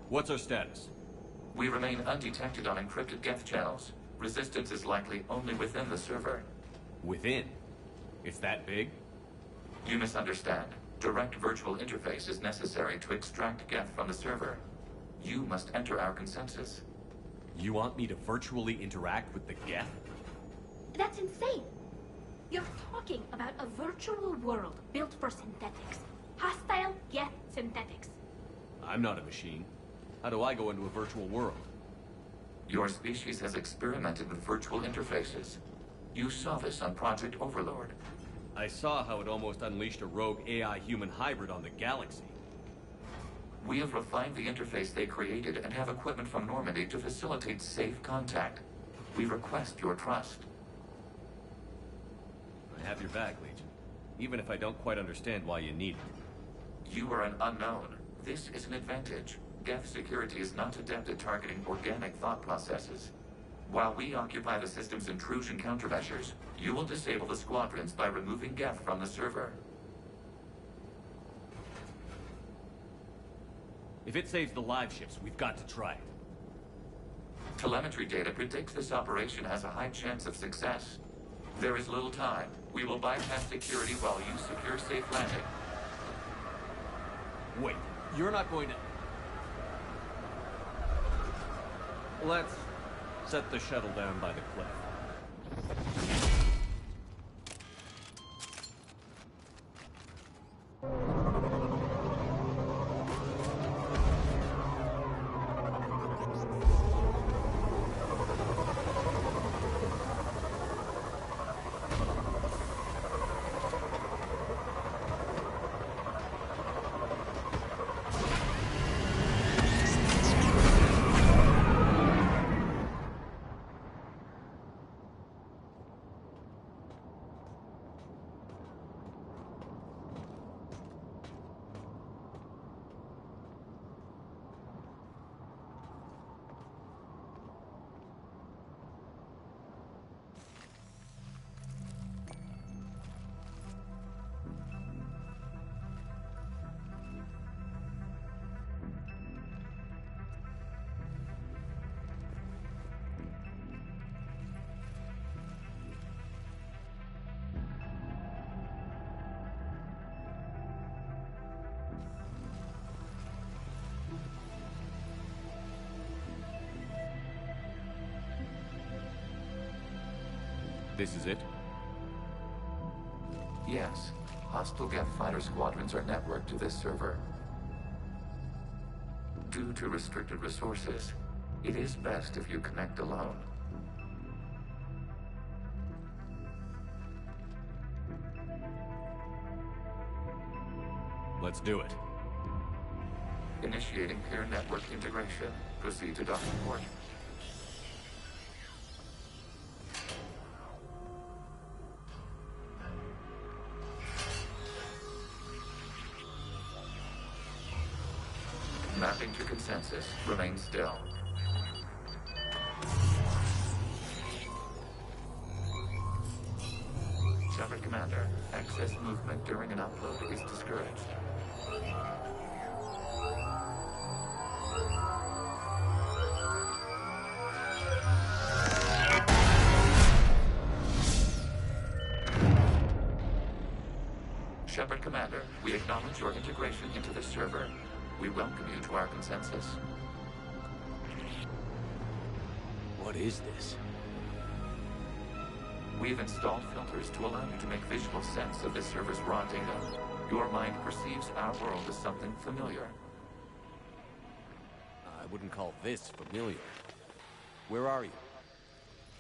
What's our status? We remain undetected on encrypted Geth channels. Resistance is likely only within the server. Within? It's that big? You misunderstand. Direct virtual interface is necessary to extract Geth from the server. You must enter our consensus. You want me to virtually interact with the Geth? That's insane. You're talking about a virtual world built for synthetics. Hostile Geth synthetics. I'm not a machine. How do I go into a virtual world? Your species has experimented with virtual interfaces. You saw this on Project Overlord. I saw how it almost unleashed a rogue AI-human hybrid on the galaxy. We have refined the interface they created and have equipment from Normandy to facilitate safe contact. We request your trust. I have your back, Legion. Even if I don't quite understand why you need it. You are an unknown. This is an advantage. Geth security is not adept at targeting organic thought processes. While we occupy the system's intrusion countermeasures, you will disable the squadrons by removing Geth from the server. If it saves the live ships, we've got to try it. Telemetry data predicts this operation has a high chance of success. There is little time. We will bypass security while you secure safe landing. Wait, you're not going to... Let's set the shuttle down by the cliff. This is it? Yes. Hostile Geth fighter squadrons are networked to this server. Due to restricted resources, it is best if you connect alone. Let's do it. Initiating peer network integration. Proceed to docking port. Mapping to consensus. Remain still. Shepard Commander, excess movement during an upload is discouraged. Shepard Commander, we acknowledge your integration into the server. We welcome you to our consensus. What is this? We've installed filters to allow you to make visual sense of this server's raw data. Your mind perceives our world as something familiar. I wouldn't call this familiar. Where are you?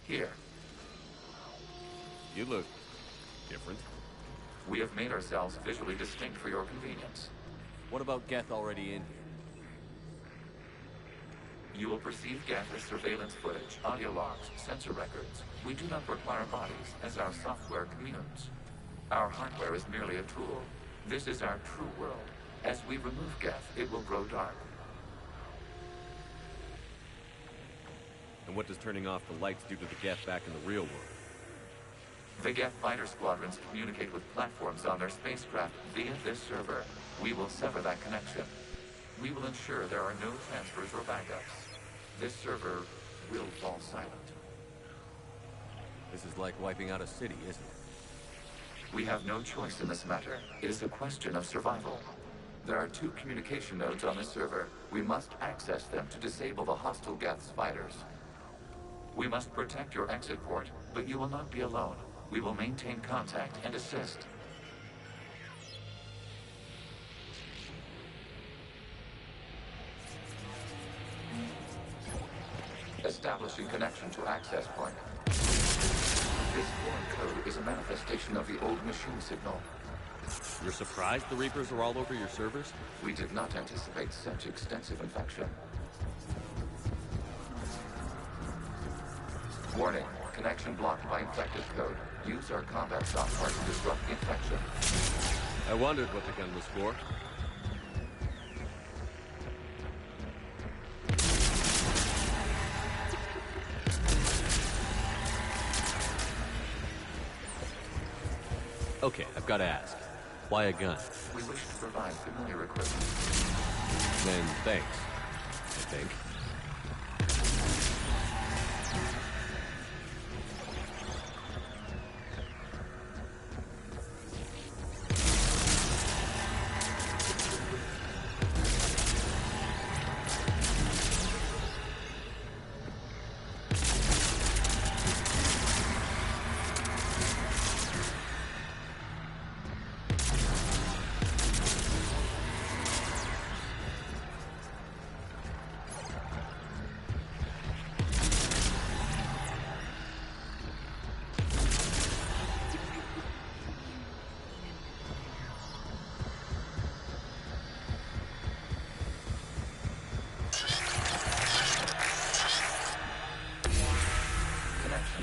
Here. You look different. We have made ourselves visually distinct for your convenience. What about Geth already in here? You will perceive Geth as surveillance footage, audio logs, sensor records. We do not require bodies, as our software communes. Our hardware is merely a tool. This is our true world. As we remove Geth, it will grow dark. And what does turning off the lights do to the Geth back in the real world? The Geth fighter squadrons communicate with platforms on their spacecraft via this server. We will sever that connection. We will ensure there are no transfers or backups. This server will fall silent. This is like wiping out a city, isn't it? We have no choice in this matter. It is a question of survival. There are 2 communication nodes on this server. We must access them to disable the hostile Geth's fighters. We must protect your exit port, but you will not be alone. We will maintain contact and assist. Establishing connection to access point. This foreign code is a manifestation of the old machine signal. You're surprised the Reapers are all over your servers? We did not anticipate such extensive infection. Warning, connection blocked by infected code. Use our combat software to disrupt the infection. I wondered what the gun was for. Okay, I've got to ask. Why a gun? We wish to provide familiar equipment. Then thanks, I think.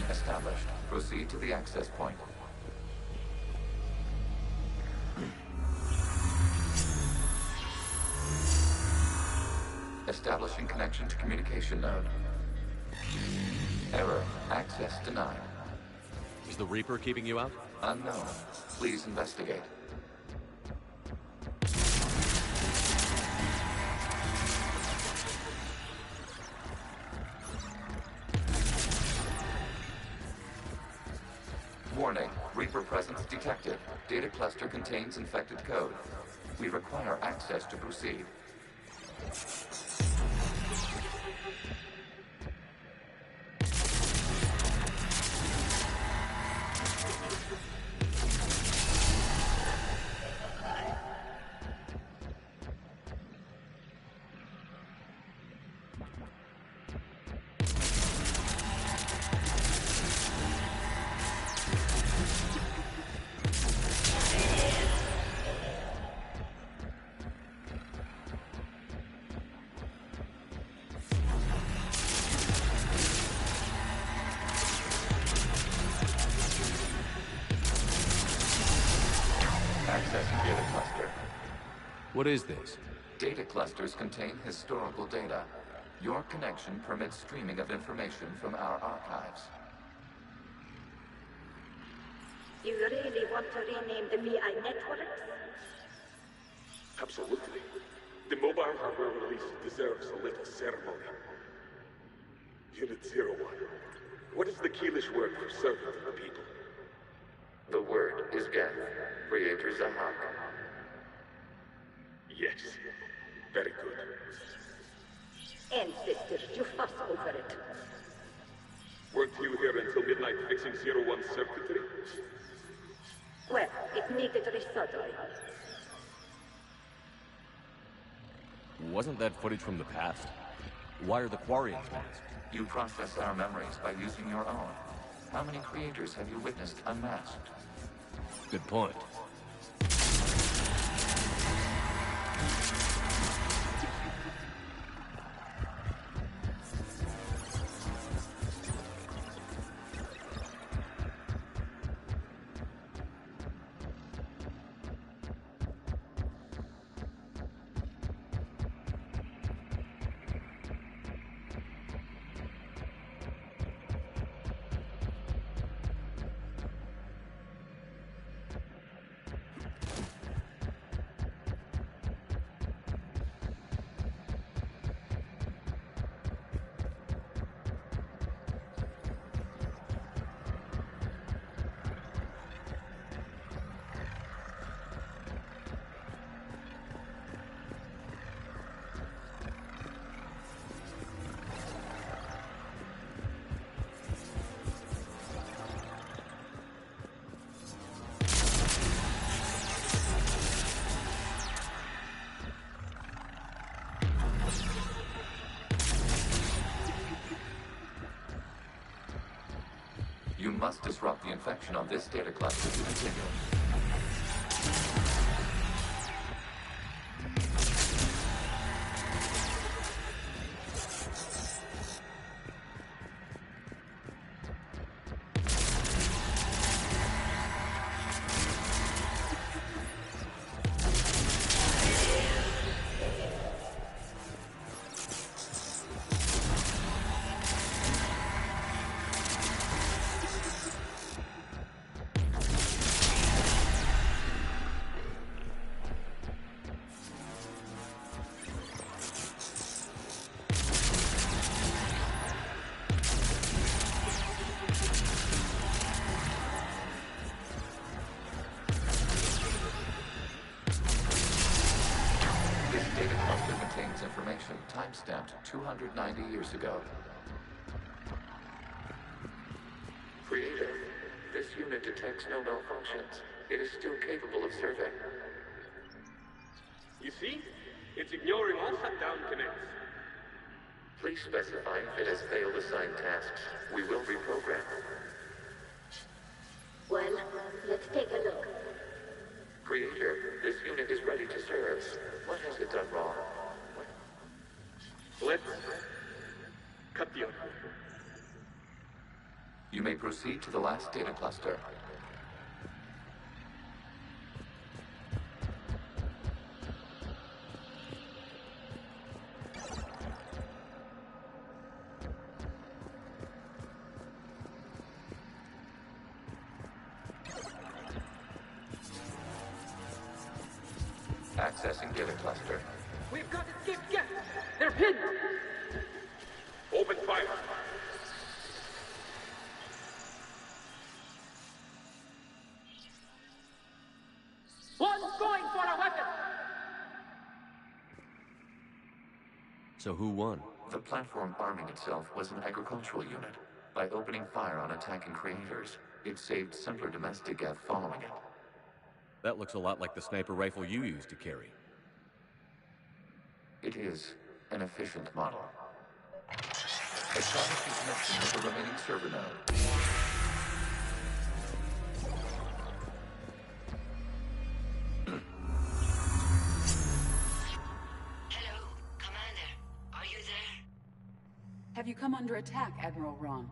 Established. Proceed to the access point. Establishing connection to communication node. Error. Access denied. Is the Reaper keeping you out? Unknown. Please investigate. Warning, Reaper presence detected. Data cluster contains infected code. We require access to proceed. Accessing data cluster. What is this? Data clusters contain historical data. Your connection permits streaming of information from our archives. You really want to rename the VI network? Absolutely. The mobile hardware release deserves a little ceremony. Unit 01. What is the Keelish word for servant of the people? The word is Geth. Creator Zahak. Yes. Very good. Ancestors, you fuss over it. Weren't you here until midnight fixing 01's circuitry? Well, it needed resoldering. Wasn't that footage from the past? Why are the Quarians masked? You process our memories by using your own. How many creators have you witnessed unmasked? Good point. must disrupt the infection on this data cluster to continue. Information time-stamped 290 years ago. Creator, this unit detects no malfunctions. It is still capable of serving. You see? It's ignoring all shutdown connects. Please specify if it has failed assigned tasks. We will reprogram. Well, let's take a look. Creator, this unit is ready to serve. What has it done wrong? Let's cut the order. You may proceed to the last data cluster. Accessing data cluster. We've got escaped guests! They're hidden! Open fire! One's going for a weapon! So who won? The platform arming itself was an agricultural unit. By opening fire on attacking creators, it saved simpler domestic Geth following it. That looks a lot like the sniper rifle you used to carry. It is an efficient model. Establish the connection with the remaining server node. Have you come under attack, Admiral Ron?